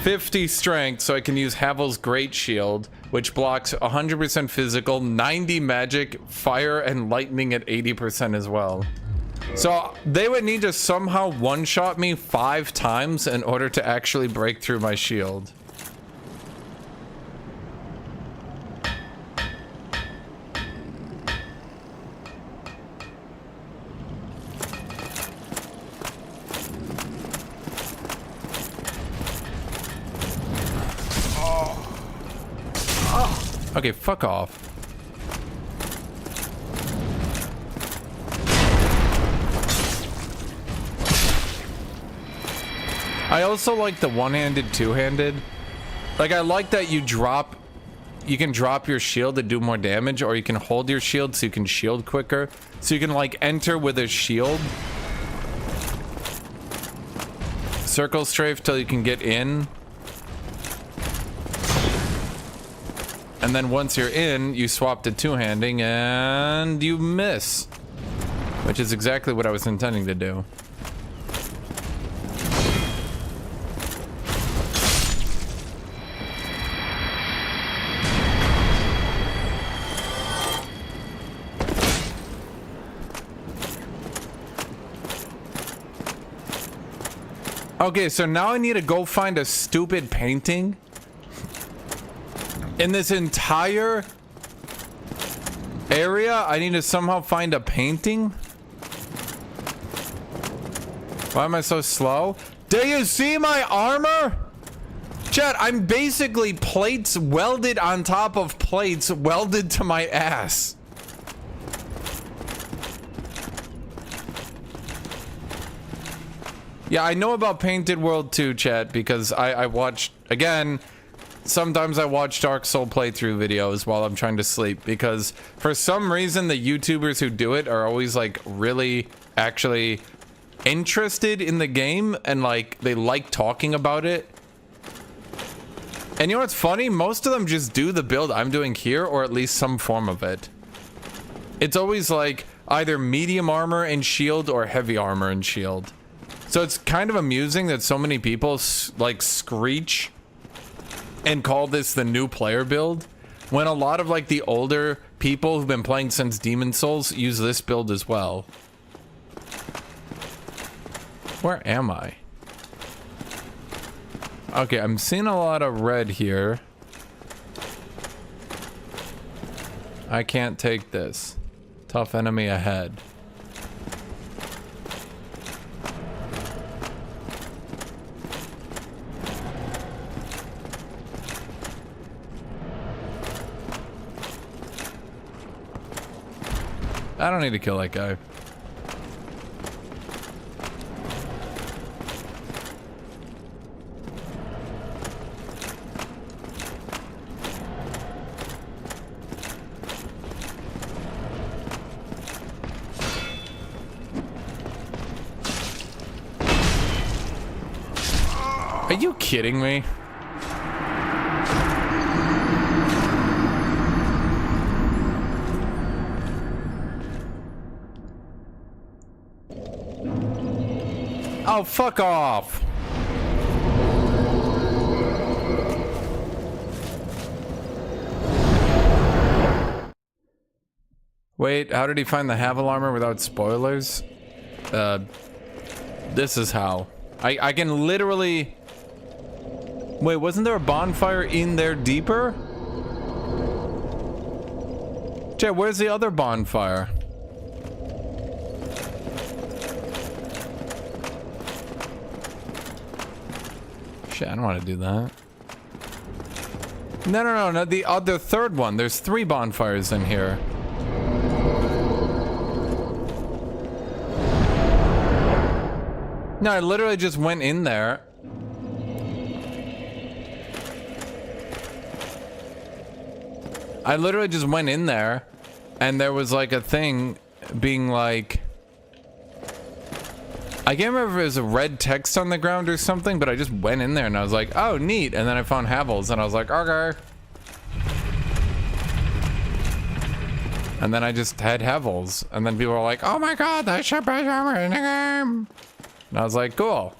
50 strength so I can use Havel's Great Shield, which blocks 100% physical, 90 magic, fire, and lightning at 80% as well. So they would need to somehow one-shot me 5 times in order to actually break through my shield. Okay, fuck off. I also like the one-handed, two-handed. Like, I like that you can drop your shield to do more damage, or you can hold your shield so you can shield quicker. So you can, like, enter with a shield. Circle strafe till you can get in. And then once you're in, you swap to two-handing and you miss. Which is exactly what I was intending to do. Okay, so now I need to go find a stupid painting. In this entire area, I need to somehow find a painting. Why am I so slow? Do you see my armor? Chat, I'm basically plates welded on top of plates welded to my ass. Yeah, I know about Painted World 2, chat, because I watched, again, sometimes I watch Dark Soul playthrough videos while I'm trying to sleep, because for some reason the YouTubers who do it are always like really actually interested in the game and like they like talking about it. And you know what's funny? Most of them just do the build I'm doing here, or at least some form of it. It's always like either medium armor and shield or heavy armor and shield. So it's kind of amusing that so many people like screech and call this the new player build, when a lot of like the older people who've been playing since Demon's Souls use this build as well. Where am I? Okay, I'm seeing a lot of red here. I can't take this. Tough enemy ahead. I don't need to kill that guy. Are you kidding me? Oh, fuck off. Wait, how did he find the Havel armor without spoilers? This is how. I can literally Wait, wasn't there a bonfire in there deeper? Jay, where's the other bonfire? Shit, I don't want to do that. No, the third one. There's 3 bonfires in here. No, I literally just went in there. I literally just went in there, and there was like a thing being like... I can't remember if it was a red text on the ground or something, but I just went in there and I was like, oh, neat. And then I found Havels and I was like, okay. And then I just had Havels. And then people were like, oh my god, that ship is armor in the game. And I was like, cool.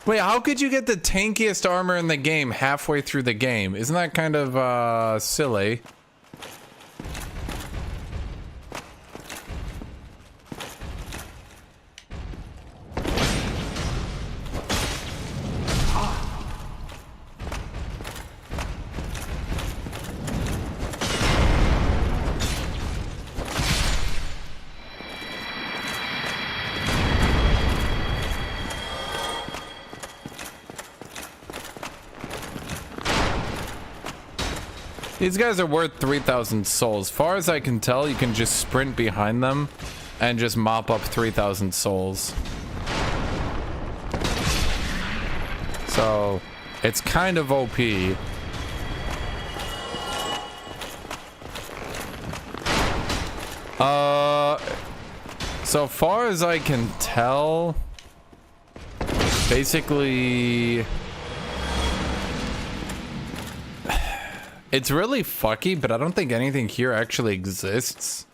Wait, how could you get the tankiest armor in the game halfway through the game? Isn't that kind of silly? These guys are worth 3,000 souls. Far as I can tell, you can just sprint behind them and just mop up 3,000 souls. So, it's kind of OP. So far as I can tell, basically... It's really fucky, but I don't think anything here actually exists.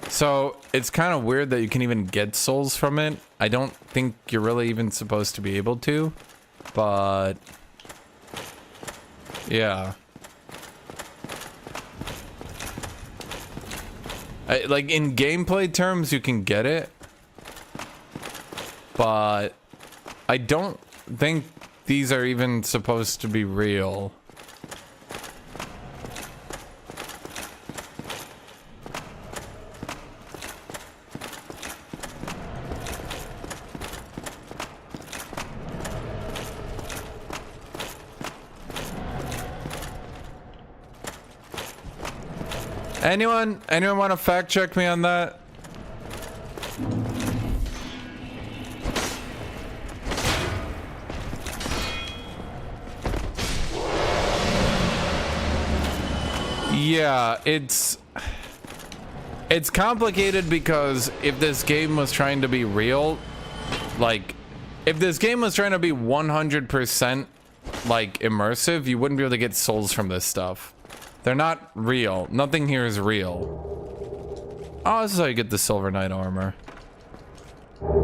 So it's kind of weird that you can even get souls from it. I don't think you're really even supposed to be able to, but yeah. Like in gameplay terms, you can get it, but I don't think these are even supposed to be real. Anyone want to fact check me on that? Yeah, it's complicated because if this game was trying to be real, like if this game was trying to be 100% like immersive, you wouldn't be able to get souls from this stuff. They're not real. Nothing here is real. Oh, this is how you get the Silver Knight armor.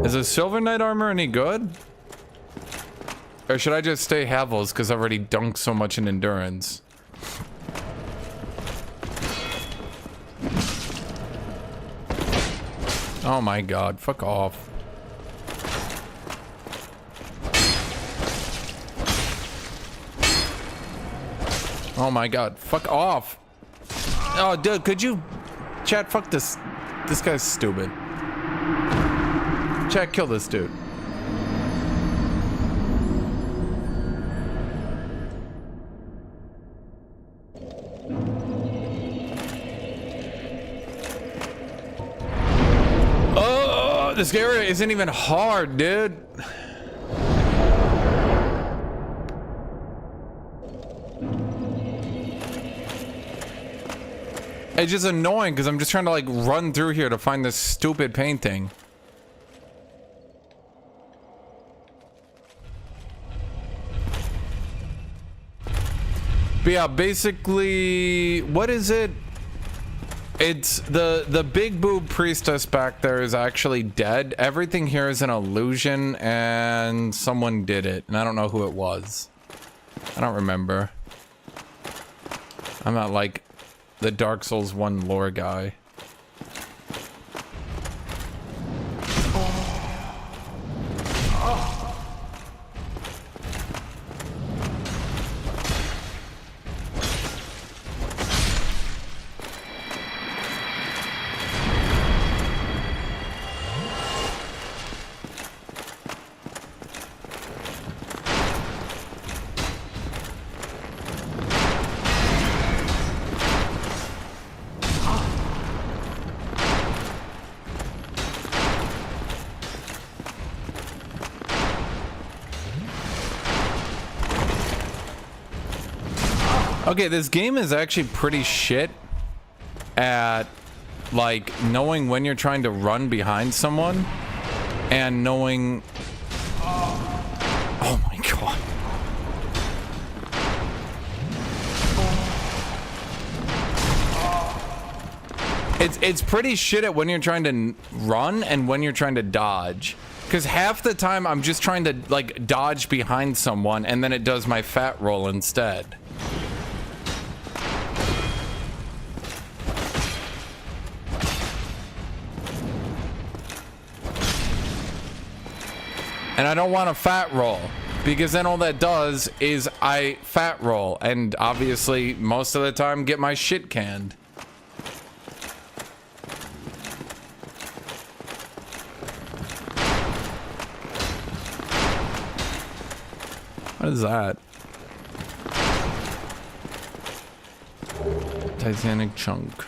Is the Silver Knight armor any good? Or should I just stay Havels because I've already dunked so much in endurance? Oh my god, fuck off. Oh my god, fuck off. Oh, dude, could you... Chat, fuck this. This guy's stupid. Chat, kill this dude. Oh, this area isn't even hard, dude. It's just annoying because I'm just trying to like run through here to find this stupid painting. But yeah, basically, what is it? It's the big boob priestess back there is actually dead. Everything here is an illusion and someone did it. And I don't know who it was. I don't remember. I'm not like the Dark Souls 1 lore guy. Okay, this game is actually pretty shit at, like, knowing when you're trying to run behind someone and knowing... Oh my god. It's pretty shit at when you're trying to run and when you're trying to dodge. Because half the time I'm just trying to, like, dodge behind someone and then it does my fat roll instead. And I don't want a fat roll, because then all that does is I fat roll, and obviously most of the time get my shit canned. What is that? Titanic chunk.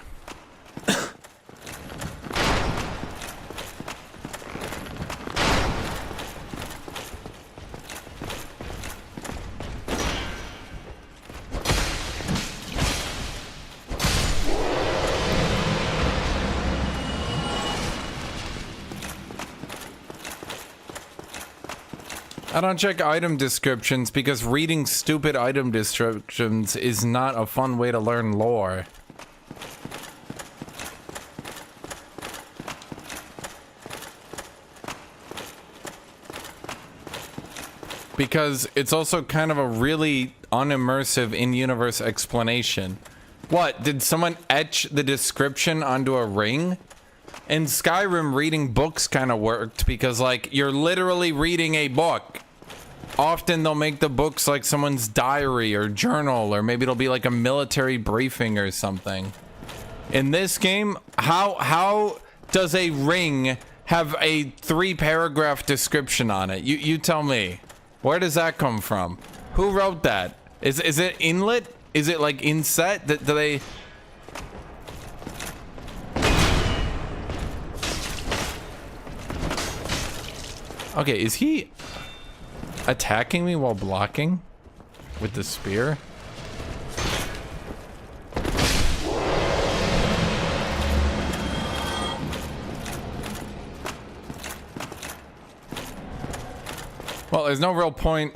I don't check item descriptions because reading stupid item descriptions is not a fun way to learn lore. Because it's also kind of a really unimmersive in-universe explanation. What, did someone etch the description onto a ring? In Skyrim, reading books kind of worked because, like, you're literally reading a book. Often they'll make the books like someone's diary or journal, or maybe it'll be like a military briefing or something. In this game, how does a ring have a 3-paragraph description on it? You tell me. Where does that come from? Who wrote that? Is it inlet? Is it like inset? Do they... Okay, is he attacking me while blocking with the spear? Well, there's no real point.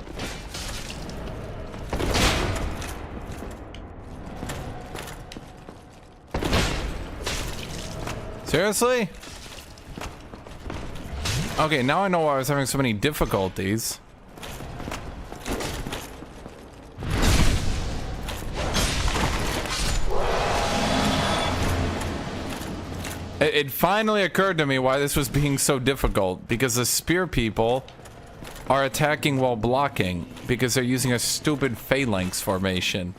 Seriously? Okay, now I know why I was having so many difficulties. It finally occurred to me why this was being so difficult, because the spear people are attacking while blocking because they're using a stupid phalanx formation.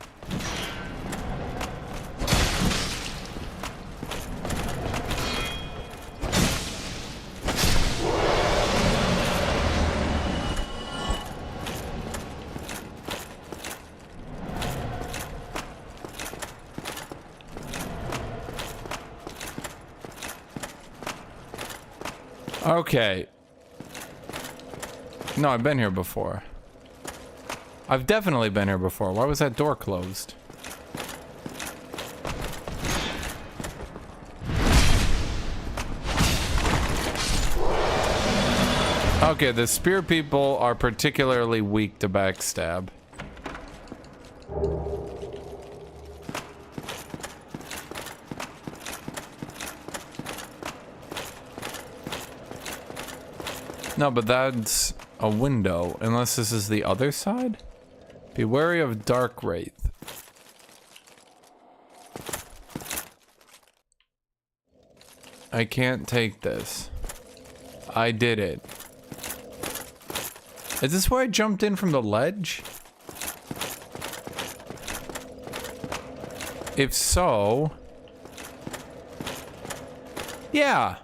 Okay. No, I've been here before. I've definitely been here before. Why was that door closed? Okay, the spear people are particularly weak to backstab. No, but that's a window, unless this is the other side? Be wary of Dark Wraith. I can't take this. I did it. Is this where I jumped in from the ledge? If so... Yeah.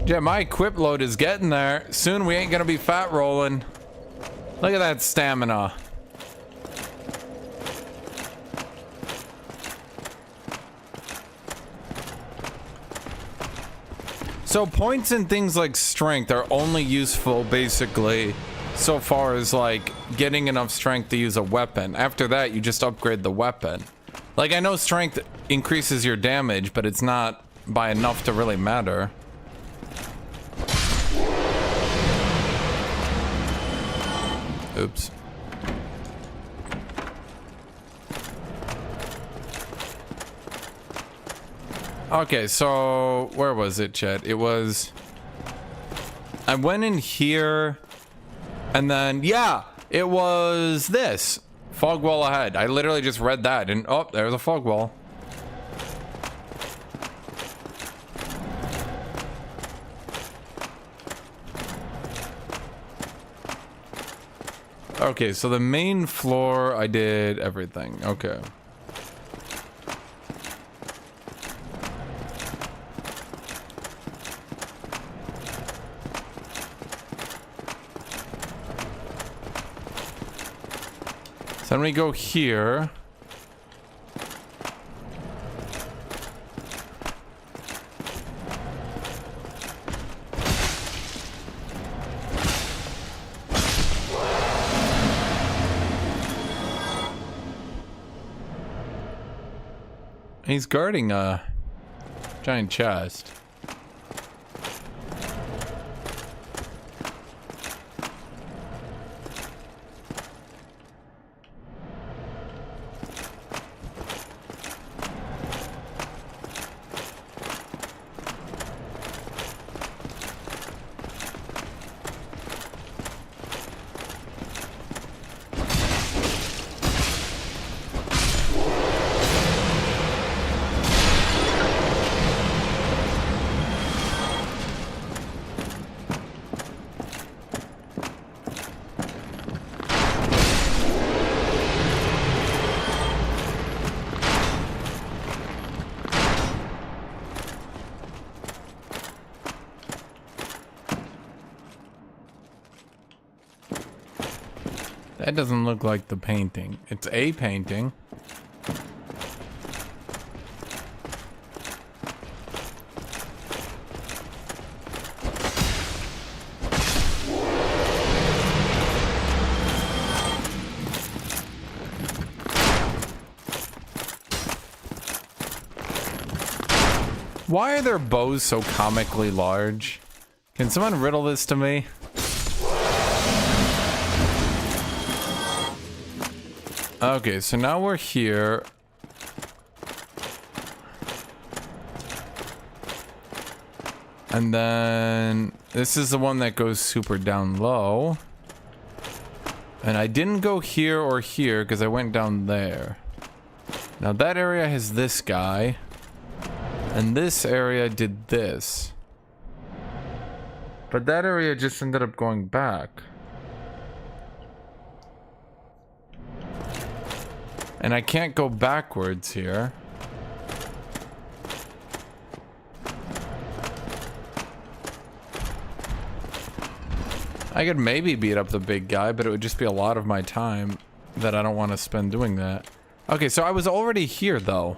Yeah, my equip load is getting there. Soon we ain't gonna be fat rolling. Look at that stamina. So points and things like strength are only useful basically so far as like getting enough strength to use a weapon. After that, you just upgrade the weapon. Like, I know strength increases your damage, but it's not by enough to really matter. Oops. Okay, so where was it, Chet? It was... I went in here, and then, yeah, it was this. Fog wall ahead. I literally just read that, and oh, there's a fog wall. Okay, so the main floor, I did everything. Okay. So then we go here. He's guarding a giant chest. That doesn't look like the painting. It's a painting. Why are their bows so comically large? Can someone riddle this to me? Okay, so now we're here. And then this is the one that goes super down low. And I didn't go here or here because I went down there. Now that area has this guy. And this area did this. But that area just ended up going back. And I can't go backwards here. I could maybe beat up the big guy, but it would just be a lot of my time that I don't want to spend doing that. Okay, so I was already here, though.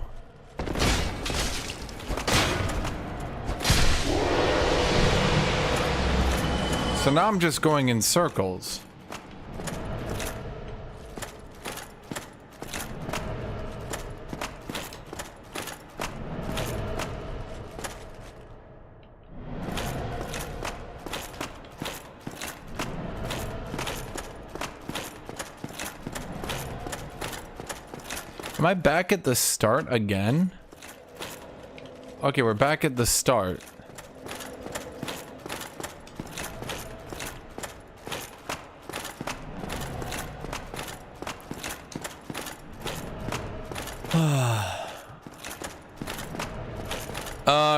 So now I'm just going in circles. Am I back at the start again? Okay, we're back at the start.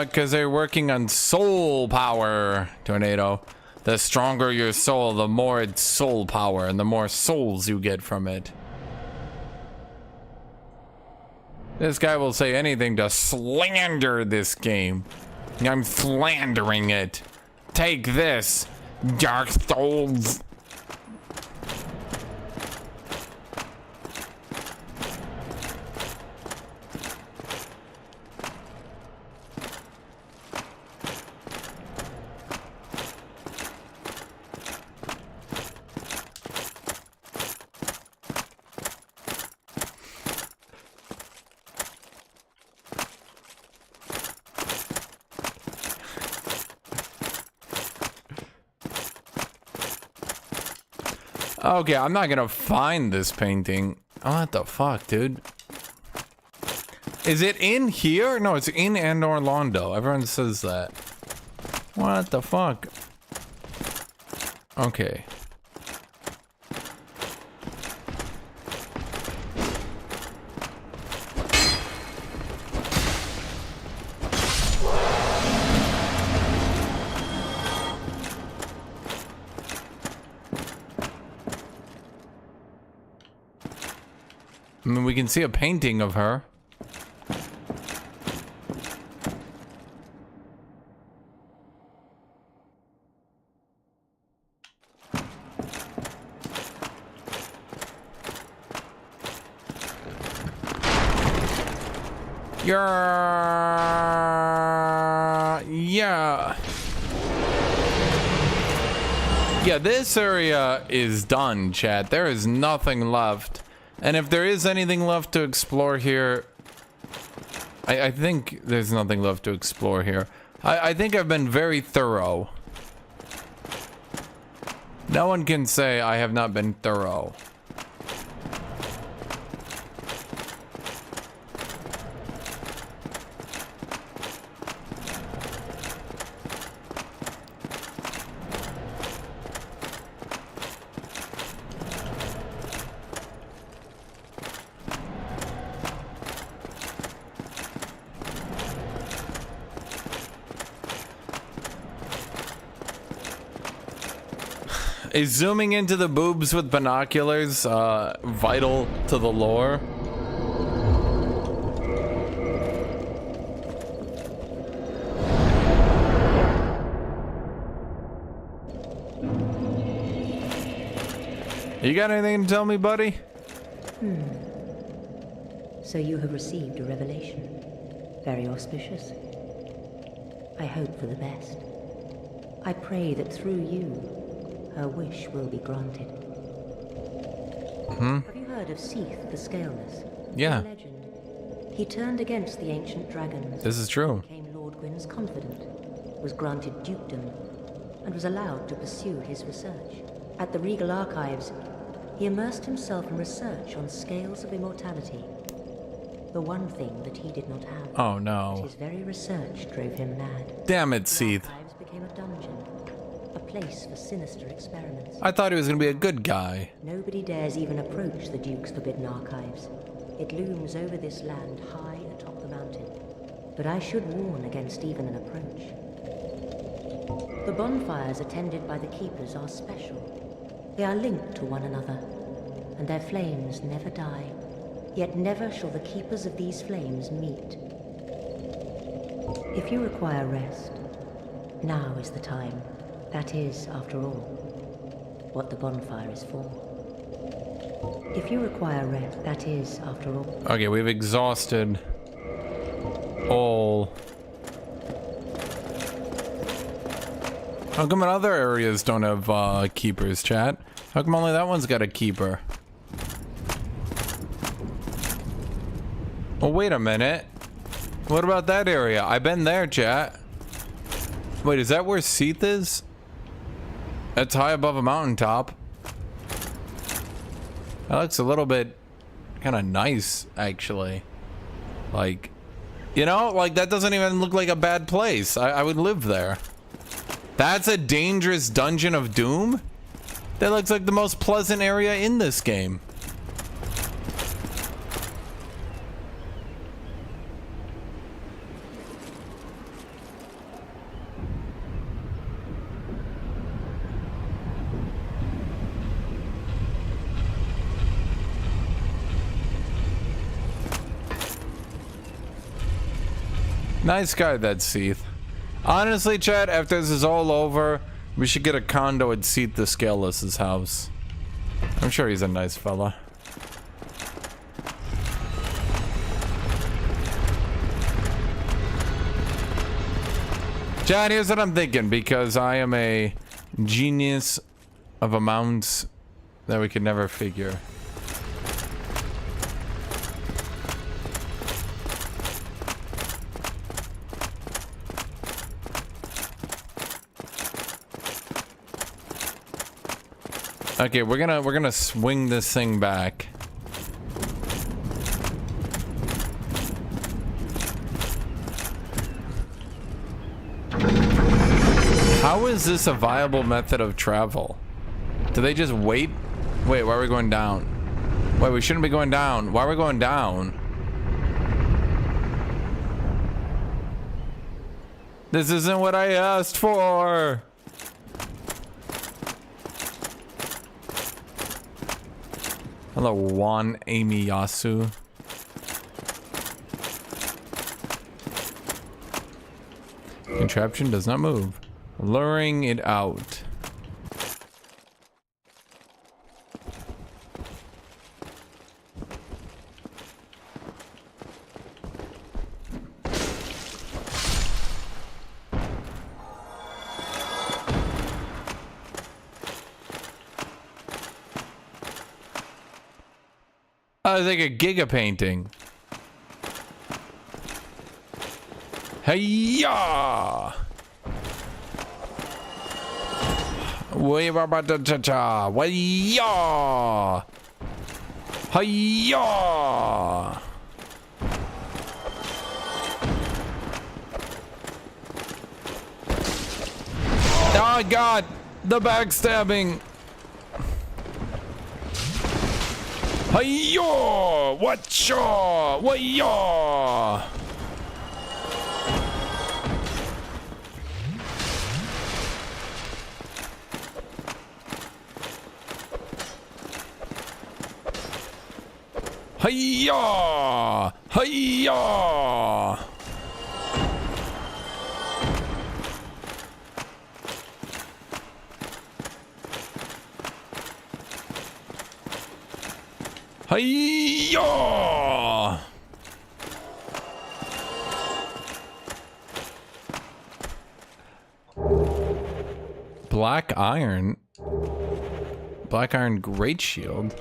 Because they're working on soul power, Tornado. The stronger your soul, the more it's soul power, and the more souls you get from it. This guy will say anything to slander this game. I'm slandering it. Take this, Dark Souls. Okay, I'm not gonna find this painting. What the fuck, dude? Is it in here? No, it's in Andor Londo. Everyone says that. What the fuck? Okay. I mean, we can see a painting of her. Yeah, this area is done, chat. There is nothing left. And if there is anything left to explore here, I think there's nothing left to explore here. I think I've been very thorough. No one can say I have not been thorough. Is zooming into the boobs with binoculars vital to the lore? You got anything to tell me, buddy? So you have received a revelation. Very auspicious. I hope for the best. I pray that through you, her wish will be granted. Have you heard of Seath the Scaleless? Yeah. The legend. He turned against the ancient dragons. This is true. Became Lord Gwyn's confidant, was granted dukedom, and was allowed to pursue his research. At the Regal Archives, he immersed himself in research on scales of immortality. The one thing that he did not have. Oh no. But his very research drove him mad. Damn it, Seath. The archives became a dungeon. A place for sinister experiments. I thought he was gonna be a good guy. Nobody dares even approach the Duke's forbidden archives. It looms over this land high atop the mountain. But I should warn against even an approach. The bonfires attended by the keepers are special. They are linked to one another, and their flames never die. Yet never shall the keepers of these flames meet. If you require rest, now is the time. That is, after all, what the bonfire is for. If you require rest, that is, after all. Okay, we've exhausted all. How come in other areas don't have keepers, chat? How come only that one's got a keeper? Well, wait a minute. What about that area? I've been there, chat. Wait, is that where Seath is? That's high above a mountaintop. That looks a little bit kind of nice, actually. Like, you know, like that doesn't even look like a bad place. I would live there. That's a dangerous dungeon of doom? That looks like the most pleasant area in this game. Nice guy, that Seath. Honestly, chat, after this is all over, we should get a condo at Seath the Scaleless's house. I'm sure he's a nice fella. Chat, here's what I'm thinking, because I am a genius of amounts that we could never figure. Okay, we're gonna swing this thing back. How is this a viable method of travel? Do they just wait? Wait, why are we going down? Wait, we shouldn't be going down. Why are we going down? This isn't what I asked for. Hello, Juan Amiyasu. Contraption does not move. Luring it out. It's like a giga painting. Hey-ya! Way-ba-ba-da-cha-cha! Way-ya! Hey-ya! Oh God! The backstabbing! Hey-ya! What-cha! Way-ya! Hey-ya! Hey-ya! Hey-ya! Black iron. Black iron great shield.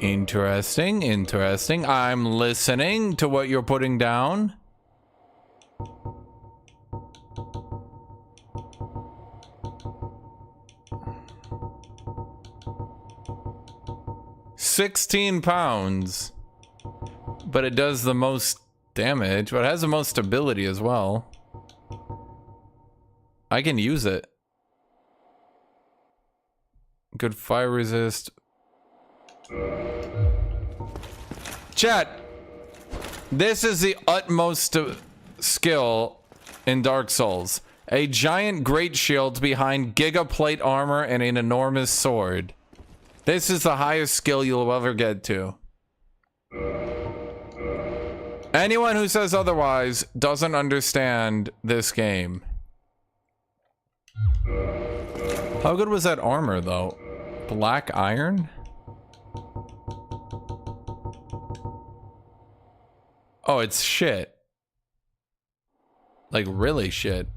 Interesting, interesting. I'm listening to what you're putting down. £16, but it does the most damage, but it has the most stability as well. I can use it. Good fire resist. Chat, this is the utmost skill in Dark Souls. A giant great shield behind giga plate armor and an enormous sword. This is the highest skill you'll ever get to. Anyone who says otherwise doesn't understand this game. How good was that armor though? Black iron? Oh, it's shit. Like, really shit.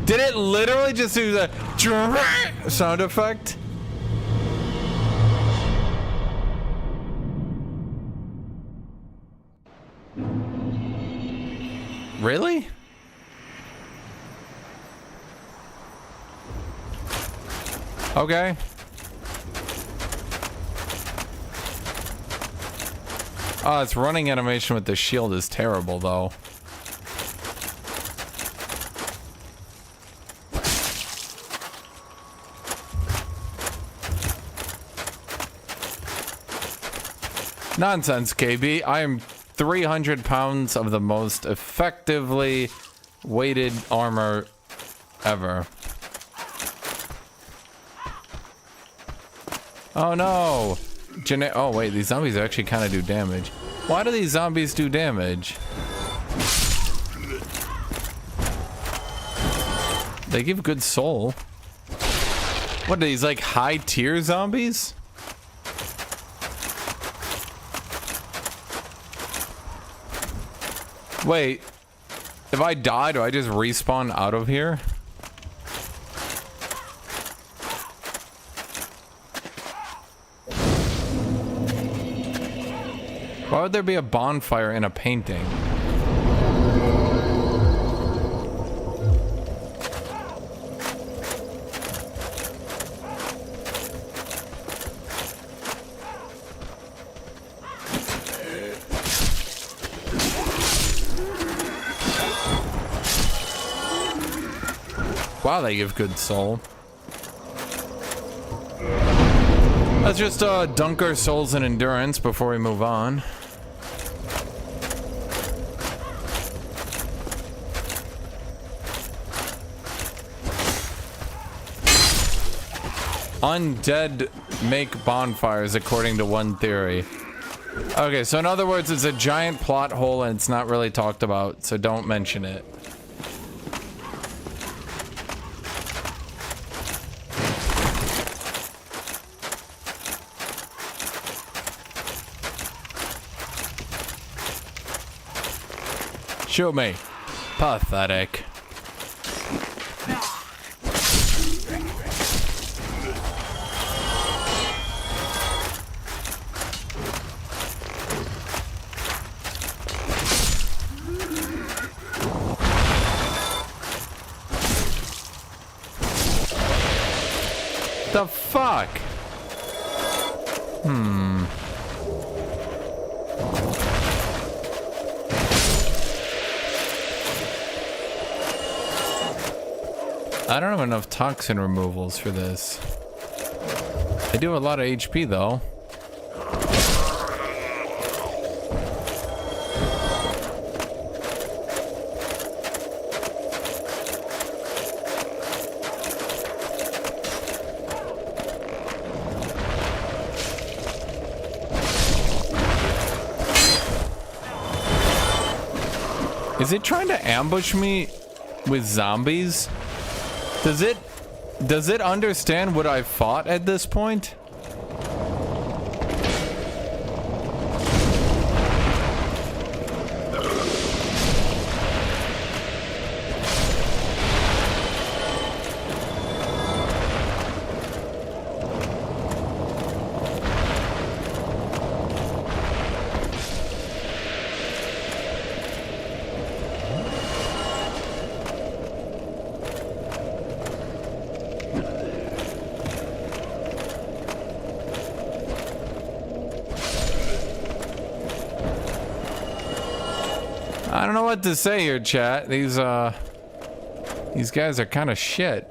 Did it literally just do the sound effect? Really? Okay. Oh, its running animation with the shield is terrible though. Nonsense, KB. I am 300 pounds of the most effectively weighted armor ever. Oh no! Oh wait, these zombies actually kind of do damage. Why do these zombies do damage? They give good soul. What are these, like high tier zombies? Wait, if I die, do I just respawn out of here? Why would there be a bonfire in a painting? Wow, they give good soul. Let's just dunk our souls in endurance before we move on. Undead make bonfires, according to one theory. Okay, so in other words, it's a giant plot hole and it's not really talked about, so don't mention it. Shoot me. Pathetic. The fuck? I don't have enough toxin removals for this. I do have a lot of HP though. Is it trying to ambush me with zombies? Does it understand what I fought at this point? I don't know what to say here, chat. These guys are kind of shit.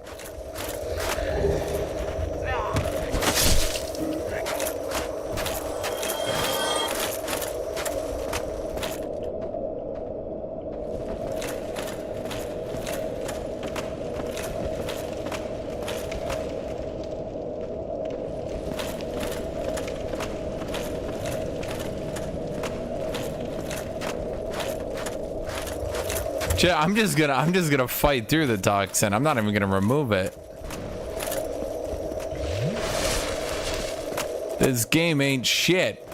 I'm just gonna fight through the toxin. I'm not even gonna remove it. This game ain't shit.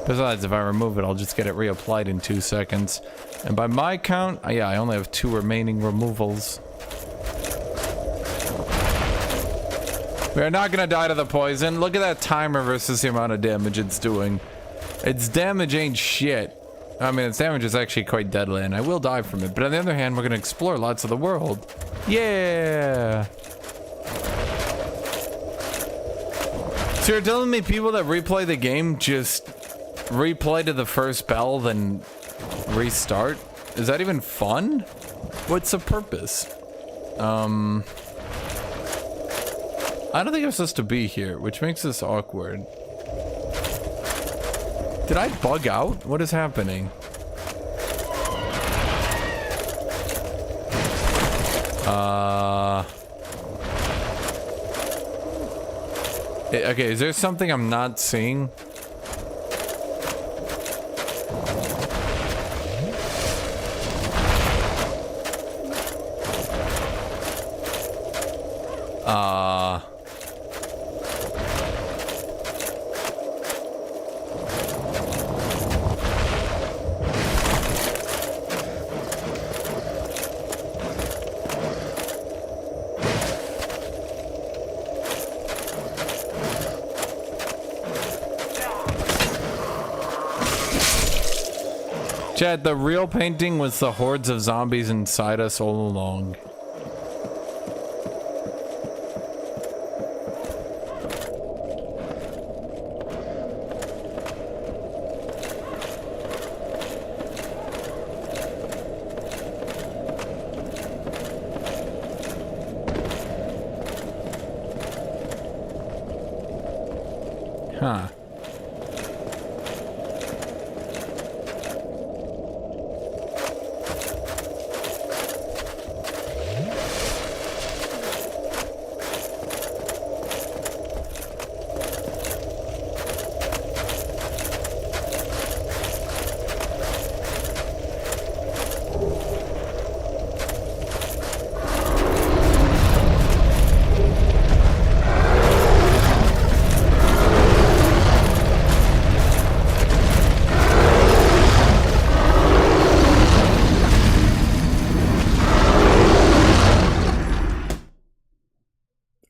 Besides, if I remove it, I'll just get it reapplied in 2 seconds. And by my count, yeah, I only have 2 remaining removals. We're not gonna die to the poison. Look at that timer versus the amount of damage it's doing. Its damage ain't shit. I mean, its damage is actually quite deadly, and I will die from it. But on the other hand, we're gonna explore lots of the world. Yeah! So you're telling me people that replay the game just replay to the first bell, then restart? Is that even fun? What's the purpose? I don't think I'm supposed to be here, which makes this awkward. Did I bug out? What is happening? Okay, is there something I'm not seeing? Chad, the real painting was the hordes of zombies inside us all along. Huh.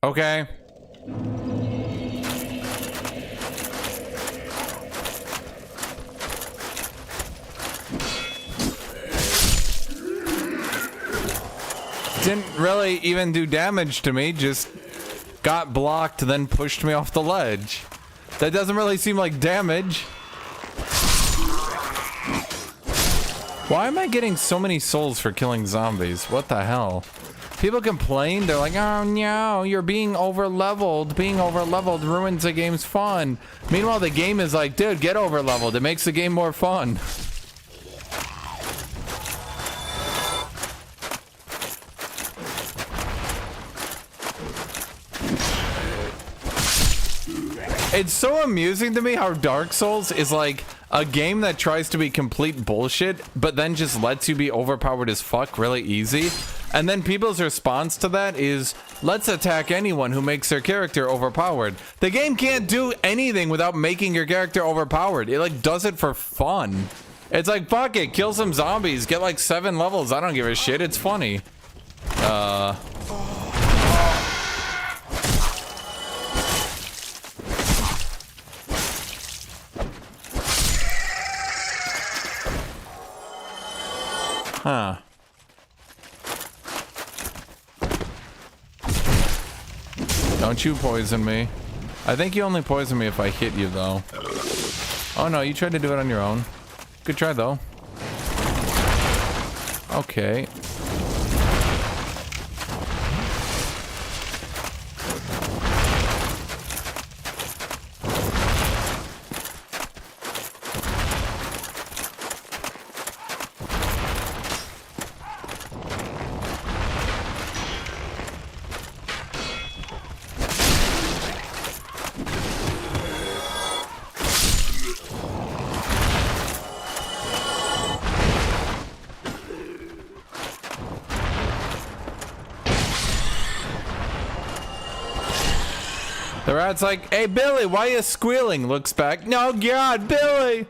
Okay. Didn't really even do damage to me, just got blocked, then pushed me off the ledge. That doesn't really seem like damage. Why am I getting so many souls for killing zombies? What the hell? People complain, they're like, oh no, you're being over-leveled. Being over-leveled ruins the game's fun. Meanwhile, the game is like, dude, get over-leveled. It makes the game more fun. It's so amusing to me how Dark Souls is like a game that tries to be complete bullshit, but then just lets you be overpowered as fuck really easy. And then people's response to that is, let's attack anyone who makes their character overpowered. The game can't do anything without making your character overpowered. It like does it for fun. It's like, fuck it, kill some zombies, get like 7 levels. I don't give a shit, it's funny. Huh. Don't you poison me. I think you only poison me if I hit you, though. Oh, no, you tried to do it on your own. Good try, though. Okay. The rat's like, hey, Billy, why are you squealing? Looks back. No, God, Billy!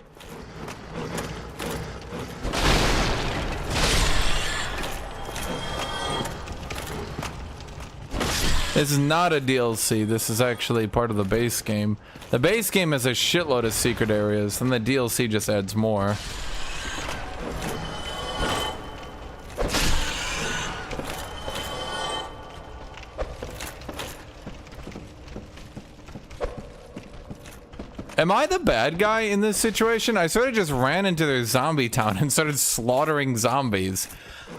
This is not a DLC. This is actually part of the base game. The base game has a shitload of secret areas, and the DLC just adds more. Am I the bad guy in this situation? I sort of just ran into their zombie town and started slaughtering zombies.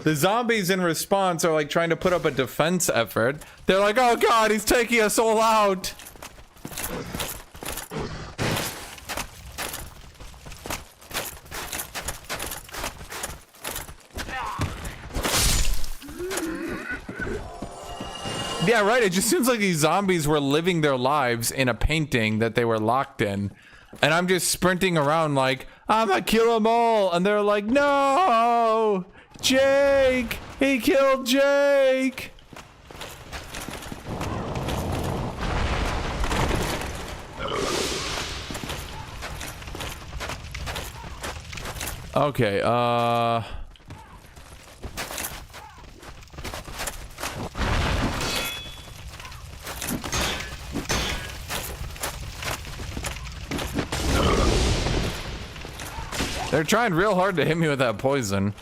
The zombies in response are like trying to put up a defense effort. They're like, oh God, he's taking us all out. Yeah, right. It just seems like these zombies were living their lives in a painting that they were locked in. And I'm just sprinting around like, I'm gonna kill them all. And they're like, no, Jake, he killed Jake. Okay, they're trying real hard to hit me with that poison.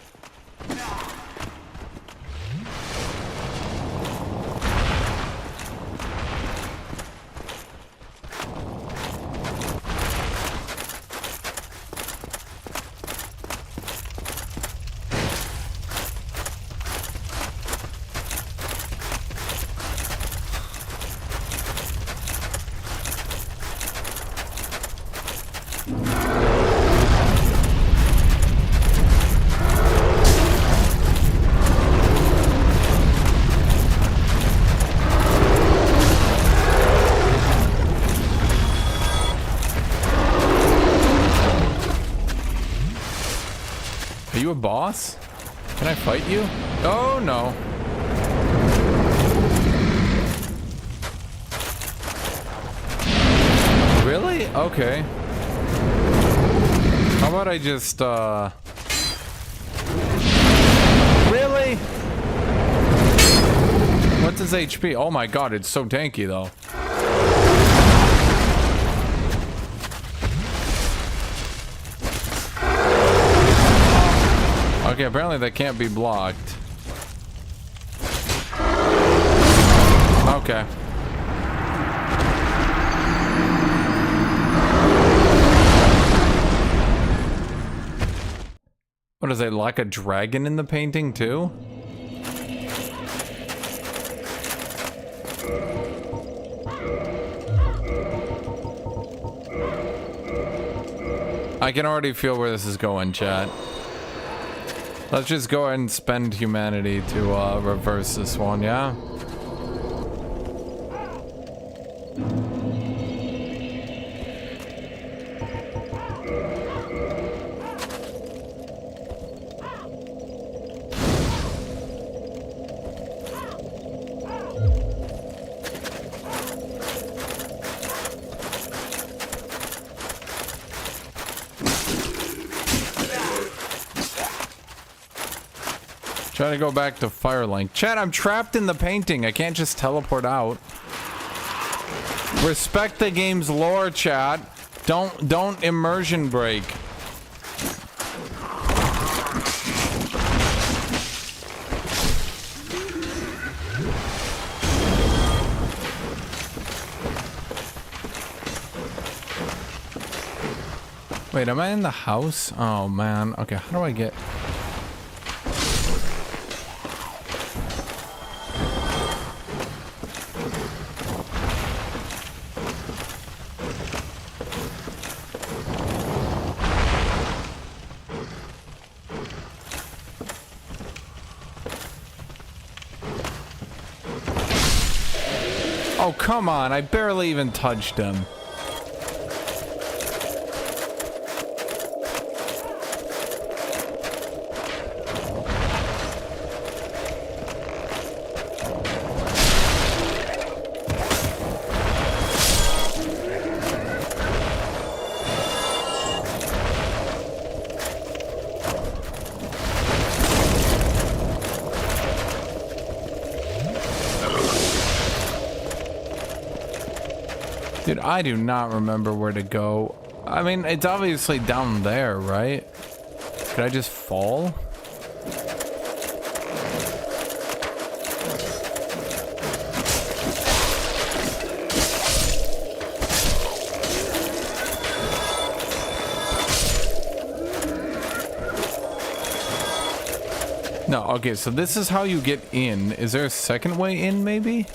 Are you a boss? Can I fight you? Oh no. Really? Okay. How about I just, Really? What's his HP? Oh my god, it's so tanky though. Okay, apparently that can't be blocked. Okay. What is it, like a dragon in the painting too? I can already feel where this is going, chat. Let's just go ahead and spend humanity to reverse this one, yeah? Trying to go back to Firelink. Chat, I'm trapped in the painting. I can't just teleport out. Respect the game's lore, chat. Don't immersion break. Wait, am I in the house? Oh man. Okay, how do I get... Oh, come on. I barely even touched him. Dude, I do not remember where to go. I mean, it's obviously down there, right? Could I just fall? No, okay, so this is how you get in. Is there a second way in, maybe?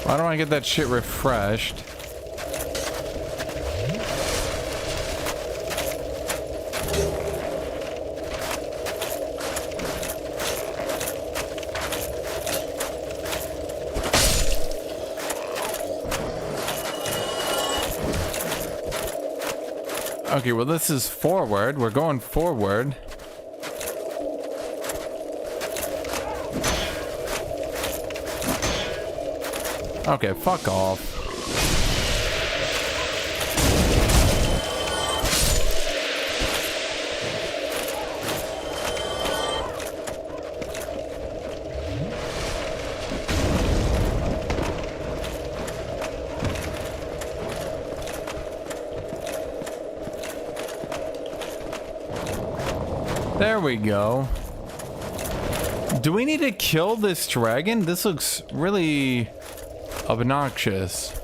Why don't I get that shit refreshed? Okay, well this is forward. We're going forward. Okay, fuck off. There we go. Do we need to kill this dragon? This looks really obnoxious.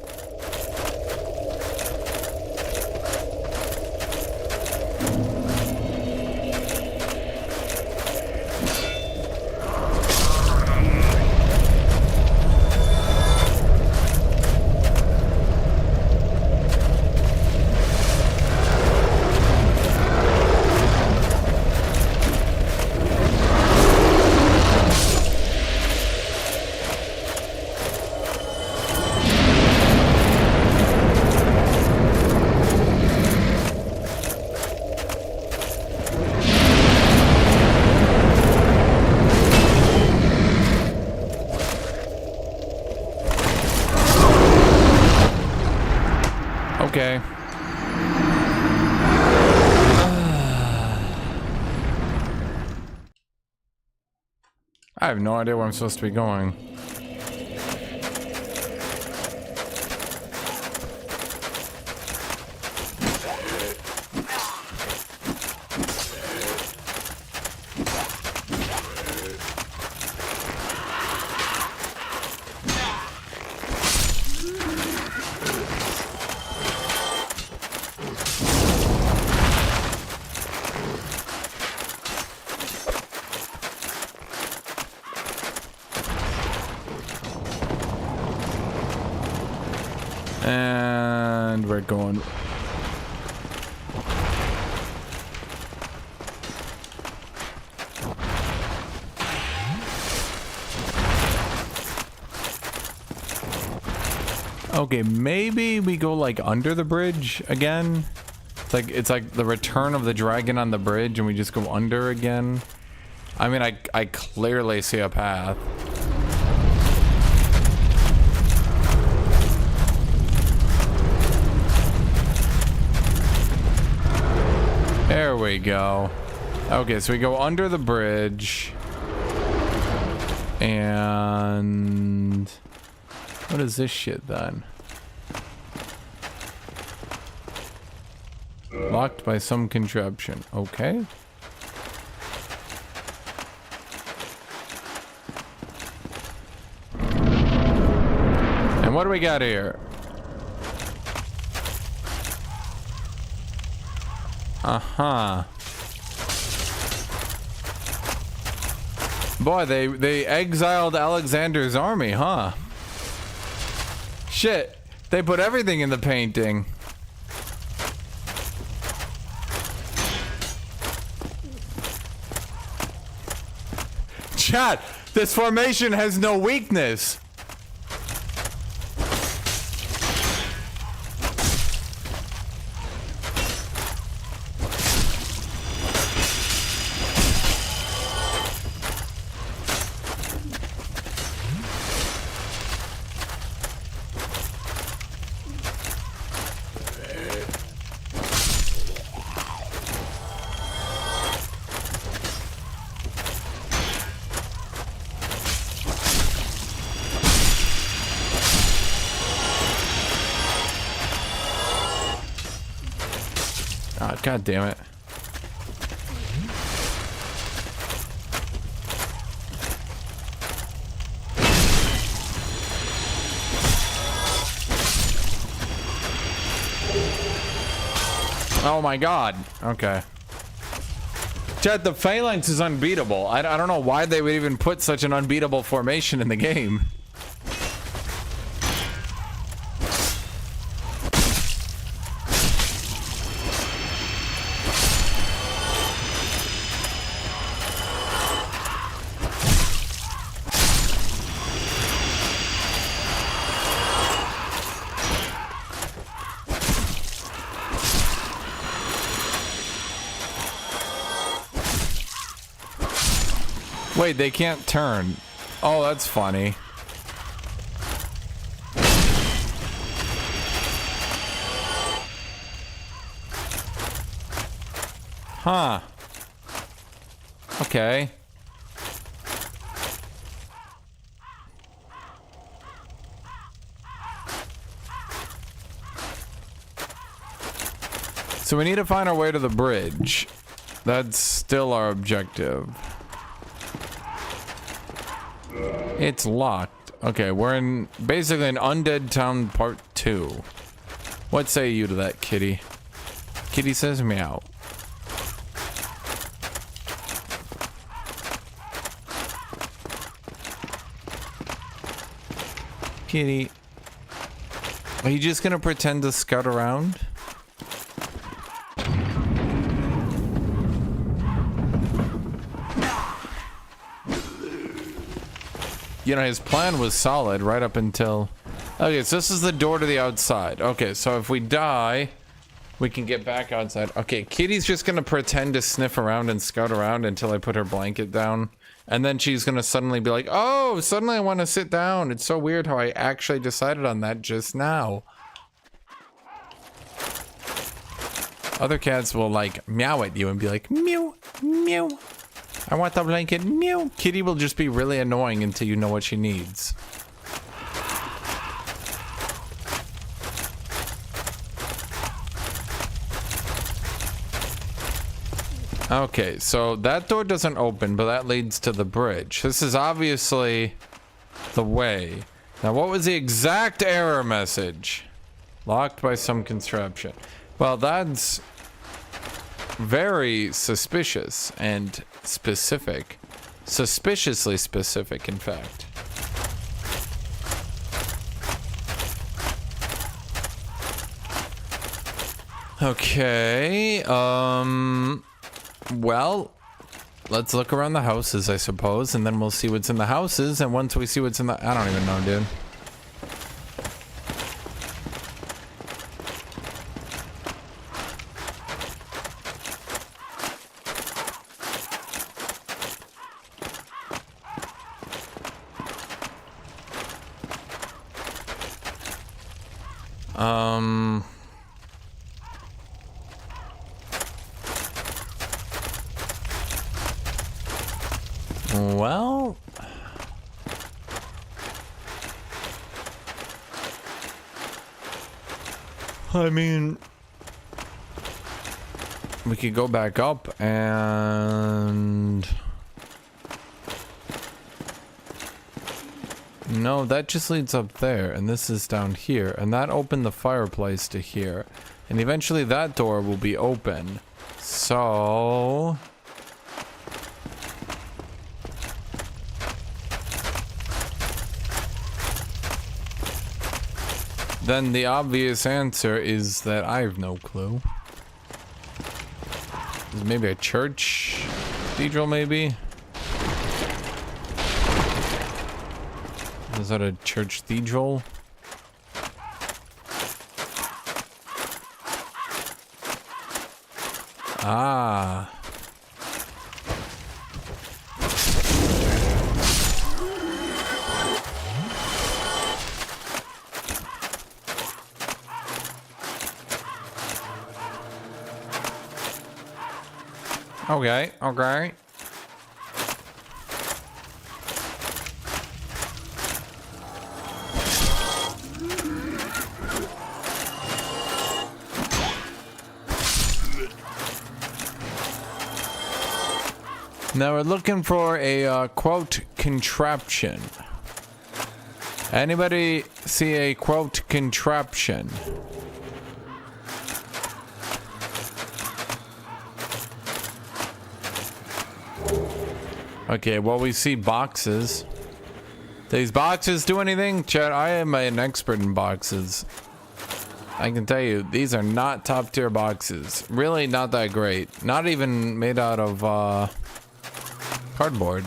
Okay. I have no idea where I'm supposed to be going. And we're going. Okay, maybe we go like under the bridge again. It's like the return of the dragon on the bridge and we just go under again. I mean, I clearly see a path. There we go. Okay, so we go under the bridge. And what is this shit then? Locked by some contraption. Okay. And what do we got here? Uh-huh. Boy, they exiled Alexander's army, huh? Shit, they put everything in the painting. Chat, this formation has no weakness. God damn it. Oh my god. Okay. Chat, the phalanx is unbeatable. I don't know why they would even put such an unbeatable formation in the game. Wait, they can't turn. Oh, that's funny. Huh. Okay. So we need to find our way to the bridge. That's still our objective. It's locked. Okay, we're in basically an Undead Town Part 2. What say you to that, kitty? Kitty says meow. Kitty. Are you just gonna pretend to scout around? You know, his plan was solid right up until... Okay, so this is the door to the outside. Okay, so if we die, we can get back outside. Okay, Kitty's just gonna pretend to sniff around and scout around until I put her blanket down. And then she's gonna suddenly be like, oh, suddenly I want to sit down. It's so weird how I actually decided on that just now. Other cats will like meow at you and be like, meow, meow. I want the blanket, meow. Kitty will just be really annoying until you know what she needs. Okay, so that door doesn't open, but that leads to the bridge. This is obviously the way. Now, what was the exact error message? Locked by some contraption. Well, that's very suspicious and specific. Suspiciously specific, in fact. Okay, well, let's look around the houses, I suppose, and then we'll see what's in the houses, and once we see what's in the... I don't even know, dude. Well, I mean, we could go back up and... No, that just leads up there, and this is down here, and that opened the fireplace to here, and eventually that door will be open. So... then the obvious answer is that I have no clue. Maybe a church cathedral, maybe? Is that a church cathedral? Ah. Okay, okay. Now we're looking for a quote contraption. Anybody see a quote contraption? Okay, well, we see boxes. These boxes do anything? Chat, I am an expert in boxes. I can tell you, these are not top tier boxes. Really not that great. Not even made out of cardboard.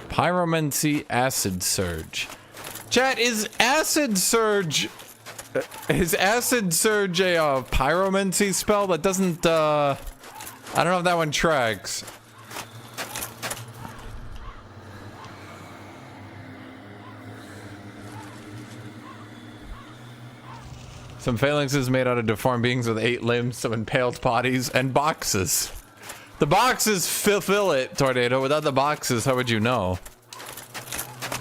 Pyromancy acid surge. Chat, is acid surge Is Acid Surge a pyromancy spell? That doesn't, I don't know if that one tracks. Some phalanxes made out of deformed beings with 8 limbs, some impaled bodies, and boxes. The boxes fulfill it, Tornado. Without the boxes, how would you know?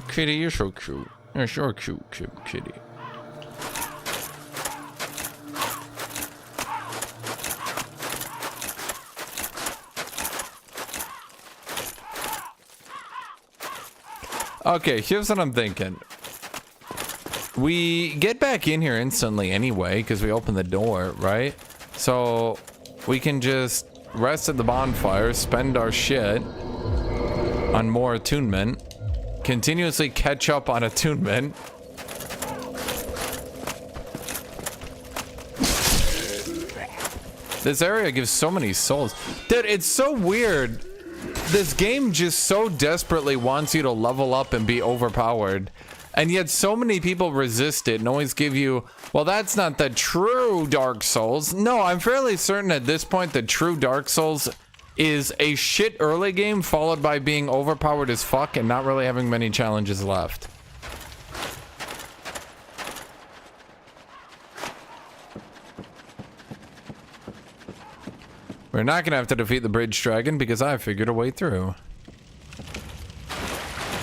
Kitty, you're so cute. You're so cute, kitty. Okay, here's what I'm thinking. We get back in here instantly anyway, because we opened the door, right? So we can just rest at the bonfire, spend our shit on more attunement, continuously catch up on attunement. This area gives so many souls. Dude, it's so weird. This game just so desperately wants you to level up and be overpowered. And yet so many people resist it and always give you, well, that's not the true Dark Souls. No, I'm fairly certain at this point the true Dark Souls is a shit early game followed by being overpowered as fuck and not really having many challenges left. We're not gonna have to defeat the bridge dragon because I figured a way through.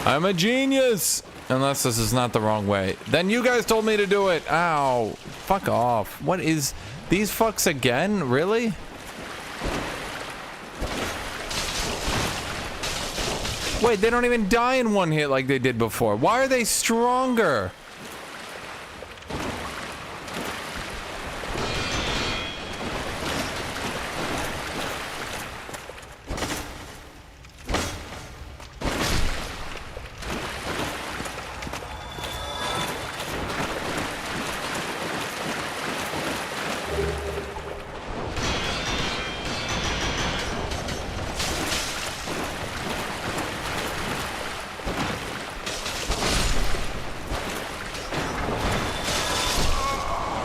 I'm a genius! Unless this is not the wrong way. Then you guys told me to do it. Ow. Fuck off. What is... These fucks again? Really? Wait, they don't even die in one hit like they did before. Why are they stronger?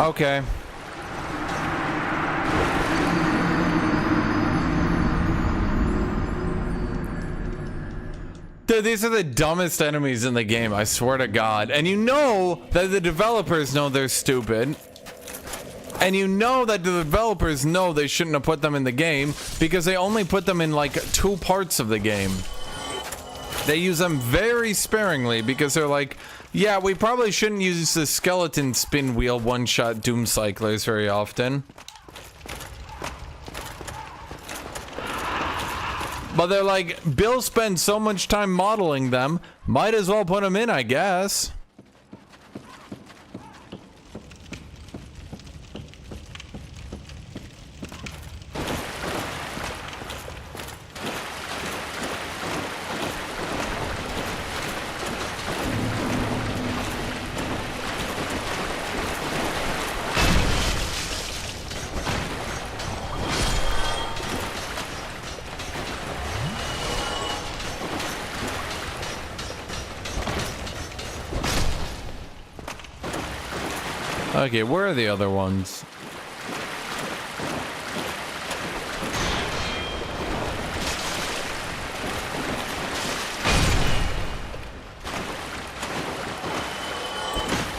Okay. Dude, these are the dumbest enemies in the game, I swear to God. And you know that the developers know they're stupid. And you know that the developers know they shouldn't have put them in the game because they only put them in like 2 parts of the game. They use them very sparingly because they're like, yeah, we probably shouldn't use the skeleton spin wheel one-shot doom cyclers very often. But they're like, Bill spends so much time modeling them, might as well put them in, I guess. Okay, where are the other ones?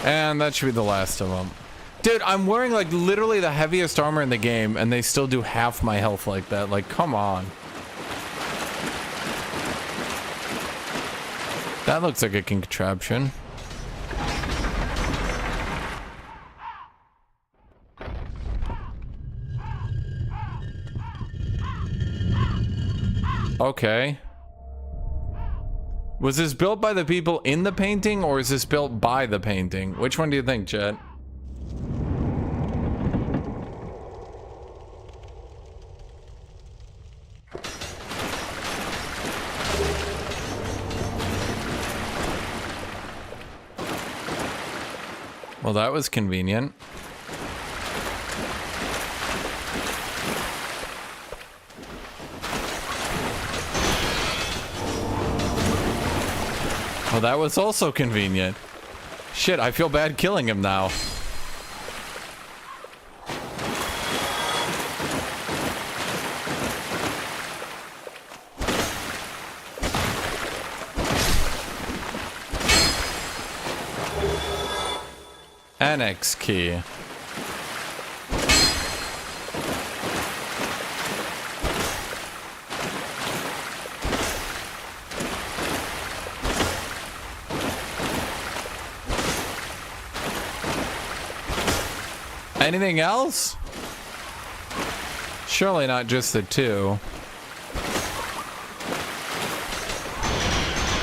And that should be the last of them. Dude, I'm wearing like literally the heaviest armor in the game and they still do half my health like that. Like, come on. That looks like a contraption. Okay. Was this built by the people in the painting, or is this built by the painting? Which one do you think, Chet? Well, that was convenient. Well, that was also convenient. Shit, I feel bad killing him now. Annex key. Anything else? Surely not just the two.